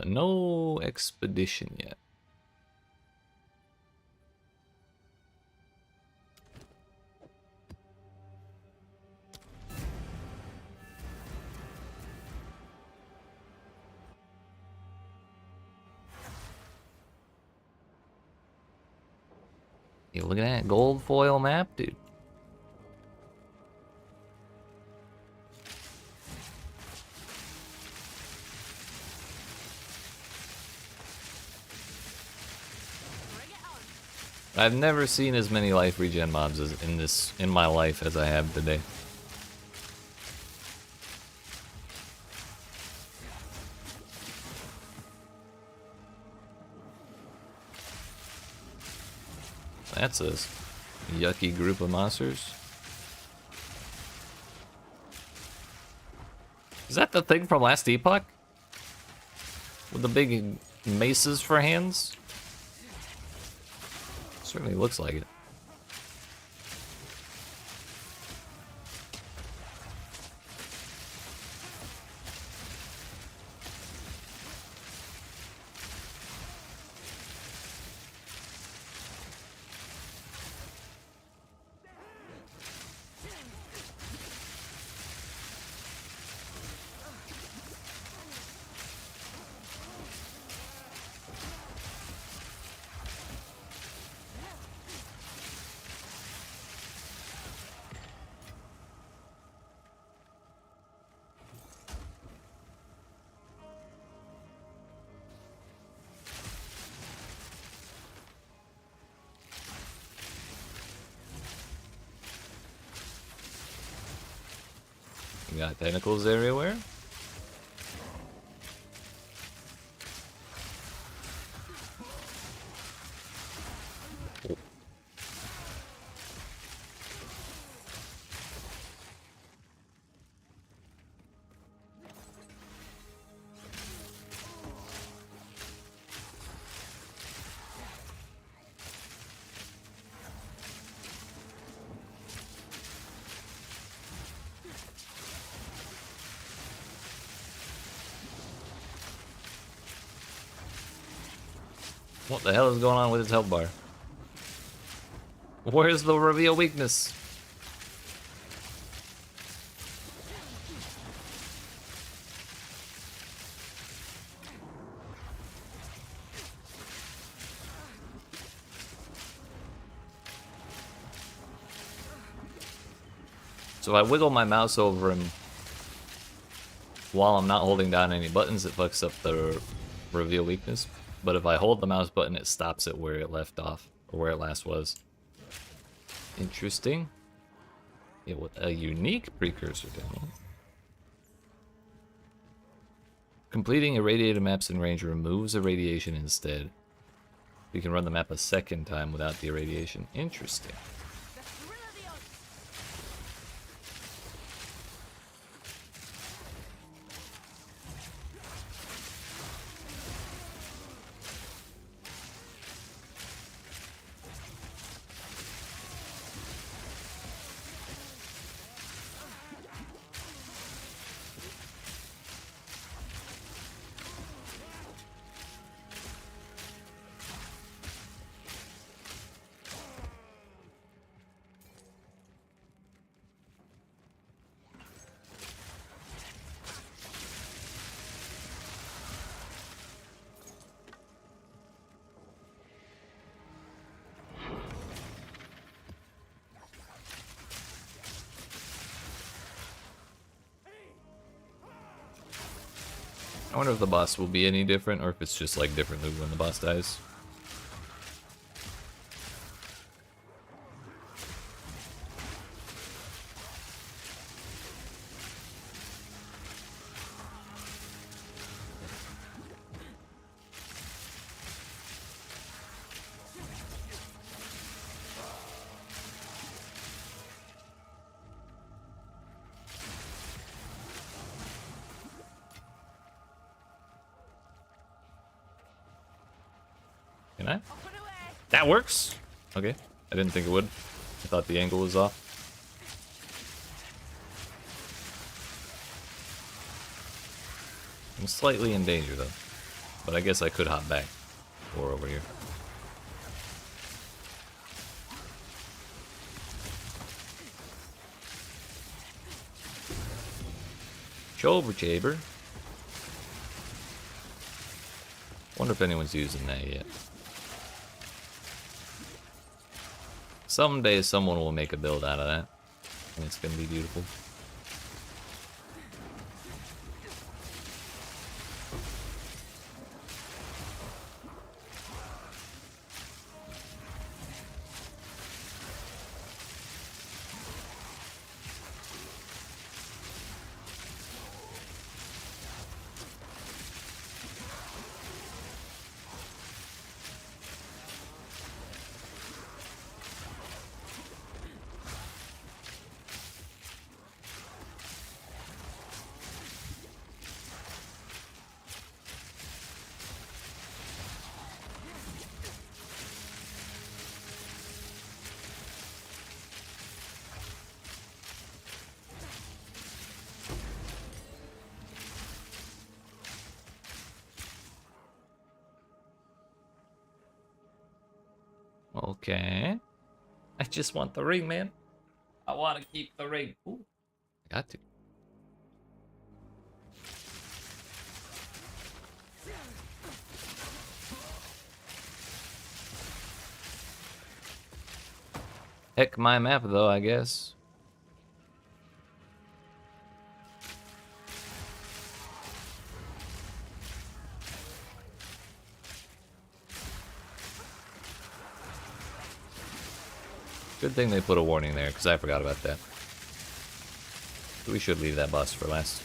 [SPEAKER 1] No Expedition yet. You look at that gold foil map, dude. I've never seen as many life regen mobs as in my life as I have today. That's a yucky group of monsters. Is that the thing from last epoch? With the big maces for hands? Certainly looks like it. got tentacles everywhere. What the hell is going on with his health bar? Where's the reveal weakness? So I wiggle my mouse over him while I'm not holding down any buttons, it fucks up the reveal weakness. But if I hold the mouse button, it stops it where it left off, or where it last was. Interesting. Yeah, with a unique precursor demo. Completing irradiated maps in range removes irradiation instead. We can run the map a second time without the irradiation. Interesting. I wonder if the boss will be any different, or if it's just like different loot when the boss dies. Can I? That works! Okay, I didn't think it would. I thought the angle was off. I'm slightly in danger though, but I guess I could hop back or over here. Chober Chaber. Wonder if anyone's using that yet. Someday someone will make a build out of that, and it's gonna be beautiful. Okay. I just want the ring, man. I want to keep the ring. Ooh, I got to. Heck my map, though, I guess. Good thing they put a warning there, because I forgot about that. We should leave that boss for last.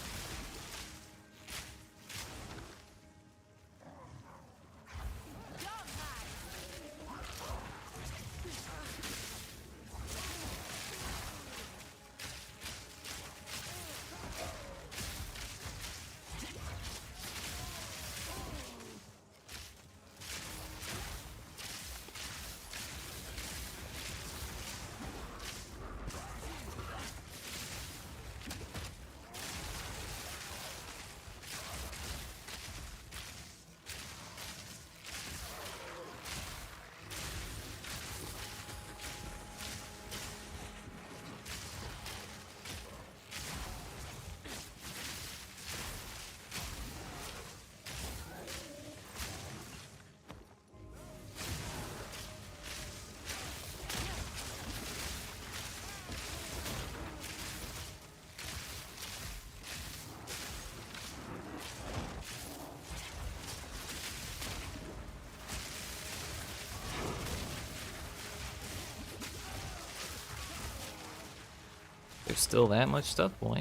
[SPEAKER 1] There's still that much stuff? Wow.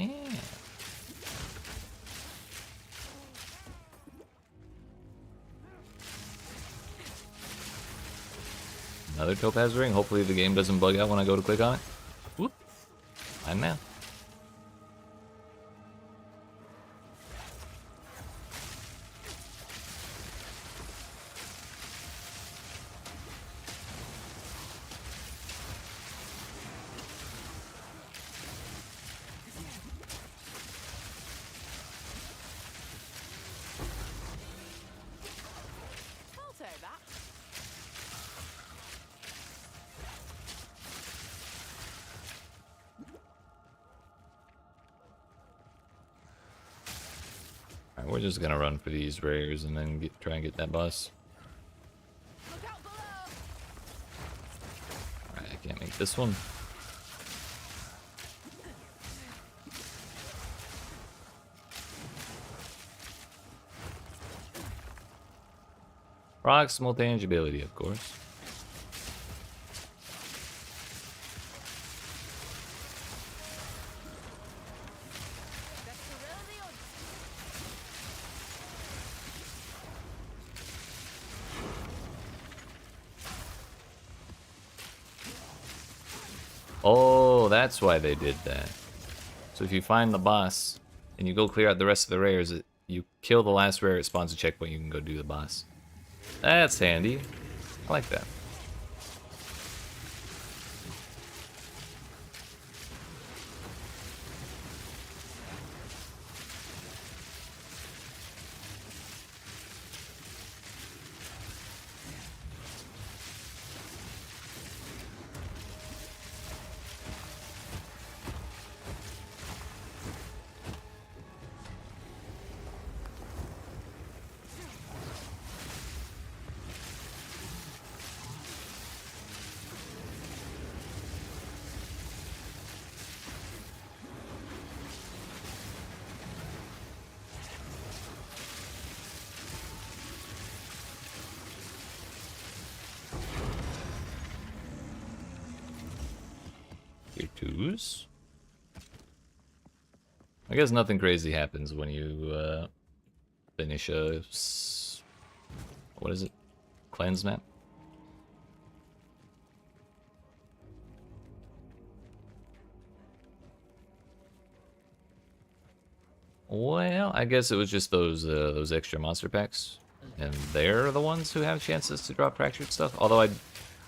[SPEAKER 1] Another topaz ring. Hopefully the game doesn't bug out when I go to click on it. Whoop. Fine now.
[SPEAKER 5] I'll take that.
[SPEAKER 1] Alright, we're just gonna run for these rares and then try and get that boss.
[SPEAKER 5] Look out below.
[SPEAKER 1] Alright, I can't make this one. Proximal tangibility, of course.
[SPEAKER 5] That's the real deal.
[SPEAKER 1] Oh, that's why they did that. So if you find the boss and you go clear out the rest of the rares, you kill the last rare, it spawns a checkpoint, you can go do the boss. That's handy. I like that. Tier 2s. I guess nothing crazy happens when you finish a what is it? Cleanse map. Well, I guess it was just those extra monster packs, and they're the ones who have chances to drop fractured stuff. Although I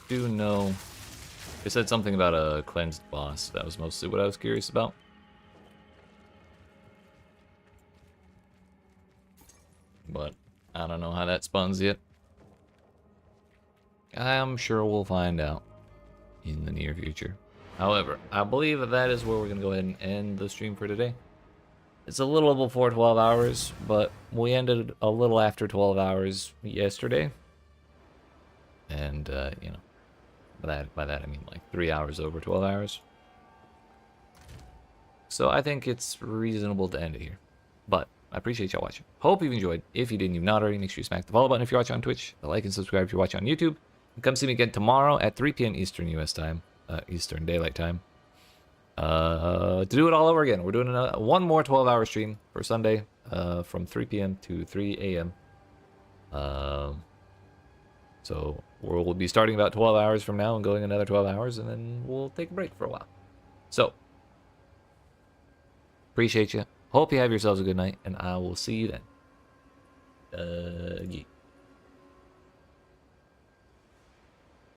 [SPEAKER 1] do know it said something about a cleansed boss. That was mostly what I was curious about. But I don't know how that spawns yet. I'm sure we'll find out in the near future. However, I believe that is where we're going to go ahead and end the stream for today. It's a little before 12 hours, but we ended a little after 12 hours yesterday. And, you know, by that I mean like 3 hours over 12 hours. So I think it's reasonable to end it here. But I appreciate y'all watching. Hope you've enjoyed. If you didn't, you've not already, make sure you smack the follow button if you're watching on Twitch, the like and subscribe if you're watching on YouTube. And come see me again tomorrow at 3 p.m. Eastern US time, Eastern Daylight Time. to do it all over again. We're doing one more 12-hour stream for Sunday from 3 p.m. to 3 a.m. So we'll be starting about 12 hours from now and going another 12 hours, and then we'll take a break for a while. So, appreciate you. Hope you have yourselves a good night, and I will see you then. Yeah.